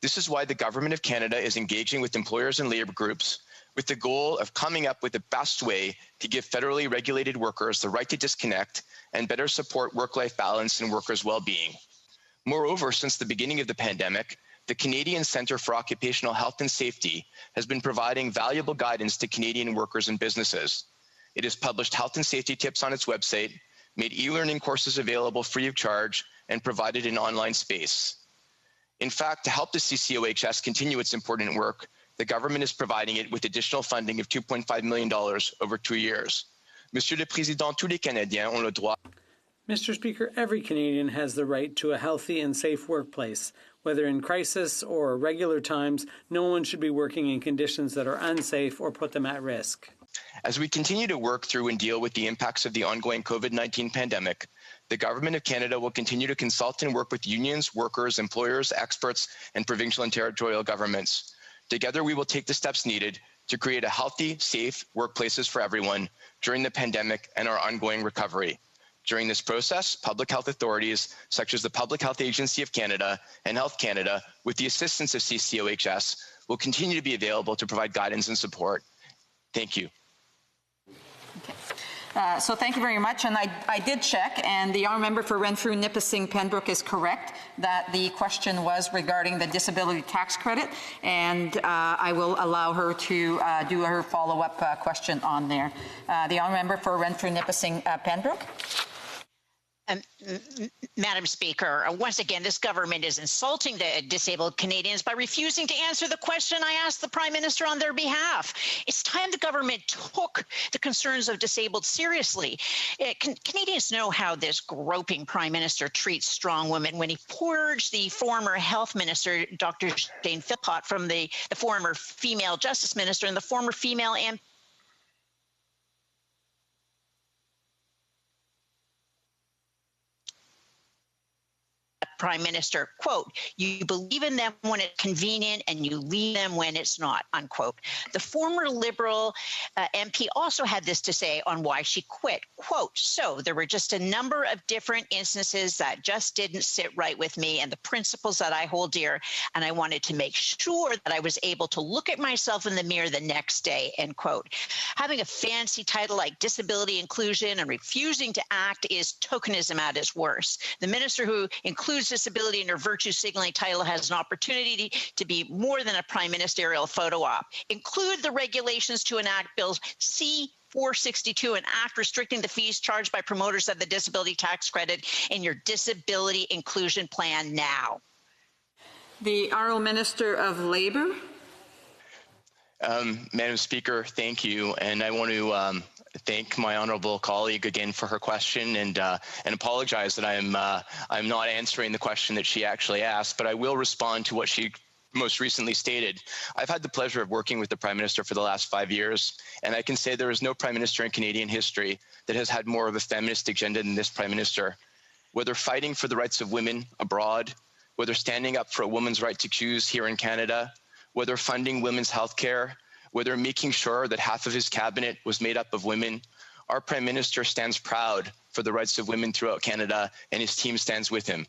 This is why the Government of Canada is engaging with employers and labor groups with the goal of coming up with the best way to give federally regulated workers the right to disconnect and better support work-life balance and workers' well-being. Moreover, since the beginning of the pandemic, the Canadian Centre for Occupational Health and Safety has been providing valuable guidance to Canadian workers and businesses. It has published health and safety tips on its website, made e-learning courses available free of charge, and provided an online space. In fact, to help the CCOHS continue its important work, the government is providing it with additional funding of $2.5 million over 2 years. Monsieur le Président, tous les Canadiens ont le droit. Mr. Speaker, every Canadian has the right to a healthy and safe workplace. Whether in crisis or regular times, no one should be working in conditions that are unsafe or put them at risk. As we continue to work through and deal with the impacts of the ongoing COVID-19 pandemic, the Government of Canada will continue to consult and work with unions, workers, employers, experts, and provincial and territorial governments. Together, we will take the steps needed to create a healthy, safe workplaces for everyone during the pandemic and our ongoing recovery. During this process, public health authorities, such as the Public Health Agency of Canada and Health Canada, with the assistance of CCOHS, will continue to be available to provide guidance and support. Thank you. So thank you very much. And I did check, and the honourable member for Renfrew Nipissing Pembroke is correct that the question was regarding the disability tax credit, and I will allow her to do her follow-up question on there. The honourable member for Renfrew Nipissing Pembroke. Madam Speaker, once again, this government is insulting the disabled Canadians by refusing to answer the question I asked the Prime Minister on their behalf. It's time the government took the concerns of disabled seriously. Canadians know how this groping Prime Minister treats strong women when he purged the former Health Minister, Dr. Jane Philpott, from the former female Justice Minister and the former female MP. Prime Minister, quote, "You believe in them when it's convenient and you leave them when it's not," unquote. The former Liberal MP also had this to say on why she quit, quote, "So there were just a number of different instances that just didn't sit right with me and the principles that I hold dear, and I wanted to make sure that I was able to look at myself in the mirror the next day," end quote. Having a fancy title like disability inclusion and refusing to act is tokenism at its worst. The minister who includes disability in her virtue signaling title has an opportunity to be more than a prime ministerial photo op. Include the regulations to enact Bill C-462, an act restricting the fees charged by promoters of the disability tax credit in your disability inclusion plan now. The Honourable Minister of Labour. Madam Speaker, thank you, and I want to thank my honourable colleague again for her question, and apologize that I'm not answering the question that she actually asked, but I will respond to what she most recently stated. I've had the pleasure of working with the Prime Minister for the last 5 years, and I can say there is no Prime Minister in Canadian history that has had more of a feminist agenda than this Prime Minister. Whether fighting for the rights of women abroad, whether standing up for a woman's right to choose here in Canada, whether funding women's health care, whether making sure that half of his cabinet was made up of women, our Prime Minister stands proud for the rights of women throughout Canada, and his team stands with him.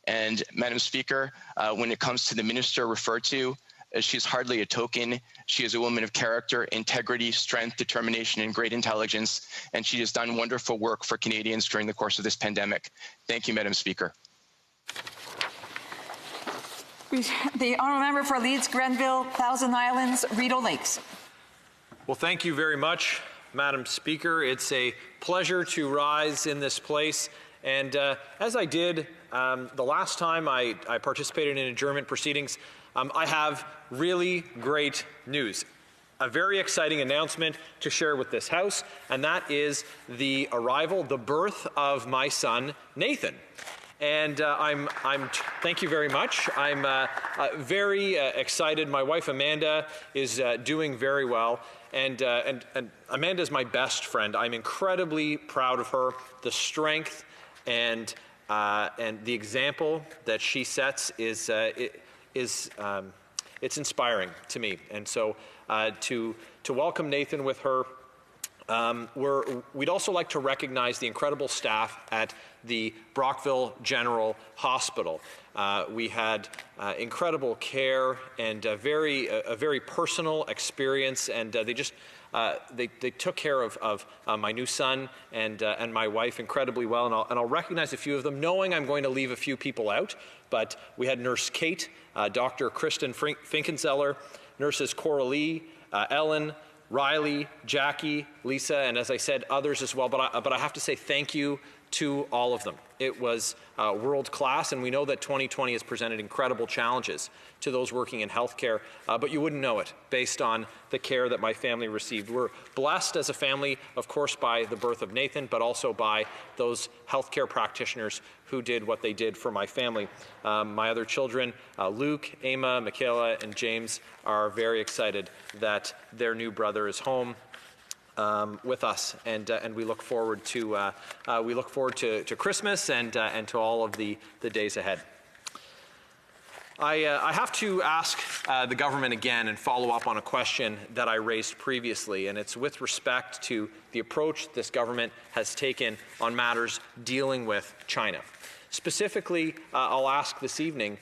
And Madam Speaker, when it comes to the minister referred to, as she is hardly a token. She is a woman of character, integrity, strength, determination, and great intelligence, and she has done wonderful work for Canadians during the course of this pandemic. Thank you, Madam Speaker. The honourable member for Leeds, Grenville, Thousand Islands, Rideau Lakes. Well, thank you very much, Madam Speaker. It's a pleasure to rise in this place. And as I did the last time I participated in adjournment proceedings, I have really great news. A very exciting announcement to share with this House, and that is the arrival, the birth of my son, Nathan. And thank you very much. I'm very excited. My wife Amanda is doing very well, and Amanda is my best friend. I'm incredibly proud of her, the strength and the example that she sets it's inspiring to me. And so to welcome Nathan with her. We'd also like to recognize the incredible staff at the Brockville General Hospital. We had incredible care and a very personal experience, and they took care of my new son and my wife incredibly well. And I'll recognize a few of them, knowing I'm going to leave a few people out. But we had Nurse Kate, Dr. Kristen Finkenzeller, nurses Coralie, Ellen, Riley, Jackie, Lisa, and as I said, others as well. But I have to say thank you to all of them. It was world class, and we know that 2020 has presented incredible challenges to those working in healthcare, but you wouldn't know it based on the care that my family received. We're blessed as a family, of course, by the birth of Nathan, but also by those healthcare practitioners who did what they did for my family. My other children, Luke, Emma, Michaela, and James, are very excited that their new brother is home with us, and we look forward to Christmas and to all of the days ahead. I have to ask the government again and follow up on a question that I raised previously, and it's with respect to the approach this government has taken on matters dealing with China. Specifically, I'll ask this evening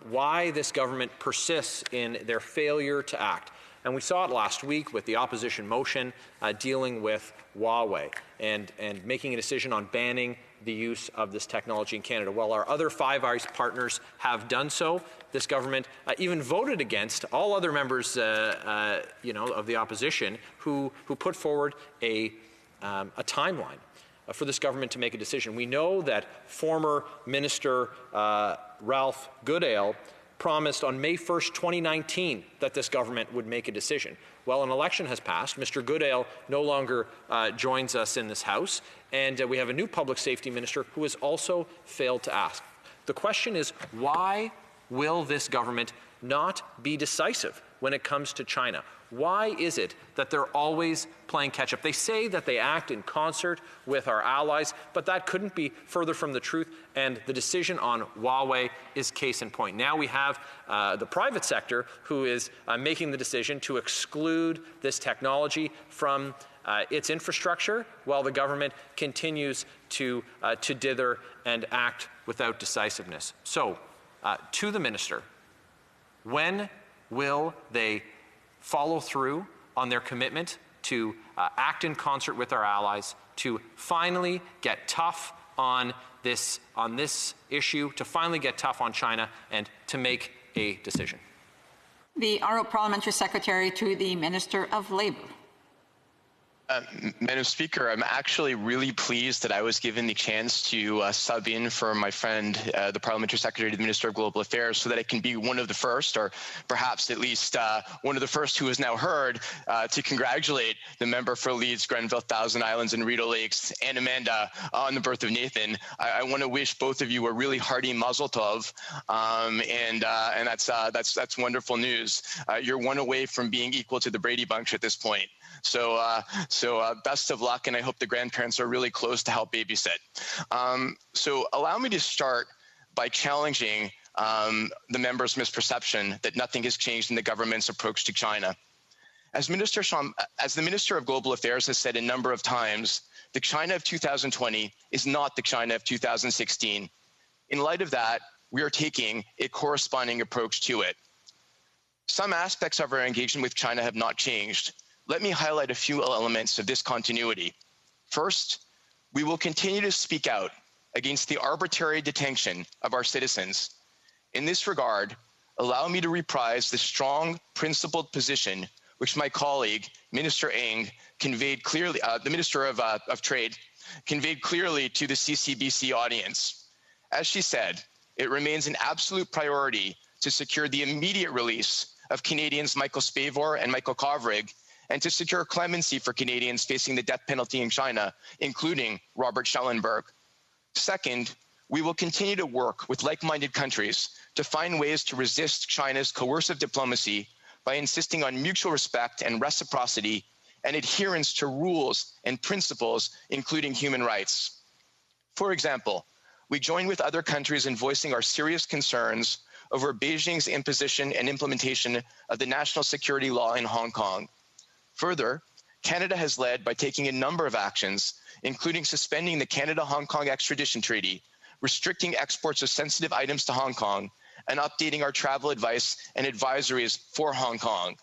why this government persists in their failure to act. And we saw it last week with the opposition motion dealing with Huawei and making a decision on banning the use of this technology in Canada. While our other Five Eyes partners have done so, this government even voted against all other members of the opposition who put forward a timeline for this government to make a decision. We know that former Minister Ralph Goodale promised on May 1st, 2019, that this government would make a decision. Well, an election has passed. Mr. Goodale no longer joins us in this House, and we have a new public safety minister who has also failed to ask. The question is, why will this government not be decisive when it comes to China? Why is it that they're always playing catch-up? They say that they act in concert with our allies, but that couldn't be further from the truth, and the decision on Huawei is case in point. Now we have the private sector who is making the decision to exclude this technology from its infrastructure, while the government continues to dither and act without decisiveness. So, to the minister, when will they follow through on their commitment to act in concert with our allies, to finally get tough on this issue, to finally get tough on China, and to make a decision? The Honourable Parliamentary Secretary to the Minister of Labour. Madam Speaker, I'm actually really pleased that I was given the chance to sub in for my friend, the Parliamentary Secretary to the Minister of Global Affairs, so that I can be one of the first, or perhaps at least one of the first who has now heard, to congratulate the member for Leeds, Grenville, Thousand Islands, and Rideau Lakes, and Amanda on the birth of Nathan. I want to wish both of you a really hearty mazel tov, and that's wonderful news. You're one away from being equal to the Brady Bunch at this point. So best of luck, and I hope the grandparents are really close to help babysit. So allow me to start by challenging the member's misperception that nothing has changed in the government's approach to China. As the Minister of Global Affairs has said a number of times, the China of 2020 is not the China of 2016. In light of that, we are taking a corresponding approach to it. Some aspects of our engagement with China have not changed. Let me highlight a few elements of this continuity. First, we will continue to speak out against the arbitrary detention of our citizens. In this regard, allow me to reprise the strong, principled position which my colleague, Minister Ng, conveyed clearly, the Minister of Trade, conveyed clearly to the CCBC audience. As she said, it remains an absolute priority to secure the immediate release of Canadians Michael Spavor and Michael Kovrig, and to secure clemency for Canadians facing the death penalty in China, including Robert Schellenberg. Second, we will continue to work with like-minded countries to find ways to resist China's coercive diplomacy by insisting on mutual respect and reciprocity and adherence to rules and principles, including human rights. For example, we join with other countries in voicing our serious concerns over Beijing's imposition and implementation of the national security law in Hong Kong. Further, Canada has led by taking a number of actions, including suspending the Canada-Hong Kong extradition treaty, restricting exports of sensitive items to Hong Kong, and updating our travel advice and advisories for Hong Kong.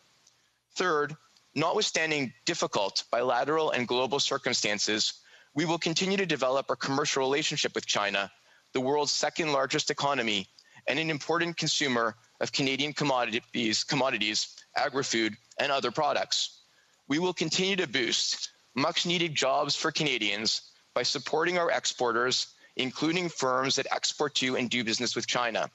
Third, notwithstanding difficult bilateral and global circumstances, we will continue to develop our commercial relationship with China, the world's second largest economy, and an important consumer of Canadian commodities, agri-food, and other products. We will continue to boost much-needed jobs for Canadians by supporting our exporters, including firms that export to and do business with China.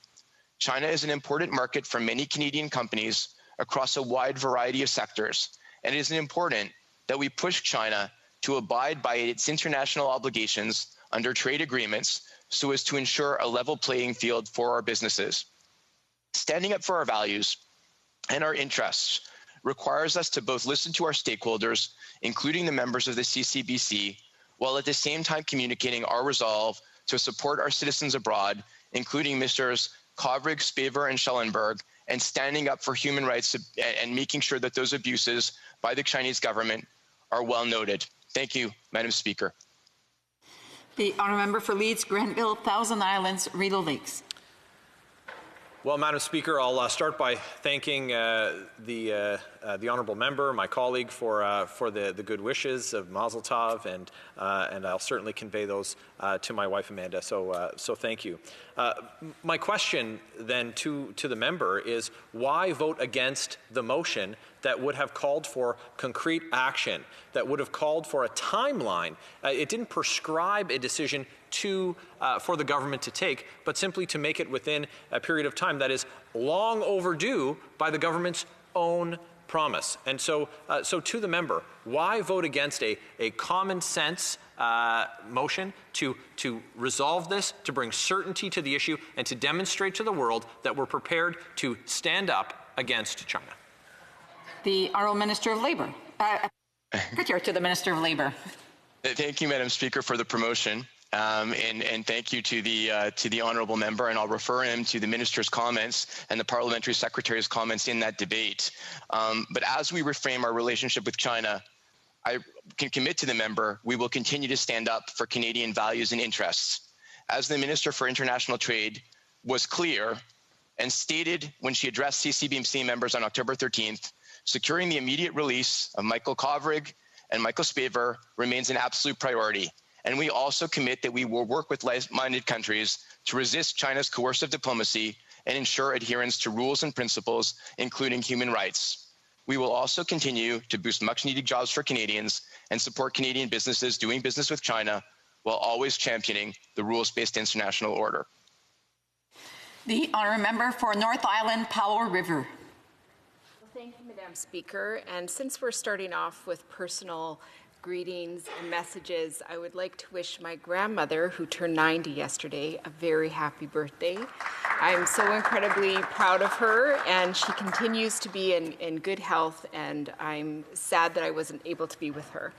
China is an important market for many Canadian companies across a wide variety of sectors, and it is important that we push China to abide by its international obligations under trade agreements so as to ensure a level playing field for our businesses. Standing up for our values and our interests requires us to both listen to our stakeholders, including the members of the CCBC, while at the same time communicating our resolve to support our citizens abroad, including Mr. Kovrig, Spavor, and Schellenberg, and standing up for human rights and making sure that those abuses by the Chinese government are well noted. Thank you, Madam Speaker. The honourable member for Leeds, Grenville, Thousand Islands, Rideau Lakes. Well, Madam Speaker, I'll start by thanking the honourable member, my colleague, for the good wishes of Mazel Tov, and I'll certainly convey those to my wife Amanda. So thank you. My question then to the member is, why vote against the motion that would have called for concrete action, that would have called for a timeline? It didn't prescribe a decision for the government to take, but simply to make it within a period of time that is long overdue by the government's own promise. And so to the member, why vote against a common sense motion to resolve this, to bring certainty to the issue, and to demonstrate to the world that we're prepared to stand up against China? The Honourable Minister of Labour. To the Minister of Labour. Thank you, Madam Speaker, for the promotion. And thank you to the honourable member, and I'll refer him to the minister's comments and the parliamentary secretary's comments in that debate. But as we reframe our relationship with China, I can commit to the member we will continue to stand up for Canadian values and interests. As the Minister for International Trade was clear and stated when she addressed CCBC members on October 13th, securing the immediate release of Michael Kovrig and Michael Spavor remains an absolute priority. And we also commit that we will work with like-minded countries to resist China's coercive diplomacy and ensure adherence to rules and principles, including human rights. We will also continue to boost much-needed jobs for Canadians and support Canadian businesses doing business with China while always championing the rules-based international order. The honourable member for North Island, Powell River. Thank you, Madam Speaker. And since we're starting off with personal greetings and messages, I would like to wish my grandmother, who turned 90 yesterday, a very happy birthday. I'm so incredibly proud of her, and she continues to be in good health, and I'm sad that I wasn't able to be with her.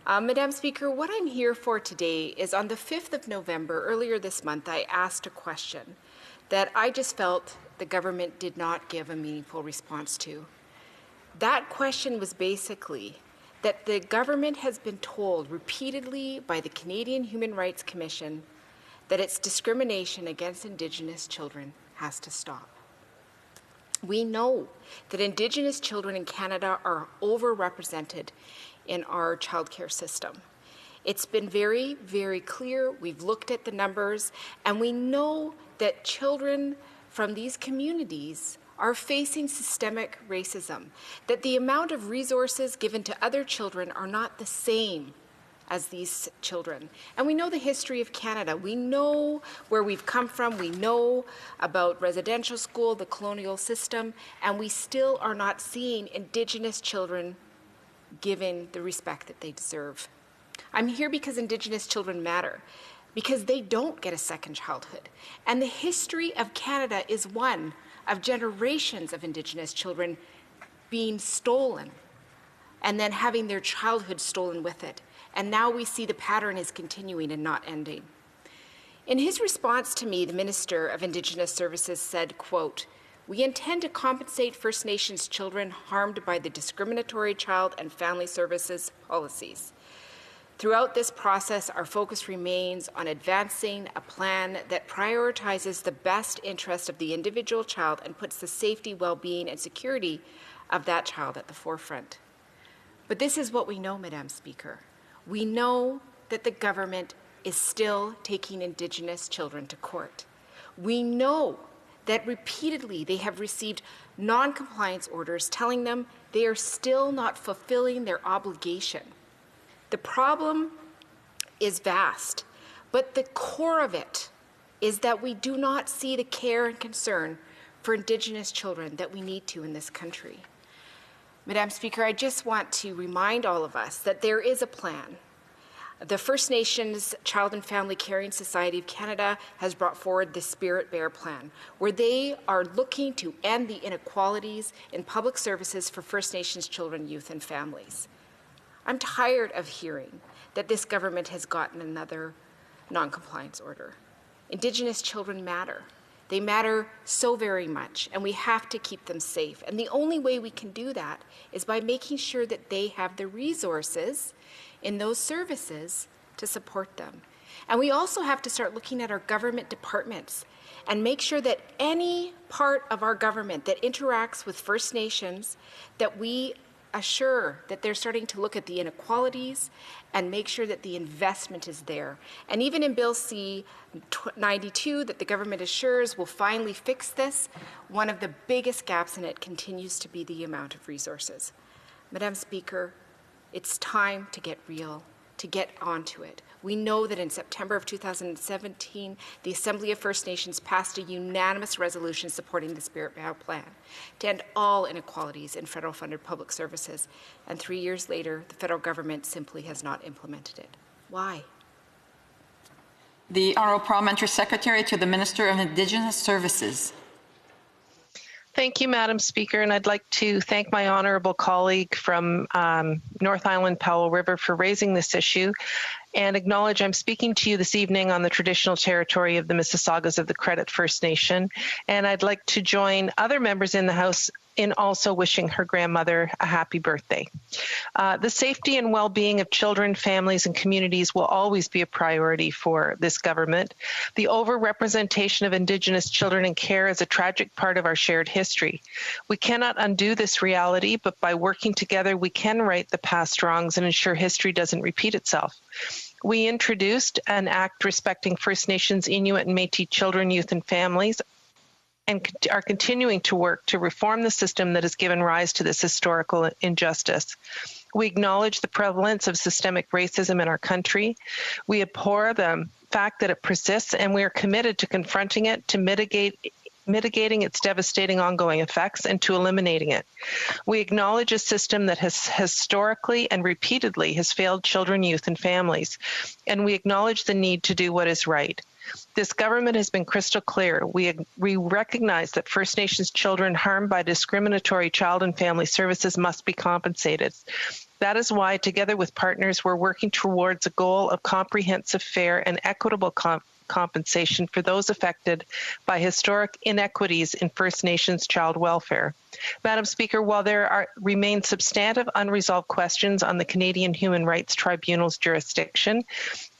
Madam Speaker, what I'm here for today is on the 5th of November, earlier this month, I asked a question that I just felt the government did not give a meaningful response to. That question was basically that the government has been told repeatedly by the Canadian Human Rights Commission that its discrimination against Indigenous children has to stop. We know that Indigenous children in Canada are overrepresented in our childcare system. It's been very, very clear. We've looked at the numbers, and we know that children from these communities are facing systemic racism, that the amount of resources given to other children are not the same as these children. And we know the history of Canada. We know where we've come from. We know about residential school, the colonial system, and we still are not seeing Indigenous children given the respect that they deserve. I'm here because Indigenous children matter, because they don't get a second childhood. And the history of Canada is one of generations of Indigenous children being stolen and then having their childhood stolen with it. And now we see the pattern is continuing and not ending. In his response to me, the Minister of Indigenous Services said, quote, "We intend to compensate First Nations children harmed by the discriminatory child and family services policies. Throughout this process, our focus remains on advancing a plan that prioritizes the best interest of the individual child and puts the safety, well-being, and security of that child at the forefront." But this is what we know, Madam Speaker. We know that the government is still taking Indigenous children to court. We know that repeatedly they have received non-compliance orders telling them they are still not fulfilling their obligation. The problem is vast, but the core of it is that we do not see the care and concern for Indigenous children that we need to in this country. Madam Speaker, I just want to remind all of us that there is a plan. The First Nations Child and Family Caring Society of Canada has brought forward the Spirit Bear Plan, where they are looking to end the inequalities in public services for First Nations children, youth, and families. I'm tired of hearing that this government has gotten another non-compliance order. Indigenous children matter. They matter so very much, and we have to keep them safe. And the only way we can do that is by making sure that they have the resources in those services to support them. And we also have to start looking at our government departments and make sure that any part of our government that interacts with First Nations, that we assure that they're starting to look at the inequalities and make sure that the investment is there. And even in Bill C-92 that the government assures will finally fix this, one of the biggest gaps in it continues to be the amount of resources. Madam Speaker, it's time to get real, to get onto it. We know that in September of 2017, the Assembly of First Nations passed a unanimous resolution supporting the Spirit Bear Plan to end all inequalities in federal funded public services. And 3 years later, the federal government simply has not implemented it. Why? The Honourable Parliamentary Secretary to the Minister of Indigenous Services. Thank you, Madam Speaker, and I'd like to thank my honourable colleague from North Island Powell River for raising this issue and acknowledge I'm speaking to you this evening on the traditional territory of the Mississaugas of the Credit First Nation, and I'd like to join other members in the House in also wishing her grandmother a happy birthday. The safety and well-being of children, families, and communities will always be a priority for this government. The overrepresentation of Indigenous children in care is a tragic part of our shared history. We cannot undo this reality, but by working together, we can right the past wrongs and ensure history doesn't repeat itself. We introduced an act respecting First Nations, Inuit, and Métis children, youth, and families, and are continuing to work to reform the system that has given rise to this historical injustice. We acknowledge the prevalence of systemic racism in our country. We abhor the fact that it persists, and we are committed to confronting it, to mitigating its devastating ongoing effects, and to eliminating it. We acknowledge a system that has historically and repeatedly has failed children, youth, and families, and we acknowledge the need to do what is right. This government has been crystal clear. We recognize that First Nations children harmed by discriminatory child and family services must be compensated. That is why, together with partners, we're working towards a goal of comprehensive, fair, and equitable compensation for those affected by historic inequities in First Nations child welfare. Madam Speaker, while there remain substantive unresolved questions on the Canadian Human Rights Tribunal's jurisdiction,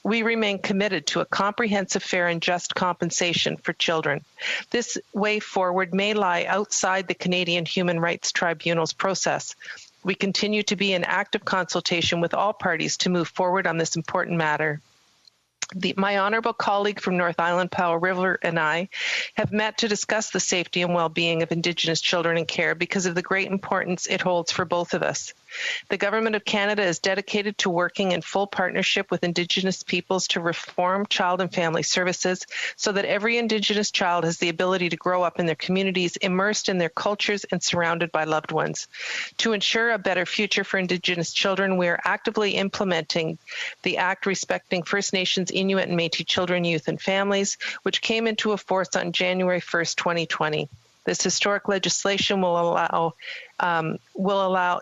we remain committed to a comprehensive, fair, and just compensation for children. This way forward may lie outside the Canadian Human Rights Tribunal's process. We continue to be in active consultation with all parties to move forward on this important matter. My honourable colleague from North Island Powell River and I have met to discuss the safety and well-being of Indigenous children in care because of the great importance it holds for both of us. The Government of Canada is dedicated to working in full partnership with Indigenous peoples to reform child and family services so that every Indigenous child has the ability to grow up in their communities, immersed in their cultures and surrounded by loved ones. To ensure a better future for Indigenous children, we are actively implementing the Act respecting First Nations, Inuit and Métis children, youth and families, which came into force on January 1st, 2020. This historic legislation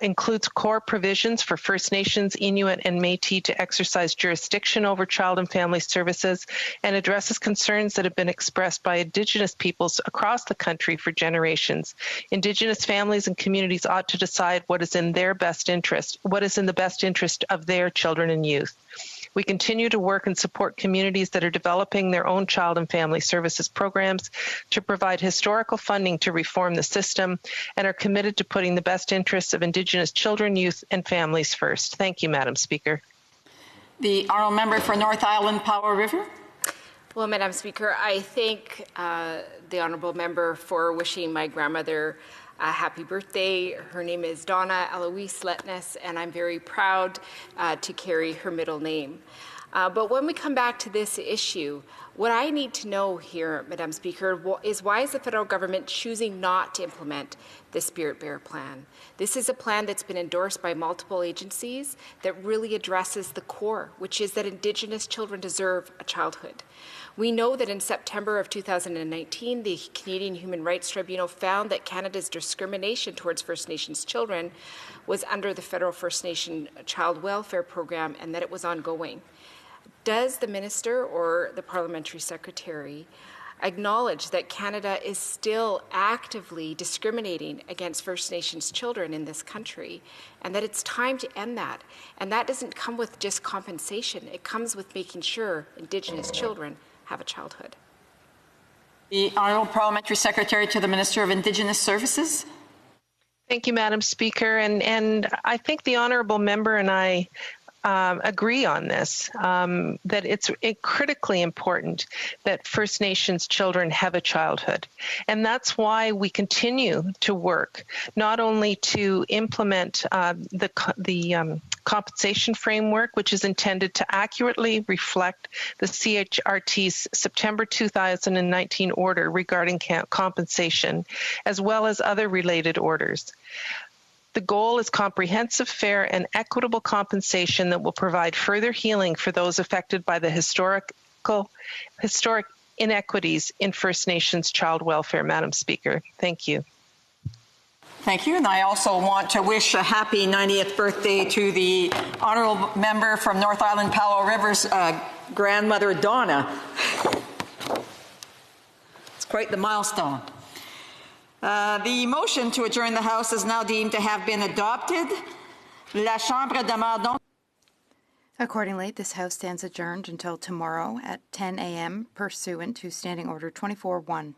includes core provisions for First Nations, Inuit, and Métis to exercise jurisdiction over child and family services and addresses concerns that have been expressed by Indigenous peoples across the country for generations. Indigenous families and communities ought to decide what is in their best interest, what is in the best interest of their children and youth. We continue to work and support communities that are developing their own child and family services programs to provide historical funding to reform the system and are committed to putting the best interests of Indigenous children, youth, and families first. Thank you, Madam Speaker. The honourable member for North Island Powell River. Well, Madam Speaker, I thank the honourable member for wishing my grandmother a happy birthday. Her name is Donna Eloise Letness, and I'm very proud to carry her middle name. But when we come back to this issue, what I need to know here, Madam Speaker, is why is the federal government choosing not to implement the Spirit Bear plan? This is a plan that's been endorsed by multiple agencies that really addresses the core, which is that Indigenous children deserve a childhood. We know that in September of 2019, the Canadian Human Rights Tribunal found that Canada's discrimination towards First Nations children was under the Federal First Nation Child Welfare Program and that it was ongoing. Does the Minister or the Parliamentary Secretary acknowledge that Canada is still actively discriminating against First Nations children in this country and that it's time to end that? And that doesn't come with just compensation. It comes with making sure Indigenous children have a childhood. The Honourable Parliamentary Secretary to the Minister of Indigenous Services. Thank you, Madam Speaker. And I think the honourable member and I agree on this, that it's critically important that First Nations children have a childhood. And that's why we continue to work not only to implement the compensation framework, which is intended to accurately reflect the CHRT's September 2019 order regarding compensation, as well as other related orders. The goal is comprehensive, fair, and equitable compensation that will provide further healing for those affected by the historic inequities in First Nations child welfare, Madam Speaker. Thank you. Thank you. And I also want to wish a happy 90th birthday to the honourable member from North Island Powell River's grandmother, Donna. It's quite the milestone. The motion to adjourn the House is now deemed to have been adopted. La Chambre demeure donc. Accordingly, this House stands adjourned until tomorrow at 10 a.m. pursuant to Standing Order 24-1.